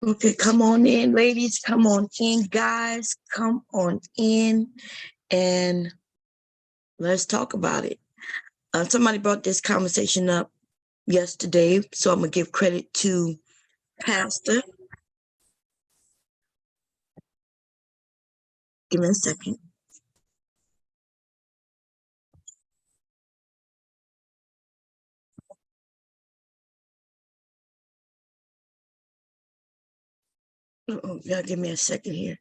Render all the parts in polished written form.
Okay, come on in, ladies. Come on in, guys. Come on in and let's talk about it. Somebody brought this conversation up yesterday, so I'm going to give credit to Pastor. Give me a second. Oh, yeah, give me a second here.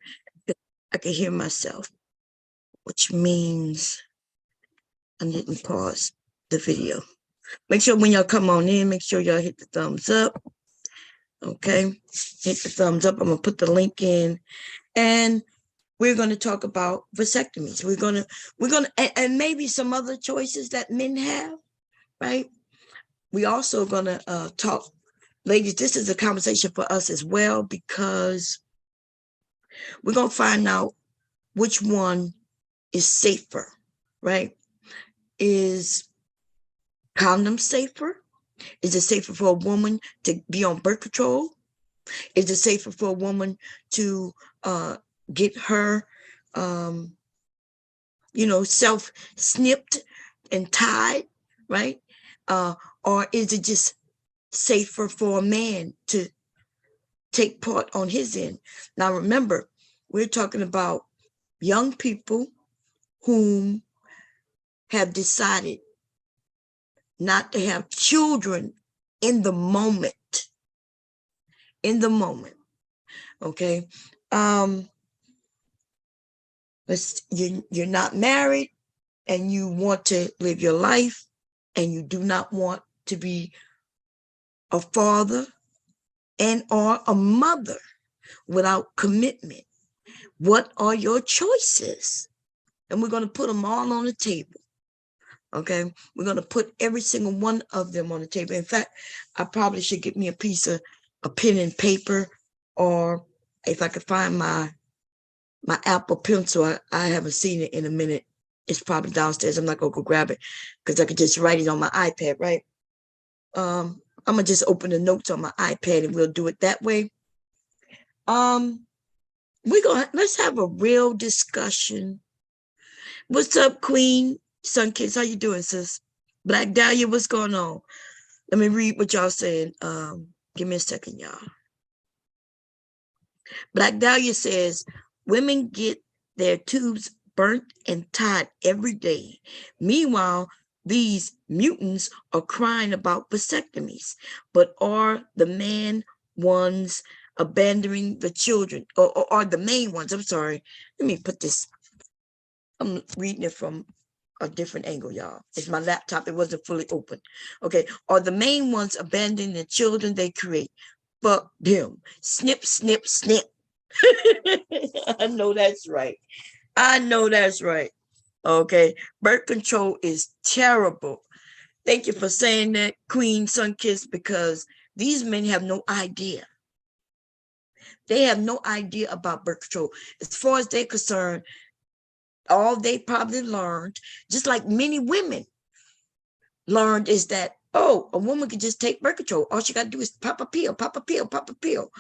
I can hear myself, which means I didn't pause the video. Make sure when y'all come on in, make sure y'all hit the thumbs up. Okay, hit the thumbs up. I'm going to put the link in. And we're going to talk about vasectomies. We're going to, and maybe some other choices that men have, right? We also going to talk, ladies, this is a conversation for us as well, because we're going to find out which one is safer, right? Is condom safer? Is it safer for a woman to be on birth control? Is it safer for a woman to get her, self snipped and tied, right? Or is it just safer for a man to take part on his end? Now, remember, we're talking about young people whom have decided not to have children in the moment. Okay. You're not married and you want to live your life and you do not want to be a father and or a mother without commitment. What are your choices? And we're going to put them all on the table. Okay, we're going to put every single one of them on the table. In fact, I probably should get me a pen and paper, or if I could find my Apple Pencil. I haven't seen it in a minute. It's probably downstairs. I'm not going to go grab it because I could just write it on my iPad, right? I'm going to just open the notes on my iPad and we'll do it that way. Let's have a real discussion. What's up, Queen? Sun Kids, how you doing, sis? Black Dahlia, what's going on? Let me read what y'all saying. Give me a second, y'all. Black Dahlia says, women get their tubes burnt and tied every day. Meanwhile, these mutants are crying about vasectomies, but are the man ones abandoning the children, or are the main ones? I'm sorry. Let me put this. I'm reading it from a different angle, y'all. It's my laptop. It wasn't fully open. Okay. Are the main ones abandoning the children they create? Fuck them. Snip, snip, snip. I know that's right. I know that's right. Okay. Birth control is terrible. Thank you for saying that, Queen Sunkiss, because these men have no idea. They have no idea about birth control. As far as they're concerned, all they probably learned, just like many women learned, is that, oh, a woman can just take birth control. All she got to do is pop a pill, pop a pill, pop a pill.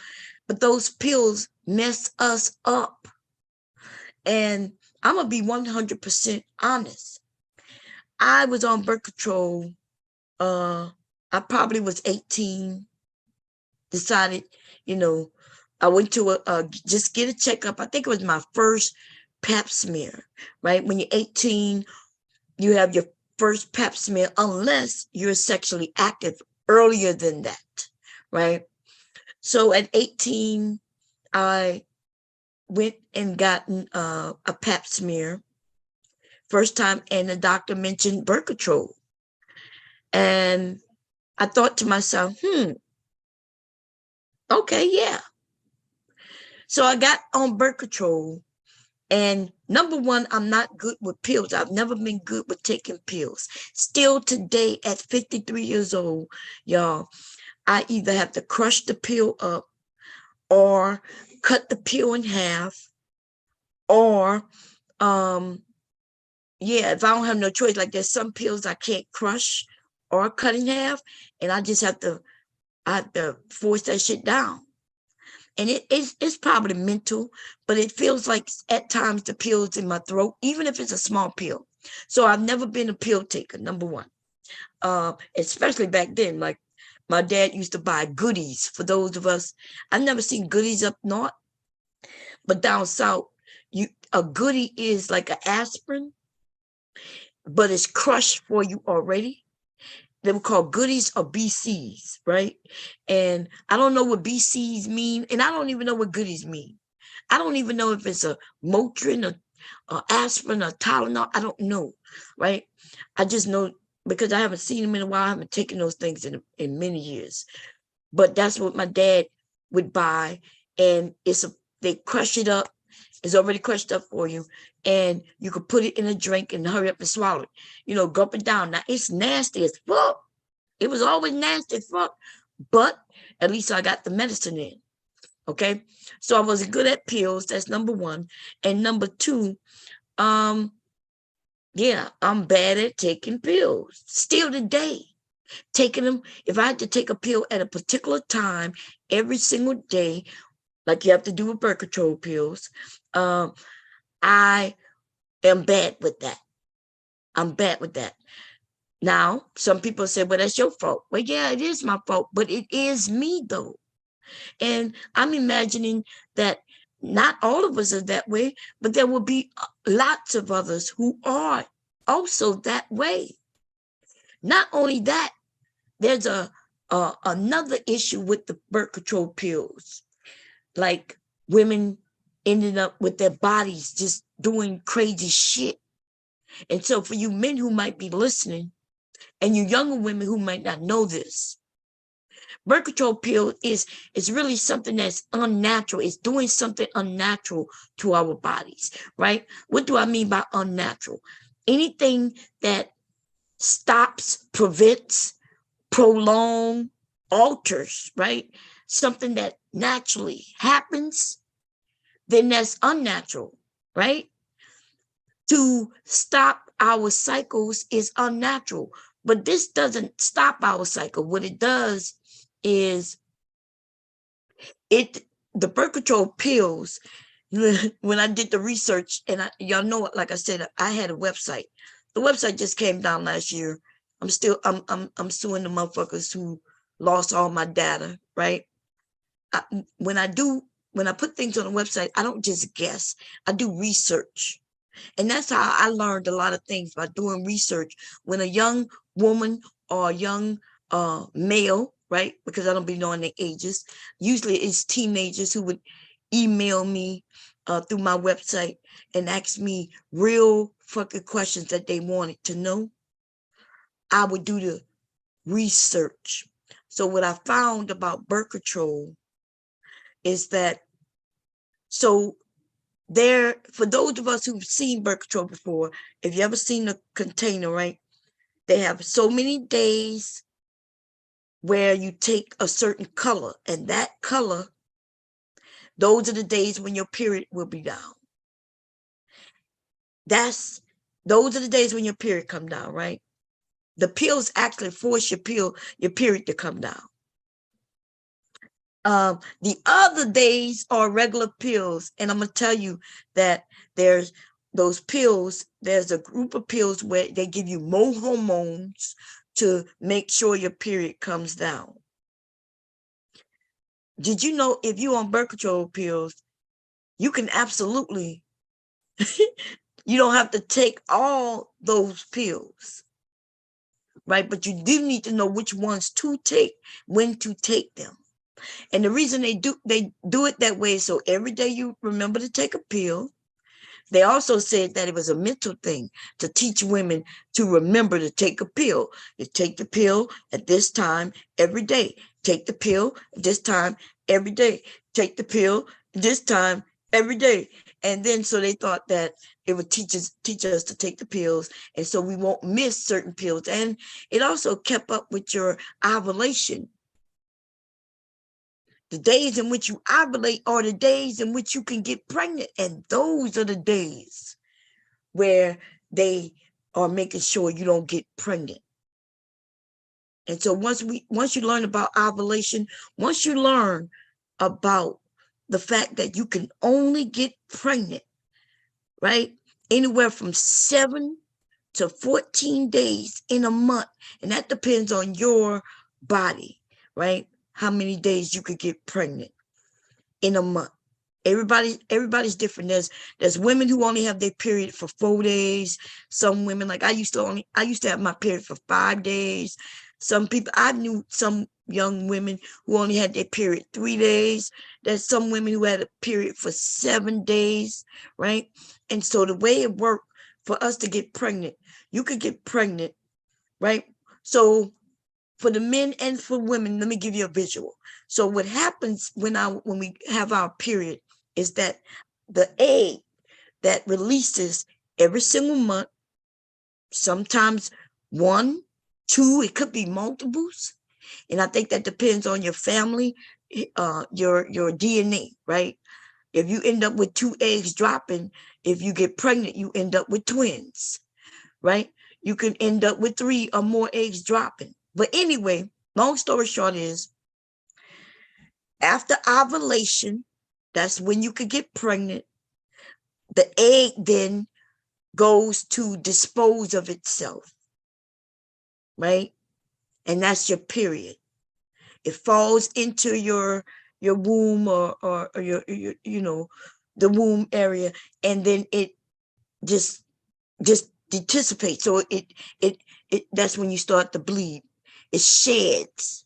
But those pills mess us up. And I'm going to be 100% honest. I was on birth control. I probably was 18, decided, I went to just get a checkup. I think it was my first pap smear, right? When you're 18, you have your first pap smear unless you're sexually active earlier than that, right? So at 18, I went and gotten a pap smear first time, and the doctor mentioned birth control. And I thought to myself, okay, yeah. So I got on birth control. And number one, I'm not good with pills. I've never been good with taking pills. Still today, at 53 years old, y'all, I either have to crush the pill up or cut the pill in half, or if I don't have no choice, like there's some pills I can't crush or cut in half, and I have to force that shit down. And it's probably mental, but it feels like at times the pills in my throat, even if it's a small pill. So I've never been a pill taker, number one. Especially back then, like my dad used to buy goodies for those of us. I've never seen goodies up north, but down south, a goodie is like an aspirin, but it's crushed for you already. They were called goodies or BCs, right? And I don't know what BCs mean, and I don't even know what goodies mean. I don't even know if it's a Motrin or aspirin or Tylenol. I don't know, right? I just know because I haven't seen them in a while. I haven't taken those things in many years. But that's what my dad would buy, and they crush it up. It's already crushed up for you, and you could put it in a drink and hurry up and swallow it. Go up and down. Now it's nasty as fuck. It was always nasty as fuck, but at least I got the medicine in. Okay, so I wasn't good at pills. That's number one, and number two, yeah, I'm bad at taking pills. Still today, taking them. If I had to take a pill at a particular time every single day, like you have to do with birth control pills, I am bad with that. I'm bad with that. Now, some people say, well, that's your fault. Well, yeah, it is my fault, but it is me though. And I'm imagining that not all of us are that way, but there will be lots of others who are also that way. Not only that, there's another issue with the birth control pills. Like women ended up with their bodies just doing crazy shit. And so for you men who might be listening, and you younger women who might not know this, birth control pill is really something that's unnatural. It's doing something unnatural to our bodies, right? What do I mean by unnatural? Anything that stops, prevents, prolong, alters, right? Something that naturally happens, then that's unnatural, right? To stop our cycles is unnatural, but this doesn't stop our cycle. What it does is the birth control pills. When I did the research, and y'all know it, like I said, I had a website. The website just came down last year. I'm suing the motherfuckers who lost all my data, right? When I put things on a website, I don't just guess. I do research. And that's how I learned a lot of things, by doing research. When a young woman or a young male, right? Because I don't be knowing their ages. Usually it's teenagers who would email me through my website and ask me real fucking questions that they wanted to know. I would do the research. So what I found about birth control is that, so there, for those of us who've seen birth control before, if you ever seen a container, right? They have so many days where you take a certain color, and that color, those are the days when your period will be down. Those are the days when your period come down, right? The pills actually force your period to come down. The other days are regular pills, and I'm gonna tell you that there's those pills. There's a group of pills where they give you more hormones to make sure your period comes down. Did you know if you're on birth control pills, you can absolutely, you don't have to take all those pills, right? But you do need to know which ones to take, when to take them. And the reason they do it that way is so every day you remember to take a pill. They also said that it was a mental thing to teach women to remember to take a pill. You take the pill at this time every day. Take the pill at this time every day. Take the pill this time every day. And then so they thought that it would teach us to take the pills, and so we won't miss certain pills. And it also kept up with your ovulation. The days in which you ovulate are the days in which you can get pregnant. And those are the days where they are making sure you don't get pregnant. And so once you learn about ovulation, once you learn about the fact that you can only get pregnant, right? Anywhere from 7 to 14 days in a month. And that depends on your body, right? How many days you could get pregnant in a month. Everybody's different. There's women who only have their period for 4 days. Some women, like I used to have my period for 5 days. Some people, I knew some young women who only had their period 3 days. There's some women who had a period for 7 days, right? And so the way it worked for us to get pregnant, you could get pregnant, right? So for the men and for women, let me give you a visual. So what happens when we have our period is that the egg that releases every single month, sometimes 1, 2, it could be multiples. And I think that depends on your family, your DNA, right? If you end up with 2 eggs dropping, if you get pregnant, you end up with twins, right? You can end up with 3 or more eggs dropping. But anyway, long story short is, after ovulation, that's when you could get pregnant. The egg then goes to dispose of itself, right? And that's your period. It falls into your womb or your the womb area, and then it just anticipates. So it that's when you start to bleed. It sheds,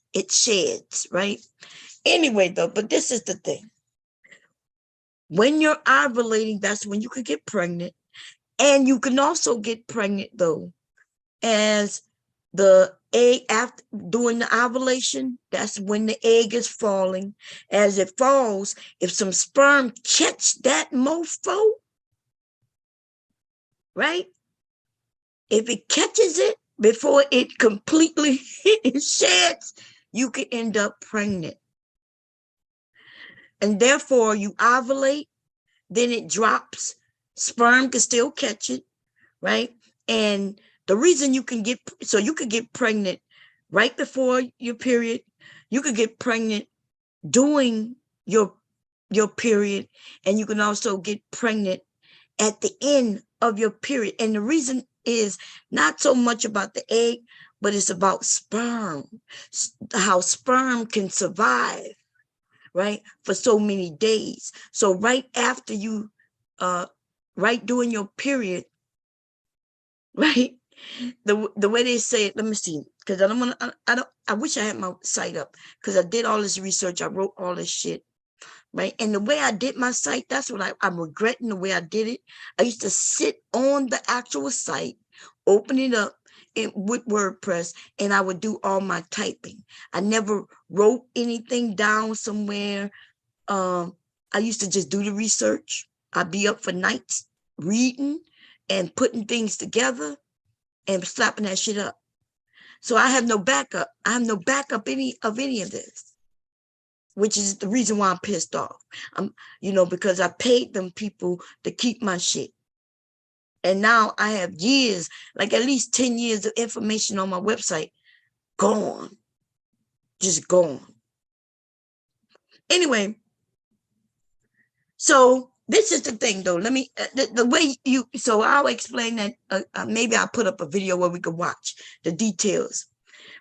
right? Anyway, though, but this is the thing. When you're ovulating, that's when you could get pregnant. And you can also get pregnant, though, as the egg after during the ovulation. That's when the egg is falling. As it falls, if some sperm catch that mofo, right? If it catches it before it completely sheds, you can end up pregnant. And therefore, you ovulate, then it drops. Sperm can still catch it, right? And the reason you could get pregnant right before your period. You could get pregnant during your period, and you can also get pregnant at the end of your period. And the reason is not so much about the egg, but it's about sperm, how sperm can survive, right, for so many days. So right after you, right during your period, right, the way they say it, let me see, because I don't want to, I wish I had my site up, because I did all this research, I wrote all this shit, right? And the way I did my site, that's what I'm regretting the way I did it. I used to sit on the actual site, open it up with WordPress, and I would do all my typing. I never wrote anything down somewhere. I used to just do the research. I'd be up for nights reading and putting things together and slapping that shit up. So I have no backup. I have no backup of any of this, which is the reason why I'm pissed off. Because I paid them people to keep my shit. And now I have years, like at least 10 years of information on my website gone. Just gone. Anyway, so this is the thing, though. Let me, the way so I'll explain that. Maybe I'll put up a video where we can watch the details.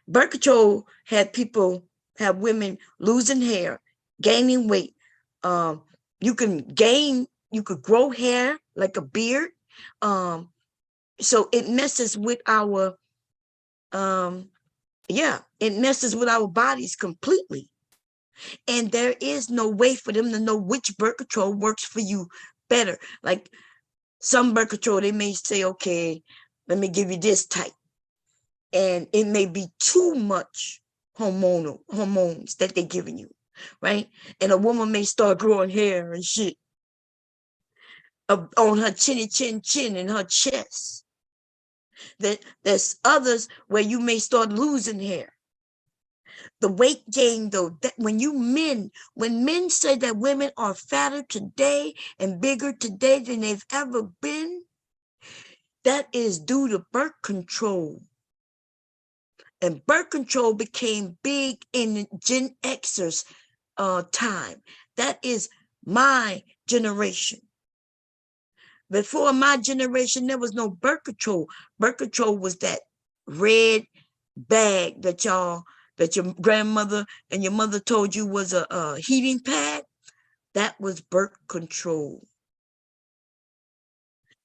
Birth control have women losing hair, gaining weight. You could grow hair like a beard. So it messes with our, it messes with our bodies completely. And there is no way for them to know which birth control works for you better. Like some birth control, they may say, okay, let me give you this type. And it may be too much hormones that they're giving you, right? And a woman may start growing hair and shit on her chin and her chest. There's others where you may start losing hair. The weight gain, though, that when men say that women are fatter today and bigger today than they've ever been, that is due to birth control. And birth control became big in Gen Xers time. That is my generation. Before my generation, there was no birth control. Birth control was that red bag that your grandmother and your mother told you was a heating pad. That was birth control.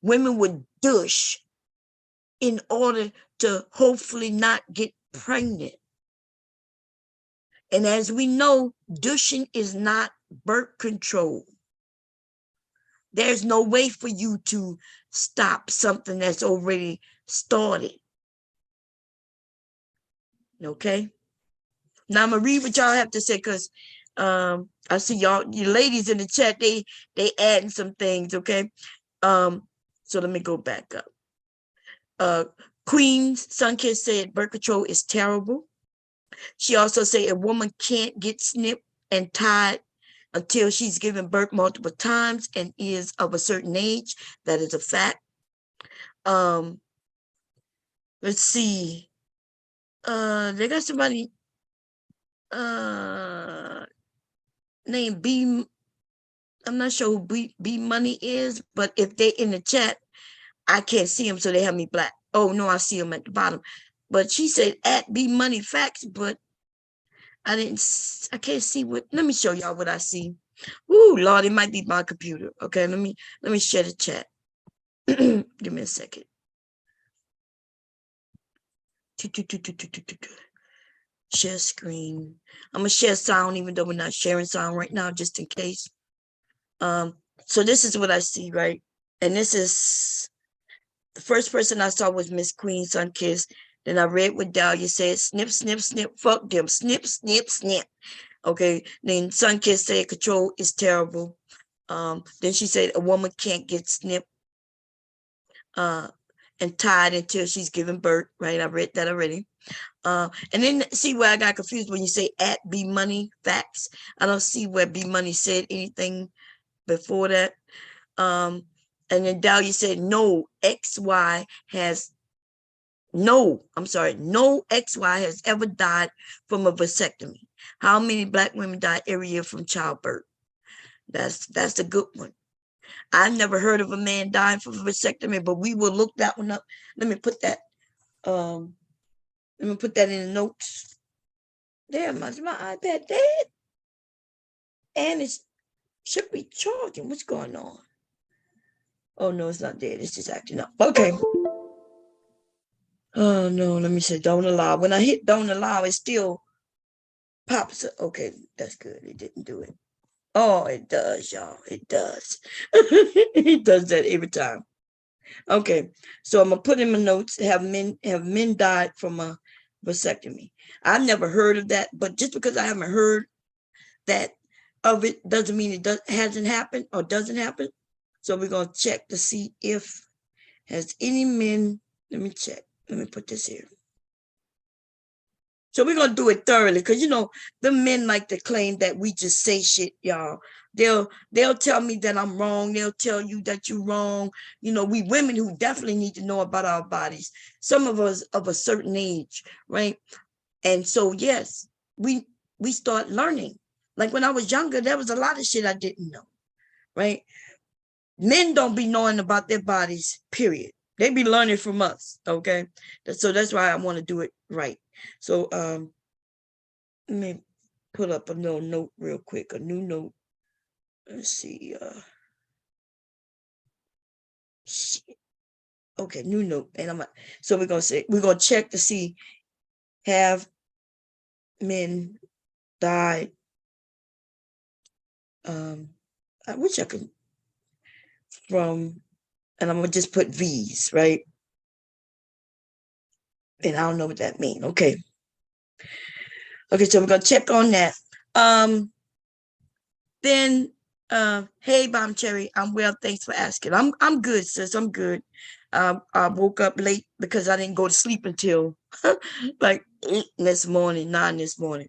Women would douche in order to hopefully not get pregnant. And as we know, douching is not birth control. There's no way for you to stop something that's already started. Okay? Now I'm gonna read what y'all have to say, because I see y'all, you ladies in the chat, they adding some things, okay? So let me go back up. Queen's Sunkiss said birth control is terrible. She also said a woman can't get snipped and tied until she's given birth multiple times and is of a certain age. That is a fact. Let's see. They got somebody named B. I'm not sure who B Money is, but if they in the chat, I can't see them, so they have me black. Oh no, I see them at the bottom. But she said at B Money Facts, but I can't see what. Let me show y'all what I see. Ooh, Lord, it might be my computer. Okay, let me share the chat. Give me a second. Share screen. I'm gonna share sound, even though we're not sharing sound right now, just in case. So this is what I see, right? And this is the first person I saw was Miss Queen Sunkiss. Then I read what Dahlia said, snip, snip, snip, fuck them, snip, snip, snip. Okay, then Sunkiss said control is terrible. Then she said a woman can't get snipped and tied until she's given birth, right? I read that already. And then see where I got confused when you say at B Money Facts. I don't see where B Money said anything before that. And then Dahlia said no XY has no XY has ever died from a vasectomy. How many Black women die every year from childbirth? That's a good one. I've never heard of a man dying from a vasectomy, but we will look that one up. Let me put that in the notes. Damn, is my iPad dead? And it should be charging. What's going on? Oh no, it's not dead. It's just acting up. Okay. Oh no, let me say don't allow. When I hit don't allow, it still pops up. Okay, that's good. It didn't do it. Oh, it does, y'all. It does. It does that every time. Okay, so I'm gonna put in my notes. Have men died from a vasectomy? I've never heard of that, but just because I haven't heard that of it doesn't mean it hasn't happened or doesn't happen. So we're gonna check to see if has any men. Let me check. Let me put this here. So we're gonna do it thoroughly, because the men like to claim that we just say shit, y'all. They'll tell me that I'm wrong. They'll tell you that you're wrong. We women who definitely need to know about our bodies. Some of us of a certain age, right? And so yes, we start learning. Like when I was younger, there was a lot of shit I didn't know, right? Men don't be knowing about their bodies, period. They be learning from us, okay? So that's why I want to do it right. So let me put up a little note real quick, a new note. Let's see. Shit. Okay, new note. And so we're gonna check to see have men died. I wish I could from, and I'm gonna just put V's, right? And I don't know what that means. Okay. Okay, so we're gonna check on that. Then hey Bomb Cherry, I'm well, thanks for asking. I'm good, sis. I'm good. I woke up late because I didn't go to sleep until like 8 this morning, 9 this morning.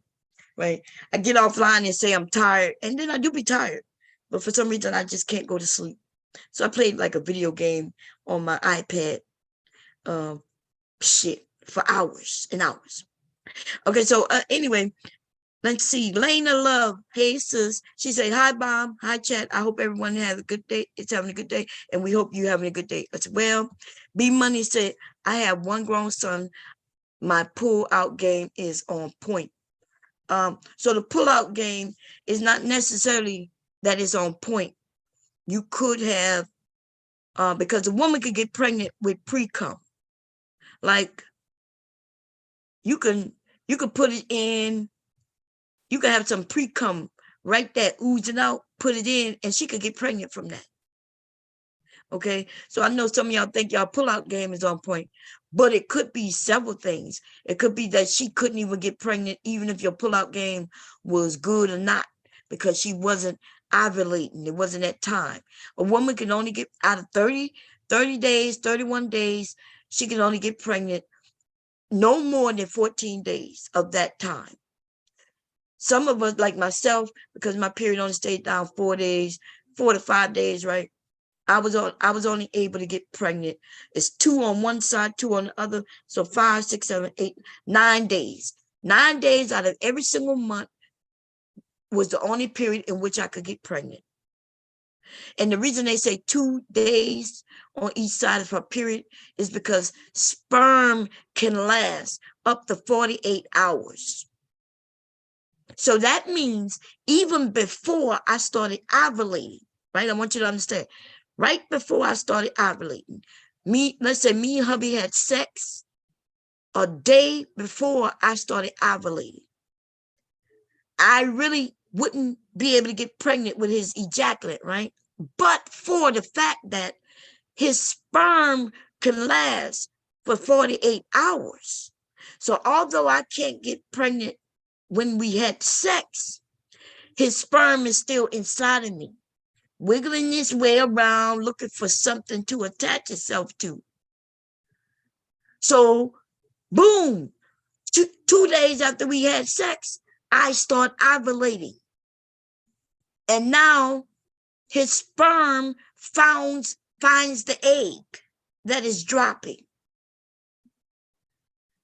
Right. I get offline and say I'm tired, and then I do be tired. But for some reason I just can't go to sleep. So I played like a video game on my iPad. Shit, for hours and hours. Okay, so anyway, Let's see. Lena Love. Hey, sis. She said, hi, Bob. Hi, chat. I hope everyone has a good day. It's having a good day. And we hope you're having a good day as well. B Money said, I have one grown son. My pull-out game is on point. So the pull-out game is not necessarily that it's on point. You could have, because a woman could get pregnant with pre-cum. Like, you can put it in. You can have some pre-cum right there oozing out, put it in, and she could get pregnant from that. Okay, so I know some of y'all think y'all pull-out game is on point, but it could be several things. It could be that she couldn't even get pregnant, even if your pull-out game was good or not, because she wasn't ovulating. It wasn't that time. A woman can only get out of 30 days, 31 days, she can only get pregnant no more than 14 days of that time. Some of us, like myself, because my period only stayed down 4 days, 4 to 5 days, right? I was only able to get pregnant. It's 2 on one side, 2 on the other. So 5, 6, 7, 8, 9 days. 9 days out of every single month was the only period in which I could get pregnant. And the reason they say 2 days on each side of her period is because sperm can last up to 48 hours. So that means even before I started ovulating, right? I want you to understand, right before I started ovulating, let's say me and hubby had sex a day before I started ovulating. I really wouldn't be able to get pregnant with his ejaculate, right? But for the fact that his sperm can last for 48 hours. So although I can't get pregnant when we had sex, his sperm is still inside of me, wiggling its way around, looking for something to attach itself to. So, boom, 2 days after we had sex, I start ovulating. And now his sperm finds the egg that is dropping.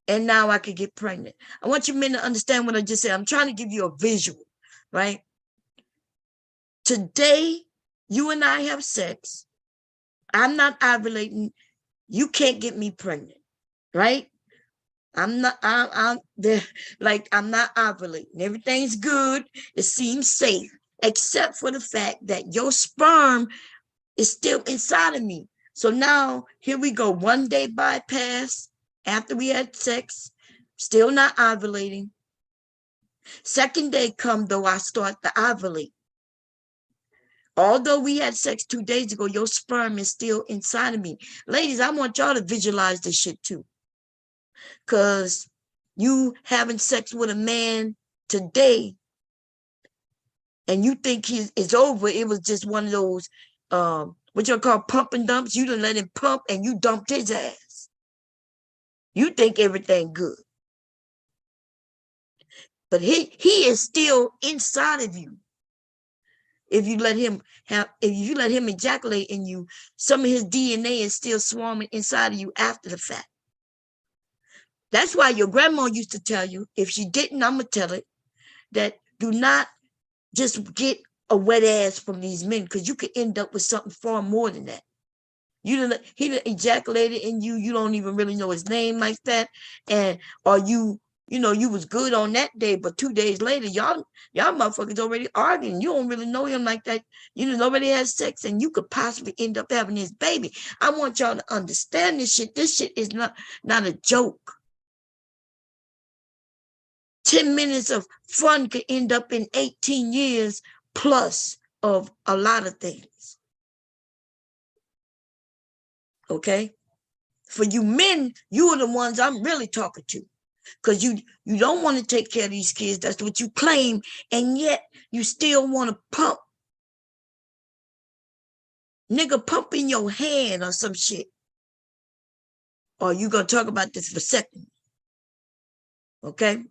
And now I could get pregnant. I want you men to understand what I just said. I'm trying to give you a visual, right? Today, you and I have sex. I'm not ovulating. You can't get me pregnant, right? I'm not ovulating. Everything's good. It seems safe, except for the fact that your sperm is still inside of me. So now here we go. 1 day bypass after we had sex, still not ovulating. Second day come, though, I start to ovulate. Although we had sex 2 days ago, your sperm is still inside of me. Ladies, I want y'all to visualize this shit too. Because you having sex with a man today and you think it's over. It was just one of those, what you call pump and dumps. You done let him pump and you dumped his ass. You think everything good. But he is still inside of you. If you let him ejaculate in you, some of his DNA is still swarming inside of you after the fact. That's why your grandma used to tell you, if she didn't, I'm going to tell it, that do not just get a wet ass from these men, because you could end up with something far more than that. He done ejaculated in you. You don't even really know his name like that. Or you was good on that day, but 2 days later, y'all motherfuckers already arguing. You don't really know him like that. You done already had sex, and you could possibly end up having his baby. I want y'all to understand this shit. This shit is not a joke. 10 minutes of fun could end up in 18 years plus of a lot of things. Okay? For you men, you are the ones I'm really talking to. Because you don't want to take care of these kids. That's what you claim. And yet, you still want to pump. Nigga, pump in your hand or some shit. Or you going to talk about this vasectomy. Okay?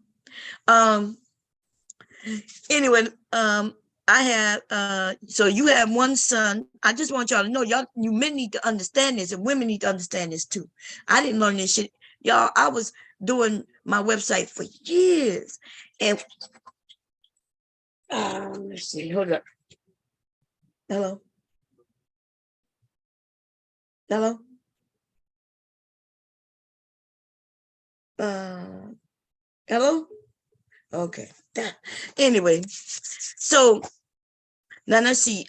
Anyway, I have, so you have one son. I just want y'all to know, you men need to understand this, and women need to understand this too. I didn't learn this shit. Y'all, I was doing my website for years. And Let's see. Hold up. Hello. Hello. Uh, hello. Okay. Anyway, so now let's see.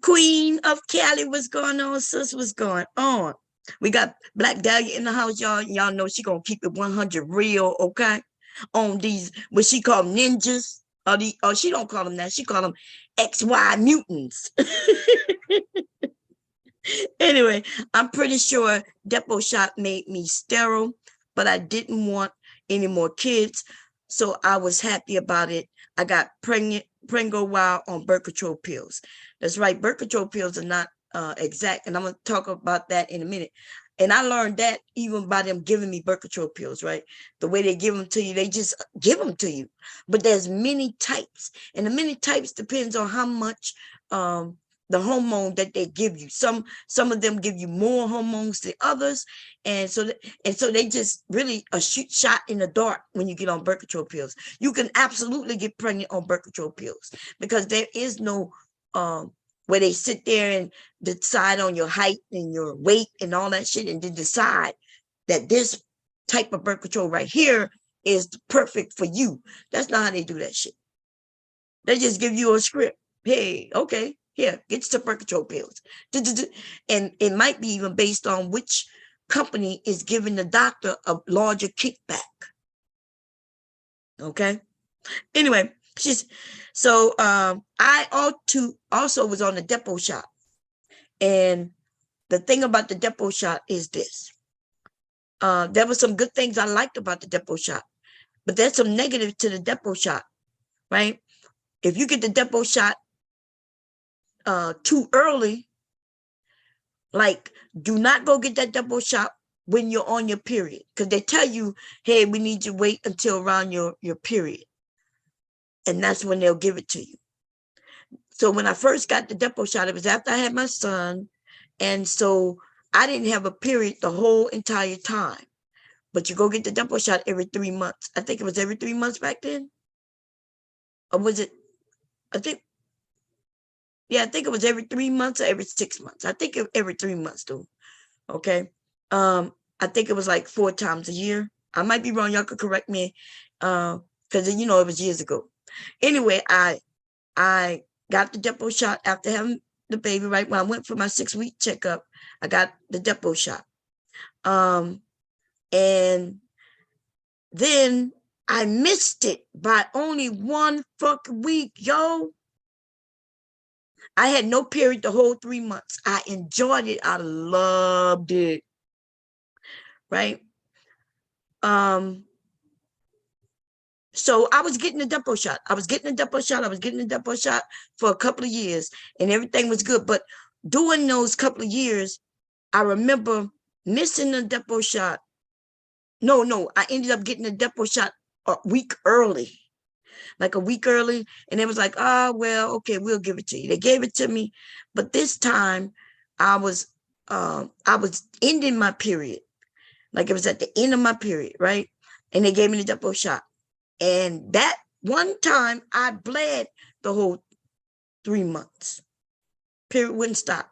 Queen of Cali, what's going on, sis? What's going on? We got Black Dahlia in the house, y'all. Y'all know she gonna keep it 100 real, okay? On these, what she call ninjas. Or she don't call them that. She call them XY mutants. Anyway, I'm pretty sure Depot shot made me sterile, but I didn't want any more kids. So I was happy about it. I got pregnant while on birth control pills. That's right, birth control pills are not exact, and I'm going to talk about that in a minute. And I learned that even by them giving me birth control pills, right? The way they give them to you, they just give them to you. But there's many types, and the many types depends on how much the hormone that they give you. Some of them give you more hormones than others, and so they just really a shot in the dark when you get on birth control pills. You can absolutely get pregnant on birth control pills because there is no where they sit there and decide on your height and your weight and all that shit, and then decide that this type of birth control right here is perfect for you. That's not how they do that shit. They just give you a script. Hey, okay, here, get some birth control pills. And it might be even based on which company is giving the doctor a larger kickback. Okay. Anyway, I also was on the depot shot. And the thing about the depot shot is this. There were some good things I liked about the depot shot, but there's some negative to the depot shot, right? If you get the depot shot too early, like, do not go get that depot shot when you're on your period, because they tell you, hey, we need you to wait until around your period, and that's when they'll give it to you. So when I first got the depot shot, it was after I had my son, and so I didn't have a period the whole entire time. But you go get the depot shot every 3 months. I think it was every 3 months back then. Or was it, I think it was every 3 months or every 6 months. I think every 3 months though. Okay. I think it was like 4 times a year. I might be wrong. Y'all could correct me. Because it was years ago. Anyway, I got the depot shot after having the baby, right? When I went for my 6-week checkup, I got the depot shot. And then I missed it by only 1 fucking week, yo. I had no period the whole 3 months. I enjoyed it. I loved it. Right? So I was getting the depot shot. I was getting the depot shot for a couple of years, and everything was good. But during those couple of years, I remember missing the depot shot. No, I ended up getting the depot shot a week early. Like a week early, and it was like, well, okay, we'll give it to you. They gave it to me, but this time I was ending my period. Like it was at the end of my period, right? And they gave me the depot shot. And that one time I bled the whole 3 months. Period wouldn't stop.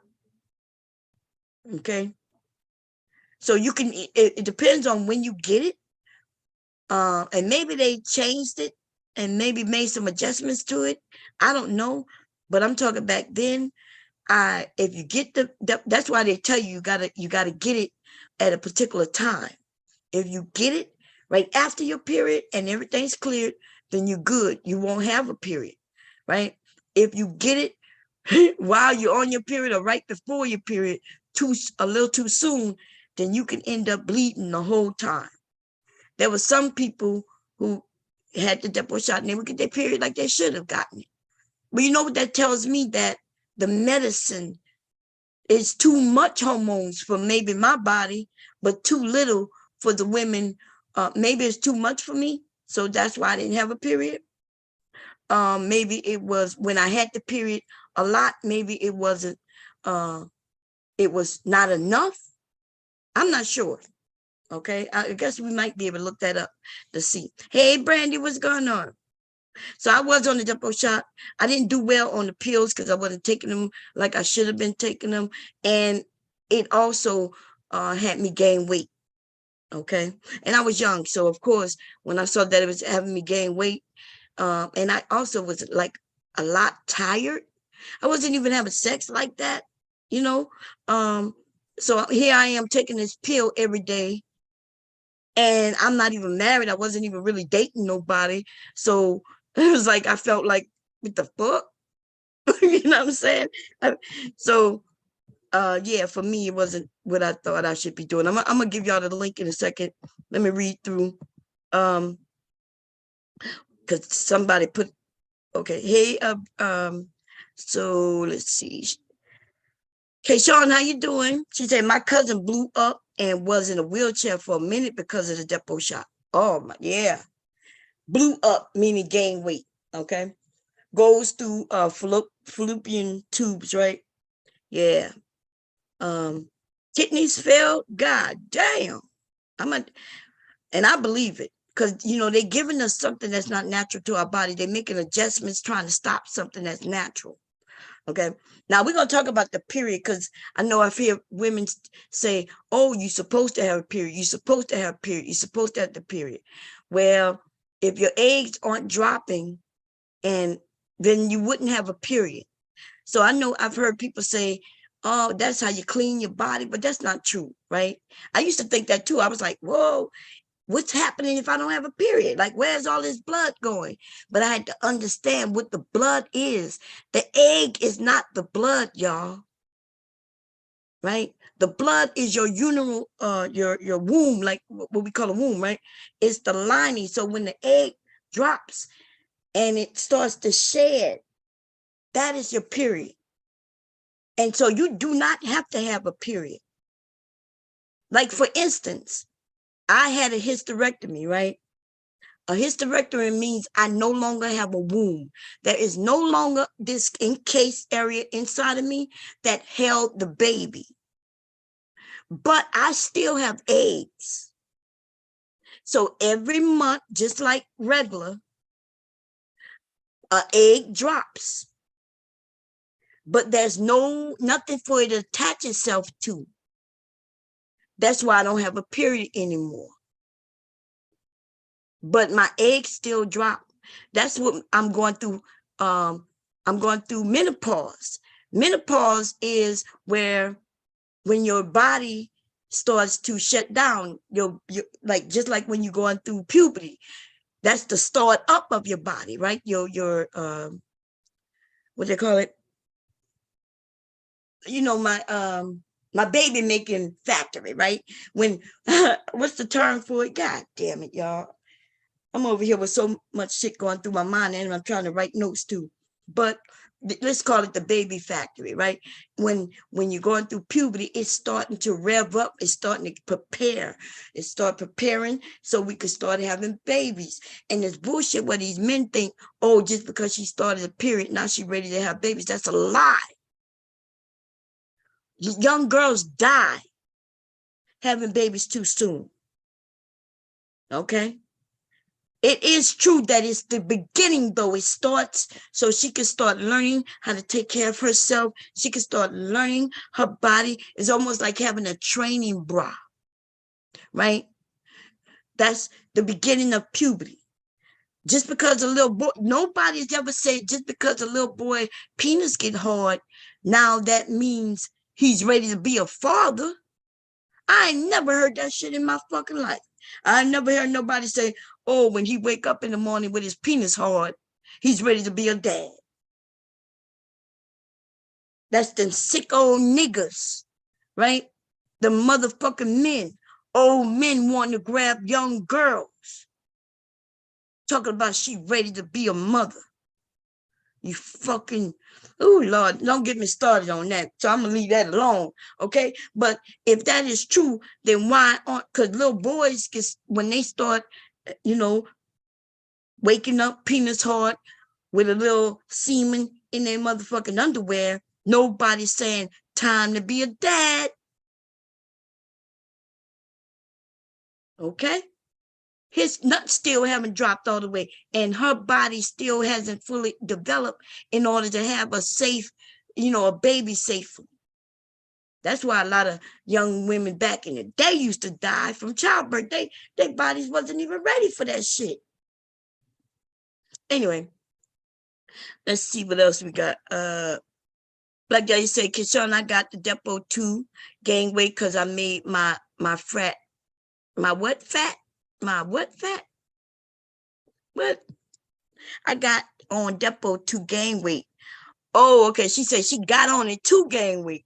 Okay. So you can, it depends on when you get it. And maybe they changed it and maybe made some adjustments to it. I don't know, but I'm talking back then. If you get that's why they tell you you gotta get it at a particular time. If you get it right after your period and everything's cleared, then you're good. You won't have a period, right? If you get it while you're on your period or right before your period, a little too soon, then you can end up bleeding the whole time. There were some people who had the depot shot and they would get their period like they should have gotten it. But you know what that tells me? That the medicine is too much hormones for maybe my body, but too little for the women. Maybe it's too much for me, so that's why I didn't have a period. Maybe it was when I had the period a lot. Maybe it wasn't. It was not enough. I'm not sure. Okay, I guess we might be able to look that up to see. Hey, Brandy, what's going on? So I was on the depot shot. I didn't do well on the pills because I wasn't taking them like I should have been taking them. And it also had me gain weight. Okay. And I was young. So of course, when I saw that it was having me gain weight, and I also was like a lot tired. I wasn't even having sex like that, you know. So here I am taking this pill every day, and I'm not even married. I wasn't even really dating nobody. So it was like I felt like, what the fuck? You know what I'm saying? So yeah, for me, it wasn't what I thought I should be doing. I'm gonna give y'all the link in a second. Let me read through. Because somebody put, okay, hey, so let's see. Okay, Sean, how you doing? She said, my cousin blew up and was in a wheelchair for a minute because of the depot shot. Oh, my, yeah. Blew up, meaning gain weight, okay? Goes through fallopian tubes, right? Yeah. Kidneys failed. God damn. And I believe it. Because, you know, they're giving us something that's not natural to our body. They're making adjustments trying to stop something that's natural. Okay. Now we're going to talk about the period because I know I've heard women say, oh, you're supposed to have a period. You're supposed to have a period. You're supposed to have the period. Well, if your eggs aren't dropping, and then you wouldn't have a period. So I know I've heard people say, oh, that's how you clean your body, but that's not true, right? I used to think that too. I was like, whoa, what's happening if I don't have a period? Like, where's all this blood going? But I had to understand what the blood is. The egg is not the blood, y'all. Right? The blood is your urinal, your womb, like what we call a womb, right? It's the lining. So when the egg drops and it starts to shed, that is your period. And so you do not have to have a period. Like, for instance, I had a hysterectomy, right? A hysterectomy means I no longer have a womb. There is no longer this encased area inside of me that held the baby. But I still have eggs. So every month, just like regular, an egg drops. But there's nothing for it to attach itself to. That's why I don't have a period anymore. But my eggs still drop. That's what I'm going through. I'm going through menopause. Menopause is where when your body starts to shut down, your like just like when you're going through puberty, that's the start up of your body, right? Your what they call it? You know, my baby making factory, right? When what's the term for it? God damn it, y'all. I'm over here with so much shit going through my mind, and I'm trying to write notes too. But let's call it the baby factory, right? When you're going through puberty, it's starting to rev up. It's starting to prepare. It start preparing so we could start having babies. And it's bullshit where these men think, oh, just because she started a period, now she's ready to have babies. That's a lie. Young girls die having babies too soon. Okay? It is true that it's the beginning, though. It starts so she can start learning how to take care of herself. She can start learning her body. It's almost like having a training bra, right? That's the beginning of puberty. Just because a little boy, nobody's ever said just because a little boy penis get hard, now that means he's ready to be a father. I ain't never heard that shit in my fucking life. I never heard nobody say, oh, when he wake up in the morning with his penis hard, he's ready to be a dad. That's them sick old niggas, right? The motherfucking men. Old men wanting to grab young girls. Talking about she ready to be a mother. You fucking, oh Lord, don't get me started on that. So I'm gonna leave that alone, okay? But if that is true, then why aren't, because little boys, when they start, you know, waking up penis hard with a little semen in their motherfucking underwear, nobody's saying time to be a dad, okay? His nuts still haven't dropped all the way, and her body still hasn't fully developed in order to have a safe, a baby safely. That's why a lot of young women back in the day used to die from childbirth. Their bodies wasn't even ready for that shit. Anyway, let's see what else we got. Like you said, Keyshawn, I got the Depo 2 gain weight because I made my fat. My what fat? My what fat? What? I got on Depo 2 gain weight. Oh, okay. She said she got on it to gain weight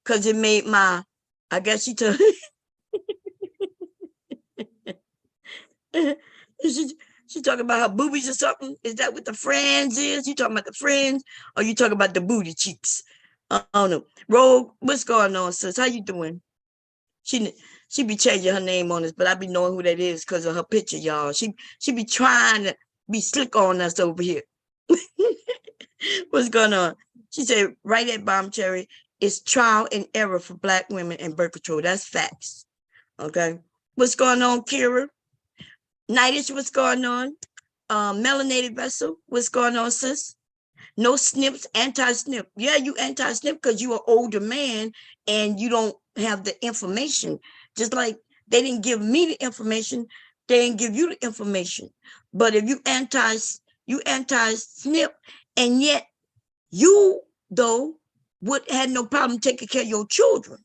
because it made my, I guess she told she talking about her boobies or something. Is that what the friends is? You talking about the friends or you talking about the booty cheeks? I don't know. Rogue, what's going on, sis? How you doing? She be changing her name on us, but I be knowing who that is because of her picture, y'all. She be trying to be slick on us over here. What's going on? She said, right at Bomb Cherry, it's trial and error for Black women and birth control. That's facts. Okay. What's going on, Kira? Nightish, what's going on? Melanated vessel, what's going on, sis? No snips, anti-snip. Yeah, you anti-snip because you are older man and you don't have the information. Just like they didn't give me the information, they didn't give you the information. But if you anti-snip, and yet you though had no problem taking care of your children,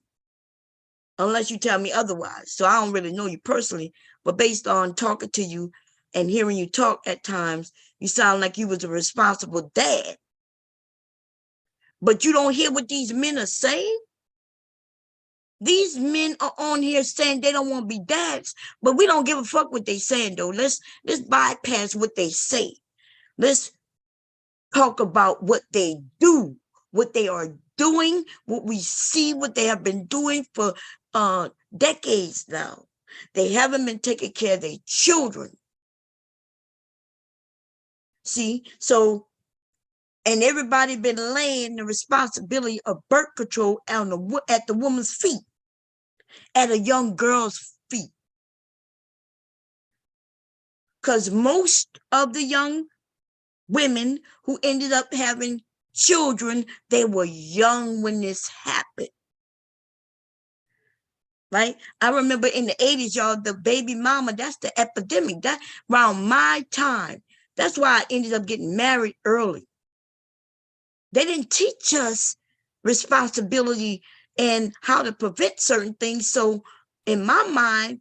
unless you tell me otherwise. So I don't really know you personally, but based on talking to you and hearing you talk at times, you sound like you was a responsible dad. But you don't hear what these men are saying? These men are on here saying they don't want to be dads, but we don't give a fuck what they saying though. Let's bypass what they say. Let's talk about what they do, what they are doing, what we see, what they have been doing for decades now. They haven't been taking care of their children. See, so, and everybody been laying the responsibility of birth control at the woman's feet, at a young girl's feet. Because most of the young women who ended up having children, they were young when this happened. Right? I remember in the 80s, y'all, the baby mama, that's the epidemic. That around my time. That's why I ended up getting married early. They didn't teach us responsibility and how to prevent certain things. So in my mind,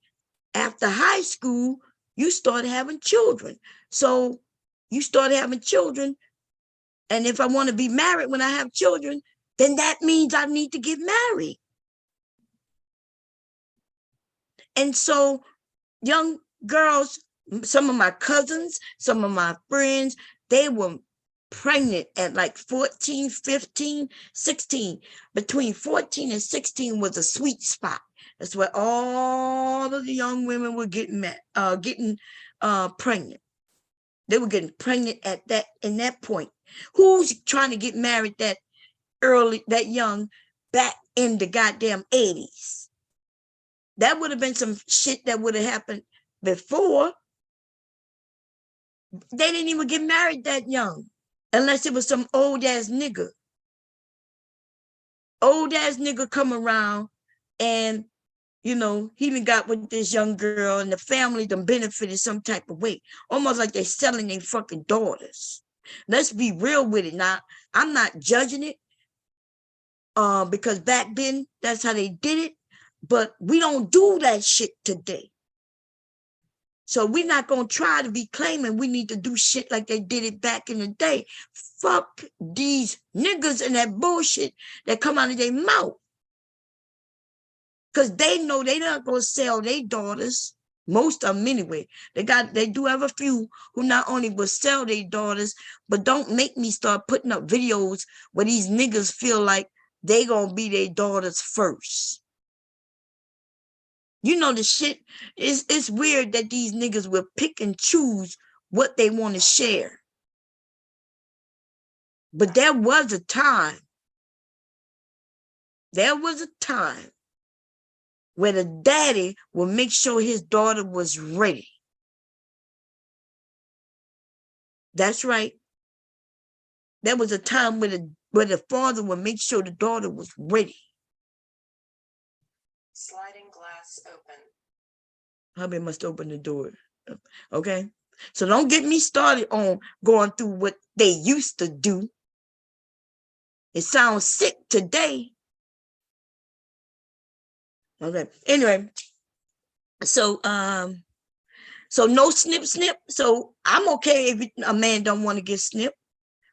after high school, you start having children. So you start having children. And if I want to be married when I have children, then that means I need to get married. And so young girls, some of my cousins, some of my friends, they were pregnant at like 14, 15, 16. Between 14 and 16 was a sweet spot. That's where all of the young women were getting pregnant. They were getting pregnant at that point. Who's trying to get married that early, that young, back in the goddamn 80s? That would have been some shit that would have happened before. They didn't even get married that young, unless it was some old ass nigga. Old ass nigga come around and, he even got with this young girl and the family done benefited some type of way. Almost like they're selling their fucking daughters. Let's be real with it. Now, I'm not judging it because back then, that's how they did it. But we don't do that shit today. So we're not going to try to be claiming we need to do shit like they did it back in the day. Fuck these niggas and that bullshit that come out of their mouth. Because they know they're not going to sell their daughters. Most of them anyway. They do have a few who not only will sell their daughters, but don't make me start putting up videos where these niggas feel like they going to be their daughters first. The shit it's weird that these niggas will pick and choose what they want to share. But there was a time where the daddy will make sure his daughter was ready. That's right. There was a time where the father would make sure the daughter was ready. Sliding glass open. Hubby must open the door. Okay. So don't get me started on going through what they used to do. It sounds sick today. Okay. Anyway, so so no snip snip. So I'm okay if a man don't want to get snipped,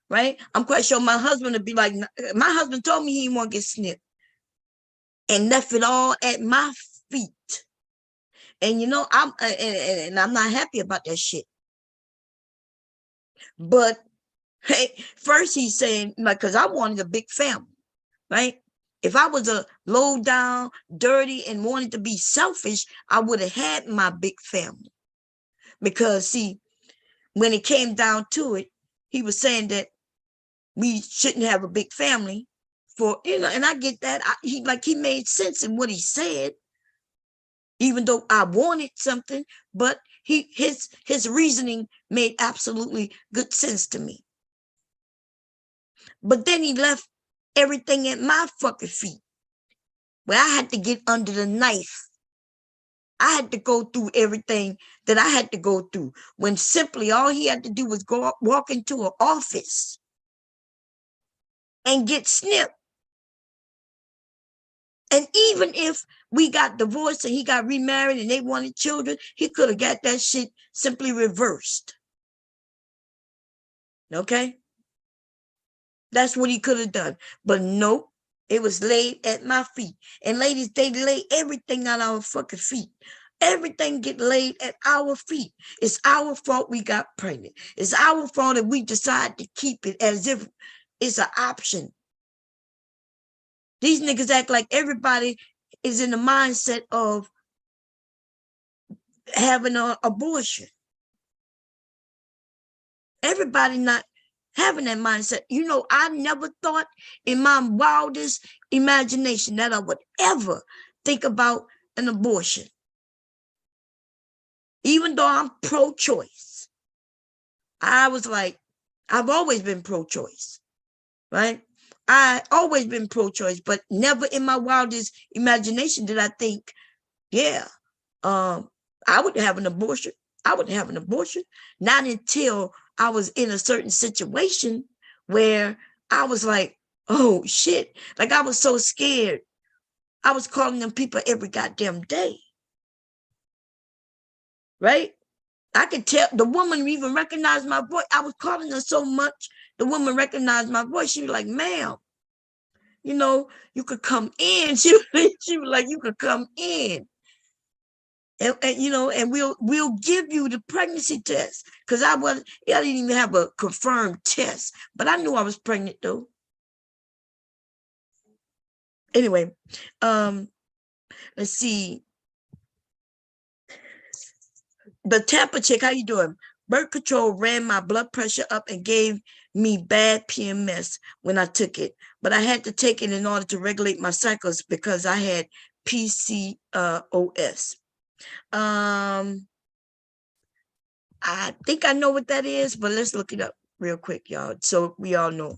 right? I'm quite sure my husband would be like, my husband told me he didn't want to get snipped and left it all at my feet. And you know, and I'm not happy about that shit. But hey, first he's saying, like, because I wanted a big family, right? If I was a low down, dirty, and wanted to be selfish, I would have had my big family. Because see, when it came down to it, he was saying that we shouldn't have a big family for, you know, and I get that. He made sense in what he said, even though I wanted something, but his reasoning made absolutely good sense to me. But then he left everything at my fucking feet, where I had to get under the knife. I had to go through everything that I had to go through, when simply all he had to do was walk into an office and get snipped. And even if we got divorced and he got remarried and they wanted children, he could have got that shit simply reversed. Okay? That's what he could have done. But nope, it was laid at my feet. And ladies, they lay everything at our fucking feet. Everything get laid at our feet. It's our fault we got pregnant. It's our fault that we decide to keep it as if it's an option. These niggas act like everybody is in the mindset of having an abortion. Everybody not having that mindset. You know, I never thought in my wildest imagination that I would ever think about an abortion. Even though I'm pro-choice, I was like, I've always been pro-choice, right? I always been pro-choice, but never in my wildest imagination did I think, yeah, I would have an abortion. I would have an abortion. Not until I was in a certain situation where I was like, oh shit. Like I was so scared. I was calling them people every goddamn day. Right? I could tell the woman even recognized my voice. I was calling her so much, the woman recognized my voice. She was like, ma'am, you know, you could come in. She was like, you could come in. And you know, and we'll give you the pregnancy test, because I didn't even have a confirmed test, but I knew I was pregnant though. Anyway, let's see. The Tampa chick, how you doing? Birth control ran my blood pressure up and gave me bad PMS when I took it, but I had to take it in order to regulate my cycles because I had PCOS. I think I know what that is, but let's look it up real quick, y'all, so we all know.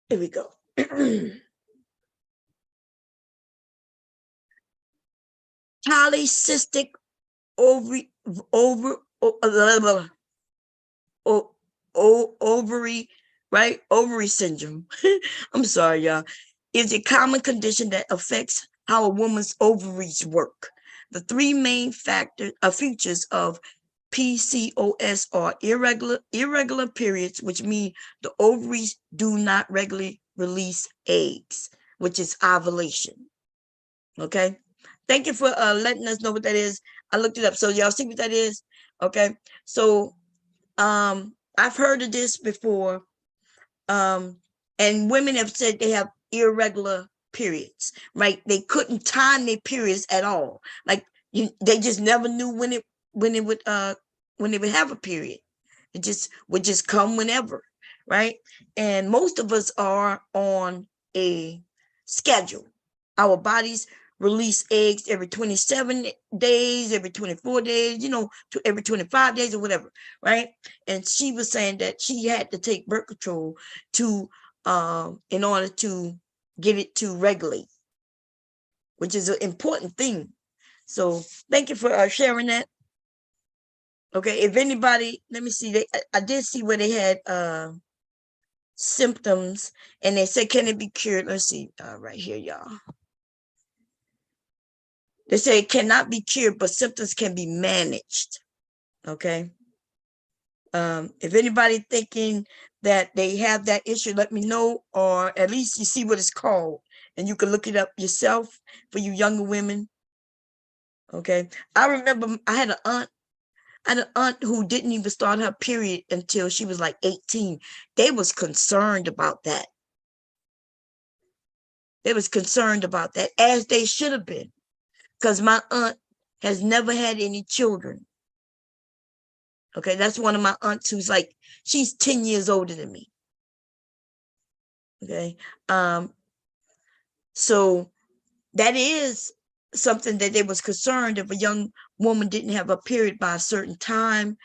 Here we go. Polycystic ovary ovary, right? Ovary syndrome. I'm sorry, y'all. Is a common condition that affects how a woman's ovaries work. The three main features of PCOS are irregular periods, which mean the ovaries do not regularly release eggs, which is ovulation. Okay. Thank you for letting us know what that is. I looked it up. So y'all see what that is? Okay. So I've heard of this before. And women have said they have irregular periods, right? They couldn't time their periods at all. Like they just never knew when they would have a period. It just would just come whenever, right? And most of us are on a schedule. Our bodies release eggs every 27 days, every 24 days, every 25 days or whatever, right? And she was saying that she had to take birth control to in order to get it to regulate, which is an important thing. So thank you for sharing that. Okay, if anybody, let me see, I did see where they had symptoms, and they said, can it be cured? Let's see, right here, y'all. They say it cannot be cured, but symptoms can be managed. Okay. If anybody thinking that they have that issue, let me know, or at least you see what it's called, and you can look it up yourself for you younger women. Okay. I remember I had an aunt who didn't even start her period until she was like 18. They was concerned about that. They was concerned about that, as they should have been, because my aunt has never had any children. Okay, that's one of my aunts who's like, she's 10 years older than me. Okay, so that is something that they was concerned. If a young woman didn't have a period by a certain time,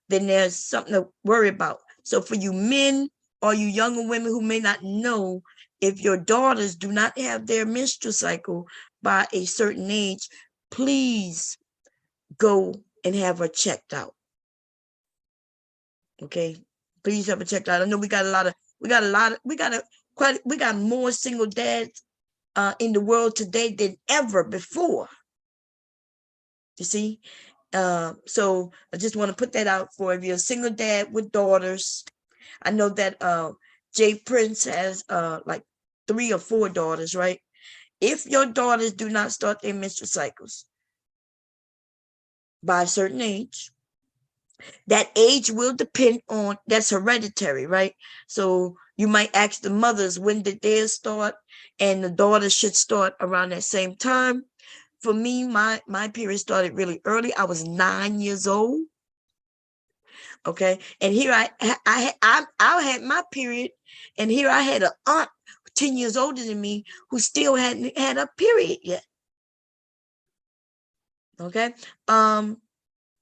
then there's something to worry about. So for you men or you younger women who may not know, if your daughters do not have their menstrual cycle by a certain age, please go and have her checked out. Okay, please have her checked out. I know we got more single dads in the world today than ever before. You see, so I just want to put that out for if you're a single dad with daughters. I know that Jay Prince has like 3 or 4 daughters, right? If your daughters do not start their menstrual cycles by a certain age, that age will depend on, that's hereditary, right? So you might ask the mothers, when did theirs start? And the daughters should start around that same time. For me, my period started really early. I was 9 years old. Okay, and here I had my period, and here I had an aunt 10 years older than me who still hadn't had a period yet. Okay,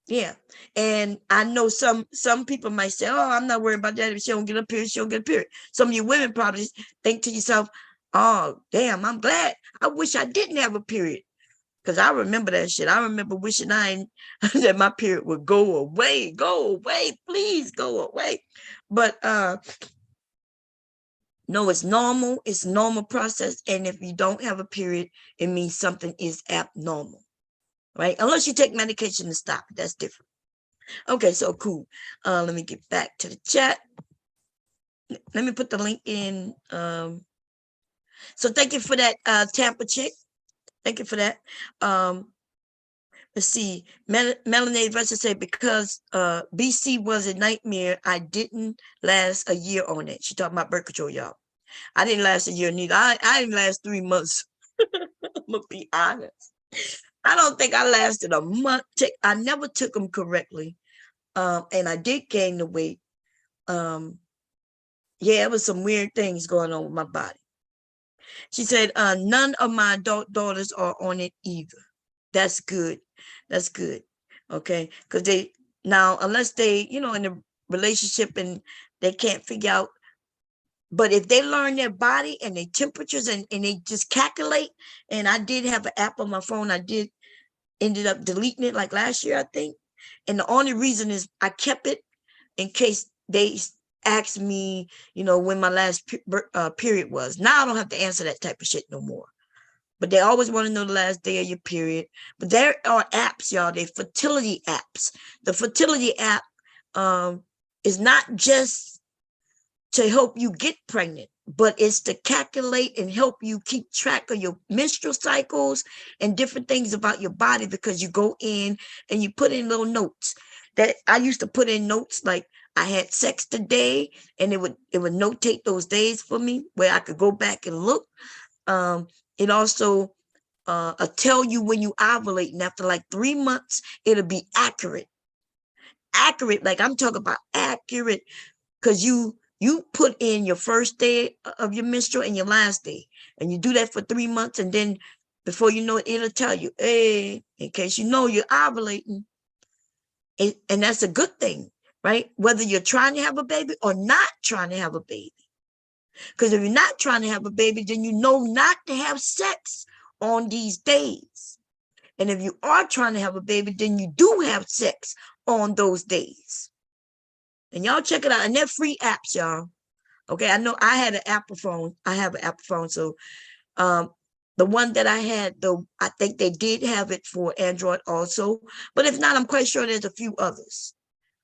yeah, and I know some people might say, "Oh, I'm not worried about that. If she don't get a period, she don't get a period." Some of you women probably think to yourself, "Oh, damn, I'm glad. I wish I didn't have a period." Because I remember that shit. I remember wishing that my period would go away, please go away. But no, it's normal. It's a normal process. And if you don't have a period, it means something is abnormal, right? Unless you take medication to stop it, that's different. Okay, so cool. Let me get back to the chat. Let me put the link in. So thank you for that, Tampa chick. Thank you for that. Let's see. Melanie Vesta said, because BC was a nightmare, I didn't last a year on it. She talking about birth control, y'all. I didn't last a year neither. I didn't last 3 months. I'm gonna be honest. I don't think I lasted a month. I never took them correctly. And I did gain the weight. Yeah, it was some weird things going on with my body. She said, none of my adult daughters are on it either. That's good. That's good. Okay. Because they, now, unless they, in a relationship and they can't figure out, but if they learn their body and their temperatures and they just calculate, and I did have an app on my phone, ended up deleting it like last year, I think. And the only reason is I kept it in case they asked me, when my last period was. Now I don't have to answer that type of shit no more. But they always want to know the last day of your period. But there are apps, y'all. They're fertility apps. The fertility app is not just to help you get pregnant, but it's to calculate and help you keep track of your menstrual cycles and different things about your body, because you go in and you put in little notes. That I used to put in notes like I had sex today, and it would notate those days for me where I could go back and look. It also tell you when you ovulate, and after like 3 months, it'll be accurate. Accurate, like I'm talking about accurate, because you put in your first day of your menstrual and your last day, and you do that for 3 months, and then Before you know it, it'll tell you, hey, in case you know you're ovulating. And that's a good thing, right? Whether you're trying to have a baby or not trying to have a baby. Because if you're not trying to have a baby, then you know not to have sex on these days. And if you are trying to have a baby, then you do have sex on those days. And y'all check it out. And they're free apps, y'all. Okay, I know I had an Apple phone. I have an Apple phone. So the one that I had, though, I think they did have it for Android also. But if not, I'm quite sure there's a few others.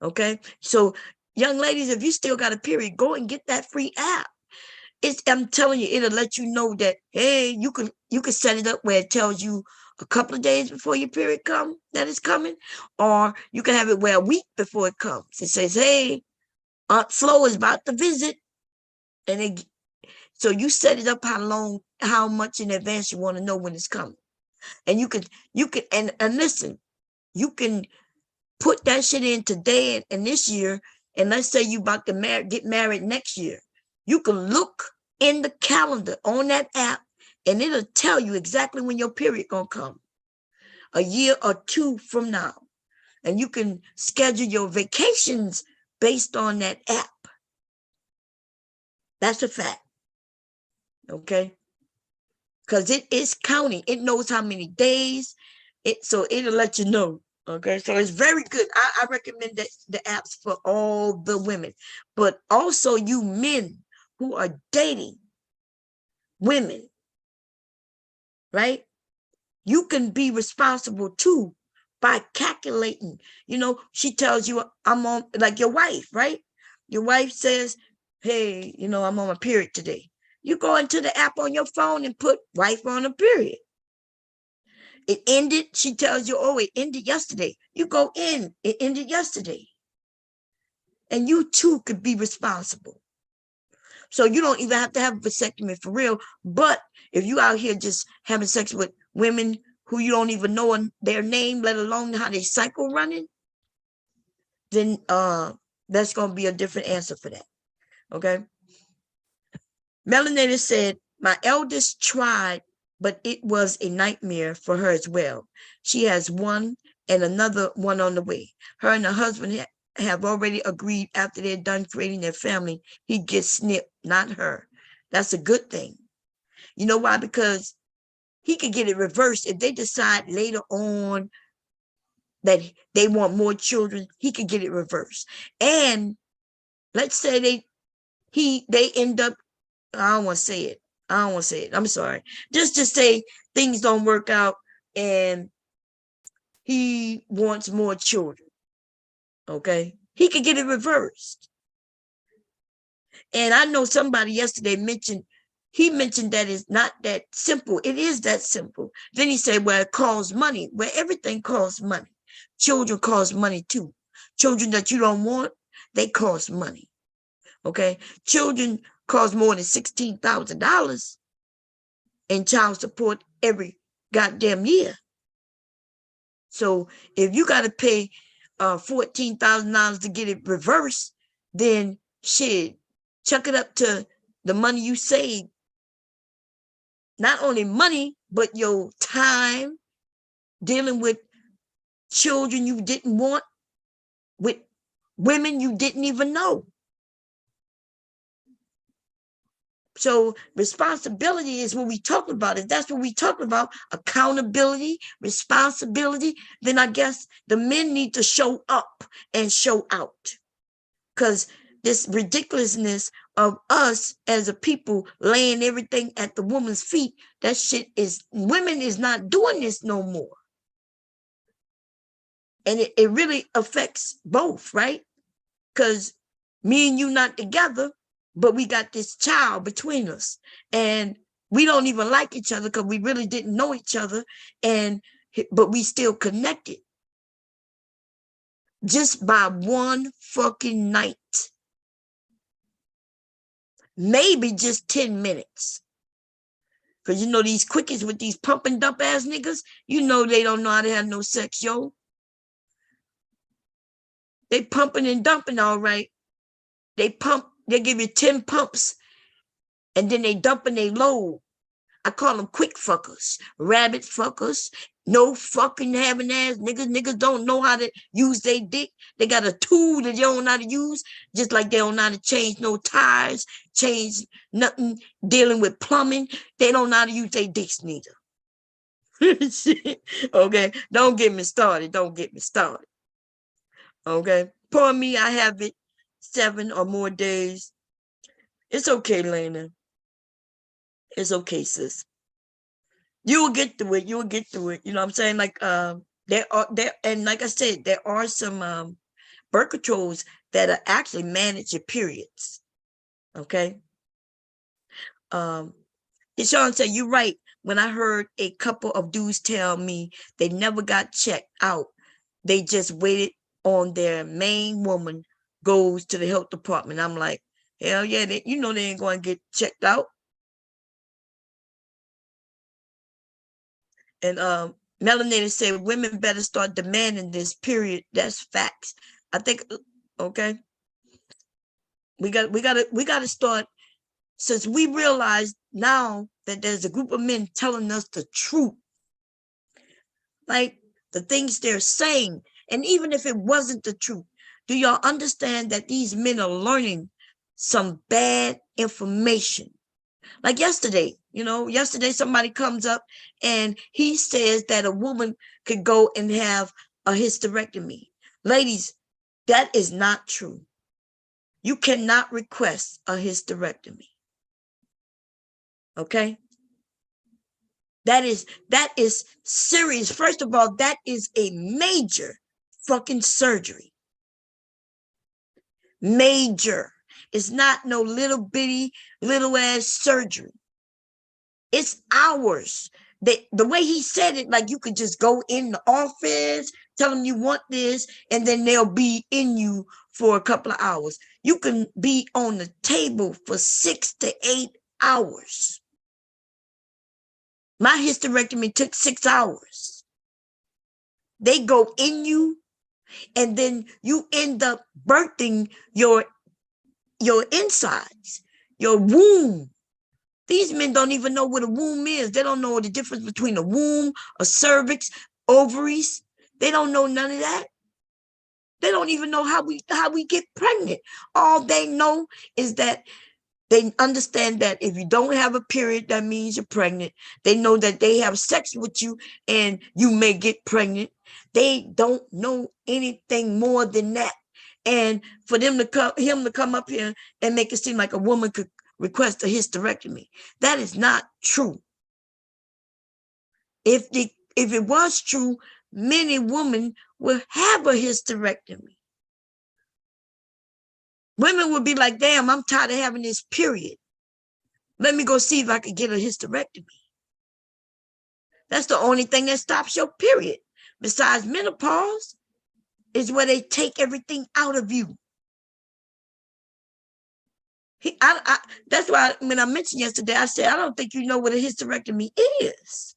Okay, so young ladies, if you still got a period, go and get that free app. I'm telling you, it'll let you know that, hey, you can set it up where it tells you a couple of days before your period that it's coming, or you can have it where a week before it comes. It says, hey, Aunt Flo is about to visit, and so you set it up how much in advance you want to know when it's coming, and you can and listen, you can put that shit in today and this year, and let's say you about to get married next year. You can look in the calendar on that app, and it'll tell you exactly when your period gonna come, a year or two from now. And you can schedule your vacations based on that app. That's a fact, okay? Because it is counting. It knows how many days, so it'll let you know. Okay, so it's very good. I recommend the apps for all the women, but also you men who are dating women, right? You can be responsible too by calculating. You know, she tells you, I'm on, like your wife, right? Your wife says, hey, you know, I'm on a period today. You go into the app on your phone and put wife on a period. It ended, she tells you, oh, it ended yesterday. You go in, it ended yesterday. And you too could be responsible. So you don't even have to have a vasectomy for real. But if you out here just having sex with women who you don't even know their name, let alone how they cycle running, then that's going to be a different answer for that. Okay. Melanated said, my eldest tried, but it was a nightmare for her as well. She has one and another one on the way. Her and her husband have already agreed after they're done creating their family, he gets snipped, not her. That's a good thing. You know why? Because he could get it reversed if they decide later on that they want more children. He could get it reversed. And let's say they end up, I don't want to say it. I'm sorry. Just to say things don't work out and he wants more children. Okay. He could get it reversed. And I know somebody yesterday mentioned that it's not that simple. It is that simple. Then he said, well, it costs money. Well, everything costs money. Children cost money too. Children that you don't want, they cost money. Okay. Children cost more than $16,000 in child support every goddamn year. So if you got to pay $14,000 to get it reversed, then shit, chuck it up to the money you save. Not only money, but your time dealing with children you didn't want, with women you didn't even know. So responsibility is what we talk about. If that's what we talk about, accountability, responsibility, then I guess the men need to show up and show out. Because this ridiculousness of us as a people laying everything at the woman's feet, that shit is, women is not doing this no more. And it really affects both, right? Because me and you not together, but we got this child between us, and we don't even like each other because we really didn't know each other, but we still connected just by one fucking night. Maybe just 10 minutes. Because you know these quickies with these pump and dump ass niggas, you know they don't know how to have no sex, yo. They pumping and dumping all right. They give you 10 pumps and then they dumping they load. I call them quick fuckers, rabbit fuckers, no fucking having ass niggas. Niggas don't know how to use their dick. They got a tool that they don't know how to use, just like they don't know how to change no tires, change nothing, dealing with plumbing. They don't know how to use their dicks neither. Okay, don't get me started. Don't get me started. Okay, poor me, I have it 7 or more days. It's okay, Lena. It's okay, sis. You will get through it. You will get through it. You know what I'm saying? Like there, and like I said, there are some birth controls that are actually manage your periods. Okay. Sean said, you're right. When I heard a couple of dudes tell me they never got checked out, they just waited on their main woman goes to the health department. I'm like, hell yeah, they ain't going to get checked out. And Melanated said women better start demanding this, period. That's facts. I think okay. We gotta start, since we realize now that there's a group of men telling us the truth. Like the things they're saying. And even if it wasn't the truth, do y'all understand that these men are learning some bad information? Like yesterday, yesterday somebody comes up and he says that a woman could go and have a hysterectomy. Ladies, that is not true. You cannot request a hysterectomy. Okay? That is serious. First of all, that is a major fucking surgery. Major. It's not no little bitty, little ass surgery. It's hours. The way he said it, like you could just go in the office, tell them you want this, and then they'll be in you for a couple of hours. You can be on the table for 6 to 8 hours. My hysterectomy took 6 hours. They go in you, and then you end up birthing your insides, your womb. These men don't even know what a womb is. They don't know the difference between a womb, a cervix, ovaries. They don't know none of that. They don't even know how we get pregnant. All they know is that they understand that if you don't have a period, that means you're pregnant. They know that they have sex with you and you may get pregnant. They don't know anything more than that. And for him to come up here and make it seem like a woman could request a hysterectomy, that is not true. If it was true, many women will have a hysterectomy. Women would be like, damn, I'm tired of having this period. Let me go see if I can get a hysterectomy. That's the only thing that stops your period. Besides menopause, is where they take everything out of you. That's why when I mentioned yesterday, I said, I don't think you know what a hysterectomy is.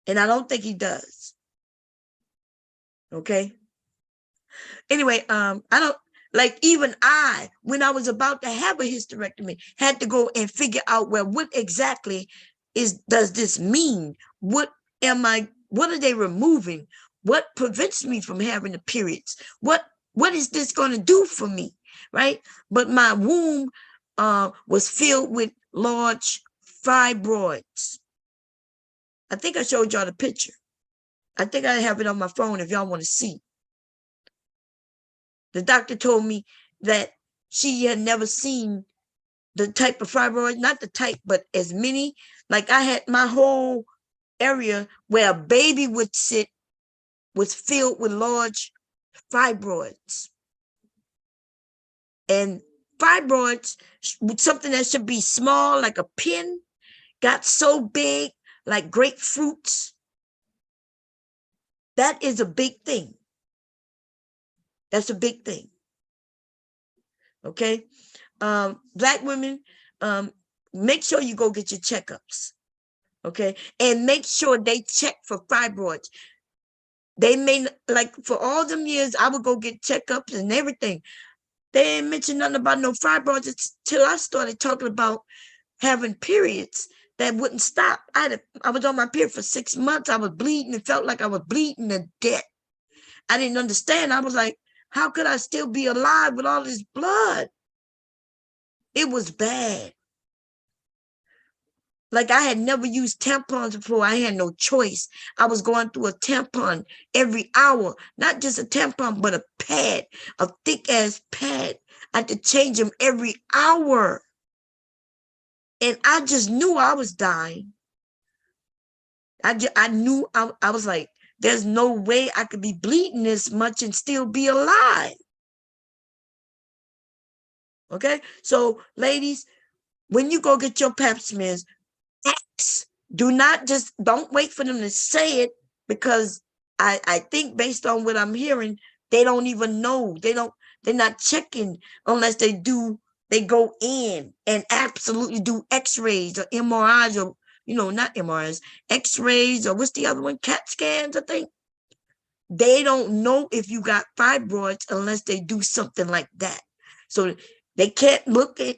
And I don't think he does. Okay. Anyway, I don't, like, even when I was about to have a hysterectomy, had to go and figure out, well, what exactly does this mean? What are they removing? What prevents me from having the periods? What is this going to do for me? Right? But my womb was filled with large fibroids. I think I showed y'all the picture. I think I have it on my phone if y'all want to see. The doctor told me that she had never seen the type of fibroids, not the type, but as many. Like I had my whole area where a baby would sit was filled with large fibroids. And fibroids, something that should be small, like a pin, got so big, like grapefruits. That is a big thing. That's a big thing. Okay. Black women, make sure you go get your checkups. Okay. And make sure they check for fibroids. They may, like, for all them years, I would go get checkups and everything. They ain't mentioned nothing about no fibroids until I started talking about having periods. that wouldn't stop. I was on my period for 6 months. I was bleeding. It felt like I was bleeding to death. I didn't understand. I was like, how could I still be alive with all this blood? It was bad. Like I had never used tampons before. I had no choice. I was going through a tampon every hour, not just a tampon, but a pad, a thick ass pad. I had to change them every hour. And I just knew I was dying. I knew I was like, there's no way I could be bleeding this much and still be alive. Okay. So ladies, when you go get your pap smears, don't wait for them to say it, because I think based on what I'm hearing, they don't even know. They're not checking unless they go in and absolutely do x-rays or MRIs, or not MRIs, x-rays, or what's the other one? CAT scans, I think. They don't know if you got fibroids unless they do something like that. So they can't look at,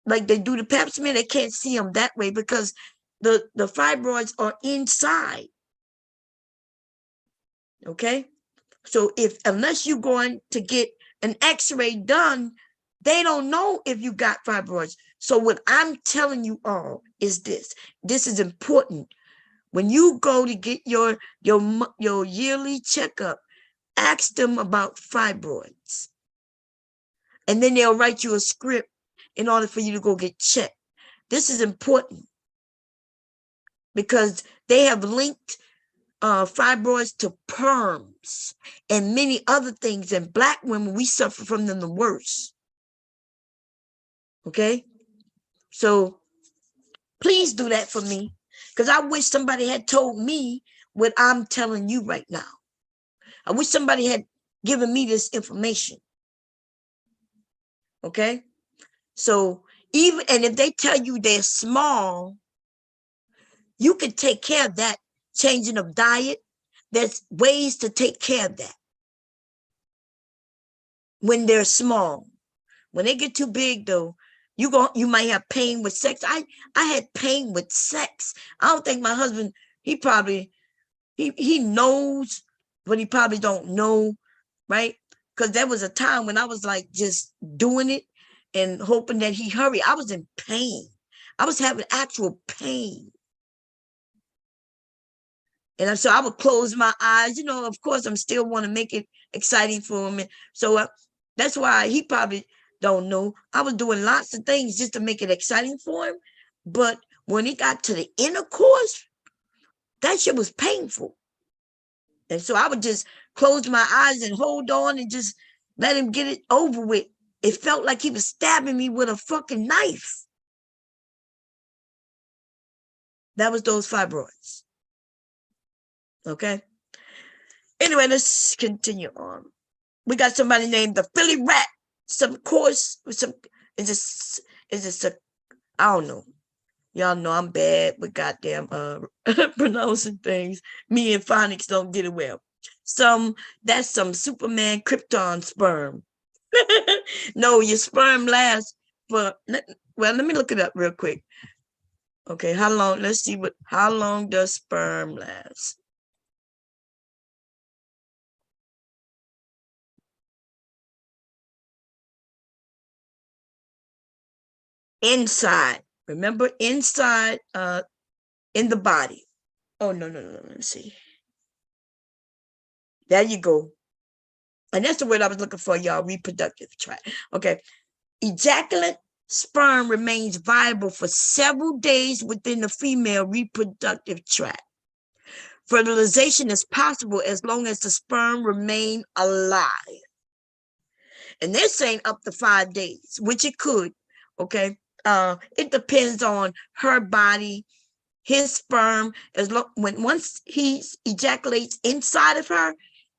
like they do the pap smear, they can't see them that way because the fibroids are inside. Okay. So unless you're going to get an x-ray done, they don't know if you got fibroids. So what I'm telling you all is this is important. When you go to get your yearly checkup, ask them about fibroids. And then they'll write you a script in order for you to go get checked. This is important because they have linked fibroids to perms and many other things. And Black women, we suffer from them the worst. Okay? So please do that for me, because I wish somebody had told me what I'm telling you right now. I wish somebody had given me this information. Okay? So and if they tell you they're small, you can take care of that. Changing of diet, there's ways to take care of that when they're small. When they get too big, though, you might have pain with sex. I had pain with sex. I don't think my husband, he knows, but he probably don't know, right? Because there was a time when I was like just doing it and hoping that he hurry. I was in pain. I was having actual pain. And so I would close my eyes. Of course, I'm still want to make it exciting for him. And so that's why he probably don't know. I was doing lots of things just to make it exciting for him. But when he got to the intercourse, that shit was painful. And so I would just close my eyes and hold on and just let him get it over with. It felt like he was stabbing me with a fucking knife. That was those fibroids. Okay. Anyway, let's continue on. We got somebody named the Philly Rat. I don't know. Y'all know I'm bad with goddamn pronouncing things. Me and phonics don't get it well. That's some Superman Krypton sperm. No, your sperm lasts for, well, let me look it up real quick. Okay, how long? Let's see how long does sperm last? Inside. Remember, inside in the body. Oh, no. Let's see. There you go. And that's the word I was looking for, y'all. Reproductive tract. Okay. Ejaculate sperm remains viable for several days within the female reproductive tract. Fertilization is possible as long as the sperm remain alive. And they're saying up to 5 days, which it could. Okay. It depends on her body, his sperm. Once he ejaculates inside of her,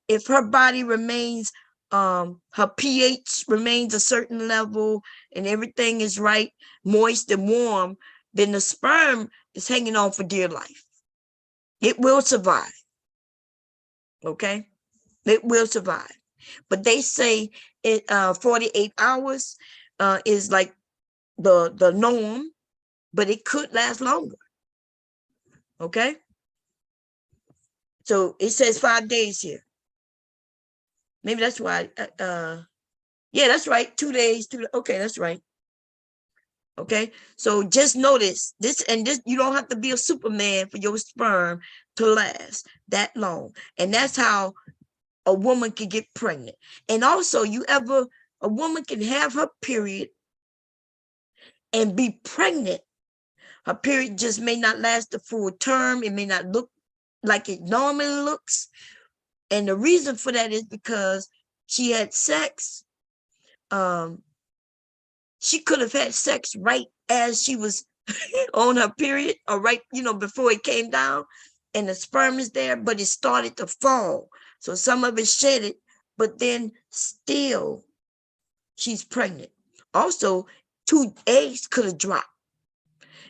if her body remains, her pH remains a certain level and everything is right, moist and warm, then the sperm is hanging on for dear life. It will survive. Okay? It will survive. But they say 48 hours is like the norm, but it could last longer. Okay. So it says 5 days here. Maybe that's why. Yeah, that's right. 2 days. Okay, that's right. Okay. So just notice this, and this, you don't have to be a Superman for your sperm to last that long. And that's how a woman can get pregnant. And also, a woman can have her period and be pregnant. Her period just may not last the full term. It may not look like it normally looks. And the reason for that is because she had sex. She could have had sex right as she was on her period, or right, before it came down, and the sperm is there, but it started to fall. So some of it shedded, but then still she's pregnant. Also, 2 eggs could have dropped,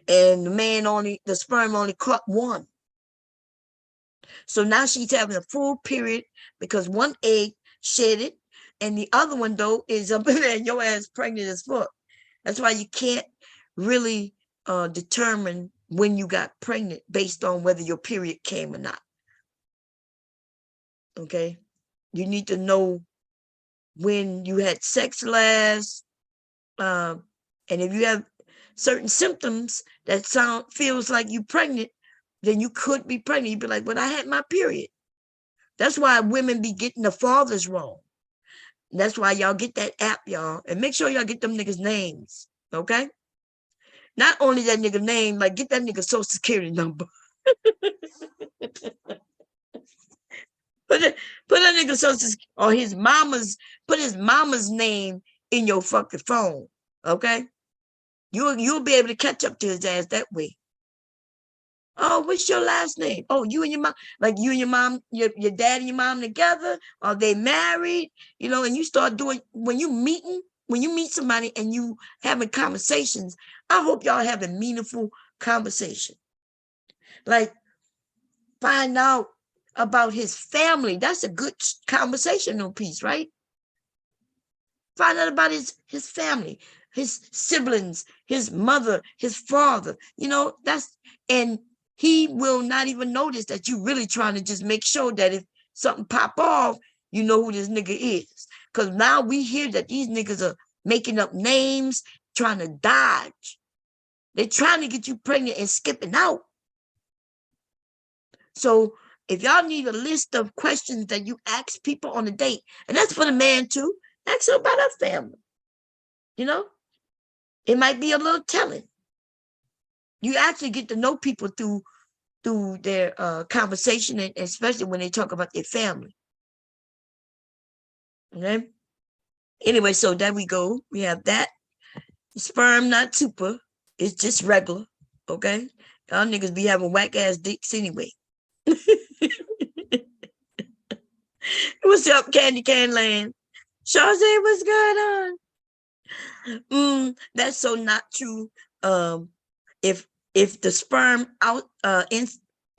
and the sperm only caught one. So now she's having a full period because one egg shedded, and the other one though is up in there, and your ass pregnant as fuck. That's why you can't really determine when you got pregnant based on whether your period came or not. Okay, you need to know when you had sex last, and if you have certain symptoms that feels like you pregnant, then you could be pregnant. You'd be like, "But I had my period." That's why women be getting the fathers wrong. That's why y'all get that app, y'all, and make sure y'all get them niggas' names. Okay. Not only that nigga name, like get that nigga social security number. Put that nigga social or put his mama's name in your fucking phone. Okay? You'll be able to catch up to his ass that way. Oh, what's your last name? Oh, you and your mom, like you and your mom, your dad and your mom together? Are they married? And you start doing when you meet somebody and you having conversations. I hope y'all having meaningful conversation. Like, find out about his family. That's a good conversational piece, right? Find out about his family, his siblings, his mother, his father. And he will not even notice that you really trying to just make sure that if something pop off, you know who this nigga is. Because now we hear that these niggas are making up names, trying to dodge. They're trying to get you pregnant and skipping out. So if y'all need a list of questions that you ask people on a date, and that's for the man too, ask her about her family. It might be a little telling. You actually get to know people through their conversation, and especially when they talk about their family. Okay. Anyway, so there we go. We have that. Sperm not super. It's just regular. Okay. Y'all niggas be having whack ass dicks anyway. What's up, Candy Can Land? Shawsey, what's going on? That's so not true. If the sperm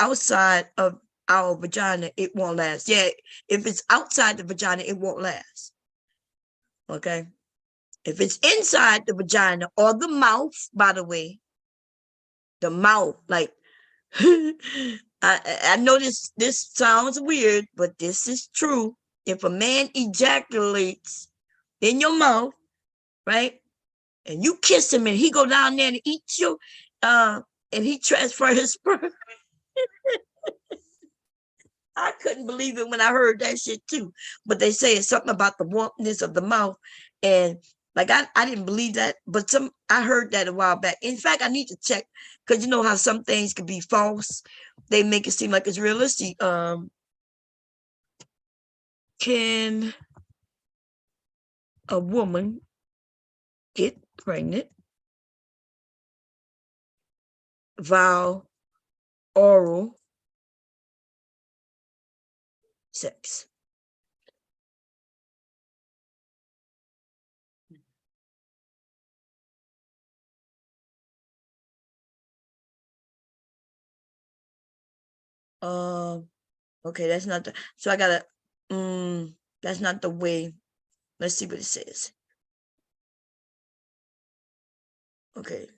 outside of our vagina, it won't last. Yeah, if it's outside the vagina, it won't last. Okay. If it's inside the vagina or the mouth, by the way, the mouth, like I know this sounds weird, but this is true. If a man ejaculates in your mouth, right, and you kiss him and he go down there and eat you, and he transfer his sperm. I couldn't believe it when I heard that shit too. But they say it's something about the warmness of the mouth. And like I didn't believe that, but I heard that a while back. In fact, I need to check, because you know how some things could be false. They make it seem like it's realistic. Can a woman get pregnant via oral sex? Okay, that's not the, so I gotta, that's not the way. Let's see what it says. Okay.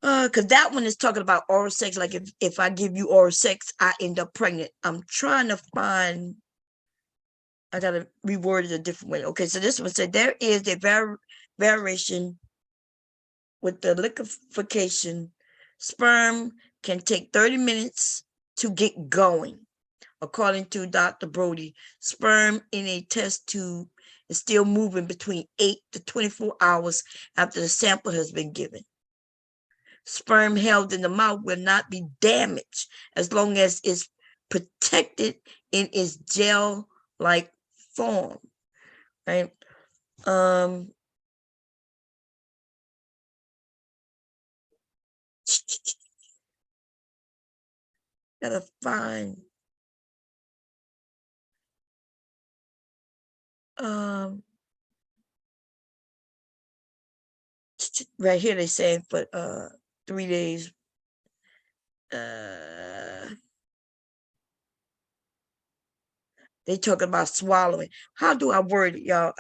Because that one is talking about oral sex. Like if I give you oral sex, I end up pregnant. I'm trying to find. I gotta reword it a different way. Okay, so this one said there is a variation with the liquefaction. Sperm can take 30 minutes to get going. According to Dr. Brody, sperm in a test tube is still moving between 8 to 24 hours after the sample has been given. Sperm held in the mouth will not be damaged as long as it's protected in its gel-like form, right? Gotta find right here they say for 3 days. They talk about swallowing. How do I word it, y'all?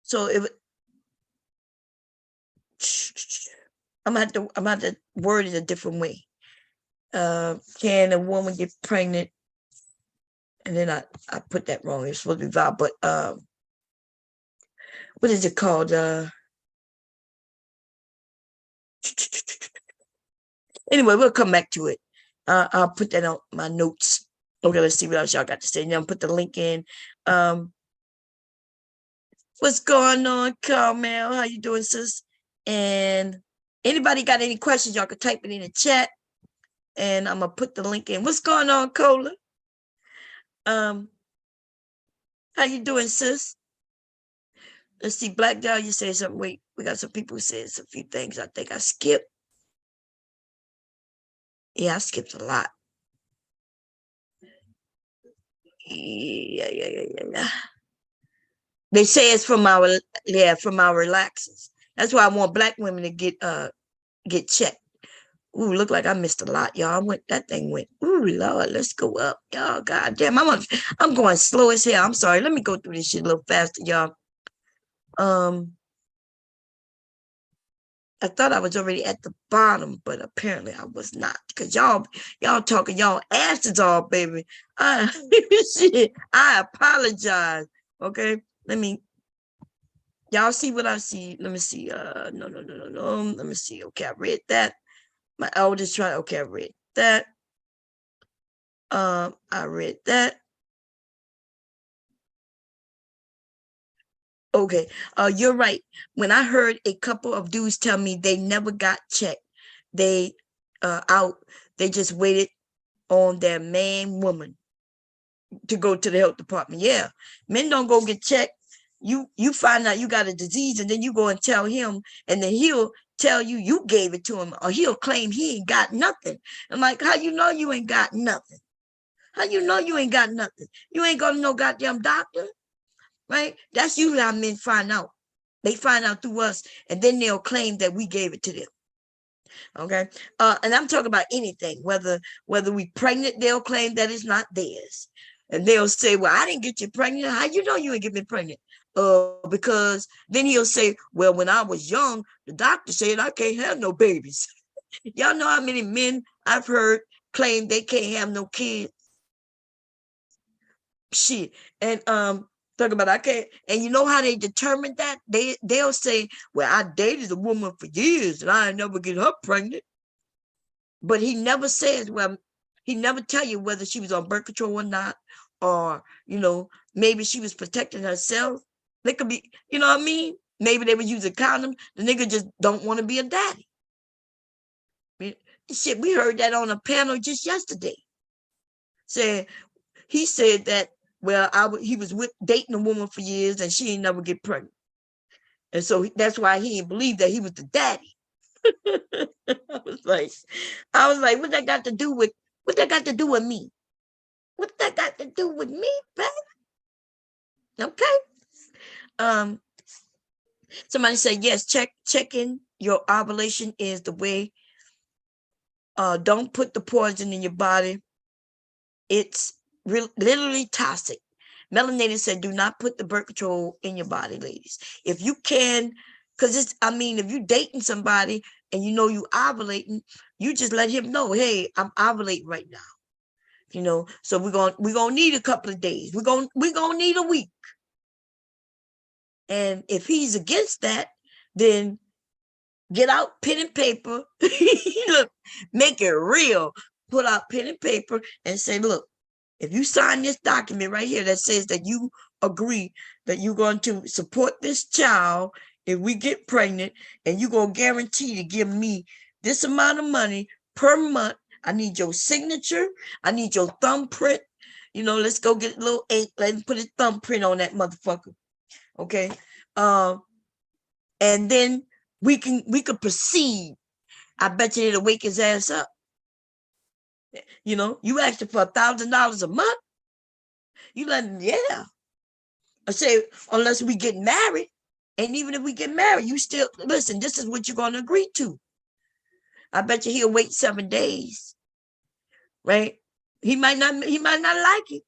So if I'm gonna have to word it a different way. Can a woman get pregnant? And then I put that wrong. It's supposed to be vowel, but what is it called? Anyway, we'll come back to it. I'll put that on my notes. Okay, let's see what else y'all got to say. Now put the link in. What's going on, Carmel? How you doing, sis? And anybody got any questions, y'all can type it in the chat. And I'm gonna put the link in. What's going on, Cola? How you doing, sis? Let's see, Black Doll, you say something. Wait, we got some people who says a few things. I think I skipped. Yeah, I skipped a lot. Yeah. They say it's from our relaxers. That's why I want Black women to get checked. Ooh, look like I missed a lot, y'all. That thing went. Ooh, Lord, let's go up, y'all. God damn, I'm going slow as hell. I'm sorry. Let me go through this shit a little faster, y'all. I thought I was already at the bottom, but apparently I was not. Cause y'all talking y'all asses off, baby. Shit, I apologize. Okay, y'all see what I see. Let me see. No. Let me see. Okay, I read that. My eldest trying. Okay, I read that. I read that. Okay, you're right. When I heard a couple of dudes tell me they never got checked, they they just waited on their man woman to go to the health department. Yeah, men don't go get checked. You find out you got a disease and then you go and tell him, and then he'll tell you gave it to him, or he'll claim he ain't got nothing. I'm like, how you know you ain't got nothing? How you know you ain't got nothing? You ain't going to no goddamn doctor, right? That's usually how men find out. They find out through us, and then they'll claim that we gave it to them. Okay. And I'm talking about anything, whether we pregnant, they'll claim that it's not theirs. And they'll say, well, I didn't get you pregnant. How you know you ain't get me pregnant? Because then he'll say, well, when I was young, the doctor said I can't have no babies. Y'all know how many men I've heard claim they can't have no kids? Shit. And talk about I can't, and you know how they determine that? They'll say, well, I dated a woman for years and I never get her pregnant. But he never says, well, he never tell you whether she was on birth control or not, or maybe she was protecting herself. They could be, you know what I mean? Maybe they were using condoms. The nigga just don't want to be a daddy. Shit, we heard that on a panel just yesterday. He said that, well, he was dating a woman for years and she ain't never get pregnant. And so that's why he didn't believe that he was the daddy. I was like, what that got to do with me? What that got to do with me, baby? Okay. Somebody said, yes, checking your ovulation is the way. Don't put the poison in your body. It's literally toxic. Melanated said, do not put the birth control in your body, ladies. If you can, because if you dating somebody and you know you ovulating, you just let him know, hey, I'm ovulating right now. So we're gonna need a couple of days. We're gonna need a week. And if he's against that, then get out pen and paper. Look, make it real. Put out pen and paper and say, look, if you sign this document right here that says that you agree that you're going to support this child if we get pregnant, and you're going to guarantee to give me this amount of money per month, I need your signature. I need your thumbprint. Let's go get a little ink. Let him put his thumbprint on that motherfucker. Okay. And then we could proceed. I bet you it'll wake his ass up. You asked him for $1,000 a month. You let him, yeah. I say, unless we get married. And even if we get married, you still, listen, this is what you're going to agree to. I bet you he'll wait 7 days. Right? He might not like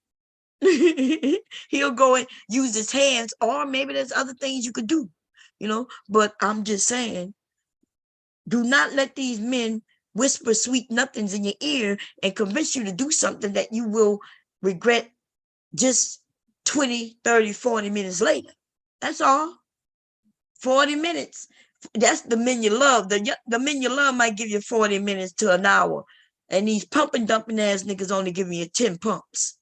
it. He'll go and use his hands, or maybe there's other things you could do, but I'm just saying, do not let these men whisper sweet nothings in your ear and convince you to do something that you will regret just 20, 30, 40 minutes later. That's all. 40 minutes. That's the men you love. The men you love might give you 40 minutes to an hour. And these pumping, dumping ass niggas only giving you 10 pumps.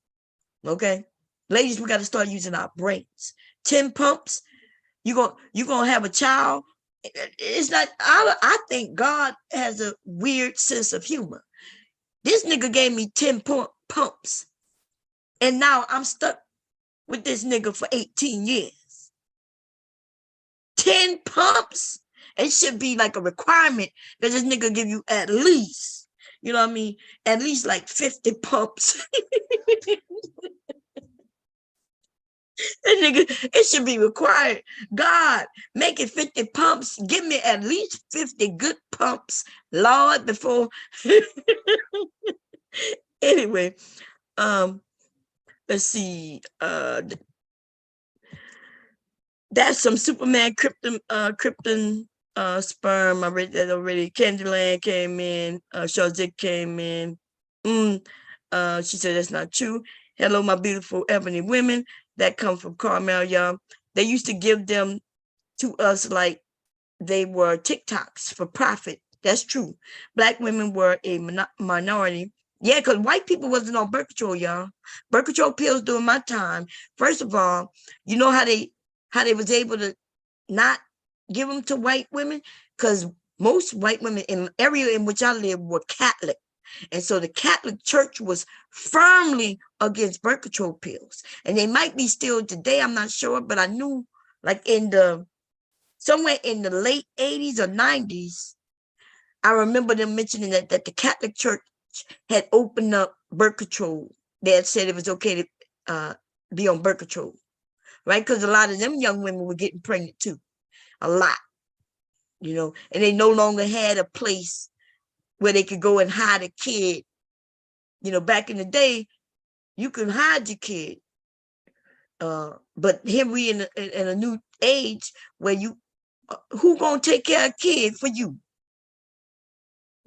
Okay? Ladies, we got to start using our brains. 10 pumps. You're gonna have a child. It's not, I think God has a weird sense of humor. This nigga gave me 10 pumps. And now I'm stuck with this nigga for 18 years. 10 pumps? It should be like a requirement that this nigga give you at least, at least like 50 pumps. Nigga, it should be required. God, make it 50 pumps. Give me at least 50 good pumps, Lord, before. Anyway, let's see. That's some Superman Krypton sperm. I read that already. Candyland came in. Shazik came in. She said that's not true. Hello, my beautiful ebony women that come from Carmel, y'all. They used to give them to us like they were TikToks for profit. That's true. Black women were a minority. Yeah, because white people wasn't on birth control, y'all. Birth control pills during my time. First of all, you know how they was able to not give them to white women? Because most white women in the area in which I live were Catholic. And so the Catholic Church was firmly against birth control pills. And they might be still today, I'm not sure, but I knew like somewhere in the late 80s or 90s, I remember them mentioning that the Catholic Church had opened up birth control. They had said it was okay to be on birth control, right? Because a lot of them young women were getting pregnant too. A lot, and they no longer had a place where they could go and hide a kid. Back in the day, you could hide your kid. But here we in a new age where who gonna take care of kids for you?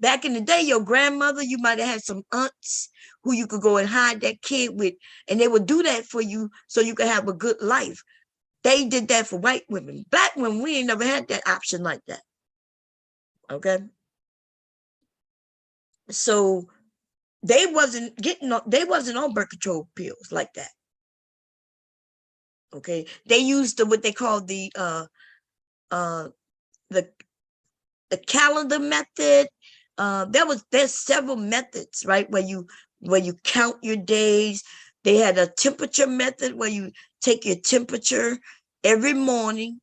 Back in the day, your grandmother, you might have had some aunts who you could go and hide that kid with, and they would do that for you so you could have a good life. They did that for white women. Black women, we ain't never had that option like that. Okay? So they wasn't on birth control pills like that. Okay? They used what they call the calendar method. There's several methods, right? Where you count your days. They had a temperature method where you take your temperature every morning.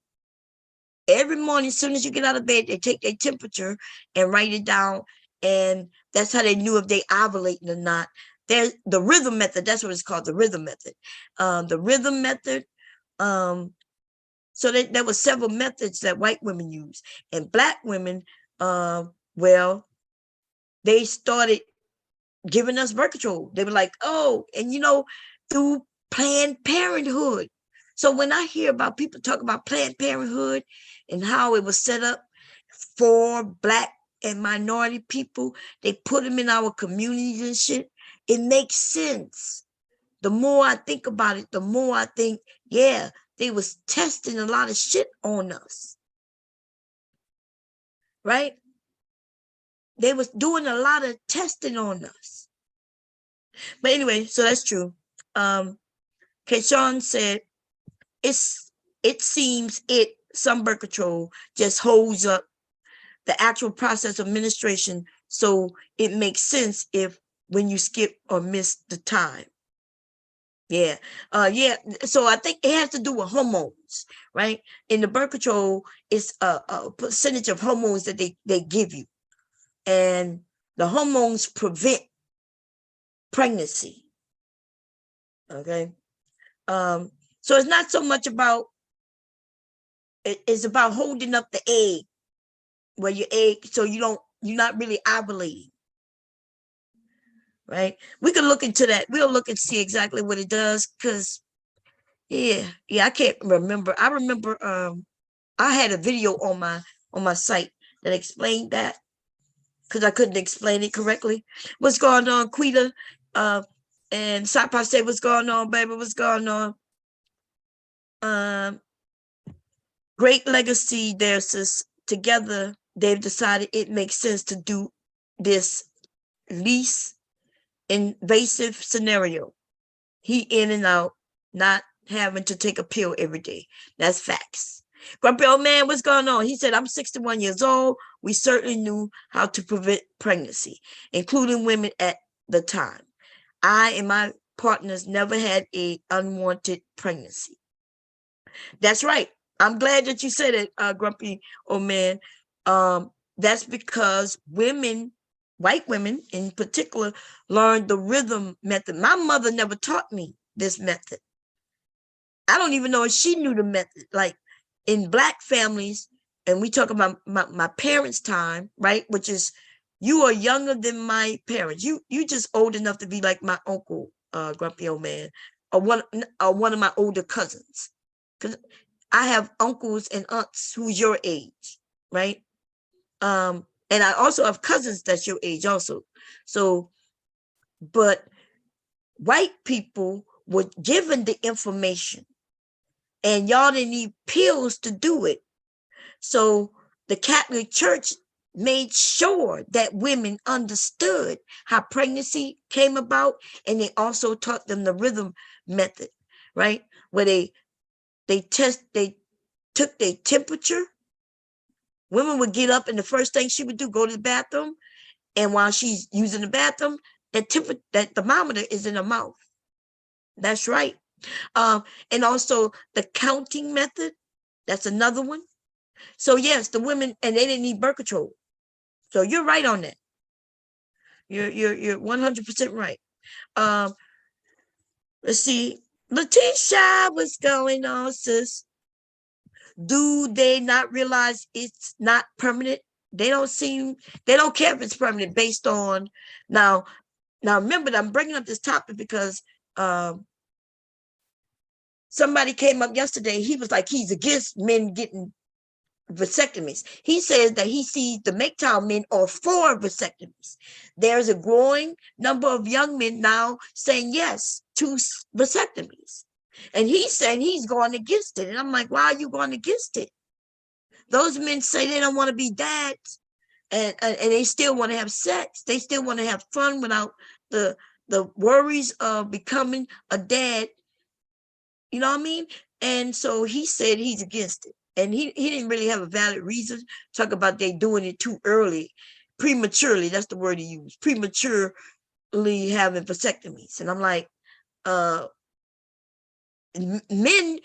Every morning, as soon as you get out of bed, they take their temperature and write it down. And that's how they knew if they ovulating or not. There's the rhythm method. That's what it's called, the rhythm method. The rhythm method. So there were several methods that white women use. And black women, well, they started giving us birth control. They were like, oh, and through Planned Parenthood. So when I hear about people talk about Planned Parenthood and how it was set up for Black and minority people, they put them in our communities and shit, it makes sense. The more I think about it, the more I think, yeah, they was testing a lot of shit on us, right? They was doing a lot of testing on us. But anyway, so that's true. Keyshawn said, it seems some birth control just holds up the actual process of administration, so it makes sense if when you skip or miss the time. Yeah. Yeah. So I think it has to do with hormones, right? In the birth control, it's a percentage of hormones that they give you. And the hormones prevent pregnancy. Okay. So it's not so much about, it's about holding up the egg where your egg, so you're not really ovulating. Right? We can look into that. We'll look and see exactly what it does, because yeah, I can't remember. I remember I had a video on my site that explained that, because I couldn't explain it correctly. What's going on, Quita? And Sapa say, what's going on, baby? What's going on? Great legacy there, sis. Together, they've decided it makes sense to do this least invasive scenario. He in and out, not having to take a pill every day. That's facts. Grumpy old man, what's going on? He said, I'm 61 years old. We certainly knew how to prevent pregnancy, including women at the time. I and my partners never had a unwanted pregnancy. That's right. I'm glad that you said it, Grumpy old man. That's because women, white women in particular, learned the rhythm method. My mother never taught me this method. I don't even know if she knew the method. Like in Black families, and we talk about my parents' time, right? Which is, you are younger than my parents. You just old enough to be like my uncle, Grumpy old man, or one of my older cousins. Because I have uncles and aunts who's your age, right? And I also have cousins that's your age also. So, but white people were given the information, and y'all didn't need pills to do it. So the Catholic Church made sure that women understood how pregnancy came about, and they also taught them the rhythm method, right? Where they took their temperature. Women would get up, and the first thing she would do, go to the bathroom, and while she's using the bathroom, that thermometer is in her mouth. That's right. And also the counting method, that's another one. So yes, the women, and they didn't need birth control. So you're right on that. You're 100% right. Let's see. Letitia, what's going on, sis? Do they not realize it's not permanent? They don't care if it's permanent based on now. Now remember that I'm bringing up this topic because somebody came up yesterday. He was like, he's against men getting vasectomies. He says that he sees the MGTOW men are for vasectomies. There's a growing number of young men now saying yes to vasectomies. And he's saying he's going against it. And I'm like, why are you going against it? Those men say they don't want to be dads, and they still want to have sex. They still want to have fun without the worries of becoming a dad. You know what I mean? And so he said he's against it. And he didn't really have a valid reason. Talk about they doing it too early, prematurely. That's the word he used. Prematurely having vasectomies. And I'm like, men,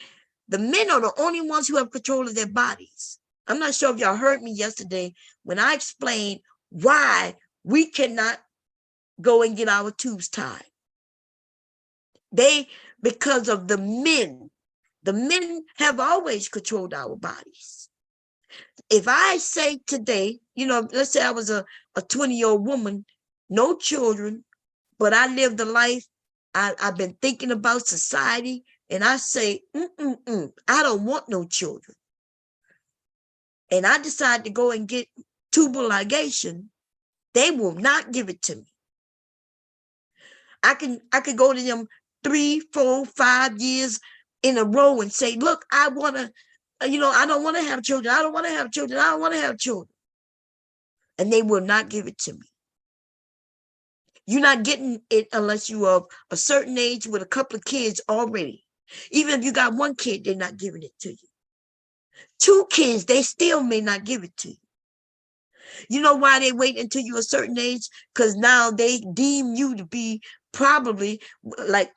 the men are the only ones who have control of their bodies. I'm not sure if y'all heard me yesterday when I explained why we cannot go and get our tubes tied. Because of the men. The men have always controlled our bodies. If I say today, let's say I was a 20-year-old woman, no children, but I lived a life I've been thinking about society, and I say, I don't want no children. And I decide to go and get tubal ligation, they will not give it to me. I could go to them 3, 4, 5 years in a row and say, look, I want to, I don't want to have children. I don't want to have children. I don't want to have children. And they will not give it to me. You're not getting it unless you are a certain age with a couple of kids already. Even if you got one kid, they're not giving it to you. 2 kids, they still may not give it to you. You know why they wait until you're a certain age? Because now they deem you to be probably like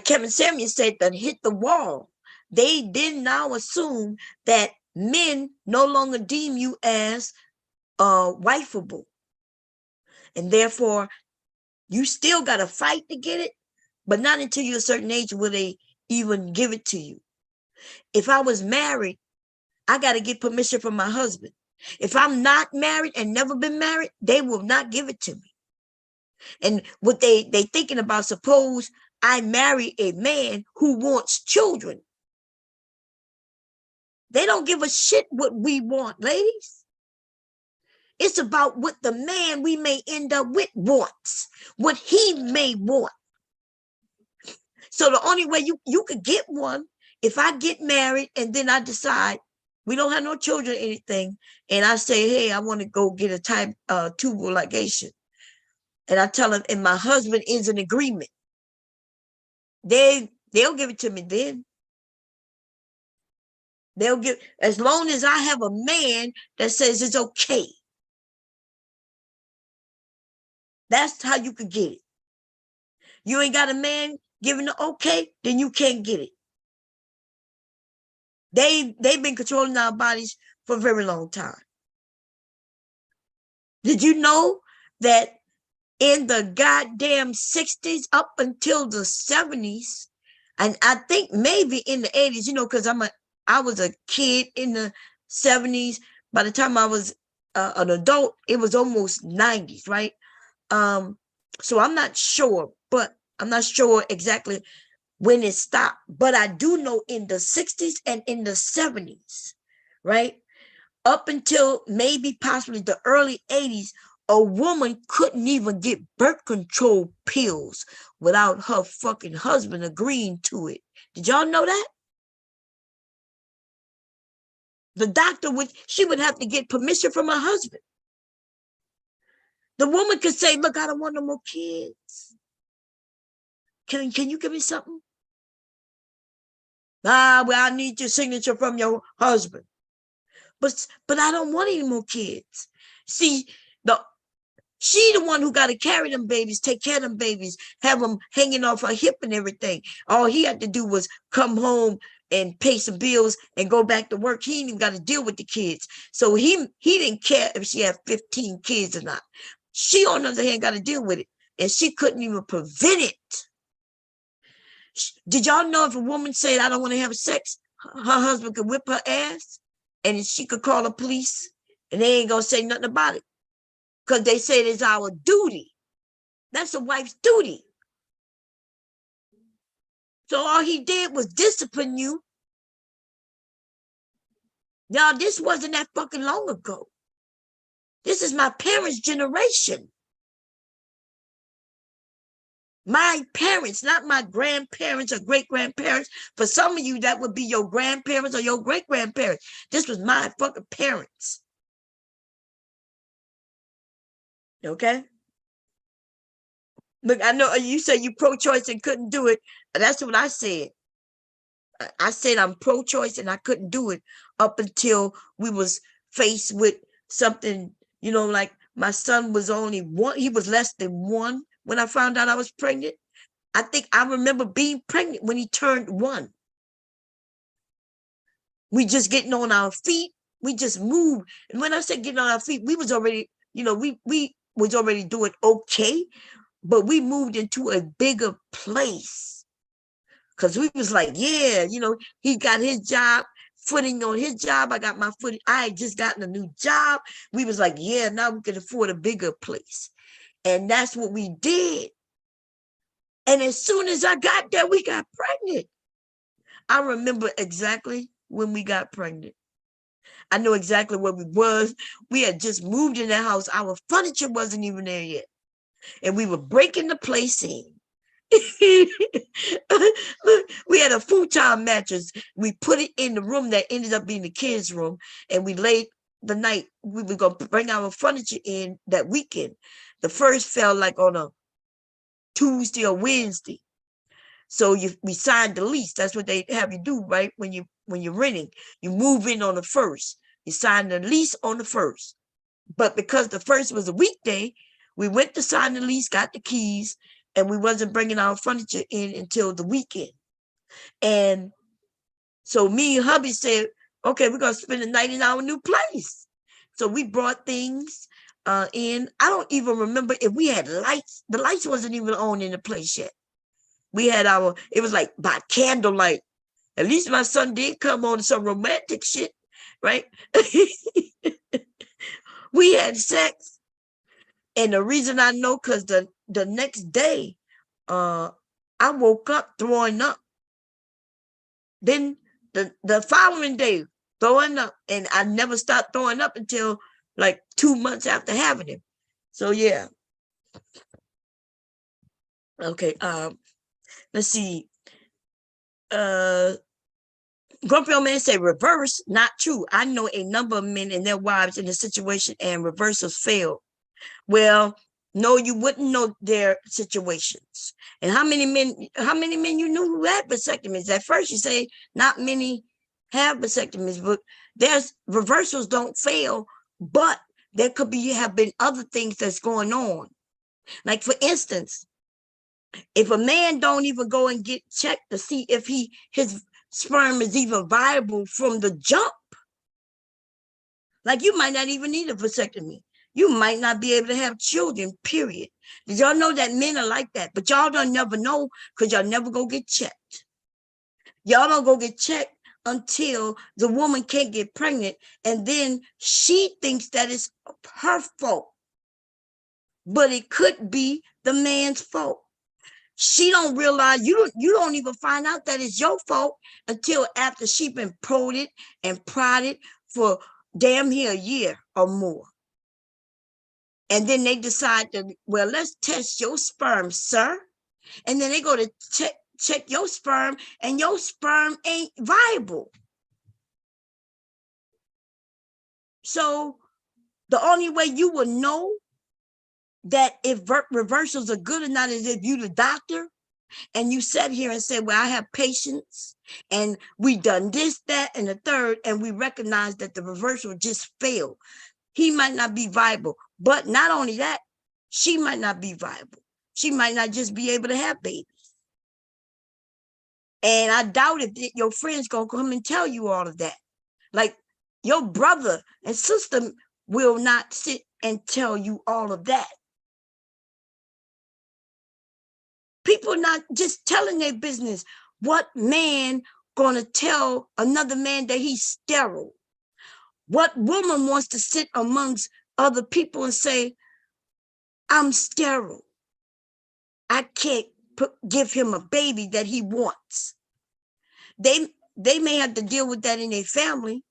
Kevin Samuel said, that hit the wall. They then now assume that men no longer deem you as wifeable. And therefore, you still got to fight to get it, but not until you're a certain age will they even give it to you. If I was married, I got to get permission from my husband. If I'm not married and never been married, they will not give it to me. And what they thinking about, suppose I marry a man who wants children. They don't give a shit what we want, ladies. It's about what the man we may end up with wants, what he may want. So the only way you could get one, if I get married and then I decide we don't have no children or anything, and I say, hey, I want to go get a tubal ligation, and I tell him, and my husband is in agreement, they'll give it to me then. They'll give, as long as I have a man that says it's okay. That's how you could get it. You ain't got a man giving the okay, then you can't get it. They've been controlling our bodies for a very long time. Did you know that in the goddamn 60s up until the 70s, and I think maybe in the 80s, because I was a kid in the 70s. By the time I was an adult, it was almost 90s, right? So I'm not sure, but I'm not sure exactly when it stopped. But I do know in the 60s and in the 70s, right? Up until maybe possibly the early 80s, a woman couldn't even get birth control pills without her fucking husband agreeing to it. Did y'all know that? The doctor would have to get permission from her husband. The woman could say, look, I don't want no more kids. Can you give me something? Well, I need your signature from your husband. But I don't want any more kids. See, she the one who got to carry them babies, take care of them babies, have them hanging off her hip and everything. All he had to do was come home and pay some bills and go back to work. He didn't even got to deal with the kids. So he didn't care if she had 15 kids or not. She, on the other hand, got to deal with it. And she couldn't even prevent it. Did y'all know if a woman said, I don't want to have sex, her husband could whip her ass and she could call the police and they ain't going to say nothing about it? Because they said it's our duty. That's a wife's duty. So all he did was discipline you. Y'all, this wasn't that fucking long ago. This is my parents' generation. My parents, not my grandparents or great-grandparents. For some of you, that would be your grandparents or your great-grandparents. This was my fucking parents. Okay? Look, I know you said you pro-choice and couldn't do it. That's what I said. I said I'm pro-choice and I couldn't do it up until we was faced with something, like my son was only 1. He was less than 1 when I found out I was pregnant. I think I remember being pregnant when he turned 1. We just getting on our feet. We just moved. And when I said getting on our feet, we was already, we was already doing okay, but we moved into a bigger place. Because we was like, yeah, he got his job, footing on his job. I got my footing. I had just gotten a new job. We was like, yeah, now we can afford a bigger place. And that's what we did. And as soon as I got there, we got pregnant. I remember exactly when we got pregnant. I know exactly where we was. We had just moved in the house. Our furniture wasn't even there yet. And we were breaking the place in. Look, we had a futon mattress. We put it in the room that ended up being the kids' room, and we laid the night. We were gonna bring our furniture in that weekend. The first fell like on a Tuesday or Wednesday. So we signed the lease. That's what they have you do, right? When you're renting, you move in on the first. You sign the lease on the first. But because the first was a weekday, we went to sign the lease, got the keys, and we wasn't bringing our furniture in until the weekend. And so me and hubby said, okay, we're gonna spend the night in our new place. So we brought things in. I don't even remember if we had lights. The lights wasn't even on in the place yet. We had it was like by candlelight. At least my son did come on some romantic shit, right? We had sex. And the reason I know, because the next day, I woke up throwing up. Then the following day, throwing up. And I never stopped throwing up until like 2 months after having him. So yeah. Okay, let's see. Grumpy old man say reverse, not true. I know a number of men and their wives in the situation and reversals failed. Well, no, you wouldn't know their situations. And how many men you knew who had vasectomies? At first you say not many have vasectomies, but there's reversals don't fail, but there could have been other things that's going on. Like for instance, if a man don't even go and get checked to see if his sperm is even viable from the jump, like you might not even need a vasectomy. You might not be able to have children, period. Did y'all know that men are like that? But y'all don't never know because y'all never go get checked. Y'all don't go get checked until the woman can't get pregnant. And then she thinks that it's her fault. But it could be the man's fault. She don't realize you don't even find out that it's your fault until after she been prodded and prodded for damn near a year or more. And then they decide to, well, let's test your sperm, sir. And then they go to check your sperm, and your sperm ain't viable. So the only way you will know that if reversals are good or not is if you the doctor and you sat here and said, well, I have patients and we done this, that, and the third, and we recognize that the reversal just failed. He might not be viable, but not only that, she might not be viable. She might not just be able to have babies. And I doubt if your friends gonna come and tell you all of that. Like your brother and sister will not sit and tell you all of that. People not just telling their business. What man gonna tell another man that he's sterile? What woman wants to sit amongst other people and say, I'm sterile. I can't give him a baby that he wants. They may have to deal with that in their family.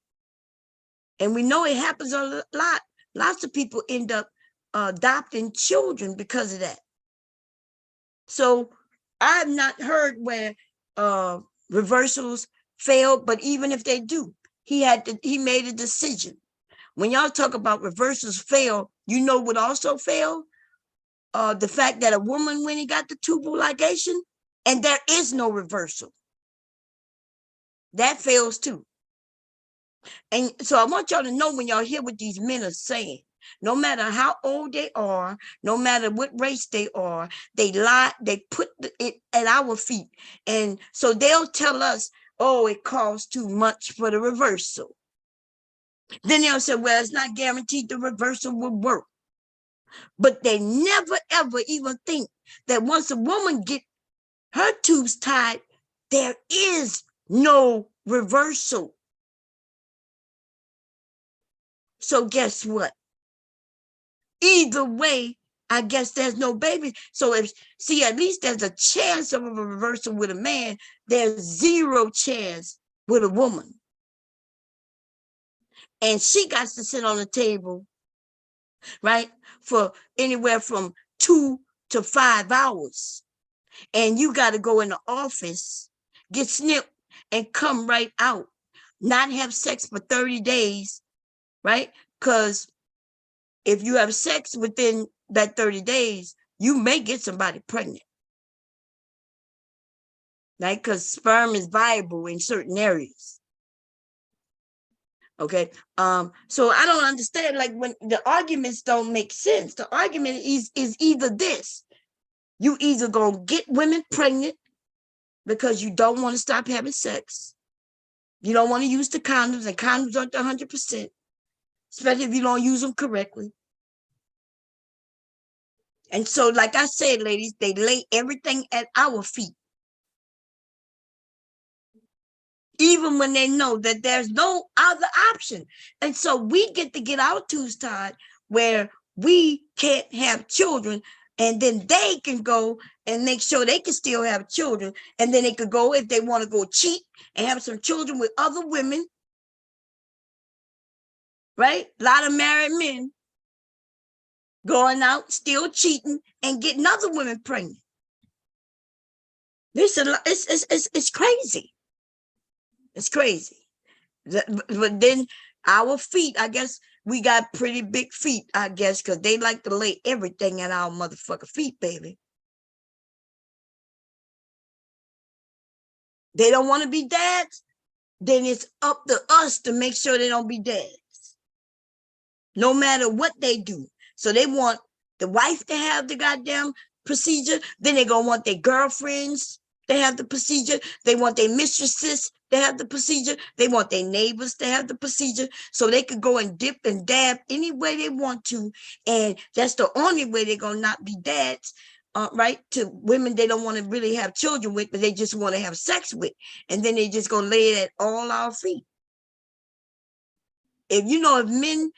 And we know it happens a lot. Lots of people end up adopting children because of that. So I've not heard where reversals failed, but even if they do, he made a decision. When y'all talk about reversals fail, you know what also failed? The fact that a woman went and got the tubal ligation and there is no reversal. That fails too. And so I want y'all to know when y'all hear what these men are saying, no matter how old they are, no matter what race they are, they lie, they put it at our feet. And so they'll tell us, oh, it costs too much for the reversal. Then they'll say, well, it's not guaranteed the reversal will work. But they never, ever even think that once a woman get her tubes tied, there is no reversal. So guess what? Either way, I guess there's no baby. So at least there's a chance of a reversal with a man. There's zero chance with a woman. And she got to sit on the table, right, for anywhere from 2 to 5 hours. And you got to go in the office, get snipped, and come right out. Not have sex for 30 days, right? Because if you have sex within that 30 days, you may get somebody pregnant, right? Because sperm is viable in certain areas. Okay. So I don't understand, like, when the arguments don't make sense. The argument is either this: you either gonna get women pregnant because you don't want to stop having sex, you don't want to use the condoms, and condoms aren't 100%, especially if you don't use them correctly. And so, like I said, ladies, they lay everything at our feet, even when they know that there's no other option. And so we get to get our tubes tied where we can't have children, and then they can go and make sure they can still have children. And then they could go, if they want to go cheat and have some children with other women, right? A lot of married men going out, still cheating, and getting other women pregnant. It's crazy. It's crazy. But then our feet, I guess we got pretty big feet, I guess, because they like to lay everything at our motherfucking feet, baby. They don't want to be dads, then it's up to us to make sure they don't be dads, no matter what they do. So they want the wife to have the goddamn procedure, then they're gonna want their girlfriends to have the procedure, they want their mistresses to have the procedure, they want their neighbors to have the procedure, so they could go and dip and dab any way they want to. And that's the only way they're gonna not be dads, right, to women they don't want to really have children with, but they just want to have sex with. And then they just gonna lay it at all our feet. If men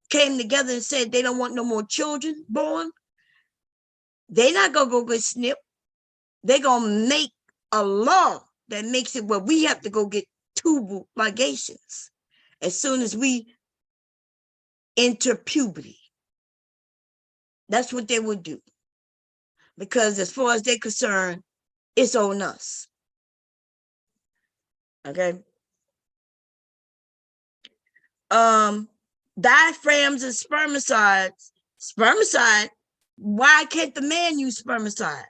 came together and said they don't want no more children born, they're not gonna go get snipped. They're gonna make a law that makes it where we have to go get tubal ligations as soon as we enter puberty. That's what they would do, because as far as they're concerned, it's on us. Okay. Diaphragms and spermicides. Spermicide, why can't the man use spermicide?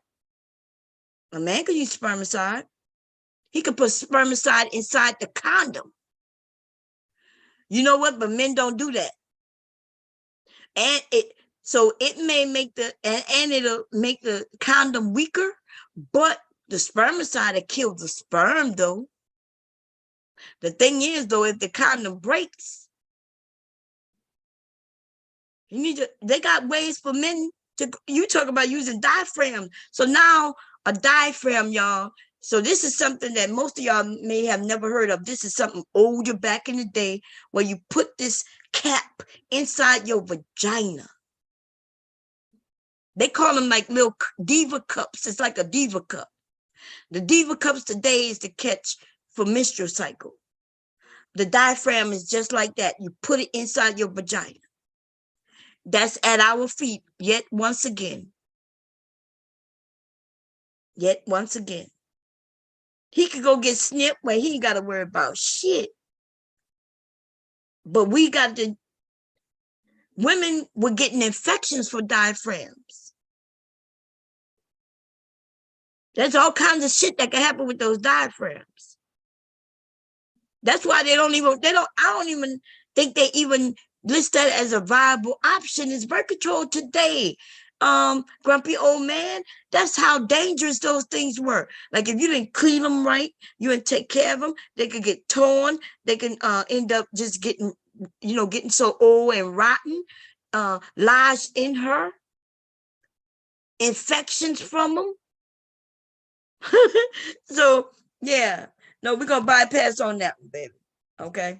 A man could use spermicide. He could put spermicide inside the condom. You know what? But men don't do that. And it may make and it'll make the condom weaker, but the spermicide will kill the sperm, though. The thing is, though, if the condom breaks, they got ways for men to, you talk about using diaphragm. So now a diaphragm, y'all. So this is something that most of y'all may have never heard of. This is something older back in the day, where you put this cap inside your vagina. They call them like little diva cups. It's like a diva cup. The diva cups today is to catch for menstrual cycle. The diaphragm is just like that. You put it inside your vagina. That's at our feet. Yet once again. He could go get snipped where he ain't got to worry about shit. But women were getting infections for diaphragms. There's all kinds of shit that can happen with those diaphragms. That's why I don't even think they even list that as a viable option. It's birth control today. Grumpy old man, that's how dangerous those things were. Like, if you didn't clean them right, you didn't take care of them, they could get torn. They can end up just getting so old and rotten, lodged in her, infections from them. So yeah, no, we're gonna bypass on that one, baby. Okay,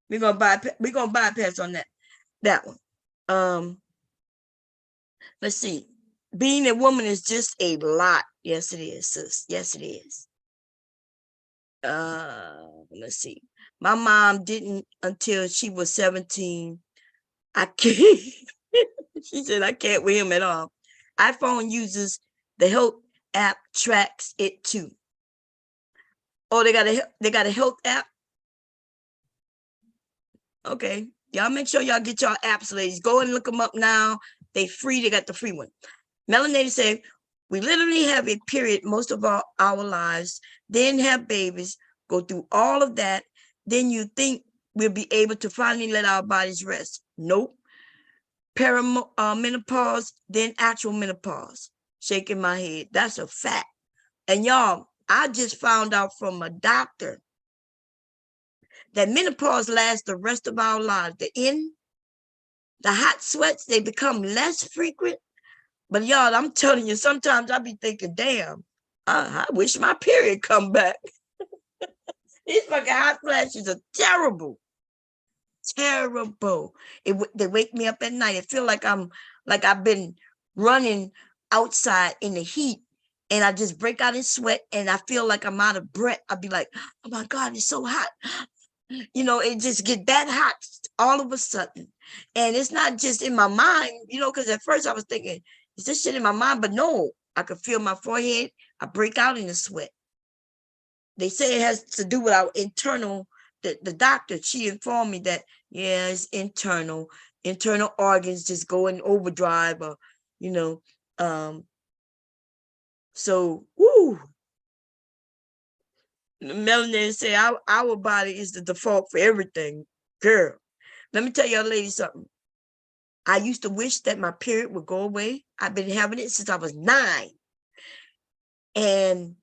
we're gonna bypass on that one. Let's see. Being a woman is just a lot. Yes, it is, sis. Yes, it is. Let's see. My mom didn't until she was 17. I can't. She said I can't with him at all. iPhone uses the health app tracks it too. Oh, they got a health app. Okay, y'all make sure y'all get y'all apps, ladies. Go and look them up now. They free. They got the free one. Melanated said, we literally have a period most of our lives, then have babies, go through all of that. Then you think we'll be able to finally let our bodies rest. Nope. Menopause, then actual menopause. Shaking my head. That's a fact. And y'all, I just found out from a doctor that menopause lasts the rest of our lives. The hot sweats, they become less frequent. But y'all, I'm telling you, sometimes I be thinking, damn, I wish my period come back. These fucking hot flashes are terrible. Terrible. They wake me up at night. It feel like I've been running outside in the heat, and I just break out in sweat, and I feel like I'm out of breath. I'd be like, oh my God, it's so hot. It just get that hot all of a sudden. And it's not just in my mind, because at first I was thinking, is this shit in my mind? But no, I could feel my forehead. I break out in the sweat. They say it has to do with our internal, the doctor, she informed me that, yeah, it's internal organs just go in overdrive, or, so, woo. Melanie say our body is the default for everything. Girl, let me tell y'all ladies something. I used to wish that my period would go away. I've been having it since I was 9. And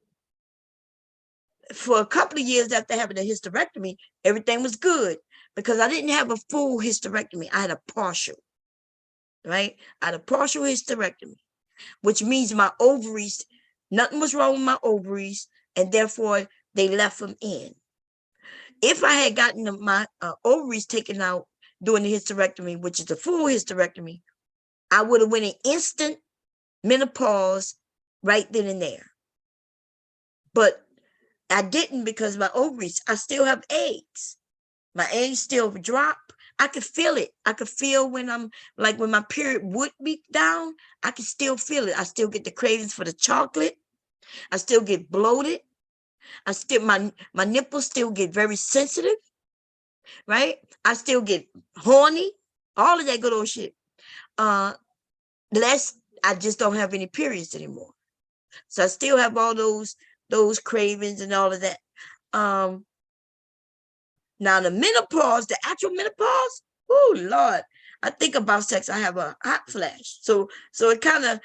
for a couple of years after having a hysterectomy, everything was good because I didn't have a full hysterectomy. I had a partial, right? I had a partial hysterectomy, which means my ovaries, nothing was wrong with my ovaries, and therefore they left them in. If I had gotten my ovaries taken out during the hysterectomy, which is a full hysterectomy, I would have went in instant menopause right then and there. But I didn't because my ovaries, I still have eggs. My eggs still drop. I could feel it. I could feel when when my period would be down, I could still feel it. I still get the cravings for the chocolate. I still get bloated. My nipples still get very sensitive, right? I still get horny, all of that good old shit. Less, I just don't have any periods anymore. So I still have all those cravings and all of that. Now the menopause, the actual menopause, oh Lord, I think about sex, I have a hot flash. So it kind of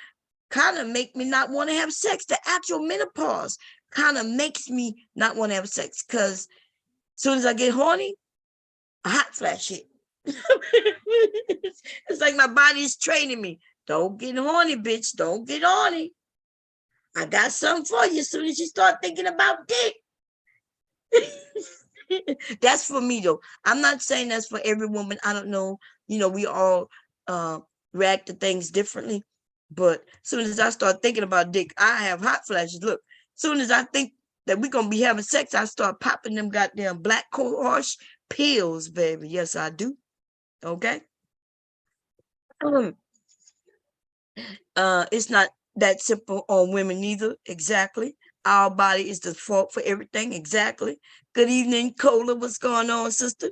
make me not want to have sex. The actual menopause kind of makes me not want to have sex because as soon as I get horny, a hot flash hit. It's like my body is training me. Don't get horny, bitch. Don't get horny. I got something for you as soon as you start thinking about dick. That's for me though. I'm not saying that's for every woman. I don't know. We all react to things differently. But as soon as I start thinking about dick, I have hot flashes. Look, as soon as I think that we're gonna be having sex, I start popping them goddamn black cohosh pills, baby. Yes, I do. Okay. It's not that simple on women either. Exactly. Our body is the fault for everything. Exactly. Good evening, Cola. What's going on, sister?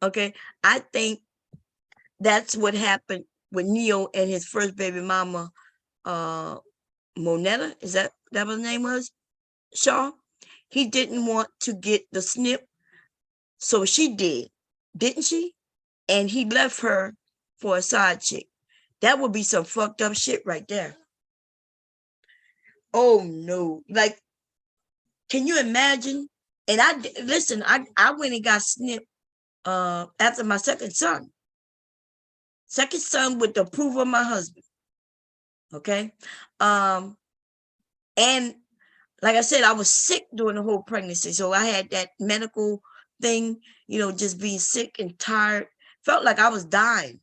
Okay. I think that's what happened with Neo and his first baby mama, Monetta. Is that what the name was? Shaw. He didn't want to get the snip, so she did, didn't she? And he left her for a side chick. That would be some fucked up shit right there. Oh no. Like, can you imagine? And I went and got snipped after my second son. Second son with the approval of my husband. Okay. And like I said, I was sick during the whole pregnancy. So I had that medical thing, just being sick and tired. Felt like I was dying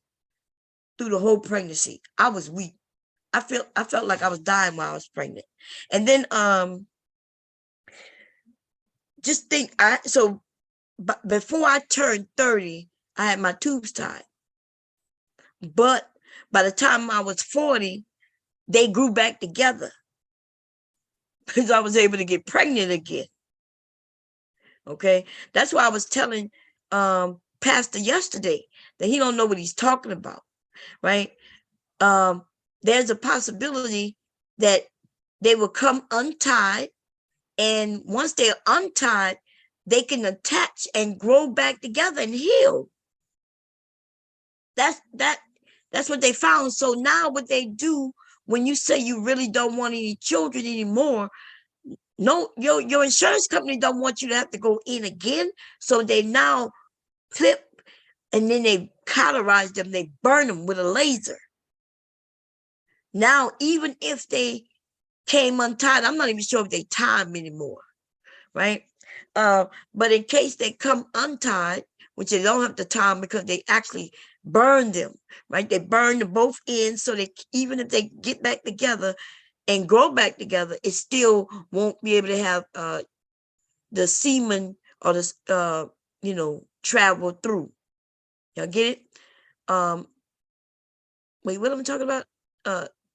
through the whole pregnancy. I was weak. I felt like I was dying while I was pregnant. And then just think before I turned 30, I had my tubes tied. But by the time I was 40, they grew back together because I was able to get pregnant again. Okay. That's why I was telling Pastor yesterday that he don't know what he's talking about, right? There's a possibility that they will come untied, and once they're untied, they can attach and grow back together and heal. That's what they found. So now what they do when you say you really don't want any children anymore, no, your insurance company don't want you to have to go in again. So they now clip and then they cauterize them, they burn them with a laser. Now, even if they came untied, I'm not even sure if they tie them anymore, right? But in case they come untied, which they don't have to tie them because they actually burn them, right? They burn the both ends, so they, even if they get back together and grow back together, it still won't be able to have the semen or the travel through. Y'all get it? Wait, what am I talking about?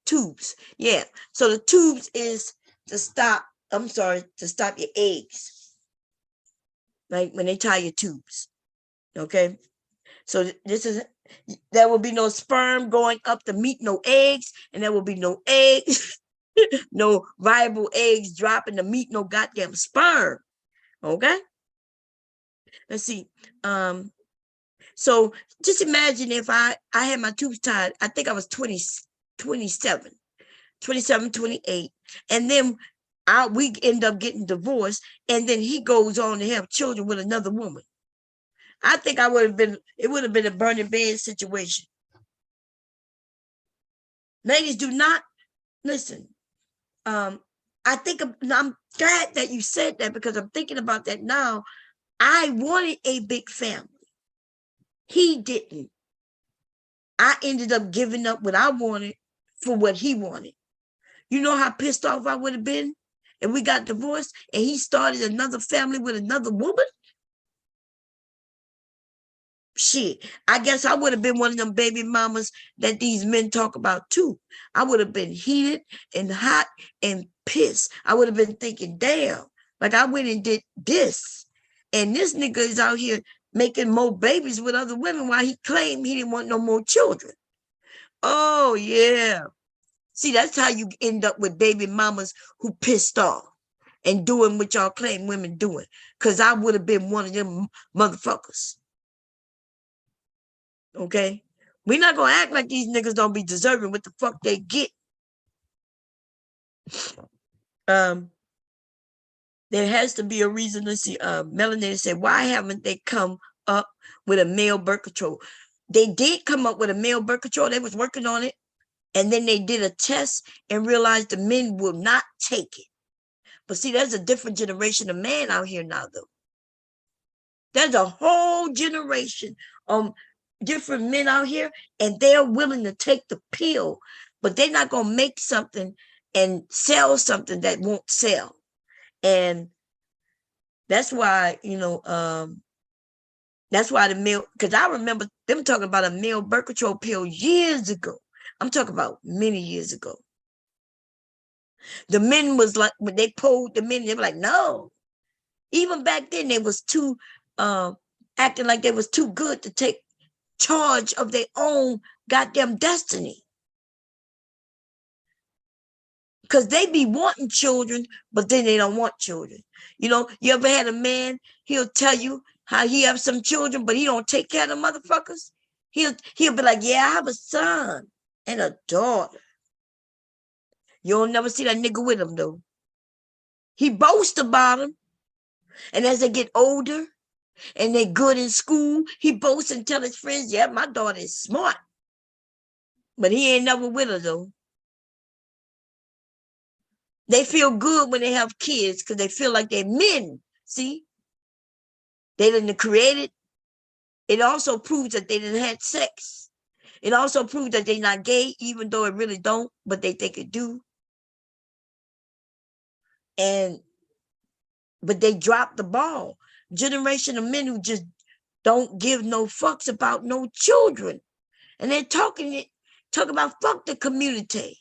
Tubes. Yeah. So the tubes is to stop your eggs. Like when they tie your tubes. Okay. So there will be no sperm going up to meet no eggs, and there will be no eggs, no viable eggs dropping to meet no goddamn sperm. Okay. Let's see. So just imagine if I had my tubes tied. I think I was 27, 28. And then we end up getting divorced. And then he goes on to have children with another woman. I think it would have been a burning bed situation. Ladies, do not listen. I'm glad that you said that, because I'm thinking about that now. I wanted a big family. He didn't. I ended up giving up what I wanted for what he wanted. You know how pissed off I would have been if we got divorced and he started another family with another woman? Shit, I guess I would have been one of them baby mamas that these men talk about too. I would have been heated and hot and pissed. I would have been thinking, damn, like I went and did this. And this nigga is out here making more babies with other women while he claimed he didn't want no more children. Oh, yeah. See, that's how you end up with baby mamas who pissed off and doing what y'all claim women doing. Because I would have been one of them motherfuckers. Okay? We're not going to act like these niggas don't be deserving what the fuck they get. There has to be a reason. Let's see. Melanie said, why haven't they come up with a male birth control? They did come up with a male birth control. They was working on it. And then they did a test and realized the men will not take it. But see, there's a different generation of man out here now, though. There's a whole generation of different men out here, and they're willing to take the pill, but they're not going to make something and sell something that won't sell. And that's why, that's why the male, because I remember them talking about a male birth control pill years ago. I'm talking about many years ago. The men was like, when they polled the men, they were like, no. Even back then, they was too acting like they was too good to take charge of their own goddamn destiny. Because they be wanting children, but then they don't want children. You ever had a man, he'll tell you how he have some children, but he don't take care of the motherfuckers? He'll be like, yeah, I have a son and a daughter. You'll never see that nigga with him, though. He boasts about him. And as they get older and they're good in school, he boasts and tell his friends, yeah, my daughter is smart. But he ain't never with her, though. They feel good when they have kids because they feel like they're men. See? They didn't create it. It also proves that they didn't have sex. It also proves that they're not gay, even though it really don't, but they think it do. But they dropped the ball. Generation of men who just don't give no fucks about no children. And they're talk about fuck the community.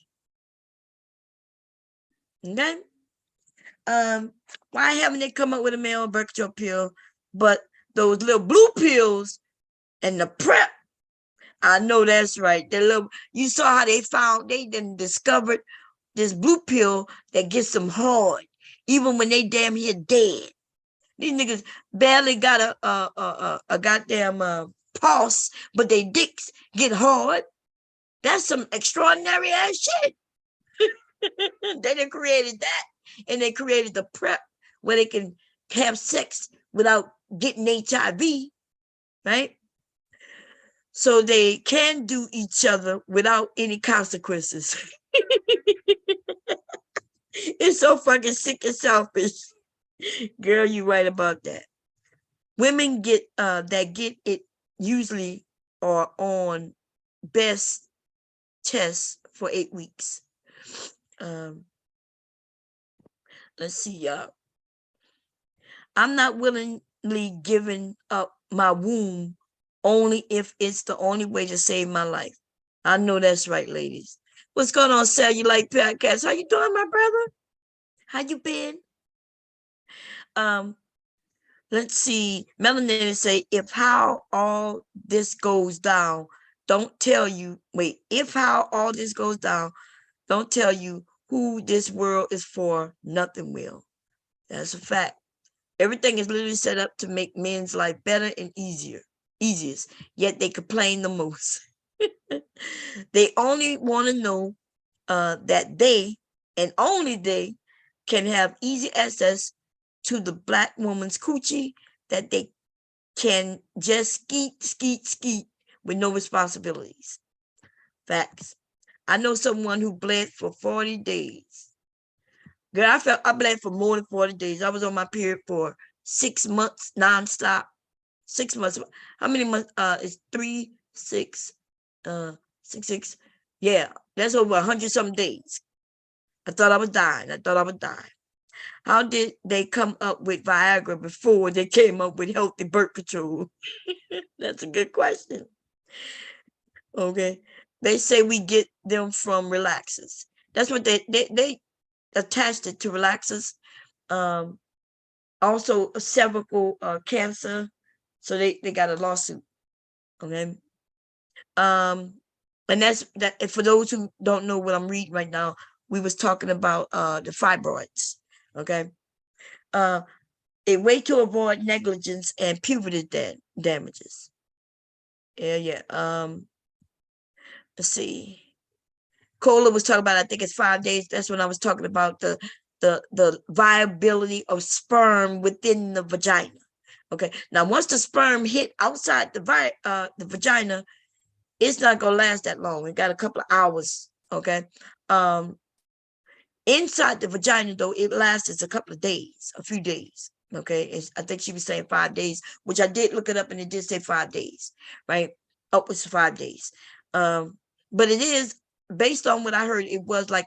Okay? Why haven't they come up with a male birth control pill, but those little blue pills and the PrEP? I know that's right. You saw how they then discovered this blue pill that gets them hard, even when they damn near dead. These niggas barely got a goddamn pulse, but they dicks get hard. That's some extraordinary ass shit. They done created that, and they created the PrEP where they can have sex without getting HIV, right? So they can do each other without any consequences. It's so fucking sick and selfish. Girl, you right about that. Women that get it usually are on best tests for 8 weeks. Let's see, y'all. I'm not willingly giving up my womb only if it's the only way to save my life. I know that's right, ladies. What's going on, Cellulite Podcast? How you doing, my brother? How you been? Let's see. Melanin say, if how all this goes down, don't tell you, if how all this goes down, don't tell you who this world is for, nothing will. That's a fact. Everything is literally set up to make men's life better and easiest, yet they complain the most. They only want to know that they, and only they, can have easy access to the black woman's coochie, that they can just skeet with no responsibilities. Facts. I know someone who bled for 40 days. Girl, I bled for more than 40 days. I was on my period for 6 months nonstop. 6 months. How many months? It's 3, 6, 6. Yeah, that's over 100-something days. I thought I was dying. How did they come up with Viagra before they came up with healthy birth control? That's a good question. Okay. They say we get them from relaxers. That's what they attached it to relaxers. Also cervical cancer. So they got a lawsuit. Okay. And that's that. For those who don't know what I'm reading right now, we was talking about the fibroids. Okay. A way to avoid negligence and puberty damages. Yeah. Let's see. Cola was talking about, I think it's 5 days. That's when I was talking about the viability of sperm within the vagina. Okay. Now, once the sperm hit outside the vagina, it's not gonna last that long. It got a couple of hours. Okay. Inside the vagina, though, it lasts a couple of days, a few days. Okay. I think she was saying 5 days, which I did look it up, and it did say 5 days, right? Upwards to 5 days. But it is, based on what I heard, it was like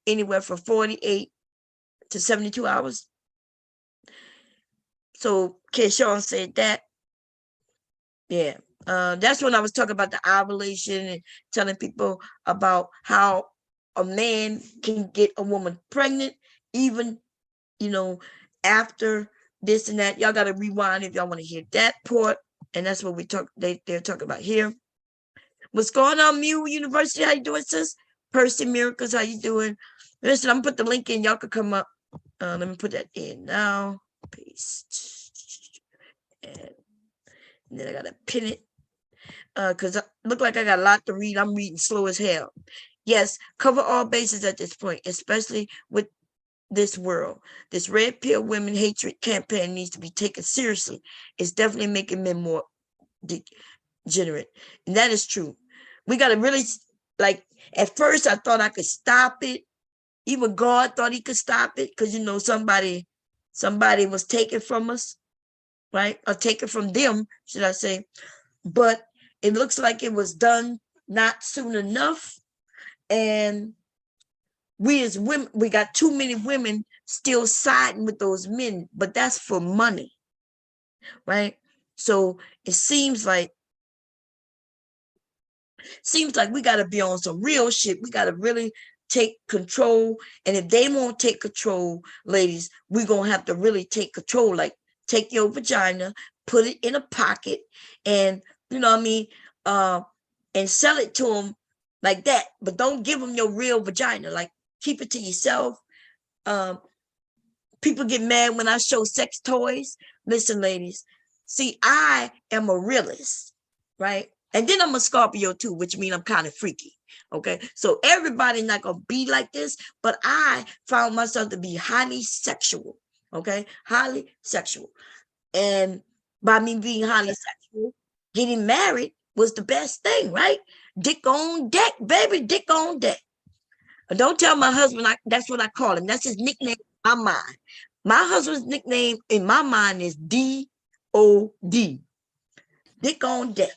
anywhere from 48 to 72 hours. So Keyshawn said that. Yeah. That's when I was talking about the ovulation and telling people about how a man can get a woman pregnant, even, after this and that. Y'all got to rewind if y'all want to hear that part. And that's what they're talking about here. What's going on, Mew University? How you doing, sis? Percy Miracles, how you doing? Listen, I'm gonna put the link in. Y'all could come up. Let me put that in now. Paste. And then I gotta pin it. Because it look like I got a lot to read. I'm reading slow as hell. Yes, cover all bases at this point, especially with this world. This red pill women hatred campaign needs to be taken seriously. It's definitely making men more degenerate. And that is true. We got to really, at first I thought I could stop it. Even God thought he could stop it because, somebody was taken from us, right? Or taken from them, should I say. But it looks like it was done not soon enough. And we as women, we got too many women still siding with those men, but that's for money, right? So it seems like we got to be on some real shit. We got to really take control. And if they won't take control, ladies, we're going to have to really take control. Like, take your vagina, put it in a pocket, and, you know what I mean? And sell it to them like that. But don't give them your real vagina. Like, keep it to yourself. Um, People get mad when I show sex toys. Listen, ladies, see, I am a realist, right? And then I'm a Scorpio too, which means I'm kind of freaky. Okay. So everybody not gonna be like this, but I found myself to be highly sexual. Okay, highly sexual. And by me being highly sexual, getting married was the best thing, right? Dick on deck, baby, dick on deck. Don't tell my husband that's what I call him. That's his nickname in my mind. My husband's nickname in my mind is D-O-D. Dick on deck.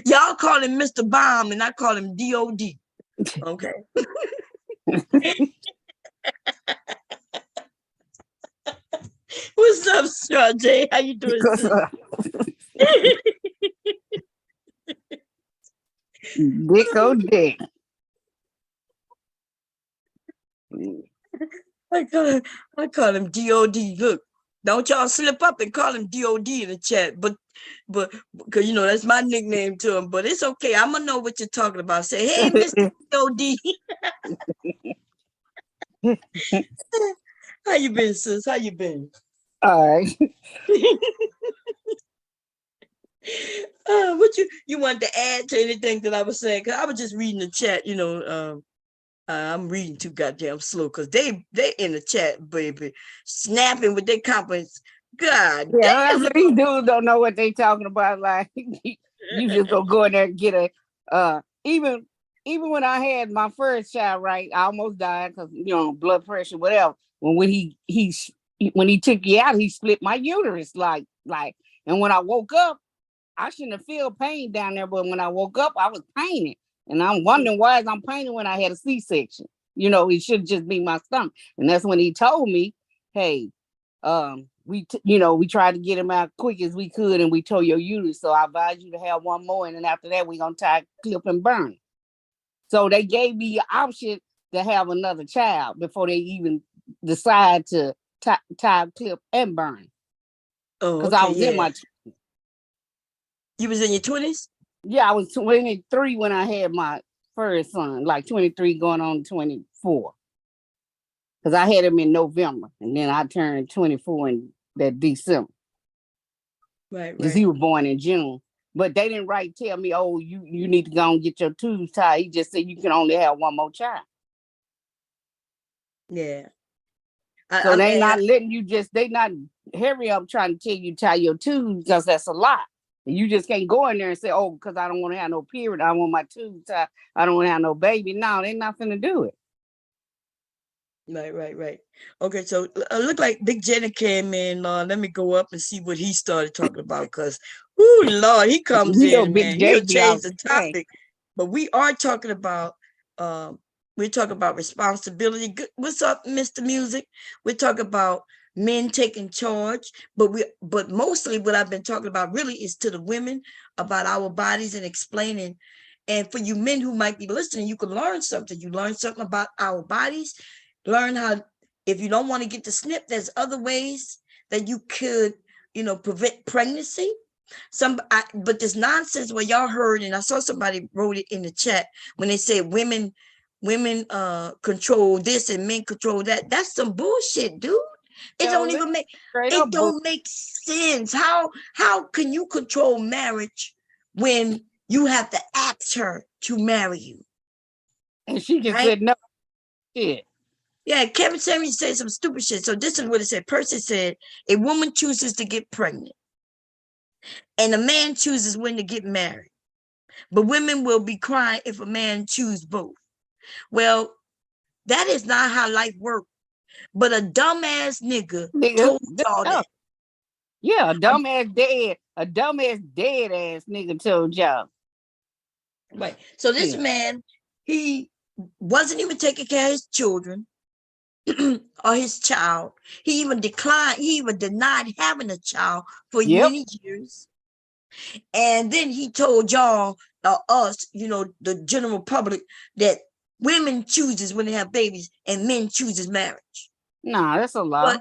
Y'all call him Mr. Bomb and I call him D-O-D. Okay. What's up, Sir J? How you doing, sis? Dick on dick. I call him D-O-D. Look, don't y'all slip up and call him D-O-D in the chat. But because you know that's my nickname to him. But it's okay. I'm gonna know what you're talking about. Say, hey, Mr. D-O-D. How you been, sis? How you been? All right. What you wanted to add to anything that I was saying? Because I was just reading the chat. You know, I'm reading too goddamn slow because they in the chat, baby, snapping with their comments. God Yeah, damn. that's these dudes don't know what they talking about. Like you just go in there and get a even when I had my first child, right? I almost died because blood pressure, whatever. When he took you out, he split my uterus, like, and when I woke up, I shouldn't have felt pain down there, but when I woke up, I was pained. And I'm wondering why I'm painted when I had a C-section. It should just be my stomach. And that's when he told me, hey, we tried to get him out quick as we could, and we tore your uterus. So I advise you to have one more, and then after that, we're gonna tie, clip, and burn. So they gave me the option to have another child before they even decide to tie, clip, and burn. Oh, Because I okay, was in my you was in your 20s? Yeah, I was 23 when I had my first son, like 23 going on 24. Because I had him in November, and then I turned 24 in that December. Right. Because he was born in June. But they didn't tell me, oh, you need to go and get your tubes tied. He just said you can only have one more child. Yeah. So they not letting you they not hurry up trying to tell you tie your tubes because that's a lot. You just can't go in there and say, oh, because I don't want to have no period. I want my tubes tied. I don't want to have no baby. No, they're not going to do it. Right. Okay, so look like Big Jenny came in. Let me go up and see what he started talking about because, oh Lord, he comes in, man. He'll change the topic. But we are talking about, we're talking about responsibility. What's up, Mr. Music? We're talking about men taking charge, but mostly what I've been talking about really is to the women about our bodies and explaining. And for you men who might be listening, you can learn something. You learn something about our bodies. Learn how, if you don't want to get the snip, there's other ways that you could, prevent pregnancy. But this nonsense where y'all heard, and I saw somebody wrote it in the chat when they said women control this and men control that. That's some bullshit, dude. It don't even make sense. How can you control marriage when you have to ask her to marry you? And she just said no shit. Yeah, Kevin Samuels said some stupid shit. So this is what it said. Percy said, a woman chooses to get pregnant and a man chooses when to get married. But women will be crying if a man chooses both. Well, that is not how life works. But a dumbass nigga told y'all that. Yeah, a dumbass dead ass nigga told y'all. Right. So this Yeah. man, he wasn't even taking care of his children or his child. He even denied having a child for Yep. many years. And then he told y'all, us, the general public, that women chooses when they have babies and men chooses marriage. Nah, that's a lie.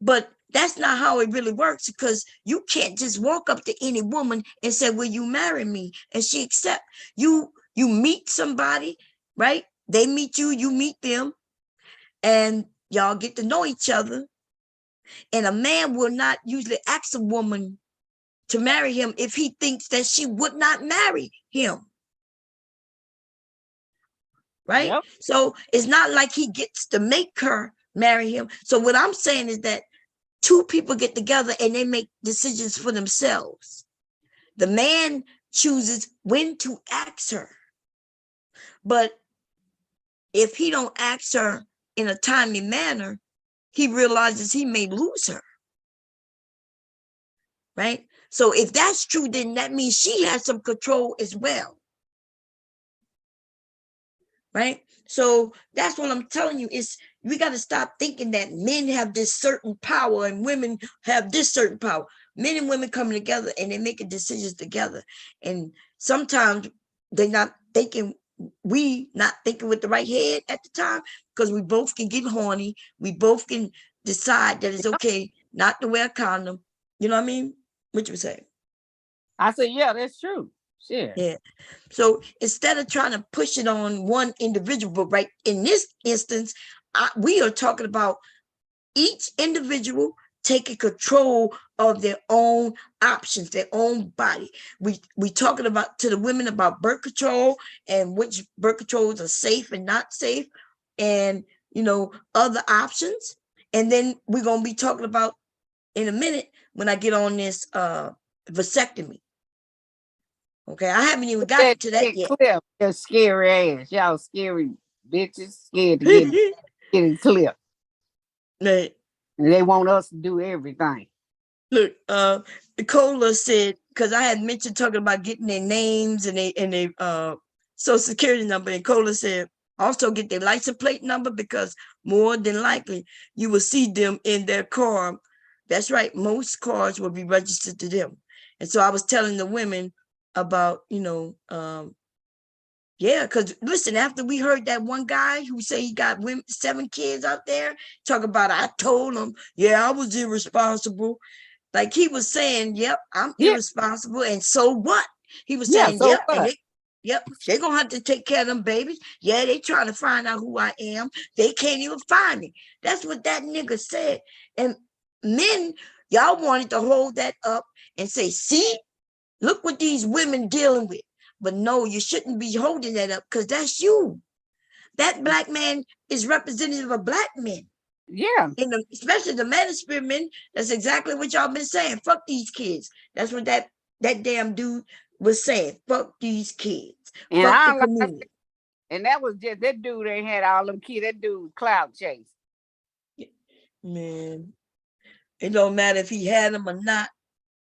But that's not how it really works, because you can't just walk up to any woman and say, will you marry me? And she accept you. You meet somebody, right? They meet you, you meet them, and y'all get to know each other. And a man will not usually ask a woman to marry him if he thinks that she would not marry him. Right? Yep. So it's not like he gets to make her marry him. So what I'm saying is that two people get together and they make decisions for themselves. The man chooses when to ask her. But if he don't ask her in a timely manner, he realizes he may lose her. Right? So if that's true, then that means she has some control as well. Right? So that's what I'm telling you, is we got to stop thinking that men have this certain power and women have this certain power. Men and women coming together and they're making decisions together. And sometimes they're not thinking, we not thinking with the right head at the time, because we both can get horny. We both can decide that it's okay not to wear a condom. You know what I mean? What you say? I said, yeah, that's true. Shit. Yeah. So instead of trying to push it on one individual, but right in this instance, we are talking about each individual taking control of their own options, their own body. We talking about to the women about birth control and which birth controls are safe and not safe, and other options. And then we're gonna be talking about in a minute when I get on this vasectomy. Okay, I haven't even gotten to that Get yet. clear. Your scary ass. Y'all scary bitches scared to get it clear. Right. And they want us to do everything. Look, Nicola said, because I had mentioned talking about getting their names and they social security number, and Nicola said also get their license plate number, because more than likely you will see them in their car. That's right, most cars will be registered to them. And so I was telling the women about, yeah, because listen, after we heard that one guy who said he got 7 kids out there, talk about, I told him, yeah, I was irresponsible. Like he was saying, yep, I'm Yeah. irresponsible. And so what? He was Yeah. saying, So yep, what? they're gonna have to take care of them babies. Yeah, they trying to find out who I am. They can't even find me. That's what that nigga said. And men, y'all wanted to hold that up and say, see, look what these women dealing with. But no, you shouldn't be holding that up, because that's you. That black man is representative of black men. Yeah. Especially the manosphere men. That's exactly what y'all been saying. Fuck these kids. That's what that damn dude was saying. Fuck these kids. And Fuck the I like, community. and that was just that dude ain't had all them kids. That dude was cloud chase. Man, it don't matter if he had them or not.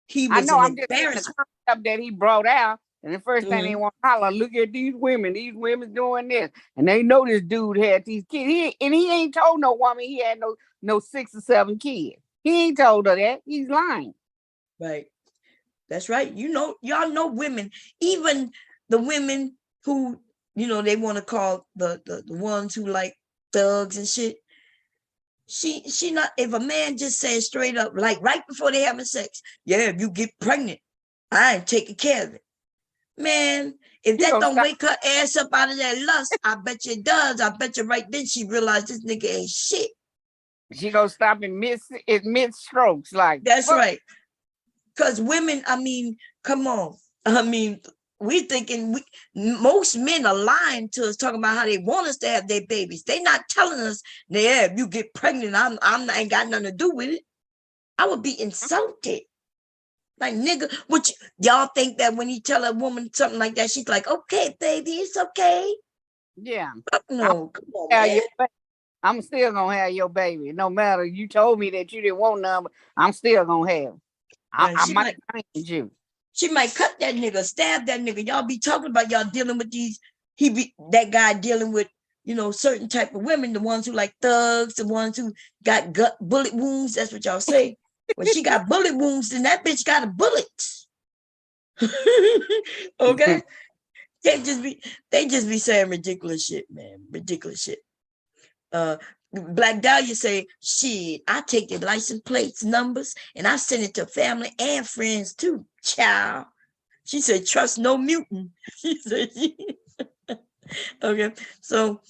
He I was know. an I'm just saying the embarrassment. concept that he brought out. And the first thing they Mhm. want to holler, look at these women. These women doing this, and they know this dude had these kids. He ain't told no woman he had no 6 or 7 kids. He ain't told her that. He's lying. Right. That's right. Y'all know women, even the women who, they want to call the ones who like thugs and shit. She not, if a man just says straight up, like right before they having sex, yeah, if you get pregnant, I ain't taking care of it. Man, if He that gonna don't stop. wake her ass up out of that lust, I bet you it does. I bet you right then she realized this nigga ain't shit. She gonna stop in mid strokes. Like That's fuck. right. Because women, I mean, come on. I mean, we thinking most men are lying to us, talking about how they want us to have their babies. They not telling us, yeah, if you get pregnant, I ain't got nothing to do with it. I would be insulted. Like, nigga, y'all think that when you tell a woman something like that, she's like, okay, baby, it's okay. Yeah. Fuck no, come on, Have man. your baby. I'm still gonna have your baby. No matter you told me that you didn't want none, but I'm still gonna have. I She might might change you. she might cut that nigga, stab that nigga. Y'all be talking about y'all dealing with these. He be that guy dealing with certain type of women, the ones who like thugs, the ones who got gut bullet wounds. That's what y'all say. When she got bullet wounds, then that bitch got a bullet. Okay, they just be saying ridiculous shit, man. Ridiculous shit. Black Dahlia say, shit, I take the license plates numbers and I send it to family and friends too, child. She said, trust no mutant. She said, okay. So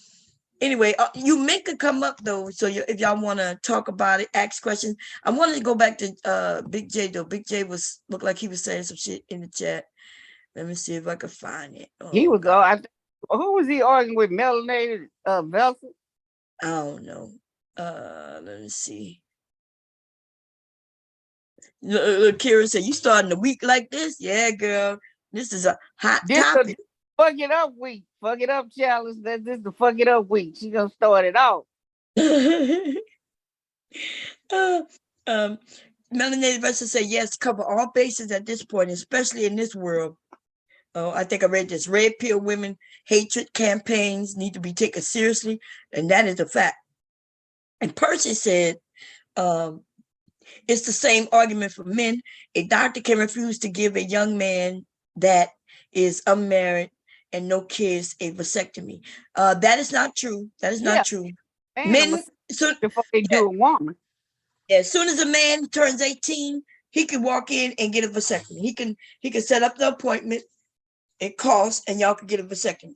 anyway, you make it come up though. So if y'all want to talk about it, ask questions. I wanted to go back to Big J though. Big J looked like he was saying some shit in the chat. Let me see if I can find it. He Oh was God, who was he arguing with? Melanated Velsa? I don't know. Let me see. Look, Kira said, you starting the week like this? Yeah, girl. This is a hot This the topic. fuck it up week. Fuck it up challenge. This the fuck it up week. She gonna start it off. uh, um, Melanated versus say yes, cover all bases at this point, especially in this world. Oh, I think I read this. Red pill women hatred campaigns need to be taken seriously, and that is a fact. And Percy said, um, it's the same argument for men. A doctor can refuse to give a young man that is unmarried and no kids a vasectomy. That is not true. That is not Yeah, true. and I'm Men, so before they yeah, do a woman. as soon as a man turns 18, he can walk in and get a vasectomy. He can set up the appointment. It costs, and y'all can get a vasectomy.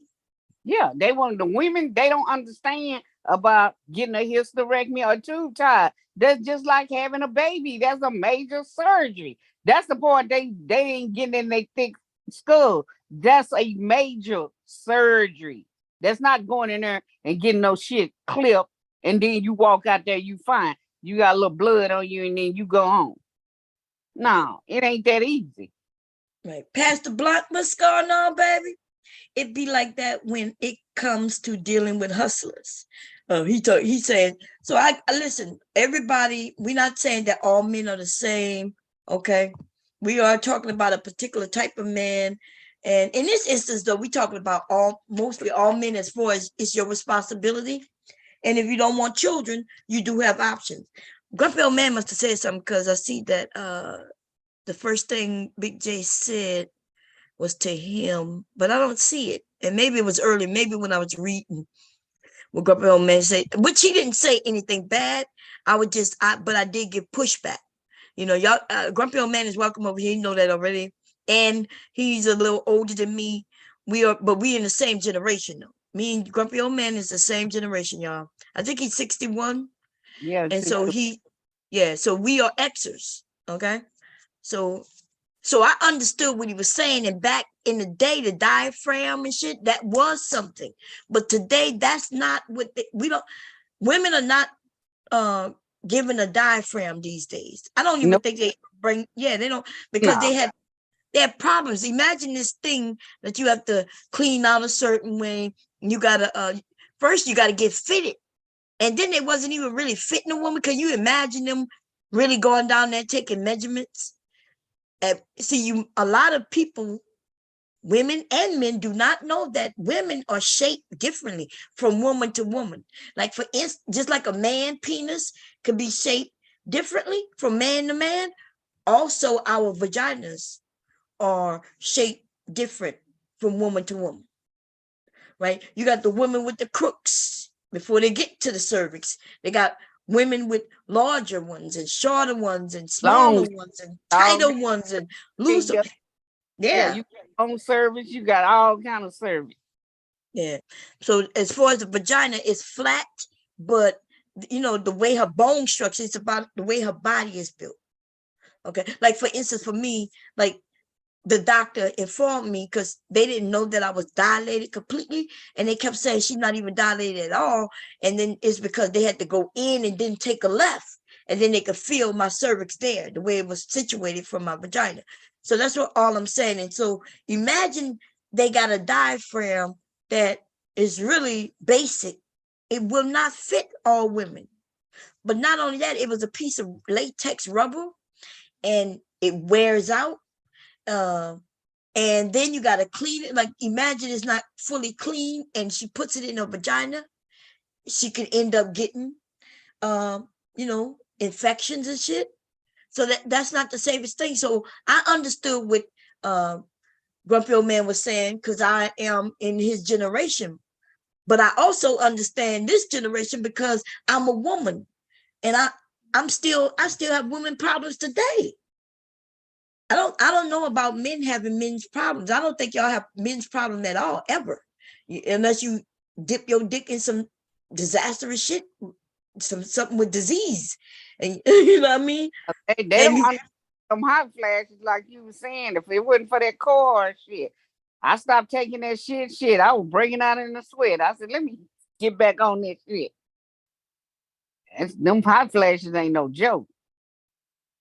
Yeah, they want the women. They don't understand about getting a hysterectomy or tube tie. That's just like having a baby. That's a major surgery. That's the part they ain't getting in their thick skull. That's a major surgery. That's not going in there and getting no shit clipped, and then you walk out there, you fine. You got a little blood on you, and then you go home. No, it ain't that easy. Right. Pastor Blunt, what's going on, baby? It be like that when it comes to dealing with hustlers. He said, so I listen, everybody, we're not saying that all men are the same, okay? We are talking about a particular type of man. And in this instance, though, we're talking about mostly all men as far as it's your responsibility. And if you don't want children, you do have options. Grumpy old man must have said something because I see that the first thing Big J said was to him, but I don't see it. And maybe it was early, maybe when I was reading what Grumpy Old Man said, which he didn't say anything bad. But I did give pushback. Y'all, Grumpy Old Man is welcome over here. You know that already. And he's a little older than me. But we in the same generation though. Me and Grumpy Old Man is the same generation, y'all. I think he's 61. Yeah, And so so we are Xers. Okay. So I understood what he was saying. And back in the day, the diaphragm and shit, that was something. But today, that's not what women are not given a diaphragm these days. I don't even no, think they don't, because no, they have problems. Imagine this thing that you have to clean out a certain way. And you first you gotta get fitted. And then they wasn't even really fitting a woman. Can you imagine them really going down there taking measurements? A lot of people, women and men, do not know that women are shaped differently from woman to woman. Like for instance, just like a man penis could be shaped differently from man to man, also our vaginas are shaped different from woman to woman, right? You got the women with the crooks before they get to the cervix. They got women with larger ones and shorter ones and smaller long ones and dog. tighter ones and looser. Yeah, Yeah. you got home service, you got all kind of service. Yeah. So as far as the vagina is flat, but the way her bone structure, it's about the way her body is built. Okay. Like for instance, for me, like the doctor informed me because they didn't know that I was dilated completely. And they kept saying she's not even dilated at all. And then it's because they had to go in and then take a left. And then they could feel my cervix there, the way it was situated from my vagina. So that's what all I'm saying. And so imagine they got a diaphragm that is really basic. It will not fit all women. But not only that, it was a piece of latex rubber. And it wears out. And then you got to clean it. Like, imagine it's not fully clean and she puts it in her vagina. She could end up getting, infections and shit. So that's not the safest thing. So I understood what Grumpy Old Man was saying, because I am in his generation. But I also understand this generation because I'm a woman, and I still have women problems today. I don't know about men having men's problems. I don't think y'all have men's problem at all, ever. Unless you dip your dick in some disastrous shit, something with disease. And you know what I mean? They And don't want some hot flashes like you were saying. If it wasn't for that core shit, I stopped taking that shit. I was breaking out in the sweat. I said, let me get back on this shit. And them hot flashes ain't no joke.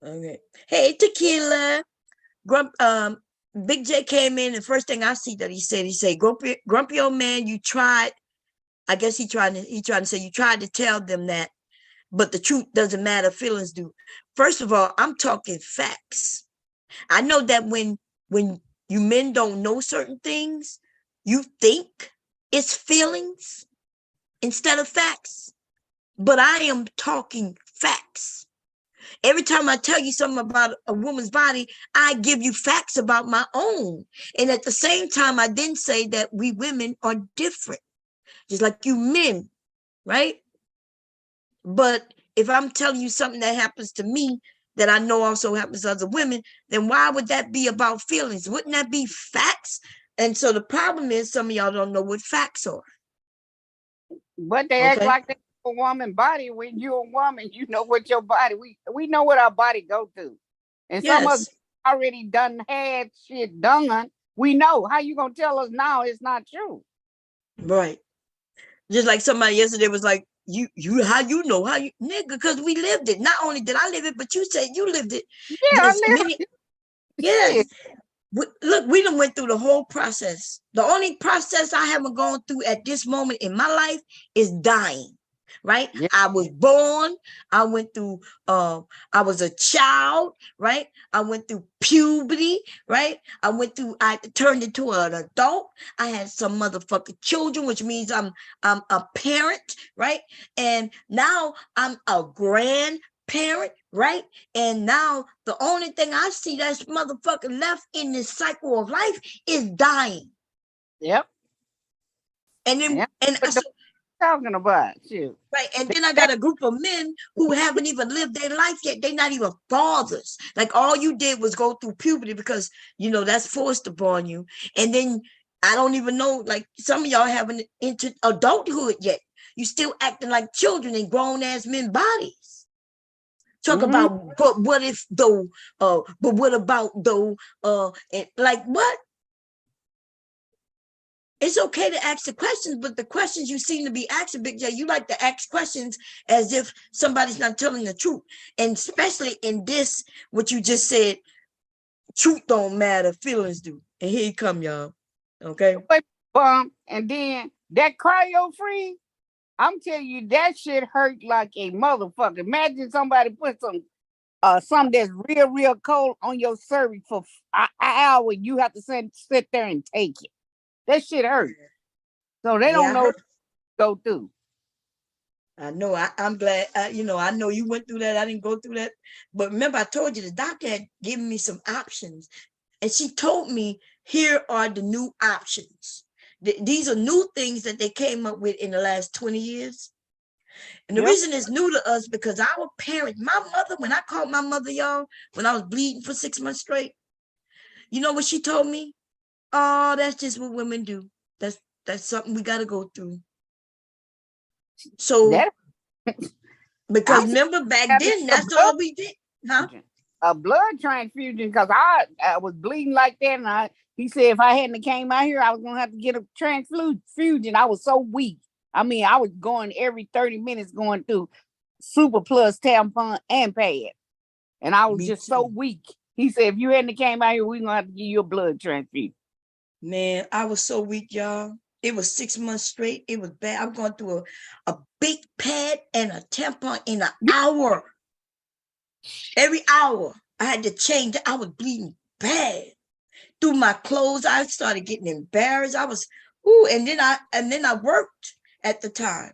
okay. Hey, Tequila. Big J came in, and first thing I see that he said, grumpy old man, you tried. I guess he trying to say you tried to tell them that, but the truth doesn't matter, feelings do. First of all, I'm talking facts. I know that when you men don't know certain things, you think it's feelings instead of facts. But I am talking facts. Every time I tell you something about a woman's body, I give you facts about my own. And at the same time, I didn't say that we women are different, just like you men, right? But if I'm telling you something that happens to me that I know also happens to other women, then why would that be about feelings? Wouldn't that be facts? And so the problem is some of y'all don't know what facts are. But they act Okay. like they a woman body. When you're a woman, you know what your body. We know what our body go through, and some of us Yes. already done had shit done. We know. How you gonna tell us now it's not true? Right. Just like somebody yesterday was like, you how you know how you nigga, because we lived it. Not only did I live it, but you said you lived it. Yeah, I There's live many, shit. yes. Look, we done went through the whole process. The only process I haven't gone through at this moment in my life is dying. Right? Yeah, I was born. I went through. I was a child. Right? I went through puberty. Right? I turned into an adult. I had some motherfucking children, which means I'm a parent. Right? And now I'm a grandparent. Right? And now the only thing I see that's motherfucking left in this cycle of life is dying. yep. And then, Yeah. and What so, the talking about? Shoot. right. And then I got a group of men who haven't even lived their life yet. They're not even fathers. Like, all you did was go through puberty because, that's forced upon you. And then I don't even know, like, some of y'all haven't entered adulthood yet. You still acting like children in grown ass men bodies. Talk Mm-hmm. about, but what if though? But what about though? And like what? It's okay to ask the questions, but the questions you seem to be asking, Big J, you like to ask questions as if somebody's not telling the truth. And especially in this, what you just said, truth don't matter, feelings do. And here you come, y'all. Okay. And then that cryo free. I'm telling you, that shit hurt like a motherfucker. Imagine somebody put something that's real cold on your cervix for an hour. You have to sit there and take it. That shit hurt. So they Yeah, don't I know what heard. to go through. I know. I'm glad. I know you went through that. I didn't go through that. But remember, I told you the doctor had given me some options, and she told me here are the new options. These are new things that they came up with in the last 20 years. And the Yep. reason it's new to us because our parents, my mother, when I called my mother, y'all, when I was bleeding for 6 months straight, you know what she told me? Oh, that's just what women do. That's something we got to go through. So, That because I'm remember back having then, a that's blood all we did, huh? transfusion. A blood transfusion because I was bleeding like that, and he said if I hadn't came out here, I was gonna have to get a transfusion. I was so weak. I mean, I was going every 30 minutes going through Super Plus tampon and pad, and I was Me just so too. weak. He said if you hadn't came out here, we're gonna have to give you a blood transfusion. Man, I was so weak, y'all. It was 6 months straight. It was bad. I'm going through a big pad and a tampon in an hour. Every hour. I had to change. I was bleeding bad through my clothes. I started getting embarrassed. I was, and then I worked at the time.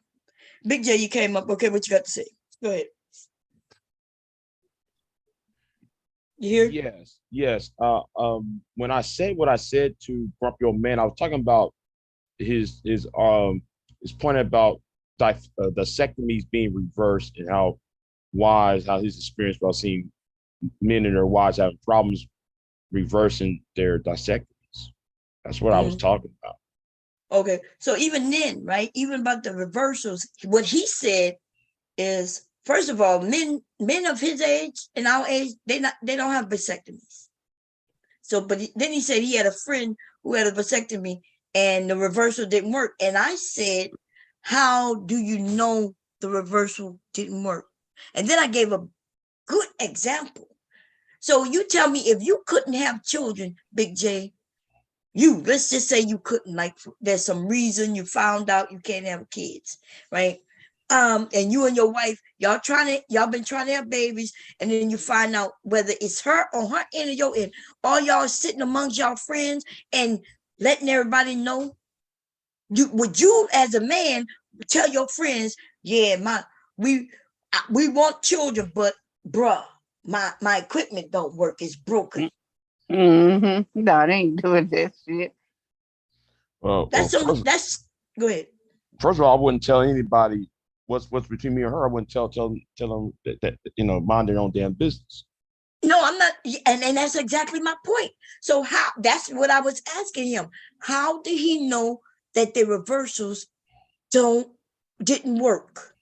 Big J, you came up. Okay, what you got to say? Go ahead. You hear? Yes. When I said what I said to Grumpy Old Man, I was talking about his point about vasectomies being reversed and how his experience about seeing men and their wives having problems reversing their vasectomies. That's what I was Mhm. talking about. Okay, so even then, right? Even about the reversals, what he said is, first of all, men of his age and our age, they don't have vasectomies. So, but then he said he had a friend who had a vasectomy and the reversal didn't work. And I said, how do you know the reversal didn't work? And then I gave a good example. So you tell me, if you couldn't have children, Big J, let's just say you couldn't, like there's some reason you found out you can't have kids, right? And you and your wife, y'all been trying to have babies, and then you find out whether it's her on her end or your end, all y'all sitting amongst y'all friends and letting everybody know. Would you as a man tell your friends, yeah, we we want children, but bruh, my equipment don't work, it's broken. Mm-hmm. No, they ain't doing that shit. Well, That's go ahead. first of all, I wouldn't tell anybody what's between me and her. I wouldn't tell them that mind their own damn business. No, I'm not, and that's exactly my point. So how, that's what I was asking him. How did he know that the reversals didn't work?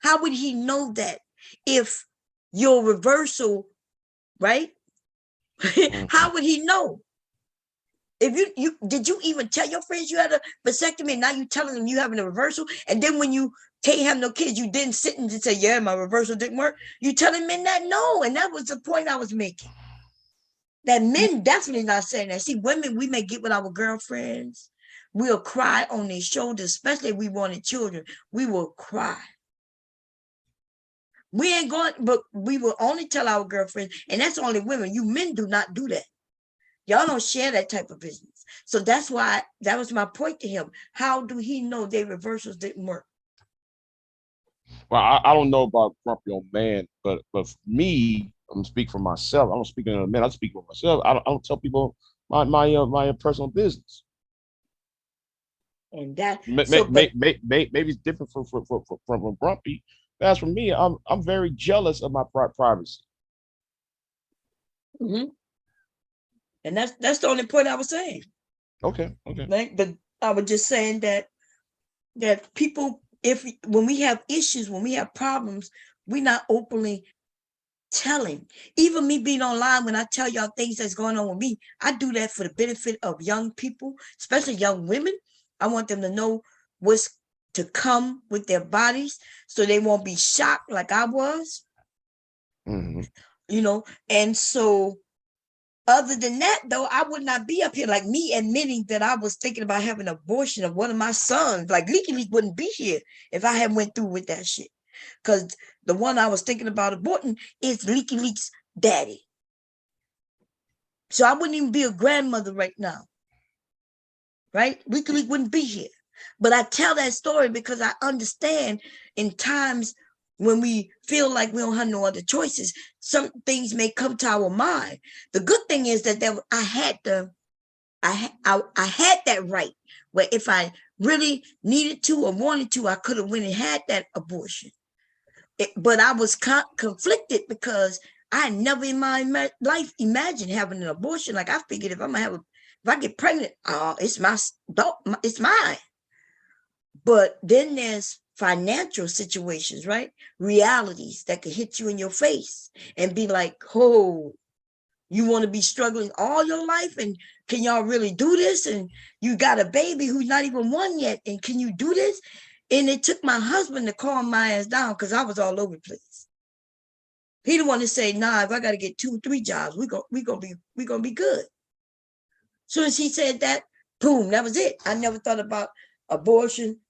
How would he know that if your reversal, right? Mhm. How would he know? If you did you even tell your friends you had a vasectomy, and now you telling them you having a reversal, and then when you can't have no kids, you didn't sit and just say, yeah, my reversal didn't work. You telling men that? No, and that was the point I was making. That men definitely not saying that. See, women, we may get with our girlfriends. We'll cry on their shoulders, especially if we wanted children. We will cry. We ain't going, but we will only tell our girlfriends, and that's only women. You men do not do that. Y'all don't share that type of business. So that's why that was my point to him. How do he know their reversals didn't work? Well, I don't know about Grumpy Old Man, but for me, I'm speaking for myself. I don't speak on a man. I speak for myself. I don't tell people my personal business. And that, so, but Maybe it's different from Grumpy. But as for me, I'm very jealous of my privacy. mhm. And that's the only point I was saying. Okay. Right? But I was just saying that people, if when we have issues, when we have problems, we're not openly telling. Even me being online, when I tell y'all things that's going on with me, I do that for the benefit of young people, especially young women. I want them to know what's to come with their bodies, so they won't be shocked like I was, Hmm. you know. And so, other than that, though, I would not be up here, like me admitting that I was thinking about having an abortion of one of my sons. Like Leaky Leak wouldn't be here if I had went through with that shit. Because the one I was thinking about aborting is Leaky Leak's daddy. So I wouldn't even be a grandmother right now, right? Leaky Leak wouldn't be here. But I tell that story because I understand in times when we feel like we don't have no other choices, some things may come to our mind. The good thing is that I had that right, where if I really needed to or wanted to, I could have went and had that abortion. But I was conflicted because I never in my life imagined having an abortion. Like I figured if I get pregnant, it's it's mine. But then there's financial situations, right? Realities that could hit you in your face and be like, oh, you want to be struggling all your life, and can y'all really do this? And you got a baby who's not even one yet, and can you do this? And it took my husband to calm my ass down because I was all over the place. He the one to say, nah, if I got to get 2-3 jobs, we gonna be good. Soon as he said that, boom, that was it. I never thought about abortion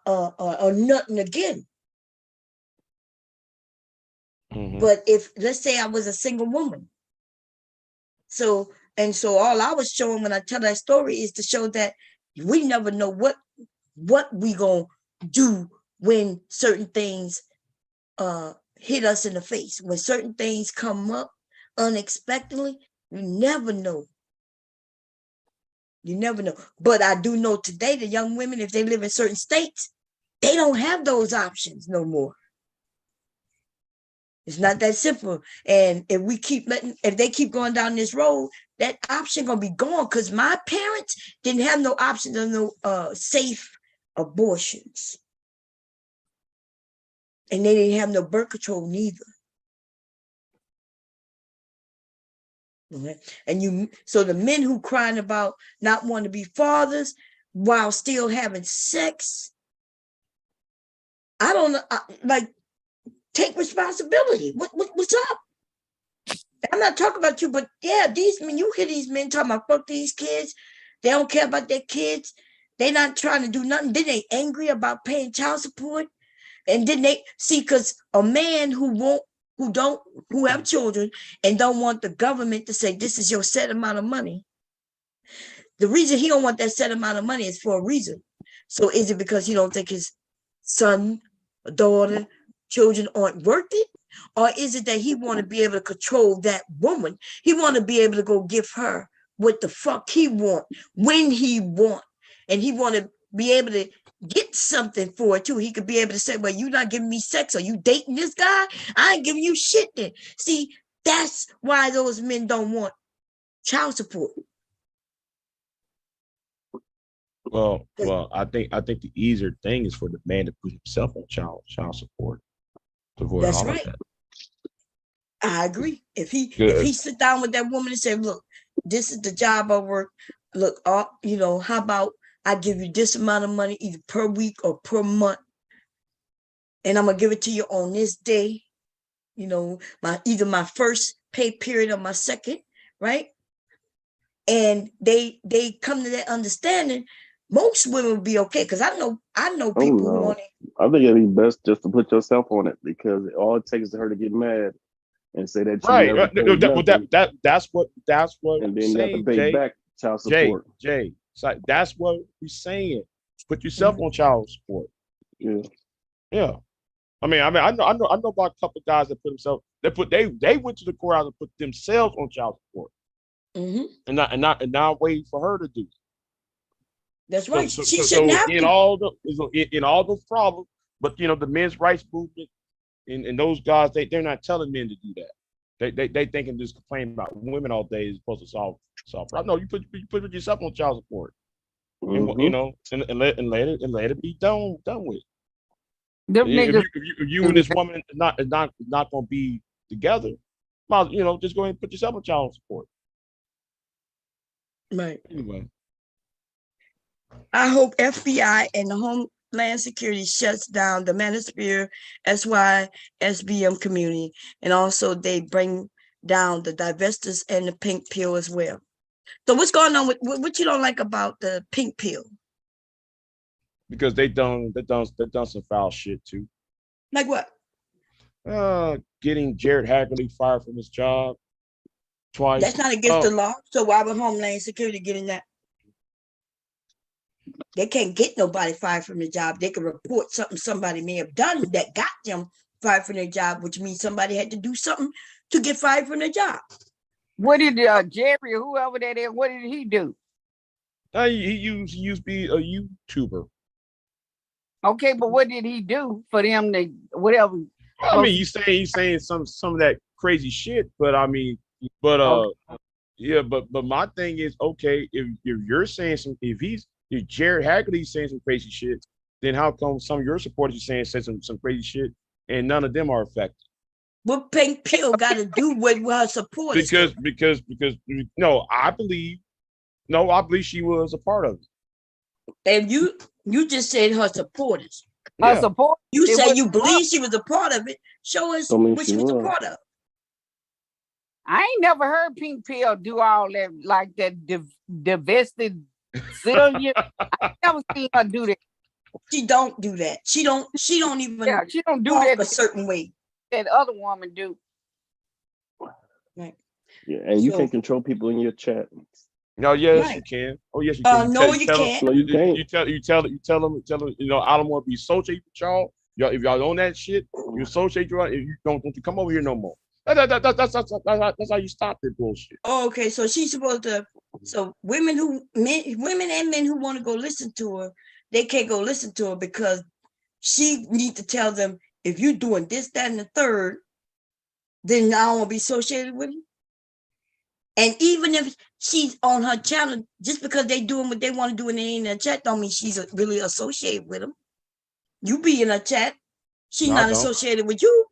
or nothing again. Hmm. But if, let's say I was a single woman So all I was showing when I tell that story is to show that we never know what we gonna do when certain things hit us in the face. When certain things come up unexpectedly, you never know. You never know. But I do know today the young women, if they live in certain states, they don't have those options no more. It's not that simple. And if they keep going down this road, that option gonna be gone. Because my parents didn't have no options of no safe abortions. And they didn't have no birth control neither. Okay. And so the men who crying about not wanting to be fathers while still having sex, I don't know, like, take responsibility. What's up? I'm not talking about you, but yeah, these men, you hear these men talking about fuck these kids. They don't care about their kids. They not trying to do nothing. Then they angry about paying child support. And then they see, because a man who have children and don't want the government to say this is your set amount of money. The reason he don't want that set amount of money is for a reason. So is it because he don't think his son, daughter, children aren't worth it? Or is it that he want to be able to control that woman? He want to be able to go give her what the fuck he want, when he want. And he want to be able to get something for it too. He could be able to say, well, you not giving me sex, or you dating this guy? I ain't giving you shit then. See, that's why those men don't want child support. Well, I think the easier thing is for the man to put himself on child support to avoid That's all right. of that. I agree. If he sit down with that woman and say, look, this is the job I work. Look, how about I give you this amount of money either per week or per month, and I'm gonna give it to you on this day. Either my first pay period or my second, right? And they come to that understanding. Most women would be okay, because I know people who want it. I think it'd be best just to put yourself on it, because all it takes is her to get mad and say that you Right. never paid nothing, That's what and we're then you have to saying, pay Jay. back child support. Jay. So that's what we're saying. Put yourself on child support. Yeah. I mean, I know about a couple of guys that put themselves. They went to the courthouse and put themselves on child support, and not waiting for her to do it. That's right. So She shouldn't have in to. all those problems, but the men's rights movement and those guys, they're not telling men to do that. They thinking just complaining about women all day is supposed to solve problems. No, you put yourself on child support, and let it be done with. Them niggas. If you and this woman not gonna be together, just go ahead and put yourself on child support. Right. Anyway, I hope FBI and the Homeland Security shuts down the Manosphere, SY, SBM community, and also they bring down the divestors and the pink pill as well. So what's going on with what you don't like about the pink pill? because they done some foul shit too. Like what? Getting Jared Haggerty fired from his job twice. That's not against the law. So why would Homeland Security get in that? They can't get nobody fired from the job. They can report something somebody may have done that got them fired from their job, which means somebody had to do something to get fired from their job. What did Jerry, whoever that is, what did he do? He used to be a YouTuber. Okay, but what did he do for them to whatever? I mean, he's saying some of that crazy shit, but I mean, yeah, but my thing is, okay, if you're saying if Jared Haggerty's saying some crazy shit, then how come some of your supporters are saying some crazy shit and none of them are affected? What pink pill got to do with her supporters? Because I believe she was a part of it. And you just said her supporters. Her support. You say you believe she was a part of it. Show us what she was a part of. I ain't never heard Pink Pill do all that, like that divested zillion. I never seen her do that. She don't do that. She don't even she don't do talk that a certain way. That other woman do. Right. Yeah, and you can So control people in your chat. No, yes, you right. can. Oh, yes, you can. No, You you tell them. can't. No, you can't. Tell them. You know, I don't want to be associated with y'all. Y'all, if y'all own that shit, you associate y'all. If you don't you come over here no more. That's how you stop that bullshit. Oh, okay, so she's supposed to. So women and men who want to go listen to her, they can't go listen to her because she need to tell them if you're doing this, that, and the third, then I don't want to be associated with you. And even if she's on her channel, just because they doing what they want to do and they ain't in a chat, don't mean she's really associated with them. You be in a chat, she's No, I not don't. associated with you.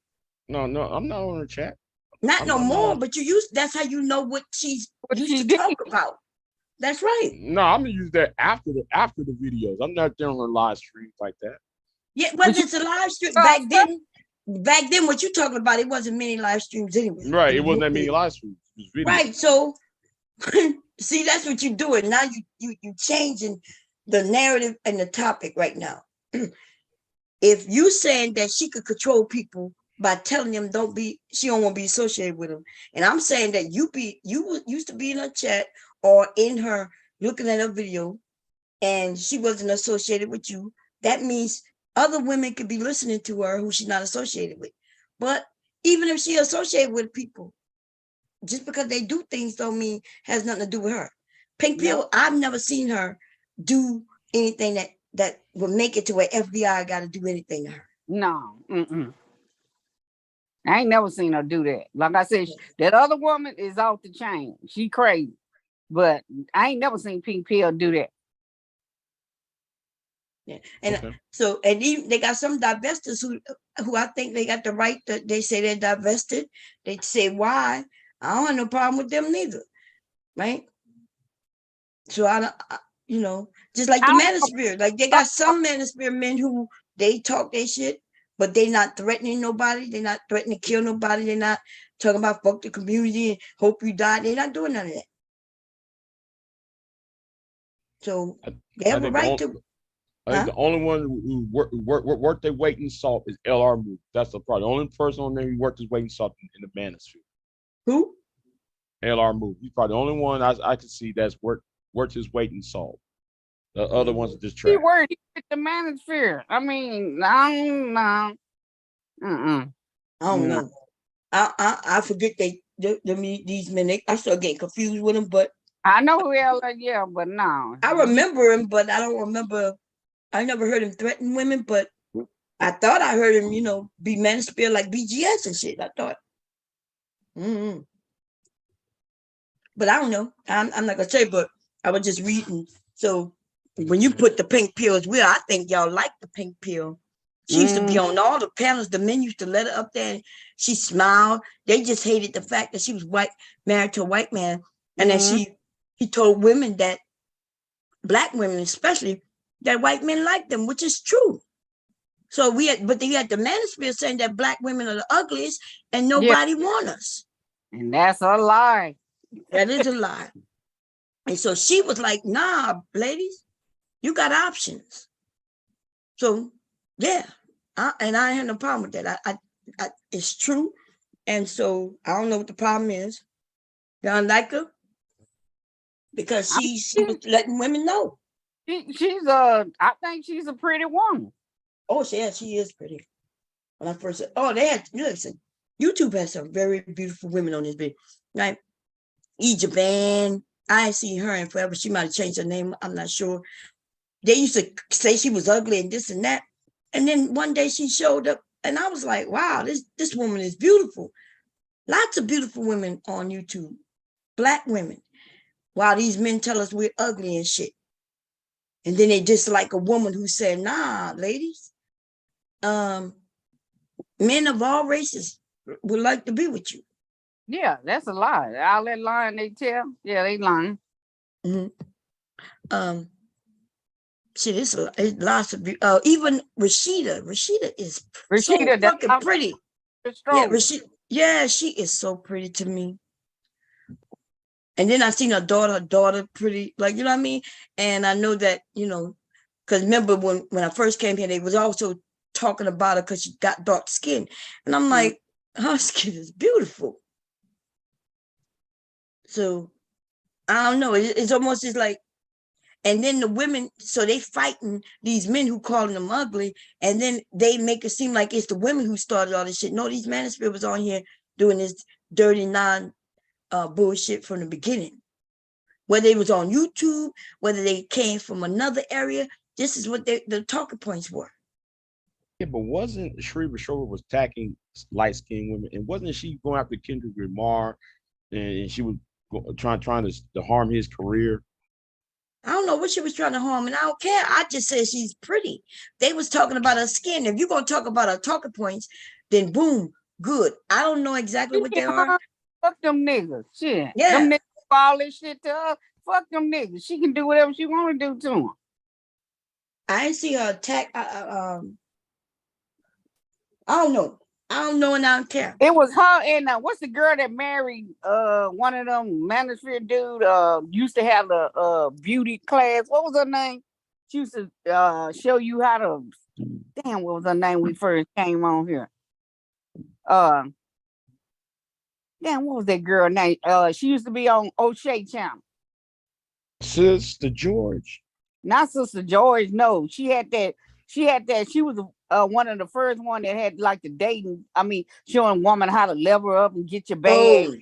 No, I'm not on the chat. Not no I'm not more, on. but you used. That's how you know what she's What used she to did. talk about. That's right. No, I'm gonna use that after the videos. I'm not there on her live streams like that. Yeah, But whether you it's a live stream uh, back then, what you talking about, it wasn't many live streams anyway. Right. It It was wasn't that many mostly- live streams. It was videos. right. So see, that's what you're doing. Now you changing the narrative and the topic right now. If you saying that she could control people by telling them she don't want to be associated with them, and I'm saying that you used to be in her chat or in her looking at her video, and she wasn't associated with you, that means other women could be listening to her who she's not associated with. But even if she associated with people, just because they do things don't mean has nothing to do with her. Pink no, Pill, I've never seen her do anything that would make it to where FBI got to do anything to her. no. Mm-mm. I ain't never seen her do that. Like I said, that other woman is off the chain. She crazy. But I ain't never seen Pink Pill do that. Yeah. And Okay. so, and even they got some divestors who I think they got the right that they say they're divested. They say why. I don't have no problem with them neither. Right. So just like the I manosphere, like they got some manosphere men who they talk their shit, but they not threatening nobody. They're not threatening to kill nobody. They're not talking about fuck the community and hope you die. They're not doing none of that. So they I have a think the right only, to. I think the only one who worked their weight in salt is LR Move. That's the part. The only person on there who worked his weight in salt in the manosphere. Who? LR Move. He's probably the only one I can see that's worked his weight in salt. The other ones are just He trash. worried with the manosphere. I mean, no. I don't know. I forget these men. I start getting confused with them, but I know who else, yeah, but no. I remember him, but I don't remember. I never heard him threaten women, but I thought I heard him, be manosphere like BGS and shit. I thought. Mm-hmm. But I don't know. I'm not gonna say, but I was just reading. So when you put the pink pill as well, I think y'all like the pink pill. She used to be on all the panels. The men used to let her up there and she smiled. They just hated the fact that she was white, married to a white man. And then he told women that, black women especially, that white men like them, which is true. So but they had the manosphere saying that black women are the ugliest and nobody want us. And that's a lie. That is a lie. And so she was like, nah, ladies, you got options. So yeah, and I had no problem with that. I it's true. And so I don't know what the problem is. Y'all like her? Because she was letting women know. She's I think she's a pretty woman. Oh, yeah, she is pretty. When I first said, listen, YouTube has some very beautiful women on this video. Right? Ejavan, I ain't seen her in forever. She might have changed her name. I'm not sure. They used to say she was ugly and this and that. And then one day she showed up and I was like, wow, this woman is beautiful. Lots of beautiful women on YouTube. Black women. While these men tell us we're ugly and shit. And then they dislike a woman who said, nah, ladies, men of all races would like to be with you. Yeah, that's a lie. All that lying they tell. Yeah, they lying. Mm-hmm. Shit, it's lots of even Rashida. Rashida is so fucking pretty. Yeah, Rashida. Yeah, she is so pretty to me. And then I seen her daughter pretty, like, you know what I mean? And I know that, because remember when I first came here, they was also talking about her because she got dark skin. And I'm like, her skin is beautiful. So I don't know. It's almost just like, and then the women, so they fighting these men who calling them ugly, and then they make it seem like it's the women who started all this shit. No, these manosphere was on here doing this dirty bullshit from the beginning. Whether it was on YouTube, whether they came from another area, this is what the talking points were. Yeah, but wasn't Sri Rashova was attacking light skinned women, and wasn't she going after Kendrick Lamar, and she was trying to harm his career? I don't know what she was trying to harm, and I don't care. I just said she's pretty. They was talking about her skin. If you're gonna talk about her talking points, then boom, good. I don't know exactly what they are. Fuck them niggas. Shit. Yeah. Them niggas all this shit to her. Fuck them niggas. She can do whatever she want to do to them. I didn't see her attack. I don't know. I don't know, and I don't care. It was her and what's the girl that married one of them manosphere dude used to have a beauty class. What was her name? She used to show you how to damn, what was her name we first came on here? Damn, what was that girl name? She used to be on O'Shea channel. Sister George. Not Sister George, no. She had that. She was one of the first one that had like the dating. I mean, showing woman how to level up and get your bag. Oh,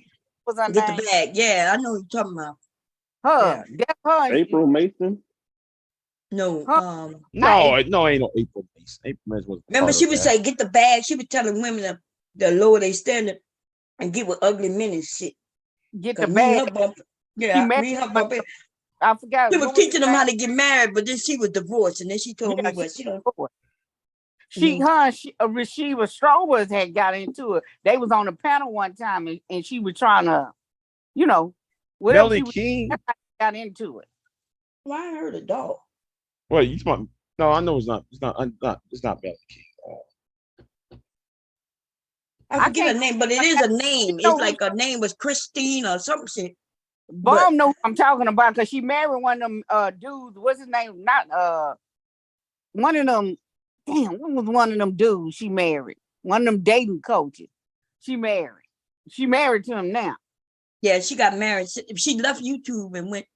What's her get name? the bag. Yeah, I know what you're talking about. Her. Yeah. That's her. April Mason. No, No, ain't no April Mason. April Mason was. remember she would say, "Get the bag." She was telling women to lower their standard and get with ugly men and shit. Get the 'Cause me and bag. her bump, yeah, me and her bump. I forgot. She was what teaching the them how name? to get married, but then she was divorced, and then she told Yeah, me what she don't. Rashiva Strobers had got into it. They was on the panel one time, and she was trying to, you know, whatever Melly she was, King. got into it. Well, I heard a dog. Well, you talking? No, I know it's not. It's not. It's not Melly King. I forget her name, but it is a name. It's like her name was Christine or some shit. Bomb know what I'm talking about because she married one of them dudes. What's his name? Not one of them. Damn, what was one of them dudes she married? One of them dating coaches. She married. She married to him now. Yeah, she got married. She left YouTube and went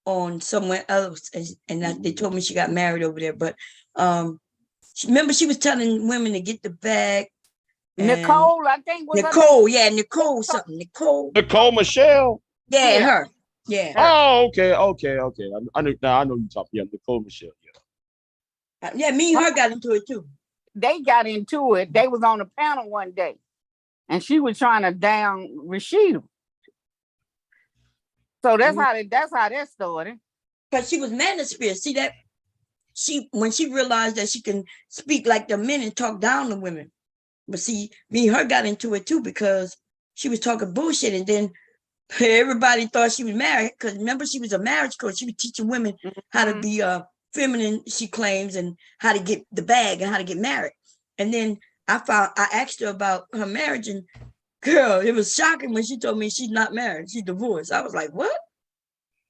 on somewhere else, and they told me she got married over there. But remember she was telling women to get the bag. Nicole, I think was Nicole. Yeah, Nicole something. Nicole Michelle. Yeah, her. Yeah. Oh, okay. I know. Now I know you talking. Yeah, Nicole Michelle. Yeah. Yeah, me and her got into it too. They got into it. They was on a panel one day, and she was trying to down Rashida. So that's how that started. Because she was manosphere. See that? When she realized that she can speak like the men and talk down to women. But see, me and her got into it too because she was talking bullshit, and then everybody thought she was married. Because remember, she was a marriage coach. She was teaching women how to be feminine, she claims, and how to get the bag and how to get married. And then I asked her about her marriage, and girl, it was shocking when she told me she's not married, she's divorced. I was like, what?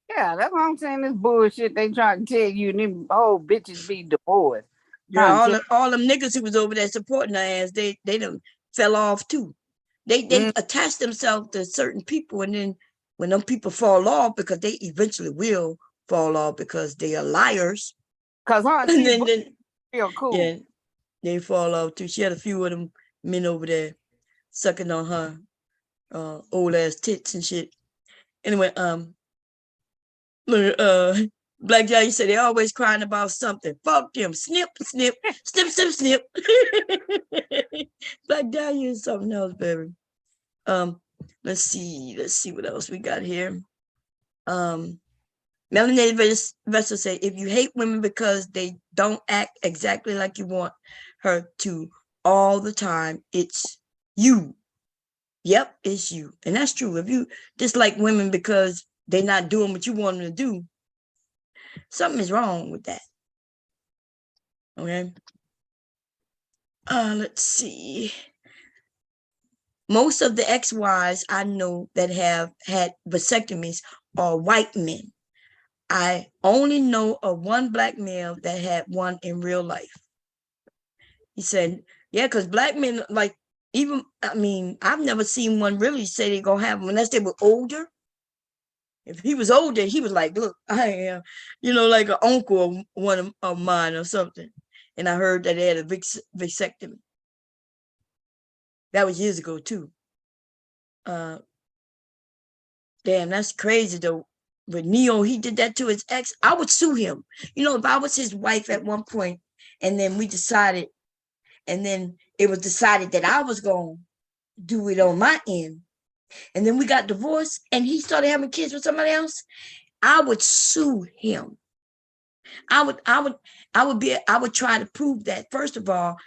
Yeah, that's what I'm saying. This bullshit they trying to tell you, and them whole bitches be divorced. Yeah, all them niggas who was over there supporting her ass, they done fell off too. They attach themselves to certain people, and then when them people fall off, because they eventually will fall off because they are liars. Cause and then real cool. Yeah, they fall off too. She had a few of them men over there sucking on her old ass tits and shit. Anyway, Black Guy, you said they always crying about something. Fuck them. Snip, snip, snip, snip, snip. Black Guy is something else, baby. Let's see what else we got here. Melanated Vessel say, if you hate women because they don't act exactly like you want her to all the time, it's you. Yep, it's you. And that's true. If you dislike women because they're not doing what you want them to do, something is wrong with that. Okay. Let's see. Most of the ex-wives I know that have had vasectomies are white men. I only know of one black male that had one in real life. He said, yeah, because black men, like, even, I mean, I've never seen one really say they're going to have them unless they were older. If he was older, he was like, look, I am, like an uncle of one of mine or something. And I heard that they had a vasectomy. That was years ago too. Damn, that's crazy though. But Neo, he did that to his ex. I would sue him. If I was his wife at one point, and then we decided, and then it was decided that I was going to do it on my end, and then we got divorced, and he started having kids with somebody else, I would sue him. I would try to prove that, first of all,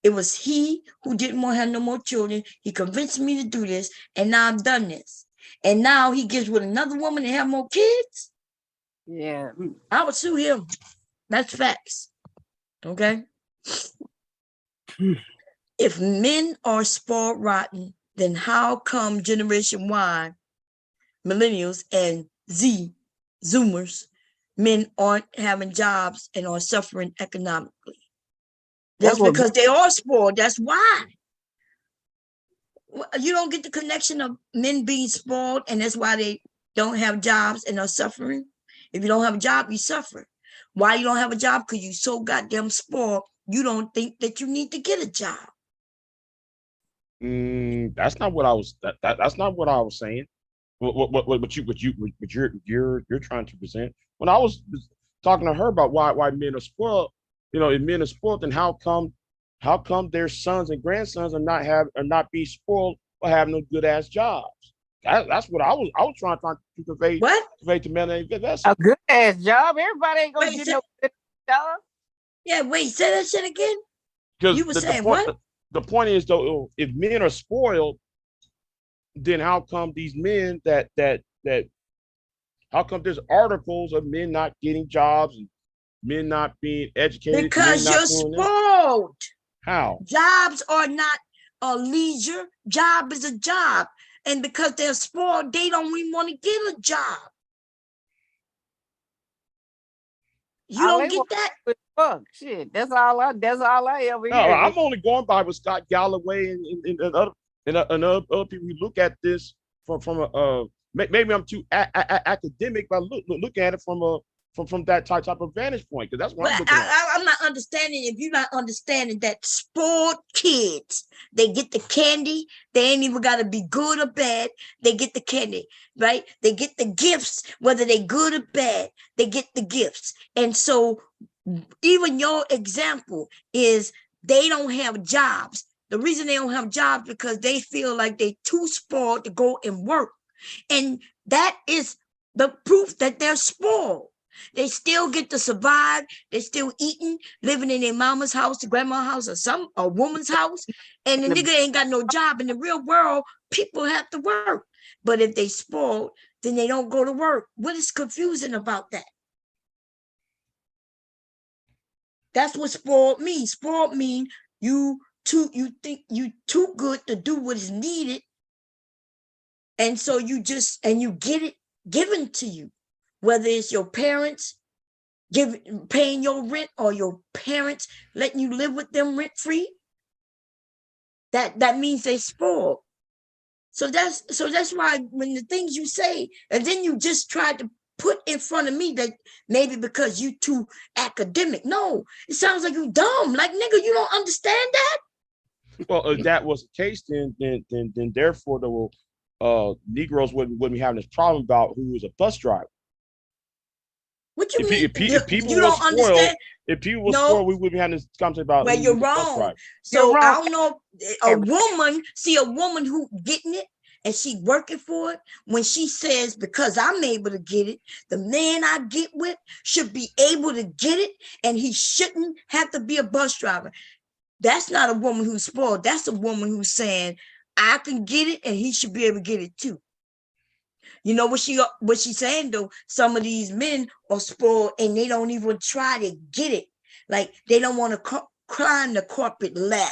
it was he who didn't want to have no more children. He convinced me to do this, and now I've done this. And now he gets with another woman and have more kids. Yeah. I would sue him. That's facts. Okay. If men are spoiled rotten, then how come Generation Y, millennials, and Zoomers, men aren't having jobs and are suffering economically? That's because they are spoiled. That's why. You don't get the connection of men being spoiled, and that's why they don't have jobs and are suffering. If you don't have a job, you suffer. Why you don't have a job? Because you so goddamn spoiled, you don't think that you need to get a job. That's not what I was. That's not what I was saying. What you're trying to present. When I was talking to her about why men are spoiled, if men are spoiled, then how come their sons and grandsons are not being spoiled or having no good ass jobs? That's what I was trying to convey. What? Convey to men and a good ass job. Everybody ain't gonna get no good job. Yeah, wait, say that shit again. Because You were saying what? The point is though, if men are spoiled, then how come these men that how come there's articles of men not getting jobs and men not being educated? Because you're spoiled. How? Jobs are not a leisure. Job is a job. And because they're spoiled, they don't even want to get a job. You don't get that? Fuck, shit. That's all I ever No, hear. I'm only going by what Scott Galloway and other people who look at this from a maybe I'm too academic, but look at it from that type of vantage point, because that's what I'm looking at. I'm not understanding. If you're not understanding that spoiled kids, they get the candy. They ain't even got to be good or bad. They get the candy, right? They get the gifts, whether they good or bad. They get the gifts. And so even your example is they don't have jobs. The reason they don't have jobs because they feel like they too spoiled to go and work. And that is the proof that they're spoiled. They still get to survive. They're still eating, living in their mama's house, the grandma's house, or a woman's house. And the nigga ain't got no job. In the real world, people have to work. But if they spoiled, then they don't go to work. What is confusing about that? That's what spoiled means. Spoiled mean you think you too good to do what is needed. And so you get it given to you, whether it's your parents paying your rent or your parents letting you live with them rent free. That means they spoiled. So that's why when the things you say, and then you just try to put in front of me that maybe because you too academic. No, it sounds like you dumb. Like, nigga, you don't understand that? Well, if that was the case, then therefore the Negroes wouldn't be having this problem about who was a bus driver. What you mean? If people you were don't spoiled, understand? if people were spoiled, we wouldn't be having this conversation about. Well, you're wrong. So wrong. I don't know. A woman who getting it and she working for it, when she says, because I'm able to get it, the man I get with should be able to get it, and he shouldn't have to be a bus driver. That's not a woman who's spoiled. That's a woman who's saying, I can get it and he should be able to get it too. You know what she's saying though? Some of these men are spoiled and they don't even try to get it. Like, they don't want to climb the corporate ladder.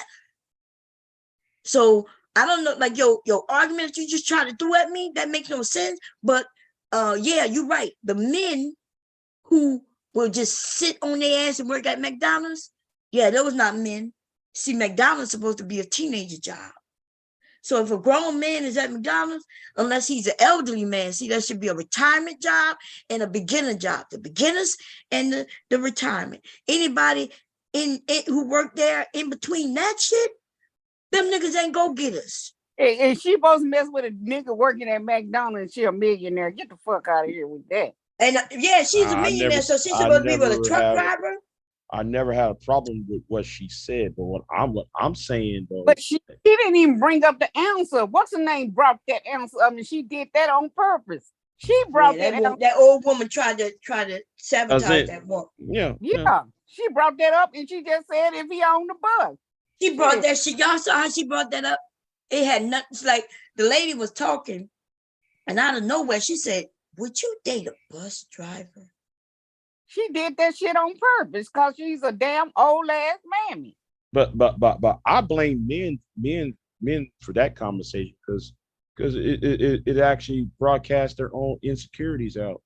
So I don't know, like your argument that you just try to throw at me, that makes no sense. But yeah, you're right. The men who will just sit on their ass and work at McDonald's, yeah, those not men. See, McDonald's supposed to be a teenager job. So if a grown man is at McDonald's, unless he's an elderly man, see, that should be a retirement job and a beginner job. The beginners and the retirement. Anybody in who work there in between that shit, them niggas ain't go get us. And she supposed to mess with a nigga working at McDonald's and she a millionaire. Get the fuck out of here with that. And yeah, she's a I millionaire, never, so she's I supposed to be with a never truck have, driver. I never had a problem with what she said, but what I'm saying though, But she didn't even bring up the answer. What's her name brought that answer? I mean, she did that on purpose. She brought Yeah, that answer. that old woman tried to sabotage that woman. Yeah, she brought that up and she just said if he on the bus. She brought that shit. Y'all saw how she brought that up? It had nothing. It's like the lady was talking, and out of nowhere, she said, "Would you date a bus driver?" She did that shit on purpose because she's a damn old ass mammy. But I blame men for that conversation because it actually broadcasts their own insecurities out.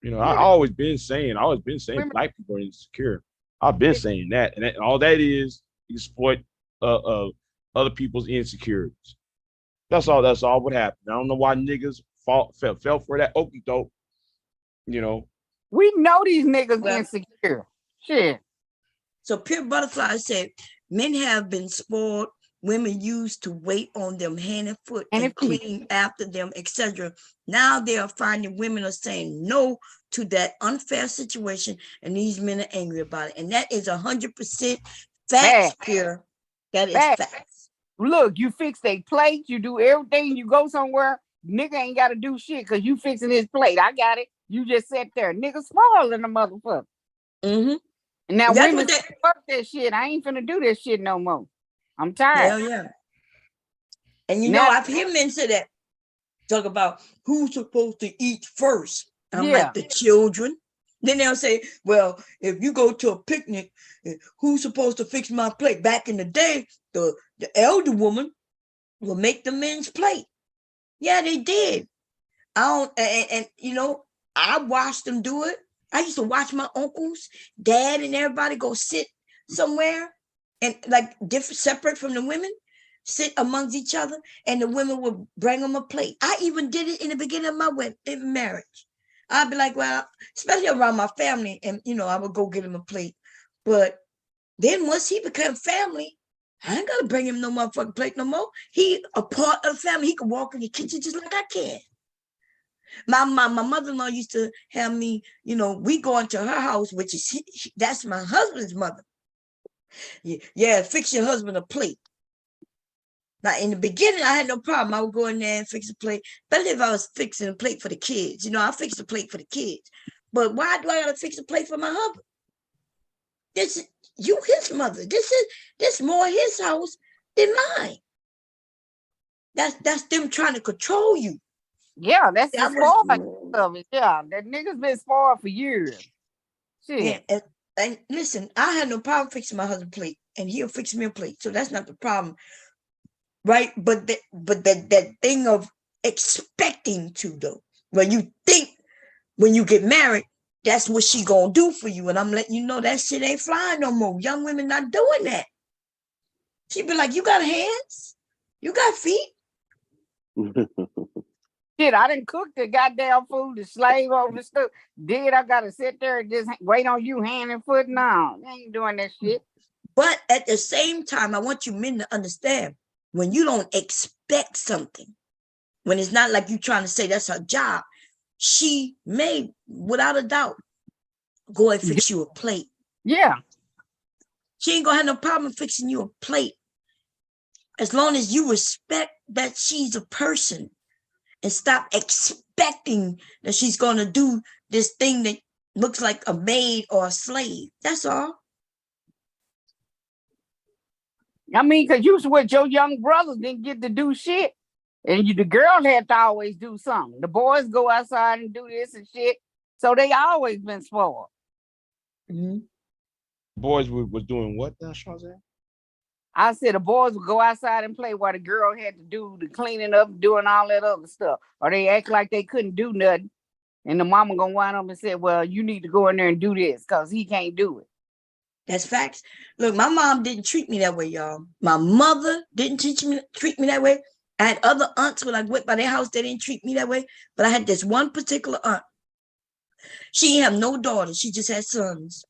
You know, I always been saying black people are insecure. I've been saying that, and all that is exploit other people's insecurities. That's all what happened. I don't know why niggas fell for that okey doke. You know, we know these niggas insecure. Shit. So Pure Butterfly said, men have been spoiled. Women used to wait on them hand and foot and clean after them, etc. Now they are finding women are saying no to that unfair situation, and these men are angry about it. And that is 100% facts, Pure. That is facts. Look, you fix their plate, you do everything, you go somewhere, nigga ain't got to do shit because you fixing his plate. I got it. You just sat there. Nigga spoiling the motherfucker. Mm-hmm. And now women fuck that shit. I ain't finna do this shit no more. I'm tired. Hell yeah. And you know, I've heard men say that. Talk about who's supposed to eat first. I'm like, the children. Then they'll say, well, if you go to a picnic, who's supposed to fix my plate? Back in the day, the elder woman will make the men's plate. Yeah, they did. And you know, I watched them do it. I used to watch my uncles, dad, and everybody go sit somewhere and like different, separate from the women, sit amongst each other, and the women would bring them a plate. I even did it in the beginning of my marriage. I'd be like, well, especially around my family, and you know, I would go get him a plate. But then once he became family, I ain't gotta bring him no motherfucking plate no more. He a part of the family. He can walk in the kitchen just like I can. My mother-in-law used to have me, you know, we go into her house, which is that's my husband's mother. Yeah, fix your husband a plate. Now, in the beginning, I had no problem. I would go in there and fix a plate. But if I was fixing a plate for the kids, you know, I fix a plate for the kids. But why do I gotta fix a plate for my husband? This is his mother. This more his house than mine. That's them trying to control you. Yeah, that's the spoil of it. Yeah, that nigga's been spoiled for years. Shit. Yeah, and listen, I had no problem fixing my husband's plate, and he'll fix me a plate. So that's not the problem. Right, but that thing of expecting to though, when you think when you get married, that's what she gonna do for you, and I'm letting you know that shit ain't flying no more. Young women not doing that. She be like, "You got hands, you got feet." Shit, I didn't cook the goddamn food, the slave over the stuff. Did I gotta sit there and just wait on you hand and foot? No, I ain't doing that shit. But at the same time, I want you men to understand. When you don't expect something, when it's not like you trying to say that's her job, she may, without a doubt, go and fix you a plate. Yeah. She ain't gonna have no problem fixing you a plate. As long as you respect that she's a person and stop expecting that she's gonna do this thing that looks like a maid or a slave. That's all. I mean, because you was with your young brothers, didn't get to do shit. And the girl had to always do something. The boys go outside and do this and shit. So they always been spoiled. Mm-hmm. Boys was doing what now, Shazam? I said the boys would go outside and play while the girl had to do the cleaning up, doing all that other stuff. Or they act like they couldn't do nothing. And the mama gonna wind up and say, well, you need to go in there and do this because he can't do it. That's facts. Look, my mom didn't treat me that way, y'all. My mother didn't treat me that way. I had other aunts when I went by their house, they didn't treat me that way. But I had this one particular aunt. She didn't have no daughters. She just had sons.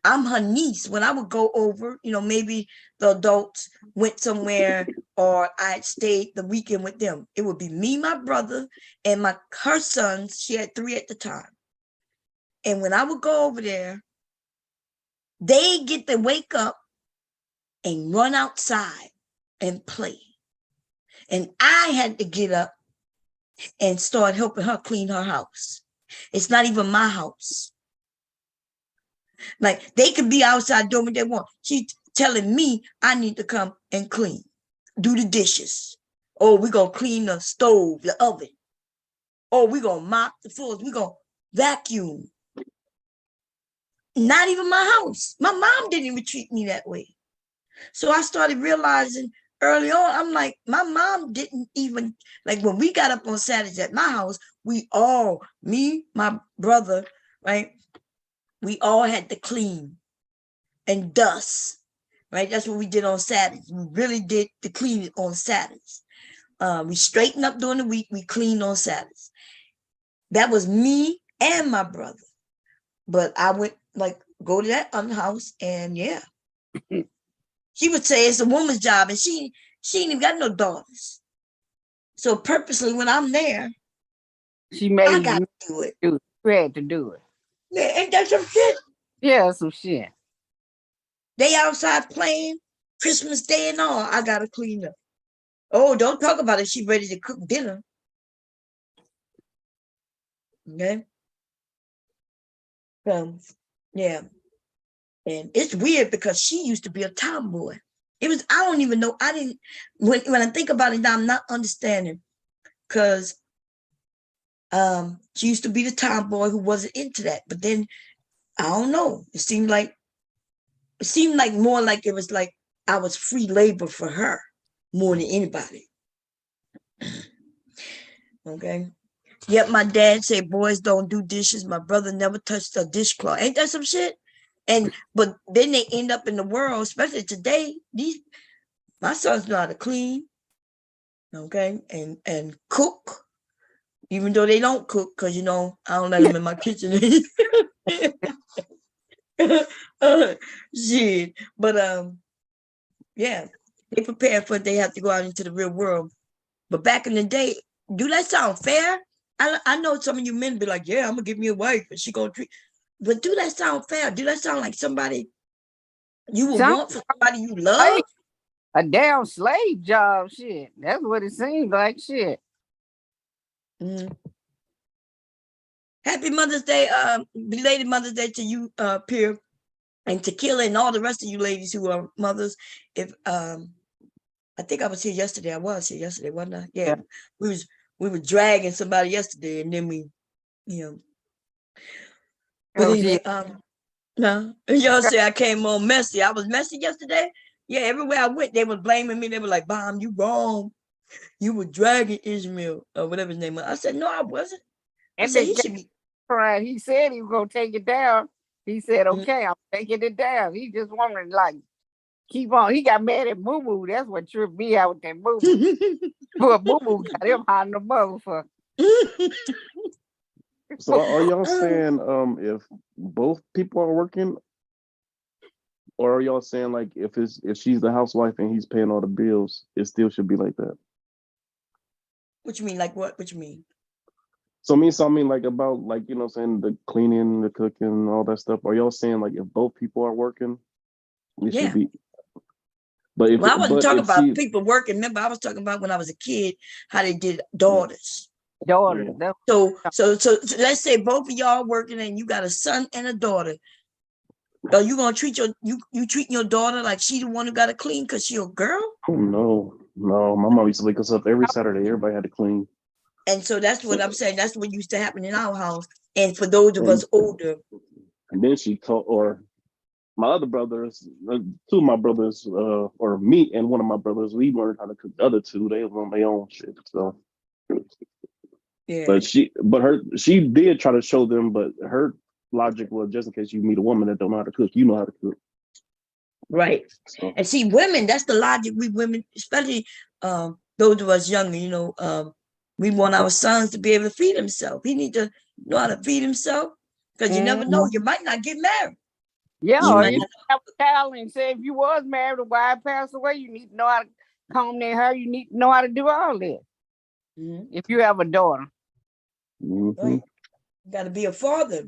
I'm her niece. When I would go over, maybe the adults went somewhere or I stayed the weekend with them. It would be me, my brother, and her sons. She had 3 at the time. And when I would go over there, they get to wake up and run outside and play. And I had to get up and start helping her clean her house. It's not even my house. Like, they could be outside doing what they want. She's telling me I need to come and clean, do the dishes. Oh, we're going to clean the stove, the oven. Oh, we're going to mop the floors. We're going to vacuum. Not even my house. My mom didn't even treat me that way. So I started realizing early on, I'm like, my mom didn't even, like when we got up on Saturdays at my house, me, my brother, right? We all had to clean and dust, right? That's what we did on Saturdays. We really did the cleaning on Saturdays. We straightened up during the week. We cleaned on Saturdays. That was me and my brother. But I went go to that other house and yeah. She would say it's a woman's job and she ain't even got no daughters. So purposely when I'm there, She made I got you to do it. do it. You had to do it. Yeah, ain't that some shit? Yeah, some shit. They outside playing Christmas Day and all. I gotta clean up. Oh, don't talk about it. She ready to cook dinner. Okay. Yeah. And it's weird because she used to be a tomboy. I don't even know. When I think about it now, I'm not understanding. Because she used to be the tomboy who wasn't into that. But then I don't know. It seemed like more like it was like I was free labor for her more than anybody. Okay. Yep, my dad said boys don't do dishes. My brother never touched a dishcloth. Ain't that some shit? But then they end up in the world, especially today. My sons know how to clean, okay, and cook, even though they don't cook, because I don't let them in my kitchen. Shit. But yeah, they prepare for it. They have to go out into the real world. But back in the day, do that sound fair? I know some of you men be like, yeah, I'm gonna give me a wife and she gonna treat. But do that sound fair? Do that sound like somebody you would want for somebody you love? Like a damn slave job, shit. That's what it seems like, shit. Mm-hmm. Happy Mother's Day, belated Mother's Day to you, Pierre, and Tequila, and all the rest of you ladies who are mothers. If I think I was here yesterday. I was here yesterday, wasn't I? Yeah. We were dragging somebody yesterday, and then we, But anyway, no, y'all say I came on messy. I was messy yesterday. Yeah, everywhere I went, they were blaming me. They were like, "Bomb, you wrong. You were dragging Ishmael or whatever his name was." I said, "No, I wasn't." I And said he should be. right. He said he was gonna take it down. He said, "Okay, I'm taking it down." He just wanted to keep on. He got mad at Moo Moo. That's what tripped me out with that Moo Moo. But Moo Moo got him hot in the motherfucker. So are y'all saying if both people are working, or are y'all saying like if she's the housewife and he's paying all the bills, it still should be like that? What you mean? Like what? What you mean? So I mean like about saying the cleaning, the cooking, all that stuff. Are y'all saying like if both people are working, it should be? But I wasn't talking about people working. Remember, I was talking about when I was a kid, how they did daughters. Daughters. Yeah. So let's say both of y'all working and you got a son and a daughter. Are you gonna treat you treating your daughter like she the one who got to clean because she a girl? Oh, no. My mom used to wake us up every Saturday. Everybody had to clean. And so that's what I'm saying. That's what used to happen in our house. And for those of us older. And then she taught, or my other brothers, two of my brothers, or me and one of my brothers, we learned how to cook. The other two, they was on their own shit. So, yeah. But she did try to show them, but her logic was just in case you meet a woman that don't know how to cook, you know how to cook. Right. So. And see, women, that's the logic we women, especially those of us younger, we want our sons to be able to feed himself. He need to know how to feed himself because you never know. You might not get married. Yeah, You or might if you not. have a child and say if you was married, a wife passed away, you need to know how to comb their hair. You need to know how to do all that. Mhm. If you have a daughter. Right? You got to be a father,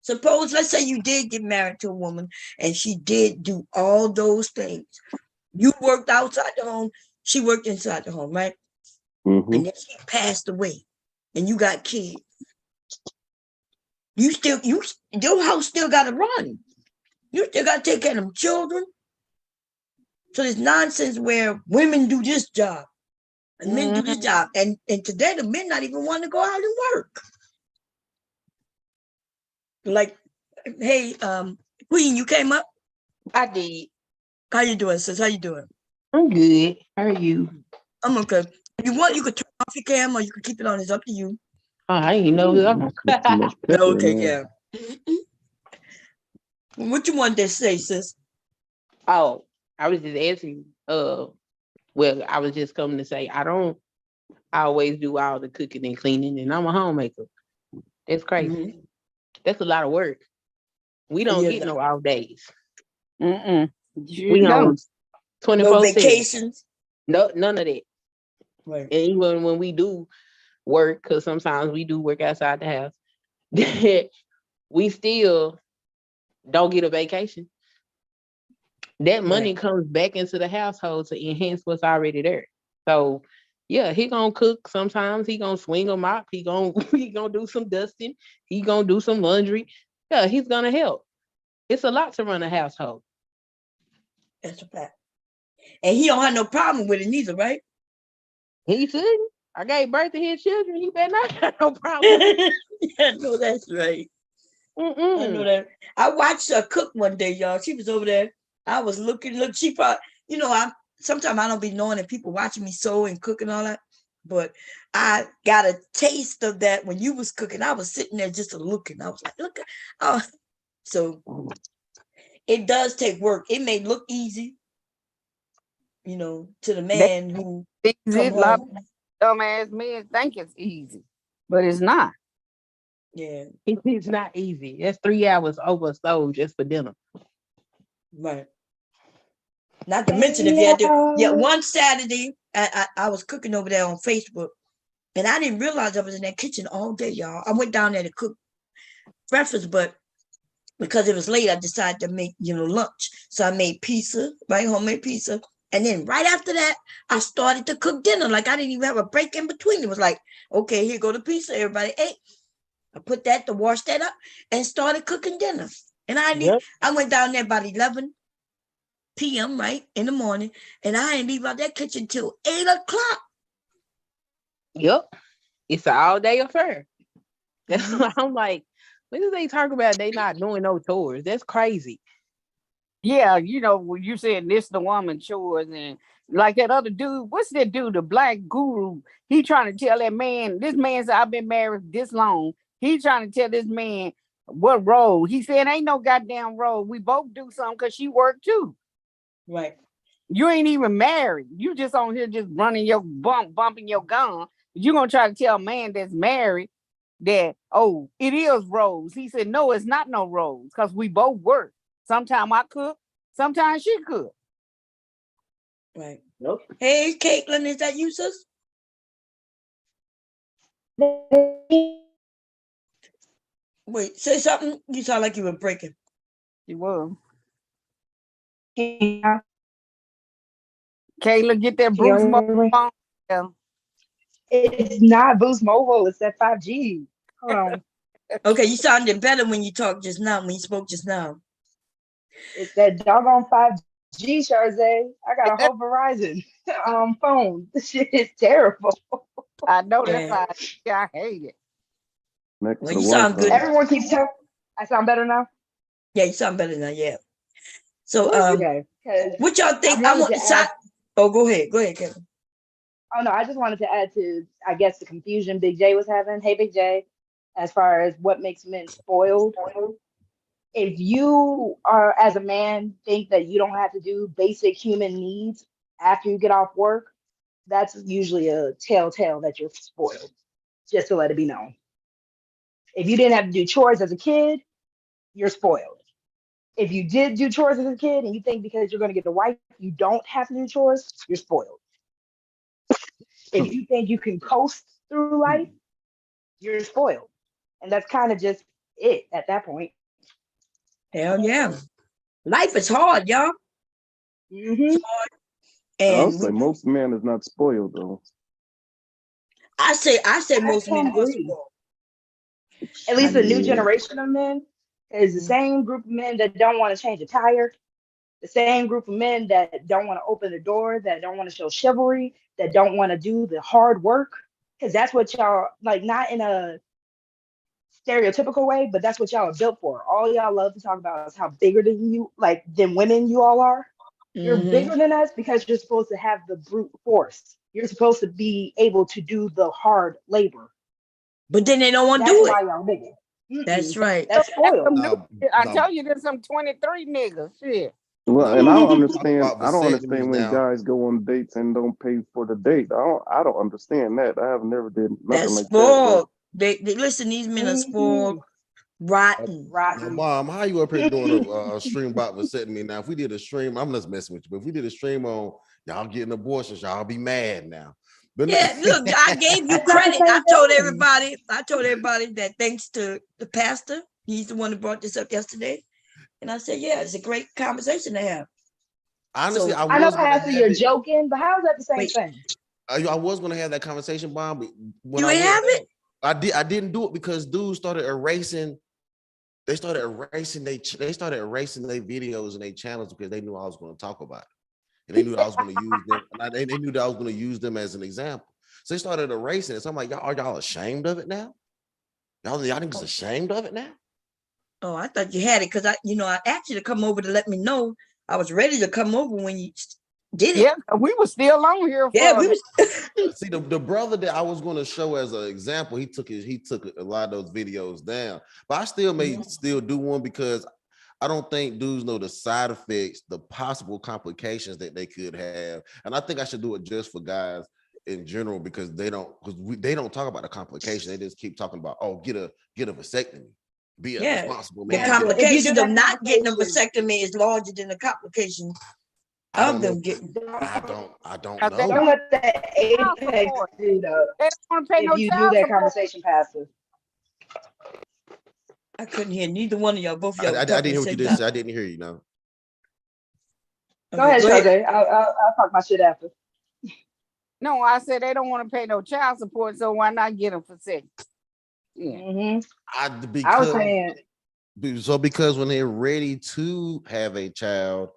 Suppose, let's say you did get married to a woman and she did do all those things. You worked outside the home, she worked inside the home, right? Mm-hmm. And then she passed away and you got kids. Your house still got to run. You still got to take care of them children. So there's nonsense where women do this job and men do this job. And today the men not even want to go out and work. Like, hey, Queen, you came up? I did. How you doing, sis? How you doing? I'm good. How are you? I'm okay. If you want, you could turn off your camera or you could keep it on. It's up to you. Oh, I didn't know that. Put too much pepper Okay, in there. yeah. What you want to say, sis? Oh, I was just asking. Well, I was just coming to say I don't always do all the cooking and cleaning, and I'm a homemaker. That's crazy. Mhm. That's a lot of work. We don't Yeah, get no off days. You We on don't. 24/7. vacations. No, none of that. Right. And even when we do work, because sometimes we do work outside the house, we still don't get a vacation. That money Right. comes back into the household to enhance what's already there. So yeah, he gonna cook sometimes, he gonna swing a mop, he gonna he gonna do some dusting, he gonna do some laundry. Yeah, he's gonna help. It's a lot to run a household. That's a fact. And he don't have no problem with it neither, right? He shouldn't. I gave birth to his children. He better not have no problem. I know that's right. I know that. I watched her cook one day, y'all. She was over there. I was looking. Look, she probably, I sometimes I don't be knowing that people watching me sew and cook and all that. But I got a taste of that when you was cooking. I was sitting there just looking. I was like, look, oh, so it does take work. It may look easy, to the That's man who easy. come A lot of home. dumbass men think it's easy, but it's not. Yeah, It's not easy. That's 3 hours over stove just for dinner. right. Not to mention if you had to, yeah, one Saturday, I was cooking over there on Facebook, and I didn't realize I was in that kitchen all day, y'all. I went down there to cook breakfast, but because it was late, I decided to make, lunch. So I made pizza, right? Homemade pizza. And then right after that, I started to cook dinner. Like I didn't even have a break in between. It was like, okay, here go the pizza. Everybody ate. I put that to wash that up and started cooking dinner. And Yep. I went down there about 11 p.m., right, in the morning. And I didn't leave out that kitchen till 8 o'clock. Yep. It's an all day affair. That's Mhm. why I'm like, when do they talk about they not doing no chores? That's crazy. Yeah, when you said this the woman chores and like that other dude, what's that dude, the black guru? He trying to tell that man, this man said, I've been married this long. He trying to tell this man what role. He said, ain't no goddamn role. We both do something because she worked too. Right. You ain't even married. You just on here just running your bumping your gun. You gonna try to tell a man that's married that, oh, it is roles. He said, no, it's not no roles because we both work. Sometimes I cook, sometimes she cook. Right. Yep. Hey, Caitlin, is that you, sis? Wait, say something. You sound like you were breaking. She was. Kayla, get that Bruce Mo phone. Yeah. It's not Boost Mobile, it's that 5G. Hold on. Okay, you sounded better when you talked just now, when you spoke just now. It's that doggone 5G, Charze. I got a whole Verizon phone. This shit is terrible. I know that's Yeah. I hate it. Connect Well, to the you sound Wi-Fi. good. Everyone keeps telling I sound better now. Yeah, you sound better now. Yeah. So, Okay. Because what y'all I think? I wanted want to to start. add, Oh, go ahead. Go ahead, Kevin. oh no, I just wanted to add to, I guess, the confusion Big J was having. Hey, Big J, as far as what makes men spoiled. If you are, as a man, think that you don't have to do basic human needs after you get off work, that's usually a telltale that you're spoiled, just to let it be known. If you didn't have to do chores as a kid, you're spoiled. If you did do chores as a kid and you think because you're going to get a wife, you don't have to do chores, you're spoiled. If you think you can coast through life, you're spoiled. And that's kind of just it at that point. Hell yeah. Life is hard, y'all. Mm-hmm. I'll And say most men is not spoiled though. I say I most men can't are agree. spoiled. At least the new Yeah. generation of men is the Mhm. same group of men that don't want to change a tire, the same group of men that don't want to open the door, that don't want to show chivalry, that don't want to do the hard work. Because that's what y'all like, not in a stereotypical way, but that's what y'all are built for. All y'all love to talk about is how bigger than you, like than women you all are. You're Mhm. bigger than us because you're supposed to have the brute force. You're supposed to be able to do the hard labor. But then they don't want to That's do why it. y'all bigger. That's right. That's spoiled. I tell you, there's some 23 niggas. Shit. Well, Now, and I when don't you talk understand. about I don't vasectomies understand when now, guys go on dates and don't pay for the date. I don't understand that. I have never did nothing That's like that. spoiled. They listen, these men are spoiled, rotten. now, Rotten. mom, how you up here doing a stream about vasectomy? Now, if we did a stream, I'm just messing with you, but if we did a stream on y'all getting abortions, y'all be mad now. But Yeah, look, I gave you It's not the credit. I same told thing. everybody that thanks to the pastor, he's the one who brought this up yesterday. And I said, yeah, it's a great conversation to have. honestly, So I I know, was gonna Pastor, have you're it. joking, but how is that the same wait, thing? I was gonna have that conversation, Bob. But when you I ain't went have back, it? I didn't do it because dudes started erasing. They started erasing their videos and their channels because they knew I was going to talk about it. And they knew I was going to use them. And they knew that I was going to use them as an example. So they started erasing it. So I'm like, y'all, are y'all ashamed of it now? Y'all niggas ashamed of it now? Oh, I thought you had it because I asked you to come over to let me know. I was ready to come over when you did it. Yeah, we were still on here for Yeah, we was. See, the brother that I was going to show as an example, he took a lot of those videos down. But I still may still do one because I don't think dudes know the side effects, the possible complications that they could have. And I think I should do it just for guys in general because they don't talk about the complication. They just keep talking about, oh, get a vasectomy. Be a Yeah, responsible the man. Pastor, if you do complications of that not getting a conversation, vasectomy is larger than the complications I of don't know. them getting. I don't they know. don't let the child apex support. do the, They don't want to pay if no you do child that support. conversation, Pastor. I couldn't hear neither one of y'all. Both of y'all I were didn't talking hear at the what you same did time. say. I didn't hear you. No. Go Okay, ahead, go ahead. Sade. I'll talk my shit after. No, I said they don't want to pay no child support, so why not get them for sex? Yeah. I was saying, Because when they're ready to have a child,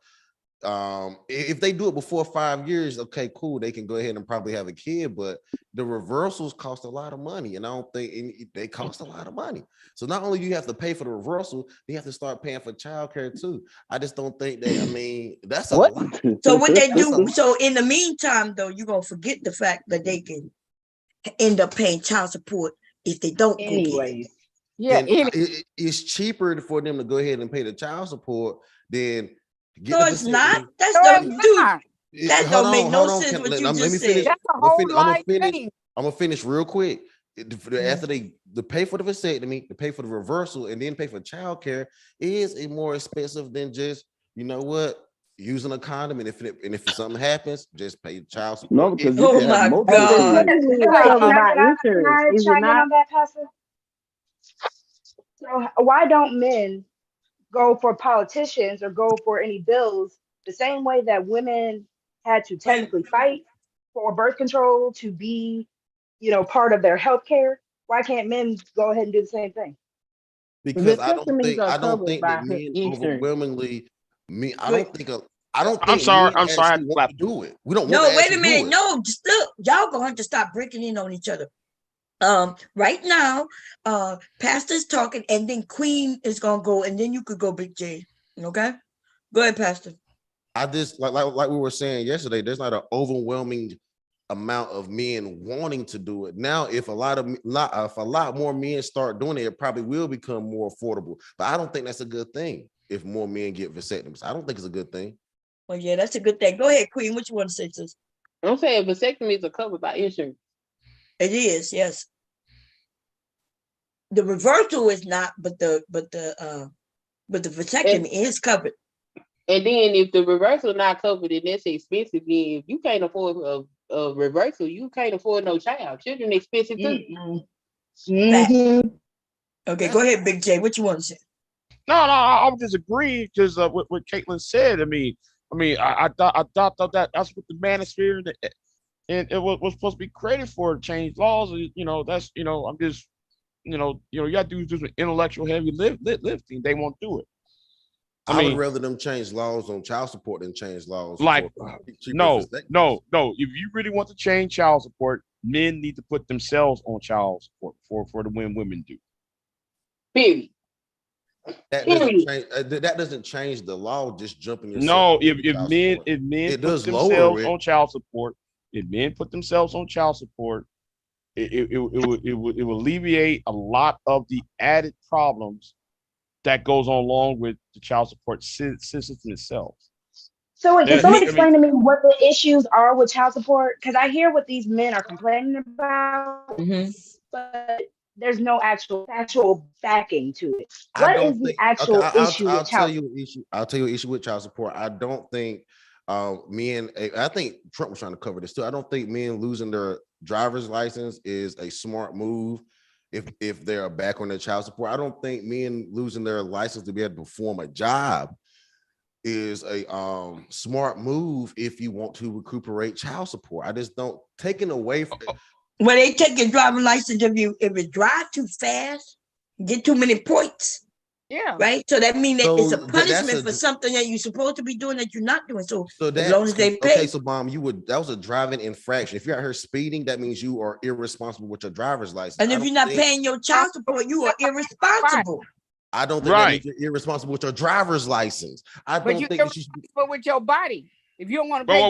if they do it before 5 years, okay, cool, they can go ahead and probably have a kid, but the reversals cost a lot of money, and I don't think they cost a lot of money. So not only do you have to pay for the reversal, you have to start paying for childcare too. I just don't think that. I mean, that's a What? lot. So what they That's a do? lot. So in the meantime, though, you're gonna forget the fact that they can end up paying child support if they don't go get it. anyways. Yeah, Then it's cheaper for them to go ahead and pay the child support than get No, the it's not. vasectomy. That's no, no, it's dude. not. That Hold don't make on, no hold on. sense. What you Let just me said. finish. That's a I'm gonna whole finish. I'm gonna life finish. thing. I'm gonna finish real quick. After they pay for the vasectomy, to pay for the reversal, and then pay for childcare is a more expensive than just using a condom. And if something happens, just pay child support. No, because you Oh can have my multiple God. kids. Wait, It's covered by can insurance, I is it chime in not? on that, Pastor? So why don't men go for politicians or go for any bills the same way that women had to technically fight for birth control to be, part of their health care? Why can't men go ahead and do the same thing? Because Vasectomies are I don't covered think that by men insurance. overwhelmingly me. Wait, I don't I'm think sorry. men I'm sorry. I had actually to want clap. to do it. We don't want no, to wait a actually do minute. it. No, just look, y'all gonna have to stop breaking in on each other. Right now, Pastor's talking, and then Queen is gonna go, and then you could go, Big J. Okay, go ahead, Pastor. I just like we were saying yesterday. There's not an overwhelming amount of men wanting to do it now. If a lot more men start doing it, it probably will become more affordable. But I don't think that's a good thing. If more men get vasectomies, I don't think it's a good thing. Well, yeah, that's a good thing. Go ahead, Queen. What you want to say, sis? I'm saying vasectomies are covered by insurance. It is, yes. The reversal is not, but the vasectomy is covered. And then if the reversal not covered and that's expensive, then if you can't afford a reversal, you can't afford no child. Children expensive too. Mm-hmm. Okay, go ahead, Big J. What you want to say? No, I'm just agreeing because what Caitlin said. I thought that's what the manosphere and it was supposed to be created for, to change laws. That's I'm just you got to do just intellectual heavy lifting. They won't do it. I would rather them change laws on child support than change laws like for no. If you really want to change child support, men need to put themselves on child support for the when women do. Period. That doesn't change the law. Just jumping yourself. No, if men it put does themselves lower it. on child support, if men put themselves on child support, it will alleviate a lot of the added problems that goes on along with the child support system itself. So wait, can someone I explain to me what the issues are with child support? Because I hear what these men are complaining about, but there's no actual backing to it. I What don't is the think. actual Okay, issue with child support? I'll tell you an issue with child support. I don't think men. I think Trump was trying to cover this too. I don't think men losing their driver's license is a smart move. If they're back on their child support, I don't think men losing their license to be able to perform a job is a smart move if you want to recuperate child support. I just don't taking away from Well, they take your driving license if you drive too fast, get too many points. Yeah. Right. So that means that it's a that's punishment for something that you're supposed to be doing that you're not doing. So as that long as they pay. okay, so mom, that was a driving infraction. If you're out here speeding, that means you are irresponsible with your driver's license. And if you're not paying your child support, you are irresponsible. I don't think that means you're irresponsible with your driver's license. I don't think you should be with your body. If you don't want to pay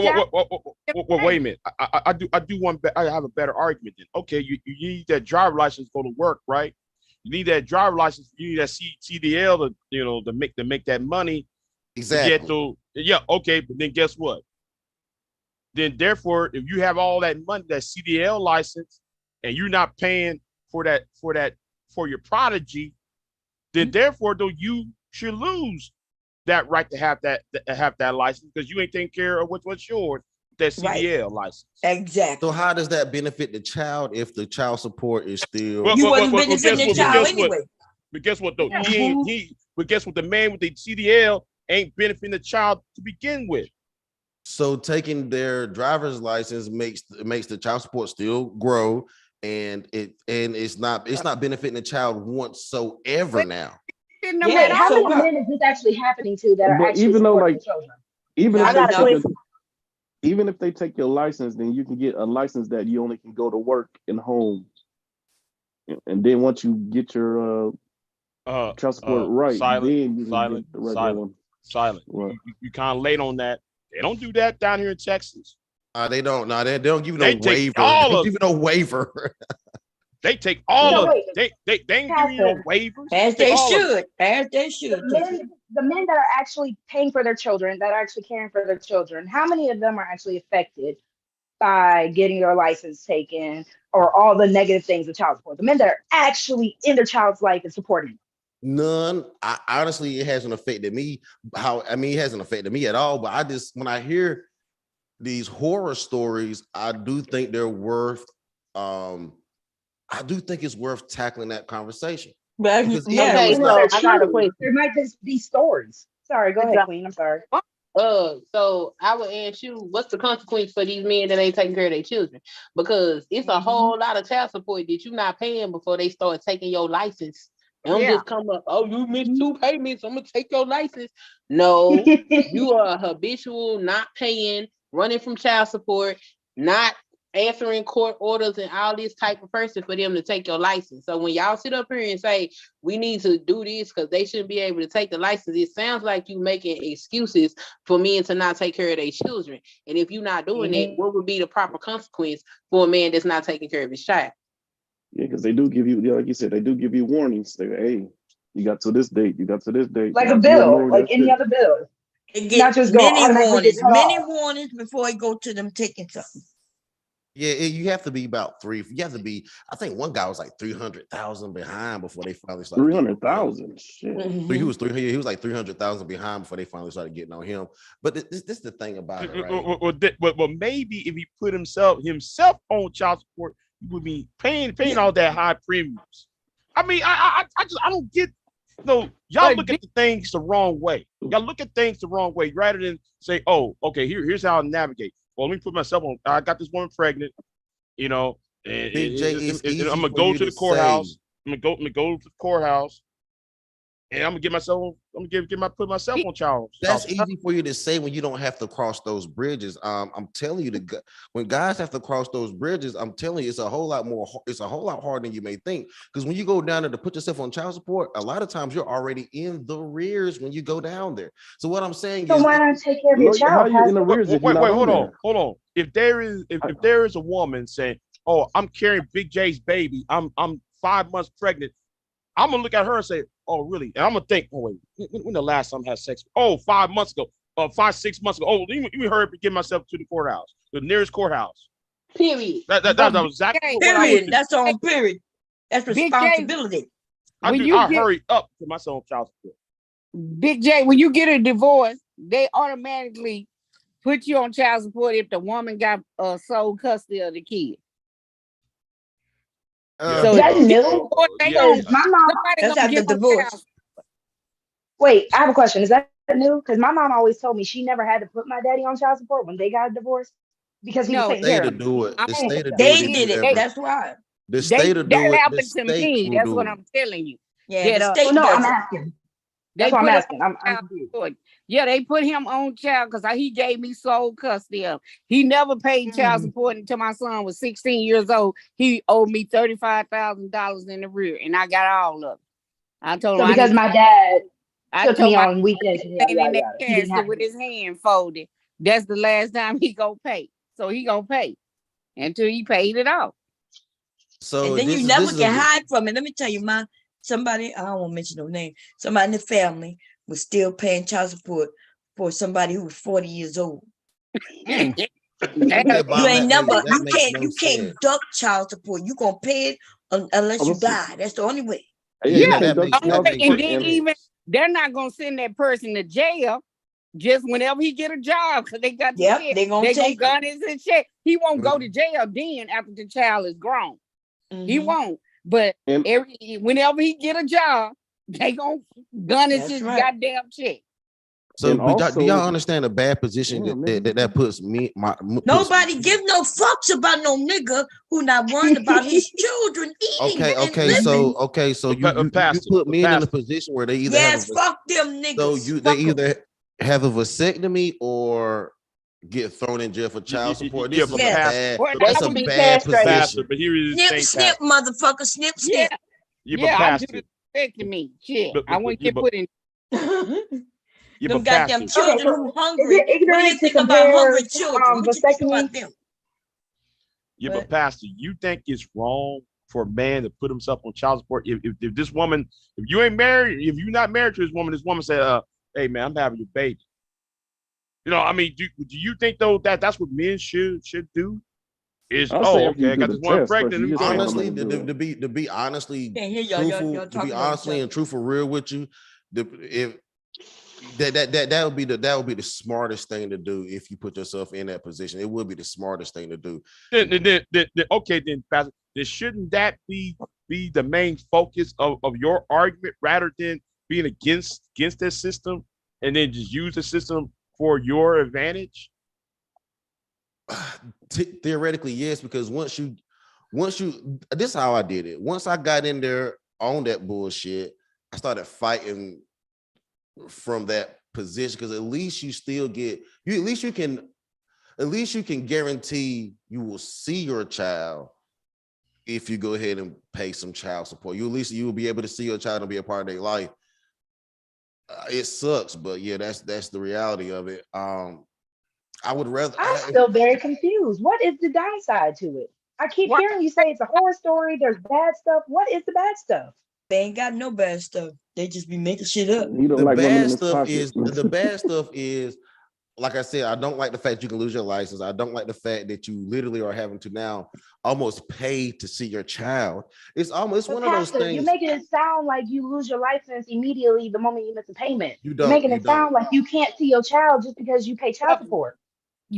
wait a minute. I have a better argument then. Okay, you need that driver license to go to work, right? You need that driver license. You need that CDL to make that money. Exactly. To get to, yeah, okay, but then guess what? Then therefore, if you have all that money, that CDL license, and you're not paying for your prodigy, then therefore, though, you should lose that right to have that license because you ain't taking care of what's yours, that CDL license. Exactly. So how does that benefit the child if the child support is still? You wasn't benefiting the child anyway. But guess what though? But guess what? The man with the CDL ain't benefiting the child to begin with. So taking their driver's license makes the child support still grow, and it's not benefiting the child whatsoever now. Wait, how many men is this actually happening to that are actually even though supporting children? Even if they take your license, then you can get a license that you only can go to work and home. And then once you get your child support then you can get the regular one. Silent. You kind of late on that. They don't do that down here in Texas. They don't. No, they don't give you no waiver. They don't give you no waiver. They take all of it. They ain't giving you no waivers. As they should. The men that are actually paying for their children, that are actually caring for their children, how many of them are actually affected by getting their license taken or all the negative things of child support? The men that are actually in their child's life and supporting them. None. Honestly, it hasn't affected me. It hasn't affected me at all. But when I hear these horror stories, I do think they're worth. I do think it's worth tackling that conversation. I got a question. There might just be stories. Sorry, go ahead, Queen. I'm sorry. So I would ask you, what's the consequence for these men that ain't taking care of their children? Because it's a whole lot of child support that you're not paying before they start taking your license. Don't just come up, oh, you missed 2 payments, I'm gonna take your license. No, you are habitual, not paying, running from child support, not answering court orders and all this type of person for them to take your license. So when y'all sit up here and say we need to do this because they shouldn't be able to take the license, it sounds like you making excuses for men to not take care of their children. And if you're not doing that, what would be the proper consequence for a man that's not taking care of his child? Yeah, because they do give you, like you said, they do give you warnings. Hey, you got to this date, you got to this date. Like a bill, like any other bill. They get not just go automatically get cut many off. warnings before they go to them taking something. Yeah, you have to be about three. You have to be. I think one guy was like 300,000 behind before they finally started. 300,000. Shit. He was He was like 300,000 behind before they finally started getting on him. But this is the thing about it, right? Well, maybe if he put himself on child support, he would be paying all that high premiums. I mean, I don't get. No, y'all look at the things the wrong way. Y'all look at things the wrong way rather than say, "Oh, okay, here's how I navigate." Well, let me put myself on. I got this woman pregnant, and Big J, it's easy I'm gonna for go you to the to courthouse. say. I'm gonna go to the courthouse, and I'm gonna get myself. I'm gonna put myself on child. That's easy for you to say when you don't have to cross those bridges. I'm telling you, when guys have to cross those bridges, I'm telling you, it's a whole lot more. It's a whole lot harder than you may think. Because when you go down there to put yourself on child support, a lot of times you're already in the rears when you go down there. So what I'm saying So is, why not take care of your child? How you in the rears if you're not on there? Hold on. If there is a woman saying, "Oh, I'm carrying Big J's baby. I'm 5 months pregnant," I'm gonna look at her and say, "Oh, really?" And I'm gonna think, "Oh, wait, when the last time I had sex? Oh, 5 months ago. 6 months ago. Oh, let me hurry up and get myself to the courthouse, the nearest courthouse." Period. That's exactly what I would Period. do. That's on period. That's Big J, responsibility. I hurry up to myself on child support. Big J, when you get a divorce, they automatically put you on child support if the woman got sole custody of the kid. So that's new. Yeah. My mom. That's after divorce. Wait, I have a question. Is that new? Because my mom always told me she never had to put my daddy on child support when they got a divorce because he was taking care of me. The state to do They it. did it. That's why. The state to do that it. happened to me. That's what I'm telling you. Yeah, the state no, does I'm it. asking. That's what I'm asking. I'm confused. Yeah, they put him on child because he gave me sole custody of. He never paid child support until my son was 16 years old. He owed me $35,000 in the rear, and I got all of it. I told him because my dad took me on weekends in that casket with his hand folded. That's the last time he gonna pay. So he gonna pay until he paid it off. So and then you never can hide from it. Let me tell you, somebody, I don't want to mention no name, somebody in the family was still paying child support for somebody who was 40 years old. You can't duck child support. You gonna pay it unless you die. That's the only way. Yeah, and then even they're not gonna send that person to jail just whenever he get a job because they got the shit. They gonna gun his and shit. He won't go to jail then after the child is grown. He won't. But whenever he get a job, they gonna gun his goddamn shit. So do y'all understand the bad position that puts me? Nobody give no fucks about no nigga who not worrying about his children eating. So you put men in a position where they either fuck them niggas. So they either have a vasectomy or get thrown in jail for child support. That's a bad position. But here is snip, motherfucker, snip. I do the vasectomy. Shit, I want to get put in. Them goddamn children who hungry. What do you think about hungry children? What you think about them? Yeah, but Pastor, you think it's wrong for a man to put himself on child support? If this woman, if you ain't married, if you're not married to this woman said, "Hey man, I'm having your baby." I mean, do you think though that's what men should do? Is okay, I got this one pregnant. Honestly, to be honestly truthful, to be honestly and truthful, real with you, if that would be the smartest thing to do if you put yourself in that position. It would be the smartest thing to do. Then, Pastor, then shouldn't that be the main focus of your argument rather than being against this system and then just use the system for your advantage? Theoretically, yes, because once you, this is how I did it. Once I got in there on that bullshit, I started fighting from that position because at least you still get at least you can guarantee you will see your child if you go ahead and pay some child support. You will be able to see your child and be a part of their life. It sucks, but yeah, that's the reality of it. I would rather. I'm still very confused. What is the downside to it? I keep hearing you say it's a horror story. There's bad stuff. What is the bad stuff? They ain't got no bad stuff. They just be making shit up. He don't The like women in bad his stuff pockets. is the bad stuff is, like I said, I don't like the fact you can lose your license. I don't like the fact that you literally are having to now almost pay to see your child. It's almost But one of those Pastor, you're things. making it sound like you lose your license immediately the moment you miss a payment. You You're don't. making You it sound don't. like you can't see your child just because you pay child support.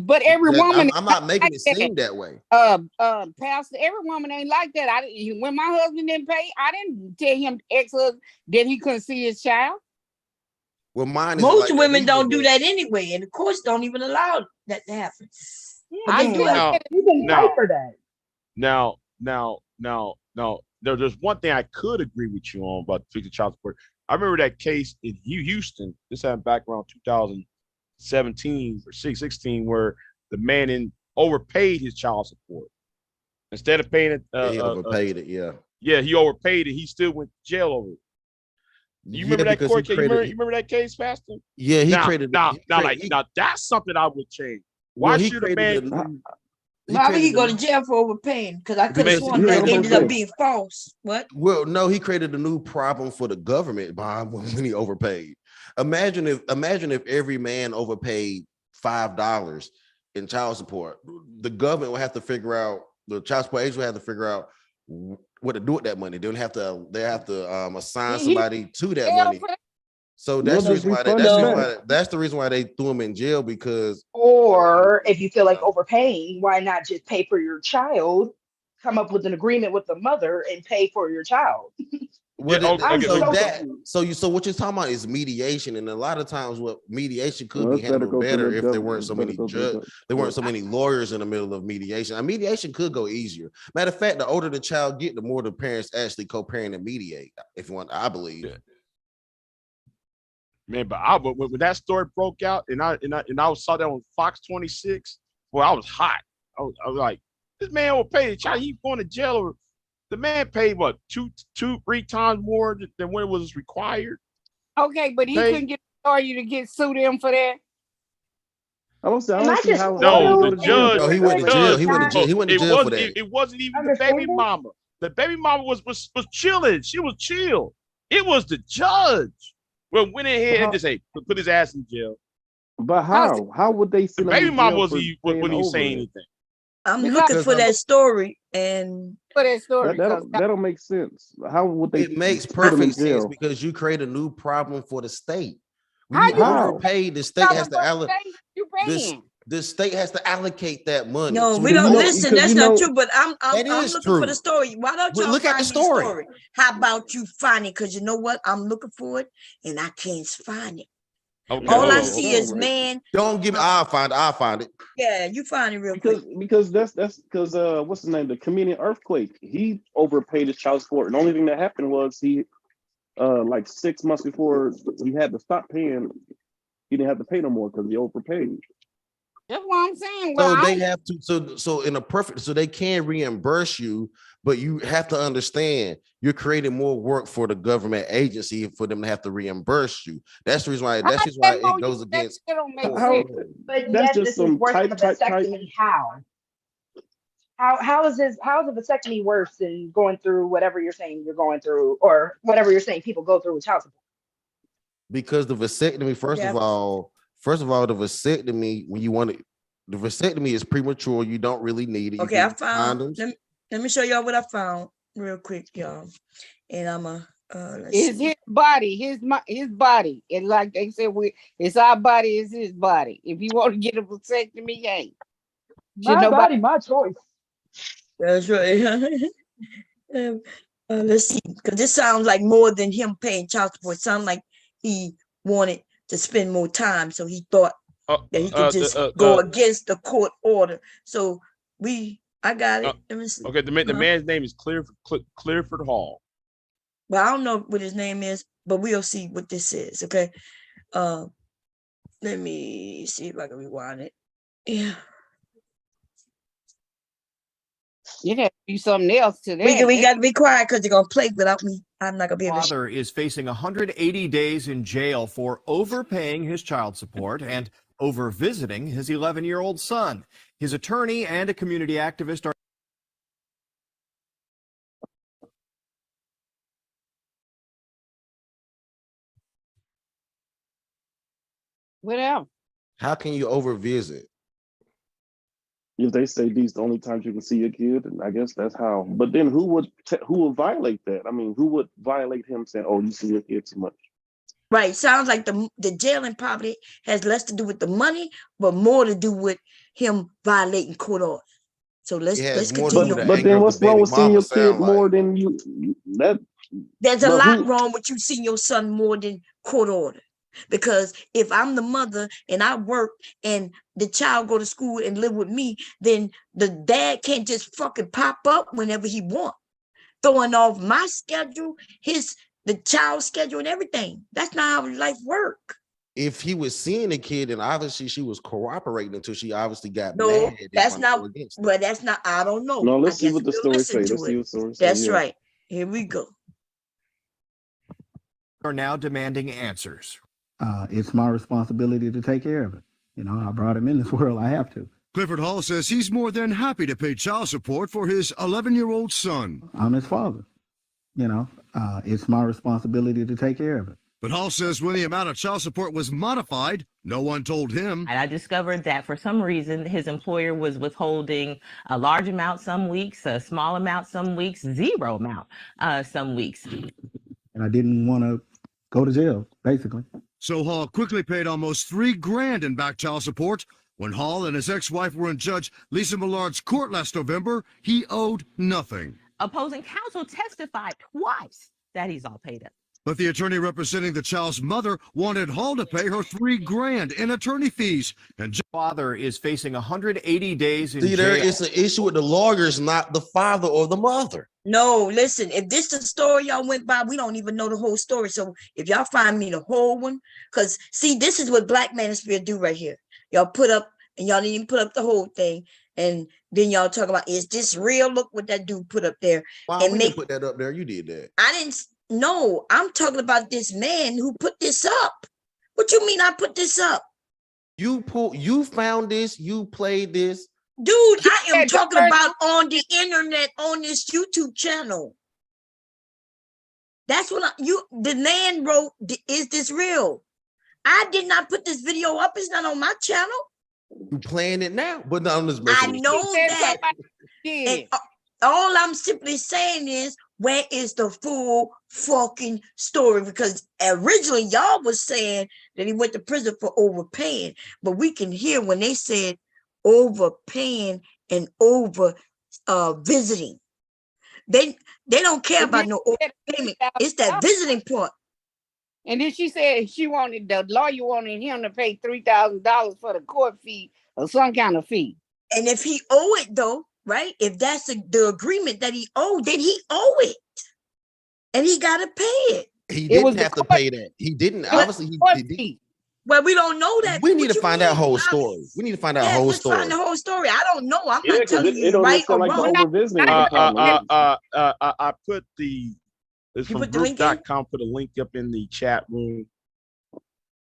But every woman I'm not making like it seem that way. Pastor, every woman ain't like that. When my husband didn't pay, I didn't tell him ex-husband that he couldn't see his child. Well, mine is Most like women don't do that anyway, and the courts don't even allow that to happen. Yeah, I you do can, it. you can fight for that. Now, there's one thing I could agree with you on about fixing child support. I remember that case in Houston. This happened back around 2017 or 16, where the man overpaid his child support. Instead of paying it, he overpaid it. Yeah. Yeah, he overpaid it. He still went to jail over it. You remember that court case? You remember that case, Pastor? Yeah, he now, created. Now, that's something I would change. Why Well, should a man? Why would he go to jail for overpaying? Because I could have sworn that ended up being false. What? Well, no, he created a new problem for the government, Bob, when he overpaid. Imagine if every man overpaid $5 in child support. The government would have to figure out, the child support agent would have to figure out what to do with that money. They have to assign somebody to that money. So that's the reason why that's the reason why they threw him in jail, because. Or if you feel like overpaying, why not just pay for your child? Come up with an agreement with the mother and pay for your child. So what you're talking about is mediation, and a lot of times what mediation could be handled better if there weren't so many lawyers in the middle of mediation. Mediation could go easier. Matter of fact, the older the child get, the more the parents actually co-parent and mediate. If you want, I believe. Yeah. Man, but when that story broke out, and I saw that on Fox 26, well, I was hot. I was like, this man will pay the child. He's going to jail. Or the man paid what, 2-3 times more than what was required. Okay, but he couldn't get a lawyer to sue them for that. I don't see how. No, the judge. No, he went to jail. He went to jail. He went to jail for that. It wasn't even the baby mama. The baby mama was chilling. She was chill. It was the judge. Well, went ahead and just put his ass in jail. But how? How would they send him? Baby mama wouldn't even say anything. I'm looking for that story, and for that story. That don't make sense. How would they? It makes perfect sense because you create a new problem for the state. When you overpay, the state has to allocate. The state has to allocate that money. No, we don't listen. That's not true. But I'm looking for the story. Why don't y'all look at the story? How about you find it? Because you know what? I'm looking for it and I can't find it. Okay. All I see is man. Don't give me. I'll find it. Yeah, you find it real quick. Because that's because what's his name? The comedian Earthquake. He overpaid his child support, and the only thing that happened was he like 6 months before he had to stop paying, he didn't have to pay no more because he overpaid. That's what I'm saying. So they have to. So in a perfect. So they can reimburse you, but you have to understand you're creating more work for the government agency for them to have to reimburse you. That's the reason why. That's just why it goes against. But that's just some worse than a vasectomy. How is a vasectomy worse than going through whatever you're saying you're going through, or whatever you're saying people go through with child support? Because the vasectomy, first of all, the vasectomy, when you want it, the vasectomy is premature. You don't really need it. Okay, I found. Let me show y'all what I found real quick, y'all. And I'm his body, his body, and like they said, it's our body, it's his body. If you want to get a vasectomy, ain't my body, my choice. That's right. Let's see, because this sounds like more than him paying child support. It sounds like he wanted to spend more time, so he thought that he could just go against the court order. So I got it. Let me see. Okay, the man's name is Clearford Hall. Well, I don't know what his name is, but we'll see what this is. Okay. Let me see if I can rewind it. Yeah. You have to do something else today. We got to be quiet because they're going to play without me. I'm not going to be able to. Father is facing 180 days in jail for overpaying his child support and over visiting his 11-year-old son. His attorney and a community activist are Whatever. How can you overvisit? If they say these the only times you can see your kid, and I guess that's how. But then who would violate that? I mean, who would violate him saying, "Oh, you see your kid too much"? Right. Sounds like the jailing probably has less to do with the money, but more to do with him violating court orders. So let's more to do continue. with the But anger then of the what's wrong baby with seeing mama your kid sound more like. than you? That There's a but lot who? wrong with you seeing your son more than court order. Because if I'm the mother and I work and the child go to school and live with me, then the dad can't just fucking pop up whenever he wants, throwing off my schedule, the child's schedule and everything. That's not how life work. If he was seeing the kid, and obviously she was cooperating until she obviously got No, mad. that's not. Well, that's not. I don't know. No, I let's see guess what the we'll story listen say. Let's to see it. what the story say. That's Yeah. right. Here we go. Are now demanding answers. It's my responsibility to take care of it. You know, I brought him in this world. I have to. Clifford Hall says he's more than happy to pay child support for his 11-year-old son. I'm his father. You know, it's my responsibility to take care of it. But Hall says when the amount of child support was modified, no one told him. And I discovered that for some reason, his employer was withholding a large amount some weeks, a small amount some weeks, zero amount some weeks. And I didn't want to go to jail, basically. So Hall quickly paid almost $3,000 in back child support. When Hall and his ex-wife were in Judge Lisa Millard's court last November, he owed nothing. Opposing counsel testified twice that he's all paid up. But the attorney representing the child's mother wanted Hall to pay her $3,000 in attorney fees. And father is facing 180 days in See, jail. there is an issue with the lawyers, not the father or the mother. No, listen, if this is the story y'all went by, we don't even know the whole story. So if y'all find me the whole one, because see, this is what Black Manosphere do right here. Y'all put up, and y'all didn't even put up the whole thing. And then y'all talk about, is this real? Look what that dude put up there. Wow, and we didn't put that up there. You did that. I didn't know. I'm talking about this man who put this up. What you mean I put this up? You found this, you played this. Dude, I am talking about on the internet, on this YouTube channel. That's what the man wrote, is this real? I did not put this video up. It's not on my channel. You playing it now, but no, I'm just I know that. And all I'm simply saying is, where is the full fucking story? Because originally y'all was saying that he went to prison for overpaying, but we can hear when they said overpaying and over visiting. They don't care about no overpayment. It's that visiting part. And then she said the lawyer wanted him to pay $3,000 for the court fee or some kind of fee. And if he owe it though, right? If that's the agreement that he owed, then he owe it. And he got to pay it. He didn't have to pay that. He didn't. Obviously, he didn't. Well, we don't know that. We need to find that whole story. We need to find that whole story. Find the whole story. I don't know. I'm Yeah, not telling you it don't right or like wrong. the over-visiting. I put it's You from put the link group.com, put a link up in the chat room.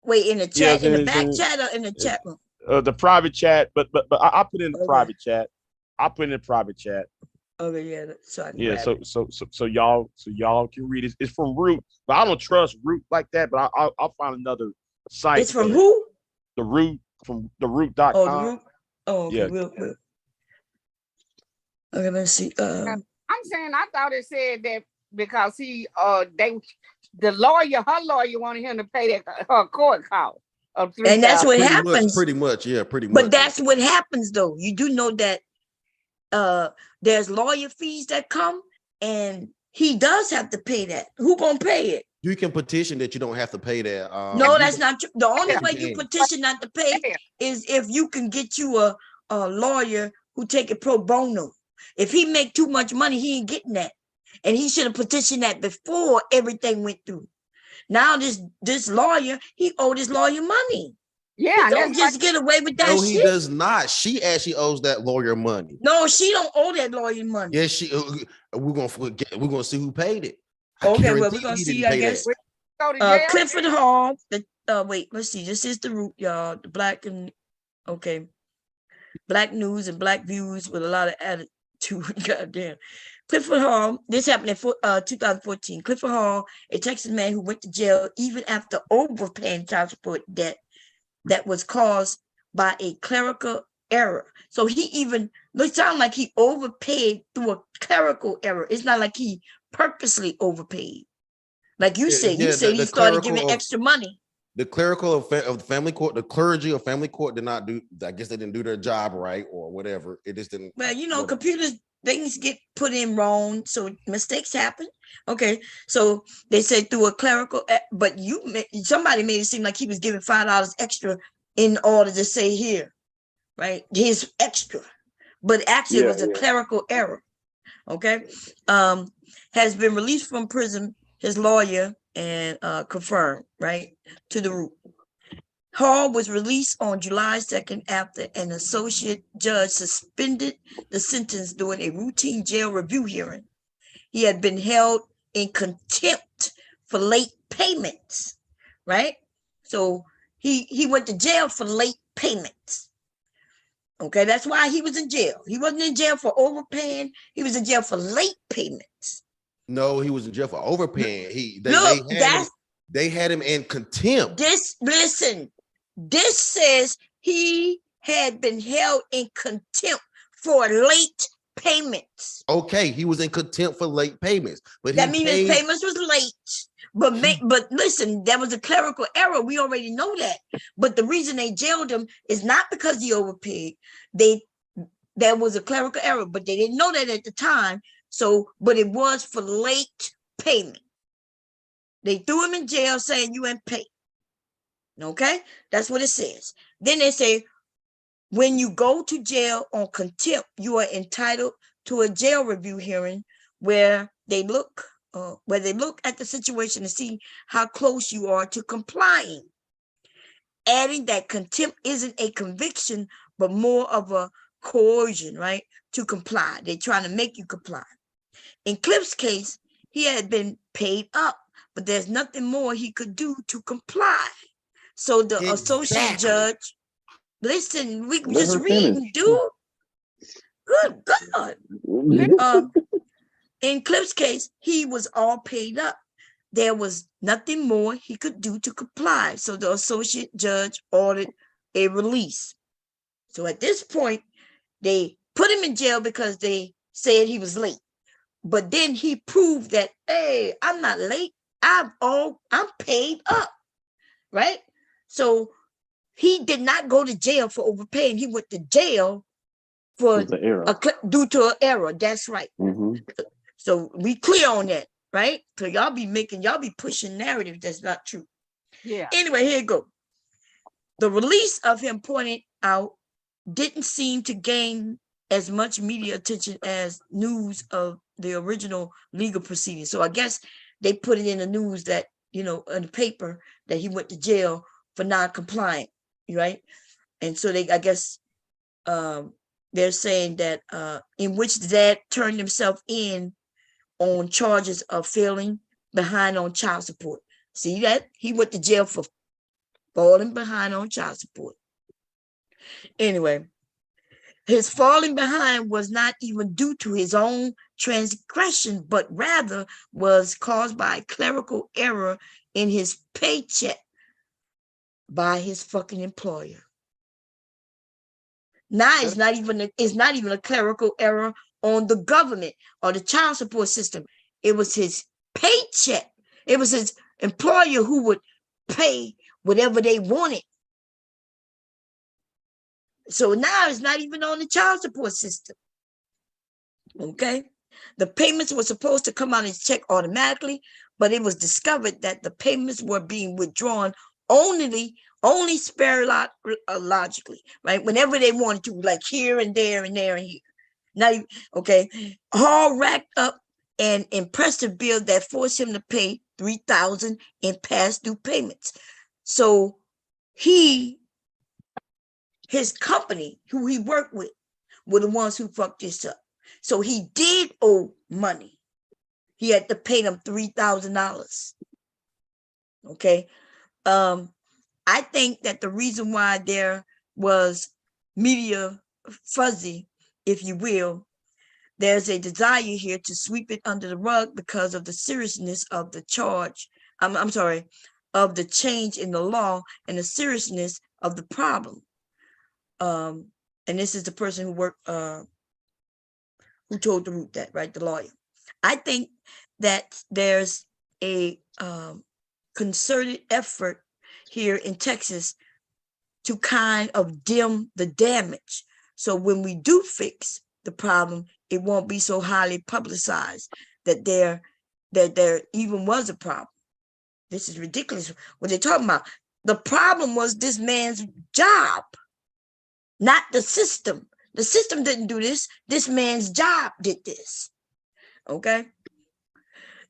Wait, in the chat, Yes, in the back chat or in the chat room? The private chat, but I put in the private chat. I put in the private chat. Okay, yeah. So I can so y'all can read it. It's from Root, but I don't trust Root like that. But I'll find another site. It's from who? The Root, from the Root.com. Oh, the Root. Oh, okay. Yeah. Real. Okay, let's see. I'm saying I thought it said that because her lawyer wanted him to pay her court cost of $3,000. And that's what happens. Pretty much. But that's what happens though. You do know that there's lawyer fees that come, and he does have to pay that. Who gonna pay it? You can petition that you don't have to pay that. No, that's not true. The only way you petition not to pay is if you can get you a lawyer who take it pro bono. If he make too much money, he ain't getting that. And he should have petitioned that before everything went through. Now this lawyer, he owed his lawyer money. Yeah, he don't just get away with that. No, shit. he does not. She actually owes that lawyer money. No, she don't owe that lawyer money. Yes, she. We're gonna see who paid it. Okay, well, we're gonna see. I guess Clifford Hall. Wait, let's see. This is the Root, y'all. The Black news and Black views with a lot of attitude. Goddamn. Clifford Hall. This happened in 2014. Clifford Hall, a Texas man who went to jail even after overpaying child support debt, that was caused by a clerical error. So he even looks sound like he overpaid through a clerical error. It's not like he purposely overpaid. Like you said, he started giving extra money. The clerical of the family court, the clergy of family court did not do, I guess they didn't do their job right or whatever. It just didn't. Well, computers, things get put in wrong, so mistakes happen. Okay, so they said through a clerical, but somebody made it seem like he was giving $5 extra in order to say here, right? His extra, but actually it was a clerical error. Okay, has been released from prison. His lawyer and confirmed, right, to the root. Hall was released on July 2nd after an associate judge suspended the sentence during a routine jail review hearing. He had been held in contempt for late payments, right? So he went to jail for late payments. Okay, that's why he was in jail. He wasn't in jail for overpaying. He was in jail for late payments. No, he was in jail for overpaying. They had him in contempt. This says he had been held in contempt for late payments. Okay, he was in contempt for late payments, but that means his payments was late. But listen, that was a clerical error. We already know that. But the reason they jailed him is not because he overpaid. That was a clerical error, but they didn't know that at the time. So, but it was for late payment. They threw him in jail saying you ain't paid. Okay, that's what it says. Then they say, when you go to jail on contempt, you are entitled to a jail review hearing where they look at the situation to see how close you are to complying. Adding that contempt isn't a conviction, but more of a coercion, right? To comply. They're trying to make you comply. In Cliff's case, he had been paid up, but there's nothing more he could do to comply. So the associate judge, listen, we just reading, dude. Good God. In Cliff's case, he was all paid up. There was nothing more he could do to comply. So the associate judge ordered a release. So at this point, they put him in jail because they said he was late. But then he proved that, hey, I'm not late. I'm paid up, right? So he did not go to jail for overpaying. He went to jail for due to an error. That's right. Mm-hmm. So we clear on that, right? So y'all be pushing narrative that's not true. Yeah. Anyway, here you go. The release of him pointed out didn't seem to gain as much media attention as news of the original legal proceedings. So I guess they put it in the news that, in the paper that he went to jail for non-compliant, right? And so I guess they're saying that in which the dad turned himself in on charges of falling behind on child support. See that? He went to jail for falling behind on child support. Anyway, his falling behind was not even due to his own transgression, but rather was caused by a clerical error in his paycheck by his fucking employer. Now it's not even a clerical error on the government or the child support system. It was his paycheck. It was his employer who would pay whatever they wanted. So now it's not even on the child support system. Okay. The payments were supposed to come out his check automatically, but it was discovered that the payments were being withdrawn only logically, right? Whenever they wanted to, like here and there and there and here. Not even, okay. Hall racked up an impressive bill that forced him to pay $3,000 in past due payments. So his company, who he worked with, were the ones who fucked this up. So he did owe money. He had to pay them $3,000. Okay. I think that the reason why there was media fuzzy, if you will, there's a desire here to sweep it under the rug because of the seriousness of the charge. Of the change in the law and the seriousness of the problem. And this is the person who worked, who told the root that, right? The lawyer. I think that there's a concerted effort here in Texas to kind of dim the damage. So when we do fix the problem, it won't be so highly publicized that there even was a problem. This is ridiculous what they're talking about. The problem was this man's job, not the system. The system didn't do this. This man's job did this. Okay.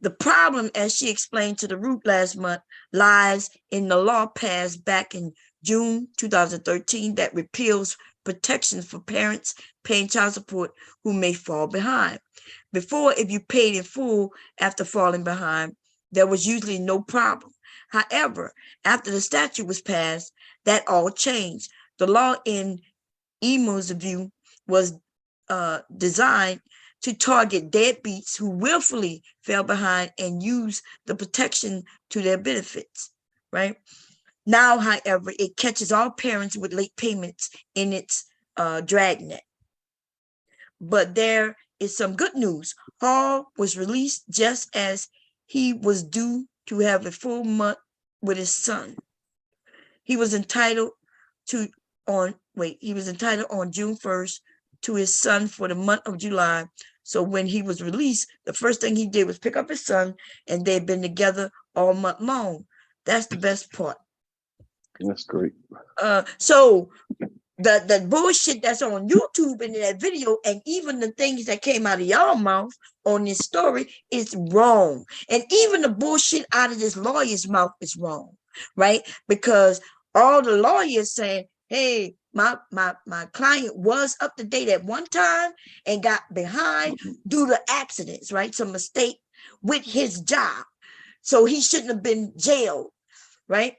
The problem, as she explained to the root last month, lies in the law passed back in June 2013 that repeals protections for parents paying child support who may fall behind. Before, if you paid in full after falling behind, there was usually no problem. However, after the statute was passed, that all changed. The law in Emo's view was designed to target deadbeats who willfully fell behind and use the protection to their benefits, right? Now, however, it catches all parents with late payments in its dragnet. But there is some good news. Hall was released just as he was due to have a full month with his son. He was entitled on June 1st to his son for the month of July. So when he was released, the first thing he did was pick up his son, and they've been together all month long. That's the best part. That's great. So the bullshit that's on YouTube in that video, and even the things that came out of y'all mouth on this story is wrong. And even the bullshit out of this lawyer's mouth is wrong, right? Because all the lawyers saying, hey, my client was up to date at one time and got behind due to accidents, right? Some mistake with his job. So he shouldn't have been jailed, right?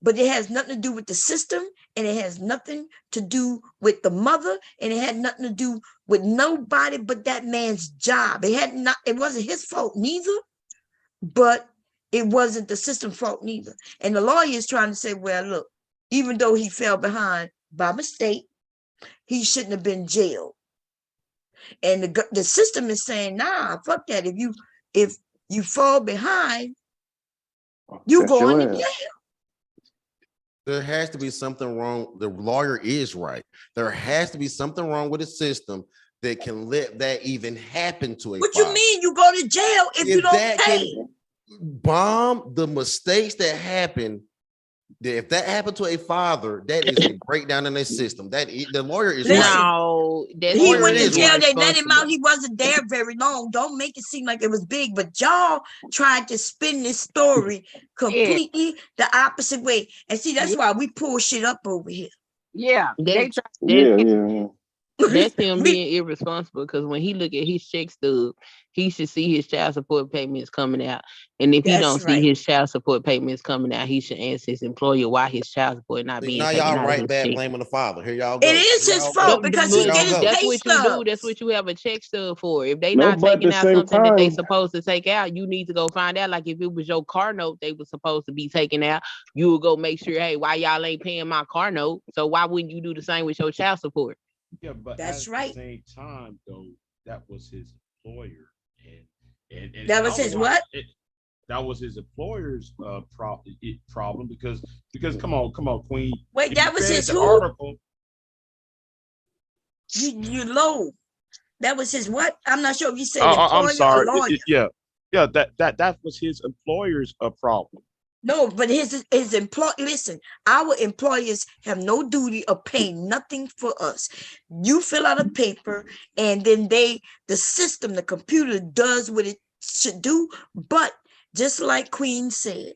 But it has nothing to do with the system, and it has nothing to do with the mother, and it had nothing to do with nobody but that man's job. It wasn't his fault neither, but it wasn't the system fault neither. And the lawyer is trying to say, well, look, even though he fell behind by mistake, he shouldn't have been jailed. And the system is saying, nah, fuck that. If you fall behind, you going to jail. There has to be something wrong. The lawyer is right. There has to be something wrong with the system that can let that even happen to a What father. you mean you go to jail if you don't pay? Bomb the mistakes that happen. If that happened to a father, that is a breakdown in the system. That the lawyer is right. No, he went to jail. They let him out. He wasn't there very long. Don't make it seem like it was big. But y'all tried to spin this story completely the opposite way. And see, that's why we pull shit up over here. Yeah, That's him being irresponsible, because when he look at his check stub, he should see his child support payments coming out. And if he don't see his child support payments coming out, he should ask his employer why his child support not being taken out. Now y'all right back blaming the father. Here y'all go. It is his fault because he get his That's pay what stubs. you do. That's what you have a check stub for. If they not taking out something that they supposed to take out, you need to go find out. Like if it was your car note they were supposed to be taking out, you will go make sure, hey, why y'all ain't paying my car note? So why wouldn't you do the same with your child support? Yeah, but that's at the same time, though, that was his employer, and that was his what? That was his employer's problem because come on, Queen. Wait, that was his who? Article. You low. That was his what? I'm not sure if you said employer I'm sorry. or lawyer. Yeah. That was his employer's problem. No, but his employer. Listen, our employers have no duty of paying nothing for us. You fill out a paper, and then the system, the computer does what it should do. But just like Queen said,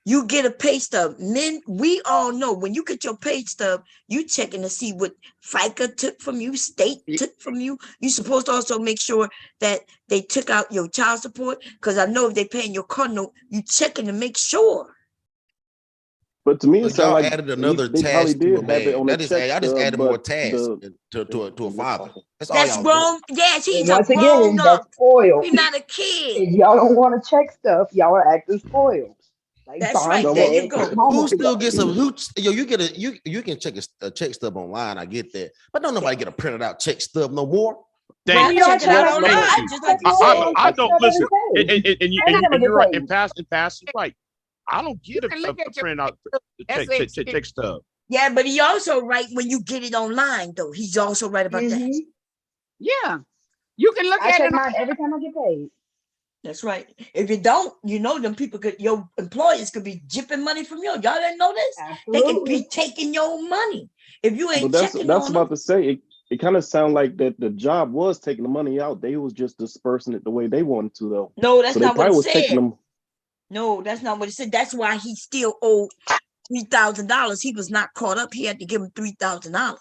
you get a pay stub. Men, we all know when you get your pay stub, you checking to see what FICA took from you, state took from you. You're supposed to also make sure that they took out your child support, because I know if they're paying your car note, you checking to make sure. But to me, it sounds like added another task to a man. I just added more tasks to a father. That's wrong. Yes, he's once again, that's spoiled. He's not a kid. If y'all don't want to check stuff, y'all are acting spoiled. Like That's Bond right. So There said, you go. who still gets some? Who you get you can check a check stub online. I get that, but don't nobody get a printed out check stub no more. Well, Thank I check it out Well, online, I just like check you my said. I check don't stub listen, every day. and And I never you're get right, paid. and pass is right. I don't get You can look a at your print out That's check stub. Yeah, but he also right when you get it online, though. He's also right about that. Yeah. You can look I at check it. mine every time I get paid. That's right. If you don't, them people could, your employers could be jipping money from you. Y'all didn't know this? They could be Absolutely. taking your money if you But ain't that's checking that's on them. about to say it kind of sound like that the job was taking the money out. They was just dispersing it the way they wanted to though. No, that's So they not what probably it was taking said. them. No, that's not what it said. That's why he still owed $3,000. He was not caught up. He had to give him $3,000.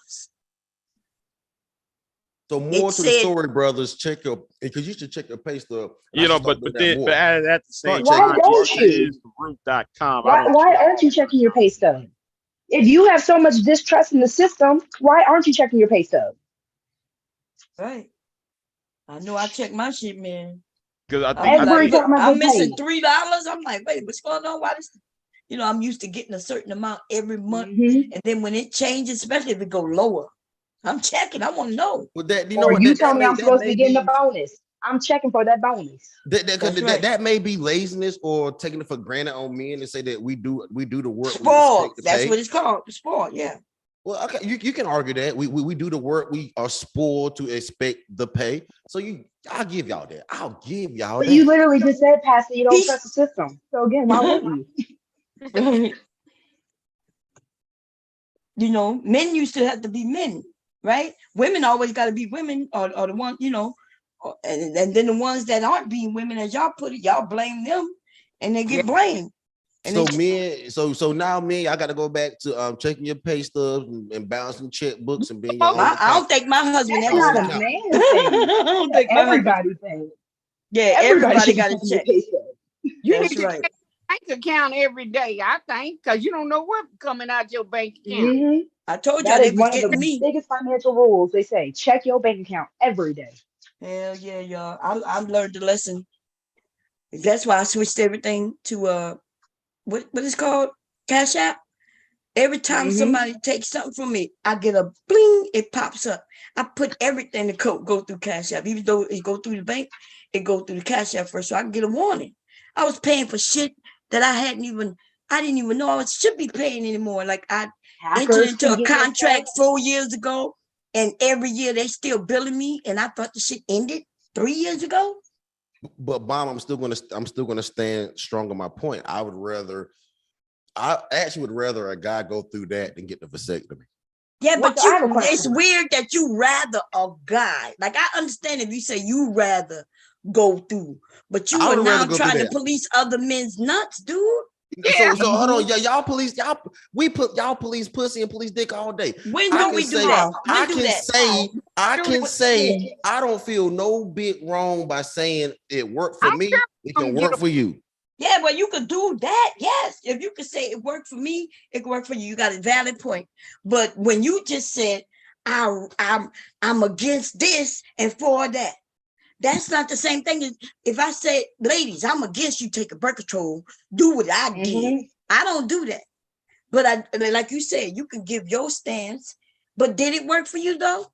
So more to the story, brothers. Check your because you should check your pay stub. But at the same Why time, don't it you? is root.com. Why aren't you checking your pay stub? If you have so much distrust in the system, why aren't you checking your pay stub? Right. I know I check my shit, man. Because Every time I I'm get missing paid. $3. I'm like, wait, what's going on? Why this? I'm used to getting a certain amount every month. Mm-hmm. And then when it changes, especially if it go lower, I'm checking. I want to know. Well, that Or you tell me I'm supposed to be getting a bonus. I'm checking for that bonus. That may be laziness or taking it for granted on men and say that we do the work. Spoiled. That's what it's called. Spoiled. Yeah. Well, okay, you can argue that we do the work. We are spoiled to expect the pay. So I'll give y'all that. I'll give y'all But that. you literally just said, Pastor, you don't trust the system. So again, why wouldn't you? Men used to have to be men, right? Women always got to be women, or the one, and then the ones that aren't being women, as y'all put it, y'all blame them, and they get blamed. And So now I got to go back to checking your pay stubs and balancing checkbooks and being I don't think my husband That's ever not stopped. a man thing. I don't think my everybody husband. thing. Yeah, everybody got to check. You That's need to right. check your bank account every day, I think, because you don't know what's coming out your bank account. Mm-hmm. I told you that they is was one of getting the me. biggest financial rules. They say check your bank account every day. Hell yeah, y'all. I've learned the lesson. That's why I switched everything to what is called Cash App. Every time somebody takes something from me, I get a bling, it pops up. I put everything to go through Cash App. Even though it go through the bank, it go through the Cash App first, so I can get a warning. I was paying for shit that I didn't even know I should be paying anymore. Like I entered into a contract 4 years ago, and every year they still billing me, and I thought the shit ended 3 years ago. But Bomb, I'm still gonna stand strong on my point. I actually would rather a guy go through that than get the vasectomy. Yeah, but it's weird that you rather a guy. Like I understand if you say you rather go through, but you are now trying to police other men's nuts, dude. Yeah. So hold on, y'all police pussy and police dick all day. When do we do that? I can say I don't feel no bit wrong by saying it worked for me. It can work for you. Yeah, well, you could do that. Yes, if you could say it worked for me, it could work for you. You got a valid point. But when you just said I'm against this and for that, that's not the same thing as if I said, ladies, I'm against you take a birth control, do what I did. I don't do that. But like you said, you can give your stance. But did it work for you though?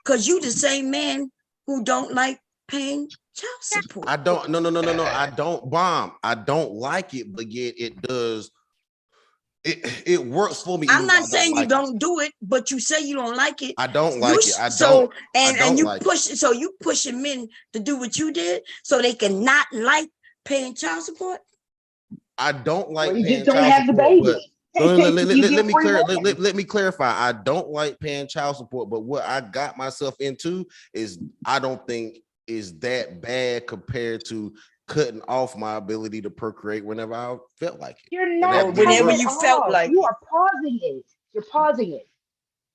Because you the same man who don't like paying child support. I don't. No. I don't bomb. I don't like it, but yet it does. It works for me. I'm not saying you don't do it, but you say you don't like it. I don't like it. I don't. And you push. So you pushing men to do what you did, so they can not like paying child support. I don't like. You just don't have the baby. Let me clarify. I don't like paying child support, but what I got myself into is I don't think is that bad compared to cutting off my ability to procreate whenever I felt like it. You're not whenever you felt like you are pausing it. You're pausing it.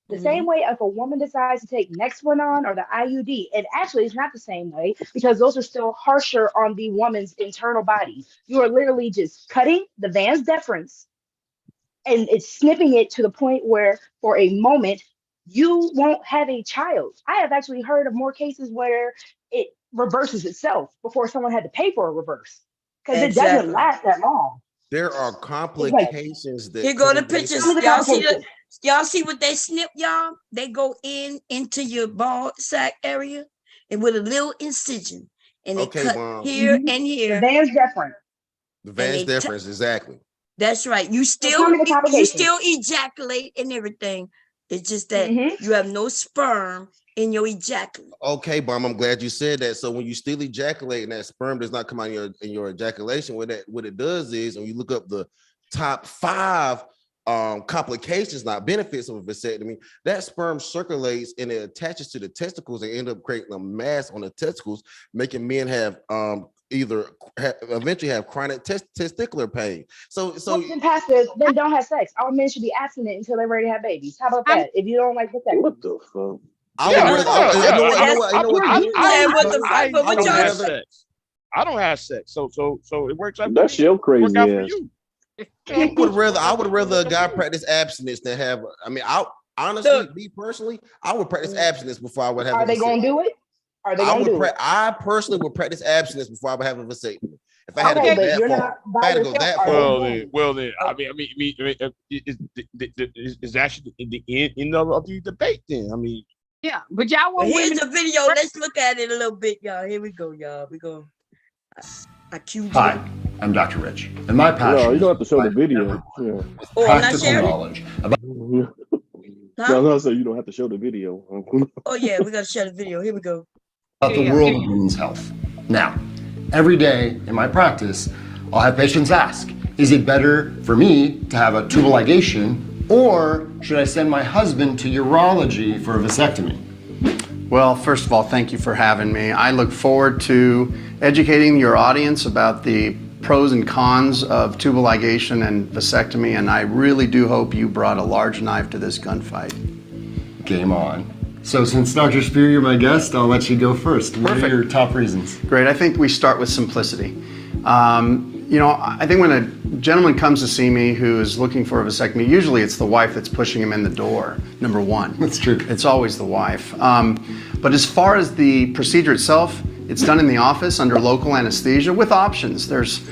The same way if a woman decides to take Nexplanon or the IUD, and actually it's not the same way because those are still harsher on the woman's internal body. You are literally just cutting the vas deferens and it's snipping it to the point where for a moment you won't have a child. I have actually heard of more cases where it reverses itself before someone had to pay for a reverse because it doesn't last that long. There are complications that Here go the come with pictures. it. Y'all see what they snip, y'all? They go into your ball sack area and with a little incision. And they cut here and here. The Van's different. The Van's difference, exactly. That's right. You still ejaculate and everything. It's just that you have no sperm in your ejaculate. Okay, Bomb, I'm glad you said that. So when you still ejaculate and that sperm does not come out in your ejaculation, what it does is, when you look up the top 5 complications, not benefits of a vasectomy, that sperm circulates and it attaches to the testicles and end up creating a mass on the testicles, making men have eventually have chronic testicular pain. So then pastors, then don't have sex. Our men should be abstinent until they're ready to have babies. How about that? If you don't like vasectomy. What the fuck? I don't have sex, so it works out. That's your crazy ass. I would rather a guy practice abstinence than have. I mean, honestly, me personally, I would practice abstinence before I would have. Are they gonna do it? Are they gonna do it? I personally would practice abstinence before I would have a vasectomy. If I had to go that far, well then, I mean, it's actually the end of the debate. Then, I mean. Yeah, but y'all want here's the video. Let's look at it a little bit, y'all. Here we go, y'all. We go. Hi, I'm Dr. Rich, and my passion. No, you don't have to show the video. Yeah. Practical knowledge about. No, so you don't have to show the video. Oh yeah, we gotta show the video. Here we go. About the world of women's health. Now, every day in my practice, I'll have patients ask, "Is it better for me to have a tubal ligation, or should I send my husband to urology for a vasectomy?" Well, first of all, thank you for having me. I look forward to educating your audience about the pros and cons of tubal ligation and vasectomy, and I really do hope you brought a large knife to this gunfight. Game on. So since Dr. Spear, you're my guest, I'll let you go first. What are your top reasons? Great. I think we start with simplicity. I think when a gentleman comes to see me who is looking for a vasectomy, usually it's the wife that's pushing him in the door, number one. That's true. It's always the wife. But as far as the procedure itself, it's done in the office under local anesthesia with options. There's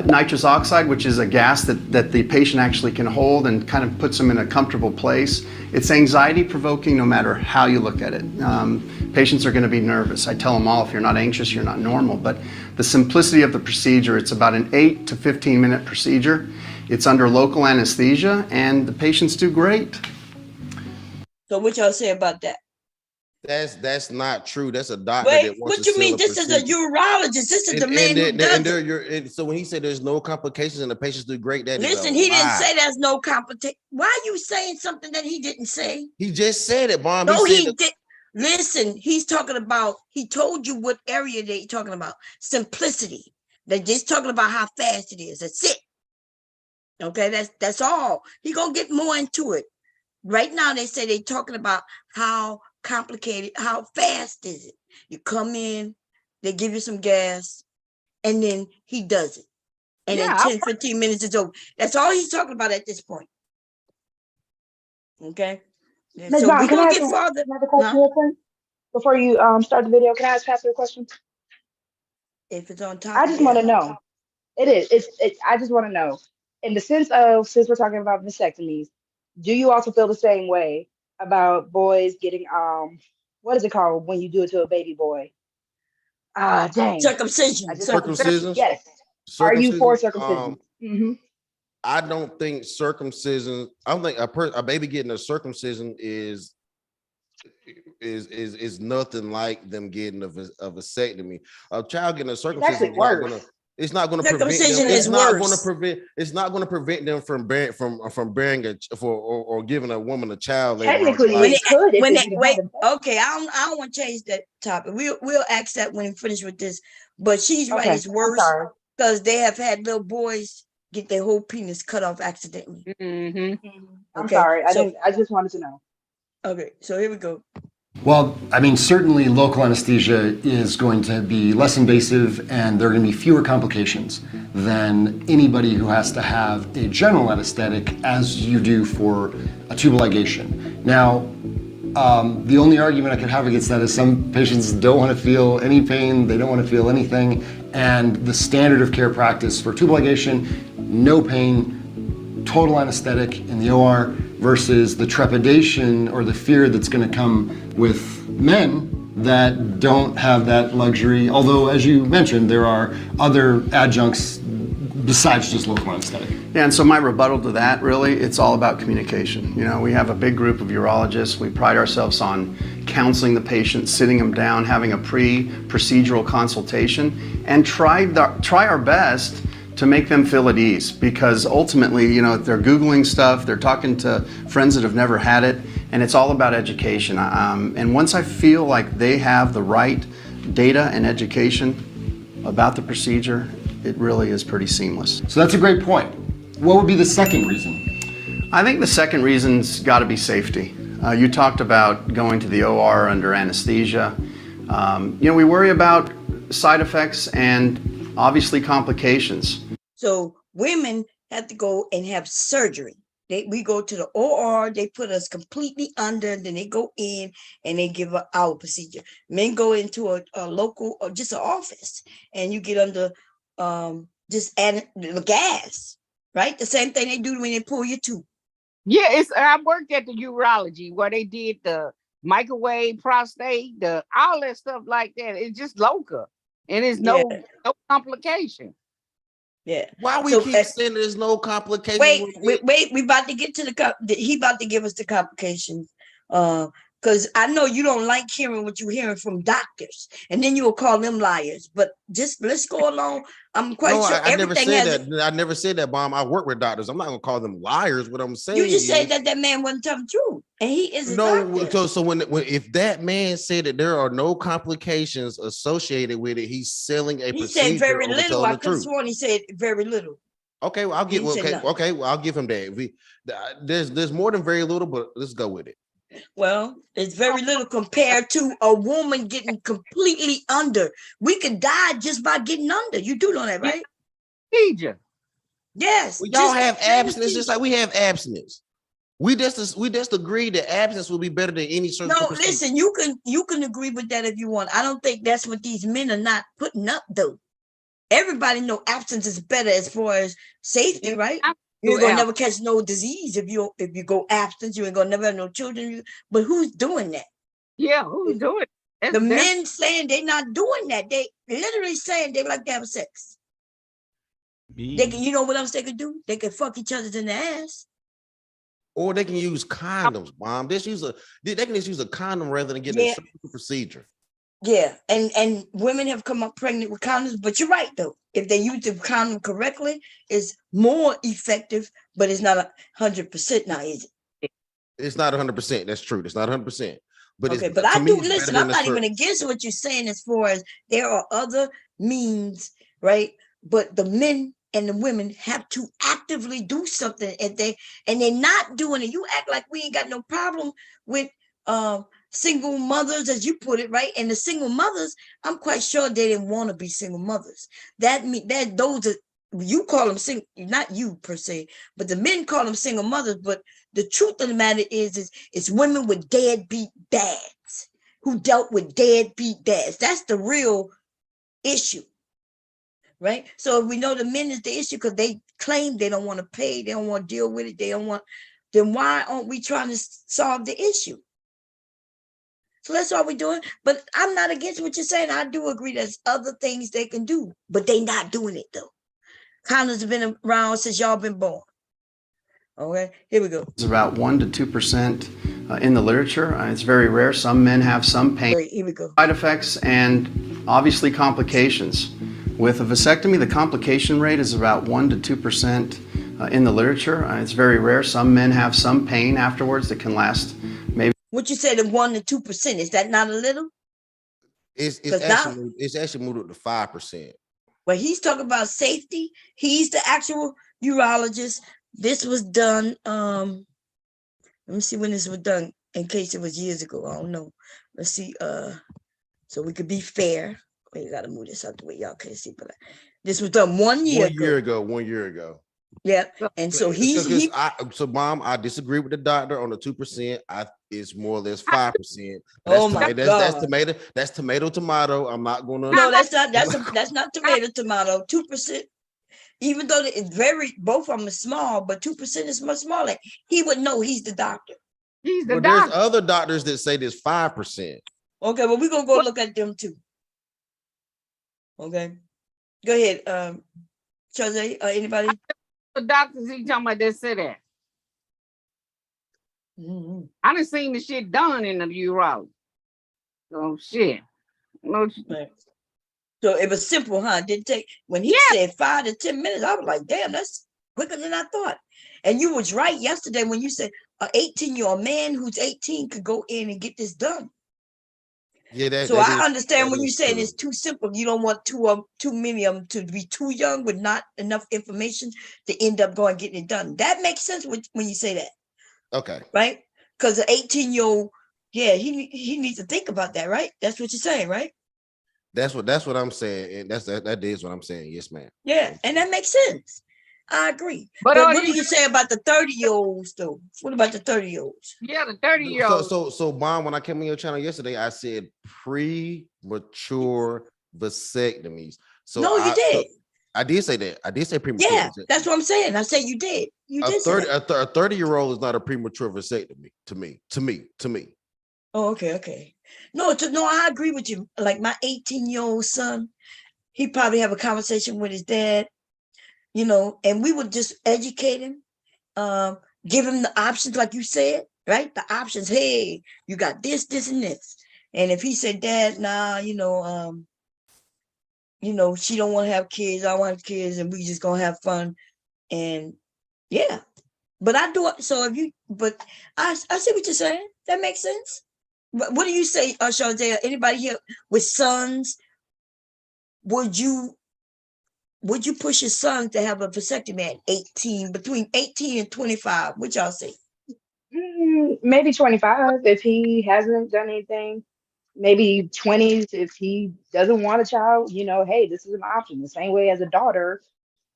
nitrous oxide, which is a gas that the patient actually can hold and kind of puts them in a comfortable place. It's anxiety provoking no matter how you look at it. Patients are going to be nervous. I tell them all, if you're not anxious, you're not normal. But the simplicity of the procedure, it's about an 8 to 15 minute procedure. It's under local anesthesia and the patients do great. So what y'all say about that? That's not true. That's a doctor. Wait, what you mean? This is a urologist. This is the man who does it. So when he said there's no complications and the patients do great, that listen, he didn't say there's no complication. Why are you saying something that he didn't say? He just said it, Mom. No, he did. Listen, he's talking about. He told you what area they're talking about. Simplicity. They're just talking about how fast it is. That's it. Okay, that's all. He gonna get more into it. Right now, they say they're talking about how complicated, how fast is it? You come in, they give you some gas, and then he does it. And in 10, 15 minutes, it's over. That's all he's talking about at this point. Okay? Ms. So Vaughn, we're can I going ask to get farther. another question real quick? Before you start the video, can I ask Pastor a question? If it's on top. I just want to know. It is. I just want to know. In the sense of, since we're talking about vasectomies, do you also feel the same way about boys getting what is it called when you do it to a baby boy? Dang. Circumcision. Circumcision. Yes. Circumcision? Are you for circumcision? I don't think circumcision. I don't think a baby getting a circumcision is nothing like them getting a vasectomy. A child getting a circumcision it's not going to prevent them. It's not going to prevent them from bearing or giving a woman a child. Technically, it could. Okay, I don't want to change that topic. We'll ask that when we finish with this. But she's right. It's worse because they have had little boys get their whole penis cut off accidentally. I'm sorry. I just wanted to know. Okay, so here we go. Well, I mean, certainly local anesthesia is going to be less invasive and there are going to be fewer complications than anybody who has to have a general anesthetic as you do for a tubal ligation. Now, the only argument I could have against that is some patients don't want to feel any pain, they don't want to feel anything, and the standard of care practice for tubal ligation no pain, total anesthetic in the OR versus the trepidation or the fear that's going to come with men that don't have that luxury. Although, as you mentioned, there are other adjuncts besides just local anesthetic. Yeah, and so my rebuttal to that, really, it's all about communication. You know, we have a big group of urologists. We pride ourselves on counseling the patient, sitting them down, having a pre-procedural consultation, and try our best to make them feel at ease, because ultimately, you know, they're Googling stuff, they're talking to friends that have never had it, and it's all about education. And once I feel like they have the right data and education about the procedure, it really is pretty seamless. So that's a great point. What would be the second reason? I think the second reason's got to be safety. You talked about going to the OR under anesthesia. You know, we worry about side effects and obviously complications. So women have to go and have surgery. We go to the OR, they put us completely under, then they go in and they give our procedure. Men go into a local or just an office, and you get under just add the gas, right? The same thing they do when they pull your tooth. Yeah, I worked at the urology where they did the microwave prostate, all that stuff like that. It's just local, and it's no complication. Yeah. Why we keep saying there's no complication? Wait, we about to get to he about to give us the complications. Because I know you don't like hearing what you're hearing from doctors, and then you'll call them liars. But just let's go along. I'm quite sure I never said that. I never said that, Mom. I work with doctors. I'm not gonna call them liars. What I'm saying, you just said that man wasn't telling the truth, and he is a doctor. So when if that man said that there are no complications associated with it, he's selling a procedure. He said very little. I could have sworn he said very little. Okay, well, I'll give him that. There's more than very little, but let's go with it. Well, it's very little compared to a woman getting completely under. We could die just by getting under. You do know that, right? Yes. We don't have abstinence, just like we have abstinence. We just agreed that abstinence will be better than any surgical procedure. Listen, you can agree with that if you want. I don't think that's what these men are not putting up, though. Everybody know abstinence is better as far as safety, right? You ain't gonna never catch no disease if you go abstinent. You ain't gonna never have no children. But who's doing that? Yeah, who's doing it? The men saying they're not doing that. They literally saying they like to have sex. They can, you know what else they could do? They could fuck each other in the ass. Or they can use condoms, Mom. They can just use a condom rather than getting a surgical procedure. Yeah, and women have come up pregnant with condoms, but you're right though. If they use the condom correctly, it's more effective, but it's not 100% now, is it? It's not 100%. That's true. It's not 100%. But okay, but I do listen. I'm not even against what you're saying as far as there are other means, right? But the men and the women have to actively do something, and they're not doing it. You act like we ain't got no problem with single mothers, as you put it, right? And the single mothers, I'm quite sure they didn't want to be single mothers. Those are, you call them single, not you per se, but the men call them single mothers. But the truth of the matter is it's women with deadbeat dads who dealt with deadbeat dads. That's the real issue, right? So if we know the men is the issue because they claim they don't want to pay, they don't want to deal with it, then why aren't we trying to solve the issue? So that's all we're doing. But I'm not against what you're saying. I do agree there's other things they can do, but they not doing it though. Condoms have been around since y'all been born. Okay, here we go. It's about 1% to 2% in the literature. It's very rare. Some men have some pain, here we go. Side effects, and obviously complications. With a vasectomy, the complication rate is about 1% to 2% in the literature. It's very rare. Some men have some pain afterwards that can last maybe. What you said, 1% to 2%, is that not a little? It's actually moved up to 5%. Well, he's talking about safety. He's the actual urologist. This was done. Let me see when this was done. In case it was years ago, I don't know. Let's see. So we could be fair. You gotta move this out the way y'all can't see, but this was done 1 year ago. 1 year ago. Yeah, and so so Mom, I disagree with the doctor on the 2%. It's more or less 5%. Oh my God, that's tomato. I'm not gonna. No, that's not tomato. 2%. Even though it's both of them are small, but 2% is much smaller. He would know. He's the doctor. He's the But doctor. there's other doctors that say there's 5%. Okay, well, we're gonna go look at them too. Okay, go ahead, Jose. Anybody? The doctors he talking about that said that. I done seen the shit done in the urology. Oh shit. No. Right. So it was simple, huh? Didn't take when he said 5 to 10 minutes. I was like, damn, that's quicker than I thought. And you was right yesterday when you said an 18-year-old man who's 18 could go in and get this done. Yeah, so I understand when you're saying it's too simple. You don't want too many of them to be too young with not enough information to end up going getting it done. That makes sense when you say that. Okay. Right? Because the 18-year-old, yeah, he needs to think about that, right? That's what you're saying, right? That's what I'm saying, and that is what I'm saying. Yes, ma'am. Yeah, and that makes sense. I agree. But what do you say about the 30-year-olds though? What about the 30-year-olds? Yeah, the 30-year-olds. So, Mom, when I came on your channel yesterday, I said premature vasectomies. So no, you did. I did say that. I did say premature. Yeah, that's what I'm saying. I said you did. You did say that. A 30-year-old is not a premature vasectomy to me. Oh, okay. No, I agree with you. Like my 18-year-old son, he probably have a conversation with his dad, and we would just educate him, give him the options, like you said, right? The options. Hey, you got this, and this. And if he said, Dad, nah, she don't want to have kids. I want kids, and we just gonna have fun. And yeah, but I do it. So but I see what you're saying. That makes sense. What do you say, Shazia? Anybody here with sons? Would you push your son to have a vasectomy at 18, between 18 and 25? What y'all say? Maybe 25 if he hasn't done anything. Maybe 20s if he doesn't want a child. Hey, this is an option. The same way as a daughter,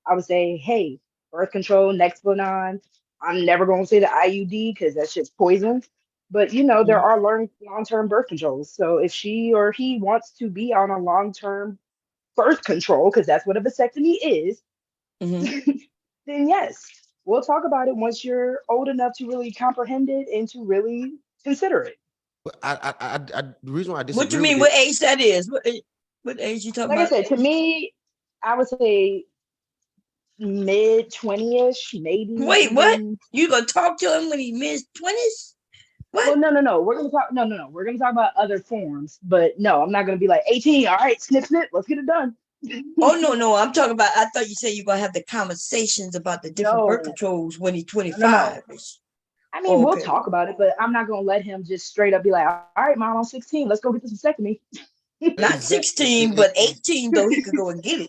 I would say, hey, birth control, Nexplanon. I'm never going to say the IUD because that shit's poison. But there are long-term birth controls. So if she or he wants to be on a long-term birth control, because that's what a vasectomy is, then yes, we'll talk about it once you're old enough to really comprehend it and to really consider it. But the reason why I disagree. What you mean? What age that is? What age you talking about? Like I said, to me, I would say mid 20ish, maybe. Wait, what? You gonna talk to him when he mid 20s? What? Well, no. We're gonna talk. No. We're gonna talk about other forms, but no, I'm not gonna be like 18. All right, snip, let's get it done. Oh no, I'm talking about. I thought you said you're gonna have the conversations about the different birth controls when he's 25. No. I mean, we'll talk about it, but I'm not gonna let him just straight up be like, "All right, Mom, I'm 16. Let's go get this vasectomy." Not 16, but 18 though. He could go and get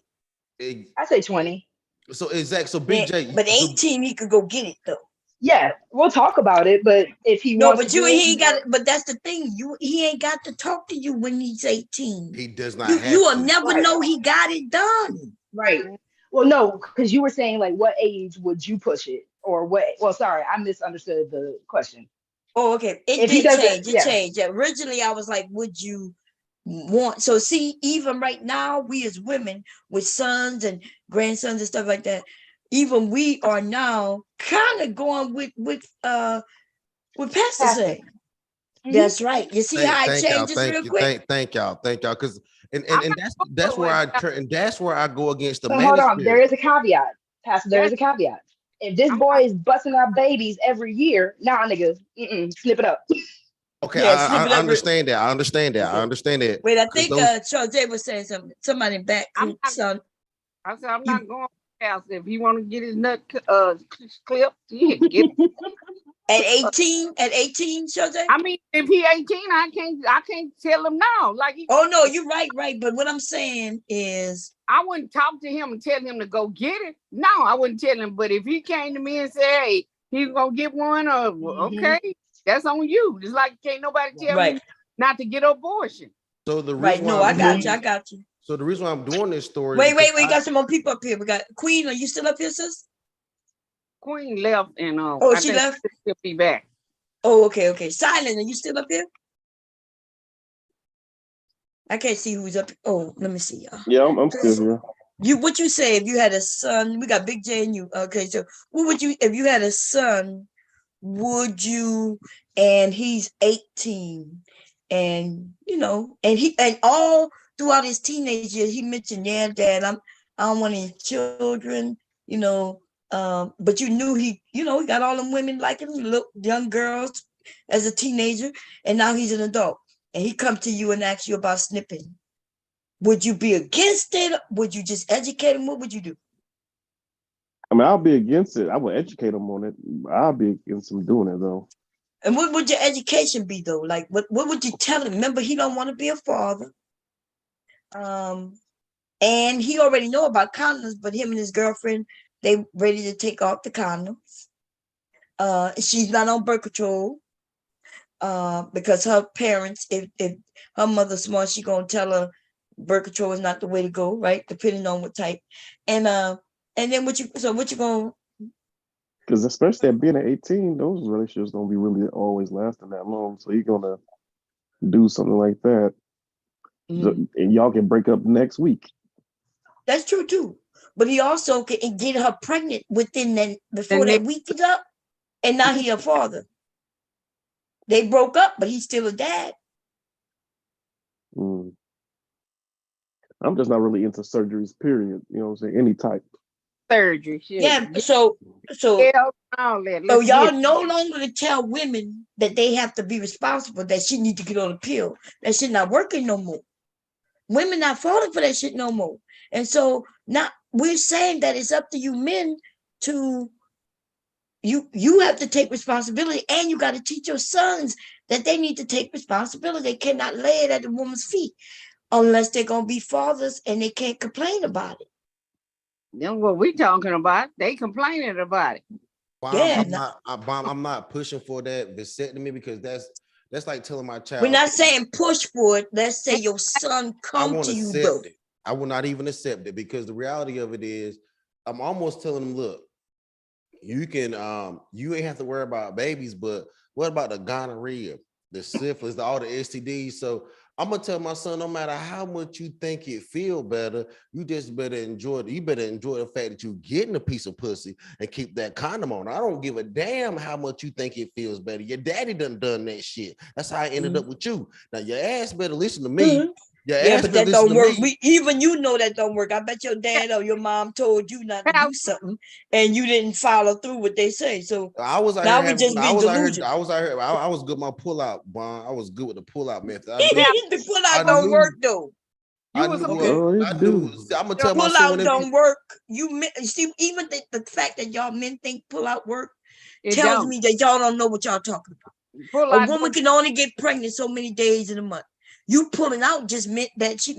it. I say 20. So exact. So Big J. But 18, he could go get it though. Yeah, we'll talk about it, but if he wants but he ain't got it. But that's the thing. He ain't got to talk to you when he's 18. He does not. You will never know he got it done. Right. Well, no, because you were saying like, what age would you push it, or what? Well, sorry, I misunderstood the question. Oh, okay. It did change. It changed. Originally, I was like, would you want? So see, even right now, we as women with sons and grandsons and stuff like that, even we are now kind of going with Pastor saying. That's right. You see how it changes real quick? Thank y'all. Because and that's where I turn, and that's where I go against the so hold on, there is a caveat, Pastor. There is a caveat. If this boy is busting out babies every year, nah, nigga, snip it up. Okay, yeah, I understand that. I understand that. Wait, I think Jay was saying something. Somebody back. I said I'm not going past if he want to get his nut clipped. Get it. At 18, Jose? I mean, if he 18, I can't tell him now. Like, oh no, you're right. But what I'm saying is, I wouldn't talk to him and tell him to go get it. No, I wouldn't tell him. But if he came to me and said, "Hey, he's gonna get one," okay, that's on you. It's like can't nobody tell me not to get an abortion. So the reason I got you. So the reason why I'm doing this story. Wait, we got some more people up here. We got Queen. Are you still up here, sis? Queen left and she left. She'll be back. Oh, okay. Silent, are you still up here? I can't see who's up. Oh, let me see y'all. Yeah, I'm still here. What you say if you had a son? We got Big J and you. Okay, so what would you if you had a son? Would you? And he's 18, and and all throughout his teenage years, he mentioned, "Yeah, Dad, I don't want any children." But you knew he got all them women like him, little young girls as a teenager, and now he's an adult, and he come to you and asks you about snipping. Would you be against it? Would you just educate him? What would you do? I mean, I'll be against it. I will educate him on it. I'll be against him doing it though. And what would your education be though? Like what would you tell him? Remember, he don't want to be a father. And he already know about condoms, but him and his girlfriend, they ready to take off the condoms. She's not on birth control. Because her parents, if her mother's smart, she gonna tell her birth control is not the way to go, right? Depending on what type. And then what you gonna? Because especially at being at 18, those relationships don't be really always lasting that long. So you're gonna do something like that, and y'all can break up next week. That's true too. But he also can get her pregnant within before that week is up, and now he a father. They broke up, but he's still a dad. I'm just not really into surgeries, period. You know what I'm saying? Any type. Surgery, shit. Yeah, so y'all no longer to tell women that they have to be responsible, that she need to get on a pill. That shit not working no more. Women not falling for that shit no more. And so now we're saying that it's up to you men to you have to take responsibility, and you got to teach your sons that they need to take responsibility. They cannot lay it at the woman's feet unless they're gonna be fathers, and they can't complain about it. Then what we talking about? They complaining about it. I'm not pushing for that vasectomy because that's like telling my child. We're not saying push for it. Let's say your son come to you though. I will not even accept it because the reality of it is, I'm almost telling them, look, you can you ain't have to worry about babies, but what about the gonorrhea, the syphilis, all the STDs? So I'm gonna tell my son, no matter how much you think it feel better, you just better enjoy it. You better enjoy the fact that you're getting a piece of pussy and keep that condom on. I don't give a damn how much you think it feels better. Your daddy done that shit. That's how I ended up with you. Now your ass better listen to me. Yeah, but that don't work. Even that don't work. I bet your dad or your mom told you not to do something, and you didn't follow through what they say. So I was out now here. I was out here. I was good with my pull out, Bon. I was good with the pull out method. The pull out don't work though. I'm gonna tell my son. Pull out don't work. You see, even the fact that y'all men think pull out work tells me that y'all don't know what y'all talking about. A woman can only get pregnant so many days in a month. You pulling out just meant that she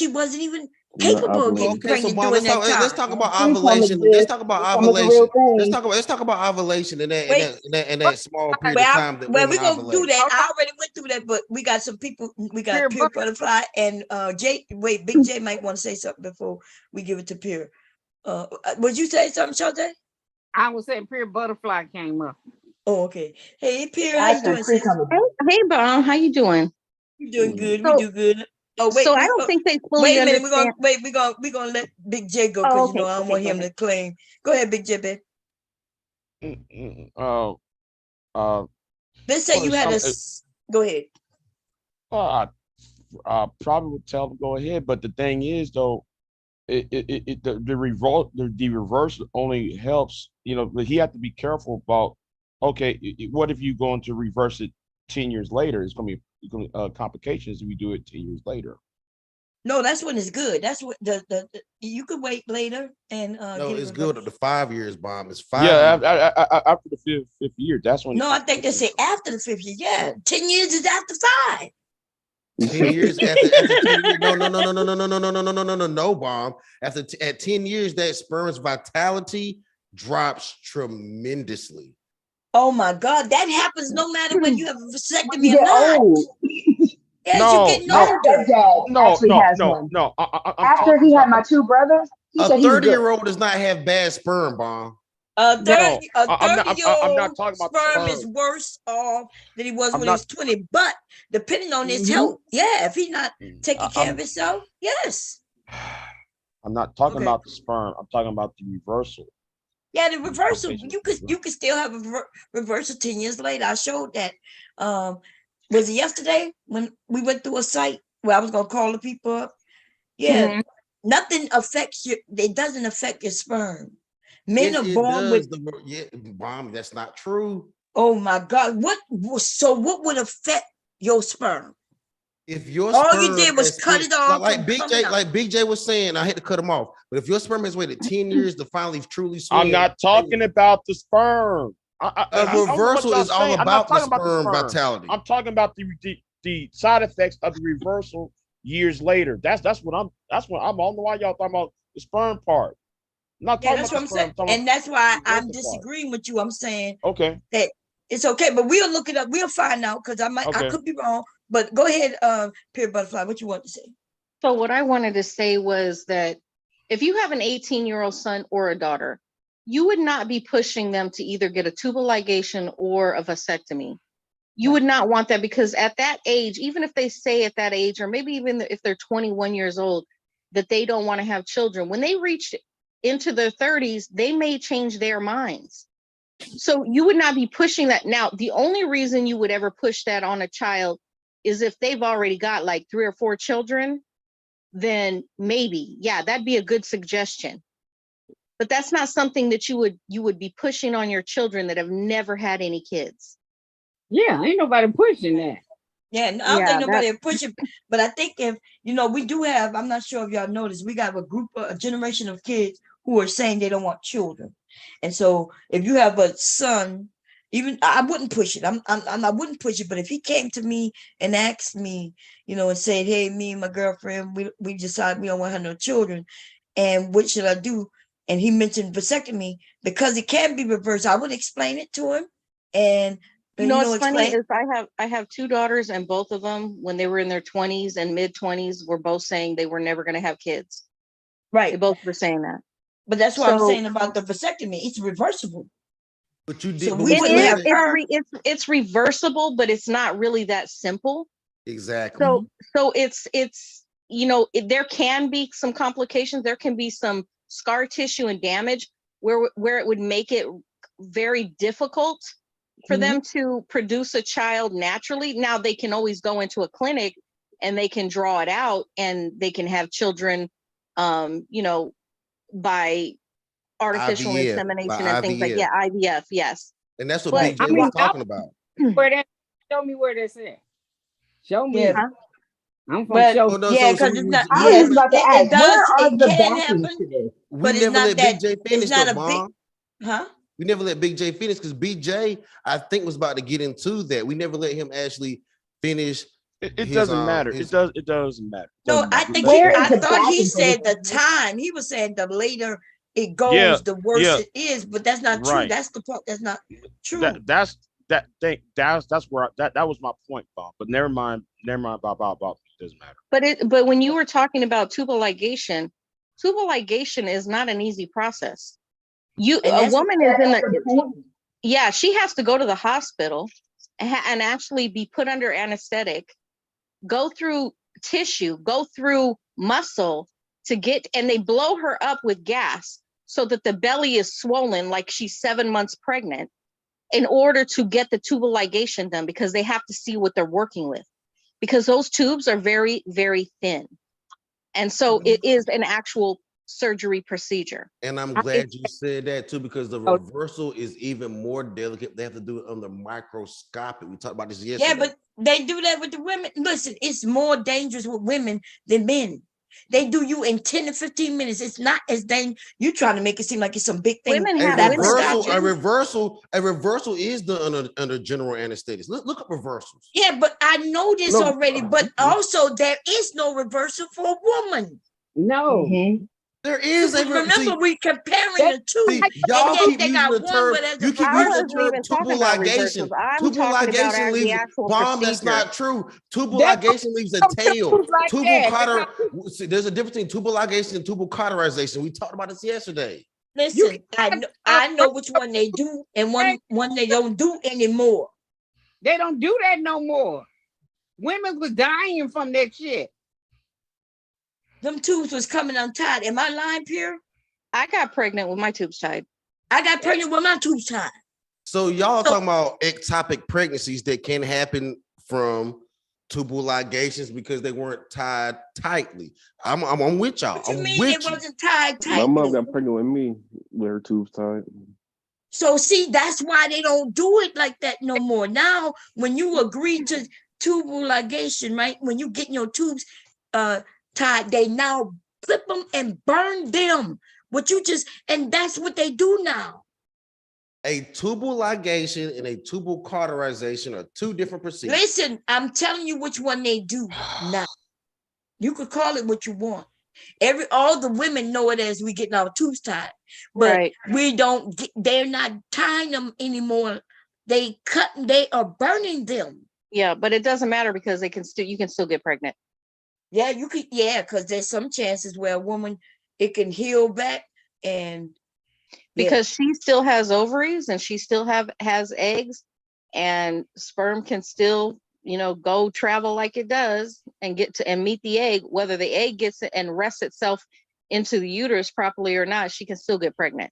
wasn't even capable of getting pregnant during that time. Let's talk about ovulation. Let's talk about ovulation. Let's talk about ovulation in that small period of time that we're gonna do that. I already went through that, but we got some people. We got Pure Butterfly and Jay. Wait, Big J might want to say something before we give it to Pure. Would you say something, Shante? I was saying Pure Butterfly came up. Oh, okay. Hey, Pure, how you doing? Hey, Bob, how you doing? You're doing good. We do good. Oh wait, so I don't think they fully understand. We're gonna let Big J go because I don't want him to claim. Go ahead, Big J, babe. Let's say you had go ahead. I probably would tell them go ahead, but the thing is though, the reverse only helps. He had to be careful about. Okay, what if you going to reverse it 10 years later? It's gonna be complications if we do it 10 years later. No, that's when it's good. That's what the you could wait later and no, it's good at the 5 years, Bomb. It's 5 years. After the fifth year, that's when. No, I think they say after the 5th year. Yeah, 10 years is after 5. 10 years after 10 years. No, Bomb. At 10 years, that sperm's vitality drops tremendously. Oh my God, that happens no matter when you have a vasectomy or not. Yes, No. After he had my 2 brothers, a 30-year-old does not have bad sperm, Bomb. A 30-year-old sperm is worse off than he was when he was 20. But depending on his health, if he's not taking care of himself, yes. I'm not talking about the sperm. I'm talking about the reversal. Yeah, the reversal. You could still have a reversal 10 years later. I showed that. Was it yesterday when we went through a site where I was gonna call the people up? Yeah, nothing affects you. It doesn't affect your sperm. Men are born with. Mom, that's not true. Oh my God! So what would affect your sperm? If your all sperm you did was cut it off, like BJ was saying, I had to cut him off. But if your sperm has waited 10 years to finally truly swim, I'm not talking about the sperm. Reversal is all about the sperm vitality. I'm talking about the side effects of the reversal years later. That's what I'm. I don't know why y'all talking about the sperm part. I'm not talking that's about what I'm saying, and that's why I'm disagreeing with you. I'm saying that it's okay, but we'll look it up. We'll find out because I could be wrong. But go ahead, Pure Butterfly. What you want to say? So what I wanted to say was that if you have an 18-year-old son or a daughter, you would not be pushing them to either get a tubal ligation or a vasectomy. You would not want that because at that age, even if they say at that age, or maybe even if they're 21 years old, that they don't want to have children, when they reach into their 30s, they may change their minds. So you would not be pushing that. Now, the only reason you would ever push that on a child is if they've already got like 3 or 4 children, then maybe, yeah, that'd be a good suggestion. But that's not something that you would be pushing on your children that have never had any kids. Yeah, ain't nobody pushing that. Yeah, I don't think nobody pushing, but I think if we do have, I'm not sure if y'all noticed, we got a generation of kids who are saying they don't want children. And so if you have a son, even I wouldn't push it. I wouldn't push it, but if he came to me and asked me, and said, hey, me and my girlfriend, we decided we don't want to have no children, and what should I do? And he mentioned vasectomy, because it can be reversed. I would explain it to him. And what's funny is I have 2 daughters, and both of them, when they were in their 20s and mid-20s, were both saying they were never going to have kids. Right. They both were saying that. But that's what I'm saying about the vasectomy. It's reversible. But you did. So it's reversible, but it's not really that simple. Exactly. So it's there can be some complications. There can be some scar tissue and damage where it would make it very difficult for them to produce a child naturally. Now they can always go into a clinic and they can draw it out and they can have children, by artificial IVF, insemination and things like IVF, yes. And that's what BJ was talking about. Show me where that's at. Show me. Yeah. I'm gonna show. Yeah, because it's not. I was about to ask, where are the can backings happen, to this? but it's not Big that. J finish, It's not a Mom. big. Huh? We never let Big J finish because BJ, I think, was about to get into that. We never let him actually finish. It doesn't matter. It doesn't matter. No, I think I thought he said the time. He was saying the later it goes, the worse it is. But that's not true. That's the part. That's not true. That's where that was my point, Bob. But never mind. Bob. It doesn't matter. But when you were talking about tubal ligation is not an easy process. A woman is in the she has to go to the hospital and actually be put under anesthetic, go through tissue, go through muscle and they blow her up with gas so that the belly is swollen like she's 7 months pregnant in order to get the tubal ligation done, because they have to see what they're working with, because those tubes are very, very thin. And so it is an actual surgery procedure. And I'm glad you said that too, because the reversal is even more delicate. They have to do it under microscopic. We talked about this yesterday. Yeah, but they do that with the women. Listen, it's more dangerous with women than men. They do you in 10 to 15 minutes. It's not as dangerous. You're trying to make it seem like it's some big thing. A reversal is done under general anesthetics. Look up reversals. Yeah, but I know this already. But also, there is no reversal for a woman. No. There is remember we comparing the two. Y'all keep using the term. You keep using the term tubal ligation. Tubal ligation leaves bomb. That's not true. Tubal ligation leaves a tail. Tubal cauter. There's a difference between tubal ligation and tubal cauterization. We talked about this yesterday. Listen, I know which one they do and one they don't do anymore. They don't do that no more. Women was dying from that shit. Them tubes was coming untied. Am I lying, Pierre? I got pregnant with my tubes tied. I got pregnant with my tubes tied. So y'all talking about ectopic pregnancies that can happen from tubal ligations because they weren't tied tightly. I'm with y'all. What you I'm mean with it you. wasn't tied tightly? My mom got pregnant with me with her tubes tied. So see, that's why they don't do it like that no more. Now, when you agree to tubal ligation, right? When you get your tubes tied, they now flip them and burn them. And that's what they do now. A tubal ligation and a tubal cauterization are two different procedures. Listen, I'm telling you which one they do now. You could call it what you want. All the women know it as we getting our tubes tied, but we don't. They're not tying them anymore. They are burning them. Yeah, but it doesn't matter because you can still get pregnant. Yeah, you could. Yeah, because there's some chances where a woman it can heal back and. Because she still has ovaries and she still has eggs, and sperm can still, go travel like it does and meet the egg. Whether the egg gets it and rests itself into the uterus properly or not, she can still get pregnant.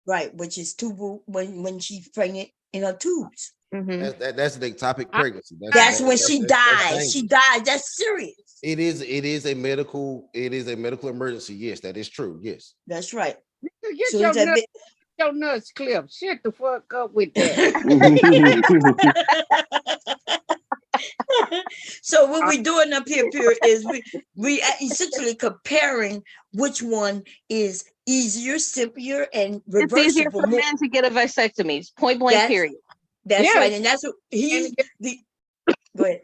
Right, which is tubal when she's pregnant in her tubes. Mm-hmm. That's an ectopic pregnancy. That's when she dies. She dies. That's serious. It is a medical emergency. Yes, that is true. Yes. That's right. Get your nuts clipped. Shut the fuck up with that. So what we're doing up here, Pierre, is we essentially comparing which one is easier, simpler, and reversible. It's easier for men to get a vasectomy. Point blank. Period. That's right, and that's what Go ahead.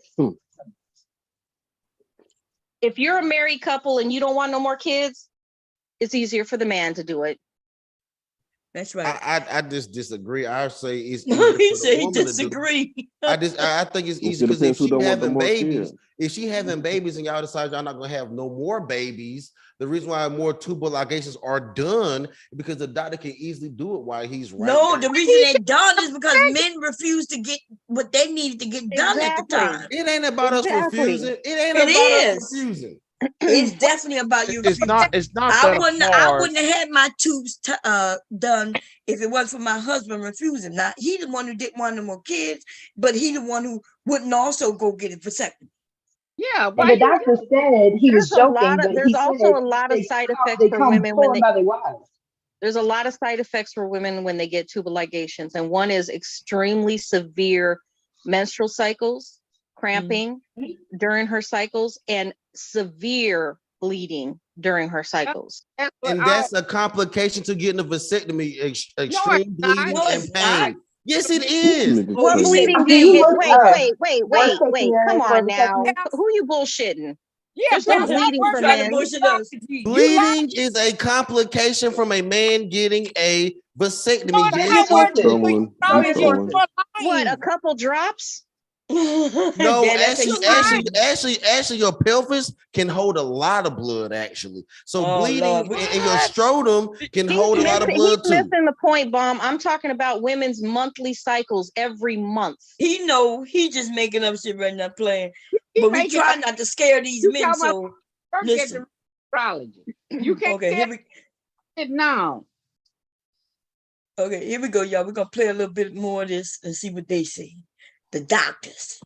If you're a married couple and you don't want no more kids, it's easier for the man to do it. That's right. I just disagree. I say it's he said he disagree. I think it's easy because if she having babies and y'all decide y'all not gonna have no more babies, the reason why more tubal ligations are done because the doctor can easily do it while he's right. No, the reason they're done is because men refuse to get what they needed to get done at the time. It ain't about us refusing. It ain't about us refusing. It's definitely about you. It's not. I wouldn't have had my tubes done if it wasn't for my husband refusing. Now he the one who didn't want no more kids, but he the one who wouldn't also go get a vasectomy. Yeah, and the doctor said he was joking. There's also a lot of side effects for women when there's a lot of side effects for women when they get tubal ligations, and one is extremely severe menstrual cycles, cramping during her cycles, and severe bleeding during her cycles. And that's a complication to getting a vasectomy, extreme bleeding and pain. Yes, it is. What bleeding do you get? Wait. Come on now. Who you bullshitting? There's no bleeding for men. Bleeding is a complication from a man getting a vasectomy. What, a couple drops? No, actually, your pelvis can hold a lot of blood. Actually, so bleeding in your scrotum can hold a lot of blood too. He's missing the point, Bomb. I'm talking about women's monthly cycles every month. He just making up shit right now, playing. But we try not to scare these men. So listen, you can't get it now. Okay, here we go, y'all. We're gonna play a little bit more of this and see what they say. The doctors.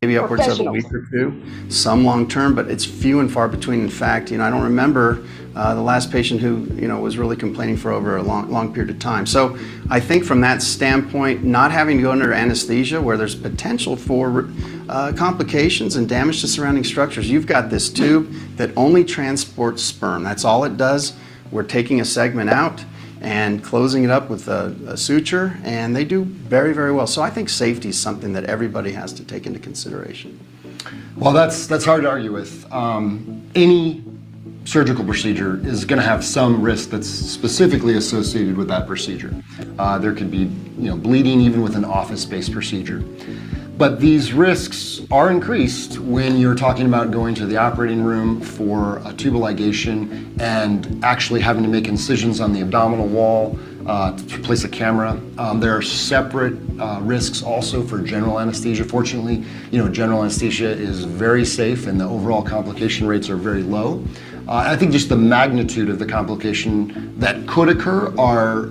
Maybe upwards of a week or two, some long-term, but it's few and far between. In fact, I don't remember the last patient who, was really complaining for over a long period of time. So I think from that standpoint, not having to go under anesthesia where there's potential for complications and damage to surrounding structures, you've got this tube that only transports sperm. That's all it does. We're taking a segment out and closing it up with a suture, and they do very, very well. So I think safety is something that everybody has to take into consideration. Well, that's hard to argue with. Any surgical procedure is going to have some risk that's specifically associated with that procedure. There could be, bleeding even with an office-based procedure. But these risks are increased when you're talking about going to the operating room for a tubal ligation and actually having to make incisions on the abdominal wall to place a camera. There are separate risks also for general anesthesia. Fortunately, general anesthesia is very safe and the overall complication rates are very low. I think just the magnitude of the complication that could occur are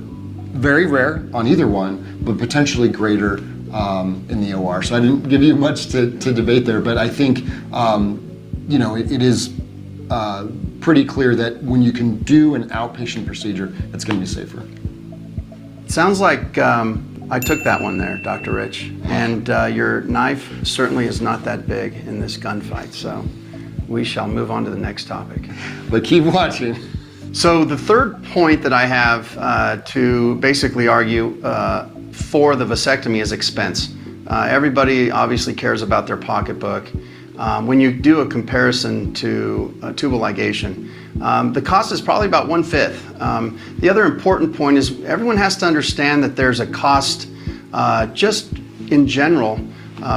very rare on either one, but potentially greater in the OR. So I didn't give you much to debate there, but I think it is pretty clear that when you can do an outpatient procedure, it's going to be safer. Sounds like I took that one there, Dr. Rich, and your knife certainly is not that big in this gunfight, so we shall move on to the next topic. But keep watching. So the third point that I have to basically argue for the vasectomy is expense. Everybody obviously cares about their pocketbook. When you do a comparison to tubal ligation, the cost is probably about 1/5. The other important point is everyone has to understand that there's a cost just in general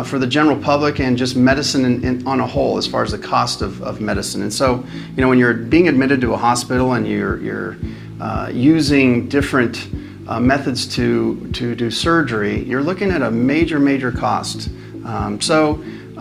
for the general public and just medicine on a whole as far as the cost of medicine. And so, when you're being admitted to a hospital and you're using different methods to do surgery, you're looking at a major cost.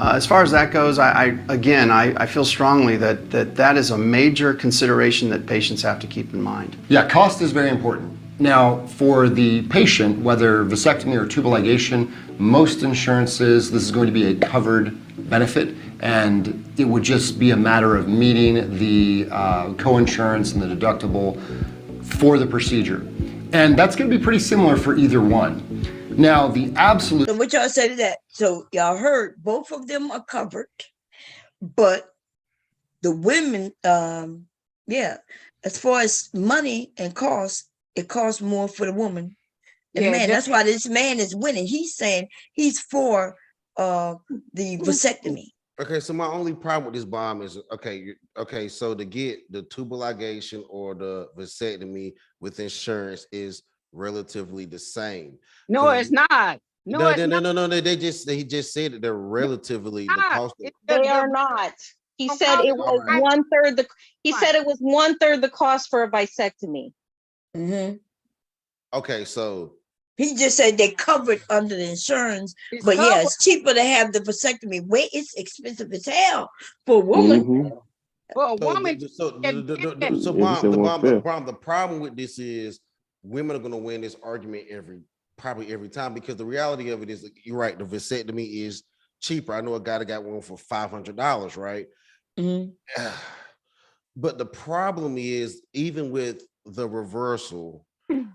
As far as that goes, I feel strongly that is a major consideration that patients have to keep in mind. Yeah, cost is very important. Now, for the patient, whether vasectomy or tubal ligation, most insurances, this is going to be a covered benefit, and it would just be a matter of meeting the co-insurance and the deductible for the procedure. And that's going to be pretty similar for either one. Now, the absolute... So what y'all say to that? So y'all heard both of them are covered, but the women, as far as money and cost, it costs more for the woman. And man, that's why this man is winning. He's saying he's for the vasectomy. Okay, so my only problem with this bomb is so to get the tubal ligation or the vasectomy with insurance is relatively the same. No, it's not. No. He just said that they're relatively the cost. They are not. He said it was 1/3. He said it was 1/3 the cost for a vasectomy. Mm-hmm. Okay, so he just said they covered under the insurance, but yeah, it's cheaper to have the vasectomy. It's expensive as hell for a woman. Mm-hmm. For a woman, the problem with this is women are going to win this argument probably every time, because the reality of it is, you're right, the vasectomy is cheaper. I know a guy that got one for $500, right? Mm-hmm. But the problem is, even with the reversal,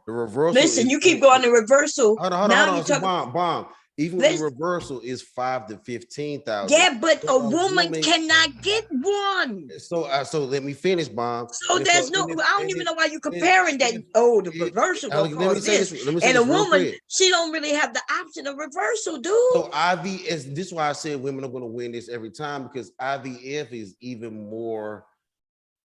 Listen, you keep going to reversal. Hold on. Bomb. Even with the reversal is $5,000 to $15,000. Yeah, but a woman cannot get one. So let me finish, Bomb. So there's I don't even know why you're comparing that. The reversal will cause this. And a woman, she don't really have the option of reversal, dude. So IVF, this is why I said women are going to win this every time, because IVF is even more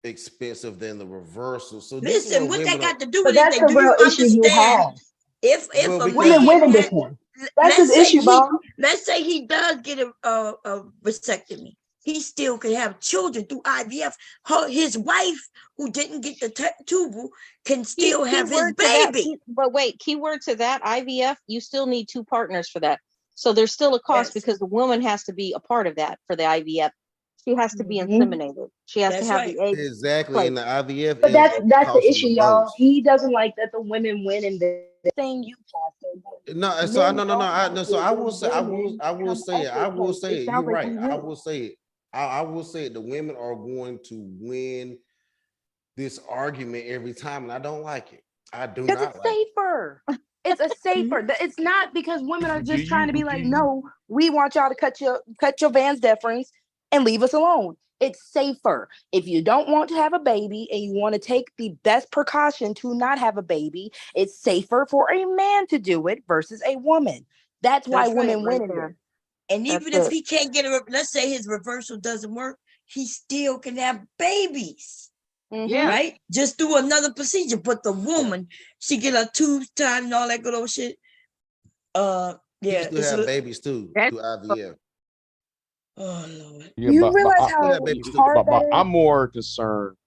expensive than the reversal. So listen, what that got to do with it? That's the real issue you have. If a women winning this one. That's his issue, Bob. Let's say he does get a vasectomy. He still can have children through IVF. His wife, who didn't get the tubal, can still have his baby. But wait, keyword to that, IVF, you still need 2 partners for that. So there's still a cost, because the woman has to be a part of that for the IVF. She has to be inseminated. She has to have the eggs. Exactly, in the IVF. But that's the issue, y'all. He doesn't like that the women win in the thing you passed. No, so no. So I will say it. You're right. I will say it. I will say it. The women are going to win this argument every time, and I don't like it. I do not. It's safer. It's a safer. It's not because women are just trying to be like, no, we want y'all to cut your Vans deferens and leave us alone. It's safer. If you don't want to have a baby and you want to take the best precaution to not have a baby, it's safer for a man to do it versus a woman. That's why women win in there. And even if he can't get let's say his reversal doesn't work, he still can have babies. Yeah. Right? Just do another procedure. But the woman, she get her tubes tied and all that good old shit. You still have babies too through IVF. Oh Lord! Yeah, you realize how hard that is? I'm more concerned.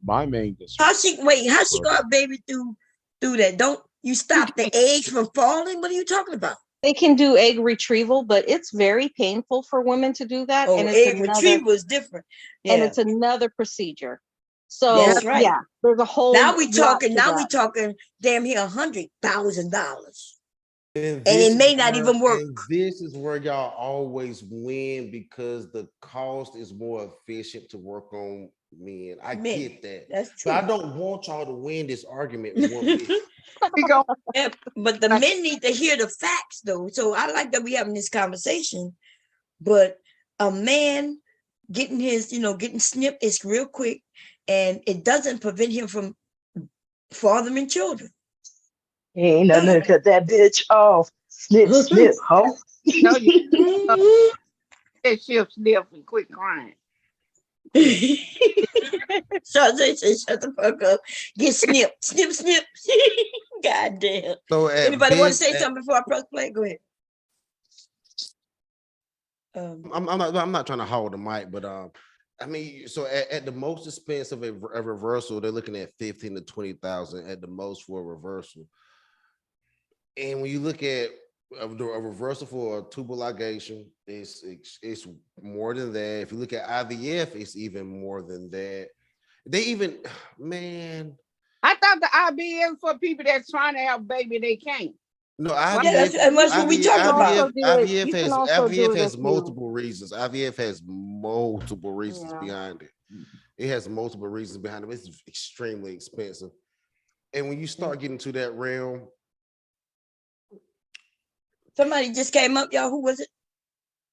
My main concern. How she got a baby through that? Don't you stop the eggs from falling? What are you talking about? They can do egg retrieval, but it's very painful for women to do that. And egg retrieval is different. And it's another procedure. So That's right. yeah, there's a whole Now we lot to that. talking damn near $100,000. And it may not even work. And this is where y'all always win because the cost is more efficient to work on men. I get that. That's true. But I don't want y'all to win this argument. Yeah, but the men need to hear the facts though. So I like that we having this conversation. But a man getting getting snipped is real quick, and it doesn't prevent him from fathering children. Ain't nothing to cut that bitch off. Snip, snip, ho. No, you that shit sniff and quit crying. So they say, shut the fuck up. Get snipped. Snip, snip. God damn. So anybody want to say something before I press play? Go ahead. I'm not trying to hold the mic, but I mean, so at the most expensive a reversal, they're looking at 15 to 20,000 at the most for a reversal. And when you look at a reversal for a tubal ligation, it's more than that. If you look at IVF, it's even more than that. They even, man. I thought the IVF for people that's trying to have a baby, they can't. No, that's what we talking about. IVF has multiple reasons. IVF has multiple reasons behind it. It has multiple reasons behind it. It's extremely expensive. And when you start getting to that realm, somebody just came up, y'all. Who was it?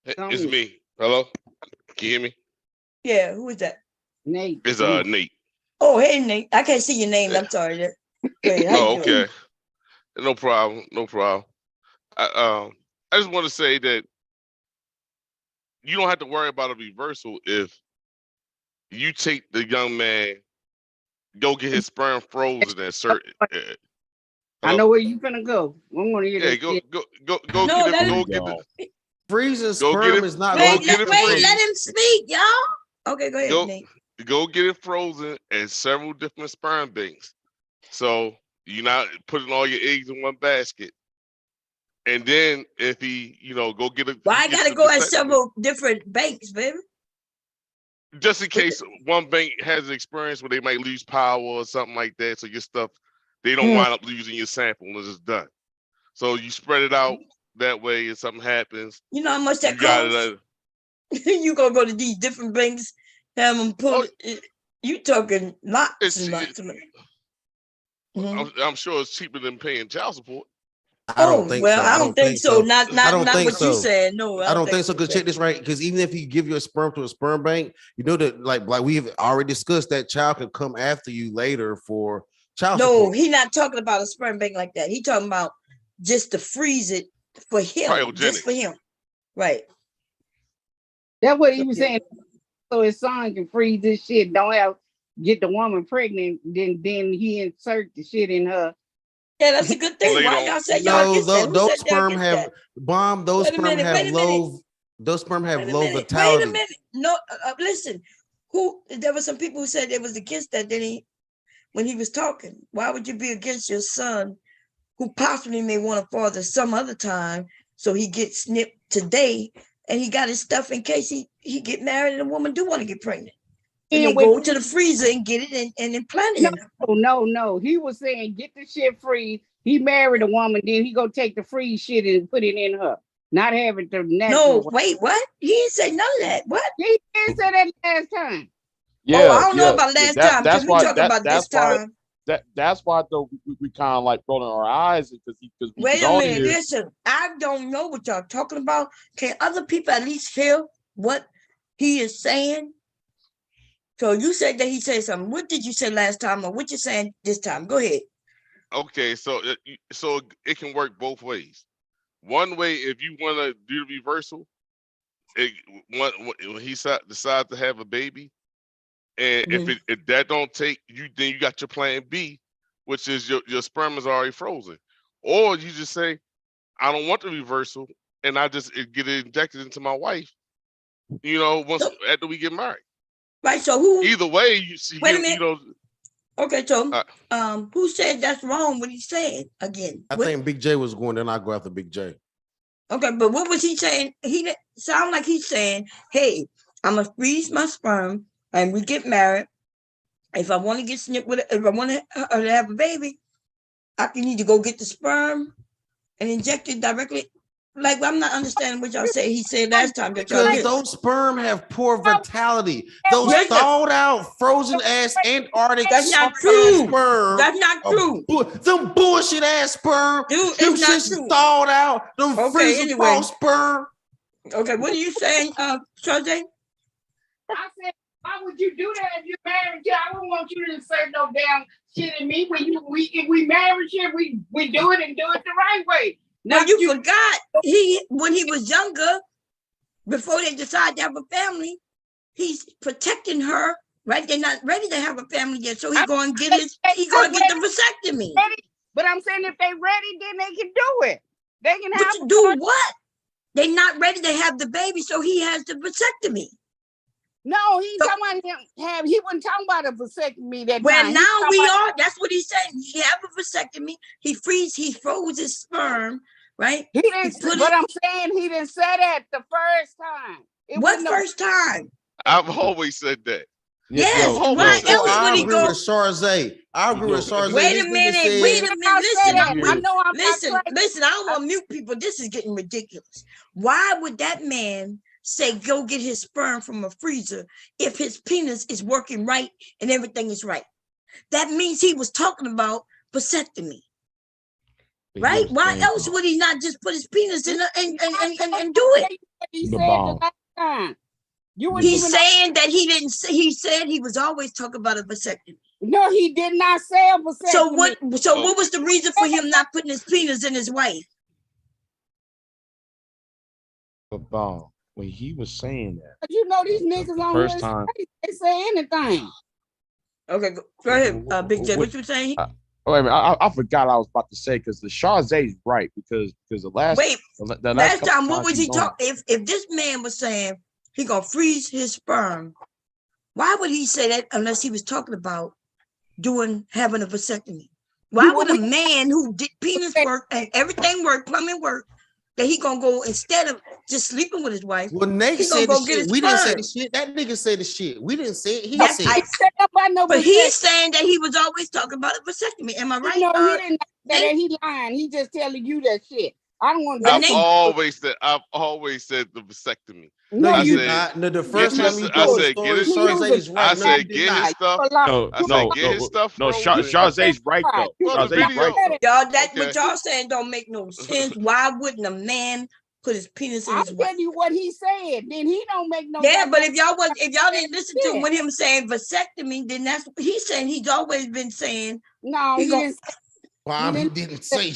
It's me. Hello? Can you hear me? Yeah, who is that? Nate. It's Nate. Oh, hey Nate. I can't see your name. I'm sorry. Oh, okay. No problem. No problem. I just want to say that you don't have to worry about a reversal if you take the young man, go get his sperm frozen at certain. I know where you finna go. I'm gonna hear go get the freezing sperm is not. Wait, let him speak, y'all. Okay, go ahead, Nate. Go get it frozen at several different sperm banks. So you're not putting all your eggs in one basket. And then if he, go get a. Why I gotta go at several different banks, baby? Just in case one bank has an experience where they might lose power or something like that. So your stuff, they don't wind up losing your sample and it's just done. So you spread it out that way if something happens. You know how much that costs? You gonna go to these different banks, have them pull it. You talking lots and lots of money. I'm sure it's cheaper than paying child support. I don't think so. I don't think so. Not what you said. No, I don't think so. Because check this right. Because even if you give your sperm to a sperm bank, you know that like we've already discussed, that child can come after you later for child support. No, he's not talking about a sperm bank like that. He talking about just to freeze it for him, just for him. Right. That's what he was saying. So his son can freeze this shit. Don't have get the woman pregnant. Then he insert the shit in her. Yeah, that's a good thing. Why y'all say y'all get that? Those sperm have bomb. Those sperm have low. Those sperm have low vitality. Wait a minute. No, listen. There were some people who said they was against that. When he was talking, why would you be against your son, who possibly may want to father some other time, so he gets snipped today, and he got his stuff in case he get married and a woman do want to get pregnant. And they go to the freezer and get it and implant it. No. He was saying get the shit free. He married a woman, then he go take the free shit and put it in her. Not having to natural. No, wait, what? He didn't say none of that. What? He didn't say that last time. Yeah, I don't know about last time. That's why. That's why though we kind of like rolling our eyes because wait a minute. Listen, I don't know what y'all talking about. Can other people at least hear what he is saying? So you said that he said something. What did you say last time, or what you saying this time? Go ahead. Okay, so it can work both ways. One way, if you want to do the reversal, when he decides to have a baby, and if that don't take you, then you got your plan B, which is your sperm is already frozen, or you just say, I don't want the reversal, and I just get it injected into my wife. After we get married. Right. So who? Either way, you see. Wait a minute. Okay, so who said that's wrong? What he said again? I think Big J was going. Then I go after Big J. Okay, but what was he saying? He sound like he's saying, "Hey, I'm gonna freeze my sperm, and we get married, If I want to get snipped with, if I want to have a baby, I can either go get the sperm and inject it directly. Like, I'm not understanding what y'all say. He said last time that y'all Because did. those sperm have poor vitality. Those thawed out, frozen ass Antarctic That's not true. sperm. That's not true. Them bullshit ass sperm. Dude, them it's not shits true. thawed out. Them freezer Anyway. thaw sperm. Okay, what are you saying, Charlie? I said, why would you do that if you're married? I don't want you to insert no damn shit in me. If we married shit, we do it and do it the right way. Now you forgot when he was younger, before they decide to have a family, he's protecting her, right? They're not ready to have a family yet, so he's going to get the vasectomy. But I'm saying if they're ready, then they can do it. They can have to do what? They're not ready to have the baby, so he has the vasectomy. No, he's talking about he wasn't talking about a vasectomy that well, time. Now we are. That's what he's saying. He have a vasectomy. He froze his sperm, right? He didn't. But I'm saying he didn't say that the first time. What first time? I've always said that. Yes, why else would he go? I agree with Charzay. Wait a minute. Listen, I don't want to mute people. This is getting ridiculous. Why would that man say go get his sperm from a freezer if his penis is working right and everything is right? That means he was talking about vasectomy. Right? Why else would he not just put his penis in and do it? He said the last time. He's saying that he didn't say, he said he was always talking about a vasectomy. No, he did not say a vasectomy. So what was the reason for him not putting his penis in his wife? But when he was saying that, but you know these niggas on first time they say anything. Okay, go ahead, Big J. What you saying? Wait a minute, I forgot I was about to say because the Charzay's right because the last last time what was he talking? If this man was saying he gonna freeze his sperm, why would he say that unless he was talking about having a vasectomy? Why would a man who did penis work and everything work, plumbing work, that he gonna go instead of just sleeping with his wife? Well, Nate said the shit. We didn't say the shit. That nigga said the shit. We didn't say it. He said it. But he's saying that he was always talking about a vasectomy. Am I right? No, he didn't say that. He lying. He just telling you that shit. I don't want to. I've always said the vasectomy. No, you not. No, the first time you told the story, I said get his stuff. Get his stuff. No, Charzay's right though. Charzay's right. Y'all, what y'all saying don't make no sense. Why wouldn't a man put his penis in his wife? I'm telling you what he said. Then he don't make no. Yeah, but if y'all didn't listen to when him saying vasectomy, then that's what he's saying. He's always been saying. No, he didn't. He didn't say.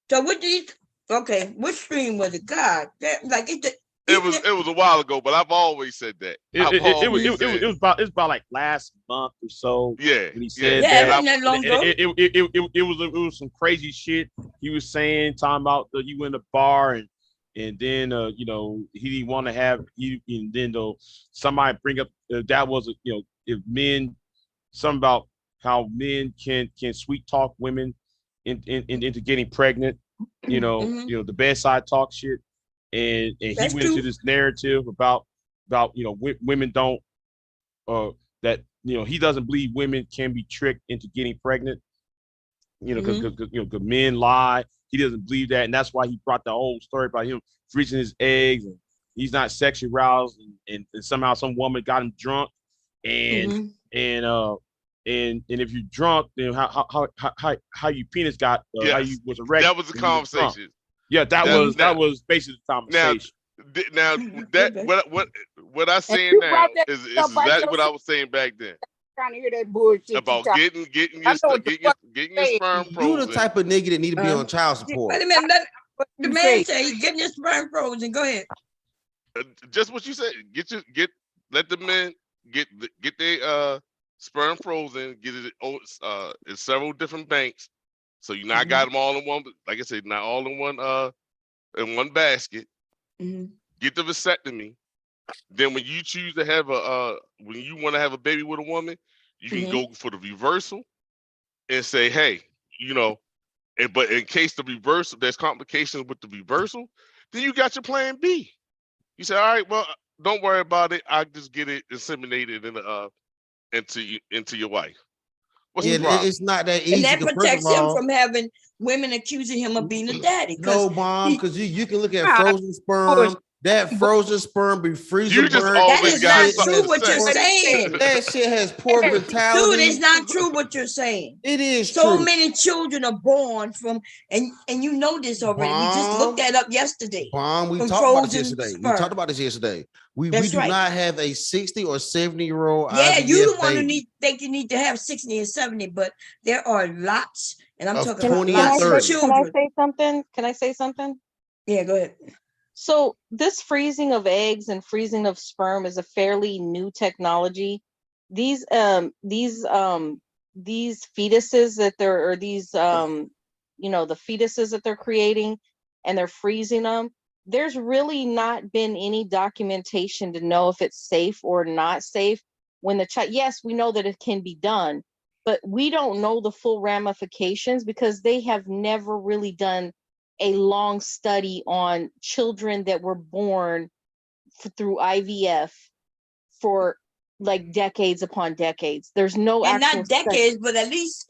So what did he? Okay, which stream was it? God, it was a while ago, but I've always said that. It was about like last month or so. Yeah, when he said that. Long ago. It was some crazy shit he was saying, talking about he went to a bar and then he didn't want to have and then somebody bring up that was if men something about how men can sweet talk women into getting pregnant, the bedside talk shit. And he went into this narrative about women don't that he doesn't believe women can be tricked into getting pregnant, because men lie. He doesn't believe that, and that's why he brought the whole story about him freezing his eggs and he's not sexually aroused, and somehow some woman got him drunk, and if you're drunk, then how your penis got how you was erect. That was the conversation. Yeah, that was basically the conversation. Now that what I saying now is exactly what I was saying back then. Trying to hear that bullshit about getting your sperm frozen. You the type of nigga that need to be on child support. Wait a minute, the man say he's getting his sperm frozen. Go ahead. Just what you said. Let the men get their sperm frozen. Get it in several different banks. So you not got them all in one, like I said, not all in one basket. Get the vasectomy. Then when you choose to have when you want to have a baby with a woman, you can go for the reversal and say, hey, but in case the reversal, there's complications with the reversal, then you got your plan B. You say, all right, well, don't worry about it. I just get it inseminated in into your wife. What's the Yeah, problem? it's not that And easy. that 'cause first of protects him all, from having women accusing him of being a daddy. no, Mom, because you can look at Ah, frozen sperm. That frozen sperm be freezer You just burnt. that always is got not something true to what you're say. saying. That shit has poor Dude, vitality. it's not true what you're saying. It is So true. many children are born from, and you know this already. We just looked that up yesterday. Bomb, we from talked about this frozen yesterday. We sperm. talked about this yesterday. We That's do right. not have a 60 or 70-year-old Yeah, IVF you the one who baby think you need to have 60 and 70, but there are lots, and I'm of talking about 20 Can and lots I of 30. say, can I children. say something? Can I say something? Yeah, go ahead. So this freezing of eggs and freezing of sperm is a fairly new technology. These fetuses that they're, or these you know, the fetuses that they're creating and they're freezing them, there's really not been any documentation to know if it's safe or not safe. When the child, yes, we know that it can be done, but we don't know the full ramifications because they have never really done a long study on children that were born through IVF for like decades upon decades. There's no And actual not decades, but at least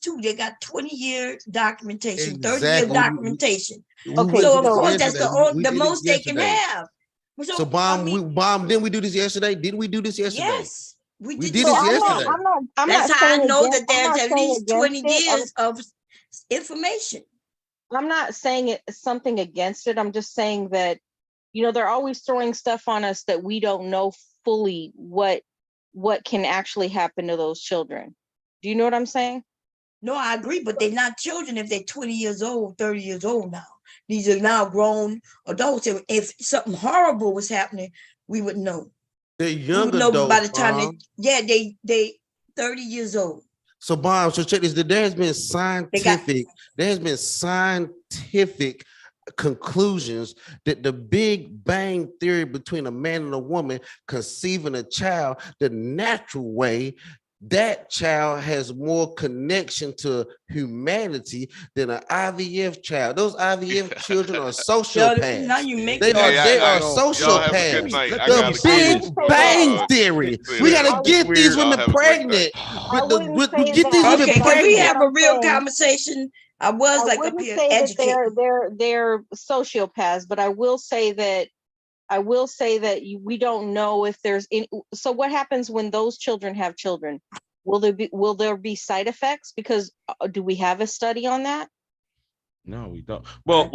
two. They got 20-year documentation, 30-year Exactly. documentation. Okay, So of so course that's yesterday. We the did most this they can yesterday. have. So bomb, didn't we do this yesterday? Didn't we do this yesterday? Yes, we did did this this I'm not, yesterday. I'm That's not how I saying know against, that I'm there's not at saying least against 20 it. years of information. I'm not saying it something against it. I'm just saying that, you know, they're always throwing stuff on us that we don't know fully what can actually happen to those children. Do you know what I'm saying? No, I agree, but they're not children if they're 20 years old, 30 years old now. These are now grown adults. And if something horrible was happening, we would know. They're We young would know adults, by the time Bomb. they 30 years old. So Bomb, so check this. There has been scientific conclusions that the Big Bang theory between a man and a woman conceiving a child, the natural way, that child has more connection to humanity than an IVF child. Those IVF children are sociopaths. Now you make They are Y'all have a good sociopaths. night. I The gotta go. Big Bang theory. We gotta get these women pregnant. We get these women Okay, can we pregnant. have a real conversation? I like up here say that educating. they're sociopaths, but I will say that we don't know if there's any. So what happens when those children have children? Will there be side effects? Because do we have a study on that? No, we don't. I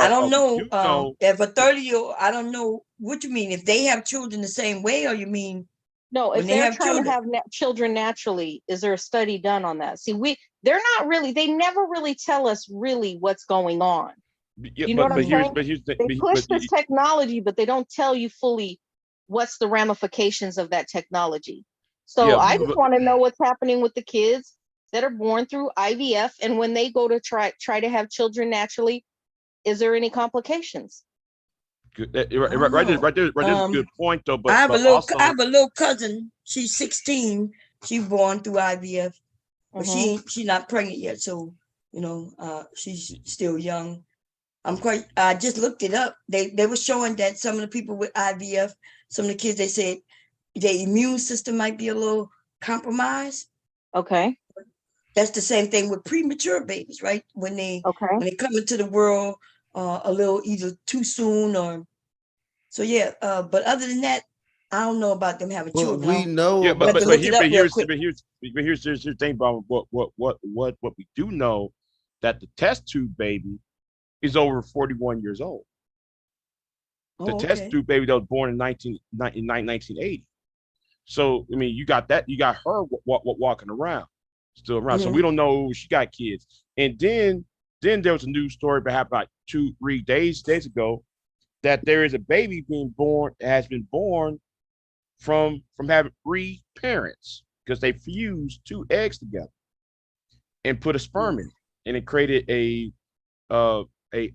don't know. know. If a 30-year-old, I don't know what you mean. If they have children the same way, or you mean no? If they they're have trying children? to have children naturally, is there a study done on that? See, they're not really. They never really tell us really what's going on. Yeah, you know what I'm saying? They push this technology, but they don't tell you fully what's the ramifications of that technology. So I just want to know what's happening with the kids that are born through IVF, and when they go to try to have children naturally, is there any complications? Right there, a good point though. But I have I have a little cousin. She's 16. She's born through IVF, but she's not pregnant yet. So she's still young. I just looked it up. They were showing that some of the people with IVF, some of the kids, they said their immune system might be a little compromised. Okay. That's the same thing with premature babies, right? When they come into the world a little either too soon or so but other than that, I don't know about them having children. We know. Yeah, but here's the thing about what we do know, that the test tube baby is over 41 years old. The test tube baby that was born in 1980. So I mean, you got her walking around, still around. So we don't know she got kids. And then there was a news story that happened like 2-3 days ago, that there is a baby has been born from having 3 parents, because they fused 2 eggs together and put a sperm in it, and it created a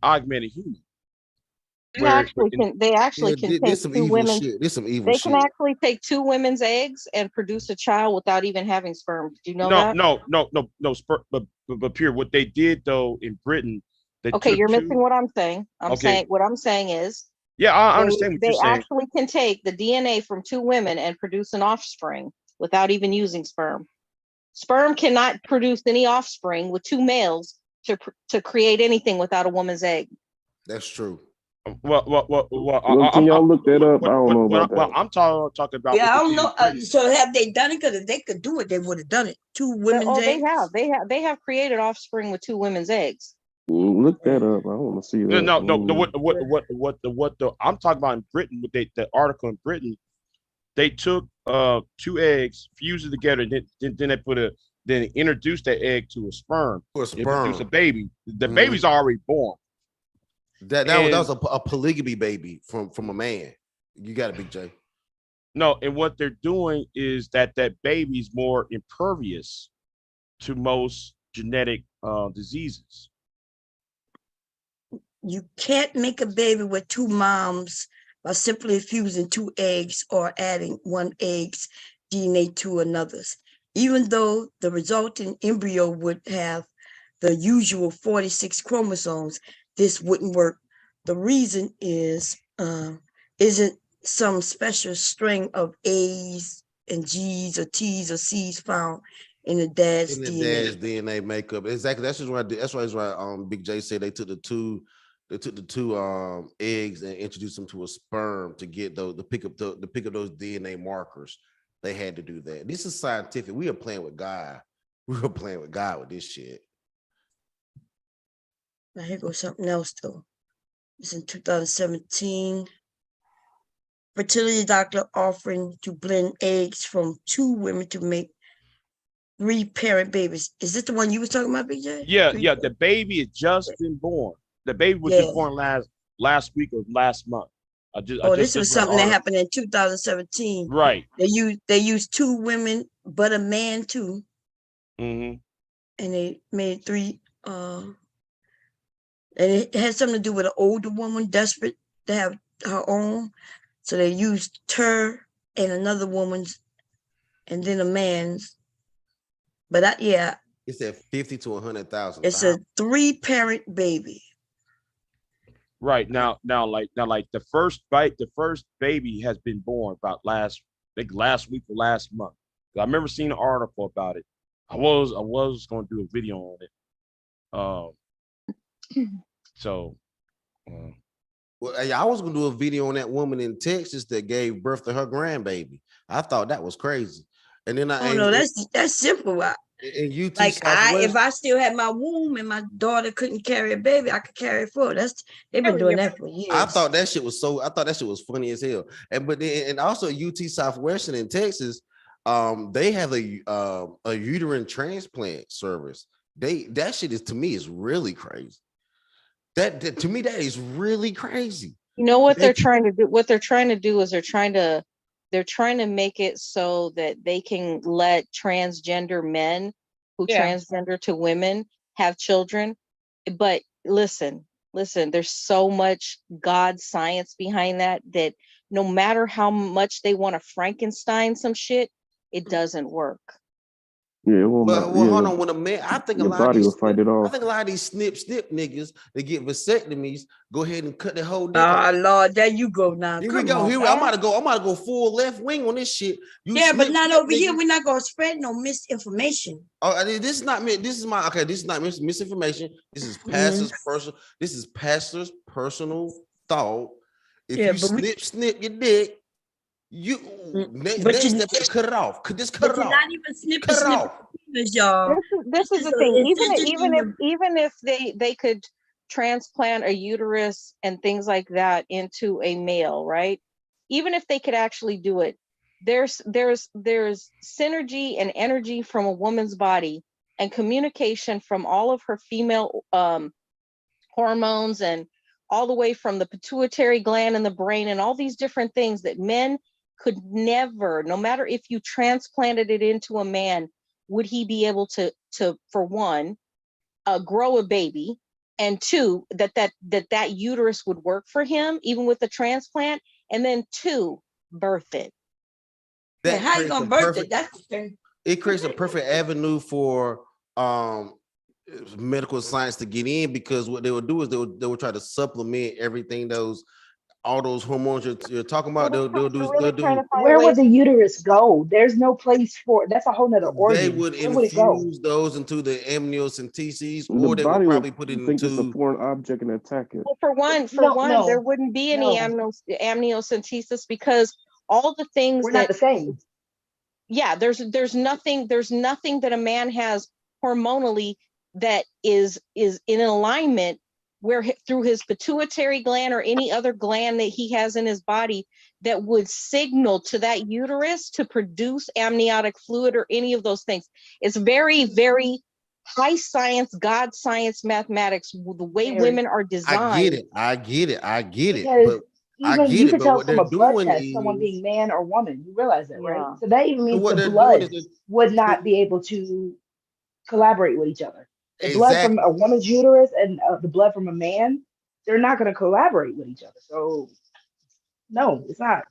augmented human. They actually can take 2 women. This some evil they shit. can actually take 2 women's eggs and produce a child without even having sperm. Do you know that? No, but pure. What they did though in Britain, you're missing what I'm saying. What I'm saying is Yeah, I understand what They you're saying. actually can take the DNA from two women and produce an offspring without even using sperm. Sperm cannot produce any offspring with two males to create anything without a woman's egg. That's true. Well, can y'all look that up? I don't know about that. Well, I'm talking about. Yeah, what I they don't did in know. Britain. So have they done it? Because if they could do it, they would have done it. Two women's eggs. They have created offspring with two women's eggs. Look that up. I want to see that. No. I'm talking about in Britain. With the article in Britain, they took two eggs, fused it together, then they introduced that egg to a sperm. Produce a baby. The baby's already born. That was a polygamy baby from a man. You got it, Big J. No, and what they're doing is that baby's more impervious to most genetic diseases. You can't make a baby with two moms by simply fusing two eggs or adding one egg's DNA to another's. Even though the resulting embryo would have the usual 46 chromosomes, this wouldn't work. The reason is isn't some special string of A's and G's or T's or C's found in the dad's DNA makeup. Exactly. That's why Big J said they took the two eggs and introduced them to a sperm to get those to pick up those DNA markers. They had to do that. This is scientific. We are playing with God. We were playing with God with this shit. Now here goes something else though. It's in 2017. Fertility doctor offering to blend eggs from two women to make 3-parent babies. Is this the one you was talking about, BJ? Yeah. The baby has just been born. The baby was just born last week or last month. This was something that happened in 2017. Right. They used two women, but a man too. Mm-hmm. And they made 3. And it had something to do with an older woman desperate to have her own. So they used her and another woman's and then a man's. But it's at 50 to 100,000. It's a 3-parent baby. Right now, like the first baby has been born about last week or last month. I remember seeing an article about it. I was going to do a video on it. Well, I was gonna do a video on that woman in Texas that gave birth to her grandbaby. I thought that was crazy. And then that's simple. If I still had my womb and my daughter couldn't carry a baby, I could carry it forward. They've been doing that for years. I thought that shit was funny as hell. And also UT Southwestern in Texas, they have a uterine transplant service. That shit is, to me, is really crazy. That to me, that is really crazy. You know what they're trying to do? What they're trying to do is they're trying to make it so that they can let transgender men who transgender to women have children. But listen, there's so much God science behind that no matter how much they want to Frankenstein some shit, it doesn't work. Yeah, hold on. When a man, I think a lot of these snip niggas that get vasectomies go ahead and cut their whole dick off. Lord, there you go now. Here we go. I'm about to go full left wing on this shit. But not over here. We're not gonna spread no misinformation. This is not misinformation. This is pastor's personal. This is pastor's personal thought. If you snip your dick, cut it off. Just cut it off. Not even cut it off. Y'all. This is the thing. Even if they could transplant a uterus and things like that into a male, right? Even if they could actually do it, there's synergy and energy from a woman's body and communication from all of her female hormones and all the way from the pituitary gland in the brain and all these different things that men could never, no matter if you transplanted it into a man, would he be able to for one, grow a baby, and two, that uterus would work for him even with the transplant, and then two, birth it. How you gonna birth it? That's the thing. It creates a perfect avenue for medical science to get in, because what they would do is they would try to supplement everything those all those hormones you're talking about, Well, they'll the do doctors are really trying to find where would ways. the uterus go? There's no place for that's a whole nother they organ. would Where would it go? infuse those into the amniocentesis, The or they would body probably would put it think it's a into. foreign object and attack it. Well, for No, one, there no, wouldn't be any no. amniocentesis because all the things We're not that, the same. yeah, there's nothing that a man has hormonally that is in alignment where through his pituitary gland or any other gland that he has in his body that would signal to that uterus to produce amniotic fluid or any of those things. It's very, very high science, God science, mathematics, the way women are designed. I get it. Because But I even get you it. could But tell what they're from a blood doing test someone is, being man or woman. You realize that, right? Yeah. So that even so means what the they're doing blood is would not be able to collaborate with each other. The blood from exactly. a woman's uterus and the blood from a man, they're not going to collaborate with each other. So no, it's not.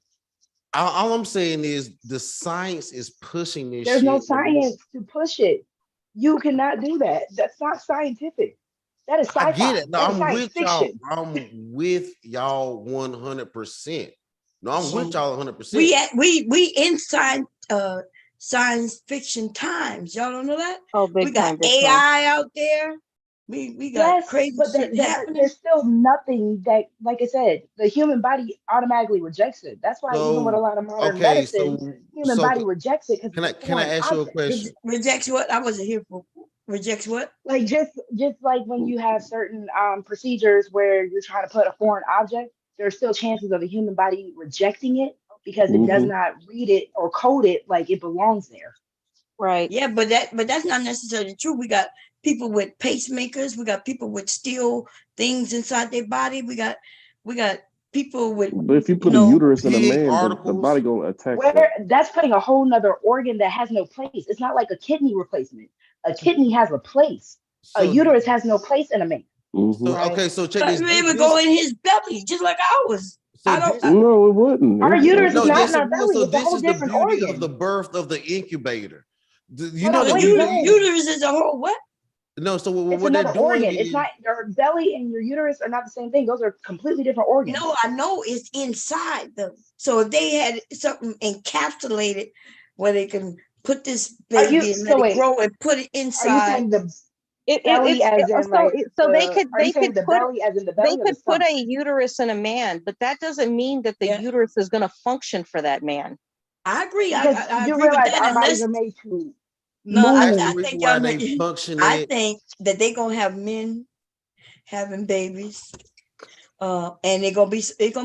All I'm saying is the science is pushing this There's no shit. science to push it. You cannot do that. That's not scientific. That is I get sci-fi. it. No, That is I'm science with y'all. fiction. I'm with y'all 100%. No, I'm with y'all 100%. We in science fiction times. Y'all don't know that? Oh, We big got time, big time. AI out there. We got Yes, crazy but shit happening. there's still nothing that, like I said, the human body automatically rejects it. That's why even with a So lot of modern okay, medicine, human body rejects it because it's a can I foreign ask you a object. question? Rejects what? I wasn't here for. Rejects what? Like just like when you have certain procedures where you're trying to put a foreign object, there's still chances of the human body rejecting it because it does not read it or code it like it belongs there. Right. Yeah, but that's not necessarily true. We got people with pacemakers. We got people with steel things inside their body. We got people with. But if you put a uterus in a man, the body gonna attack that. Where that's putting a whole nother organ that has no place. It's not like a kidney replacement. A kidney has a place. A uterus has no place in a man. So okay, so check this. It would go in his belly, just like ours. No, it wouldn't. Our uterus is not yes, in our it will. belly. So It's a this whole is the different beauty organ. of the birth of the incubator. You Hold know on, that wait, we no. Uterus is a whole what? No, so It's what they're another doing organ. It's is not your belly and your uterus are not the same thing. Those are completely different organs. No, I know it's inside them. So if they had something encapsulated where they can put this baby and let it grow and put it inside. Are you saying the belly as in like so they the, could are you saying could the put belly as in the belly they or the could put stomach? a uterus in a man, but that doesn't mean that the uterus is going to function for that man. I agree. Because I you agree with realize that. our bodies Unless are made to no, move. I think why y'all they mean, function. I think that they're gonna have men having babies. And it's gonna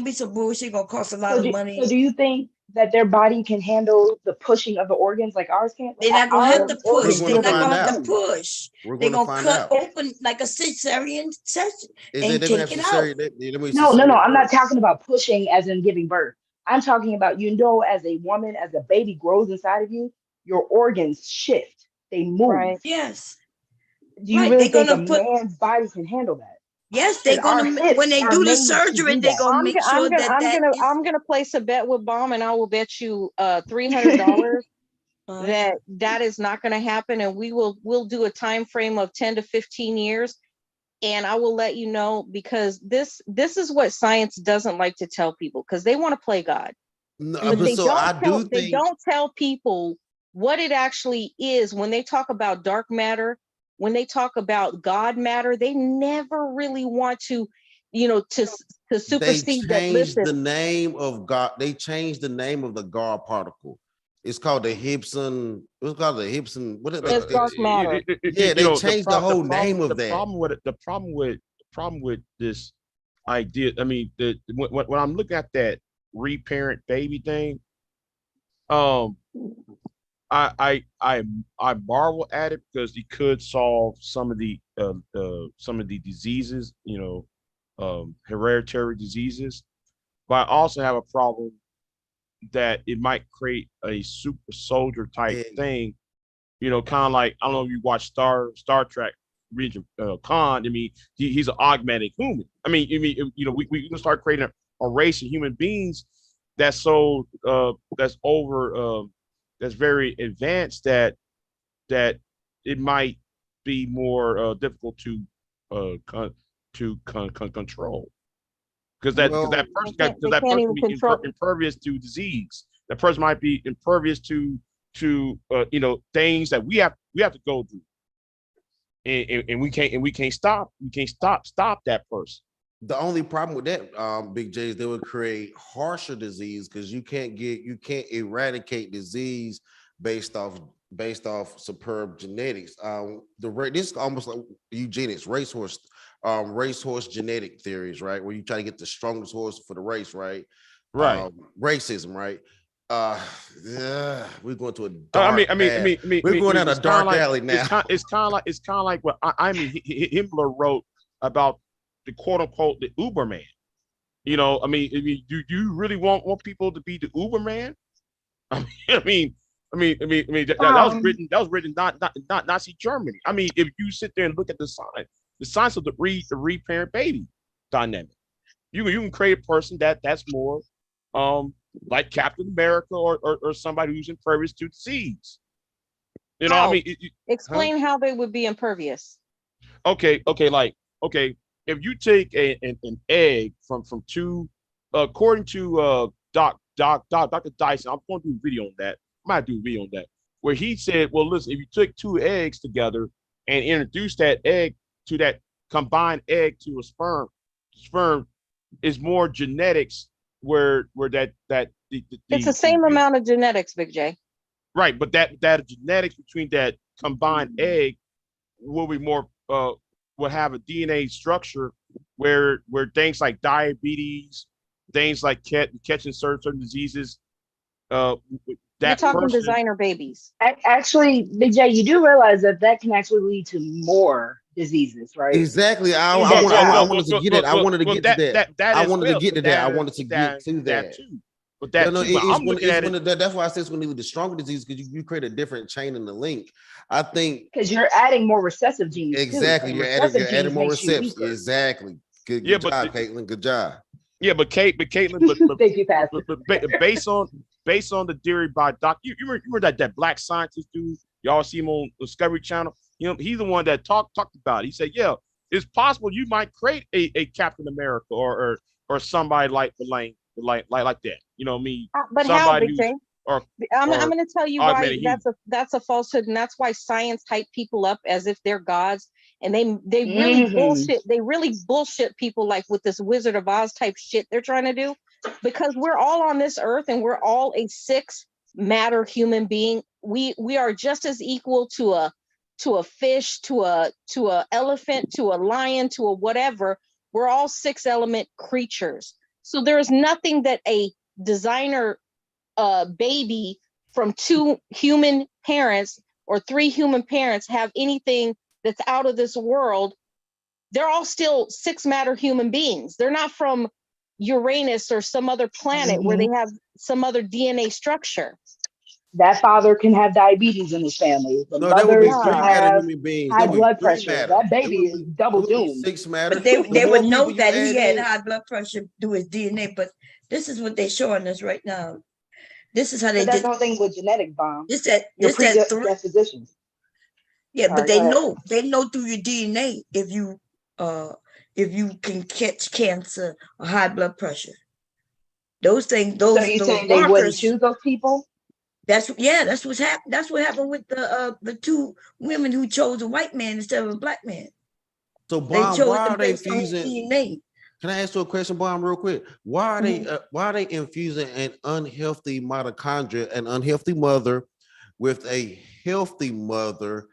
be some bullshit, gonna cost a lot of money. So do you think that their body can handle the pushing of the organs like ours can? They're not gonna have to push. We're They're gonna not find gonna have out. to push. We're They're gonna gonna find cut out. open like a cesarean section Is and they're gonna take have it out. cesarean? No, I'm not talking about pushing as in giving birth. I'm talking about, as a woman, as a baby grows inside of you, your organs shift. They move. Right. Yes. Do you really think a man's body can handle that? Yes, they're gonna when they do the surgery, they're gonna make sure I'm gonna place a bet with Bomb, and I will bet you $300 that is not going to happen, and we'll do a time frame of 10 to 15 years, and I will let you know, because this is what science doesn't like to tell people, because they want to play God. No, but they so don't I tell, do they think don't tell people what it actually is when they talk about dark matter. When they talk about God matter, they never really want to, to they supersede that. changed Listen, the name of God. They changed the name of the God particle. It's called the Higson. What's called the Higson? What is it's dark matter. Yeah, they changed the whole name of that. The problem with this idea. I mean, when I'm looking at that reparent baby thing, I marvel at it because he could solve some of the diseases, hereditary diseases, but I also have a problem that it might create a super soldier type thing, kind of like, I don't know if you watch Star Trek. Region Khan. I mean, he's an augmented human. I mean, we can start creating a race of human beings that's that's very advanced that it might be more difficult to control. because that person even be control. impervious to disease. That person might be impervious to things that we have to go through, and we can't stop that person. The only problem with that, Big J, is they would create harsher disease because you can't eradicate disease based off superb genetics. This is almost like eugenics, racehorse genetic theories, right? Where you try to get the strongest horse for the race, right? Right. Racism, right? We're going to a dark. We're going down a dark alley now. It's kind of like what Himmler wrote about the quote unquote the Uberman. Do you really want people to be the Uberman? That was written not Nazi Germany. I mean, if you sit there and look at the science of the reparent baby dynamic, you can create a person that's more like Captain America or somebody who's impervious to disease. Explain how they would be impervious. Okay, if you take an egg from two, according to Dr. Dyson, I'm going to do a video on that. I might do a video on that, where he said, well, listen, if you took two eggs together and introduced that egg to that combined egg to a sperm is more genetics where it's the same amount of genetics, Big J. Right, but that genetics between that combined egg will be more will have a DNA structure where things like diabetes, things like catching certain diseases. You're talking designer babies. Actually, Big J, you do realize that can actually lead to more diseases, right? Exactly. I wanted to get it. I wanted to get to that. I wanted to get to that. I wanted to get to that too. But that's why I said it's going to be the stronger disease because you create a different chain in the link. I think because you're adding more recessive genes. Exactly. You're adding more recessive. Exactly. Good job, Caitlin. Good job. Yeah, but Caitlin, thank you, Pastor. Based on the theory by Doc, you remember that black scientist dude? Y'all see him on Discovery Channel. He's the one that talked about it. He said, yeah, it's possible you might create a Captain America or somebody like that. You know what I mean? But somebody how, Big J? I'm going to tell you why that's a falsehood, and that's why science hype people up as if they're gods, and they really bullshit. They really bullshit people like with this Wizard of Oz type shit they're trying to do, because we're all on this earth and we're all a six matter human being. We are just as equal to a fish, to a elephant, to a lion, to a whatever. We're all six element creatures. So there is nothing that a designer baby from two human parents or three human parents have anything that's out of this world. They're all still six matter human beings. They're not from Uranus or some other planet where they have some other DNA structure. That father can have diabetes in his family. The mother can have high blood pressure. That baby is double doomed. But they would know that he had high blood pressure through his DNA. But this is what they're showing us right now. This is how they did. That's the thing with genetic bomb. This that physicians. Yeah, but they know through your DNA if you can catch cancer or high blood pressure. Those things. So you saying they wouldn't choose those people? That's what's happened. That's what happened with the two women who chose a white man instead of a black man. So Bob, why are they infusing? Can I ask you a question, Bob, real quick? Why are they infusing an unhealthy mitochondria, an unhealthy mother, with a healthy mother?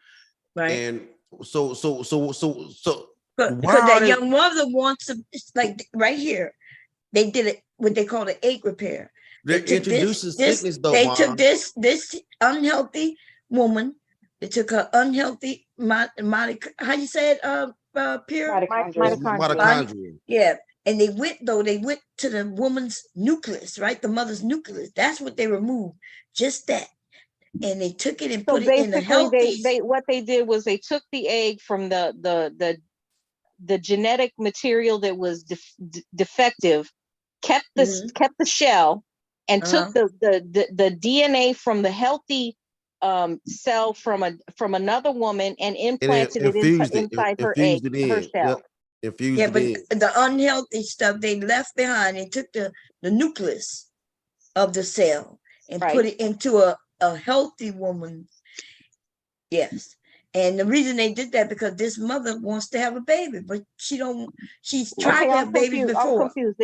Right. And so because that young mother wants to, like right here, they did it what they call the egg repair. They introducing sickness though. They took this unhealthy woman. They took her unhealthy how you say it? Pure mitochondria. Yeah, and they went to the woman's nucleus, right? The mother's nucleus. That's what they removed. Just that, and they took it and put it in a healthy. What they did was they took the egg from the genetic material that was defective, kept the shell. And took the DNA from the healthy cell from another woman and implanted it inside her shell. Infused Yeah, it but in. the unhealthy stuff they left behind, they took the nucleus of the cell and put it into a healthy woman. Yes. And the reason they did that because this mother wants to have a baby, but she's tried Okay, to I'm have babies confused. I'm before. confused.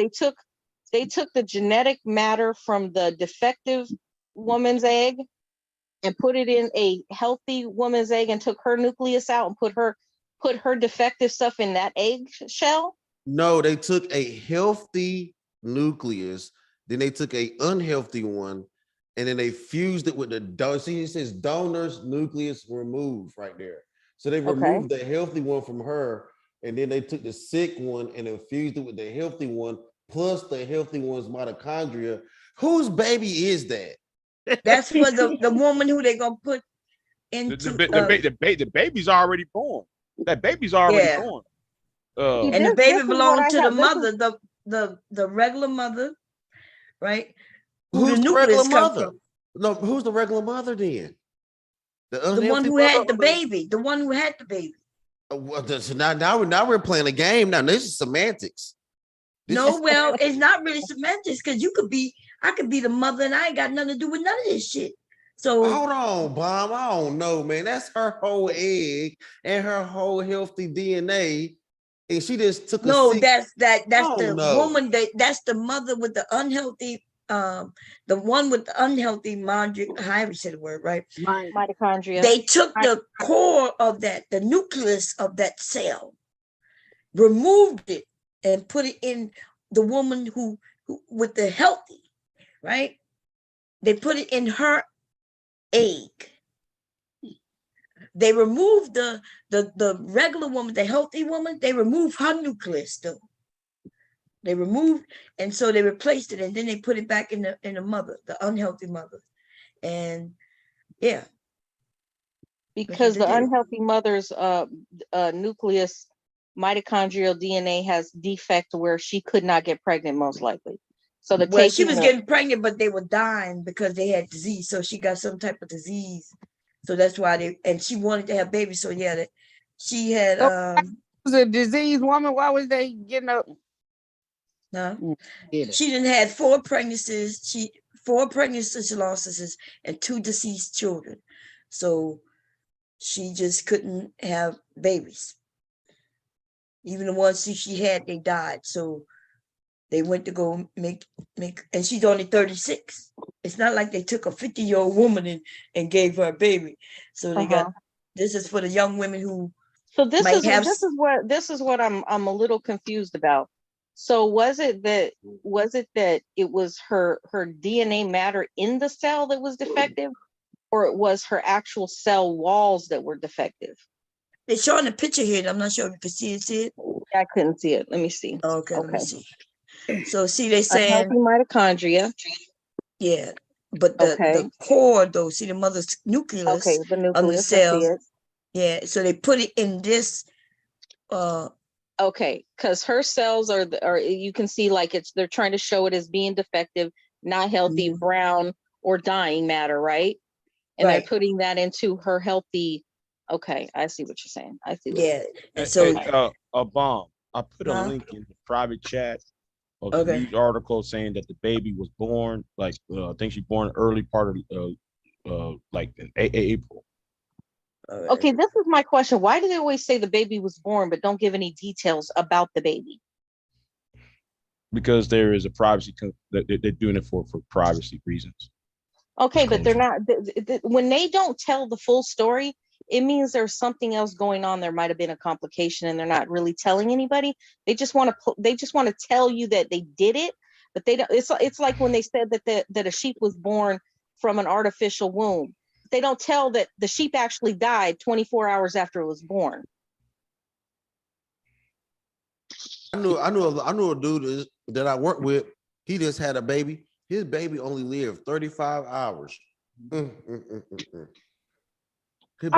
They took the genetic matter from the defective woman's egg and put it in a healthy woman's egg and took her nucleus out and put her defective stuff in that egg shell. No, they took a healthy nucleus, then they took a unhealthy one, and then they fused it with the donor. See, it says donor's nucleus removed right there. So they removed the healthy one from her, and then they took the sick one and infused it with the healthy one, plus the healthy one's mitochondria. Whose baby is that? That's for the woman who they gonna put into the baby's already born. That baby's already born. And the baby belonged to the mother, the regular mother, right? Who's the regular mother? No, who's the regular mother then? The one who had the baby. The one who had the baby. So now we're playing a game. Now this is semantics. Well, it's not really semantics because I could be the mother and I ain't got nothing to do with none of this shit. So hold on, Bomb. I don't know, man. That's her whole egg and her whole healthy DNA. And she just took that's the woman that's the mother with the unhealthy the one with the unhealthy however you say the word, right? Mitochondria. They took the core of that, the nucleus of that cell, removed it, and put it in the woman who with the healthy, right? They put it in her egg. They removed the regular woman, the healthy woman, they removed her nucleus though. They removed, and so they replaced it, and then they put it back in the mother, the unhealthy mother. And yeah. Because the unhealthy mother's nucleus mitochondrial DNA has defect where she could not get pregnant, most likely. So she was getting pregnant, but they were dying because they had disease. So she got some type of disease. So that's why she wanted to have babies. So yeah, she had was a diseased woman. Why was they getting up? No, she didn't had 4 pregnancies. 4 pregnancy losses and 2 deceased children. So she just couldn't have babies. Even the ones she had, they died. So they went to go make, and she's only 36. It's not like they took a 50-year-old woman and gave her a baby. So they got, this is for the young women who. So this is what I'm a little confused about. So was it that it was her DNA matter in the cell that was defective, or it was her actual cell walls that were defective? They're showing a picture here. I'm not sure if you can see it. I couldn't see it. Let me see. Okay. Let me see. So see, they saying unhealthy mitochondria. Yeah, but the core though, see the mother's nucleus, the nucleus of the cells. Yeah, so they put it in this. Okay, because her cells are you can see like they're trying to show it as being defective, not healthy, brown or dying matter, right? And they're putting that into her healthy. Okay, I see what you're saying. I see. And so a bomb. I put a link in the private chat of the news article saying that the baby was born I think she's born early part of like in April. Okay, this is my question. Why do they always say the baby was born but don't give any details about the baby? Because there is a privacy that they're doing it for privacy reasons. Okay, but they're not when they don't tell the full story, it means there's something else going on. There might have been a complication and they're not really telling anybody. They just want to tell you that they did it, but they don't. It's like when they said that a sheep was born from an artificial womb. They don't tell that the sheep actually died 24 hours after it was born. I knew a dude that I worked with. He just had a baby. His baby only lived 35 hours. I'm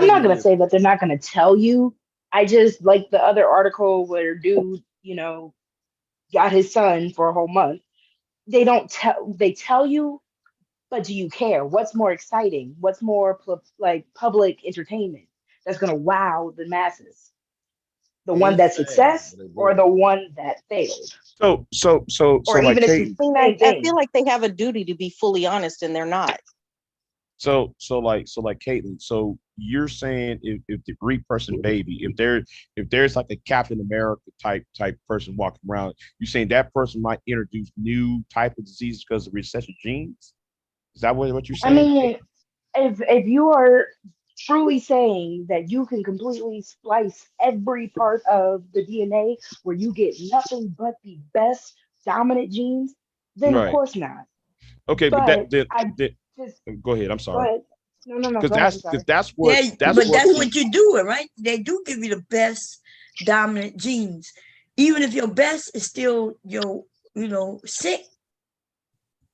not going to say that they're not going to tell you. I just like the other article where dude, got his son for a whole month. They tell you, but do you care? What's more exciting? What's more like public entertainment that's going to wow the masses? The one that success or the one that failed? So Or like even if Kate, it's I the mean, same I thing. feel like they have a duty to be fully honest, and they're not. so like Caitlin, so you're saying if the Greek person baby, if there's like a Captain America type person walking around, you saying that person might introduce new type of diseases because of recessive genes? Is that what you're I saying? mean, if you are truly saying that you can completely splice every part of the DNA where you get nothing but the best dominant genes, then of Right. course not. Okay, but But I that just go ahead. I'm go sorry. ahead. No, Because go ahead. I'm sorry. Yeah, that's but what that's what you're doing, right? They do give you the best dominant genes, even if your best is still sick.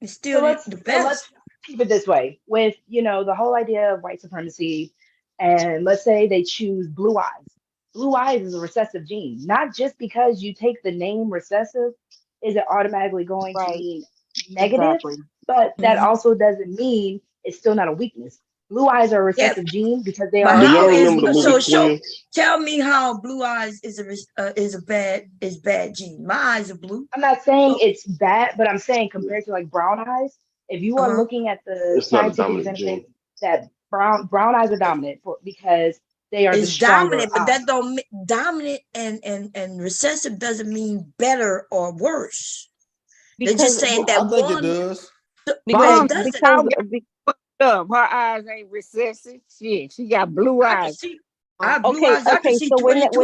It's still the So best. let's keep it this way with the whole idea of white supremacy, and let's say they choose blue eyes. Blue eyes is a recessive gene. Not just because you take the name recessive is it automatically going to Right. mean negative, Exactly. but that Mhm. also doesn't mean it's still not a weakness. Blue eyes are a Yeah, recessive gene because they but are Do y'all how is remember the movie so? Show Twin? tell me how blue eyes is a bad gene. My eyes are blue. I'm not saying So, it's bad, but I'm saying compared to like brown eyes, if you are uh-huh. looking at the It's not a scientific dominant gene. benefits, that brown eyes are dominant because they are the It's stronger dominant, but eye. that don't dominant and recessive doesn't mean better or worse. They're just Because saying I that think it one, does. but Mom, it because doesn't. because don't get fucked up. Her eyes ain't recessive. Shit, she got blue I can eyes. see. I have blue okay, eyes. I can see so when 20/20, and I'm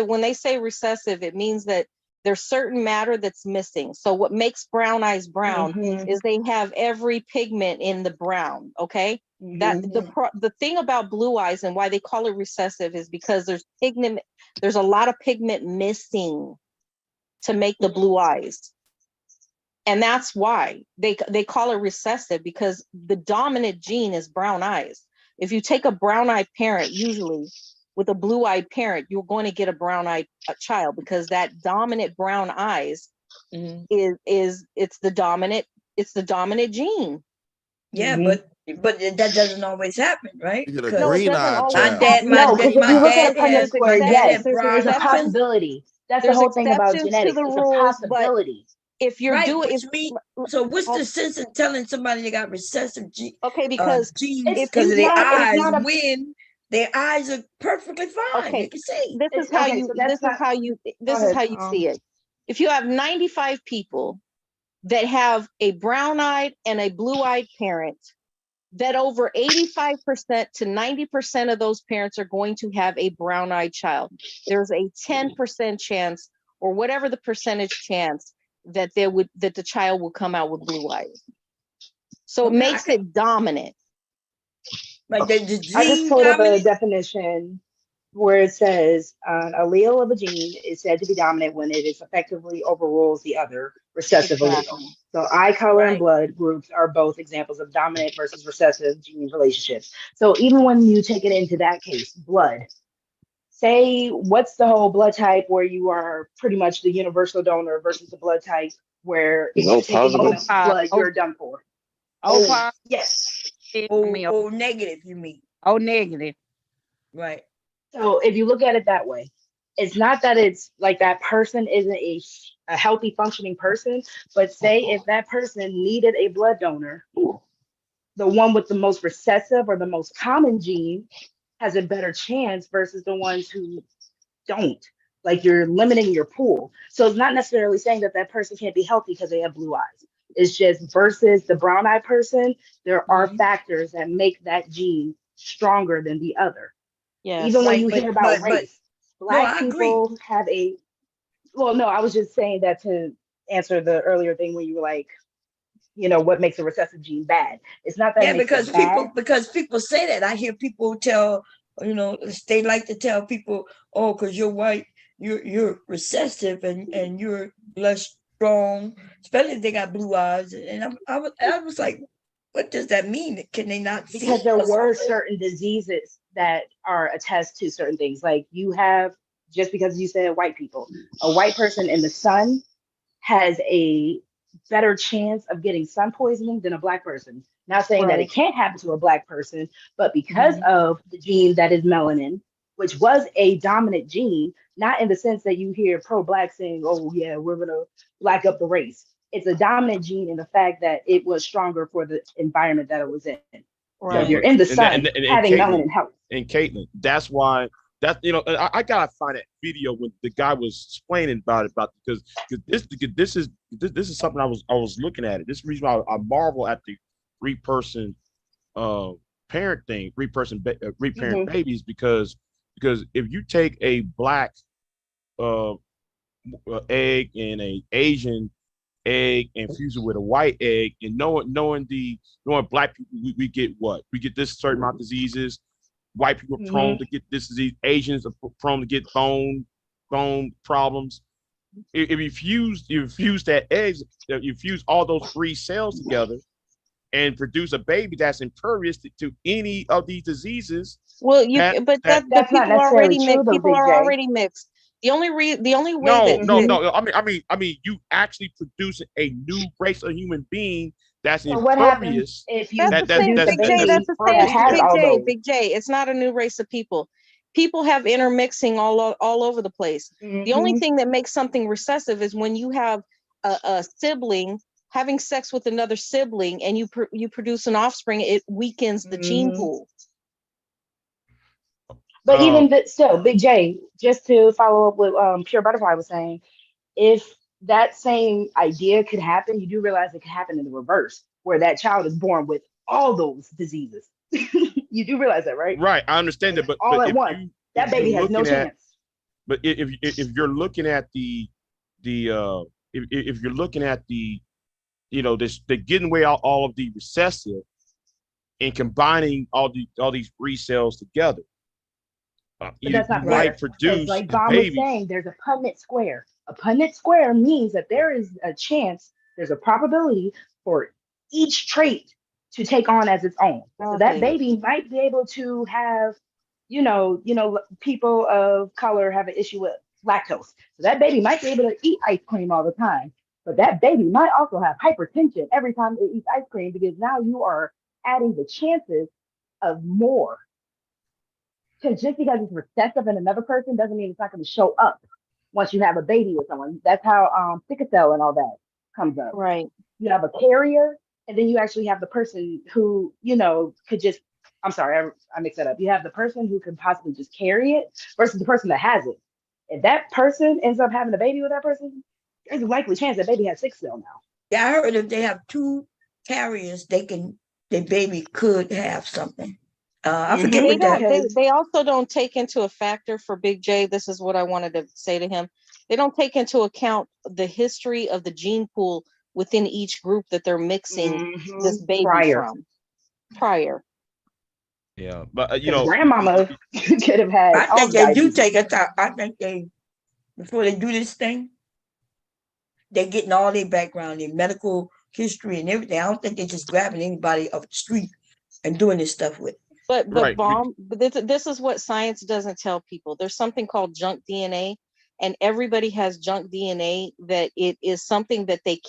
when they say recessive, it means that there's certain matter that's missing. So what makes brown eyes brown Mm-hmm. is they have every pigment in the brown. Okay, that the thing about blue eyes and why they call it recessive is because there's a lot of pigment missing to make the blue eyes. And that's why they call it recessive, because the dominant gene is brown eyes. If you take a brown-eyed parent, usually with a blue-eyed parent, you're going to get a brown-eyed child, because that dominant brown eyes is it's the dominant gene. yeah, but that doesn't always happen, right? You get a No, Because it green doesn't eyed always child. No, because if my you look at dad it from the has square, yes, there's there's brown a eyes, exceptions. possibility. That's the There's whole thing about exceptions to genetics. the It's a rules, but possibility. if you're right? doing Which means, so what's the sense in telling somebody they got recessive okay, because genes It's because it's of their not it's eyes not a when their eyes are perfectly fine? They okay, can see. this is how okay. you So that's not. Go ahead. see it. If you have 95 people that have a brown-eyed and a blue-eyed parent, that over 85% to 90% of those parents are going to have a brown-eyed child. There's a 10% chance, or whatever the percentage chance, that the child will come out with blue eyes. So it Okay, makes it dominant. like the I just gene pulled up a dominant. definition where it says an allele of a gene is said to be dominant when it is effectively overrules the other recessive allele. Exactly. So eye color and Right. blood groups are both examples of dominant versus recessive gene relationships. So even when you take it into that case, blood, say what's the whole blood type where you are pretty much the universal donor versus the blood type where if you No take anyone positive. else's blood, you're done for. O positive. Yes. O negative, you mean? O negative. Right. So if you look at it that way, it's not that it's like that person isn't a healthy functioning person, but say if that person needed a blood donor, the one with the most recessive or the most common gene has a better chance versus the ones who don't. Like you're limiting your pool. So it's not necessarily saying that that person can't be healthy because they have blue eyes. It's just versus the brown eye person, there are factors that make that gene stronger than the other. Yes. Even when Right. you hear about But race, no, black I agree. people have a, well, no, I was just saying that to answer the earlier thing when you were like, what makes a recessive gene bad. It's not that it Yeah, makes it bad. because people say that. I hear people tell, they like to tell people, oh, because you're white, you're recessive and you're less strong, especially if they got blue eyes. And I was like, what does that mean? Can they not see Because there or were something? certain diseases that are attest to certain things. Like you have, just because you said white people, a white person in the sun has a better chance of getting sun poisoning than a black person. Not saying that Right. it can't happen to a black person, but because of the gene that is melanin, which was a dominant gene, not in the sense that you hear pro-black saying, "Oh yeah, we're gonna black up the race." It's a dominant gene in the fact that it was stronger for the environment that it was in. So if Yeah, you're Right. in the and that, sun, and having Caitlin, melanin helps. that's why I gotta find that video when the guy was explaining about it this is something I was looking at it. This is the reason why I marvel at the three-person parent thing, three-parent babies, because if you take a black uh egg and a Asian egg and fuse it with a white egg, and knowing black people, we get what? We get this certain amount of diseases. White people are prone to get this disease. Asians are prone to get bone problems. If you fuse that eggs, you fuse all those three cells together and produce a baby that's impervious to any of these diseases. Well, but That's not people are necessarily already true mixed. though, People Big are J. already mixed. The only way No, that no. I mean, you actually producing a new race of human being that's So what happens impervious. if That's you the same, produce a Big J. That's That's baby the that same, impervious to has Big all everything. J. those? Big J. It's not a new race of people. People have intermixing all over the place. The only thing that makes something recessive is when you have a sibling having sex with another sibling, and you produce an offspring. It weakens the gene pool. But even still, Big J, just to follow up what Pure Butterfly was saying, if that same idea could happen, you do realize it could happen in the reverse, where that child is born with all those diseases. You do realize that, right? Right, I understand that, but All at if once. That you're baby has no looking at, chance. but if you're looking at if you're looking at they're getting away all of the recessive and combining all these three cells together, But you that's not might fair. Because produce like a Vaughn was baby. saying, there's a Punnett square. A Punnett square means that there is a chance, there's a probability for each trait to take on as its own. So that baby might be able to have, people of color have an issue with lactose. So that baby might be able to eat ice cream all the time. But that baby might also have hypertension every time it eats ice cream, because now you are adding the chances of more. Because just because it's recessive in another person doesn't mean it's not going to show up once you have a baby with someone. That's how sickle cell and all that comes up. Right. You have a carrier, and then you actually have the person who, could just, I'm sorry, I mixed that up. You have the person who could possibly just carry it versus the person that has it. If that person ends up having a baby with that person, there's a likely chance that baby has sickle cell now. Yeah, I heard if they have two carriers, the baby could have something. I forget what that. They also don't take into a factor for Big J. This is what I wanted to say to him. They don't take into account the history of the gene pool within each group that they're mixing this baby from prior. Yeah, but grandmama could have had. I think they do take it out. I think before they do this thing, they're getting all their background, their medical history and everything. I don't think they're just grabbing anybody off the street and doing this stuff with. But this is what science doesn't tell people. There's something called junk DNA, and everybody has junk DNA that it is something that they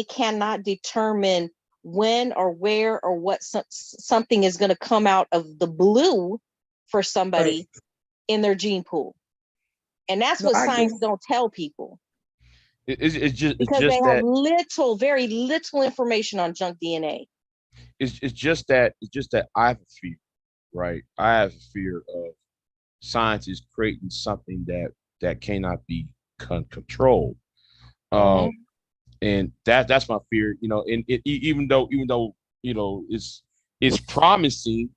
cannot determine when or where or what something is going to come out of the blue for somebody in their gene pool. And that's what science don't tell people. It's just they have very little information on junk DNA. It's just that I have a fear, right? I have a fear of science is creating something that cannot be controlled. And that's my fear, and even though it's promising,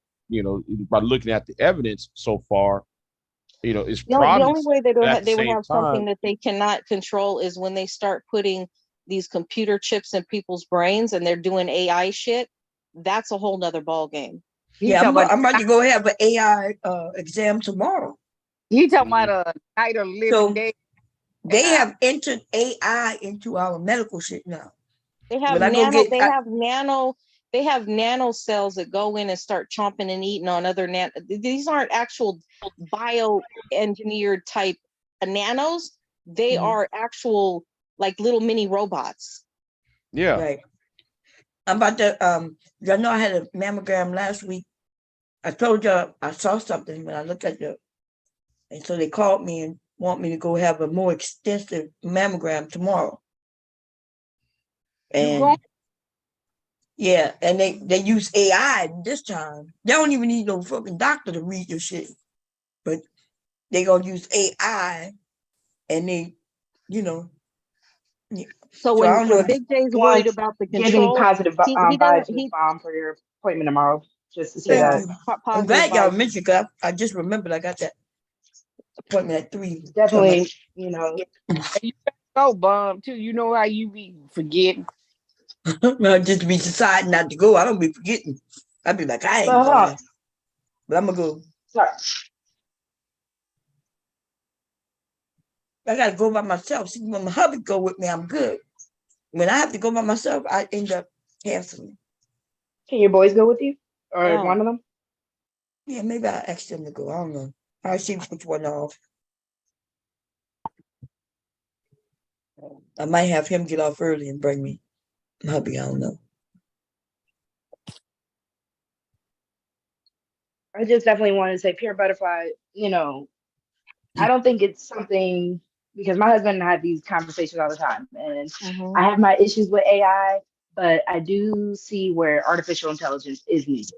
by looking at the evidence so far, it's promising. The only way they would have something that they cannot control is when they start putting these computer chips in people's brains and they're doing AI shit. That's a whole nother ball game. Yeah, I'm about to go have an AI exam tomorrow. You talking about a night of living day? They have entered AI into our medical shit now. They have nano cells that go in and start chomping and eating on other these aren't actual bioengineered type nanos. They are actual like little mini robots. Yeah. Right. I'm about to y'all know I had a mammogram last week, I told you I saw something when I looked at the, and so they called me and want me to go have a more extensive mammogram tomorrow. And yeah, and they use AI this time. They don't even need no fucking doctor to read your shit, but they gonna use AI, and they, you know. So when I don't know. Big J's Can worried you about the give any control, positive he doesn't vibes, Miss Mom, for your appointment tomorrow? Just to say Thank that. you. I'm positive glad y'all vibes. mentioned, because I just remembered I got that appointment at 3. Definitely, you know. You go bum too. You know how you be forgetting. I'll just be deciding not to go. I don't be forgetting. I'd be like, I ain't going. But I'm gonna go. Sorry. I gotta go by myself. See, when my hubby go with me, I'm good. When I have to go by myself, I end up canceling. Can your boys go with you, or one of them? Yeah, maybe I'll ask them to go. I don't know. I'll see which one off. I might have him get off early and bring me my hubby. I don't know. I just definitely wanted to say, Pure Butterfly, you know, I don't think it's something, because my husband and I have these conversations all the time, and I have my issues with AI, but I do see where artificial intelligence is needed.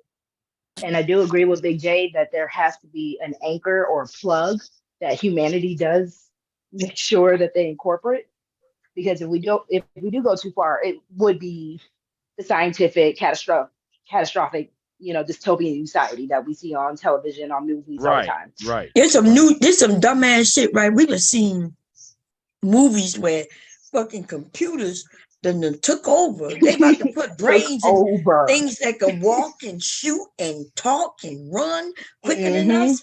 And I do agree with Big J that there has to be an anchor or plug that humanity does make sure that they incorporate. Because if we do go too far, it would be the scientific catastrophic, you know, dystopian society that we see on television, on movies all the time. Right. There's some dumbass shit, right? We have seen movies where fucking computers then took over. They about to put brains in things that can walk and shoot and talk and run quicker than us.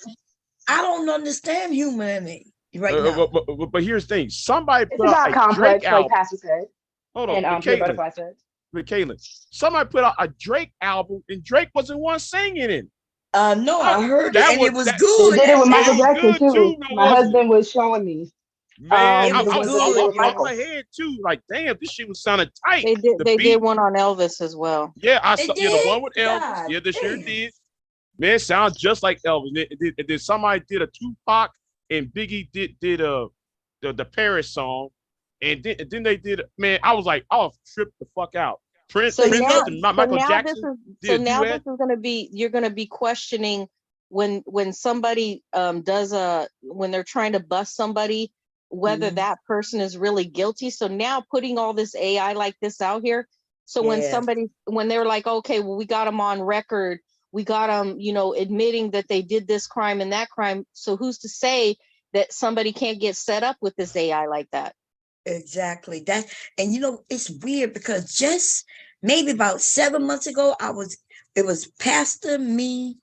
I don't understand humanity right now. But here's the thing: somebody It's put out about a complex, Drake like album. Pastor said. Hold on, And Pure Butterfly said. But Caitlin, somebody put out a Drake album, and Drake wasn't one singing it. No, I heard it, and it was They good. did it with Michael Jackson too. No, My husband was showing me. Man, the ones that they did with I'm Michael. my head too. Like, damn, this shit was sounding tight. They did one on Elvis as well. Yeah, I saw the one with Elvis. Yeah, they sure did. Man, it sounds just like Elvis. And then somebody did a Tupac, and Biggie did the Paris song, and then they did. Man, I was like, I'll trip the fuck out. Prince and Michael Jackson. This is gonna be, you're gonna be questioning when somebody when they're trying to bust somebody, whether that person is really guilty. So now putting all this AI like this out here, so when they're like, okay, well, we got them on record, we got them, you know, admitting that they did this crime and that crime. So who's to say that somebody can't get set up with this AI like that? Exactly. And you know, it's weird because just maybe about 7 months ago, it was Pastor, me,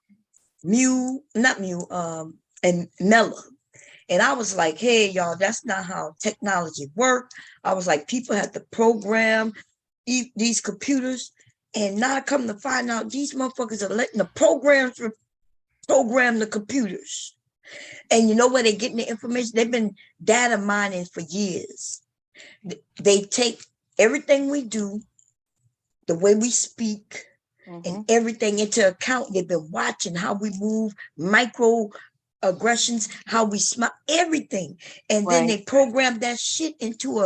Mew, not Mew, and Mella. And I was like, hey, y'all, that's not how technology works. I was like, people have to program these computers. And now I come to find out these motherfuckers are letting the programs program the computers. And you know where they're getting the information? They've been data mining for years. They take everything we do, the way we speak, and everything into account. They've been watching how we move, microaggressions, how we smile, everything. And then they program that shit into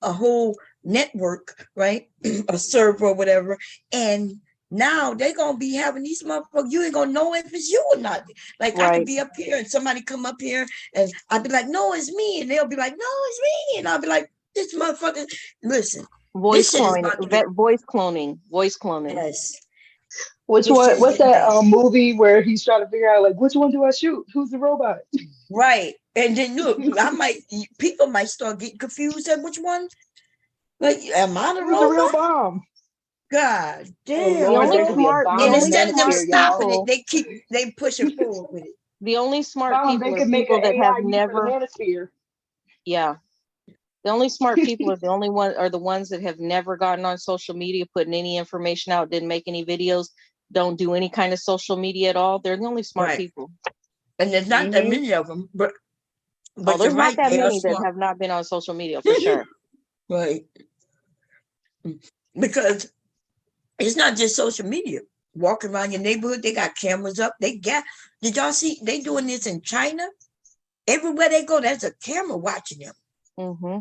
a whole network, right? A server or whatever. And now they're gonna be having these motherfuckers, you ain't gonna know if it's you or not. Like I could be up here and somebody come up here and I'd be like, no, it's me. And they'll be like, no, it's me. And I'll be like, this motherfucker, listen. Voice cloning. Yes. What's that movie where he's trying to figure out, like, which one do I shoot? Who's the robot? Right. And then look, people might start getting confused at which one. Like, am I the Who's the real robot? bomb? God damn. Lord, there could be a bomb and in instead of them manosphere, stopping y'all. it, they pushing forward with it. The only smart people they are could make people an that AI have for the never. manosphere. Yeah. The only smart people are the ones that have never gotten on social media, putting any information out, didn't make any videos, don't do any kind of social media at all. They're the only smart people. And there's not that many of them, but there's not that many that have not been on social media for sure. Right. Because it's not just social media. walking around your neighborhood. They got cameras up. Did y'all see? They doing this in China. Everywhere they go, there's a camera watching them. Mm-hmm.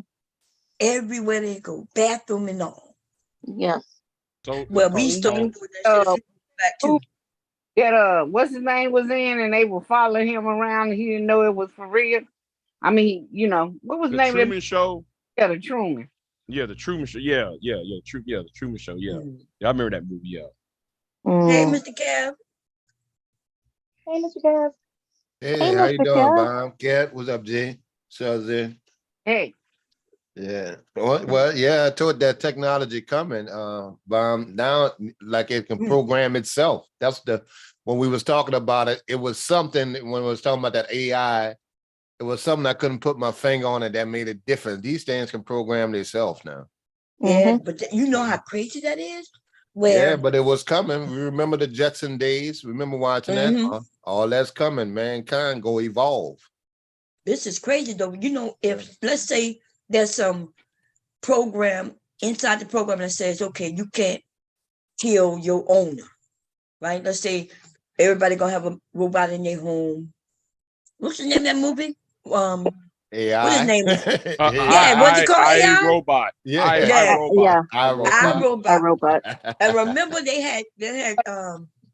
Everywhere they go, bathroom and all. Yes. So well, we started doing that shit back too. That what's his name was in, and they were following him around, and he didn't know it was for real. I mean, you know, what was the name Truman of that? Show? Yeah, the Truman. Yeah, the Truman Show. Yeah, the Truman Show. Yeah, yeah, I remember that movie. Yeah. Hey, Mr. Kev. Hey, Mr. Kev. Hey, how you doing, Bob? Kev, what's up, G? Shazzy. Hey. Yeah. Well, yeah, I told that technology coming. Bob, now like it can program itself. That's when we was talking about it, it was something when we was talking about that AI, it was something I couldn't put my finger on it that made it different. These things can program themselves now. Yeah, but you know how crazy that is? Yeah, but it was coming. We remember the Jetson days. Remember watching that? All that's coming. Mankind go evolve. This is crazy though. You know, if let's say there's some program inside the program that says, okay, you can't kill your owner, right? Let's say everybody gonna have a robot in their home. What's the name of that movie? AI. What his name is? Yeah, what's it called? AI? Robot. Yeah, iRobot. And remember they had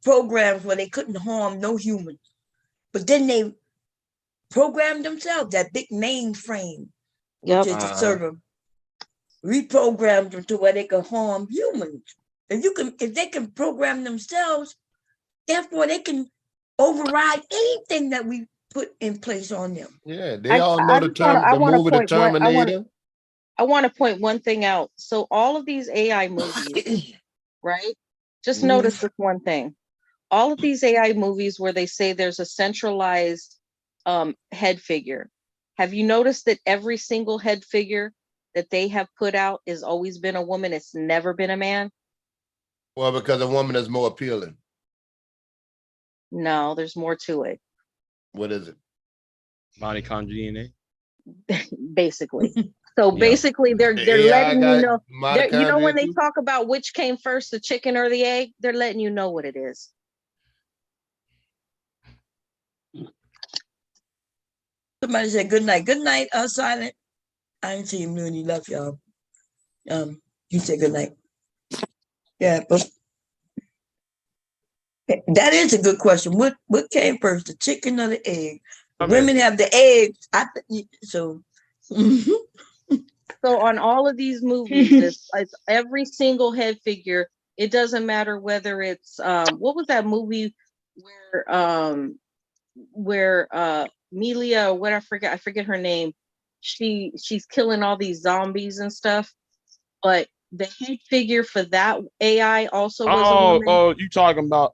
programs where they couldn't harm no human, but then they programmed themselves, that big mainframe, which is the server, reprogrammed them to where they could harm humans. If they can program themselves, therefore they can override anything that we put in place on them. Yeah, they all know the movie The Terminator. I want to point one thing out. So all of these AI movies, right? Just notice this one thing. All of these AI movies where they say there's a centralized head figure. Have you noticed that every single head figure that they have put out has always been a woman? It's never been a man. Well, because a woman is more appealing. No, there's more to it. What is it? Mitochondrial DNA. Basically. So basically, they're letting you know. You know when they talk about which came first, the chicken or the egg, they're letting you know what it is. Somebody said good night. Good night, Silent. I didn't see him when he left, y'all. You said good night. Yeah, but that is a good question. What came first, the chicken or the egg? Women have the eggs. So on all of these movies, it's every single head figure. It doesn't matter whether it's what was that movie where Melia or what I forget her name. She's killing all these zombies and stuff, but the head figure for that AI also was a woman. Oh, you talking about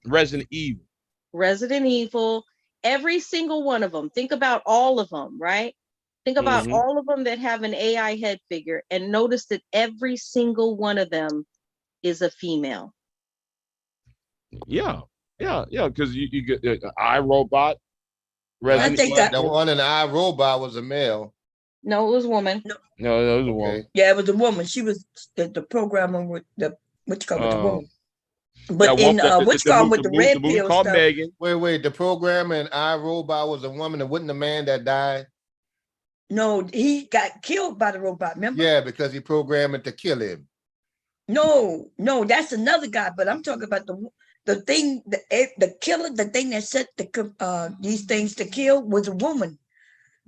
Resident Evil. Resident Evil, every single one of them. Think about all of them, right? Think about all of them that have an AI head figure, and notice that every single one of them is a female. Yeah, because you get iRobot. I think that the one in iRobot was a male. No, it was a woman. No, it was a woman. Yeah, it was a woman. She was the programmer with the the woman. But in with the red pill stuff. Megan. Wait, the programmer in iRobot was a woman, and wasn't the man that died? No, he got killed by the robot. Remember? Yeah, because he programmed it to kill him. No, that's another guy. But I'm talking about the thing, the killer, the thing that set these things to kill was a woman.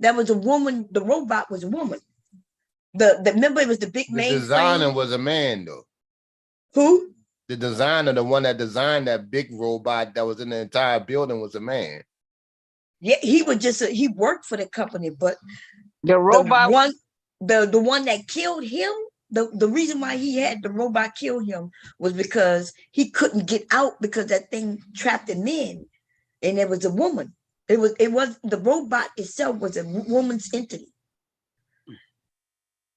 That was a woman. The robot was a woman. Remember it was the big mainframe. The designer was a man, though. Who? The designer, the one that designed that big robot that was in the entire building, was a man. Yeah, he was he worked for the company, but the robot the one that killed him. The reason why he had the robot kill him was because he couldn't get out because that thing trapped him in, and it was a woman. It was the robot itself was a woman's entity.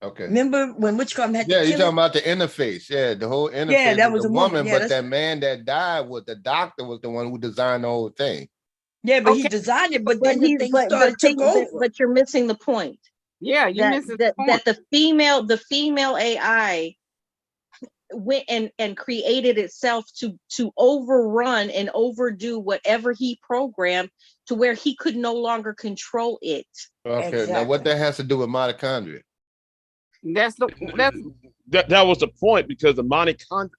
Okay. Remember when Witchcom had? Yeah, you're talking about the interface. Yeah, the whole interface. Yeah, that was a woman. But that man that died was the doctor was the one who designed the whole thing. Yeah, but he designed it, but then the thing started to go over. But you're missing the point. Yeah, you're missing the point. That the female AI went and created itself to overrun and overdo whatever he programmed to where he could no longer control it. Okay, now what that has to do with mitochondria? That's That was the point, because the mitochondria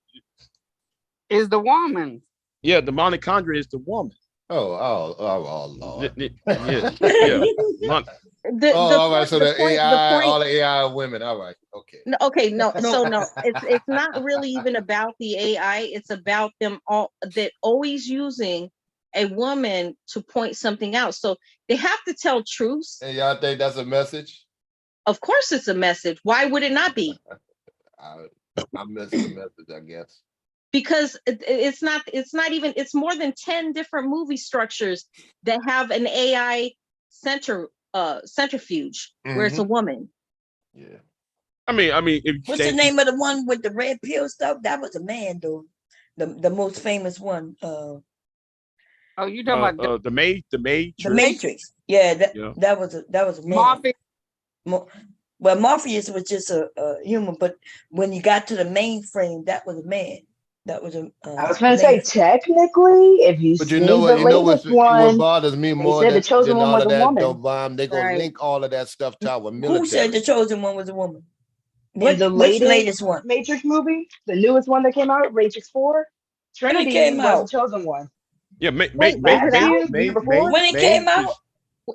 is the woman. Yeah, the mitochondria is the woman. Oh, Lord. Yeah. All right. So the AI, all the AI women. All right. Okay. No, okay, no. So no, it's not really even about the AI. It's about them all that always using a woman to point something out. So they have to tell truths. And y'all think that's a message? Of course, it's a message. Why would it not be? I missed the message, I guess. Because it's not even, it's more than 10 different movie structures that have an AI centrifuge where it's a woman. Yeah. I mean, if what's the name of the one with the red pill stuff? That was a man, though. The most famous one. Oh, you talking about the Matrix? The Matrix. Yeah, that was a man. Well, Morpheus was just a human, but when you got to the mainframe, that was a man. That was a. I was going to say, technically, if you But see you know what? the You know latest what one, bothers me more said than, the chosen one all was of a that, woman. though, Bomb. They gonna link all of that stuff to our military. Who said the chosen one was a woman? In the Which latest one? Matrix movie, the newest one that came out, Matrix 4, Trinity came was out? the chosen one. Yeah, When it came out?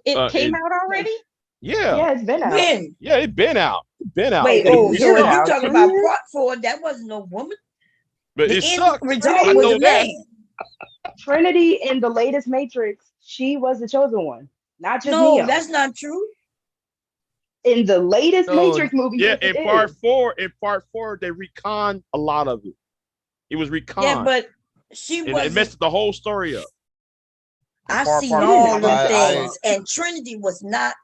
It came out already? Yeah, it's been out. When? Yeah, it's been out. Wait, you talking about part 4? That wasn't no woman. But the it end sucked. result I was know a that. man. Trinity in the latest Matrix, she was the chosen one, not just No, Neo. that's not true. In the latest Matrix movie, Yeah, yes, in part 4, they reconned a lot of it. It was reconned. Yeah, but she and wasn't. it messed the whole story up. I've seen all the things, and Trinity was not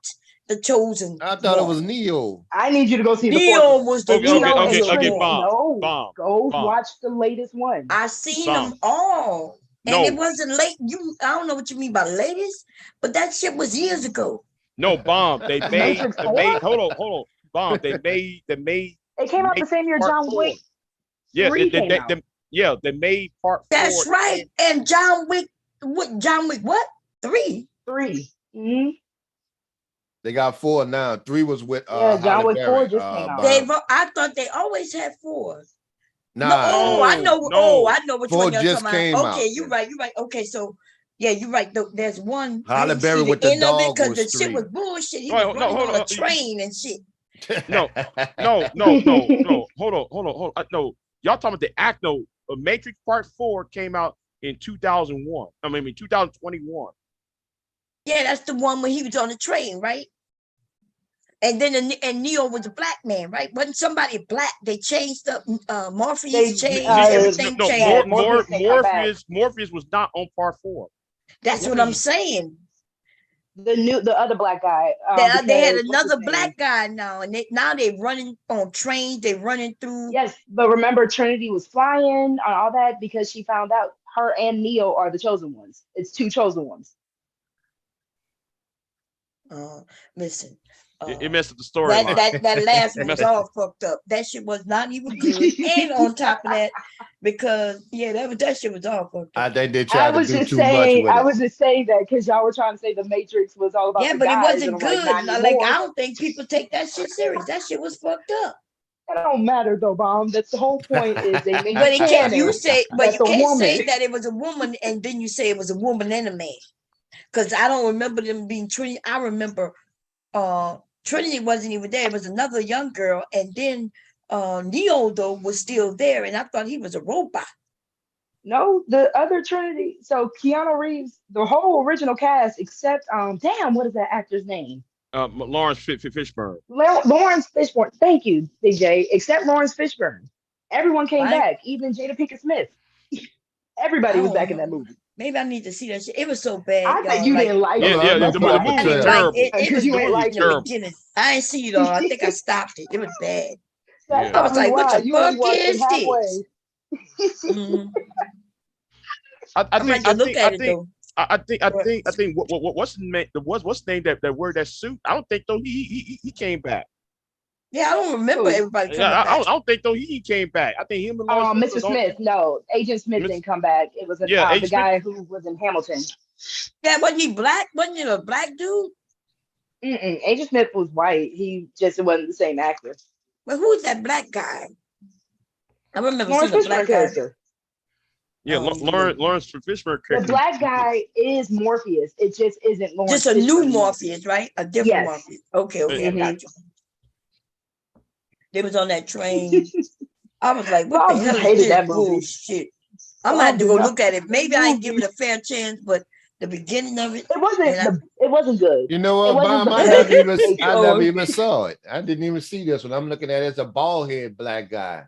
the chosen. I thought it was Neo. I need you to go see the Neo fourth one. was the Trinity. Bomb. No, go watch the latest one. I seen them all, and No. it wasn't late. I don't know what you mean by latest, but that shit was years ago. No, Bomb. They made. Matrix They 4? made. Hold on. Bomb. They made. It came out the same year part John 4. Wick. Yeah, 3 came out. they made part 4. That's right. And John Wick. What? John Wick? What? 3. 3. Mm-hmm. They got 4 now. 3 was with John Halle Wick 4 Berry, just came out. I thought they always had 4. Nah, no, I know. no. Oh, I know which 4 one you're just talking came about. Okay, out. you're right. Okay, so yeah, you're right. There's one. Halle Berry with the dog because was the shit 3. was bullshit. He was running on a train and shit. No. Hold on. No, y'all talking about the act? No, Matrix Part 4 came out in 2001. I mean 2021. Yeah, that's the one where he was on the train, right? And then and Neo was a black man, right? Wasn't somebody black? They changed up Morpheus changed everything. Morpheus was not on Part 4. That's what I'm saying. The other black guy. They had another black guy now, and they're running on trains. They're running through. Yes, but remember Trinity was flying on all that because she found out her and Neo are the chosen ones. It's 2 chosen ones. Listen. It messed up the story. That last one was all fucked up. That shit was not even good. And on top of that, because that shit was all fucked up. I think they tried to do too much with it. I was just saying that because y'all were trying to say the Matrix was all about the but guys, it wasn't good. Like, I don't think people take that shit serious. That shit was fucked up. That don't matter though, Bomb. That's the whole point. Is they make but you can't say it was a woman and then you say it was a woman and a man. Because I don't remember them being Trinity. I remember Trinity wasn't even there. It was another young girl, and then Neo though was still there, and I thought he was a robot. No, the other Trinity. So Keanu Reeves, the whole original cast, except what is that actor's name? Lawrence Fishburne. Lawrence Fishburne. Thank you, DJ. Except Lawrence Fishburne, everyone came back. Even Jada Pinkett Smith. Everybody was back in that movie. Maybe I need to see that shit. It was so bad. I think you didn't like it. The movie was terrible. It was you ain't like in the beginning. I ain't see it all. I think I stopped it. It was bad. I was like, what the fuck is this? I think what's the name that wear that suit? I don't think though he came back. Yeah, I don't remember everybody coming I back. don't think though he came back. I think him and Lawrence Mr. Smith, no, Agent Smith didn't come back. It was the Agent guy who was in Hamilton. Yeah, wasn't he black? Wasn't he a black dude? Agent Smith was white. He just wasn't the same actor. But who's that black guy? I remember Lawrence seeing a black Fishburne guy. character. Yeah, Lawrence Fishburne character. The black guy is Morpheus. It just isn't Lawrence. Just a new Fishburne. Morpheus, right? A different Morpheus. Okay, I got you. They was on that train. I was like, what the hell is this bullshit? I'm gonna have to go look at it. Maybe I ain't give it a fair chance, but the beginning of it, it wasn't good. You know what, Bob? I never even saw it. I didn't even see this one. I'm looking at it as a bald head black guy.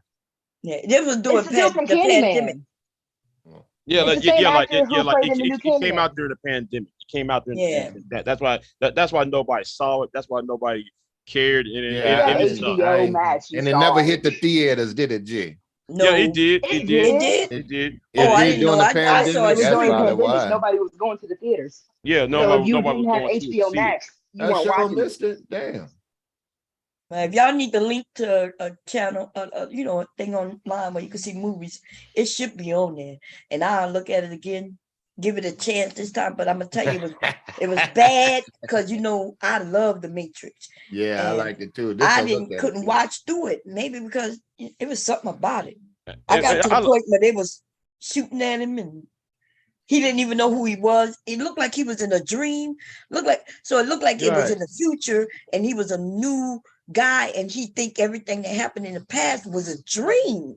Yeah, this was doing the pandemic. Yeah, like it came out during the pandemic. It came out during the pandemic. That's why nobody saw it. That's why nobody cared. And it never hit the theaters, did it, G? No. Yeah, it did. It did. It did. Oh, I didn't know. I saw it during the pandemic. Nobody was going to the theaters. Yeah, so if you didn't have HBO Max, you weren't watching it. Damn. If y'all need the link to a channel, a thing online where you can see movies, it should be on there. And I'll look at it again, give it a chance this time. But I'm gonna tell you, it was bad because I love The Matrix. Yeah, I liked it too. Couldn't watch through it. Maybe because it was something about it. I got to the point where they was shooting at him and he didn't even know who he was. It looked like he was in a dream. It looked like it was in the future and he was a new guy and he think everything that happened in the past was a dream.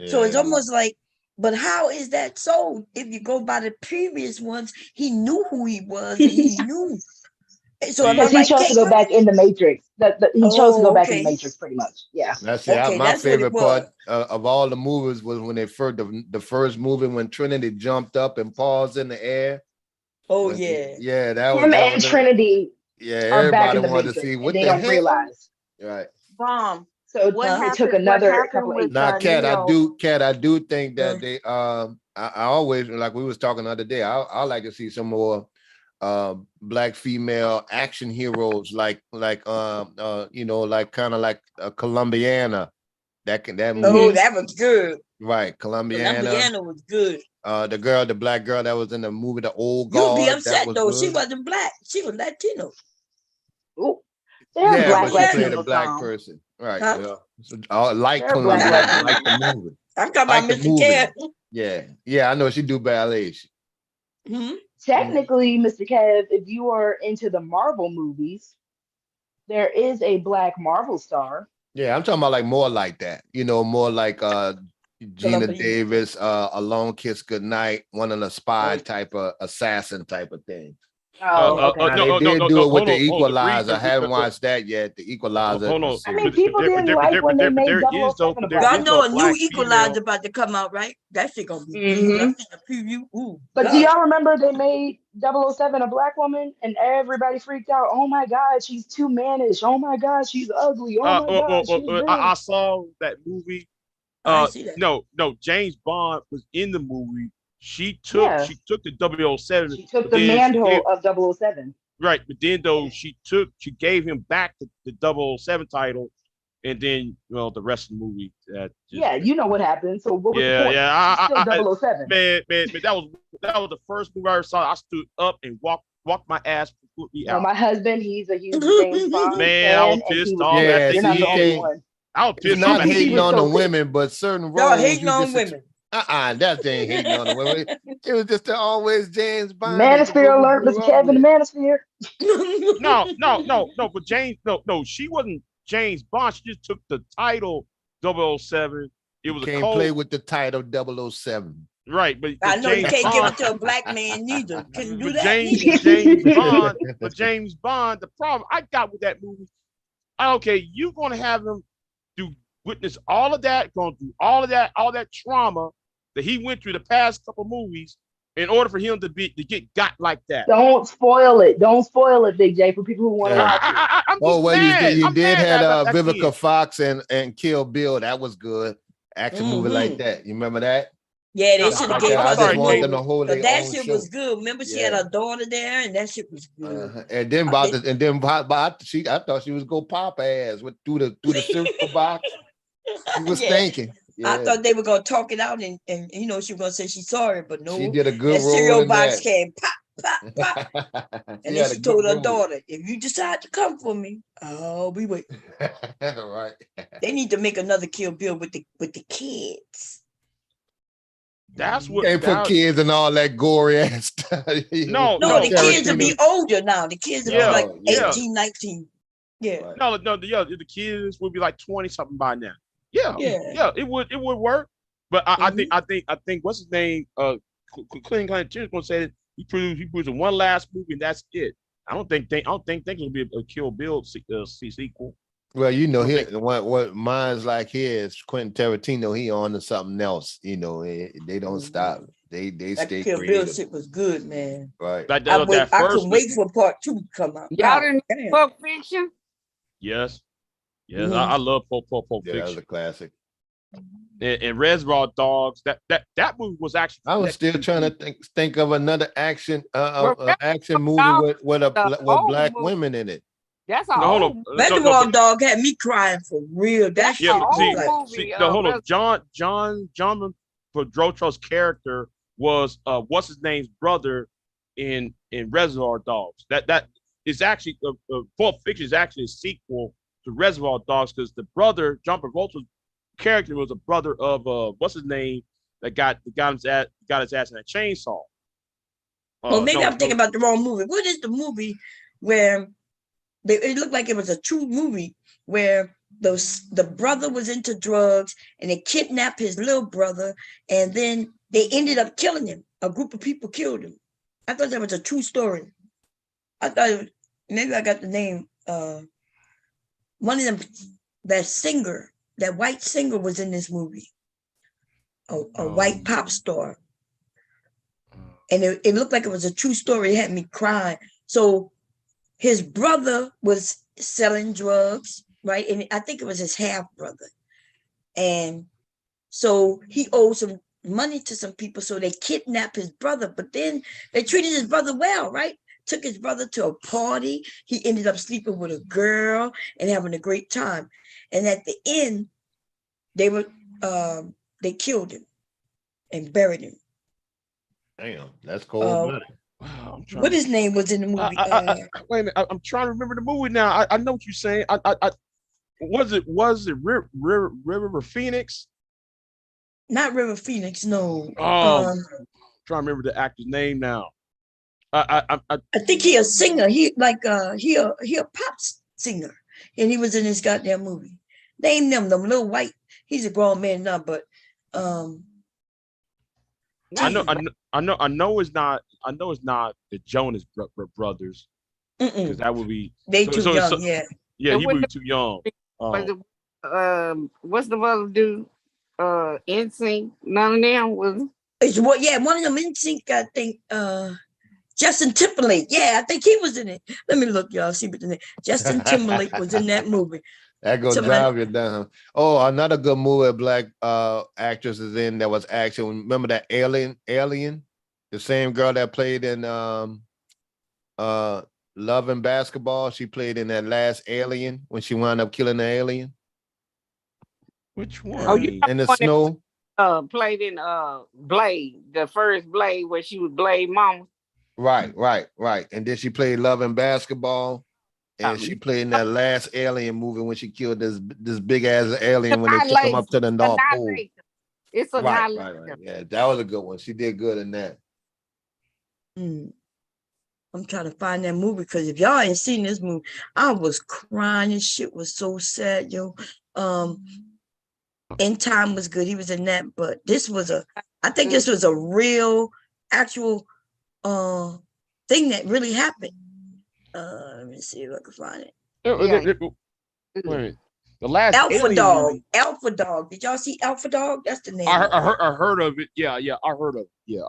So it's almost like, but how is that so? If you go by the previous ones, he knew who he was and he knew. So because he chose to go back in the Matrix. He chose to go back in the Matrix pretty much. Yeah. That's my favorite part of all the movies was when they first the first movie when Trinity jumped up and paused in the air. Oh yeah. Yeah, that was him and Trinity. Yeah, everybody wanted to see what they the don't hell. Realize. Right. Bomb. So it took another couple of now, Kat, I do think that they I always, like we was talking the other day, I like to see some more black female action heroes like kind of like Colombiana. That movie. Oh, that was good. Right, Colombiana was good. The black girl that was in the movie, The Old Guard. You'd be upset though. Good. She wasn't black. She was Latino. Oh, they're black. But she played a black person. Right. Huh? Yeah. So, like Colombiana, like the movie. I'm talking about Mr. Kev. Yeah. I know she do ballet. Technically, Mr. Kev, if you are into the Marvel movies, there is a black Marvel star. Yeah, I'm talking about like more like that. More like Gina Davis, A Long Kiss Goodnight, one of the spy type of assassin type of thing. Oh, okay. They did do it with the Equalizer. I haven't watched that yet. The Equalizer. I mean, people didn't like when they made 007 Y'all know a new Equalizer about to come out, right? That shit gonna be good. A preview. Ooh, but do y'all remember they made 007 a black woman and everybody freaked out? Oh my God, she's too mannish. Oh my God, she's ugly. Oh my God, she's I saw that movie. No, James Bond was in the movie. She took the 007. She took the mantle of 007. Right, but then though she gave him back the 007 title, and then the rest of the movie. You know what happened. So what was the point? I, 007. Man, that was the first movie I ever saw. I stood up and walked my ass completely out. My husband, he's a huge James Bond man. I was pissed off. I was pissed off. Not hating on the women, but certain roles. Y'all hating on women. That ain't hating on the women. It was just always James Bond. Manosphere alert, Mr. Kevin, the Manosphere. No, but James, no, she wasn't James Bond. She just took the title 007. It was can't play with the title 007. Right, but I know you can't give it to a black man neither. Couldn't do that. James Bond. The problem I got with that movie, okay, you're gonna have him witness all of that, going through all that trauma that he went through the past couple movies in order for him to get got like that. Don't spoil it. Don't spoil it, Big J, for people who want to watch it. You did have Vivica Fox and Kill Bill. That was good. Action movie like that. You remember that? Yeah, they Kinda should have like gave that. her I the just want them movie. to hold But their that own shit show. was good. Remember, she had Yeah. her daughter there, and that shit was good. And then I thought she was go pop ass through the cereal box. She was Yeah, thinking. I Yeah. thought they were gonna talk it out and you know she was gonna say she's sorry, but She no, did a good that role cereal in box that. came pop, pop, pop. She And then had a she good told her role. daughter, if you decide to come for me, I'll be waiting. Right. They need to make another Kill Bill with the kids. That's what Can't put kids in all that gory ass stuff. No, No, the kids will be older now. The kids will be like 18, 19. Yeah. No, the kids would be like 20 something by now. Yeah, it would work. But I think what's his name? Clean Clinton gonna say that he produced one last movie and that's it. I don't think it'll be a Kill Bill sequel. Well, you know, what mine's like here is Quentin Tarantino. He on to something else. You know, they don't stop. They That stay Kill Bill creative. shit was good, man. Right. I couldn't wait for part 2 to come out. Y'all didn't Pulp Fiction? Yes. I love Pulp Fiction. Yeah, that was a classic. And Reservoir Dogs. That movie was actually. I was still trying to think of another action movie with black women in it. That's all. Reservoir Dog had me crying for real. That shit was like, hold on. John Pedrotro's character was what's his name's brother in Reservoir Dogs. That is actually Pulp Fiction is actually a sequel to Reservoir Dogs because the brother John Pedrotro's character was a brother of what's his name that got his ass in a chainsaw. I'm thinking about the wrong movie. What is the movie where it looked like it was a true movie where the brother was into drugs and they kidnapped his little brother and then they ended up killing him. A group of people killed him. I thought that was a true story. I thought maybe I got the name. One of them, that white singer was in this movie. A white pop star. And it looked like it was a true story. It had me crying. So his brother was selling drugs, right? And I think it was his half brother. And so he owed some money to some people. So they kidnapped his brother, but then they treated his brother well, right? Took his brother to a party. He ended up sleeping with a girl and having a great time. And at the end, they killed him and buried him. Damn, that's cold-blooded. What his name was in the movie? Wait a minute, I'm trying to remember the movie now. I know what you're saying. Was it River Phoenix? Not River Phoenix, no. I'm trying to remember the actor's name now. I think he a singer. He a pop singer, and he was in this goddamn movie. Name them little white. He's a grown man now, but I know it's not the Jonas brothers because that would be they too young. Yeah, he would be too young. What's the other dude? NSYNC. None of them was. One of them NSYNC. I think Justin Timberlake. Yeah, I think he was in it. Let me look, y'all. See what the name. Justin Timberlake was in that movie. That gonna drive you down. Oh, another good movie a black actress is in that was action. Remember that Alien? The same girl that played in Love and Basketball. She played in that last Alien when she wound up killing the alien. Which one? Oh, you in the snow. Played in Blade, the first Blade where she was Blade Mama. Right. And then she played Love and Basketball. And she played in that last Alien movie when she killed this big ass alien when they took him up to the North Pole. It's right. Yeah, that was a good one. She did good in that. I'm trying to find that movie because if y'all ain't seen this movie, I was crying. This shit was so sad, yo. In Time was good. He was in that, but I think this was a real, actual thing that really happened. Let me see if I can find it. Wait, the last Alpha Dog. Did y'all see Alpha Dog? That's the name. I heard of it. Yeah, I heard of it. Yeah,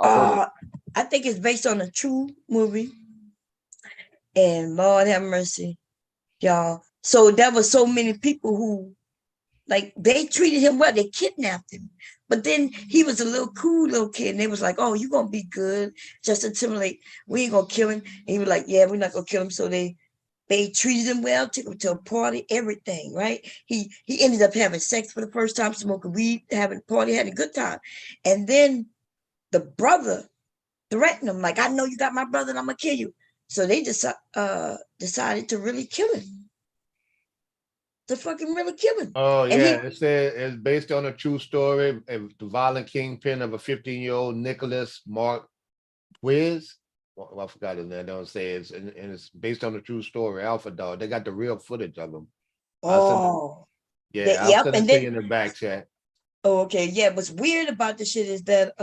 I think it's based on a true movie. And Lord have mercy, y'all. So there were so many people who Like they treated him well. They kidnapped him. But then he was a little cool little kid. And they was like, oh, you're going to be good. Justin Timberlake, we ain't going to kill him. And he was like, yeah, we're not going to kill him. So they treated him well, took him to a party, everything, right? He ended up having sex for the first time, smoking weed, having a party, having a good time. And then the brother threatened him, like, I know you got my brother and I'm going to kill you. So they decided to really kill him. To fucking really kill him. Oh, And yeah. It said it's based on a true story of the violent kingpin of a 15-year-old Nicholas Mark Wiz. Well, I forgot his name. Don't say it's and it's based on a true story. Alpha Dog. They got the real footage of him. Oh, Yeah, I'll yep. send And it to then, you in the back chat. oh, okay, yeah. What's weird about the shit is that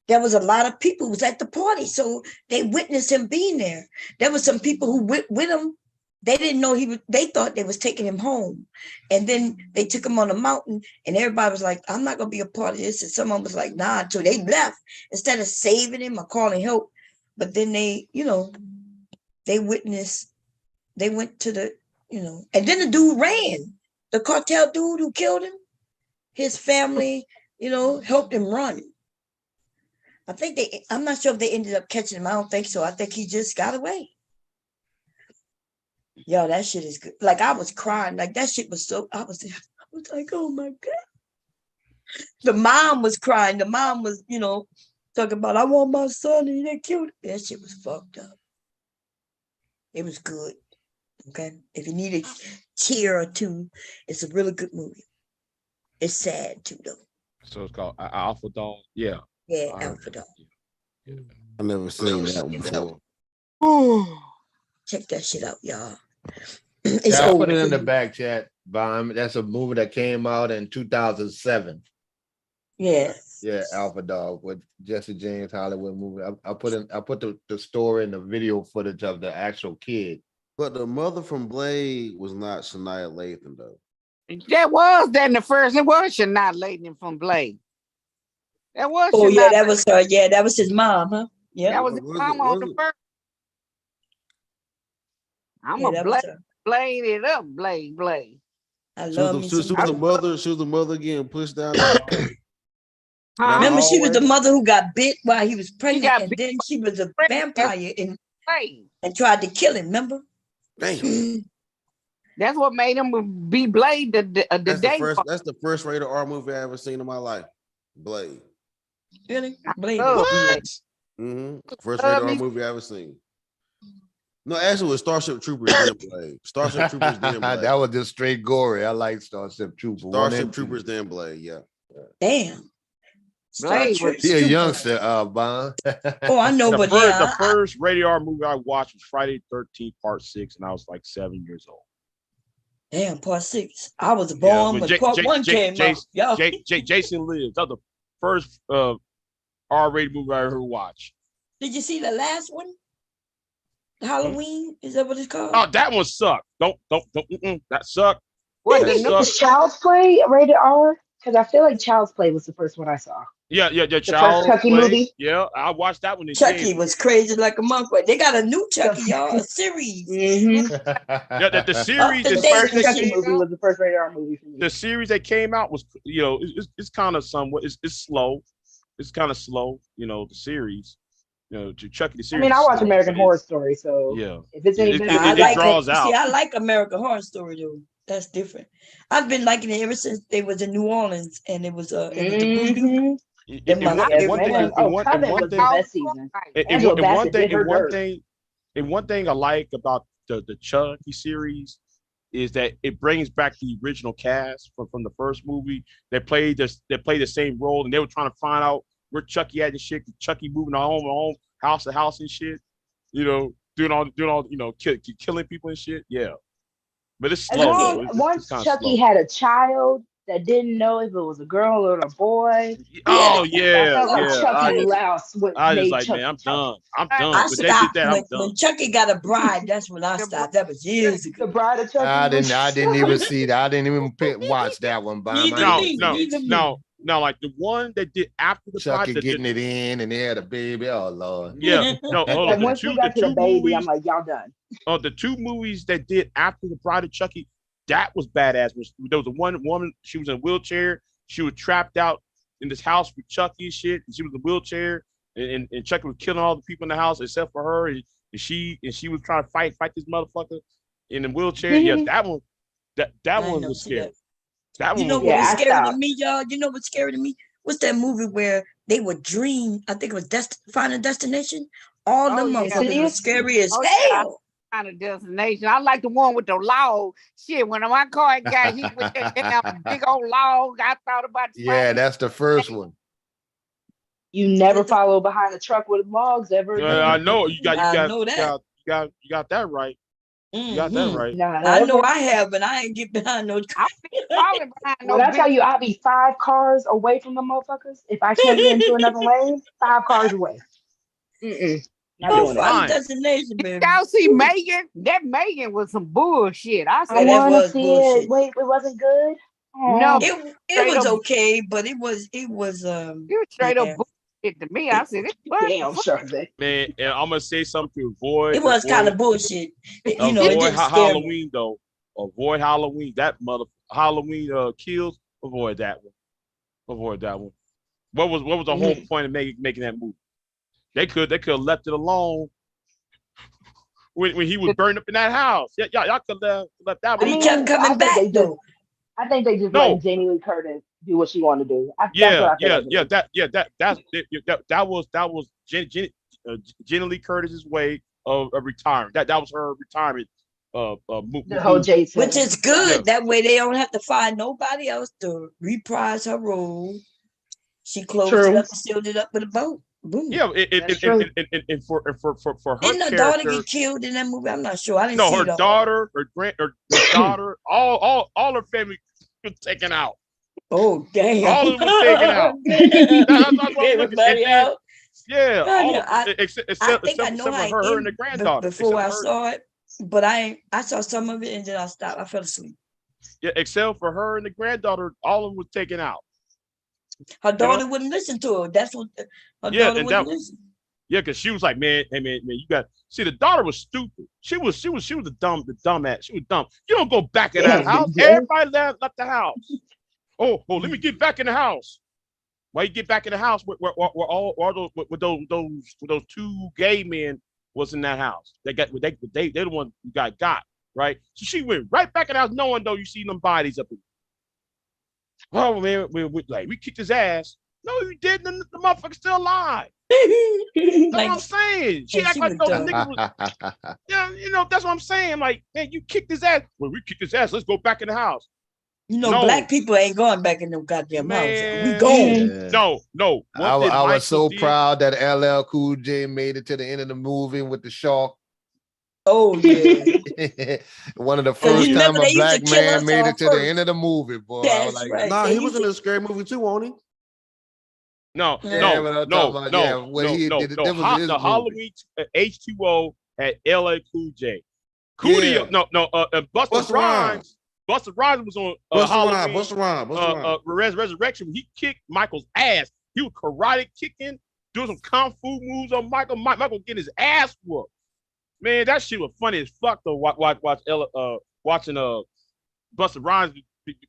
there was a lot of people who was at the party, so they witnessed him being there. There was some people who went with him. They didn't know he was. They thought they was taking him home, and then they took him on a mountain, and everybody was like, "I'm not gonna be a part of this." And someone was like, "Nah." So they left instead of saving him or calling help. But then they, they witnessed. They went to the, and then the dude ran. The cartel dude who killed him, his family, helped him run. I think I'm not sure if they ended up catching him. I don't think so. I think he just got away. Yo, that shit is good. Like, I was crying. Like, that shit was so, I was like, oh my God. The mom was crying. The mom was, talking about, I want my son, and they killed him. That shit was fucked up. It was good. Okay. If you need a tear or two, it's a really good movie. It's sad too, though. So it's called Alpha Dog. Yeah. Yeah, Alpha Dog. Yeah. I never seen that one before. Check that shit out, y'all. It's I'll put it in the back chat, Bomb. That's a movie that came out in 2007. Yeah. Yeah, Alpha Dog with Jesse James Hollywood movie. I put the story and the video footage of the actual kid. But the mother from Blade was not Shania Lathan, though. That was that in the first. It was Shania Lathan from Blade. That was. Oh, Shania yeah, that was her. Yeah, that was his mom, huh? Yeah, that was his mom on the first. I'm a blade it up, blade. I love me some. She was the mother getting pushed down. Remember, she was the mother who got bit while he was pregnant, and then she was a vampire and tried to kill him. Remember? Damn. That's what made him be Blade the day. That's the first rated R movie I ever seen in my life. Blade. Really? Blade. What? First rated R movie I ever seen. No, actually, it was Starship Troopers. Then Blade. Starship Troopers. Then Blade. That was just straight gory. I like Starship Troopers. Starship Troopers. Then Blade. Yeah. Damn. Blade. He a youngster, Bond. Oh, I know, but the first rated R movie I watched was Friday the 13th, Part 6, and I was like 7 years old. Damn, Part 6. I was born when Part 1 came out. Jason Lives. That was the first R-rated movie I ever watched. Did you see the last one? Halloween? Is that what it's called? Oh, that one sucked. Don't. That sucked. What, is Child's Play rated R? Because I feel like Child's Play was the first one I saw. Yeah. The first Chucky movie. Yeah, I watched that one. Chucky was crazy like a monkey. They got a new Chucky, y'all, a series. Yeah, the series. The first Chucky movie was the first rated R movie for me. The series that came out was, it's kind of somewhat. It's slow. It's kind of slow. The series. To Chucky the series. I mean, I watch American Horror Story, so yeah, if it's any better, it draws out. See, I like American Horror Story though. That's different. I've been liking it ever since they was in New Orleans and it was the voodoo. One thing I like about the Chucky series is that it brings back the original cast from the first movie. They played the same role, and they were trying to find out where Chucky at and shit. Chucky moving home, house to house and shit. Doing all, killing people and shit. Yeah, but it's slow. Once Chucky had a child that didn't know if it was a girl or a boy. Oh yeah, Chucky Louse. I was like, man, I'm done. I stopped when Chucky got a bride. That's when I stopped. That was years ago. The Bride of Chucky. I didn't even see that. I didn't even watch that one. No, like the one that did after the Chucky getting it in, and they had a baby. Oh Lord. Yeah. No. And once we got to the baby, I'm like, y'all done. Oh, the two movies that did after the Bride of Chucky, That was badass. There was a one woman, she was in a wheelchair. She was trapped out in this house with Chucky and shit. And she was in a wheelchair, and Chucky was killing all the people in the house except for her. And she was trying to fight this motherfucker in the wheelchair. Yeah, that one, that one was scary. That one You know was what was I scary to stopped. me, y'all? You know what's scary to me? What's that movie where they would dream? I think it was Final Destination. All Oh, them yeah. motherfuckers were scary as Oh, yeah. hell. Kind of destination. I like the one with the log. Shit, when my car got hit with that damn big old log, I thought about Yeah, that's the first one. You never follow behind a truck with logs ever again. I know you got that right. You got that right. Nah, I that's know what- I have, but I ain't get behind no. falling behind When I tell you I'll be 5 cars away from the motherfuckers, if I can't get into another lane, 5 cars away. Not No doing it. Final Destination, baby. Y'all see Megan? That Megan was some bullshit. I I said, that want to was see bullshit. it. Wait, it wasn't good. no, It straight was up, okay, but it was you straight up yeah. bullshit to me. I said, what? Damn, Charlotte. Man, and I'm gonna say something to avoid. It was kind of bullshit. You know, it Avoid didn't scare me. Halloween though. Avoid Halloween. That mother Halloween kills. Avoid that one. Avoid that one. What was the whole point of making that movie? They could have left it alone when he was burned up in that house. Y'all could have left that But one. he kept coming back though. I think they just let Jamie Lee Curtis do what she wanted to do. That's what I feel like That was Jenny Lee Curtis's way of retiring. That was her retirement. Movie. The whole J. Which is good. Yeah. That way they don't have to find nobody else to reprise her role. She closed it up and sealed it up with a bow. Boom. Yeah, and for her Didn't her daughter get killed in that movie? I'm not sure. I didn't see her it all. daughter, her daughter, all her family was taken out. Oh damn! All of them was taken out. That's what I'm looking at. Yeah, except for her and the granddaughter. Before I saw it, but I saw some of it and then I stopped. I fell asleep. Yeah, except for her and the granddaughter, all of them was taken out. Her daughter wouldn't listen to her. That's what her daughter wouldn't listen. Yeah, because she was like, man, you got see the daughter was stupid. She was the dumbass. She was dumb. You don't go back in that house. Everybody left the house. Oh, let me get back in the house. Why you get back in the house where all those 2 gay men was in that house? They the one who got right. So she went right back in the house, knowing though you see them bodies up. Oh man, we kicked his ass. No, you didn't. The motherfucker's still alive. That's what I'm saying. She act like the nigga was. Yeah, that's what I'm saying. Like, man, you kicked his ass. Well, we kicked his ass. Let's go back in the house. Black people ain't going back in no goddamn house. We going. No. I was so proud that LL Cool J made it to the end of the movie with the shark. Oh yeah. One of the first time a black man made it to the end of the movie, boy. I was like, right. Nah, he was in a scary movie too, wasn't he? No. The Halloween H2O had LL Cool J. Coolio, Busta Rhymes. Busta Rhymes was on Halloween. Busta Rhymes. Resurrection. He kicked Michael's ass. He was karate kicking, doing some kung fu moves on Michael. Michael getting his ass whooped. Man, that shit was funny as fuck though. Watching Busta Rhymes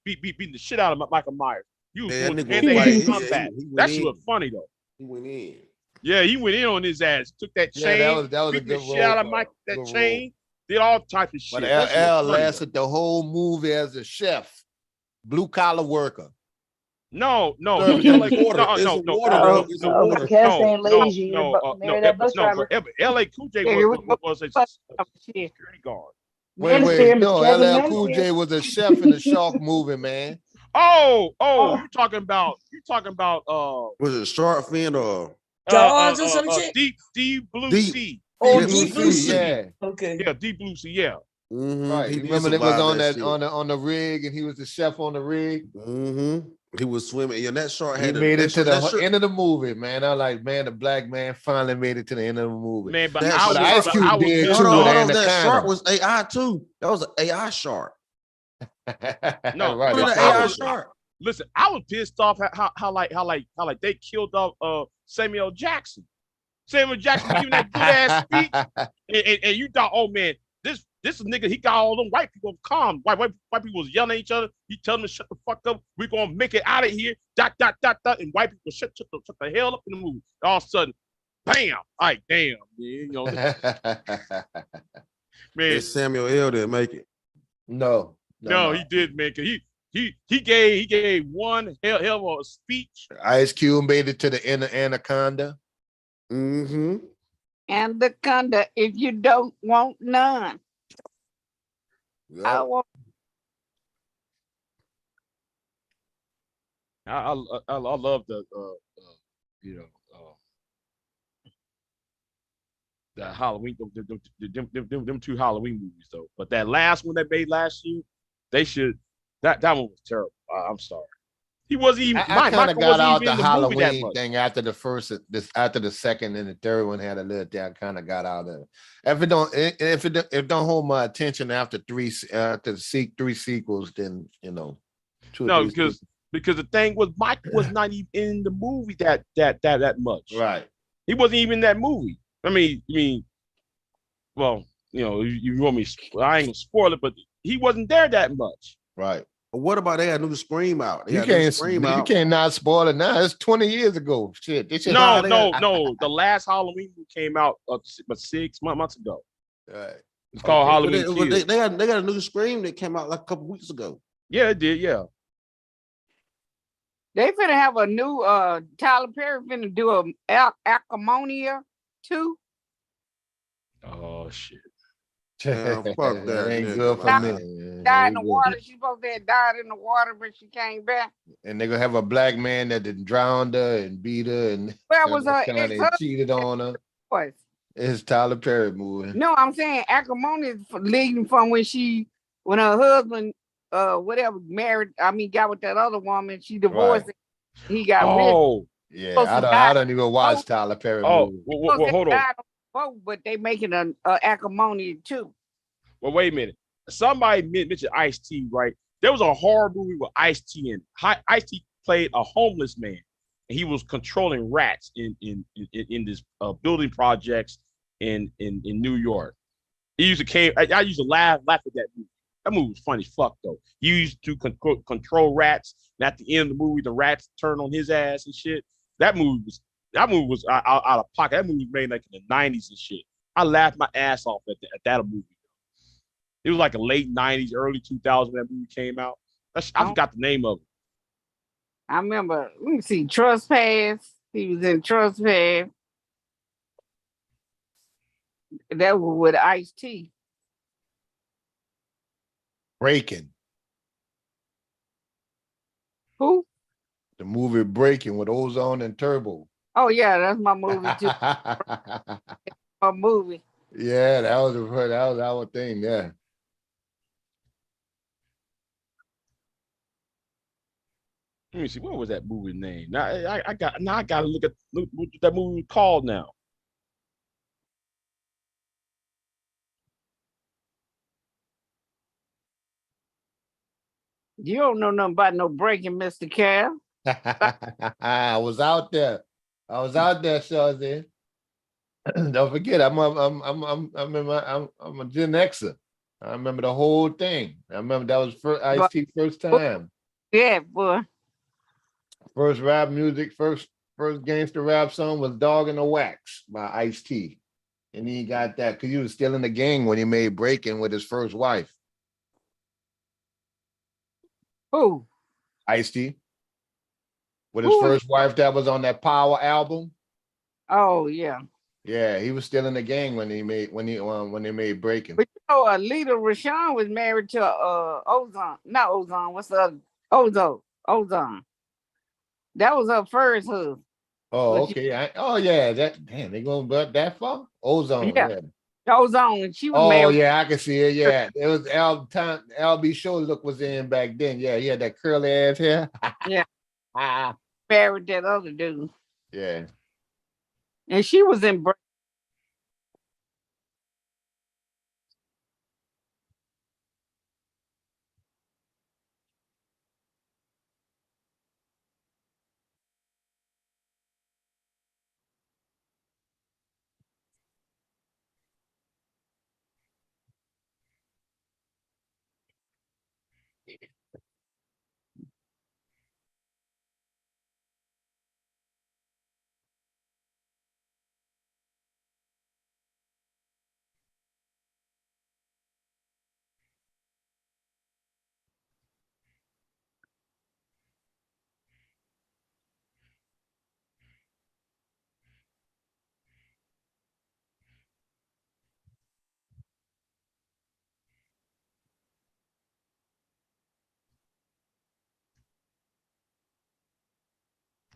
beating the shit out of Michael Myers. That shit was funny though. He went in. Yeah, he went in on his ass. Took that chain. That was beat a good the shit out of Mike. That chain. Did all types of shit. But LL lasted the whole movie as a chef, blue collar worker. No. It's water. LA Cool J was a security guard. Wait, no, LL Cool J was a chef in the Shark movie, man. You talking about was it Shark Fin or Jaws or some shit? Deep Blue Sea. Oh, Deep Blue Sea. Yeah. Okay. Yeah, Deep Blue Sea. Yeah. Right. You remember they was on the rig, and he was the chef on the rig. He was swimming. Yeah, that shark had made it to the end of the movie, man. I like, man, the black man finally made it to the end of the movie. Man, but Ice Cube did too. That shark was AI too. That was an AI shark. No, right. AI shark. Listen, I was pissed off how they killed off Samuel Jackson. Samuel Jackson giving that good ass speech, and you thought, oh man, this This nigga, he got all them white people calm. White people was yelling at each other. He telling them to shut the fuck up. We're gonna make it out of here. Dot. And white people shut the hell up in the movie. All of a sudden, bam! Like damn, man, you know, man. Samuel L. didn't make it. No, he did make it. He gave one hell of a speech. Ice Cube made it to the Anaconda. Mm-hmm. Anaconda, if you don't want none. Yep. I love the the Halloween them two Halloween movies though. But that last one they made last year, they should that one was terrible. I'm sorry. He wasn't even. I kind of got out the Halloween thing after the first, after the second and the third one had a little thing. I kind of got out of it. If it don't hold my attention after three sequels, then No, because the thing was Mike was not even in the movie that much. Right. He wasn't even in that movie. I mean, well, you want me? I ain't gonna spoil it, but he wasn't there that much. Right. What about they had a new Scream out? You can't not spoil it now. It's 20 years ago. Shit. No. The last Halloween came out but 6 months ago. Right. It's called Halloween. They got a new Scream that came out like a couple weeks ago. Yeah, it did. Yeah. They finna have a new Tyler Perry finna do a Acamonia 2. Oh shit. Yeah, fuck that. Ain't good for me. Died in the water. She supposed to have died in the water, but she came back. And they're gonna have a black man that drowned her and beat her and Well, was her cheated on her. What? It's Tyler Perry movie. No, I'm saying Acrimony is leading from when her husband got with that other woman, she divorced him. He got rich. Yeah, I don't even watch Tyler Perry movies. Well, hold on. But they making an Acrimony too. Well, wait a minute. Somebody mentioned Ice-T, right? There was a horror movie with Ice-T in. Ice-T played a homeless man, and he was controlling rats in this building projects in New York. I used to laugh at that movie. That movie was funny as fuck though. He used to control rats, and at the end of the movie, the rats turned on his ass and shit. That movie was out of pocket. That movie was made like in the 90s and shit. I laughed my ass off at that movie. It was like a late 90s, early 2000s when that movie came out. I forgot the name of it. I remember, let me see, Trespass. He was in Trespass. That was with Ice-T. Breaking. Who? The movie Breaking with Ozone and Turbo. Oh yeah, that's my movie too. My movie. Yeah, that was our thing. Yeah. Let me see. What was that movie name? Now I gotta look what that movie was called now. You don't know nothing about no breaking, Mr. Cal. I was out there, Shawzy. Don't forget, I'm a Gen Xer. I remember the whole thing. I remember that was Ice-T first time. Yeah, boy. First rap music, first gangster rap song was "Dog in the Wax" by Ice-T, and he got that because he was still in the gang when he made Breaking with his first wife. Who? Ice-T. With his first wife that was on that Power album. Oh yeah. Yeah, he was still in the gang when they made Breaking. But Alita Rashawn was married to Ozone. Not Ozone. What's the other? Ozone. That was her first husband. Oh, okay. Yeah. They going back that far? Ozone. Yeah. Ozone. She was married. Oh yeah, I can see it. Yeah, it was LB Show look was in back then. Yeah, he had that curly ass hair. Yeah. Married that other dude. Yeah. And she was in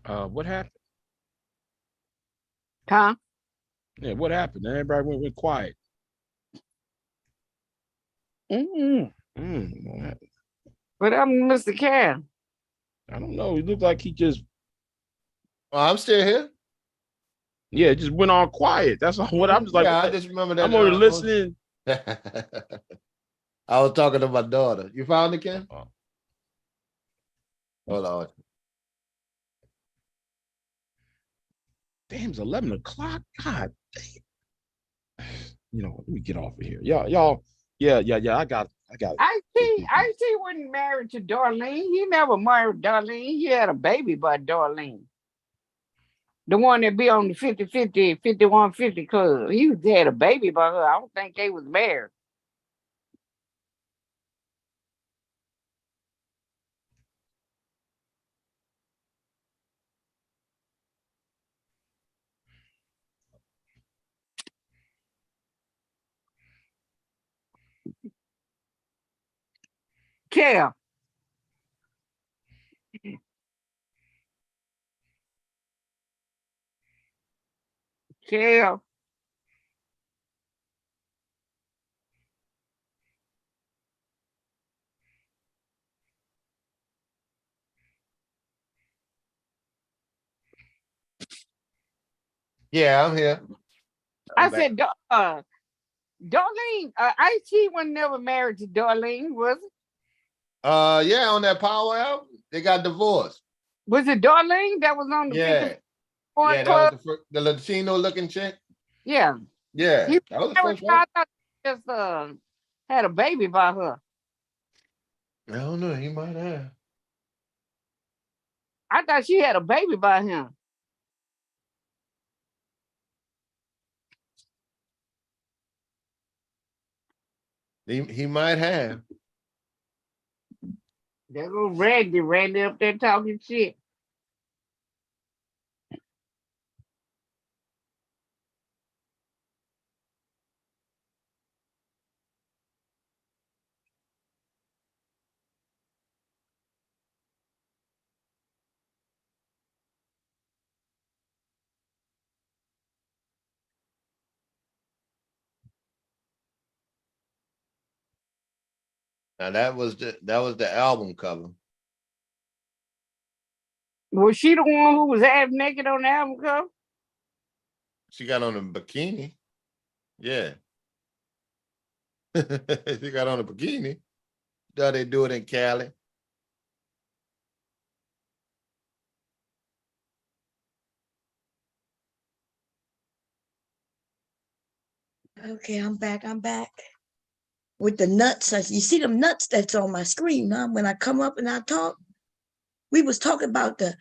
What happened? Huh? Yeah, what happened? Everybody went quiet. What happened, Mr. Cam? I don't know. He looked like he just. Oh, I'm still here. Yeah, it just went on quiet. That's what I'm just like. Yeah, I just remember that. I'm only listening. I was talking to my daughter. You found it, Ken? Oh. Hold on. Damn, it's 11 o'clock. God damn. You know, let me get off of here. Y'all. Yeah. I got it. IT wasn't married to Darlene. He never married Darlene. He had a baby by Darlene. The one that be on the 50-50, 51-50 club. He had a baby by her. I don't think they was married. Kel. Kel. Yeah, I'm here. I said, Darlene, IT was never married to Darlene, was it? Yeah, on that Power album, they got divorced. Was it Darlene that was on the 50 Yeah, club? that was the Latino looking chick. Yeah. Yeah, that was the first one. I thought he just had a baby by her. I don't know. He might have. I thought she had a baby by him. He might have. There goes Randy up there talking shit. Now that was the album cover. Was she the one who was half naked on the album cover? She got on a bikini. Yeah. She got on a bikini. How they do it in Cali. Okay, I'm back with the nuts. You see them nuts that's on my screen, huh? When I come up and I talk, we was talking about the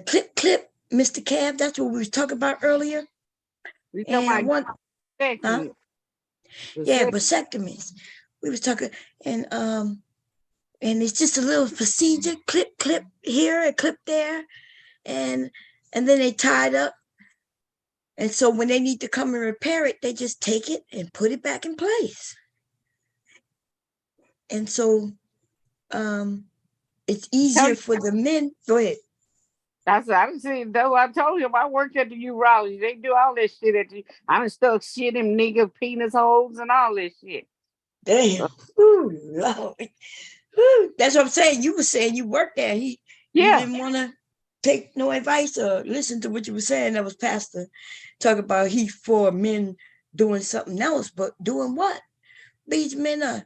clip, Mr. Cab. That's what we was talking about earlier. And one, huh? Yeah, vasectomies. We was talking, and it's just a little procedure, clip here, a clip there, and then they tied up. And so when they need to come and repair it, they just take it and put it back in place. And so it's easier for the men. Go ahead. I see. Though I told him I worked at the urology. They do all this shit at the. I done stuck shit in nigga penis holes and all this shit. Damn. Ooh, Lord. Ooh, that's what I'm saying. You were saying you worked there. You didn't want to take no advice or listen to what you were saying. That was Pastor talking about he for men doing something else, but doing what? These men are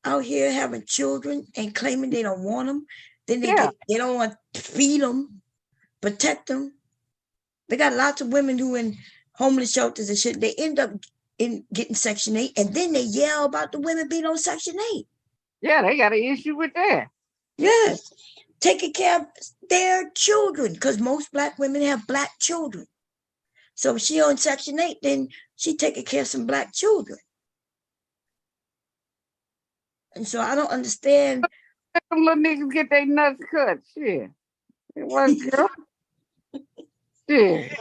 out here having children and claiming they don't want them. Then they don't want to feed them, protect them. They got lots of women who in homeless shelters and shit. They end up getting Section 8, and then they yell about the women being on Section 8. Yeah, they got an issue with that. Yes, taking care of their children, because most Black women have Black children. So if she on Section 8, then she taking care of some Black children. And so I don't understand. Them little niggas get their nuts cut. Shit. It was girl. Shit.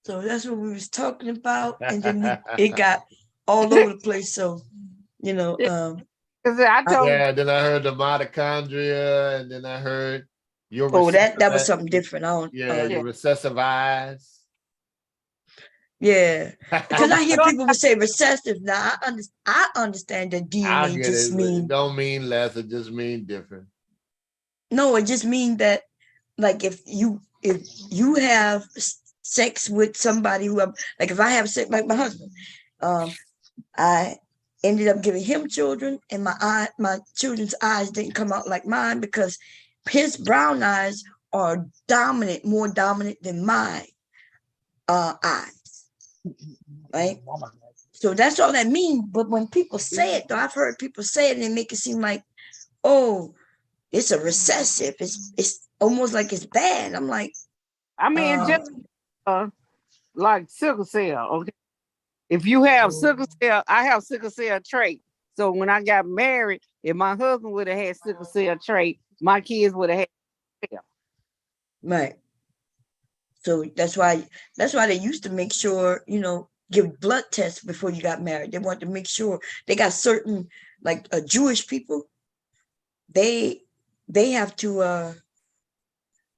So that's what we was talking about. And then it got all over the place. So, you know, yeah, then I heard the mitochondria, and then I heard Oh, that was something different. I don't. Your recessive eyes. Yeah, because I hear people would say recessive. Now I understand that I DNA get just it. mean It don't mean less. It just means different. no. It just means that like if you have sex with somebody who like if I have sex like my husband, I ended up giving him children, and my children's eyes didn't come out like mine because his brown eyes are more dominant than my eyes, right? So that's all that means. But when people say it, though, I've heard people say it and they make it seem like, oh, it's a recessive. It's almost like it's bad. I'm like, I mean, just like sickle cell. Okay, if you have sickle cell, I have sickle cell trait. So when I got married, if my husband would have had sickle cell trait, my kids would have had sickle cell. Right. So that's why they used to make sure, give blood tests before you got married. They want to make sure they got certain like Jewish people. They have to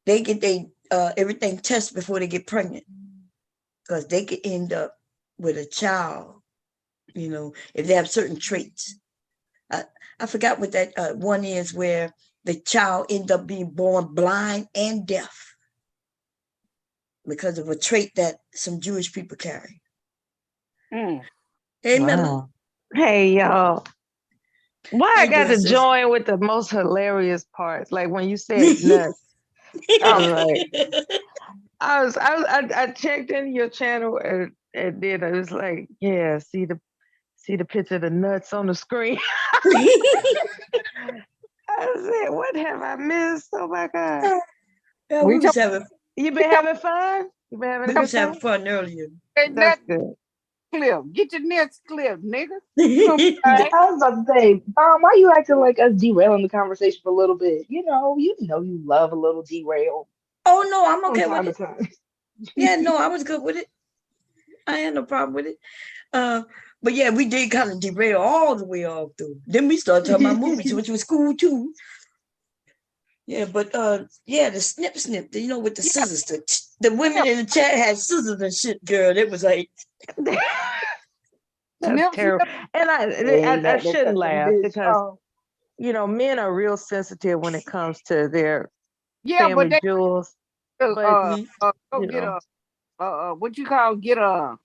they get everything tested before they get pregnant because they could end up with a child, if they have certain traits. I forgot what that one is where the child end up being born blind and deaf because of a trait that some Jewish people carry. Hey, wow. Hey, y'all. Why I got to join with the most hilarious parts? Like when you said nuts. I checked in your channel and then I was like, yeah, see the picture of the nuts on the screen. I said, what have I missed? Oh my God. Yeah, you been having fun? You been having a good time? Having fun earlier. That's good. Clip. Get your nuts clipped, nigga. I was about to say, why you acting like us derailing the conversation for a little bit? You love a little derail. Oh no, I'm okay with it. Yeah, no, I was good with it. I had no problem with it. But yeah, we did kind of derail all the way off through. Then we started talking about movies, which was cool too. Yeah, but the snip, with the scissors. The women in the chat had scissors and shit, girl. It was like that's terrible. And I shouldn't laugh because men are real sensitive when it comes to their family jewels. Go get what you call get a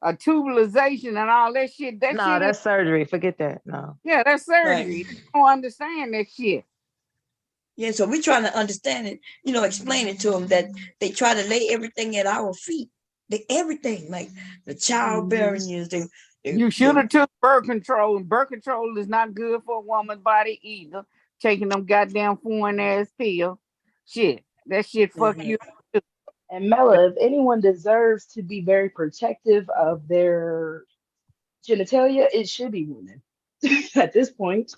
tubalization and all that shit. That's surgery. Forget that. No. Yeah, that's surgery. Right. You don't understand that shit. Yeah, so we're trying to understand it, explain it to them that they try to lay everything at our feet. Everything, like the childbearing years. You should have took birth control, and birth control is not good for a woman's body either. Taking them goddamn foreign ass pills. Shit, that shit fuck you. And Mela, if anyone deserves to be very protective of their genitalia, it should be women at this point.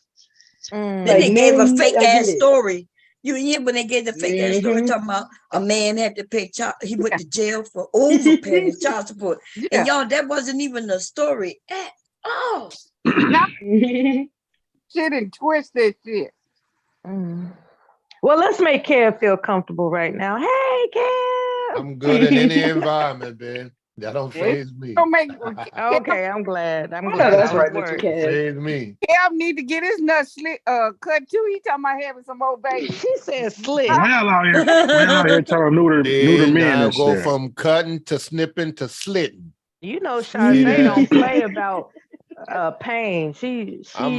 Then they gave a fake ass story. You hear when they gave the fake ass story talking about a man had to pay he went to jail for overpaying child support. And y'all, that wasn't even a story at all. Shit and twist that shit. Well, let's make Kev feel comfortable right now. Hey, Kev. I'm good in any environment, man. That don't faze me. Okay, I'm glad. That's right, Mr. Kev. Faze me. Kev need to get his nuts cut too. He talking about having some more babies. She said slit. Well, out here telling neuter men now and go shit. from cutting to snipping to slitting. Sade don't play about pain. I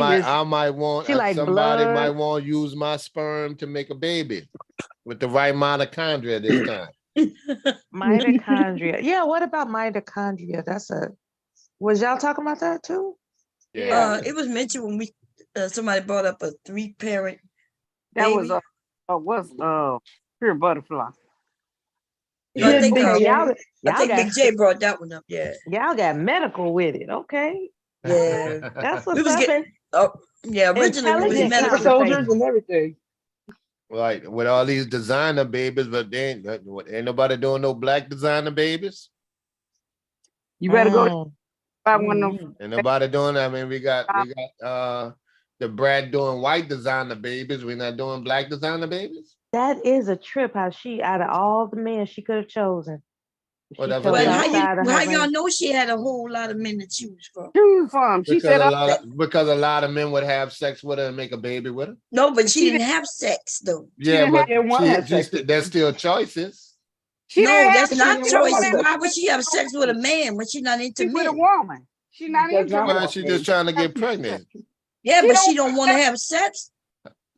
might want like somebody blood. might want to use my sperm to make a baby with the right mitochondria this time. Mitochondria. Yeah, what about mitochondria? Was y'all talking about that too? Yeah. It was mentioned when we somebody brought up a 3-parent. That baby. Was pure butterfly. Yeah, I think Big J brought that one up. Yeah, y'all got medical with it. Okay. Yeah, that's what's up. Originally we was medical soldiers and everything. Like with all these designer babies, but then ain't nobody doing no black designer babies. You better go buy one of them. Ain't nobody doing that. I mean, we got the Brad doing white designer babies. We're not doing black designer babies. That is a trip. How she, out of all the men she could have chosen, Well, she that's what chose they outside of her how y'all range. know she had a whole lot of men to choose from? She because said because a lot of men would have sex with her and make a baby with her. No, but she didn't have sex though. Yeah, but didn't want to have sex there's still choices. No, that's She not didn't want choices. to have Why would she have sex with a man when she's not into with a men? woman. She not Does into not Well, want she's to. just trying to get pregnant. Yeah, She but don't she don't want to have- have sex.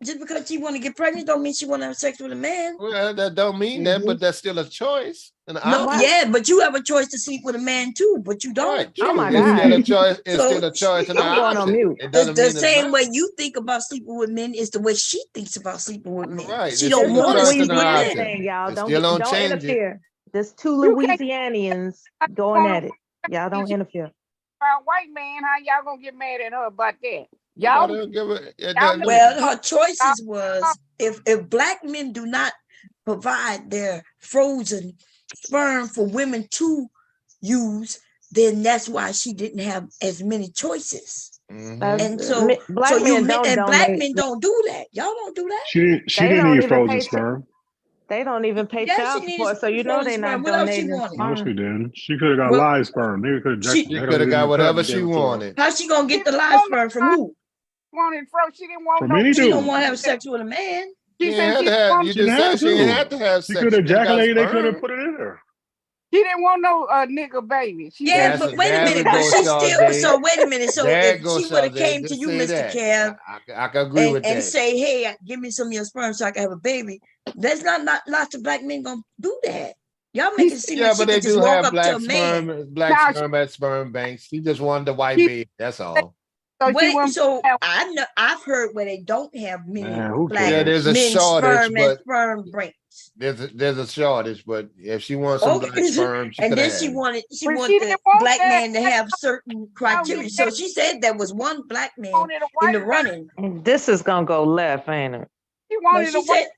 Just because she want to get pregnant don't mean she want to have sex with a man. Well, that don't mean that, but that's still a choice. An No, option. yeah, but you have a choice to sleep with a man too, but you don't. Right. Oh True. my It's still a God. choice. It's So- still a choice and an I'm going on option. mute. It The, doesn't the mean it's same not. way you think about sleeping with men is the way she thinks about sleeping with men. Right. She It's don't still a want to choice sleep and an with option. men. Thing, y'all. It Don't still don't don't change it. interfere. There's two You can't- Louisianians going at it. Y'all don't interfere. a white man, how y'all gonna get mad at her about that? Y'all Y'all, don't give a, it y'all doesn't- Well, her choices was if black men do not provide their frozen sperm for women to use, then that's why she didn't have as many choices. And so, black men don't and black donate. men don't do that. Y'all don't do that. She They didn't don't need even frozen pay. sperm. They don't even pay Yeah, child she needed support, so you know frozen they're sperm. not What else she donating wanted? No, she sperm. didn't. She could have got Well, live sperm. They could have she She could have got whatever she wanted. How she gonna get the live sperm from who? wanted fro. She didn't want From no. any She don't dude. want to have sex with a man. She You said had she to have, want- you She just didn't said have she didn't to. have to have She sex. could She just got ejaculate. They could sperm. have put it in there. She didn't want no nigga baby. She Yeah, That's but a- wait a there minute. we But go, she still. Sade. So wait a minute. So There if goes she would have Sade. came to Just you, say Mr. that. Kev, I can agree with and that. say, "Hey, give me some of your sperm so I can have a baby." That's not lots of black men gonna do that. Y'all make it seem Yeah, like she but they could just do walk have up to black a man. sperm at sperm banks. She just wanted the white She- baby. That's all. So I know I've heard where they don't have many Man, who black Yeah, there's a men shortage, sperm and but sperm banks. there's a shortage. But if she wants some black sperm, she And could then have. she wanted But wanted she the didn't want black that. man to have certain criteria. So that. she said there was one black man wanted a in the white running. And this is gonna go left, ain't it? She wanted she a white said-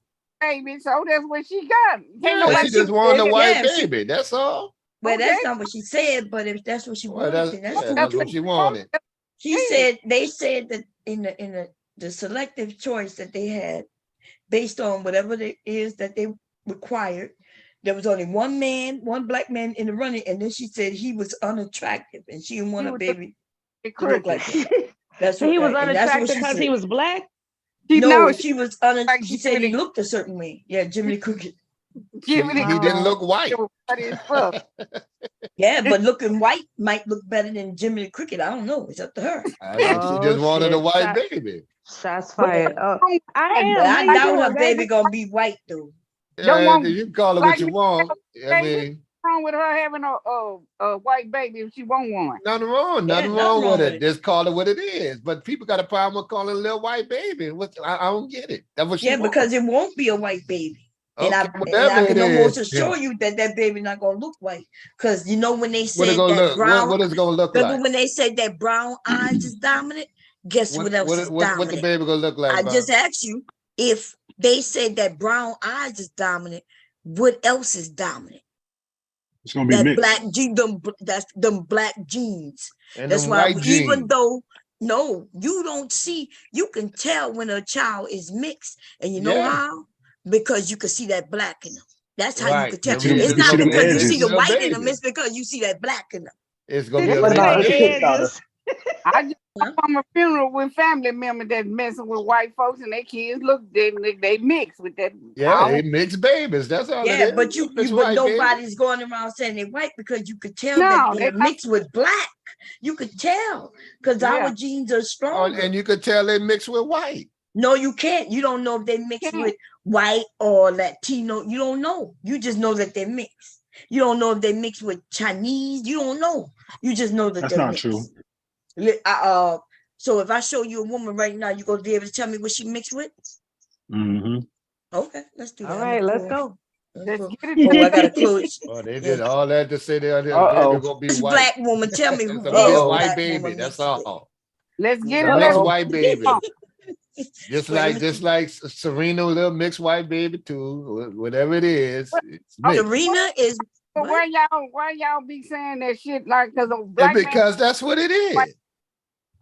baby, so that's what she got. Can't Yeah, nobody she just wanted a Yeah, white she- baby. That's all. Well, that's not what she said, but if that's what she Well, wanted, then that's cool that's too. what she wanted. She said they said that in the selective choice that they had, based on whatever it is that they required, there was only one black man in the running, and then she said he was unattractive and she didn't want a baby to look like him. That's So he was and that's what unattractive she because he said. was black. No, she was she said he looked a certain way. Yeah, Jiminy Cricket. He didn't look white. Yeah, but looking white might look better than Jiminy Cricket. I don't know. It's up to her. She just wanted a white baby. Shots fired. Oh, I doubt her baby gonna be white though. Yeah, you can call it what you want. I mean, wrong with her having a white baby if she won't one. nothing wrong. Nothing wrong with it. Just call it what it is. But people got a problem with calling it a little white baby. I don't get it. That's what she wants. Because it won't be a white baby. Okay, and whatever I can it almost is. assure you that baby not gonna look white. Because you know when they What said it gonna that look? brown, What is it gonna look like? when they said that brown eyes is dominant, guess what else is dominant? What the baby gonna look like? I Bob? just asked you if they said that brown eyes is dominant, what else is dominant? It's gonna be that mixed. black gene, them black genes. And That's them why white even genes. though you don't see, you can tell when a child is mixed, and you know Yeah. how? Because you can see that black in them. That's how you Right. can tell. Them- It's them- not them because you edges. see the Little white in them, baby. it's because you see that black in them. It's gonna be a What about little Uncle baby. I just from a funeral with family members that messing with white folks and their kids look they mix with that. Yeah, they mix babies. That's all it Yeah, is. but Mix but white baby. nobody's going around saying they're white because you could tell No, that they they're don't. mixed with black. You could tell because our genes are Oh, stronger. and you could tell they mix with white. No, you can't. You don't know if they mix with white or Latino. You don't know. You just know that they're mixed. You don't know if they mix with Chinese. You don't know. You just know that That's they're not mixed. true. So if I show you a woman right now, you gonna be able to tell me what she mixed with? Mm-hmm. Okay, let's do that. All right, let's go. Let's get Oh, I gotta close. Oh, they did all that to say their baby gonna be This white. black woman, tell me who It's gonna be a this white black baby. woman That's mixed with. all. Let's get it. Mixed Let's white baby. Just Well, like Serena, little mixed white baby too. Whatever it is, it's mixed. Serena is. But why y'all be saying that shit like because of And black because that's what it is.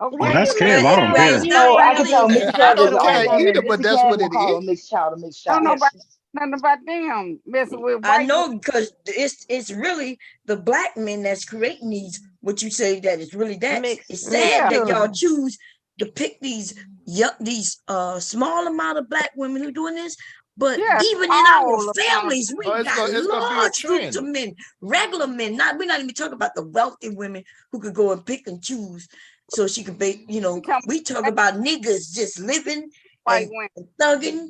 Okay. Oh, that's Well, Kev. I don't well, it's care. not No, I can really. tell Mr. I Kev is don't all care woman. either, but Mr. that's Kev what will it call is. a mixed child a mixed Don't child. nobody nothing about them messing with I white know because it's really the black men that's creating these. What you say that it's really that. It's Mixed sad that y'all children. choose to pick these small amount of black women who doing this. But Yeah, even in our all about families, we Oh, got it's gonna be a large groups of trend. men, regular men. We're not even talking about the wealthy women who could go and pick and choose so she could be, we talk about niggas just living white and women. thugging,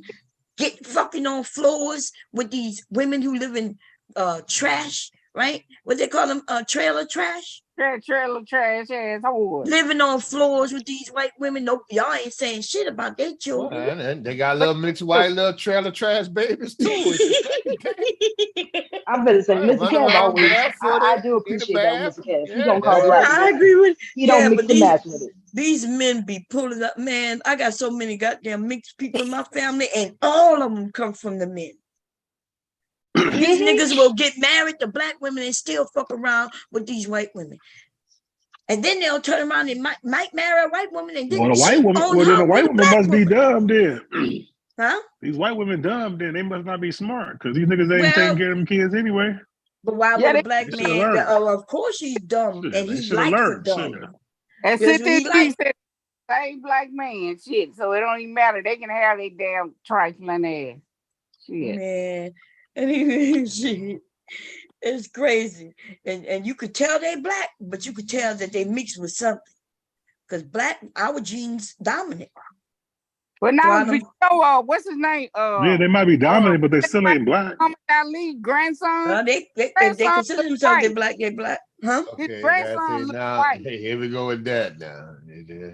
get fucking on floors with these women who live in trash, right? What they call them, trailer trash. Trailer trash ass whores. Living on floors with these white women. No, y'all ain't saying shit about their children. And they got little mixed white little trailer trash babies too. I'm gonna say Mr. Run Kev around always. I barefooted do in the appreciate that with bath. Mr. Kev. He Yeah, don't call that's black right. I women. agree with He don't mix but and match with it. these men be pulling up, man. I got so many goddamn mixed people in my family, and all of them come from the men. These niggas will get married to black women and still fuck around with these white women. And then they'll turn around and might marry a white woman and Well, then the white cheat woman. on Well, then the her with white a woman black must be woman. dumb. Then Huh? these white women dumb. Then they must not be smart because these niggas ain't taking Well, care of them kids anyway. but why Yeah, would a they black should have man? learned. Of course he's dumb, Shit, and they he should have likes a learned. Shit. dumb one. and Because sit when there he like, said same black man shit. So it don't even matter. They can have their damn trifling ass. Shit. man, and he shit. It's crazy. And you could tell they black, but you could tell that they mixed with something. Because black, our genes dominant. But now, what's his name? Yeah, they might be dominant, but they still ain't black. Muhammad Ali grandson. If they consider themselves they black, huh? His Okay, grandson see, look now white. here we go with that now.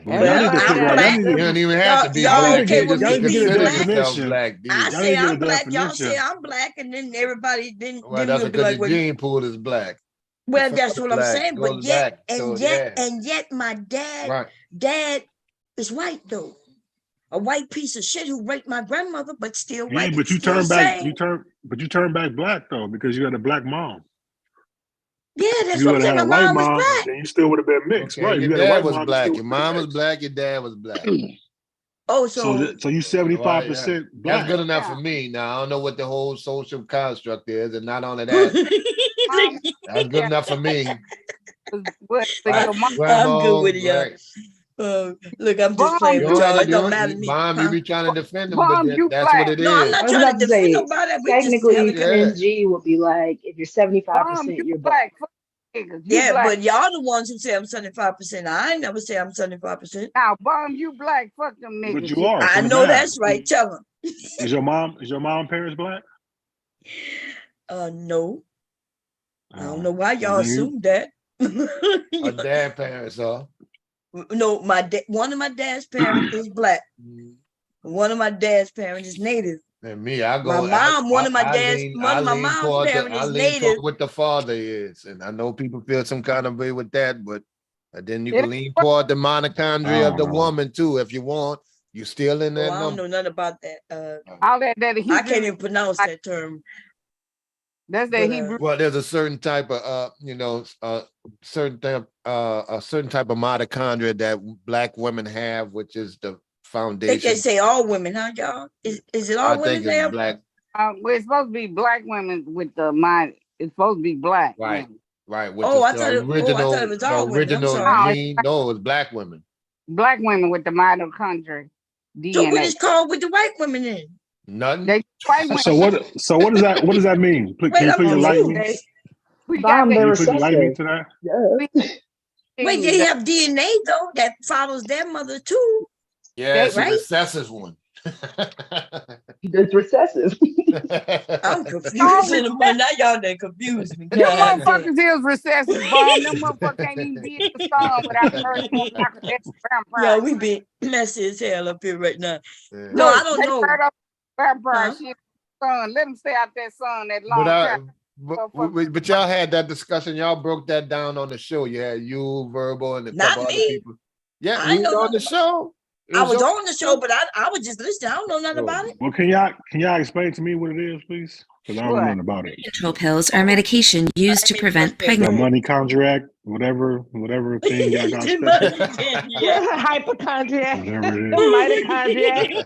Well, y'all need to figure out. Y'all need You to, don't even have to be y'all black. okay You with just me being consider black? yourself black. I y'all say need to I'm get a black. Y'all definition. say I'm black, and then everybody then Well, that's we'll be because like, the well, gene pool is black. well, The that's father what I'm black saying. goes But yet, back. So yeah. my Right. dad is white though. A white piece of shit who raped my grandmother, but still Yeah, white. but you Still turn back. same. You turn back black though because you had a black mom. Yeah, that's You what I'm would have saying. had My a white mom was mom, black. then you still would have been mixed, Okay, right? your You had a dad white was mom, you black. still Your would have mom been was mixed. black. Your dad was black. Oh, So you 75% That's black. good enough for me. Now I don't know what the whole social construct is, and not only that, that's good enough for me. I'm good with it, y'all. Look, I'm just playing with y'all. It don't matter to me. Mom, you be trying to defend them, but Mom, you that's what black. it No, I'm is. not I was trying about to to defend say, nobody. We just technically, having Yeah. NG would be like, if you're 75%, You you're black. black. Niggas, you yeah, black. but y'all the ones who say I'm 75%. I ain't never say I'm 75%. Now, Bum, you black. Fuck them niggas. But you are I from the know math. that's right. Tell them. Is your mom parents black? No. I don't know why y'all then you- assumed that. Our dad parents are. No, one of my dad's parents is black. One of my dad's parents is native. And me, I My go. mom, one of my lean mom's toward parents I is lean native. toward what the father is, and I know people feel some kind of way with that, but then you Yeah. can lean toward the mitochondria of the woman too, if you want. You still in Oh, that I don't number. know nothing about that. All that Hebrew. I can't even pronounce that term. That's that But, Hebrew. Well, there's a certain type of a certain type of mitochondria that black women have, which is the I think foundation. they say all women, huh, y'all? Is it all I women think it's there? black. Well, it's supposed to be black women with the mind. It's supposed to be black. Right. Women. Right, which Oh, is I thought it was all women. I'm sorry. gene. No, it's black women. Black women with the mitochondria DNA. So what is called with the white women then? Nothing. They white women. So what does that mean? Can you please enlighten me? We got Bomb, that. they're Can you please enlighten me recessive. to that? Yeah. Wait, they have DNA though that follows their mother too. Yeah, she's right? a recessive one. It's recessive. I'm confused in the morning. Now y'all done confused me. Them motherfuckers is recessive, Bomb. Them motherfuckers can't even be in the sun without hurting Yeah, we be messy as hell up here right now. Yeah. No, I don't know. Vampire shit. Sun. Let them stay out that sun that long time. But y'all had that discussion. Y'all broke that down on the show. Yeah, you, Verbal, and a Not couple other me. people. Yeah, I you know was on the nothing show. I was on the show, but I was just listening. I don't know nothing Oh. about it. Well, can y'all explain to me what it is, please? Because I don't know nothing about it. Control pills are medication used to prevent The pregnancy. money contract, whatever thing y'all got stuck. Hypochondriac. Whatever it Mitochondriac.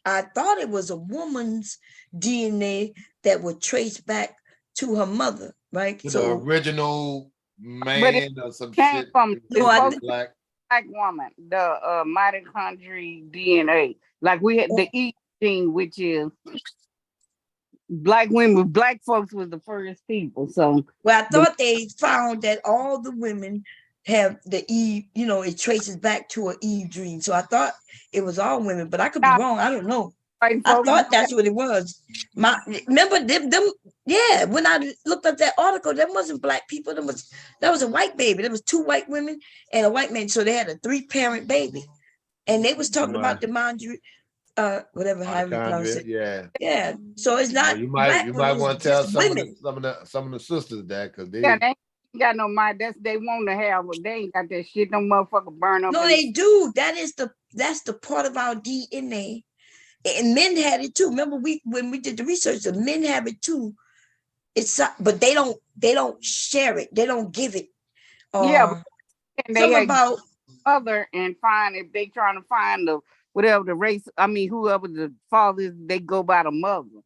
I thought it was a woman's DNA that would trace back to her mother, right? To the So original But it man or some came shit. from No, I both black woman, the mitochondrial DNA. Like we had the E gene, which is black women, black folks was the first people. So well, I thought they found that all the women have the Eve, it traces back to an Eve gene. So I thought it was all women, but I could be wrong. I don't know. I thought that's what it was. Remember them, yeah, when I looked up that article, that wasn't black people. That was a white baby. There was 2 white women and a white man. So they had a 3-parent baby. And they was talking about the whatever, however you pronounce it. Yeah. Yeah. So it's not You might want to tell some of the sisters that, because they ain't got no mind. They want to have, they ain't got that shit. No motherfucker burn up. No, they do. That's the part of our DNA. And men had it too. Remember when we did the research, the men have it too. But they don't share it. They don't give it. Yeah, and they about other and find if they trying to find the whatever the race. I mean, whoever the father is, they go by the mother.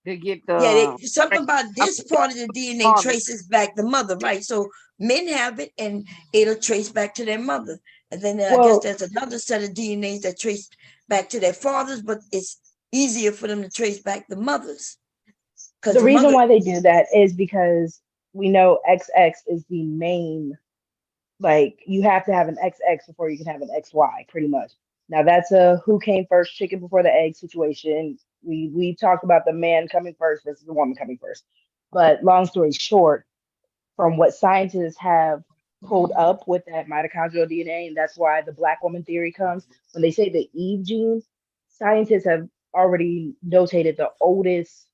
They get the something about this part of the DNA traces back the mother, right? So men have it, and it'll trace back to their mother. And then I guess there's another set of DNAs that trace back to their fathers, but it's easier for them to trace back the mothers. The reason why they do that is because we know XX is the main, like you have to have an XX before you can have an XY, pretty much. Now that's a who came first, chicken before the egg situation. We talked about the man coming first versus the woman coming first. But long story short, from what scientists have pulled up with that mitochondrial DNA, and that's why the black woman theory comes. When they say the Eve gene, scientists have already notated the oldest,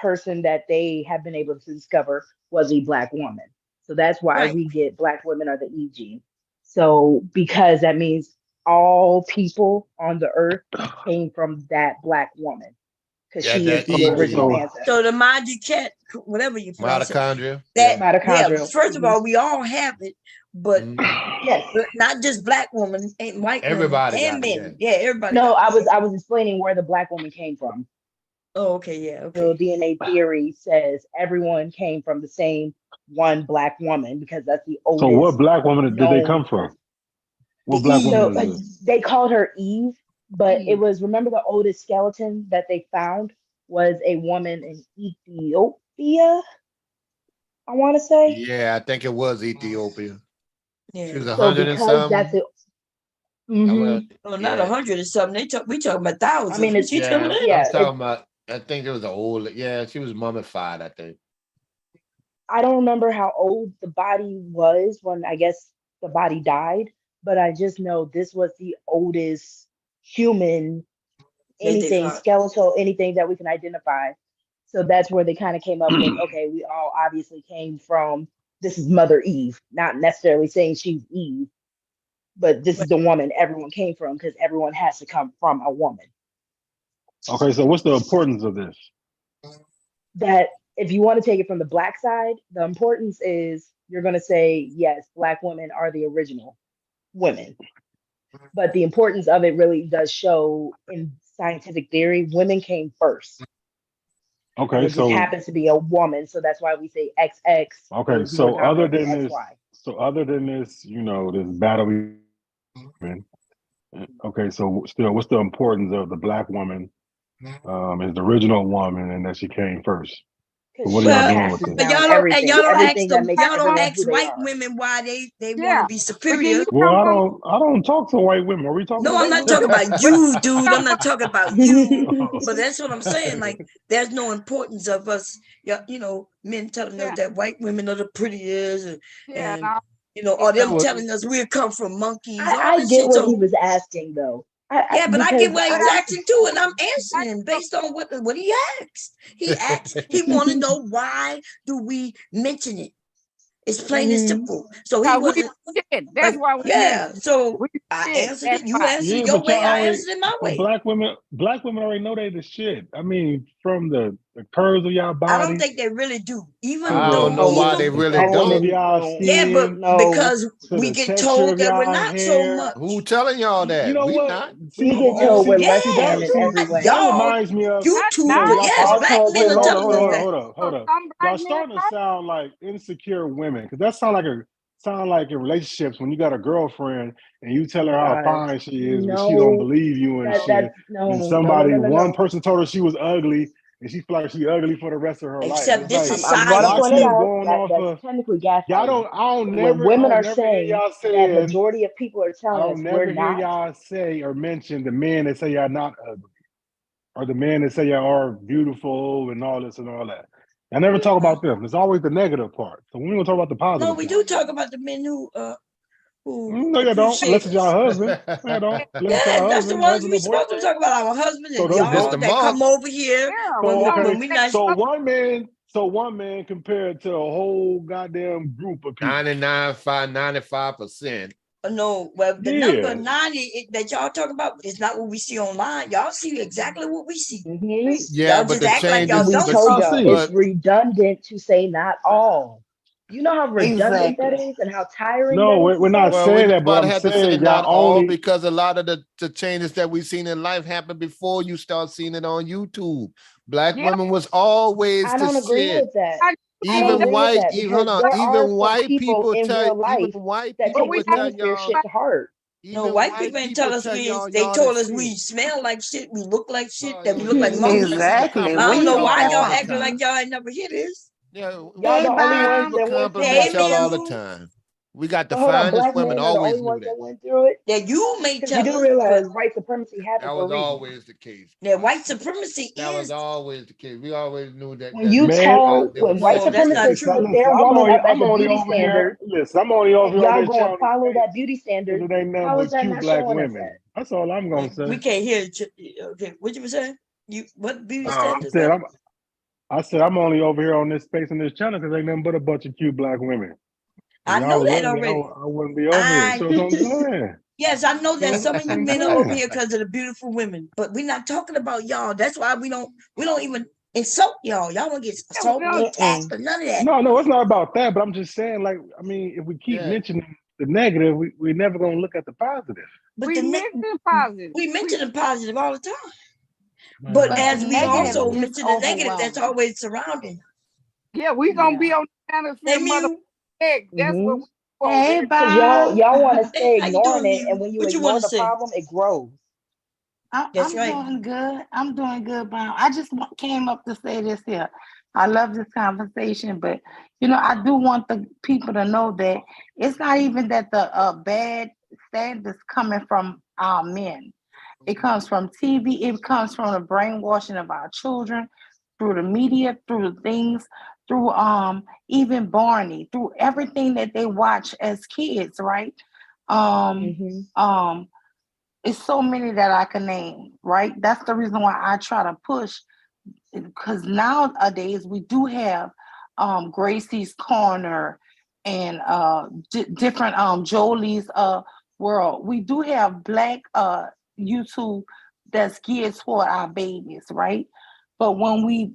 person that they have been able to discover was a black woman. So that's why we get black women are the Eve gene. So because that means all people on the earth came from that black woman. Because she is the original ancestor. So the mitochondria, whatever you pronounce mitochondria. Yeah, first of all, we all have it, but not just black women and white everybody women and men. Yeah, everybody. No, I was explaining where the black woman came from. Oh, okay, yeah. Okay. So DNA theory says everyone came from the same one black woman because that's the oldest. So what black woman did they come from? What black woman is it? They called her Eve, but it was, remember the oldest skeleton that they found was a woman in Ethiopia, I want to say. Yeah, I think it was Ethiopia. Yeah. She was 100 and something. That's it. No, not 100 or something. We talking about thousands. I mean, I'm talking about, I think it was an old, she was mummified, I think. I don't remember how old the body was when I guess the body died, but I just know this was the oldest human, anything skeletal, anything that we can identify. So that's where they kind of came up with, okay, we all obviously came from, this is Mother Eve, not necessarily saying she's Eve, but this is the woman everyone came from because everyone has to come from a woman. Okay, so what's the importance of this? That if you want to take it from the black side, the importance is you're going to say, yes, black women are the original women. But the importance of it really does show in scientific theory, women came first. Okay, and it just happens to be a woman, so that's why we say XX. Okay, so other than this, this battle. Okay, so still, what's the importance of the black woman as the original woman and that she came first? So what are y'all doing with this? But y'all don't ask white women why they want to be superior. Well, I don't talk to white women. Are we talking? No, I'm not talking about you, dude. I'm not talking about you. But that's what I'm saying. Like, there's no importance of us, men telling us that white women are the prettiest, and or them telling us we come from monkeys. I get what he was asking, though. I get what he's asking too, and I'm answering him based on what he asked. He asked. He want to know why do we mention it? It's plain and simple. So he wasn't. That's why we yeah. So we I did. answered That's it. You why. answered Yeah, your but y'all way. I already, answered it my but way. black women already know they the shit. I mean, from the curves of y'all I don't body think they really do. Even I don't know though, why they the really tone of don't. y'all yeah, but skin, because to we the get texture told of that we're y'all not so hair. much. Who telling y'all You that? know We what? not. We get told we're less than and See, everywhere. that Y'all, reminds me of YouTube, y'all yes, All start. black told men we're are Hold less on, telling us hold on, that. hold on, hold on. Y'all starting to sound like insecure women because that sound like in relationships when you got a girlfriend and you tell her how Guys, fine she is, but she don't no, believe you and shit. And one person told her she was ugly, and she feel like she ugly for the rest of her life. Except It's this like is I'm going to y'all point it keep society. out going that off that's of technically y'all. gaslighting. I don't When never, I women don't are never hear saying y'all that saying. majority of people are I telling us don't we're never hear not, y'all say or mention the men that say y'all not ugly, or the men that say y'all are beautiful and all this and all that. I never talk about them. It's always the negative part. So we don't talk about the No, positive we part. do talk about the men who No, you don't. appreciate Unless it's us. y'all husband. No, you don't. Unless it's Yeah, y'all that's the husband, ones husband we or supposed to boyfriend. talk about, our husbands So and those y'all both. that come over here So when we not. So one man compared to a whole goddamn group of people. 95%. No, well, the Yeah. number 90 that y'all talking about is not what we see online. Y'all see exactly what we see. Yeah, Y'all but just the act like change y'all is. we don't told see. y'all it's redundant to say not all. You know how redundant that is and how tiring No, that is to we're not say? Well, we saying that, but about I'm had to say saying not y'all all only. because a lot of the changes that we've seen in life happened before you start seeing it on YouTube. Black women was always I the don't agree shit. with that. I don't Even agree with white, that hold because on, there are even some white people people in tell, real even life white that people take would this tell manosphere y'all. shit to heart. No, Even white people ain't tell us tell y'all they y'all told the us we shit. smell like shit, we look like shit, that we look like monkeys. Exactly. I Where don't you know get why that y'all from? acting like y'all ain't never hear this. Yeah, Y'all the only white ones people that went through compliment Hey, that. y'all all the Mimu. time. We got the But hold on, finest black women, men are the always only knew ones that. that went through it. That you may Because you tell do us, but realize white supremacy happened That for a was reason. always the case. that white supremacy That was is. always the case. We always knew that. When you when white No, that's not supremacists true. put their woman up at I'm the only beauty over here. standard Listen, I'm only over and here on y'all this go and channel follow that beauty standard, because it ain't nothing how is but that cute not black showing us that? women. That's all I'm gonna say. We can't hear it. Okay, what you were saying? You what beauty I standards? said I'm only over here on this space in this channel because ain't nothing but a bunch of cute black women. If I y'all know was that ugly, already. I wouldn't be over here. So I'm saying. Yes, I know that some of you men are over Yeah. here because of the beautiful women, but we're not talking about y'all. That's why we don't even insult y'all. Y'all don't get assaulted, attacked, or none of that. No, it's not about that. But I'm just saying, like, I mean, if we keep mentioning the negative, we're never gonna look at the positive. But We mention positive. We mention the positive all the time. Man. But But as the we negative also is mention the negative that's overwhelming. always surrounding. Yeah, we gonna be on the Hey, manosphere, mother. Mew. That's what we Hey, Because Bob. y'all want to stay How you ignoring doing, it, and Mew? when you What you want ignore to the say? problem, it grows. That's I'm right. doing good. I'm doing good, Bob. I just came up to say this here. I love this conversation, but I do want the people to know that it's not even that the bad standards coming from our men. It comes from TV. It comes from the brainwashing of our children through the media, through the things, through even Barney, through everything that they watch as kids, right? It's so many that I can name, right? That's the reason why I try to push, because nowadays we do have Gracie's Corner and different Jolie's World. We do have black YouTube that's geared toward our babies, right? But when we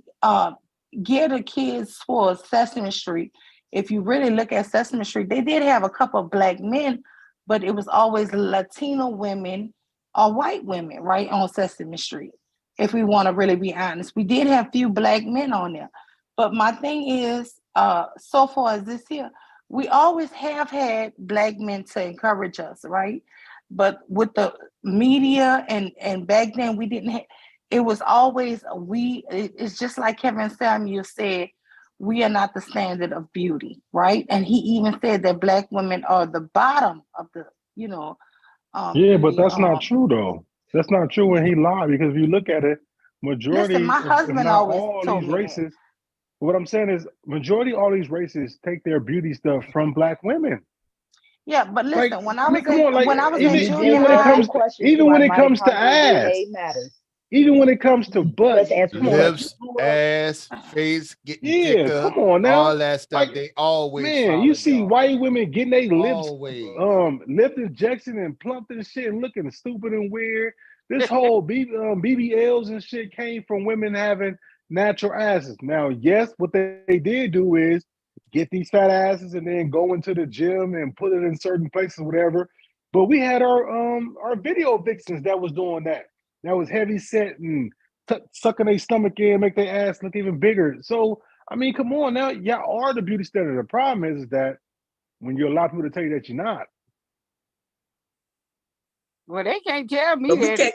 gear the kids for Sesame Street, if you really look at Sesame Street, they did have a couple of black men, but it was always Latino women or white women, right, on Sesame Street. If we want to really be honest, we did have few black men on there. But my thing is, so far as this here, we always have had black men to encourage us, right? But with the media and back then we didn't have, it was always it's just like Kevin Samuel said, we are not the standard of beauty, right? And he even said that black women are the bottom of the, Yeah, but beauty. that's not true though. That's not true when he lied because if you look at it, Listen, majority, my if husband not always all told these me that. races, what I'm saying is majority of all these races take their beauty stuff from black women. Yeah, but Like, listen, when I I mean, was come on, like in even junior when it high, comes to even when it comes to Mitochondrial ass, DNA matters. Even when it comes to butts, lips, ass, face, getting thicker, come on now. all that stuff, Like, they always man, you follow see y'all. white women getting their lips Always. lip injection and plumped and shit and looking stupid and weird. This whole BBLs and shit came from women having natural asses. Now, yes, what they did do is get these fat asses and then go into the gym and put it in certain places, whatever. But we had our video vixens that was doing that. That was heavy set and sucking their stomach in, make their ass look even bigger. So, I mean, come on now, y'all are the beauty standard. The problem is that when you allow people to tell you that you're not. Well, they can't tell me But we that.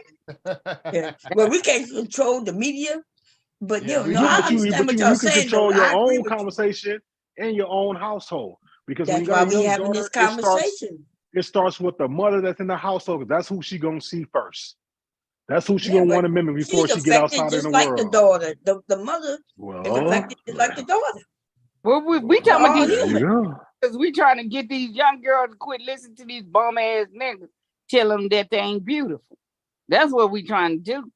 can't. Well, we can't control the media. But Yeah, no, I understand what y'all you can saying. Though control your I agree own with you. conversation in your own household. Because when That's you got why a we young having this daughter, conversation. it starts with the mother that's in the household. That's who she gonna see first. That's who she Yeah, gonna but want to mimic before she's she get affected outside in just the like the world. daughter. The mother is Well, affected just like the daughter. Well, we We're talking about all these human. go. because we trying to get these young girls to quit listening to these bum ass niggas, tell them that they ain't beautiful. That's what we trying to do.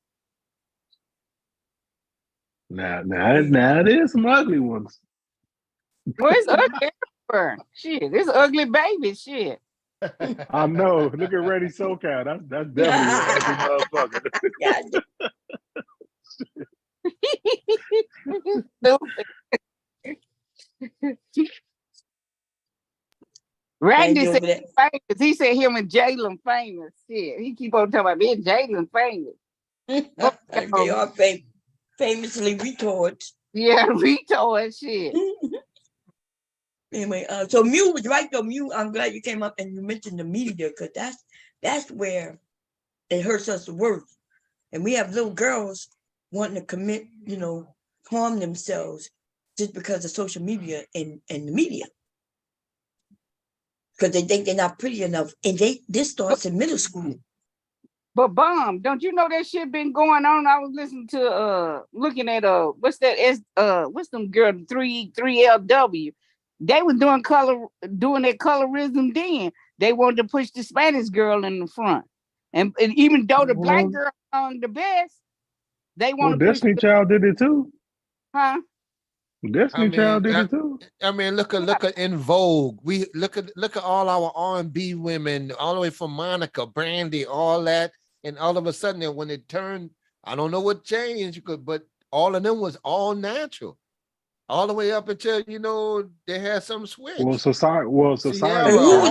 Now there's some ugly ones. Well, it's ugly everywhere. Shit, it's ugly baby shit. I know. Look at Reddy SoCal. That's definitely an ugly motherfucker. Randy said famous. He said him and Jalen famous. Shit, he keep on talking about being Jalen famous. They are famously retards. Yeah, retard shit. Anyway, so Mew was right though. Mew, I'm glad you came up and you mentioned the media because that's where it hurts us the worst. And we have little girls wanting to commit, harm themselves just because of social media and the media. Because they think they're not pretty enough. And this starts in middle school. But Bomb, don't you know that shit been going on? I was listening to looking at what's that what's them girl 3LW. They was doing that colorism then. They wanted to push the Spanish girl in the front. And even though the black girl sung the best, they want to push Destiny Child did it too. Huh? Destiny Child did it too. I mean, look at In Vogue. We look at all our R&B women, all the way from Monica, Brandy, all that, and all of a sudden, when it turned, I don't know what changed, but all of them was all natural, all the way up until they had some switch. Well, society. Who was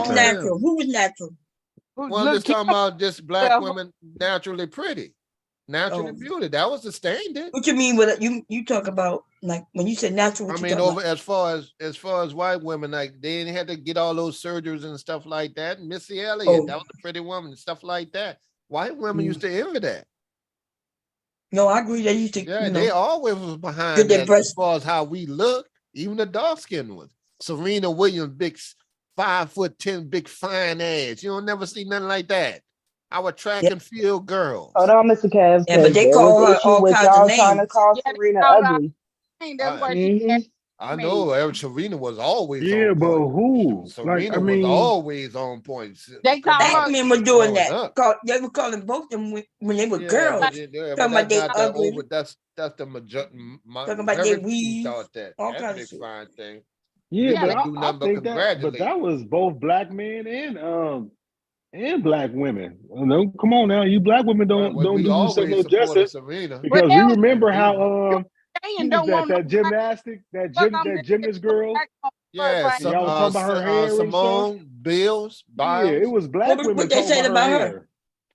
natural? Who was natural? Well, I'm just talking about just black women naturally pretty. Naturally beauty. That was the standard. What you mean with you talk about like when you said natural? I mean, as far as white women, like they didn't have to get all those surgeries and stuff like that. And Missy Elliott, that was a pretty woman and stuff like that. White women used to envy that. No, I agree. They used to. Yeah, they always was behind that as far as how we look. Even the dark skinned ones. Serena Williams, big 5'10", big fine ass. You don't never see nothing like that. Our track and field girls. Hold on, Mr. Kev. Yeah, but they call her all kinds of names. Trying to call Serena ugly. That's why I know Serena was always on point. But who? Serena was always on point. They call black men were doing that. They were calling both them when they were girls. Talking about they ugly. That's the majority. Talking about they weave. Thought that. All That's kinds a of big fine thing. Yeah, but I think that was both black men and black women. No, come on now, you black women don't do yourself no justice. Because we remember how that gymnast girl. Yeah, y'all talking about her hair Simone Biles. Yeah, it was black women. What they said about her?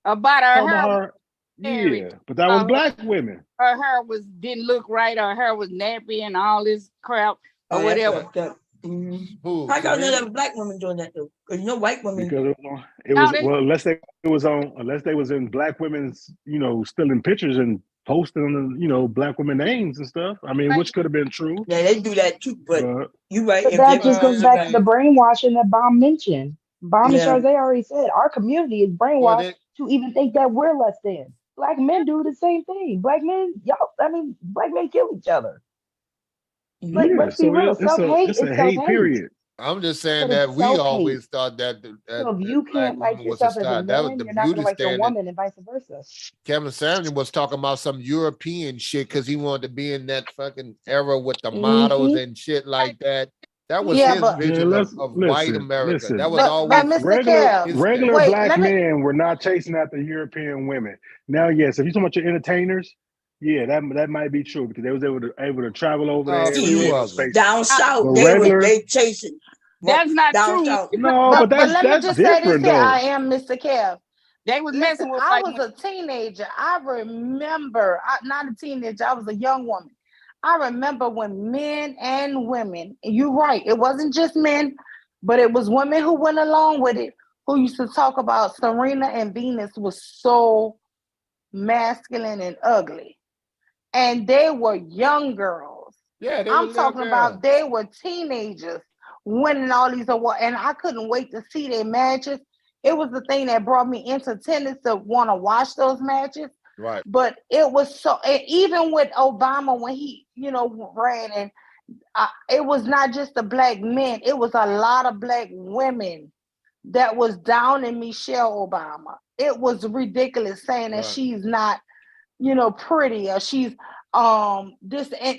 About her hair. Yeah, but that was black women. Her hair didn't look right. Her hair was nappy and all this crap or whatever. How y'all know that was black women doing that though? Because white women. Because it was unless they was in black women's, stealing pictures and posting, black women names and stuff. I mean, which could have been true. Yeah, they do that too. But you right. But that just goes back to the brainwashing that Bomb mentioned. Bomb and Charze already said our community is brainwashed to even think that we're less than. Black men do the same thing. Black men kill each other. Like, let's be real. Self-hate is hate, period. I'm just saying But that it's we self-hate. always thought that So if that you black can't woman like was a yourself as a star. That was man, the you're not gonna beauty like your standard. woman and vice versa. Kevin Samuel was talking about some European shit because he wanted to be in that fucking era with the models Mm-hmm. and shit like that. That was Yeah, his but vision let's of white listen. America. That Listen. was but always Mr. Regular Kev, his thing. regular wait, black let me men were not chasing after European women. Now, yes, if you're talking about your entertainers, yeah, that might be true because they was able to travel over A there and few see Yeah, those of them. faces. down But south, regular, they chasing. That's not Down true. south. no, but but that's let me just say this different here. I though. am Mr. Kev. They was Listen, messing with I white was women. a teenager. I remember, not a teenager, I was a young woman. I remember when men and women, and you're right, it wasn't just men, but it was women who went along with it, who used to talk about Serena and Venus was so masculine and ugly. And they were young girls. Yeah, they were I'm little talking about girls. they were teenagers winning all these awards, and I couldn't wait to see their matches. It was the thing that brought me into tennis to want to watch those matches. Right. But it was so, and even with Obama when he, ran, and it was not just the black men; it was a lot of black women that was down in Michelle Obama. It was ridiculous saying that Right. she's not, pretty, or she's this, and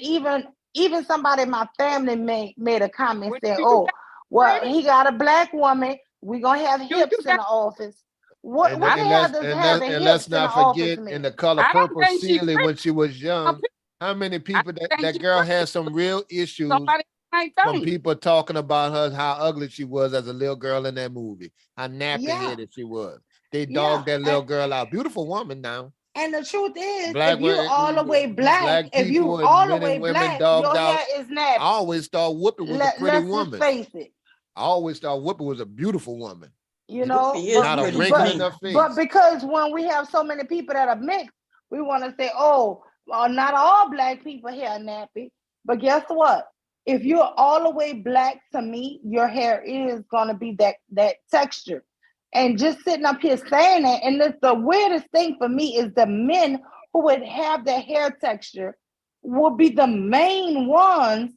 even somebody in my family made a comment saying, "Oh, well, he got a black woman. We're gonna have hips in the office." What And what the and hell let's does and let having and let's hips in the not office forget in mean? the color I don't purple think she's Celie pretty. when she was young. How many people I think that she's girl pretty. had some real issues Somebody might from think. people talking about her, how ugly she was as a little girl in that movie, how nappy Yeah, headed she was. They yeah. dogged that little girl out. Beautiful woman now. And the truth is, Black black if you people and all the men way and women black, dogged your out. hair is I nappy. always thought Whoopi was a pretty Let's just woman. face it. I always thought Whoopi was a beautiful woman. Whoopi is Not a pretty wrinkle but in too. her but face. because when we have so many people that are mixed, we want to say, oh, well, not all black people hair nappy. But guess what? If you're all the way black, to me, your hair is gonna be that texture. And just sitting up here saying that, and the weirdest thing for me is the men who would have that hair texture will be the main ones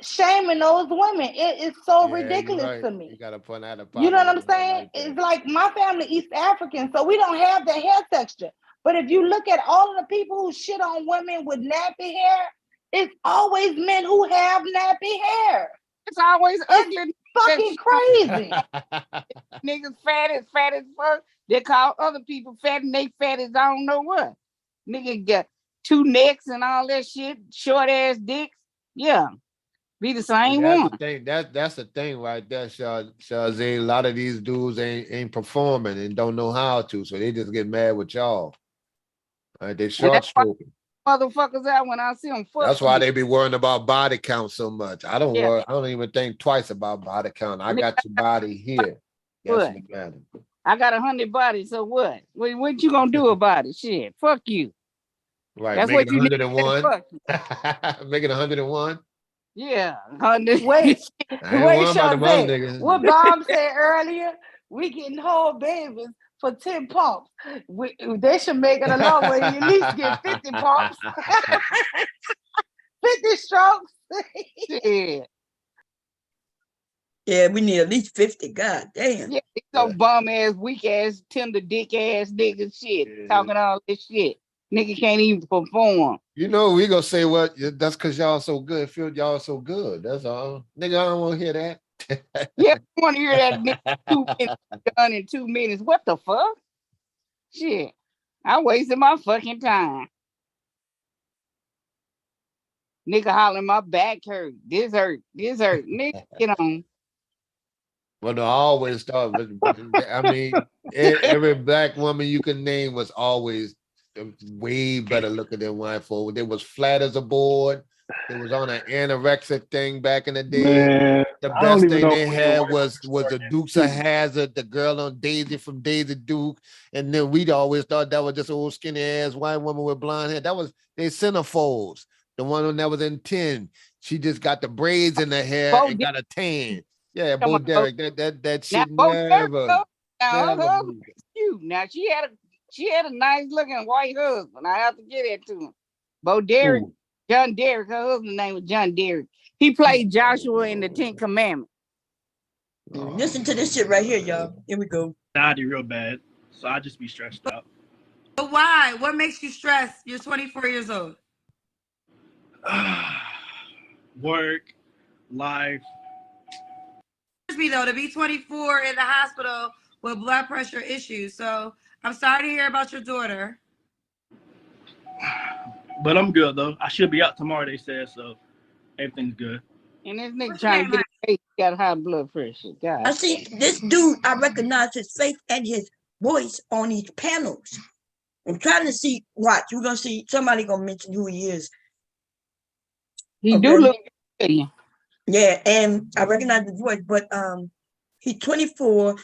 shaming those women. It is so Yeah, you're ridiculous right. to You me. gotta put that a You pot know what on I'm your head saying? like that. It's like my family East African, so we don't have that hair texture. But if you look at all of the people who shit on women with nappy hair, it's always men who have nappy hair. It's always It's ugly. fucking crazy. Niggas fat as fuck. They call other people fat and they fat as I don't know what. Nigga got two necks and all that shit, short ass dicks. Yeah, be the And same that's one. the thing. That's the thing right there, Shazzy. A lot of these dudes ain't performing and don't know how to, so they just get mad with y'all. Right? They And short that's why stroking. motherfuckers out when I see them. Fuck That's why you. they be worrying about body count so much. I don't Yeah. worry. I don't even think twice about body count. I got your body here. That's What? what matters. I got 100 bodies, so what? What you gonna do about it? Shit, fuck you. Right. That's Make what it you need to say. 101. Fuck you. Make it 101. Yeah, 100. Wait, I ain't wait, worrying about them other Shazay. niggas. What Bob said earlier, we getting whole babies for 10 pumps. They should make it a law where you at least get 50 pumps. 50 strokes. Yeah. Yeah, we need at least 50. God damn. Yeah, these some bum ass, weak ass, tender dick ass niggas shit. Talking all this shit. Nigga can't even perform. You know, we gonna say what that's because y'all so good. Feel y'all so good. That's all. Nigga, I don't want to hear that. Yeah, I want to hear that nigga 2 minutes done in 2 minutes. What the fuck? Shit. I wasted my fucking time. Nigga hollering my back hurt. This hurt. This hurt. Nigga, get on. Well, no, I always start with, I mean, every black woman you can name was always way better looking than white folk. They was flat as a board. It was on an anorexic thing back in the day. Man, The I don't best even thing know they when the had white was women the start Dukes of getting Hazzard, the girl on Daisy from Daisy Duke, and then we'd always thought that was just an old skinny ass white woman with blonde hair. That was they centerfolds. The one that was in 10, she just got the braids in her hair and got a tan. Yeah, Bo Derek, that shit never moved. Now she had a nice looking white husband. I have to get it to him. Bo Derek, John Derek, her husband's name was John Derek. He played Joshua in the 10 Commandments. Listen to this shit right here, y'all. Here we go. Anxiety real bad, so I just be stressed out. But why? What makes you stressed? You're 24 years old. Work, life. Me though to be 24 in the hospital with blood pressure issues. So I'm sorry to hear about your daughter. But I'm good though. I should be out tomorrow, they said, so everything's good. And this nigga trying to get his face got high blood pressure. God. I see this dude, I recognize his face and his voice on these panels. I'm trying to see, watch, you're gonna see somebody gonna mention who he is. He do look good. Yeah, and I recognize the voice, but he's 24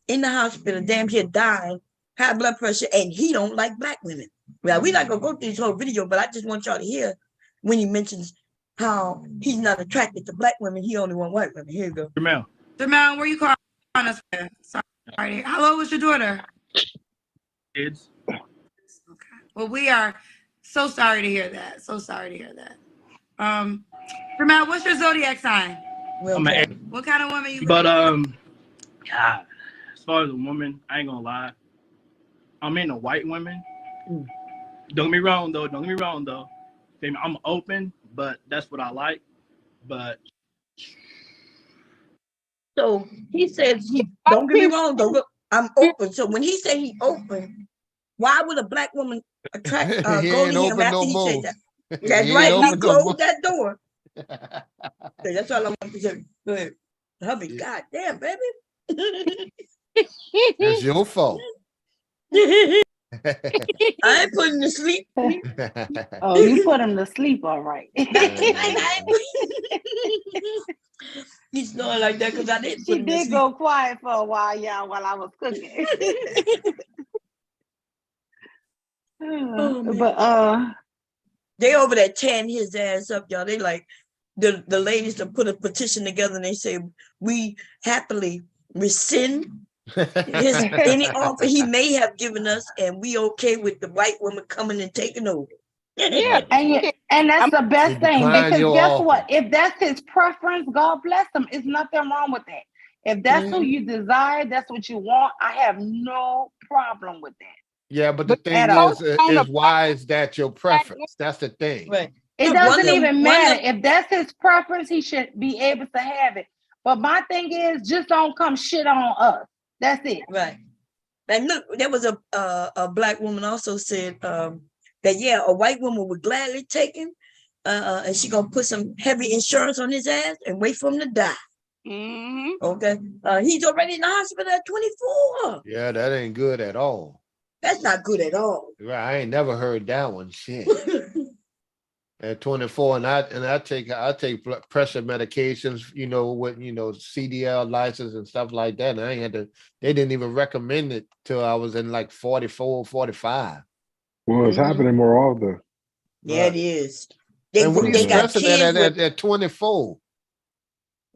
in the hospital, damn near dying, high blood pressure, and he don't like black women. Well, we're not gonna go through this whole video, but I just want y'all to hear when he mentions how he's not attracted to black women, he only want white women. Here you go. Jamel. Jamel, where you calling us from? Sorry. How old was your daughter? Kids. Okay. Well, we are so sorry to hear that. So sorry to hear that. Jamel, what's your zodiac sign? I'm an What kind of woman you? But God, as far as a woman, I ain't gonna lie. I'm into white women. Don't get me wrong though. I'm open, but that's what I like. But so he said he don't get me wrong though. Look, I'm open. So when he said he open, why would a black woman attract go to him after he said that? That's right. He closed that door. Okay, that's all I want to say. Go ahead. Hubby, God damn, baby. It's your fault. I ain't putting him to sleep. Oh, you put him to sleep, all right. He's snoring like that because I didn't. She did go quiet for a while, y'all, while I was cooking. But they over there tearing his ass up, y'all. They like the ladies to put a petition together and they say we happily rescind any offer he may have given us, and we okay with the white woman coming and taking over. Yeah, and that's the best thing, because guess what? If that's his preference, God bless him. There's nothing wrong with that. If that's who you desire, that's what you want, I have no problem with that. Yeah, but the thing is why is that your preference? That's the thing. Right. It doesn't even matter. If that's his preference, he should be able to have it. But my thing is, just don't come shit on us. That's it. Right. And look, there was a black woman also said that a white woman would gladly take him, and she gonna put some heavy insurance on his ass and wait for him to die. Okay. He's already in the hospital at 24. Yeah, that ain't good at all. That's not good at all. Right, I ain't never heard that one. Shit. At 24, and I take blood pressure medications, with CDL license and stuff like that. And I ain't had to. They didn't even recommend it till I was in like 44, 45. Well, it's happening more often. Yeah, it is. They got kids at 24.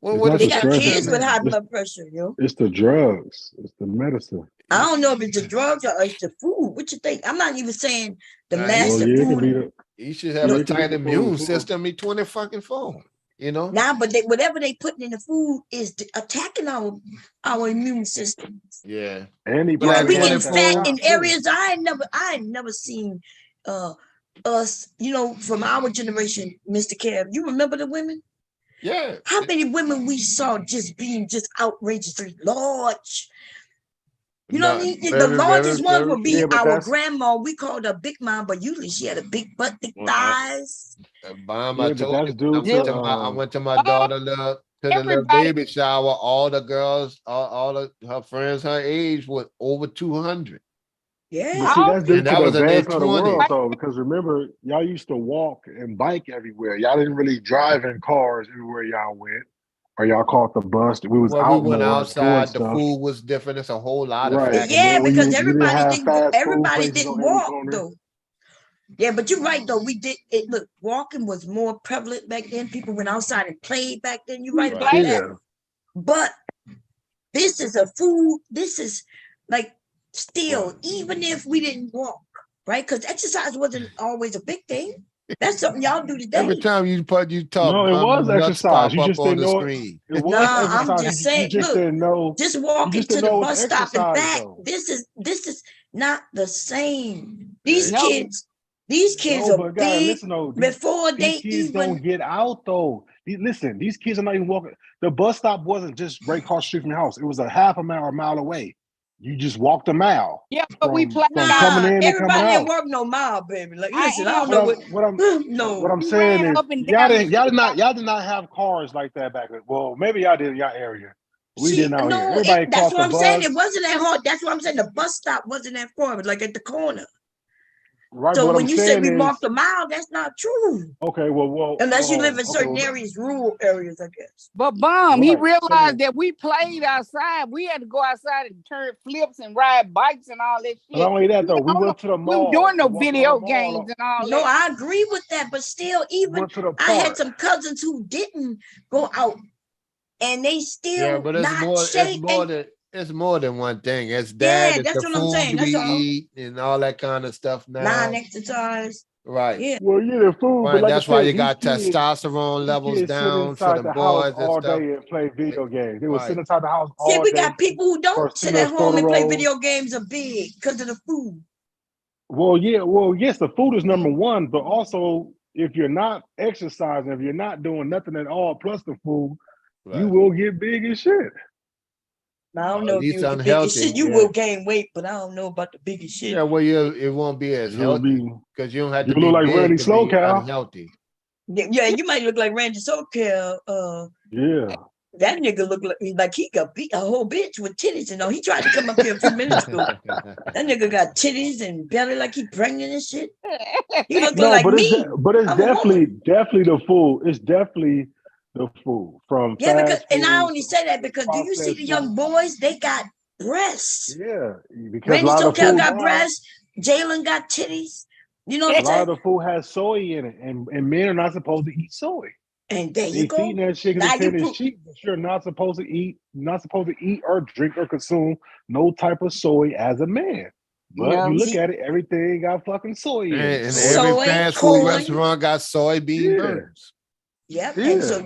Well, they got kids with high blood pressure, It's the drugs. It's the medicine. I don't know if it's the drugs or it's the food. What you think? I'm not even saying the massive food. You should have a tight immune system. Be 20 fucking four. Nah, but whatever they putting in the food is attacking our immune system. Yeah, and we get fat in areas I ain't never seen. Us, from our generation, Mr. Kev. You remember the women? Yeah. How many women we saw being outrageously large? You know what I mean? The largest one would be our grandma. We called her Big Mom, but usually she had a big butt, thick thighs. I went to my daughter to the little baby shower. All the girls, all of her friends her age was over 200. Yeah. But see, that's due to that the was in their advance of the world, 20s. though, because remember, y'all used to walk and bike everywhere. Y'all didn't really drive in cars everywhere y'all went, or y'all caught the bus. We was out we went more outside. The stuff. food was different. It's a whole lot of Right. Yeah, because everybody everybody didn't walk though. Yeah, but you're right though. We did it. Look, walking was more prevalent back then. People went outside and played back then. You're right about that. But this is a food. This is like still, even if we didn't walk, right? Because exercise wasn't always a big thing. That's something y'all do today. Every time you talk, no, it was nuts exercise. pop You up just on didn't the know screen. it was Nah, exercise. I'm just saying, You just look, didn't know. just You walking just to didn't the know it was bus stop and exercise back. though. This is not the same. These No. kids No, are but gotta big listen though. before These they kids even. don't get out though. Listen, these kids are not even walking. The bus stop wasn't just right across the street from your house. It was a half a mile or a mile away. You just walked a mile. Yeah, but we from played coming in and coming Everybody ain't out. work no mile, baby. Like, I listen, I am. don't know What no. I'm We saying ran is up and down the street. y'all did not have cars like that back then. Well, maybe y'all did in your area. We See, didn't out here. no, Everybody that's caught what the I'm saying. bus. It wasn't that hard. That's what I'm saying. The bus stop wasn't that far. It was like at the corner. Right, but So what when I'm you say saying we is, walked a mile, that's not true. okay, Unless you live in okay, certain areas, rural areas, I guess. But he right. realized that we played outside. We had to go outside and turn flips and ride bikes and all that Not shit. only that though, we went to the We were mall. doing no We walked around video the mall. games and all No, that. I agree with that, but still, We even went to the I had park. some cousins who didn't go out, and they Yeah, still but not shake. it's more than one thing. It's Yeah, that, it's that's the what I'm food saying. we That's all. eat and all that kind of stuff now. Non-exercise. Right. Yeah. Well, yeah, the food, but Right. like I That's why said, you got testosterone these levels kids sit down for inside the the house boys and all stuff. day and play video games. They would sit Right. inside the house See, all we day. got people who don't sit at home and play rolls. video games are big because of the food. Well, yes, the food is number one, but also if you're not exercising, if you're not doing nothing at all, plus the food, you will get big as shit. I don't At know if least you're the biggest unhealthy. shit. You will gain weight, but I don't know about the biggest shit. Yeah, well, it won't be as healthy because you don't have to be look like big Randy to be Slowcow. unhealthy. Yeah, you might look like Randy Socal. Yeah. That nigga look like he got beat a whole bitch with titties and all. He tried to come up here a few minutes ago. That nigga got titties and belly like he pregnant and shit. He looking No, like but me. it's definitely the food. It's definitely the food from Yeah, because fast and I food only to say that because do you see processed the young food. boys? They got breasts. Yeah, because Randy a lot of the Socal food got now, breasts. Jalen got titties. You know what a I'm lot saying? of the food has soy in it, and men are not supposed to eat soy. And there They you go. feeding that shit because Now they you saying it's cheap, but you're not supposed to eat or drink or consume no type of soy as a man. But you look at it, everything got fucking soy in it. And So every fast food restaurant got soybean burgers. Yep. And so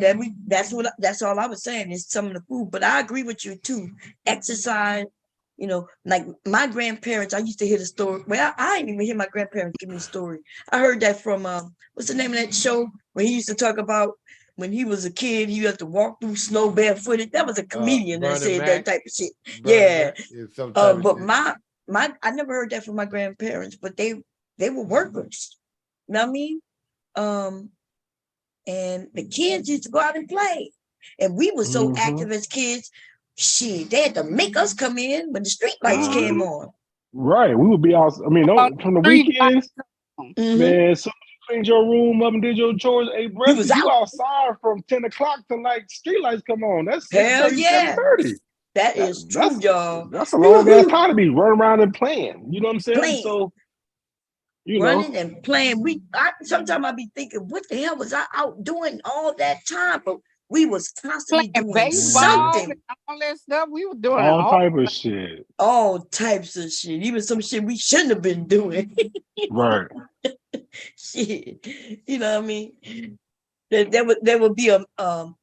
that's all I was saying is some of the food. But I agree with you too. Exercise, like my grandparents, I used to hear the story. Well, I didn't even hear my grandparents give me a story. I heard that from what's the name of that show where he used to talk about when he was a kid, he had to walk through snow barefooted. That was a comedian that said that type of shit. Yeah. But my I never heard that from my grandparents, but they were workers. You know what I mean? And the kids used to go out and play. And we were so active as kids. Shit, they had to make us come in when the street lights came on. Right. We would be out. I mean, from the weekends, man, so you cleaned your room up and did your chores. Hey, bro, you outside from 10 o'clock till like street lights come on. That's 6:30, 7:30. That is true, y'all. That's a long ass time to be running around and playing. You know what I'm saying? Playing. So, running and playing. Sometimes I be thinking, what the hell was I out doing all that time? But we was constantly doing baseball something. and all that stuff. We were doing all type of shit. All types of shit. Even some shit we shouldn't have been doing. Right. Shit. You know what I mean? There would be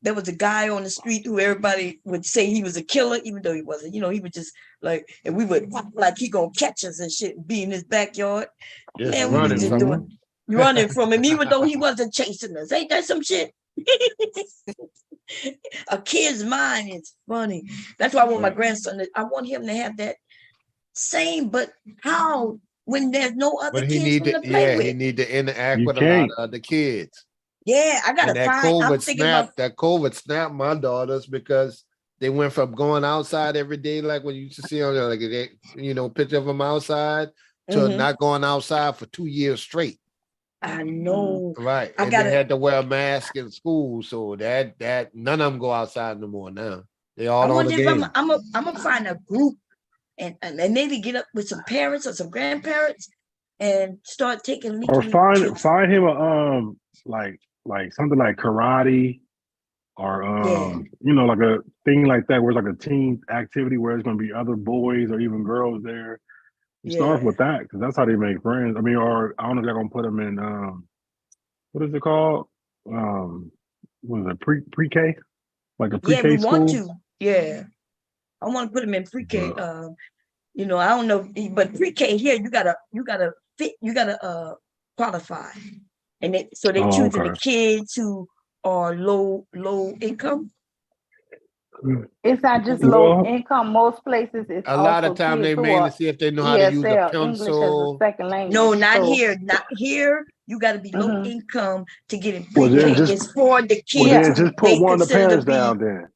there was a guy on the street who everybody would say he was a killer, even though he wasn't. He would just like, and we would like he gonna catch us and shit and be in his backyard. Man, we was just running from him, even though he wasn't chasing us. Ain't that some shit? A kid's mind is funny. That's why I want my grandson. I want him to have that same, but how when there's no other kids to play with? He need to interact with a lot of other kids. Yeah, I gotta that find. COVID snapped my daughters because they went from going outside every day, like when you used to see on like picture of them outside, to not going outside for 2 years straight. I know. Right. They had to wear a mask in school, so that none of them go outside no more now. They all on the game. I'm gonna find a group and maybe get up with some parents or some grandparents and start taking or find him a like something like karate or like a thing like that where it's like a team activity where it's going to be other boys or even girls there. You start with that because that's how they make friends. I mean, or I don't know if they're going to put them in what is it called? What is it, pre-K? Like a Yeah, we pre-K want school? to. Yeah. I want to put them in pre-K. You know, I don't know, but pre-K here, you gotta qualify. And so they're Oh, choosing the okay. kids who are low income. It's not just low Well, income. Most places, it's A lot also of time kids they who mainly are see if they know how to use a ESL, English as a pencil. second language. No, not So, here. Not here. You got to be low mhm. income to get in well then pre-K. just It's for the well kids then who just put they one of the consider to parents be. down then.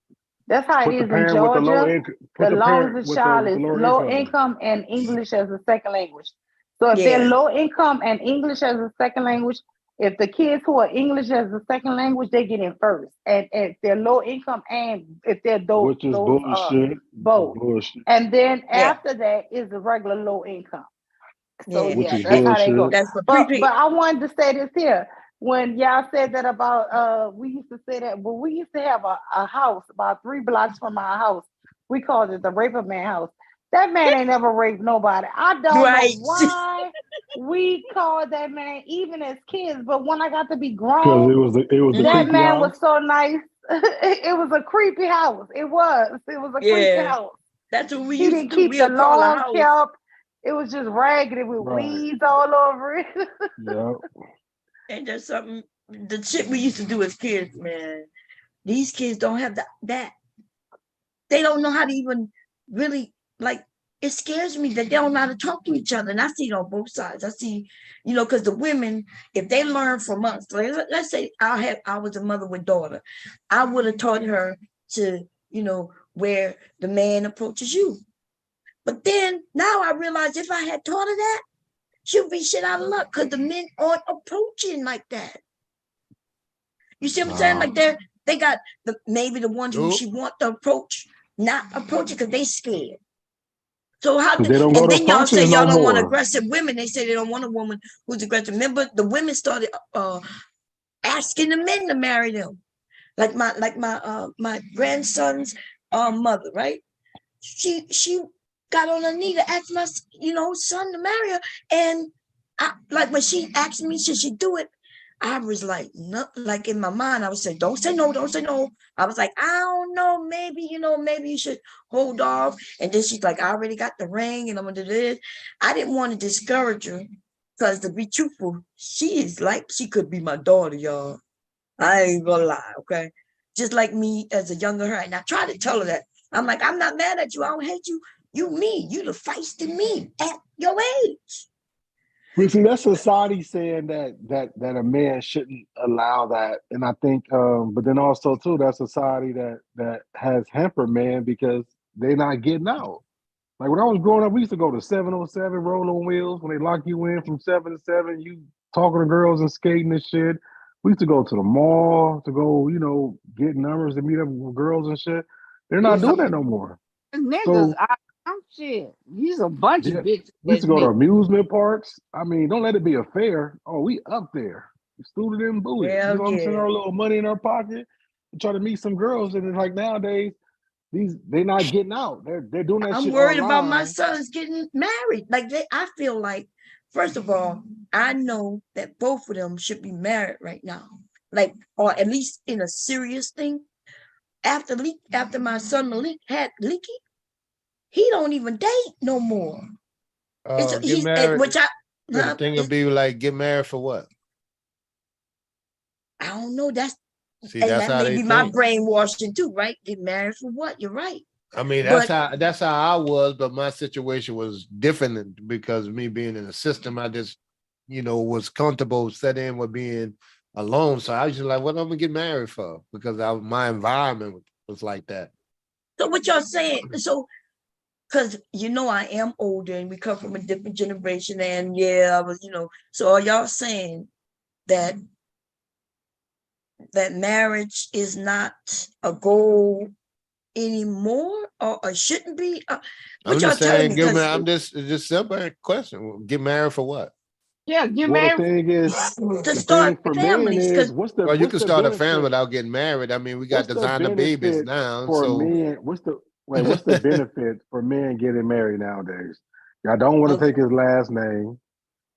That's how it Put the is in parent with the low Georgia. income. Put The the long as parent the with the child is lower low income. income and English as a second language. So if they're Yeah. low income and English as a second language, if the kids who are English as a second language, they get in first. And if they're low income and if they're those Which is bullshit. both. Bullshit. And then Yeah. after that is the regular low income. So Yeah. Which yeah, is that's how they go. bullshit. That's for But pre-K. I wanted to say this here. When y'all said that about we used to say that, but we used to have a house about 3 blocks from our house. We called it the Raper Man house. That man ain't never raped nobody. I don't Right. know why we called that man even as kids, but when I got to be Because grown, it was a that creepy man house. was so nice. It was a creepy house. It was a creepy Yeah. house. That's what we He used to didn't do. keep the We'll call a lawn house. kept. It was just raggedy with Right. weeds all over it. Yeah. And there's something the shit we used to do as kids, man. These kids don't have that. They don't know how to even really like. It scares me that they don't know how to talk to each other, and I see it on both sides. I see, you know, because the women, if they learn from us, like, let's say I was a mother with daughter, I would have taught her to, you know, where the man approaches you. But then now I realize if I had taught her that, she'll be shit out of luck because the men aren't approaching like that. You see what I'm saying? Like they got maybe the ones who she want to approach, not approaching because they scared. So how Because they don't go and to then y'all say functions no y'all don't want more. aggressive women. They say they don't want a woman who's aggressive. Remember, the women started asking the men to marry them. Like my grandson's mother, right? She got on her knee to ask my son to marry her. And I like when she asked me, should she do it? I was like, no, like in my mind, I was saying, don't say no, don't say no. I was like, I don't know, maybe you should hold off. And then she's like, I already got the ring and I'm gonna do this. I didn't want to discourage her because to be truthful, she is like she could be my daughter, y'all. I ain't gonna lie, okay? Just like me as a younger her. And I try to tell her that. I'm like, I'm not mad at you. I don't hate you. You me. You the feisty me at your age. We see that's society saying that a man shouldn't allow that, and I think, but then also too, that's society that has hampered man because they're not getting out. Like when I was growing up, we used to go to 707 roll on wheels when they lock you in from 7 to 7. You talking to girls and skating and shit. We used to go to the mall to go, get numbers and meet up with girls and shit. They're not doing that no more. Niggas, So I'm shit. He's a bunch of yeah, bitches. we used That's to go to me. amusement parks. I mean, don't let it be a fair. Oh, we up there. Student and booted. You Hell know what I'm saying? yeah. Our little money in our pocket. We try to meet some girls. And it's like nowadays, they're not getting out. They're doing that I'm shit worried about my online. sons getting married. I feel like, first of all, I know that both of them should be married right now. Like, or at least in a serious thing. After my son Malik had Leaky, he don't even date no more. Get married. Which I So the thing will be like, get married for what? I don't know. See, And that's that how may they be my think. brainwashing too, right? Get married for what? You're right. I mean, But that's how I was, but my situation was different because of me being in the system. I just, was comfortable set in with being alone. So I was just like, what am I gonna get married for? Because my environment was like that. so what y'all saying? So because I am older and we come from a different generation, and yeah, I was, so are y'all saying that marriage is not a goal anymore, or shouldn't be? What I'm y'all just telling saying, me? Because I'm just simple question. Get married for what? Yeah, get Well, married. the thing is, to the start thing for men families, is because Well, you what's can the start a family benefit? without getting married. I mean, we got What's the designer babies benefit now, for so men? What's the benefit for men getting married nowadays? Y'all don't want to take his last name.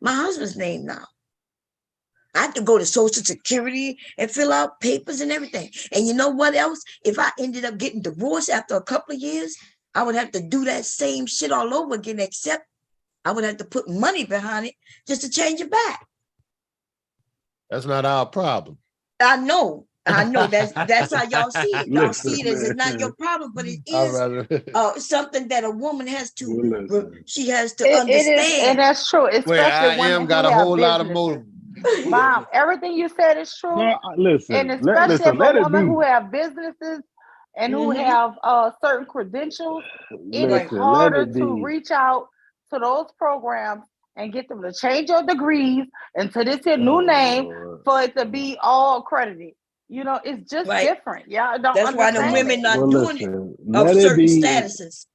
my husband's name now. I have to go to Social Security and fill out papers and everything. And you know what else? If I ended up getting divorced after a couple of years, I would have to do that same shit all over again, except I would have to put money behind it just to change it back. That's not our problem. I know. I know that's how y'all see it. Y'all see it as it's not your problem, but it is something that a woman has to. She has to It understand. is, and that's true. Especially women got who a have whole lot of businesses. motive. Mom, everything you said is true. No, listen, And especially if let a it woman be. who have businesses and who have certain credentials, it is Listen, let harder it to be. reach out to those programs and get them to change your degrees into this here new name for it to be all accredited. You know, it's just different. Y'all don't That's why the understand women it. not doing it Let of it certain be statuses.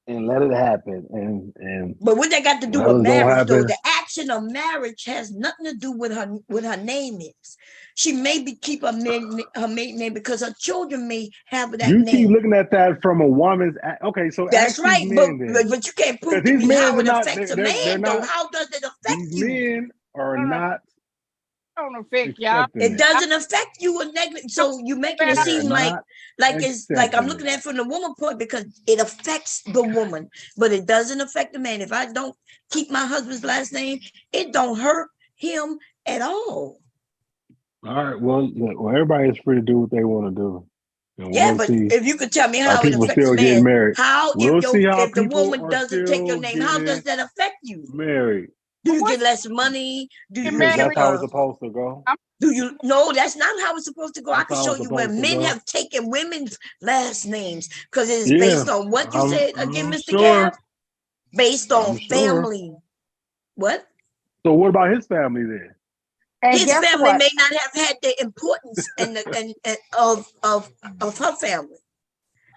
and let it happen. And But what they got to do with whatever's gonna marriage, though, happen. the action of marriage has nothing to do with her name is. She may keep her maiden name because her children may have that You name. keep looking at that from a woman's. Okay, so That's ask right, these men then. but you can't prove to These me men how are it not. affects a They're man, not. though. How does it affect These you? men are not. Don't affect y'all. It doesn't affect you or negative. So you're making it seem like it's like I'm looking at it from the woman point because it affects the woman, but it doesn't affect the man. If I don't keep my husband's last name, it don't hurt him at all. All right. Well, everybody is free to do what they want to do. And Yeah, we'll but see. if you could tell me Are how it people affects a still getting man, married? how We'll see how if the people woman are doesn't take your still name, how does getting that affect you? married. Do you get less money? Do you Because get that's how it's supposed to go. do you no, that's not how it's supposed to go. I That's can how show it's you where supposed to men go. have taken women's last names because it is Yeah, based on what you said again, I'm Mr. sure. Gav. Based I'm on sure. family. What? So what about his family then? And His guess family what? may not have had the importance and of her family.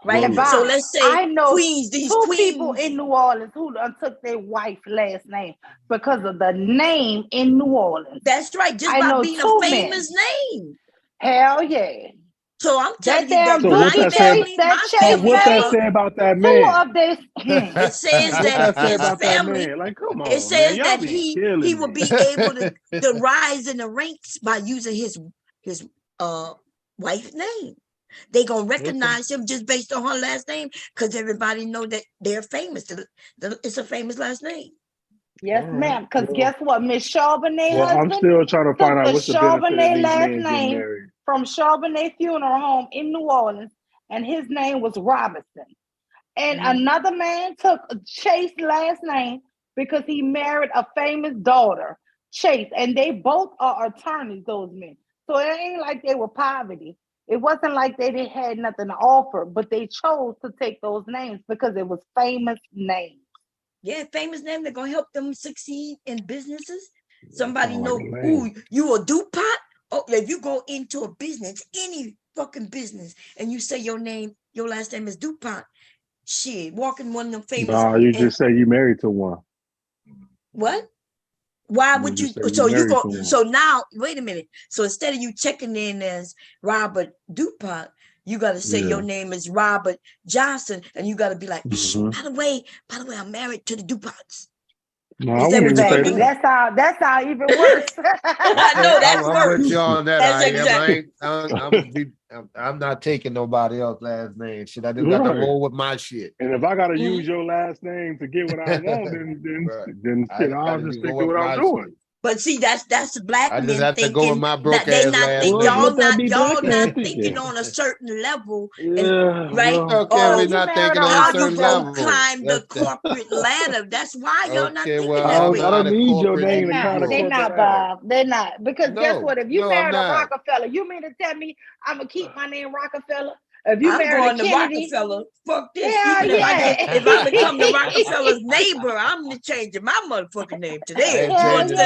Right. And So Bob, let's say I know queens, these two queens. people in New Orleans who took their wife's last name because of the name in New Orleans. That's right. Just I by know being a two famous men. name. Hell yeah. So I'm telling you damn that So what's my that say? family, my So family what's that have say about that Two man? of this. it says What's that that say his about that family, man? Like, come it on, man. says Y'all that be he killing will me. be able to rise in the ranks by using his wife's name. They gonna recognize him just based on her last name because everybody know that they're famous. It's a famous last name. Yes, ma'am. Because guess what? Miss Charbonnet Well, I'm husband still trying to took find out the what's the benefit of Charbonnet these last men getting name married. from Charbonnet Funeral Home in New Orleans, and his name was Robinson. And another man took Chase's last name because he married a famous daughter, Chase, and they both are attorneys, those men. So it ain't like they were poverty. It wasn't like they didn't had nothing to offer, but they chose to take those names because it was famous names. Yeah, famous name. They're gonna help them succeed in businesses. Somebody like know, ooh, you a DuPont? Oh, if you go into a business, any fucking business, and you say your name, your last name is DuPont. Shit, walking one of them famous. Nah, you just say you married to one. What? Why would you? So you go. So now, wait a minute. So instead of you checking in as Robert DuPont, you got to say your name is Robert Johnson, and you got to be like, by the way, I'm married to the DuPonts. No, Is that what you're gonna do? That's how even worse. I know that's I'm worse. with you on that. That's I exactly. I'm not taking nobody else's last name. Shit, I just got to roll with my shit. And if I gotta use your last name to get what I want, then shit, I'll just stick to what I'm doing. But see, that's black I just men have to thinking go with my broke they ass not last think name. y'all not thinking on a certain level, right? Okay, we're not thinking on a How certain you gonna level. climb the corporate ladder? That's why y'all not thinking well, that I'm way. not I don't a need your corporate name to Negro. kind of They're not, Bob. They're not. Because guess what? If you I'm married a not. Rockefeller, you mean to tell me I'm gonna keep my name Rockefeller? If you I'm married going a to Kennedy, Rockefeller. Fuck this. hell Even if I become the yeah. Rockefeller's neighbor, I'm changing my motherfucking name I today. ain't You changing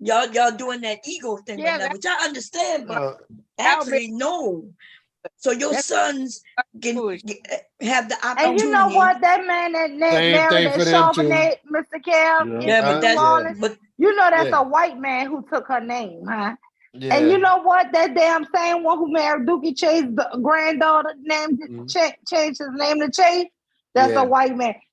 understand? Y'all doing that ego thing right now, which I understand, but actually no. So your sons can have the opportunity. And you know what? That man that married that Charbonnet, Mr. Cal, in New Orleans, you know that's a white man who took her name, huh? Yeah. And you know what? That damn same one who married Dookie Chase's granddaughter changed his name to Chase. That's a white man.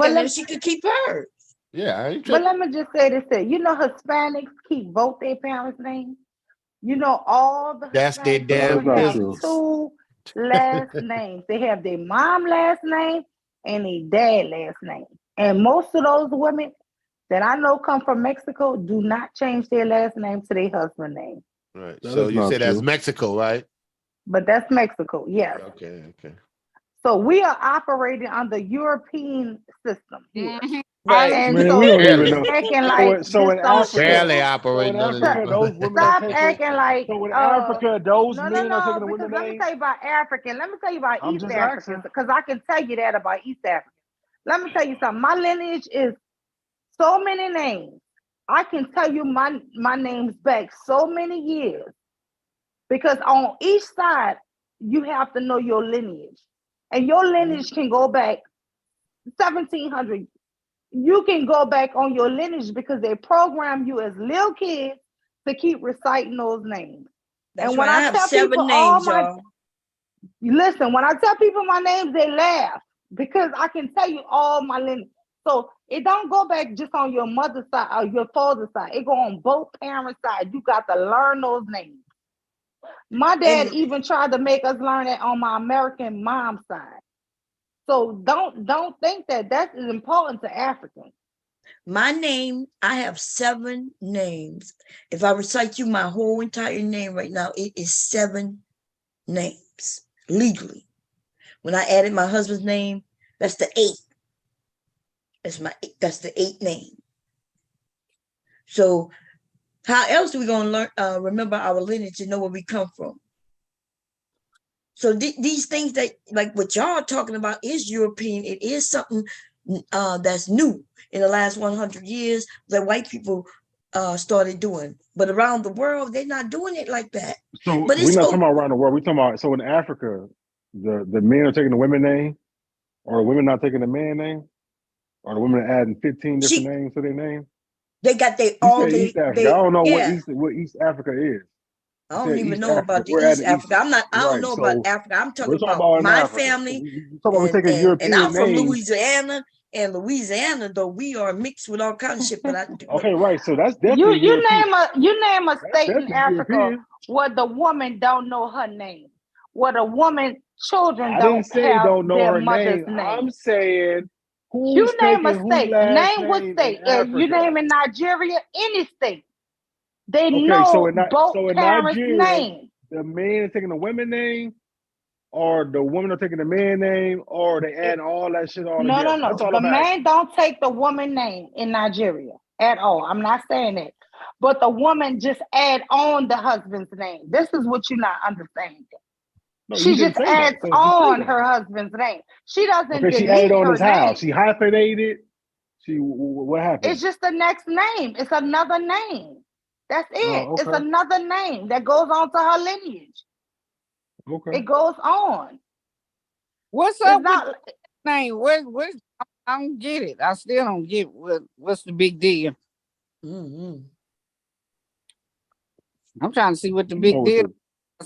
and then she could keep hers. Yeah, but let me just say this: you know, Hispanics keep both their parents' names. You know, all the That's their Hispanic damn people have business. two last names. They have their mom last name and their dad last name. And most of those women, that I know come from Mexico do not change their last name to their husband's name. Right. That So is you not say that's true. Mexico, right? But that's Mexico, yes. Okay. Okay. So we are operating under European system here. Right. And Man, so we don't even Barely. know. acting like So this in don't Africa, Barely shit. operating under this. Africa, those women are Stop taking. acting like So in Africa, those no, men are taking the because women let me name. tell you about African. Let me tell you about I'm East just Africans, asking. because I can tell you that about East Africa. Let me tell you something. My lineage is so many names. I can tell you my names back so many years. Because on each side, you have to know your lineage. And your lineage can go back 1700. You can go back on your lineage because they program you as little kids to keep reciting those names. That's And when right. I I have tell people 7 names, when I tell people my names, they laugh because I can tell you all my lineage. So it don't go back just on your mother's side or your father's side. It go on both parents' side. You got to learn those names. My dad And even tried to make us learn it on my American mom's side. So don't think that is important to Africans. my name, I have 7 names. If I recite you my whole entire name right now, it is 7 names legally. When I added my husband's name, that's the 8th. That's the 8th name. So how else are we gonna learn remember our lineage and know where we come from? So these things that like what y'all are talking about is European. It is something that's new in the last 100 years that white people started doing. But around the world, they're not doing it like that. So But we're it's not talking about around the world. We're talking about so in Africa, the men are taking the women name, or the women not taking the man name, or the women are adding 15 different names to their name. They got You said East Africa. I don't know what yeah. East Africa is. I don't even East know Africa. about the We're East adding East. Africa. I don't Right. know about So Africa. I'm we're talking talking about about in my Africa. So family. we talking about taking And I'm European from names. Louisiana. And Louisiana, though, we are mixed with all kinds of shit. But Okay, right. So that's You definitely European. name a That's state in definitely Africa European. where the woman don't know her name, where the woman children I didn't don't say have don't know their her mother's name. name. I'm saying You who's name a taking whose state. last Name what name in state. You Africa. name in Nigeria, any state. They Okay, know both so in parents' Nigeria, names. the man is taking the women name, or the women are taking the man name, or they add all that shit all together. That's No. all The I'm asking. man don't take the woman name in Nigeria at all. I'm not saying that. But the woman just add on the husband's name. This is what you're not understanding. No, you She didn't just say adds that. So just say on that. her husband's name. She doesn't Okay, she added delete on her his house. name. She hyphenated. What happened? It's just the next name. It's another name. That's it. Oh, It's okay. another name that goes on to her lineage. Okay. It goes on. What's It's up not with the name? I don't get it. I still don't get what's the big deal. Mm-hmm. I'm trying to see what the You big know deal. what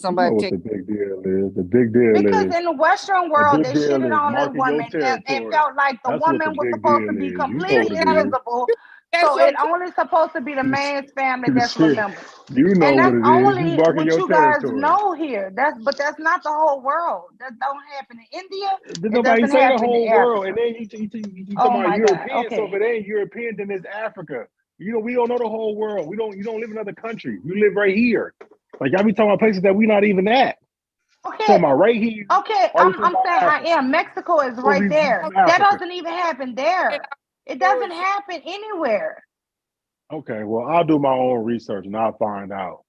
Somebody take. the big deal is. The big deal because is in the Western the world big they deal shitted is on the marking your woman and territory. felt like the That's what the woman was big supposed to deal be is. You know what completely it is. invisible. That's So your it only supposed to be the man's family that's Shit. remembered. You know And what that's it is. You only marking what your you guys territory. know here. But that's not the whole world. That don't happen in India. Did It nobody doesn't say the happen in whole world? Africa. And then you talking Oh about my God. European. So if Okay. it ain't European, then it's Africa. You know, we don't know the whole world. You don't live in other countries. You live right here. Like y'all be talking about places that we not even at. Okay. Talking about right here. Okay. Or you talking I'm about saying Africa? I am. Mexico is So right there. from That Africa. doesn't even happen there. It doesn't happen anywhere. Okay, well, I'll do my own research and I'll find out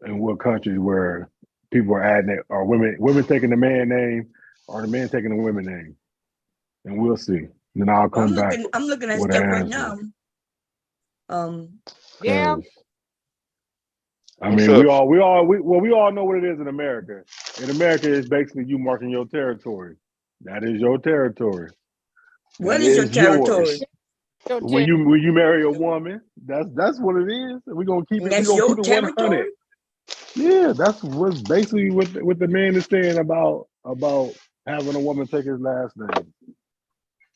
in what countries where people are adding it, or women taking the man name, or the man taking the women name, and we'll see. Then I'll Well, come back I'm looking at with an stuff right answer. now. Yeah. I What's mean, up? we all know what it is in America. In America, it's basically you marking your territory. That is your territory. What That is your is territory? yours. When you marry a woman, that's what it is. We're gonna keep And it. We're that's gonna your keep it 100. territory? Yeah, that's what's basically what the man is saying about having a woman take his last name.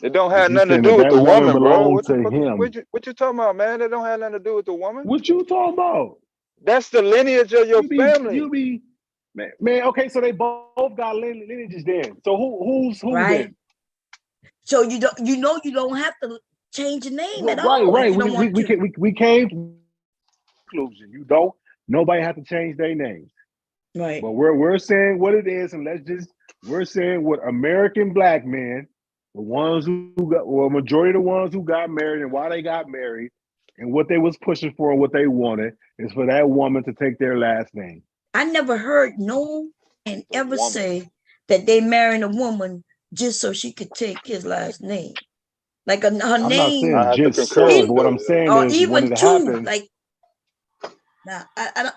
It don't have He's nothing to saying do with that the woman woman, bro. belongs What the to fuck? him. What you talking about, man? That don't have nothing to do with the woman. What you talking about? That's the lineage of your family. Man. Okay, so they both got lineages then. So who's who Right. then? So you don't have to change your name Well, at all if right. you don't want to. We came to conclusion. You don't. Nobody have to change their names. Right. But we're saying what it is, and we're saying what American black men, the ones who got, well, majority of the ones who got married and why they got married, and what they was pushing for and what they wanted is for that woman to take their last name. I never heard no man ever say that they marrying a woman just so she could take his last name. Like her I'm name. not saying I have to just so, concur with but what I'm Sylvia. saying Or is when even it two. happens. Like, nah, I don't,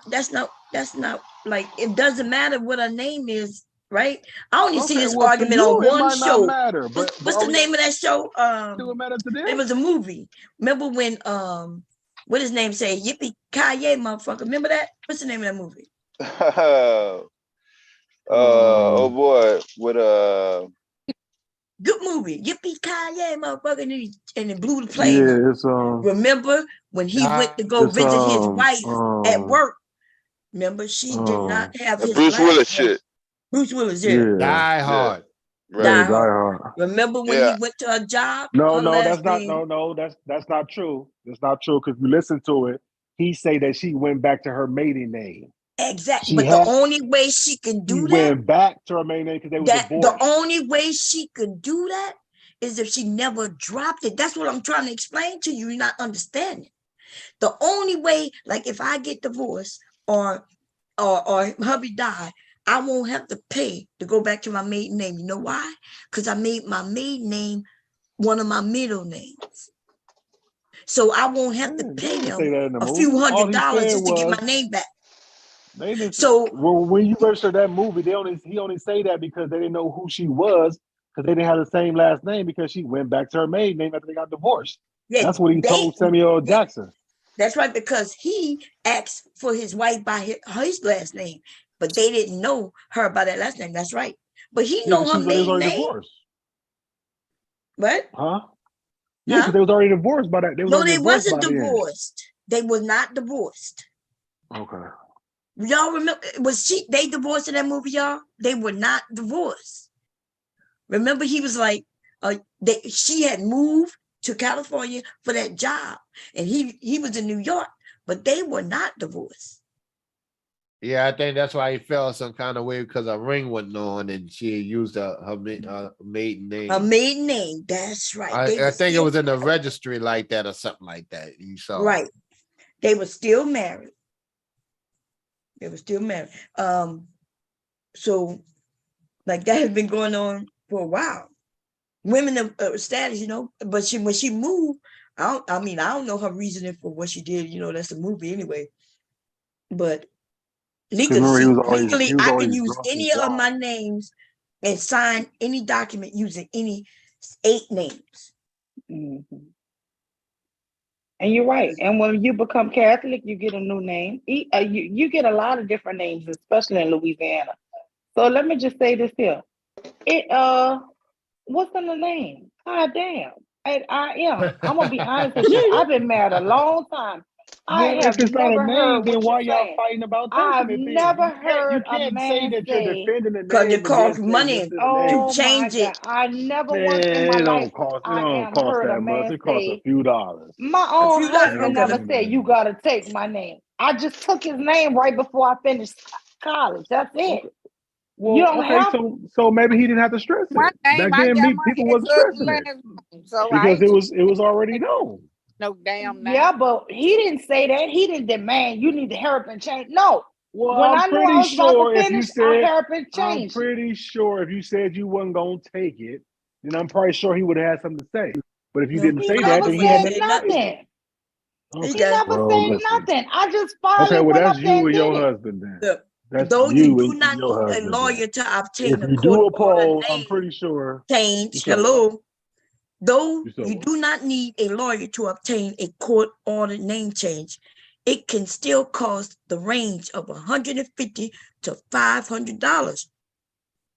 that's not like, it doesn't matter what her name is, right? I only see this Well, for argument you, on it one might not show. matter. What's the name of that show? Do it matter to them? It was a movie. Remember when what his name say? Yippee Kaye, motherfucker. Remember that? What's the name of that movie? Oh boy, with Good movie. Yippee Kaye, motherfucker, and it blew the plane up. Yeah, it's Remember when he went to go visit his wife at work? Remember, she did not have his Bruce last Willis name. shit. Bruce Willis, yeah. Die Hard. Right. Die Hard. Remember when he went to her job? No, her that's not. name, No, that's not true. That's not true because we listen to it. He say that she went back to her maiden name. Exactly, but the only way she can do that, went back to her maiden name because they was divorced. The only way she could do that is if she never dropped it. That's what I'm trying to explain to you. You're not understanding. The only way, like if I get divorced or hubby died, I won't have to pay to go back to my maiden name. You know why? Because I made my maiden name one of my middle names. So I won't have to pay them a few $100 just to get my name back. They didn't. So when you register that movie, he only say that because they didn't know who she was because they didn't have the same last name because she went back to her maiden name after they got divorced. Yeah, that's what he told Samuel L. Jackson. That's right, because he asked for his wife by his last name, but they didn't know her by that last name. That's right. But he know her maiden name. Divorced. What? Huh? Yeah, because they was already divorced by that. They wasn't divorced. They were not divorced. Okay. Y'all remember? They divorced in that movie, y'all? They were not divorced. Remember, he was like, she had moved to California for that job, and he was in New York, but they were not divorced. Yeah, I think that's why he felt some kind of way because a ring wasn't on and she used her maiden name. A maiden name, that's right. I think it was in the registry like that or something like that. You saw. Right. They were still married. So like that has been going on for a while. Women of status, but when she moved, I don't know her reasoning for what she did. That's a movie anyway. But legally, I can use any of my names and sign any document using any 8 names. Mm-hmm. And you're right. And when you become Catholic, you get a new name. You get a lot of different names, especially in Louisiana. So let me just say this here. What's in the name? God damn. I'm gonna be honest with you. I've been married a long time. If it's not a name, then why y'all fighting about I've taking it? never heard you can't a man say that you're defending the name because it costs money to change it. I never once in my life heard a man it costs a few dollars. My own husband never said you gotta take my name. I just took his name right before I finished college. That's it. Well, you don't have so maybe he didn't have to stress it. Back then, people wasn't stressing it because it was already known. No damn name. Yeah, but he didn't say that. He didn't demand you need to help and change. No. Well, when I'm I knew I was about to finish, I helped and changed. I'm pretty sure if you said you wasn't gonna take it, then I'm probably sure he would have had something to say. But if you didn't say that, then he had nothing. Okay. He never said nothing. I just finally went up that's there you and your did husband then. That's Though you do not need a lawyer to obtain if you do a poll, I'm pretty sure change. Hello. Though you do not need a lawyer to obtain a court-ordered name change, it can still cost the range of $150 to $500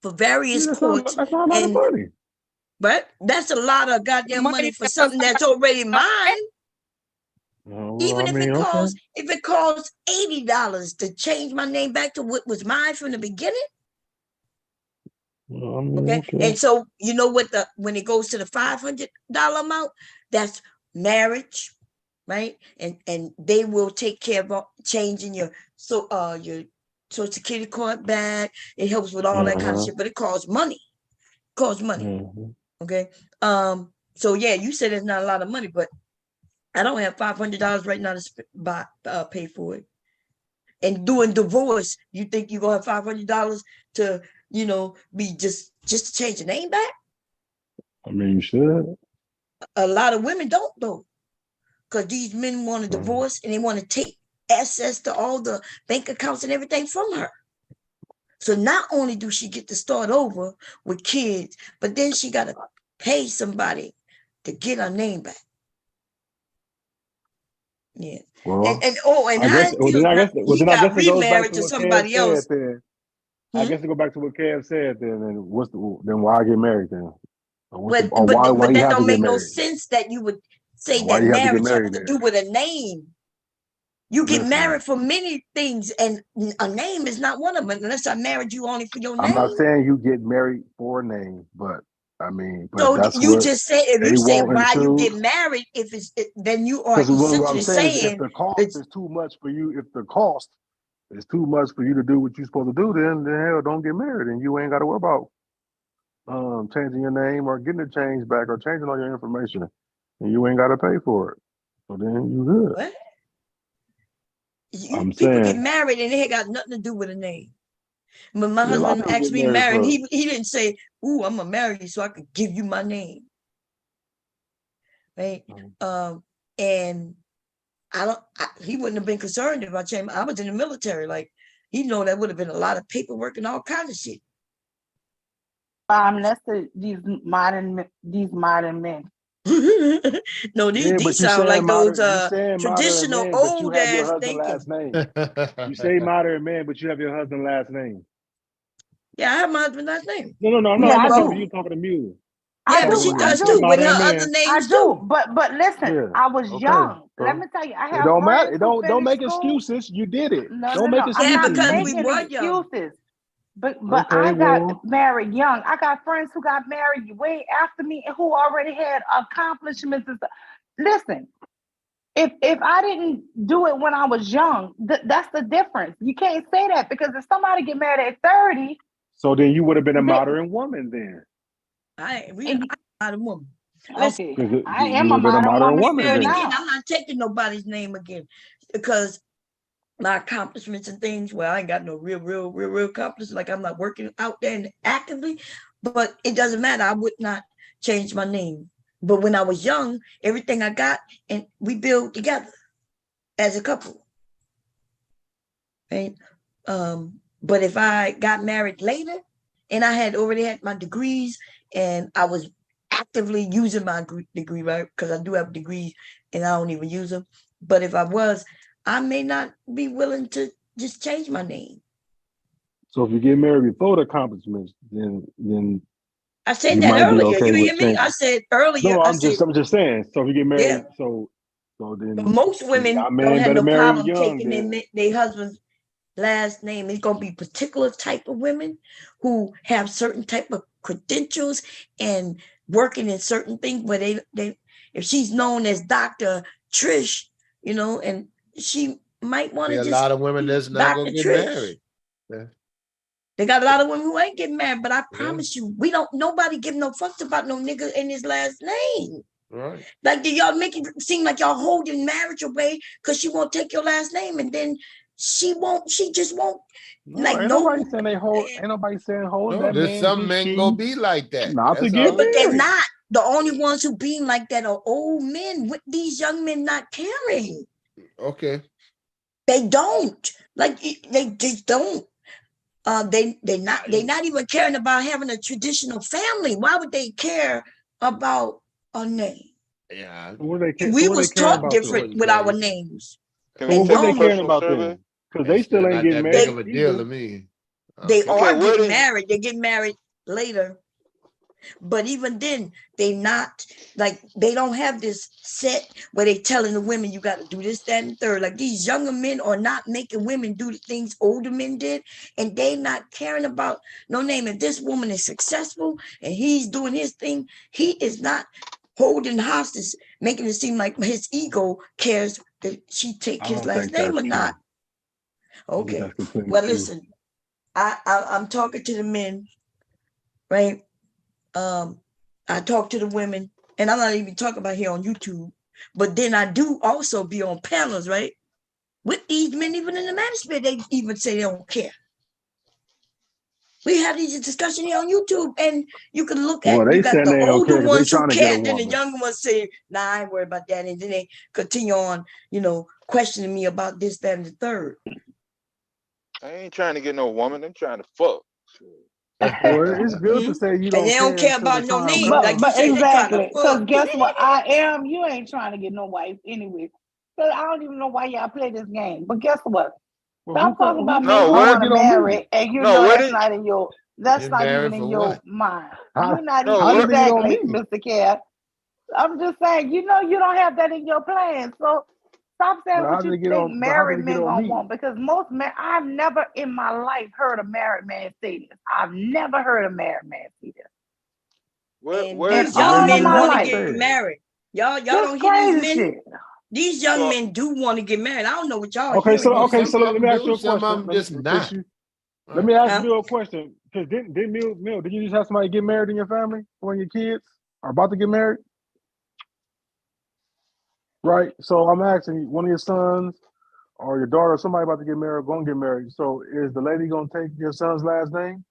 for various courts. That's not a lot of money. But that's a lot of goddamn money for something that's already mine. Even if it costs $80 to change my name back to what was mine from the beginning. Okay. And so you know what when it goes to the $500 amount, that's marriage, right? And they will take care of changing your your Social Security card back. It helps with all that kind of shit, but it costs money. Okay. So yeah, you said it's not a lot of money, but I don't have $500 right now to pay for it. And doing divorce, you think you're gonna have $500 to, be just to change the name back? I mean, you should. A lot of women don't though, because these men want a divorce and they want to take access to all the bank accounts and everything from her. So not only do she get to start over with kids, but then she got to pay somebody to get her name back. Yeah. Well, and I guess. Well, then I guess. Well, then I guess it goes back to what Kev said. Then I guess it go back to what Kev said. Then then why get married then? But that don't make no sense that you would say that marriage has to do with a name. You get married for many things, and a name is not one of them. Unless I married you only for your name. I'm not saying you get married for a name, but I mean, so you just say if you say why you get married, then you are essentially saying if the cost is too much for you, if the cost is too much for you to do what you're supposed to do, then hell, don't get married, and you ain't got to worry about changing your name or getting it changed back or changing all your information, and you ain't got to pay for it. So then you good. What? I'm people saying, get married and it ain't got nothing to do with a name. When my husband asked me married, he didn't say, "Ooh, I'm gonna marry you so I could give you my name." Right? And he wouldn't have been concerned if I changed. I was in the military, like that would have been a lot of paperwork and all kinds of shit. That's these modern men. No, these sound like those traditional man, old ass thinking. Last name. You say modern man, but you have your husband's last name. Yeah, I have my husband's last name. No, I'm not talking to you. Talking to Mew. Yeah, but she does too with her other names too. But listen, I was young. Let me tell you, I have. It don't matter. Don't make excuses. You did it. Don't make excuses. Yeah, because we were young. But I got married young. I got friends who got married way after me and who already had accomplishments and stuff. Listen, if I didn't do it when I was young, that's the difference. You can't say that because if somebody get married at 30. So then you would have been a modern woman then. I'm a modern woman. Okay, I am a modern woman. Again, I'm not taking nobody's name again because my accomplishments and things. Well, I ain't got no real accomplishments. Like I'm not working out there and actively, but it doesn't matter. I would not change my name. But when I was young, everything I got, and we built together as a couple. Right? But if I got married later, and I had already had my degrees, and I was actively using my degree, right? Because I do have degrees, and I don't even use them. But if I was, I may not be willing to just change my name. So if you get married before the accomplishments, then I said that earlier. You hear me? I said earlier. No, I'm just saying. So if you get married, yeah. so then but most women don't have no problem taking their husband's last name. It's gonna be particular type of women who have certain type of credentials and working in certain things where they if she's known as Dr. Trish, and she might want to just a lot of women that's not gonna get married. Yeah. They got a lot of women who ain't getting married, but I promise you, nobody give no fucks about no nigga in his last name. Right. Like, do y'all make it seem like y'all holding marriage away because she won't take your last name, and then she just won't. No, ain't nobody saying they hold. Ain't nobody saying hold. No, there's some men gonna be like that. Not to get but they're not. The only ones who being like that are old men with these young men not caring. Okay. They don't. Like, they just don't. They not even caring about having a traditional family. Why would they care about a name? Yeah. We was taught different with our names. What they caring about them? Because they still ain't getting married. Big of a deal to me. They are getting married. They get married later. But even then, they not like they don't have this set where they telling the women you got to do this, that, and third. Like these younger men are not making women do the things older men did, and they not caring about no name. If this woman is successful and he's doing his thing, he is not holding hostage, making it seem like his ego cares that she take his last name or not. Okay. Well, listen, I'm talking to the men, right? I talk to the women, and I'm not even talking about here on YouTube, but then I do also be on panels, right? With these men, even in the manosphere, they even say they don't care. We have these discussions here on YouTube, and you can look at, you got the older ones who care, then the younger ones say, nah, I ain't worried about that. And then they continue on, questioning me about this, that, and the third. I ain't trying to get no woman. I'm trying to fuck. Well, it's good to say you don't and they don't care about no name. Like you say, exactly. Because guess what? You ain't trying to get no wife anyway. So I don't even know why y'all play this game. But guess what? Stop talking about men who want to marry, and you know that's not in your. That's not even in your mind. You're not even exactly, Mr. Care. I'm just saying, you don't have that in your plan. So stop saying what you think married men gonna want, because most men, I've never in my life heard a married man say this. I've never heard a married man say this. These young men want to get married. Y'all don't hear these men. These young men do want to get married. I don't know what y'all hearing. So let me ask you a question. Let me ask Bill a question. Because didn't Mill, did you just have somebody get married in your family? One of your kids are about to get married? Right. So I'm asking you, one of your sons or your daughter, somebody about to get married, going to get married. So is the lady going to take your son's last name,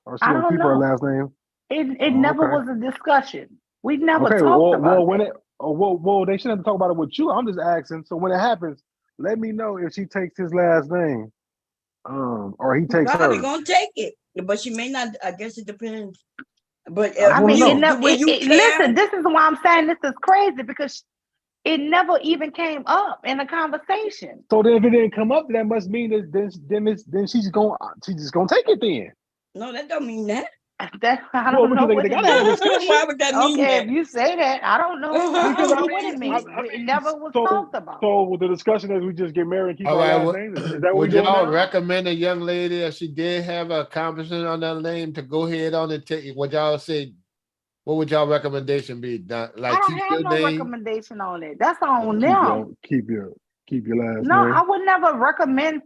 or is she going to keep her last name? It never was a discussion. We never talked about it. Well, they shouldn't have to talk about it with you. I'm just asking. So when it happens, let me know if she takes his last name, or he takes hers. Probably gonna take it, but she may not. I guess it depends. But listen, this is why I'm saying this is crazy, because it never even came up in a conversation. So then, if it didn't come up, that must mean that then she's just gonna take it then. No, that don't mean that. I don't know. They gotta have a discussion. Why would that mean that? If you say that, I don't know. I don't know what it means. It never was talked about. So the discussion is we just get married and keep our last name. Is that what would we're doing y'all now? recommend a young lady, if she did have a accomplishment on that name, to go ahead on and take? Would y'all say? What would y'all recommendation be? Like, I don't have no recommendation on it. That's on them. Keep your last name. No, I would never recommend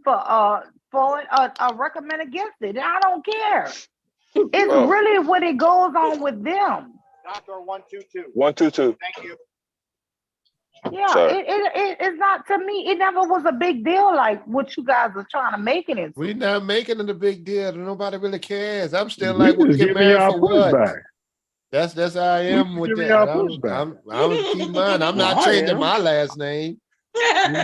recommend against it. I don't care. It's really what it goes on with them. Doctor 122. 122. Thank you. Yeah, it's not, to me, it never was a big deal like what you guys are trying to make it into. We're not making it a big deal. Nobody really cares. I'm still like, we'll get married for what? That's how I am with that. I'm keep mine. I'm not changing my last name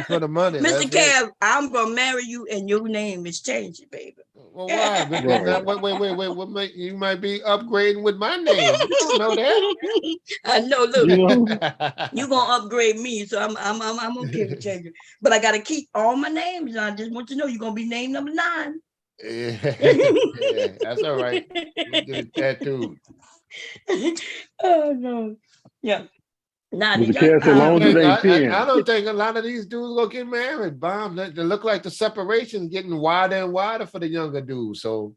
for the money. Mr. Cav, I'm gonna marry you and your name is changing, baby. Well, why? Because wait. What you might be upgrading with my name. You don't know that. I know. Look, you gonna upgrade me, so I'm okay with changing. But I gotta keep all my names. I just want you to know you're gonna be name number 9. Yeah, that's all right. We'll get a tattoo. Oh no. Yeah. Nah, I don't think a lot of these dudes gonna get married, Bomb. They look like the separation getting wider and wider for the younger dudes. So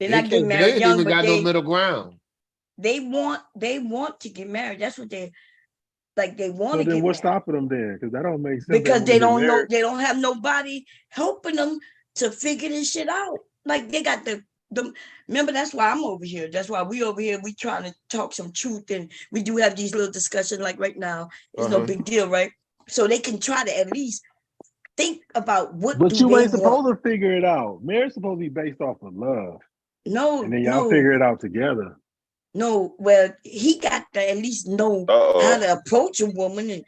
they're not getting married young, even got no middle ground. They want to get married. That's what they want to get married. So then what's stopping them there? Because that don't make sense. Because they don't know, they don't have nobody helping them to figure this shit out. Like they got the remember, that's why I'm over here. That's why we over here. We trying to talk some truth, and we do have these little discussions. Like right now, it's no big deal, right? So they can try to at least think about what. But you ain't supposed to figure it out. Marriage supposed to be based off of love. No, and then y'all figure it out together. No, well, he got to at least know how to approach a woman, and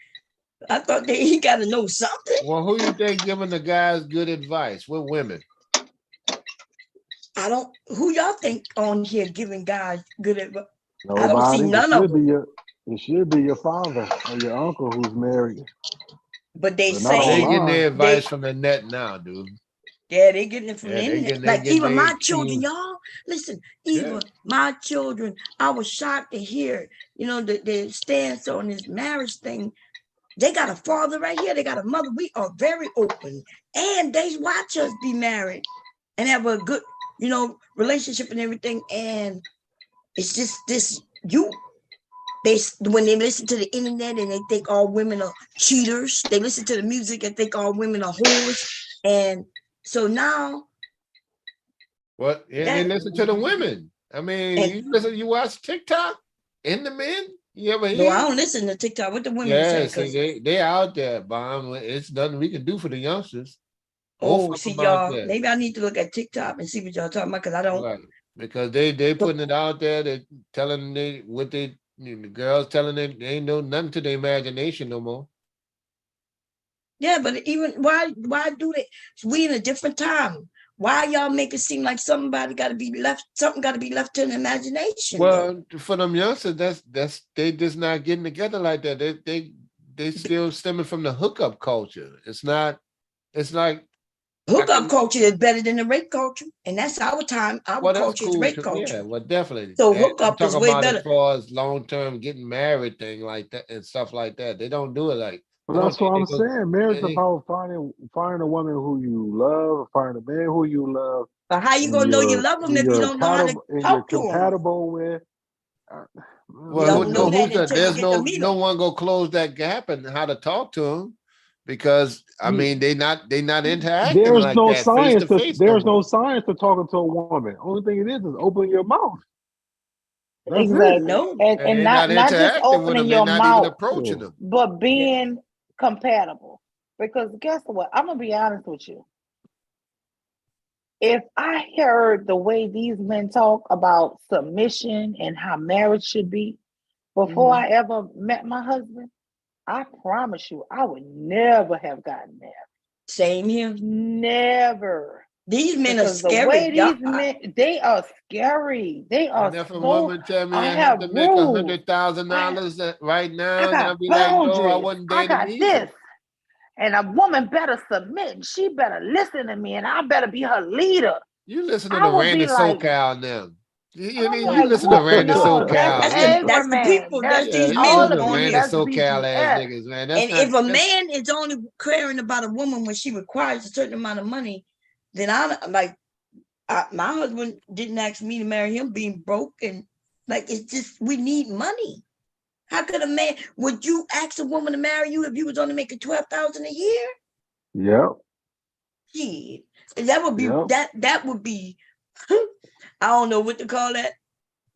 I thought that he got to know something. Well, who you think giving the guys good advice? What women? Who y'all think on here giving guys good advice? Nobody. I don't see none of them. It should be your father or your uncle who's married. But they say they getting their advice from the net now, dude. Yeah, they getting it from the internet. Like even my children, y'all. Listen, even my children, I was shocked to hear, the stance on this marriage thing. They got a father right here. They got a mother. We are very open, and they watch us be married and have a good, relationship and everything. And it's just this when they listen to the internet and they think all women are cheaters. They listen to the music and think all women are whores. And so now, what? And they listen to the women. I mean, you watch TikTok in the men. You ever hear? No, I don't listen to TikTok. What the women say? See, they out there, Bomb. It's nothing we can do for the youngsters. Oh, see, y'all. Maybe I need to look at TikTok and see what y'all talking about because I don't. Right. Because they putting it out there. They telling the girls telling them they ain't know nothing to their imagination no more. Yeah, but even why do they? We in a different time. Why y'all make it seem like something got to be left to the imagination? Well, for them youngsters, they just not getting together like that. They still stemming from the hookup culture. It's like hookup culture is better than the rape culture, and that's our time. Our culture is rape culture. Yeah, well, definitely. So hookup is way better. As far as long-term getting married thing like that and stuff like that. They don't do it like. Well, that's what I'm saying. Marriage is about finding a woman who you love, finding a man who you love. But how you gonna know you love them if you don't know how to talk to them? Compatible with. Well, there's no one gonna close that gap and how to talk to them because I mean they not interacting. There's like no that, science. there's no science to talking to a woman. Only thing it is open your mouth. That's exactly. No. And not just opening your mouth, approaching them, but being compatible. Because guess what? I'm gonna be honest with you. If I heard the way these men talk about submission and how marriage should be before I ever met my husband, I promise you, I would never have gotten there. Same here. Never. These men are scary. The way these men, they are scary. They are. And if a woman tell me I have to make $100,000 right now, and I'll be like, no, I wouldn't date him either. This. And a woman better submit, and she better listen to me, and I better be her leader. You listen to the Randy SoCal now. You listen to Randy SoCal. That's the people. That's these men on Randy SoCal ass niggas, man. And if a man is only caring about a woman when she requires a certain amount of money, then my husband didn't ask me to marry him being broke, and it's just we need money. How could a man? Would you ask a woman to marry you if you was only making $12,000 a year? Yep. Yeah, that would be that would be. I don't know what to call that.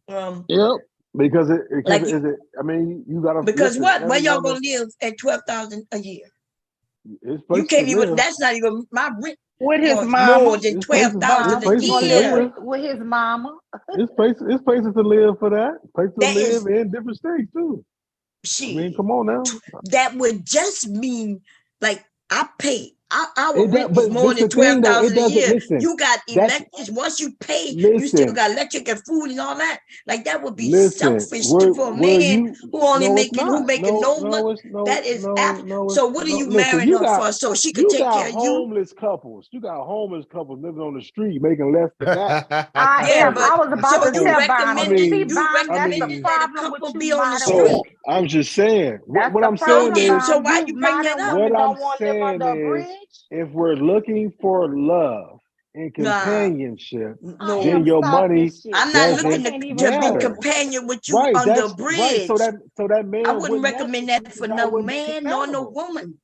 Yep. Because I mean, you gotta. Because where y'all gonna live at $12,000 a year? You can't even. That's not even my rent. With his mama, more than $12,000 a year. With his mama. It's places to live for that. Places to live in different states too. I mean, come on now. That would just mean I pay. Our rent is more than $12,000 a year. You got electric. Once you pay, you still got electric and food and all that. That would be selfish for a man who only making no money. That is so. What are you marrying her for? So she could take care of you. Homeless couples. You got homeless couples living on the street making less than that. I was about to tell Bonnie. You recommend that a couple be on the street. So I'm just saying. What I'm saying is. So why you bring that up? What I'm saying is. If we're looking for love and companionship, then your money. I'm not looking to be companion with you on the bridge. Right. So that man. I wouldn't recommend that for no man nor no woman.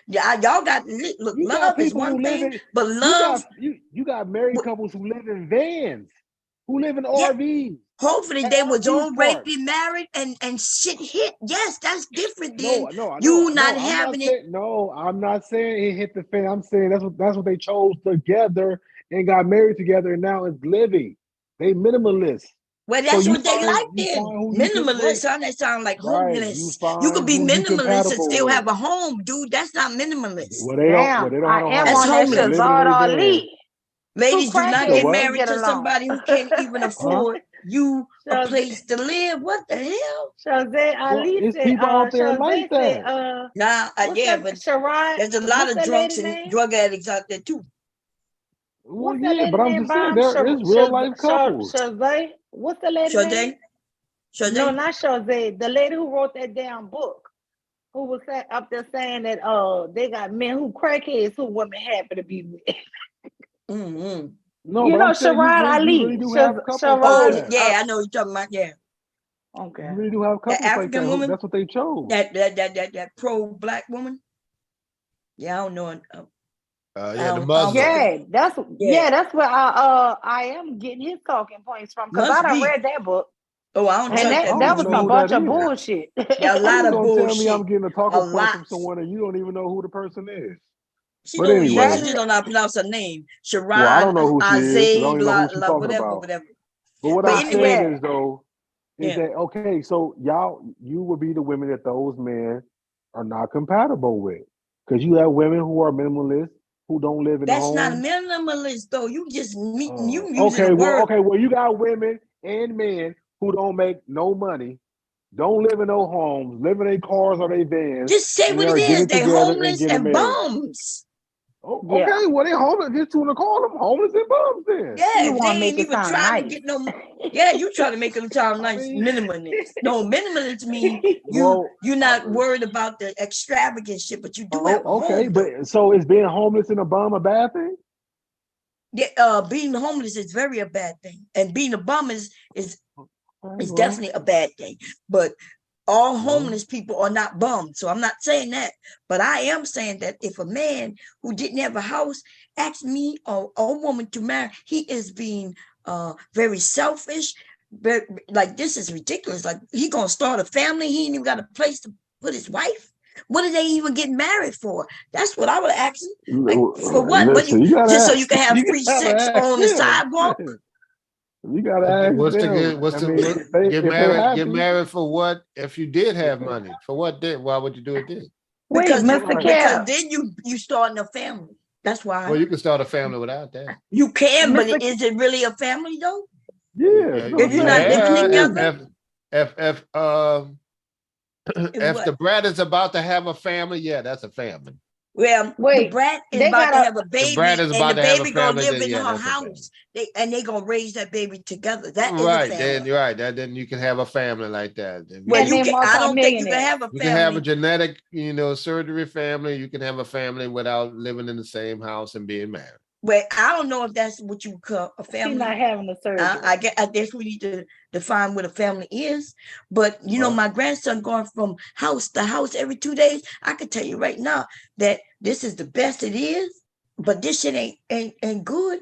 Yeah, y'all got look. Love is one thing, but love. You got married couples who live in vans, who live in RVs. Hopefully they was already married and shit hit. Yes, that's different than you not having it. No, I'm not saying it hit the fan. I'm saying that's what they chose together and got married together and now it's living. They minimalists. Well, that's what they like then. Minimalist, that sound like homeless. You could be minimalist and still have a home, dude. That's not minimalist. Well, they don't have a home. That's homeless. Ladies, do not get married to along. Somebody who can't even afford you a place to live. What the hell? Jose Ali it's people out there like that. But there's a lot of drunks and drug addicts out there too. Well, yeah, but I'm just saying there is real life couples. Jose, what's the lady name? Jose? No, not Jose. The lady who wrote that damn book, who was up there saying that they got men who crackheads who women happy to be with. No, you know Sharad Ali. Oh, yeah, I know you're talking about. Yeah. Okay. You really do have The couples like African that. woman, That's what they chose. that pro-black woman. Yeah, I don't know. Yeah, the Muslim. That's where I am getting his talking points from, because I done read that book. Oh, I don't trust that. That was a bunch of bullshit. Yeah, a lot of Tell me I'm bullshit. getting a talking point from someone and you don't even know who the person is. She But know anyway, she just don't know how to pronounce her name. Sharon, well, I don't know who she is. 'Cause I don't even know who she's talking whatever, about. whatever. But what I'm saying is though, is Yeah. that okay? So you would be the women that those men are not compatible with, because you have women who are minimalists who don't live in the That's home. not minimalist though. You just you using Okay, the well, word. you got women and men who don't make no money, don't live in no homes, live in their cars or their vans. Just say and what they it are is. getting They together and homeless getting and married. bums. Oh, okay, well they homeless. Just want to call them homeless and bums then. Yeah, if they ain't even trying to get no. Yeah, you trying to make them sound nice. Minimalist. No, minimalist mean you're not worried about the extravagant shit, but you do have a okay, home. but so is being homeless and a bum a bad thing? Yeah, being homeless is very a bad thing, and being a bum is definitely a bad thing. But all homeless people are not bums, so I'm not saying that. But I am saying that if a man who didn't have a house asked me or a woman to marry, he is being very selfish. Very, like, this is ridiculous. Like, he gonna start a family. He ain't even got a place to put his wife. What are they even getting married for? That's what I would ask him. Like, for what? Listen, you gotta just so ask, you can have free sex on the sidewalk? You gotta ask them. Get married for what? If you did have money, for what? Why would you do it then? Because then you starting a family. That's why. Well, you can start a family without that. You can, but is it really a family though? Yeah. If you're not living together. If the brat is about to have a family, yeah, that's a family. Well, the brat is about to have a baby, The brat is about and the to have baby a gonna family, live then, in yeah, her that's a house. They gonna raise that baby together. That is right, a family. then you can have a family like that. Well, I don't think you can have a family. You can have a genetic, surgery family. You can have a family without living in the same house and being married. Well, I don't know if that's what you call a family. She's not having a surgery. I guess we need to define what a family is. But my grandson going from house to house every 2 days. I can tell you right now that this is the best it is, but this shit ain't good.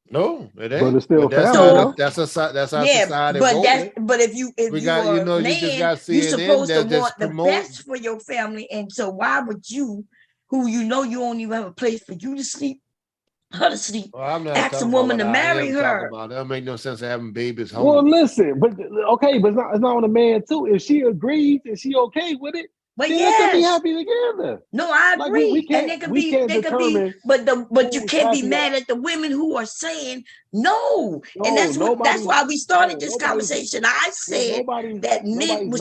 No, it ain't. But it's still that's family. That's our society. But if you got, are a man, you just got you're CNN supposed to that want the best for your family. And so why would you, who you don't even have a place for you to sleep, her to sleep, ask a woman to marry her? That don't make no sense of having babies home. Well, listen, but okay, but it's not on the man too. If she agrees and she okay with it, but then they can be happy together. No, I agree. We can't, and we can't determine. But you can't be mad at the women who are saying no. And that's why we started this conversation. I said that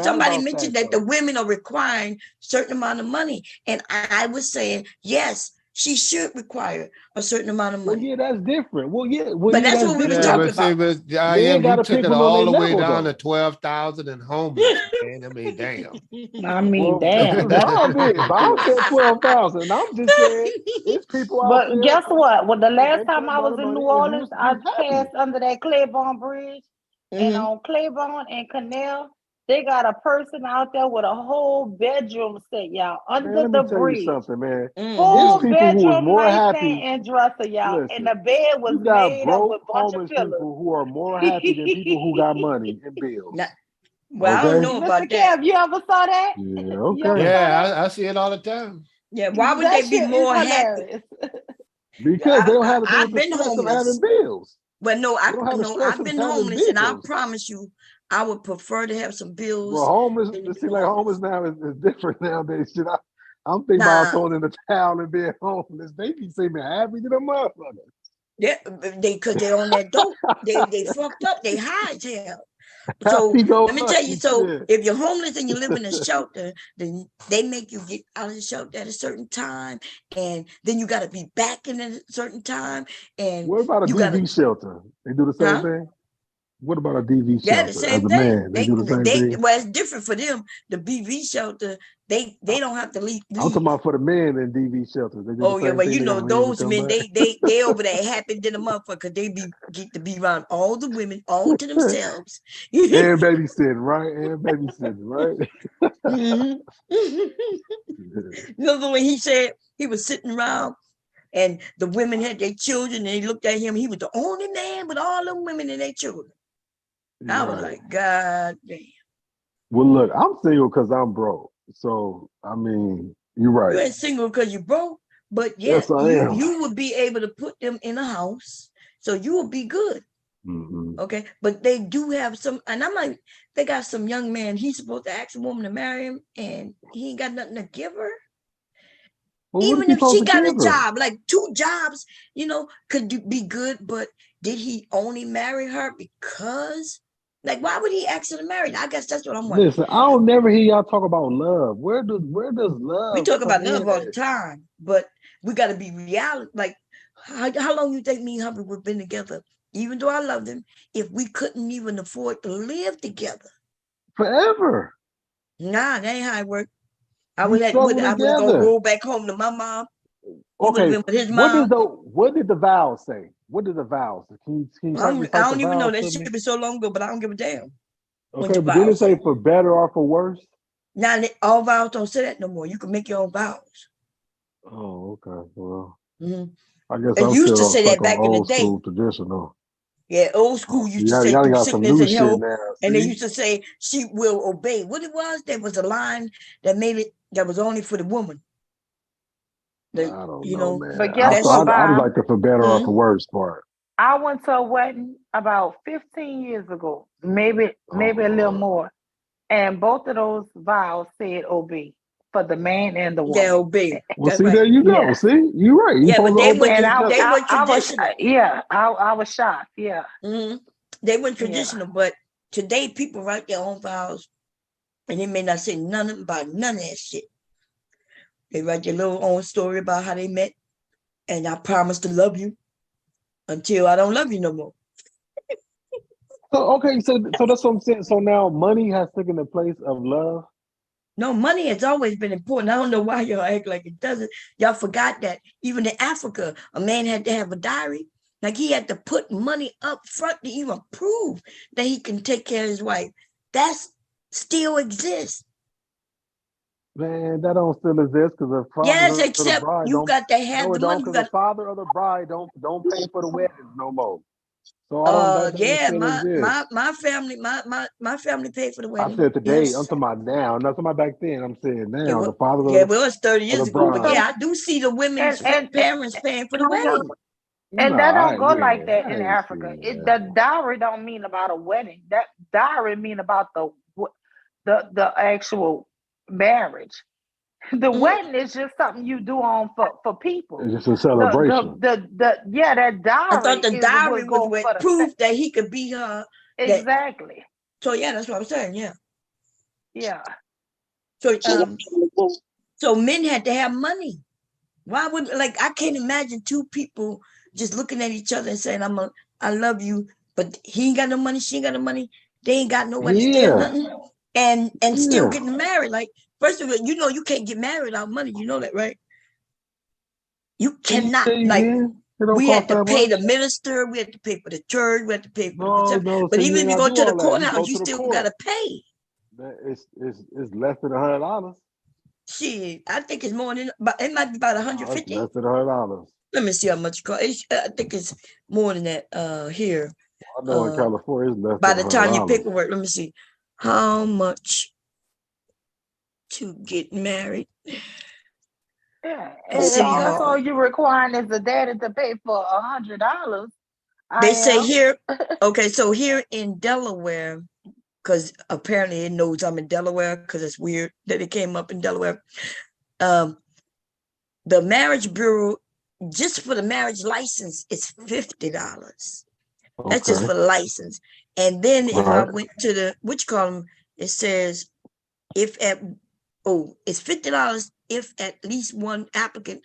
somebody mentioned that the women are requiring a certain amount of money. And I was saying, yes, she should require a certain amount of money. Well, yeah, that's different. But that's what we were talking about. You took it all the way down to 12,000 and homeless. Man, I mean, damn. I mean, damn. Bob said 12,000. I'm just saying, it's people out there. But guess what? Well, the last time I was in New Orleans, I passed under that Claiborne Bridge, and on Claiborne and Canal, they got a person out there with a whole bedroom set, y'all, under the bridge. Let me tell you something, man. Full There's people who are bedroom, more nightstand, happy and dresser, y'all. Listen, and the bed was you got made up with a bunch of homeless pillows. people who are more happy than people who got money and bills. Well, I don't know about Mr. that. Kev, you ever saw that? Yeah, okay. Yeah, I see it all the time. Yeah, why would they be more happy? Because they don't have to deal I've with the been stress of homeless. having bills. Well, no, I've stress of been having homeless, and I bills. promise you, I would prefer to have some bills. Well, homeless, it seems like homeless now is different nowadays. Shit, I'm thinking about throwing in the towel and being homeless. They be saying me happy to the motherfucker. Yeah, because they on that dope. they fucked up. They high as hell. So let me tell you. So if you're homeless and you live in a shelter, then they make you get out of the shelter at a certain time, and then you got to be back in a certain time. And what about a DV shelter? They do the same thing. What about a DV Yeah, the shelter? As same a thing. man, they do the same thing. Well, it's different for them. The BV shelter, they don't have to leave. I'm talking about for the men in DV shelters. They do the Oh yeah, same but thing. you They know gotta leave and those come men, back. they over there happy than a motherfucker. They get to be around all the women, all to themselves. And babysitting, right? And babysitting, right? Remember when he said he was sitting around and the women had their children and they looked at him, he was the only man with all them women and their children. I was like, God damn. Well, look, I'm single because I'm broke. So I mean, you're right. You ain't single because you broke, but yeah, Yes, I am. you would be able to put them in a house, so you will be good. Mm-hmm. Okay, but they do have some, and I'm like, they got some young man. He's supposed to ask a woman to marry him, and he ain't got nothing to give her. Well, Even if she got a job, like 2 jobs, could be good. But did he only marry her because, like, why would he ask her to marry? I guess that's what I'm wondering. Listen, I don't never hear y'all talk about love. Where does love? We talk come about in love all at? the time, but we got to be reality. Like, how long you think me and Humphrey would have been together? Even though I loved him, if we couldn't even afford to live together, Forever. nah, that ain't how it worked. I You was struggle gonna together. go back home to my mom. He would have Okay, been with his what mom. did the vows say? What did the vows? Can you I recite don't the even know, vows that to shit me? been so long ago, but I don't give a damn. Okay, but did it say for better or for worse? Now all vows don't say that no more. You can make your own vows. Oh, okay. Well, Mhm. I guess It I'm used to still say stuck that on back in the old day. school traditional. Yeah, old school used to say Y'all through got some sickness new and shit health, now. and they See? used to say she will obey. What it was, there was a line that made it that was only for the woman. I don't know, man. But guess I what, just Bob? like the for better or for worse part. I went to a wedding about 15 years ago, maybe a little more, and both of those vows said obey for the man and the woman. Yeah, obey. Well, see, there you go. See, you're right. You supposed to obey each other. they went traditional. I was shocked. Yeah. Mm-hmm. They went traditional, but today people write their own vows, and they may not say nothing about none of that shit. They write their little own story about how they met, and I promise to love you until I don't love you no more. So okay, so that's what I'm saying. So now money has taken the place of love. No, money has always been important. I don't know why y'all act like it doesn't. Y'all forgot that even in Africa, a man had to have a diary. Like he had to put money up front to even prove that he can take care of his wife. That still exists. Man, that don't still exist because the father Yes, of the except bride you don't. got to have No, the it don't, money. You because got the father of the bride don't pay for the wedding no more. So I don't. That don't yeah, still exist. my family, my family paid for the I wedding. said today. I'm Yes. talking about now. I'm not talking about back then. I'm saying Yeah, now. well, The father well, it's 30 of years the ago, but yeah, bride. I do see the women's parents paying for the wedding. And that don't go like that I in ain't Africa. seen The dowry don't mean about a wedding. That dowry mean about the actual marriage. The wedding is just something you do on for people. It's just a celebration. That I thought dowry the is dowry what was goes with for the proof that he could be her. exactly. So yeah, that's what I'm saying. Yeah. Yeah. So men had to have money. Why would, like, I can't imagine 2 people just looking at each other and saying, I love you, but he ain't got no money, she ain't got no money, they ain't got nowhere to stay or nothing, and still getting married. Like, first of all, you can't get married without money. You know that, right? You cannot. Like, we had to pay the minister, we had to pay for the church, we had to pay for the but so even if you gotta go do to the all that. You courthouse, go you to the still court. gotta pay. It's less than $100. Shit, I think it's more than, but it might be about 150. It's less than $100. Let me see how much it costs. I think it's more than that here. I know in California it's less By than the time you $100. paperwork, let me see how much to get married. Yeah, and also you requiring as a daddy to pay for $100. They say here, okay, so here in Delaware, because apparently it knows I'm in Delaware, because it's weird that it came up in Delaware. The marriage bureau, just for the marriage license, it's $50. That's just for the license. And then if I went to the which column, it says it's $50 if at least one applicant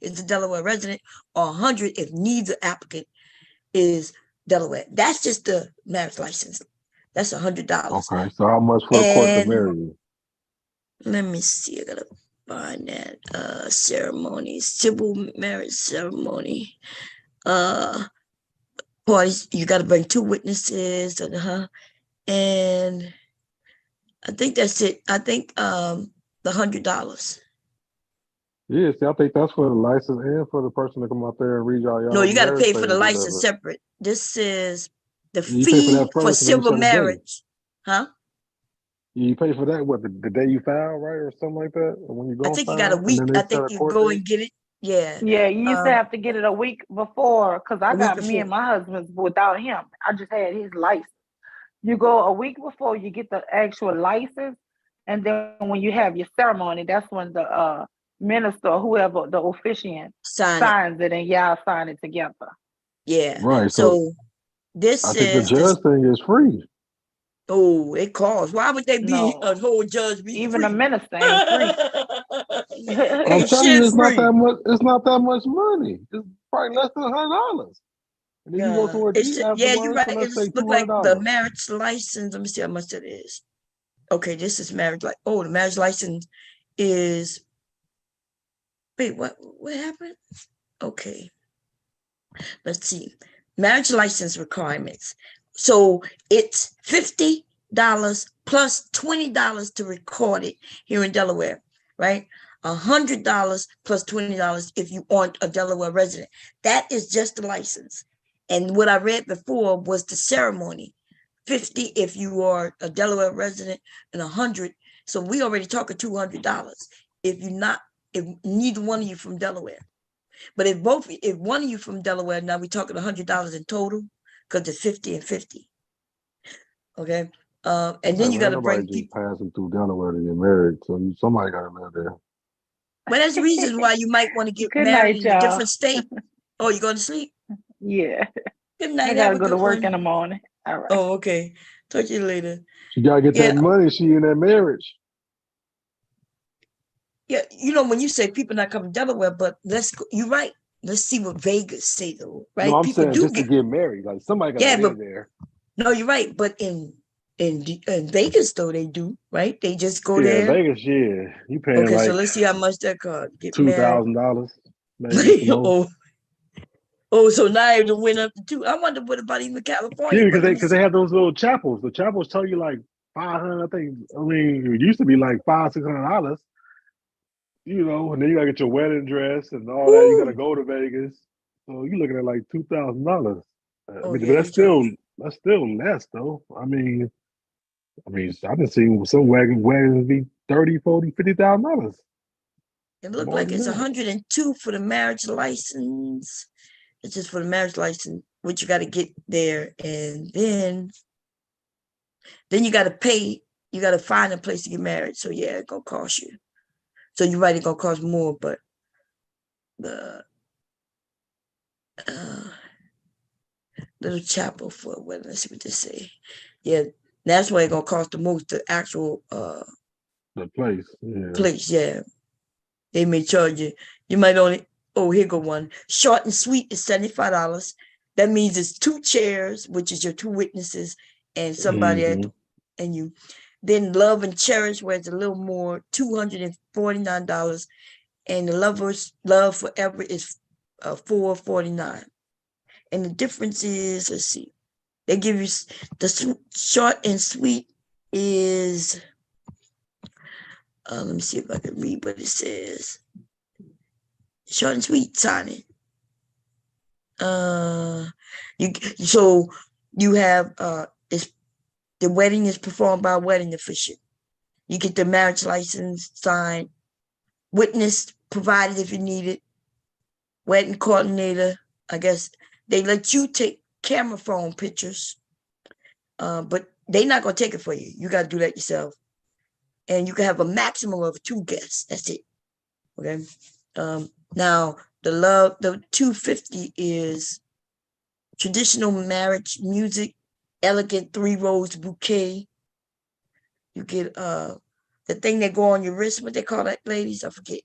is a Delaware resident, or $100 if neither applicant is Delaware. That's just the marriage license. That's $100. Okay, so how much for the court to marry you? Let me see. I gotta find that ceremony, civil marriage ceremony. Parties, you gotta bring 2 witnesses, and I think that's it. I think the $100. Yeah, see, I think that's for the license and for the person to come out there and read y'all No, you gotta marriage pay for the papers or license whatever. separate. This is the You pay for fee that for first, and then you civil set a date. marriage. Huh? You pay for that what the day you file, right, or something like that, or when you I go think you got a file, and week. then I they set think a you court go date. and get it. Yeah. Yeah, you used to have to get it a week before, because I A week got me before. and my husband's without him. I just had his license. You go a week before you get the actual license, and then when you have your ceremony, that's when the minister or whoever the officiant signs it, and y'all sign it together. Yeah. Right. So this I think the is this. judge thing is free. Oh, it costs. Why would they be No, a whole judge be even free? a minister ain't free. I'm Ain't telling you, shit it's not free. that much. It's not that much money. It's probably less than $100. And then you go to It's eat yeah, you're afterwards, so right. It let's say just look like the $200. marriage license. Let me see how much that is. Okay, this is marriage like the marriage license is wait, what happened? Okay. Let's see. Marriage license requirements. So it's $50 plus $20 to record it here in Delaware, right? $100 plus $20 if you aren't a Delaware resident. That is just the license. And what I read before was the ceremony. 50 if you are a Delaware resident, and 100. So we already talking $200 if neither one of you from Delaware. But if one of you from Delaware, now we're talking $100 in total, because it's 50 and 50. Okay. And then you got to bring nobody just people. passing through Delaware to get married, so somebody got to live there. But there's reasons why you might want to get Good married night, in a y'all. different state. Oh, you going to sleep? Yeah. Good I night. gotta Have a go to good work one. in the morning. All right. Oh, okay. Talk to you later. She got to get that money. She in that marriage. Yeah, when you say people not coming to Delaware, but you're right. Let's see what Vegas say though, right? No, I'm People saying do just to get married. Like somebody got to live there. No, you're right. But in Vegas though, they do, right? They just go Yeah, there. Vegas, yeah. You paying Okay, so like let's see how much that cost. Get married. $2,000, maybe. So now it went up to 2. I wonder what about even California. Yeah, because they have those little chapels. The chapels tell you like 500. I mean, it used to be like $500-$600. And then you gotta get your wedding dress and all that. You gotta go to Vegas, so you're looking at like $2,000. But that's still less though. I mean, I've been seeing some wagons be $30,000, $40,000, $50,000. It looked like it's 102 for the marriage license. It's just for the marriage license, which you got to get there, and then you got to pay. You got to find a place to get married. So yeah, it's gonna cost you. So you're right, it's gonna cost more, but the little chapel for a wedding. Let's see what they say. Yeah, that's why it's gonna cost the most. The actual the place. Yeah. Place, yeah. They may charge you. You might only. Oh, here go one. Short and sweet is $75. That means it's 2 chairs, which is your 2 witnesses, and somebody and you. Then love and cherish, where it's a little more, $249, and the love forever is $449. And the difference is, let's see, they give you the short and sweet is. Let me see if I can read what it says. Short and sweet signing. You have the wedding is performed by a wedding official. You get the marriage license signed, witness provided if you need it, wedding coordinator. I guess they let you take camera phone pictures, but they're not gonna take it for you. You got to do that yourself, and you can have a maximum of 2 guests. That's it. Okay. Now the $250 is traditional marriage music, elegant 3-rose bouquet. You get the thing that go on your wrist. What they call that, ladies? I forget.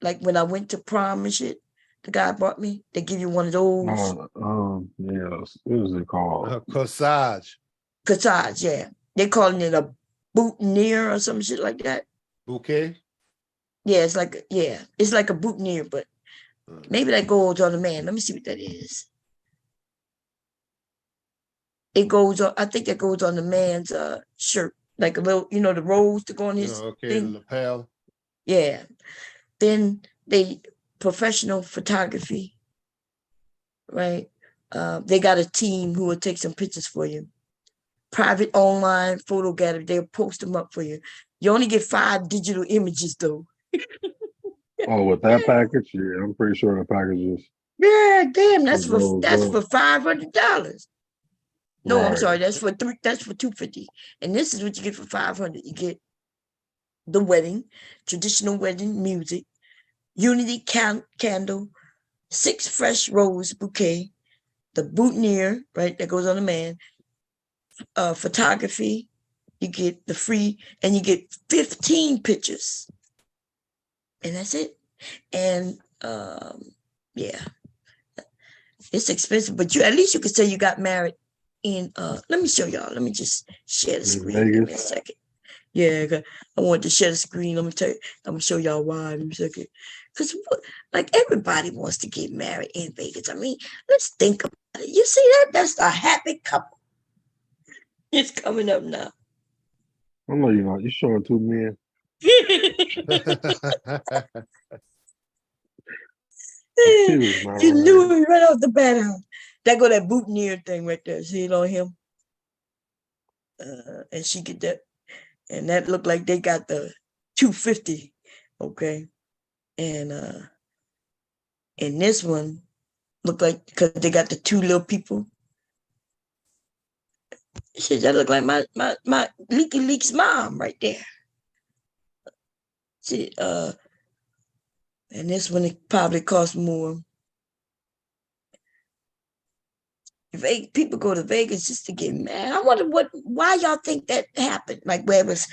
Like when I went to prom and shit, the guy bought me. They give you one of those. Yes. What is it called? Corsage. Corsage, yeah. They calling it a boutonniere or some shit like that. Bouquet. Yeah, it's like a boutonniere, but maybe that goes on the man. Let me see what that is. It goes on. I think that goes on the man's shirt, like a little, the rolls to go on his thing. The lapel. Yeah. Then they professional photography, right? They got a team who will take some pictures for you. Private online photo gallery, they'll post them up for you. You only get 5 digital images though. Oh, with that package, yeah, I'm pretty sure the package is. Yeah, damn, that's for $500. No, Right. I'm sorry, that's for $250. And this is what you get for $500. You get the wedding, traditional wedding music, unity candle, 6 fresh rose bouquet, the boutonniere, right, that goes on the man, photography, you get the free, and you get 15 pictures. And that's it. And yeah, it's expensive, but at least you could say you got married in let me show y'all. Let me just share the screen. Give me a second. Yeah, I want to share the screen. Let me tell you, I'm gonna show y'all why in a second. Because like everybody wants to get married in Vegas. I mean, let's think about it. You see that? That's a happy couple. It's coming up now. I know you're not. You're showing 2 men. You knew it right off the bat. That go that boutonniere thing right there. See it on him? And she get that. And that looked like they got the 250. Okay. And this one looked like, because they got the 2 little people. Shit, that look like my Leaky Leak's mom right there. See, and this one it probably costs more. People go to Vegas just to get married. I wonder why y'all think that happened. Like where it was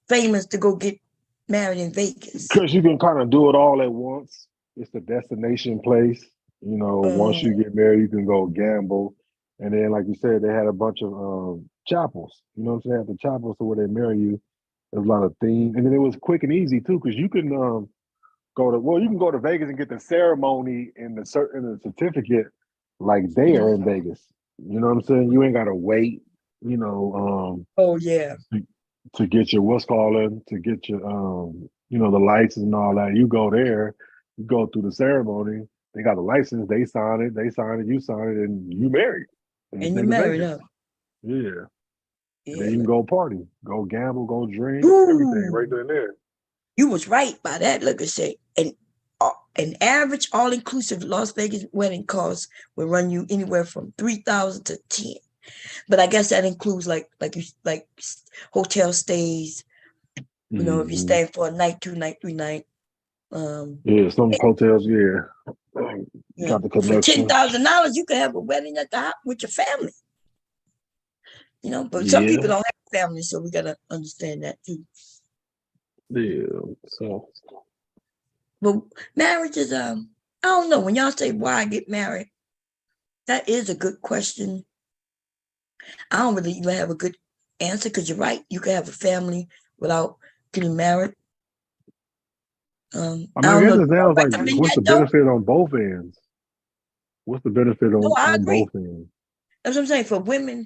famous to go get married in Vegas. Because you can kind of do it all at once. It's the destination place. Once you get married, you can go gamble. And then, like you said, they had a bunch of chapels. You know what I'm saying? At the chapels, so where they marry you, there's a lot of themes. And then it was quick and easy too, because you can you can go to Vegas and get the ceremony and the certificate like there in Vegas. You know what I'm saying? You ain't gotta wait, oh yeah. To get your to get your the license and all that. You go there, you go through the ceremony, they got the license, they sign it, you sign it, and you married. And you married up. Yeah. And then you can go party, go gamble, go drink, everything right there and there. You was right by that, look at say. An average all-inclusive Las Vegas wedding cost will run you anywhere from $3,000 to $10,000. But I guess that includes like hotel stays. If you're staying for a night, 2 night, 3 night. Yeah, some hotels, got the connection. For $10,000, you can have a wedding at the house with your family. But some people don't have family, so we gotta understand that too. Yeah. So. But marriage is I don't know. When y'all say why get married, that is a good question. I don't really even have a good answer because you're right. You can have a family without getting married. I guess it sounds like what's the benefit on both ends? What's the benefit on both ends? That's what I'm saying. For women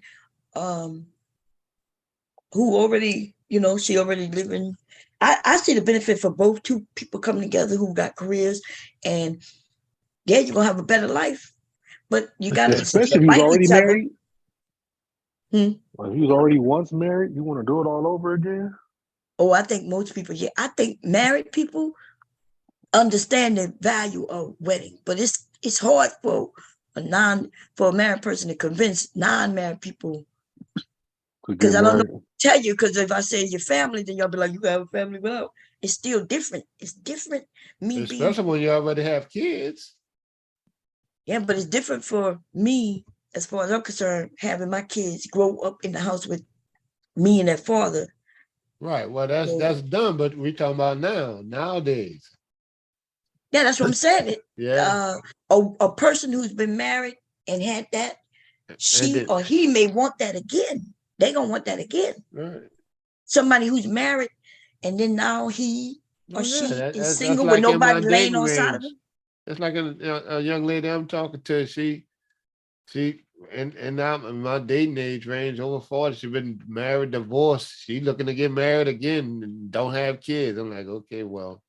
who already, she already living. I see the benefit for both 2 people coming together who got careers, and you're gonna have a better life. But you gotta, especially if you're already married. If you was already once married, you want to do it all over again? Oh, I think most people, I think married people understand the value of wedding, but it's hard for a married person to convince non-married people. Because I don't know what to tell you, because if I say your family, then y'all be like, you have a family without. It's still different. It's different. Especially when you already have kids. Yeah, but it's different for me, as far as I'm concerned, having my kids grow up in the house with me and their father. Right. Well, that's done, but we're talking about nowadays. Yeah, that's what I'm saying. Yeah. A person who's been married and had that, she or he may want that again. They gonna want that again. Right. Somebody who's married and then now he or she is that's single with like in my nobody laying dating on side of range. him. That's like a young lady I'm talking to. She and now in my dating age range, over 40, she's been married, divorced. She looking to get married again and don't have kids. I'm like, okay, well.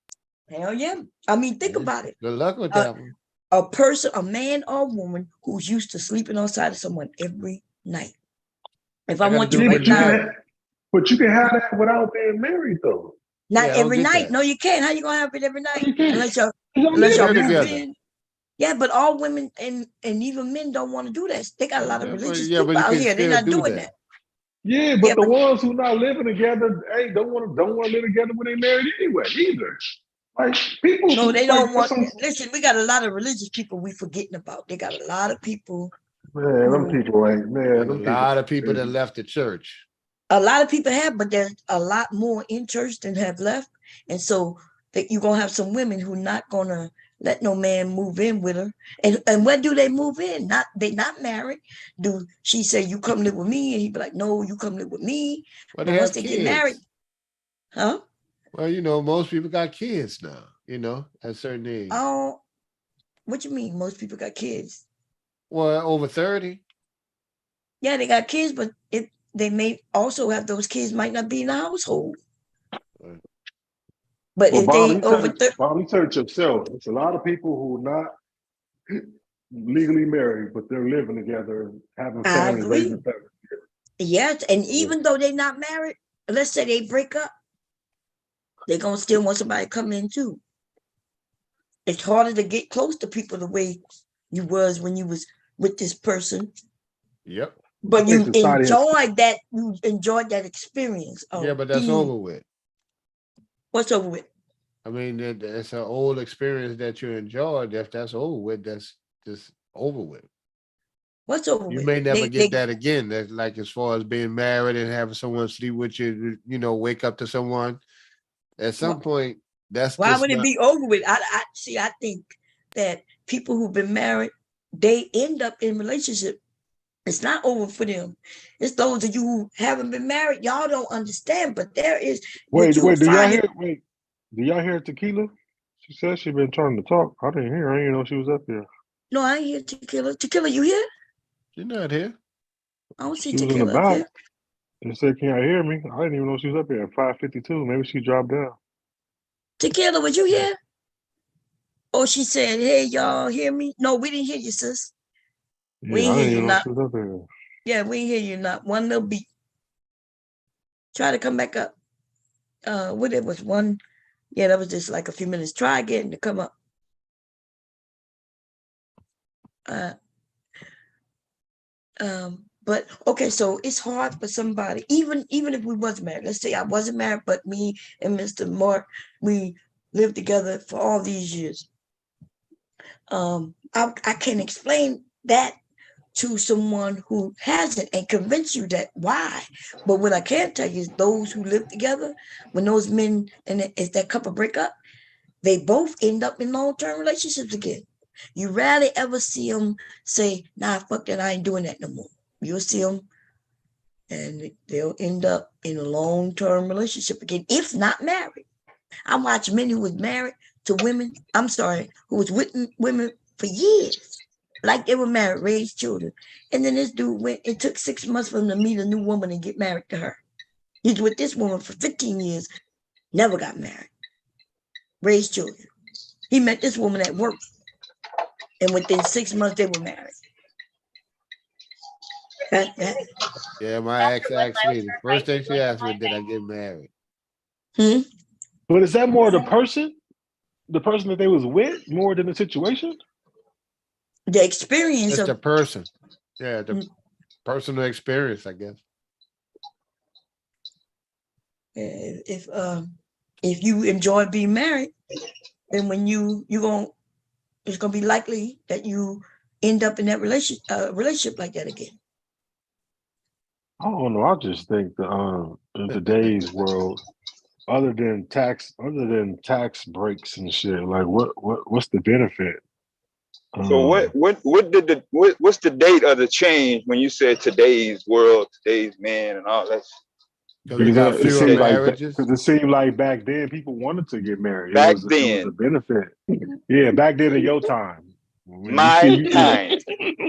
Hell yeah. I mean, think about it. Good luck with that one. A person, a man or woman who's used to sleeping on side of someone every night. If I want you right now. But you can have that without being married, though. Not every night. No, you can't. How you gonna have it every night? Unless y'all move in. Yeah, but all women and even men don't want to do that. They got a lot of religious people out here. They're not doing that. Yeah, but the ones who not living together, hey, don't want to live together when they married anyway, either. Like people. No, they don't want. Listen, we got a lot of religious people we forgetting about. They got a lot of people. Man, them people ain't man. A lot of people that left the church. A lot of people have, but there's a lot more in church than have left, and so that you're gonna have some women who not gonna let no man move in with her. And when do they move in? They not married. Do she say you come live with me? And he be like, no, you come live with me. Well, but once they get married, huh? Well, most people got kids now, at a certain age. Oh, what you mean? Most people got kids? Well, over 30. Yeah, they got kids, but they may also have those kids might not be in the household. But if they over 30, Bob, research yourself. It's a lot of people who are not legally married, but they're living together, having families, raising families. Yes, and even though they're not married, let's say they break up, they're gonna still want somebody to come in too. It's harder to get close to people the way you was when you was with this person. Yep. But you enjoyed that. You enjoyed that experience. Yeah, but that's over with. What's over with? I mean, it's an old experience that you enjoyed. If that's over with, that's just over with. What's over with? You may never get that again. That's like as far as being married and having someone sleep with you, wake up to someone. At some point, that's why just would it be over with? I think that people who've been married, they end up in relationship. It's not over for them. It's those of you who haven't been married. Y'all don't understand, but there is. Wait, do y'all hear? Wait, do y'all hear Tequila? She said she been trying to talk. I didn't hear. I didn't know she was up here. No, I ain't hear Tequila. Tequila, you here? She's not here. I don't see Tequila. She was in the back. They said, "Can y'all hear me?" I didn't even know she was up here at 5:52. Maybe she dropped down. Tequila, was you here? Oh, she said, "Hey, y'all, hear me?" No, we didn't hear you, sis. Yeah, we didn't hear you. Not. She was up here. Yeah, we didn't hear you. Not one little beat. Try to come back up. What it was one. Yeah, that was just like a few minutes. Try again to come up. But okay, so it's hard for somebody, even if we wasn't married. Let's say I wasn't married, but me and Mr. Mark, we lived together for all these years. I can explain that to someone who hasn't and convince you that why. But what I can tell you is those who live together, when those men and if that couple break up, they both end up in long-term relationships again. You rarely ever see them say, nah, fuck that, I ain't doing that no more. You'll see them and they'll end up in a long-term relationship again, if not married. I watch men who was married to women, who was with women for years, like they were married, raised children. And then this dude it took 6 months for him to meet a new woman and get married to her. He's with this woman for 15 years, never got married, raised children. He met this woman at work, and within 6 months they were married. Yeah, my ex asked me, the first thing she asked me, did I get married? But is that more the person that they was with, more than the situation? The experience it's the person. Yeah, the personal experience, I guess. If you enjoy being married, then when it's gonna be likely that you end up in that relationship like that again. I don't know. I just think that in today's world, other than tax breaks and shit, like what's the benefit? So what's the date of the change when you said today's world, today's man, and all that? Because it seemed like back then people wanted to get married. Back It was then. a benefit. Yeah, back then in your time. My time.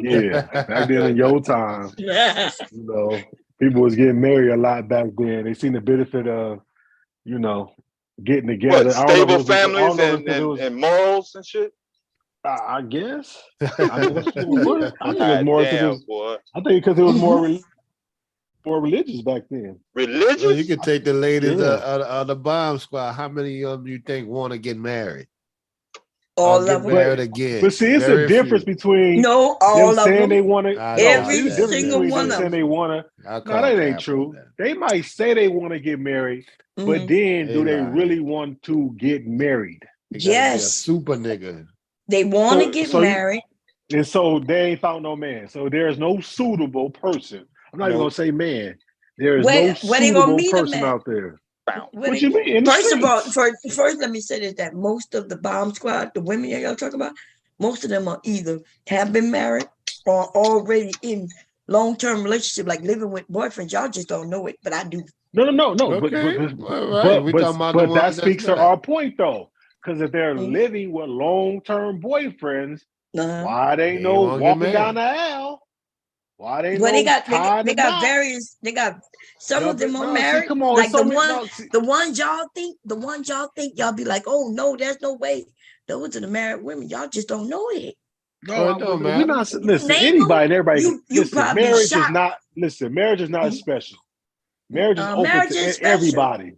Yeah, back then in your time. You know, people was getting married a lot back then. They seen the benefit of, you know, getting together. What, stable families and morals and shit? I guess. I mean, I think it was more damn, boy. I think because it was more religious back then. Religious? Well, you can take the ladies of the bomb squad. How many of them you think want to get married? All get of them. married again. But see, it's a difference between all them of saying them. they want to. Every single one of saying them. they want to. No, that ain't true. They might say they want to get married, but then do they really want to get married? Yes. Super nigga. They want to get married. And so they ain't found no man. So there's no suitable person. I'm not even gonna say man. There is no suitable person out there. What you mean? First of all, first let me say this, that most of the bomb squad, the women y'all talking about, most of them are either have been married or already in long-term relationship, like living with boyfriends. Y'all just don't know it, but I do. No. Okay. But that speaks to our point though. Because if they're living with long-term boyfriends, why they no walking down the aisle? Why they no they got various. They got some of them are married. Come on, like the ones y'all think y'all be like, oh no, there's no way. Those are the married women. Y'all just don't know it. No, we're not. Listen, anybody and everybody. Listen, marriage is not. Listen, marriage is not special. Marriage is open to everybody.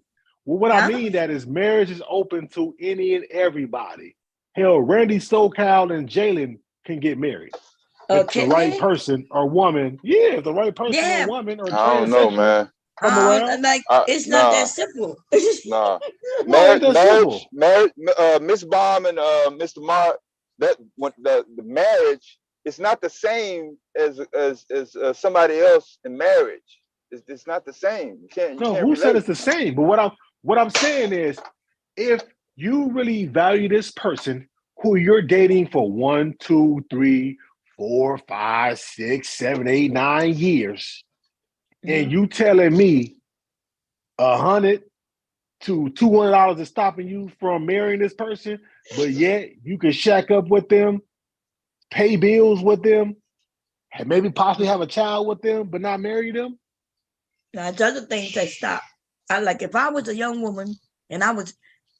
Well, what I mean that is marriage is open to any and everybody. Hell, Randy SoCal and Jalen can get married. If the right person or woman, if the right person or woman or I don't know, man. Come around. It's not that simple. Nah. Marriage, Miss Baum and Mr. Mark, that the marriage is not the same as somebody else in marriage. It's not the same. You can't who said it's the same? But what I'm saying is, if you really value this person who you're dating for 1, 2, 3, 4, 5, 6, 7, 8, 9 years, and you telling me $100 to $200 is stopping you from marrying this person, but yet you can shack up with them, pay bills with them, and maybe possibly have a child with them, but not marry them. Now, it's other things that stop. If I was a young woman and I was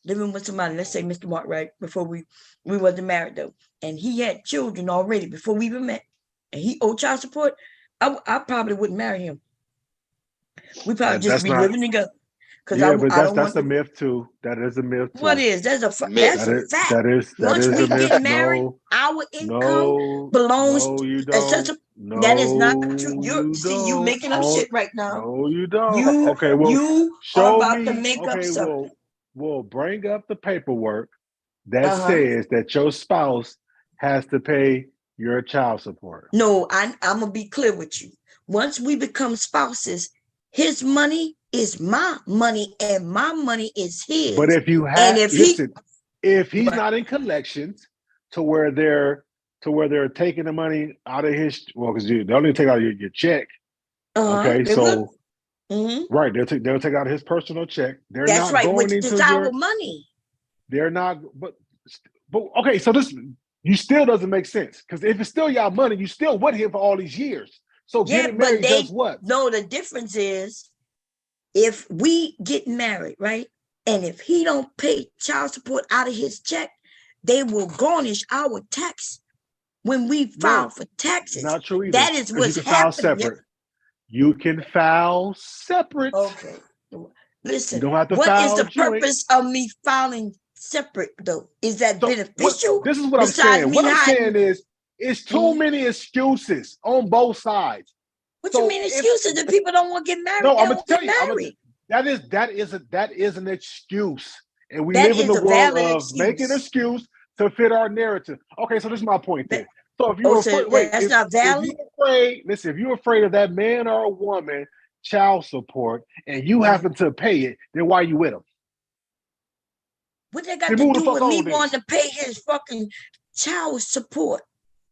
living with somebody, let's say Mr. Mark, right, before we wasn't married though, and he had children already before we even met, and he owed child support, I probably wouldn't marry him. We probably just be living together. But that's a myth too. That is a myth too. What is? That's a fact. Once we get married, our income belongs. That is not true. You're making up shit right now. No, you don't. Okay, well, you are about to make up something. We'll bring up the paperwork that says that your spouse has to pay your child support. No, I'm gonna be clear with you. Once we become spouses, his money is my money and my money is his. But if you have, if he's not in collections to where they're taking the money out of his, because they only take out your check. Okay, so right, they'll take out his personal check. That's not right, which is our money. They're not, but okay, so this you still doesn't make sense, because if it's still your money, you still with him for all these years. So getting married does what? No, the difference is if we get married, right? And if he don't pay child support out of his check, they will garnish our tax when we file for taxes. Not true either. That is what's happening. File separate. You can file separate. Okay. Listen, you don't have to what file is the purpose of me filing separate though? Is that beneficial? This is what I'm saying. What I'm saying is it's too many excuses on both sides. What you mean excuses? If people don't want to get married, no, I'm gonna tell you. That is an excuse, and we live in the world of making an excuse to fit our narrative. Okay, so this is my point there. So if you're afraid, that's not valid. If you're afraid of that man or a woman child support, and you happen to pay it, then why are you with them? What they got Then to move the do fuck with me on then. wanting to pay his fucking child support?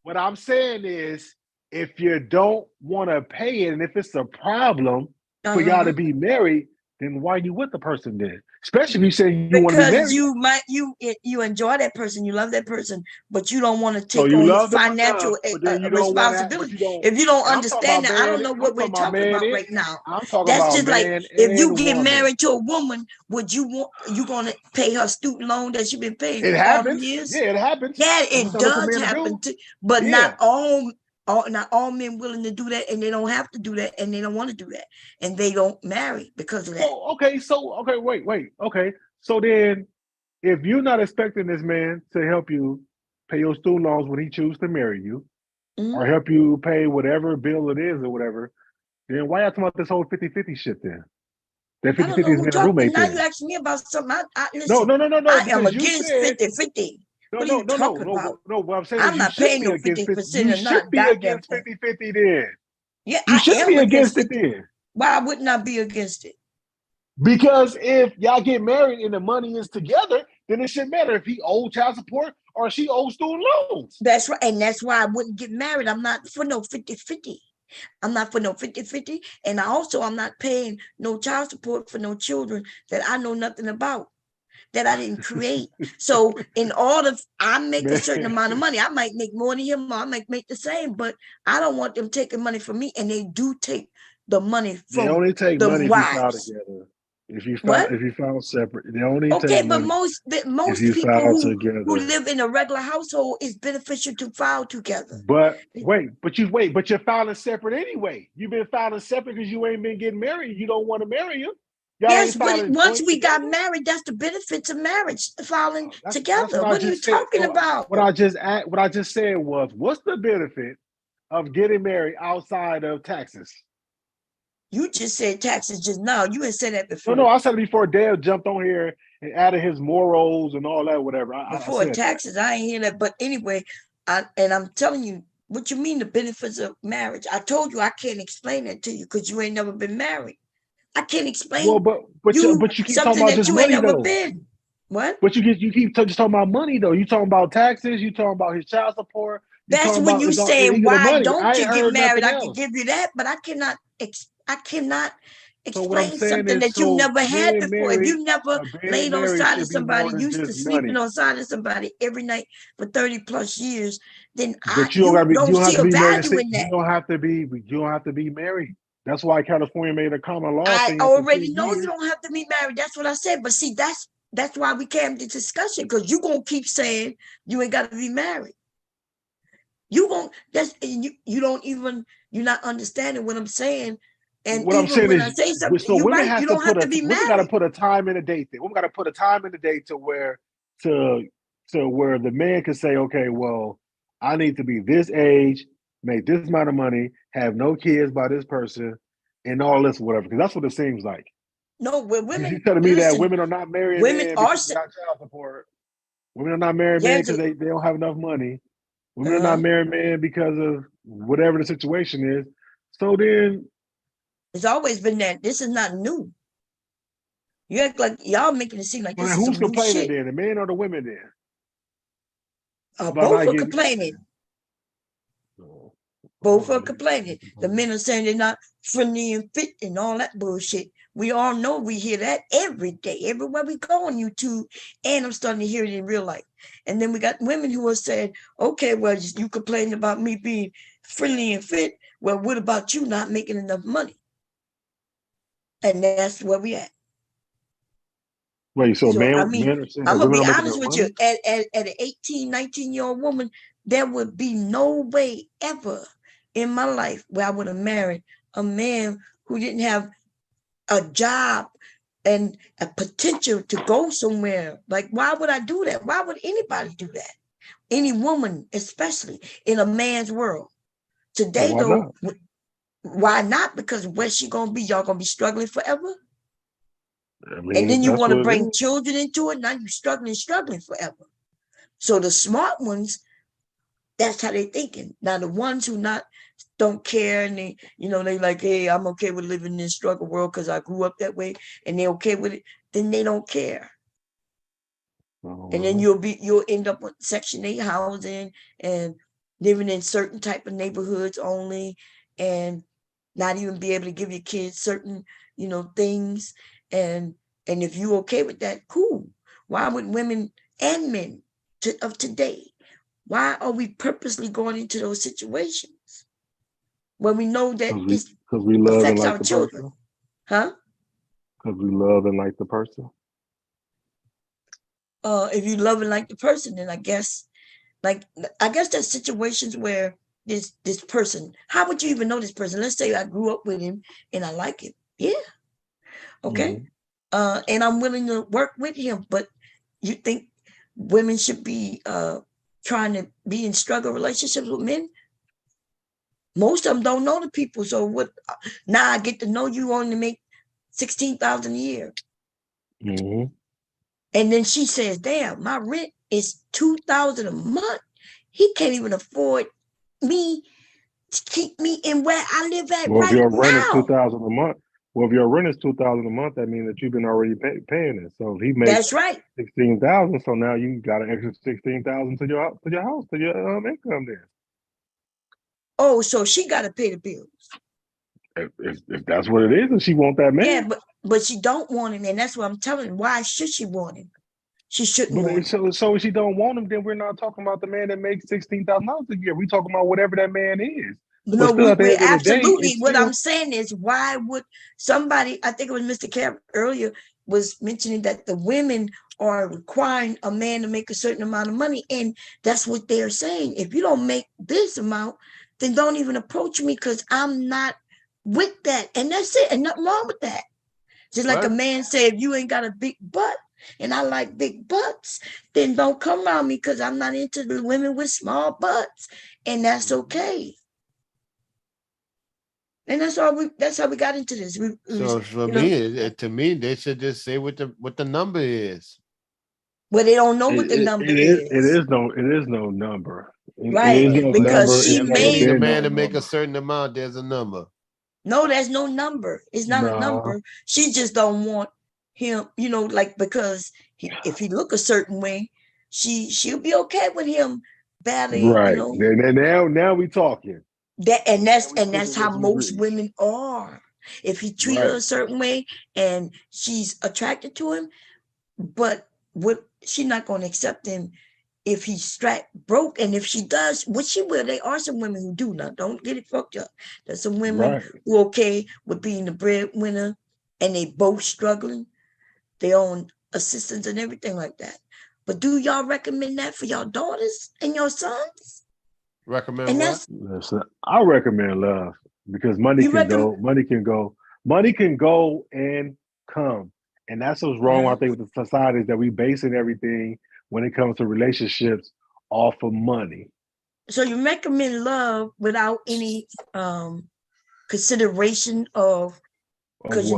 What I'm saying is, if you don't want to pay it, and if it's a problem for y'all to be married, then why you with the person then? Especially if you say you want to be Because married. you enjoy that person, you love that person, but you don't want to So take you on his love them financial enough, but then you don't want to. But responsibility. you don't. If you don't And I'm talking understand about that, I man. don't know I'm what we're talking about talking man. about right now. I'm talking That's about just like man if you and get woman. married to a woman, would you gonna pay her student loan that she's been paying It for all the happens. years? Yeah, it happens. Yeah, That's what it I'm looking for does men to happen, do. but Yeah. not all men willing to do that, and they don't have to do that, and they don't want to do that, and they don't marry because of that. Wait. Okay. So then, if you're not expecting this man to help you pay your student loans when he chooses to marry you, or help you pay whatever bill it is or whatever, then why y'all talking about this whole 50-50 shit then? That I don't 50-50 know is who being a talking. roommate Now you then. asking me about something. No, Listen. I am because you against said 50-50. What are you talking about? no. What I'm saying is I'm you not should paying be no against 50% 50. You or should not be goddamn against thing. 50-50 then. Yeah, You I should am be against against it 50. then. Why wouldn't I be against it? Because if y'all get married and the money is together, then it shouldn't matter if he owes child support or she owes student loans. That's right. And that's why I wouldn't get married. I'm not for no 50-50. I'm not for no 50-50. And I'm not paying no child support for no children that I know nothing about, that I didn't create. So in order, I make a certain amount of money. I might make more than him, or I might make the same, but I don't want them taking money from me. And they do take the money They from only take the money if you file wives. together. If you file separate, they only Okay, take but money if most you people file who together. live in a regular household, is beneficial to file together. But you're filing separate anyway. You've been filing separate because you ain't been getting married. You don't want to marry him. Y'all Yes, ain't but filing once joint we got together. married, that's the benefits of marriage, filing That's together. what I What are you just said. talking So about? what I just said was, what's the benefit of getting married outside of taxes? You just said taxes just now. You ain't said that before. No, I said it before. Dale jumped on here and added his morals and all that, whatever. Before I said taxes, I ain't hear that. But anyway, I'm telling you, what you mean the benefits of marriage? I told you I can't explain that to you because you ain't never been married. I can't explain but you keep talking something about that just you ain't money never though. been. What? But you keep just talking about money though. You talking about taxes. You talking about his child support. You That's talking when about you he saying get the why money. don't I you ain't get heard married? nothing I can else. give you that, but I cannot So what I'm explain saying something is, that you so never had before. If you never being laid on married side of should be more somebody, than used to just sleeping money. on side of somebody every night for 30 plus years, then But you you don't don't have see to a be married. value in You that. don't have to be married. That's why California made a common law I thing after 10 already know you years. don't have to be married. That's what I said. But see, that's why we came to discussion, because you're gonna keep saying you ain't got to be married. You're not understanding what I'm saying. And What I'm even saying when I is, say something, so you're women right. have You to don't have to be women got to married. put a time and a date there. Women got to put a time and a date to where the man can say, okay, well, I need to be this age, make this amount of money, have no kids by this person, and all this whatever. Because that's what it seems like. No, when Because women you're telling me that listen, women are not marrying women men are because they got child support. Women are not marrying men yes, because they don't have enough money. Women are not marrying men because of whatever the situation is. So then it's always been that. This is not new. You act like y'all making it seem like well, this then is who's some new complaining shit. then? The men or the women then? About Both not are getting complaining. married. Both are complaining. The men are saying they're not friendly and fit and all that bullshit. We all know, we hear that every day, everywhere we go on YouTube, and I'm starting to hear it in real life. And then we got women who are saying, okay, well, you complain about me being friendly and fit. Well, what about you not making enough money? And that's where we at. Wait, so So, I men mean, are saying that I'm going women to don't be make honest enough with you. money? At an 18, 19-year-old woman, there would be no way ever in my life where I would have married a man who didn't have a job and a potential to go somewhere. Like, why would I do that? Why would anybody do that? Any woman, especially in a man's world. So Today, why though, not? why not? Because where's she going to be? Y'all going to be struggling forever? I And then mean, you that's want to what it bring is. children into it. Now you're struggling forever. So the smart ones, that's how they're thinking. Now the ones who don't care, and they like, hey, I'm okay with living in this struggle world because I grew up that way, and they're okay with it, then they don't care. And then you'll end up with Section 8 housing and living in certain type of neighborhoods only, and not even be able to give your kids certain, things. And if you okay with that, cool. Why would women and men of today, why are we purposely going into those situations when we know that it Because we love and affects like our the children? person. Huh? Because we love and like the person. If you love and like the person, then I guess there's situations where this person, how would you even know this person? Let's say I grew up with him and I like him. Yeah. Okay. And I'm willing to work with him, but you think women should be trying to be in struggle relationships with men? Most of them don't know the people. So what? Now I get to know you only make $16,000 a year. And then she says, damn, my rent is $2,000 a month. He can't even afford me to keep me in where I live at Well, if right your rent is now. $2,000 a month, a month, that means that you've been already paying it. So if he makes That's right. 16,000, so now you got an extra 16,000 to your house, to your income there. Oh, so she got to pay the bills. If that's what it is, and she want that man. Yeah, but she don't want him, and that's what I'm telling her. Why should she want him? She shouldn't want him. So if she don't want him, then we're not talking about the man that makes $16,000 a year. We talking about whatever that man is. No, still, at the we end of the day, absolutely. What still, I'm saying is, why would somebody? I think it was Mr. Cap earlier was mentioning that the women are requiring a man to make a certain amount of money, and that's what they're saying. If you don't make this amount, then don't even approach me because I'm not with that, and that's it. And nothing wrong with that. Just like a man said, if you ain't got a big butt, and I like big butts, then don't come around me because I'm not into the women with small butts, and that's okay. And that's how we got into this. So for me, to me, they should just say what the number is. Well, they don't know what the number is. It is no number. Right, because she They need a man no to make a certain amount. There's a number. No, there's no number. It's not a number. She just don't want him, because if he look a certain way, she'll be okay with him badly, right. Now we talking. That's how most women are. If he treat her a certain way and she's attracted to him, but she's not going to accept him if he's strapped broke. And if she does, what she will, there are some women who do. Now, don't get it fucked up. There's some women who are okay with being the breadwinner and they both struggling. They own assistants and everything like that. But do y'all recommend that for your daughters and your sons? Recommend what? Listen, I recommend love because money can go and come. And that's what's wrong, I think, with the societies that we basing everything when it comes to relationships off of money. So you recommend love without any consideration of, because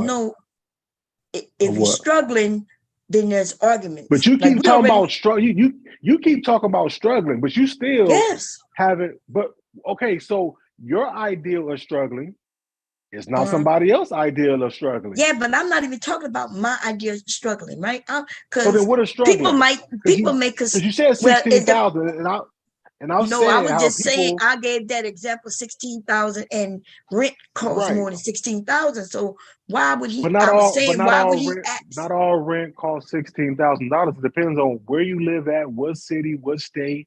if you're struggling, then there's arguments. But you keep talking about struggling. You keep talking about struggling, but you still haven't. But okay, so your ideal of struggling is not somebody else's ideal of struggling. Yeah, but I'm not even talking about my idea of struggling, right? So then, what is struggling? People make us. Because you said 16,000, and I was just saying I gave that example 16,000, and rent costs more than 16,000. So why would he? But not all rent costs $16,000. It depends on where you live at, what city, what state.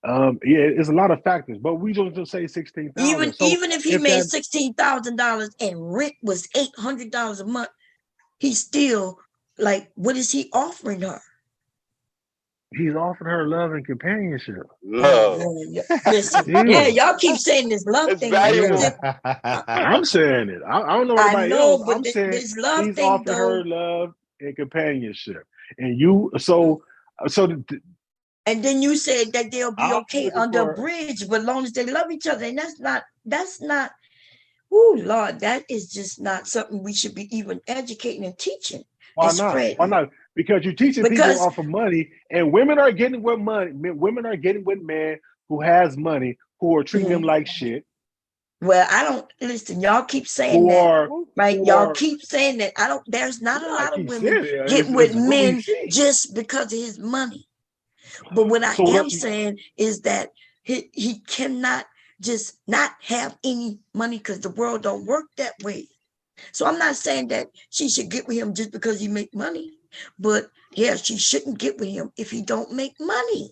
It's a lot of factors, but we just say 16,000. Even if he made $16,000 and rent was $800 a month, he's still what is he offering her? He's offering her love and companionship. Love. Listen, y'all keep saying this love thing. I'm saying it. I don't know about everybody else. I'm saying this love he's thing, offering her love and companionship, and you and then you said that they'll be okay under a bridge, but as long as they love each other, and that's not. Oh Lord, that is just not something we should be even educating and teaching. Why not? Because you're teaching people off of money, and women are getting with money. Women are getting with men who has money, who are treating them like shit. Well, I don't listen. Y'all keep saying that, right? Y'all keep saying that. There's not a lot of women getting with men just because of his money. But what I am saying is that he cannot just not have any money because the world don't work that way. So I'm not saying that she should get with him just because he make money. But yeah, she shouldn't get with him if he don't make money.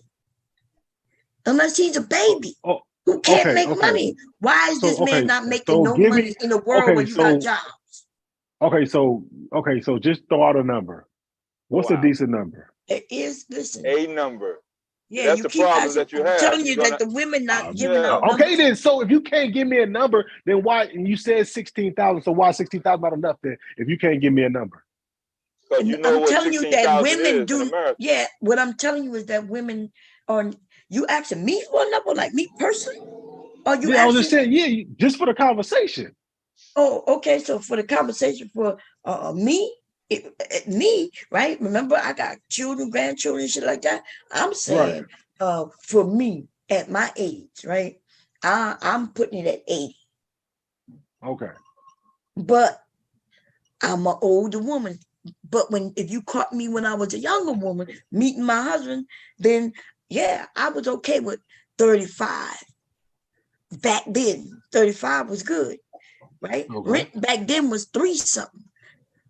Unless he's a baby. Who can't make money? Why is this man not making no money in the world when you got jobs? Okay, so just throw out a number. What's a decent number? It is, listen. A number. Yeah, that's you the keep problem asking, that you I'm have. telling you that the women not giving out numbers. Okay, then. So if you can't give me a number, then why? And you said 16,000. So why 16,000 not enough then? If you can't give me a number. Because you know I'm what telling you that 16,000 women is in do. America. Yeah, what I'm telling you is that women are. You asking me for a number, like me personally? Or you I was just saying, just for the conversation. Oh, okay. So for the conversation for me, me, right? Remember, I got children, grandchildren, shit like that. I'm saying, for me at my age, right? I'm putting it at 80. Okay. But I'm an older woman. But if you caught me when I was a younger woman meeting my husband, then yeah, I was okay with 35. Back then, 35 was good, right? Okay. Rent back then was 3 something.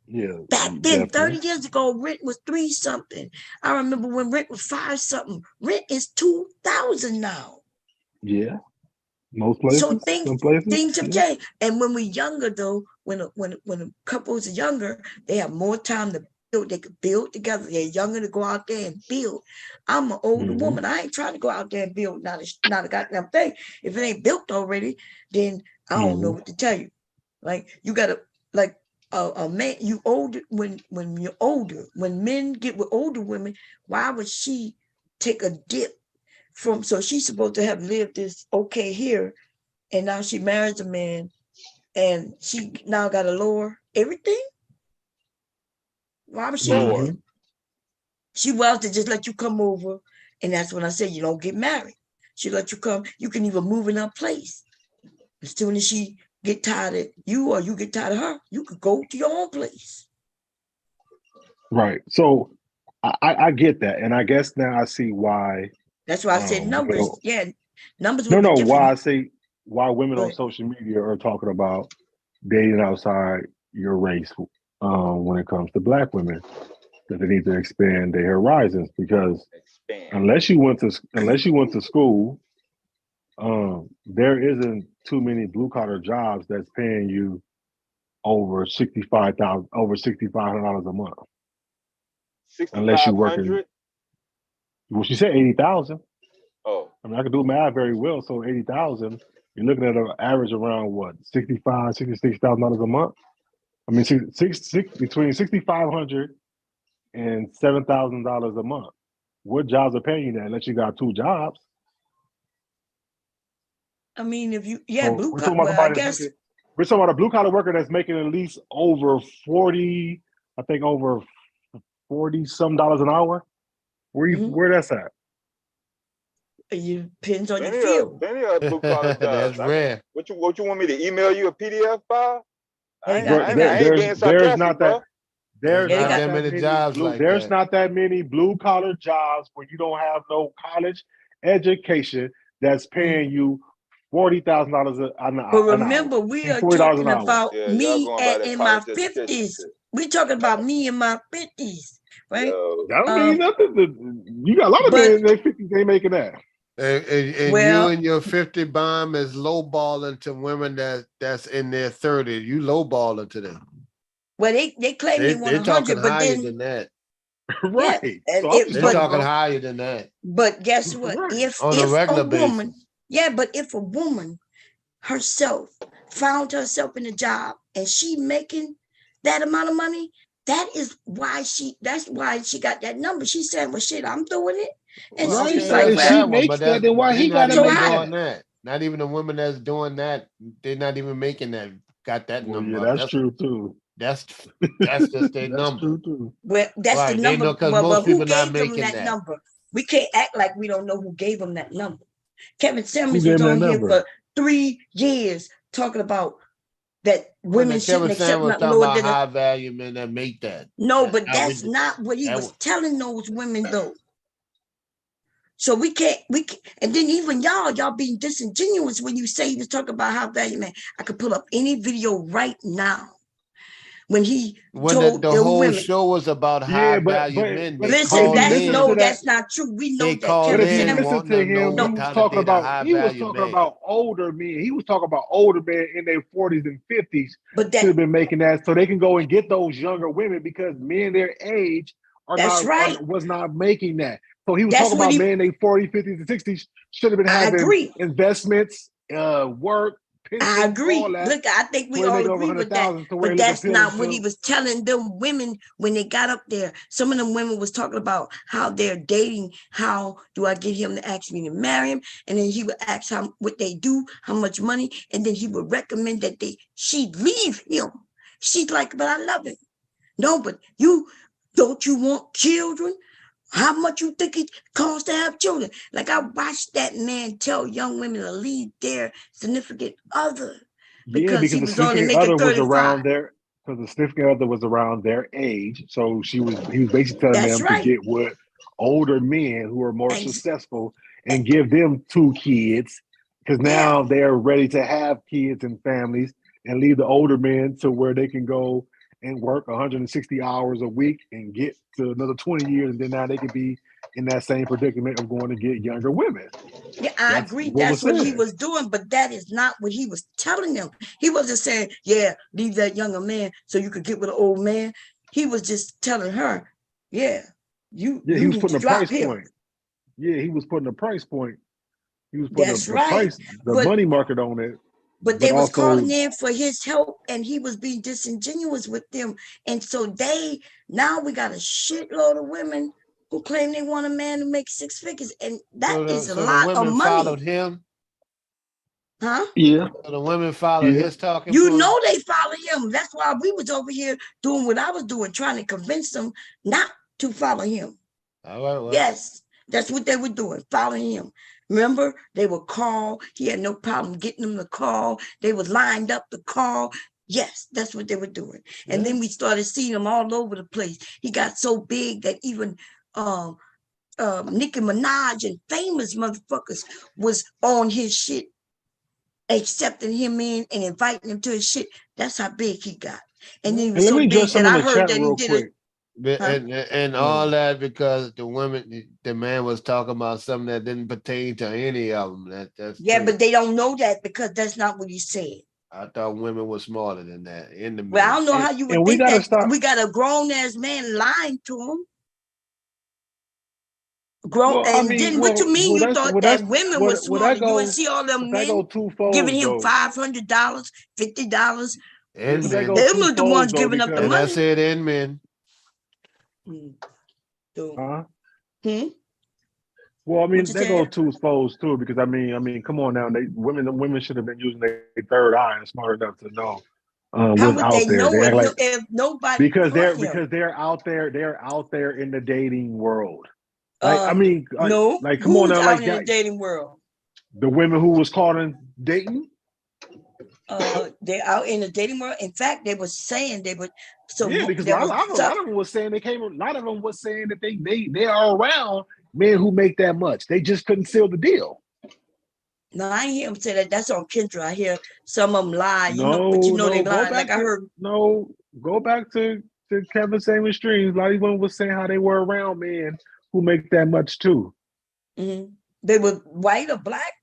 Yeah. Back then, 30 years ago, rent was 3 something. I remember when rent was 5 something. Rent is 2,000 now. Yeah. Most places. So some places, things have changed. And when we're younger, though, when couples are younger, they have more time to build. They could build together. They're younger to go out there and build. I'm an older woman. I ain't trying to go out there and build not a goddamn thing. If it ain't built already, then I don't know what to tell you. Like you gotta a man. You older when you're older. When men get with older women, why would she take a dip? So she's supposed to have lived this okay here, and now she marries a man, and she now got to lower everything. Why would she do that? She was to just let you come over, and that's when I said you don't get married. She let you come. You can even move in her place. As soon as she get tired of you or you get tired of her, you could go to your own place. Right. So I get that, and I guess now I see why. That's why I said numbers. Yeah, numbers. No. Why I say why women on social media are talking about dating outside your race when it comes to Black women, that they need to expand their horizons, because unless you went to school, there isn't too many blue collar jobs that's paying you over $6,500 a month. Unless you're working. Well, she said 80,000. Oh, I mean, I can do math very well. So 80,000, you're looking at an average around what, $66,000 a month. I mean, between $6,500 and $7,000 a month. What jobs are paying you that? Unless you got 2 jobs. I mean, if you blue collar. Well, I guess we're talking about a blue collar worker that's making at least over 40. I think over 40 some dollars an hour. Where that's at? It depends on your field. Many of blue collar jobs. That's rare. What you want me to email you a PDF file? I ain't being sarcastic, there's not bro. that. There's not that many jobs like that. There's not that many blue collar jobs where you don't have no college education that's paying you $40,000 an hour. But remember, we are talking about me in my 50s. We're talking about me in my 50s, right? That don't mean nothing. You got a lot of men in their 50s, they making that. And you and your 50 bomb is lowballing to women that's in their 30s. You lowballing to them. Well, they claim they want 100, talking but higher then than that. Right. Yeah, they're talking higher than that. But guess what? On a regular woman, basis. But if a woman herself found herself in a job and she making that amount of money, that's why she got that number. She said, well, shit, I'm doing it. And she's like, she makes that, then why he got to make that? Not even the women that's doing that, they're not even making that, got that number. Yeah, that's true too. That's just their number. True too. Well, that's the number. But who gave them that number? We can't act like we don't know who gave them that number. Kevin Simmons was on here for 3 years talking about that When women Kevin shouldn't accept Samuels nothing talking lower about than a, high value men that make that. no, That's but not that's what not what he that was telling those women though. So we can't, and then even y'all being disingenuous when you say he was talking about high value man. I could pull up any video right now when he told the the whole women. show was about high value men. They Listen, called that's in. that's not true. We know They that. called But if Kevin you in Samuels, listen wanting to to know him, no, how to date a high he was value talking man. about older men. He was talking about older men in their 40s and 50s but should have been making that so they can go and get those younger women because men their age that's right. was not making that. So he was That's talking what about he. men in their 40s, 50s, and 60s should have been I having agree. investments, work, I pensions, all agree. that. Look, I think So we they all make over agree with that. 100,000 to where But they look that's appealing not what he to. was telling them women when they got up there. Some of them women was talking about how they're dating. How do I get him to ask me to marry him? And then he would ask how what they do, how much money, and then he would recommend that she'd leave him. She's like, but I love him. No, but you want children? How much you think it costs to have children? Like I watched that man tell young women to leave their significant other Yeah, because because he the was only significant making other was 35. around their because the significant other was around their age. So he was basically telling That's them to right. get with older men who are more And successful and give them 2 kids because now they're ready to have kids and families and leave the older men to where they can go and work 160 hours a week and get to another 20 years and then now they could be in that same predicament of going to get younger women. yeah, I That's agree. what was That's what he said. was doing, but that is not what he was telling them. He wasn't saying, yeah, leave that younger man so you could get with an old man. He was just telling her, yeah, you Yeah, he was need putting to a price drop him. point. Yeah, he was putting a price point. He was putting That's the right. price, the But money market on it. But But they was also, calling in for his help and he was being disingenuous with them. And so now we got a shitload of women who claim they want a man who makes 6 figures. And that is a So the lot of women money. followed him. Huh? Yeah. So the women followed his talking You point. know they follow him. That's why we was over here doing what I was doing, trying to convince them not to follow him. All right, well. Yes, that's what they were doing, following him. Remember, they would call. He had no problem getting them to call. They was lined up to call. Yes, that's what they were doing. And then we started seeing him all over the place. He got so big that even Nicki Minaj and famous motherfuckers was on his shit, accepting him in and inviting him to his shit. That's how big he got. And then he was let so me address big that some in I the heard chat that he real did quick. And all that because the man was talking about something that didn't pertain to any of them. That's yeah, crazy. but they don't know that because that's not what he said. I thought women were smarter than that. Well, I don't know how you would think that stop. We got a grown ass man lying to him. What you mean? You thought that women were smarter? You wouldn't see all them men giving him $500, $50. And Them men. was the ones giving up the And I money. said and men. Huh? Hmm? Well, I mean, What you they go said? twofold too, because I mean, come on now, women should have been using their third eye and smart enough to know How what's would out they there. know They act like if nobody taught him? they're out there in the dating world. Like No. like come on Who's now, out like in the dating world? the women who was caught in dating. They're out in the dating world. In fact, they were saying they would. So yeah, because a there lot of them was saying a lot of them was saying that they are around men who make that much. They just couldn't seal the deal. No, I ain't hear him say that. That's on Kendra. I hear some of them lie, No, they go lie. back Like I heard. go back to Kevin Samuels streams. A lot of women was saying how they were around men who make that much too. Mm-hmm. They were white or black?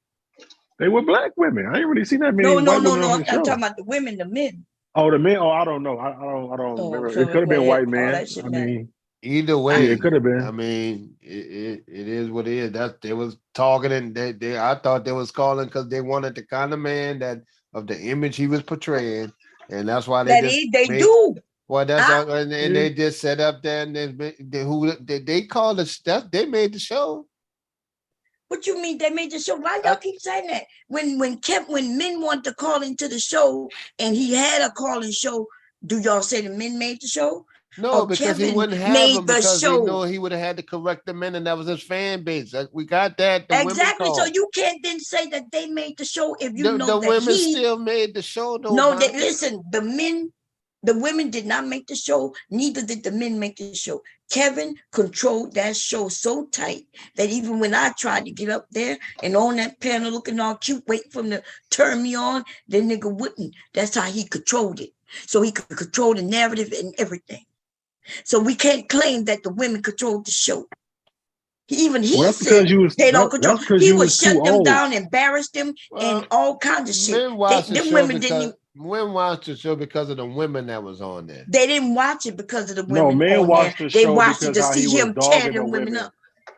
They were black women. I ain't really seen that many No. white women on I'm his not show. talking about the women, the men. Oh, the men. Oh, I don't know. I don't remember. So It could have been white all men. that shit I matter. mean, either way, yeah, it could have been. I mean, it is what it is. That they was talking and I thought they was calling because they wanted the kind of man that of the image he was portraying, and that's why they do. Well, that's all, and they just set up there and they called the they made the show. What you mean they made the show? Why y'all keep saying that? When men want to call into the show and he had a call-in show, do y'all say the men made the show? No, because he Kevin wouldn't have made them the because he show. knew he would have had to correct the men, and that was his fan base. We got that. The women Exactly. So called. you can't then say that they made the show if you know The that women he. still made the show, though. No, Bob. that listen, the women did not make the show, neither did the men make the show. Kevin controlled that show so tight that even when I tried to get up there and on that panel looking all cute, waiting for him to turn me on, the nigga wouldn't. That's how he controlled it. So he could control the narrative and everything. So we can't claim that the women controlled the show. Even he Well, said they don't control. that's because He you would was too shut them old. down, embarrass them, and all kinds of shit. Men watched the Them show women didn't. because men watched the show because of the women that was on there. They didn't watch it because of the No, women men on there. watched the They show watched it because to how he see was him tear dogging the them women women. up.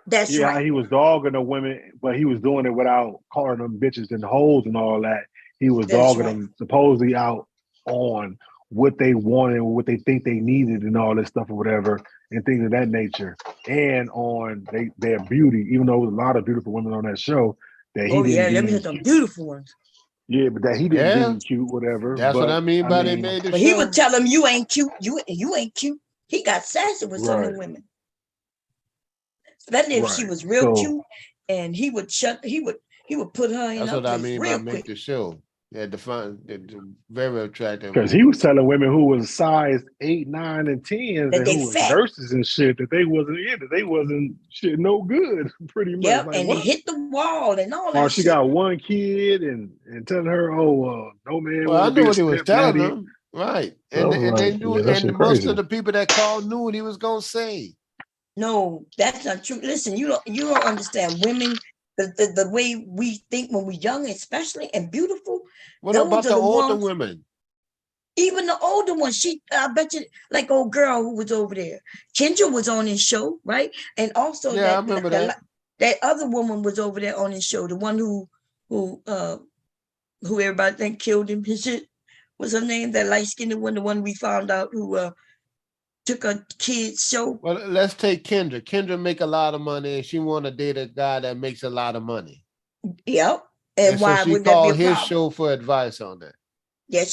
That's Yeah, how right. he was dogging the women, but he was doing it without calling them bitches and hoes and all that. He was That's dogging right. them supposedly out on what they wanted, what they think they needed, and all this stuff or whatever, and things of that nature, and on their beauty. Even though there was a lot of beautiful women on that show, that he Oh yeah, didn't let me deem hear some cute. beautiful ones. Yeah, but that he didn't Yeah, deem cute, whatever. that's what But I mean I by they mean, made the But he show. would tell them, "You ain't cute. You ain't cute." He got sassy with some of right, them women, especially if she right. was real So cute, and he would put her in That's her what I place mean by real make quick. the show. Yeah, very attractive because women. he was telling women who was size 8, 9, and 10s That and they who was fat. nurses and shit that they wasn't shit no good, pretty much. Yep, Like and they what? hit the wall and all Or that she shit. got one kid and telling her, oh, no man Well, want I to know be a what he was telling stepdaddy. them, right? So I And was they like, knew, yeah, that and shit most of crazy. the people that called knew what he was gonna say. No, that's not true. Listen, you don't understand women. The way we think when we're young, especially and beautiful. What Those about are the the older ones. women? Even the older one, I bet you, like old girl who was over there. Kendra was on his show, right? And also Yeah, I remember that. that other woman was over there on his show. The one who everybody think killed him. His shit. What's her name? That light skinned one, the one we found out who took a kid's show. Well, let's take Kendra. Kendra make a lot of money, and she want to date a guy that makes a lot of money. Yep. And And so why she would that be a called his problem? show for advice on that. Yeah,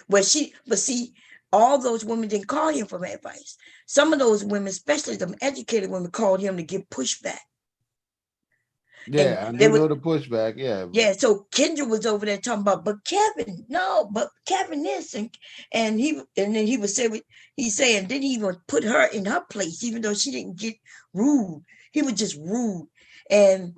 but see, all those women didn't call him for advice. Some of those women, especially the educated women, called him to give pushback. Yeah, I do know the pushback. Yeah. Yeah, so Kendra was over there talking about, but Kevin, no, but Kevin this and then he would say he's saying, didn't even put her in her place, even though she didn't get rude. He was just rude. And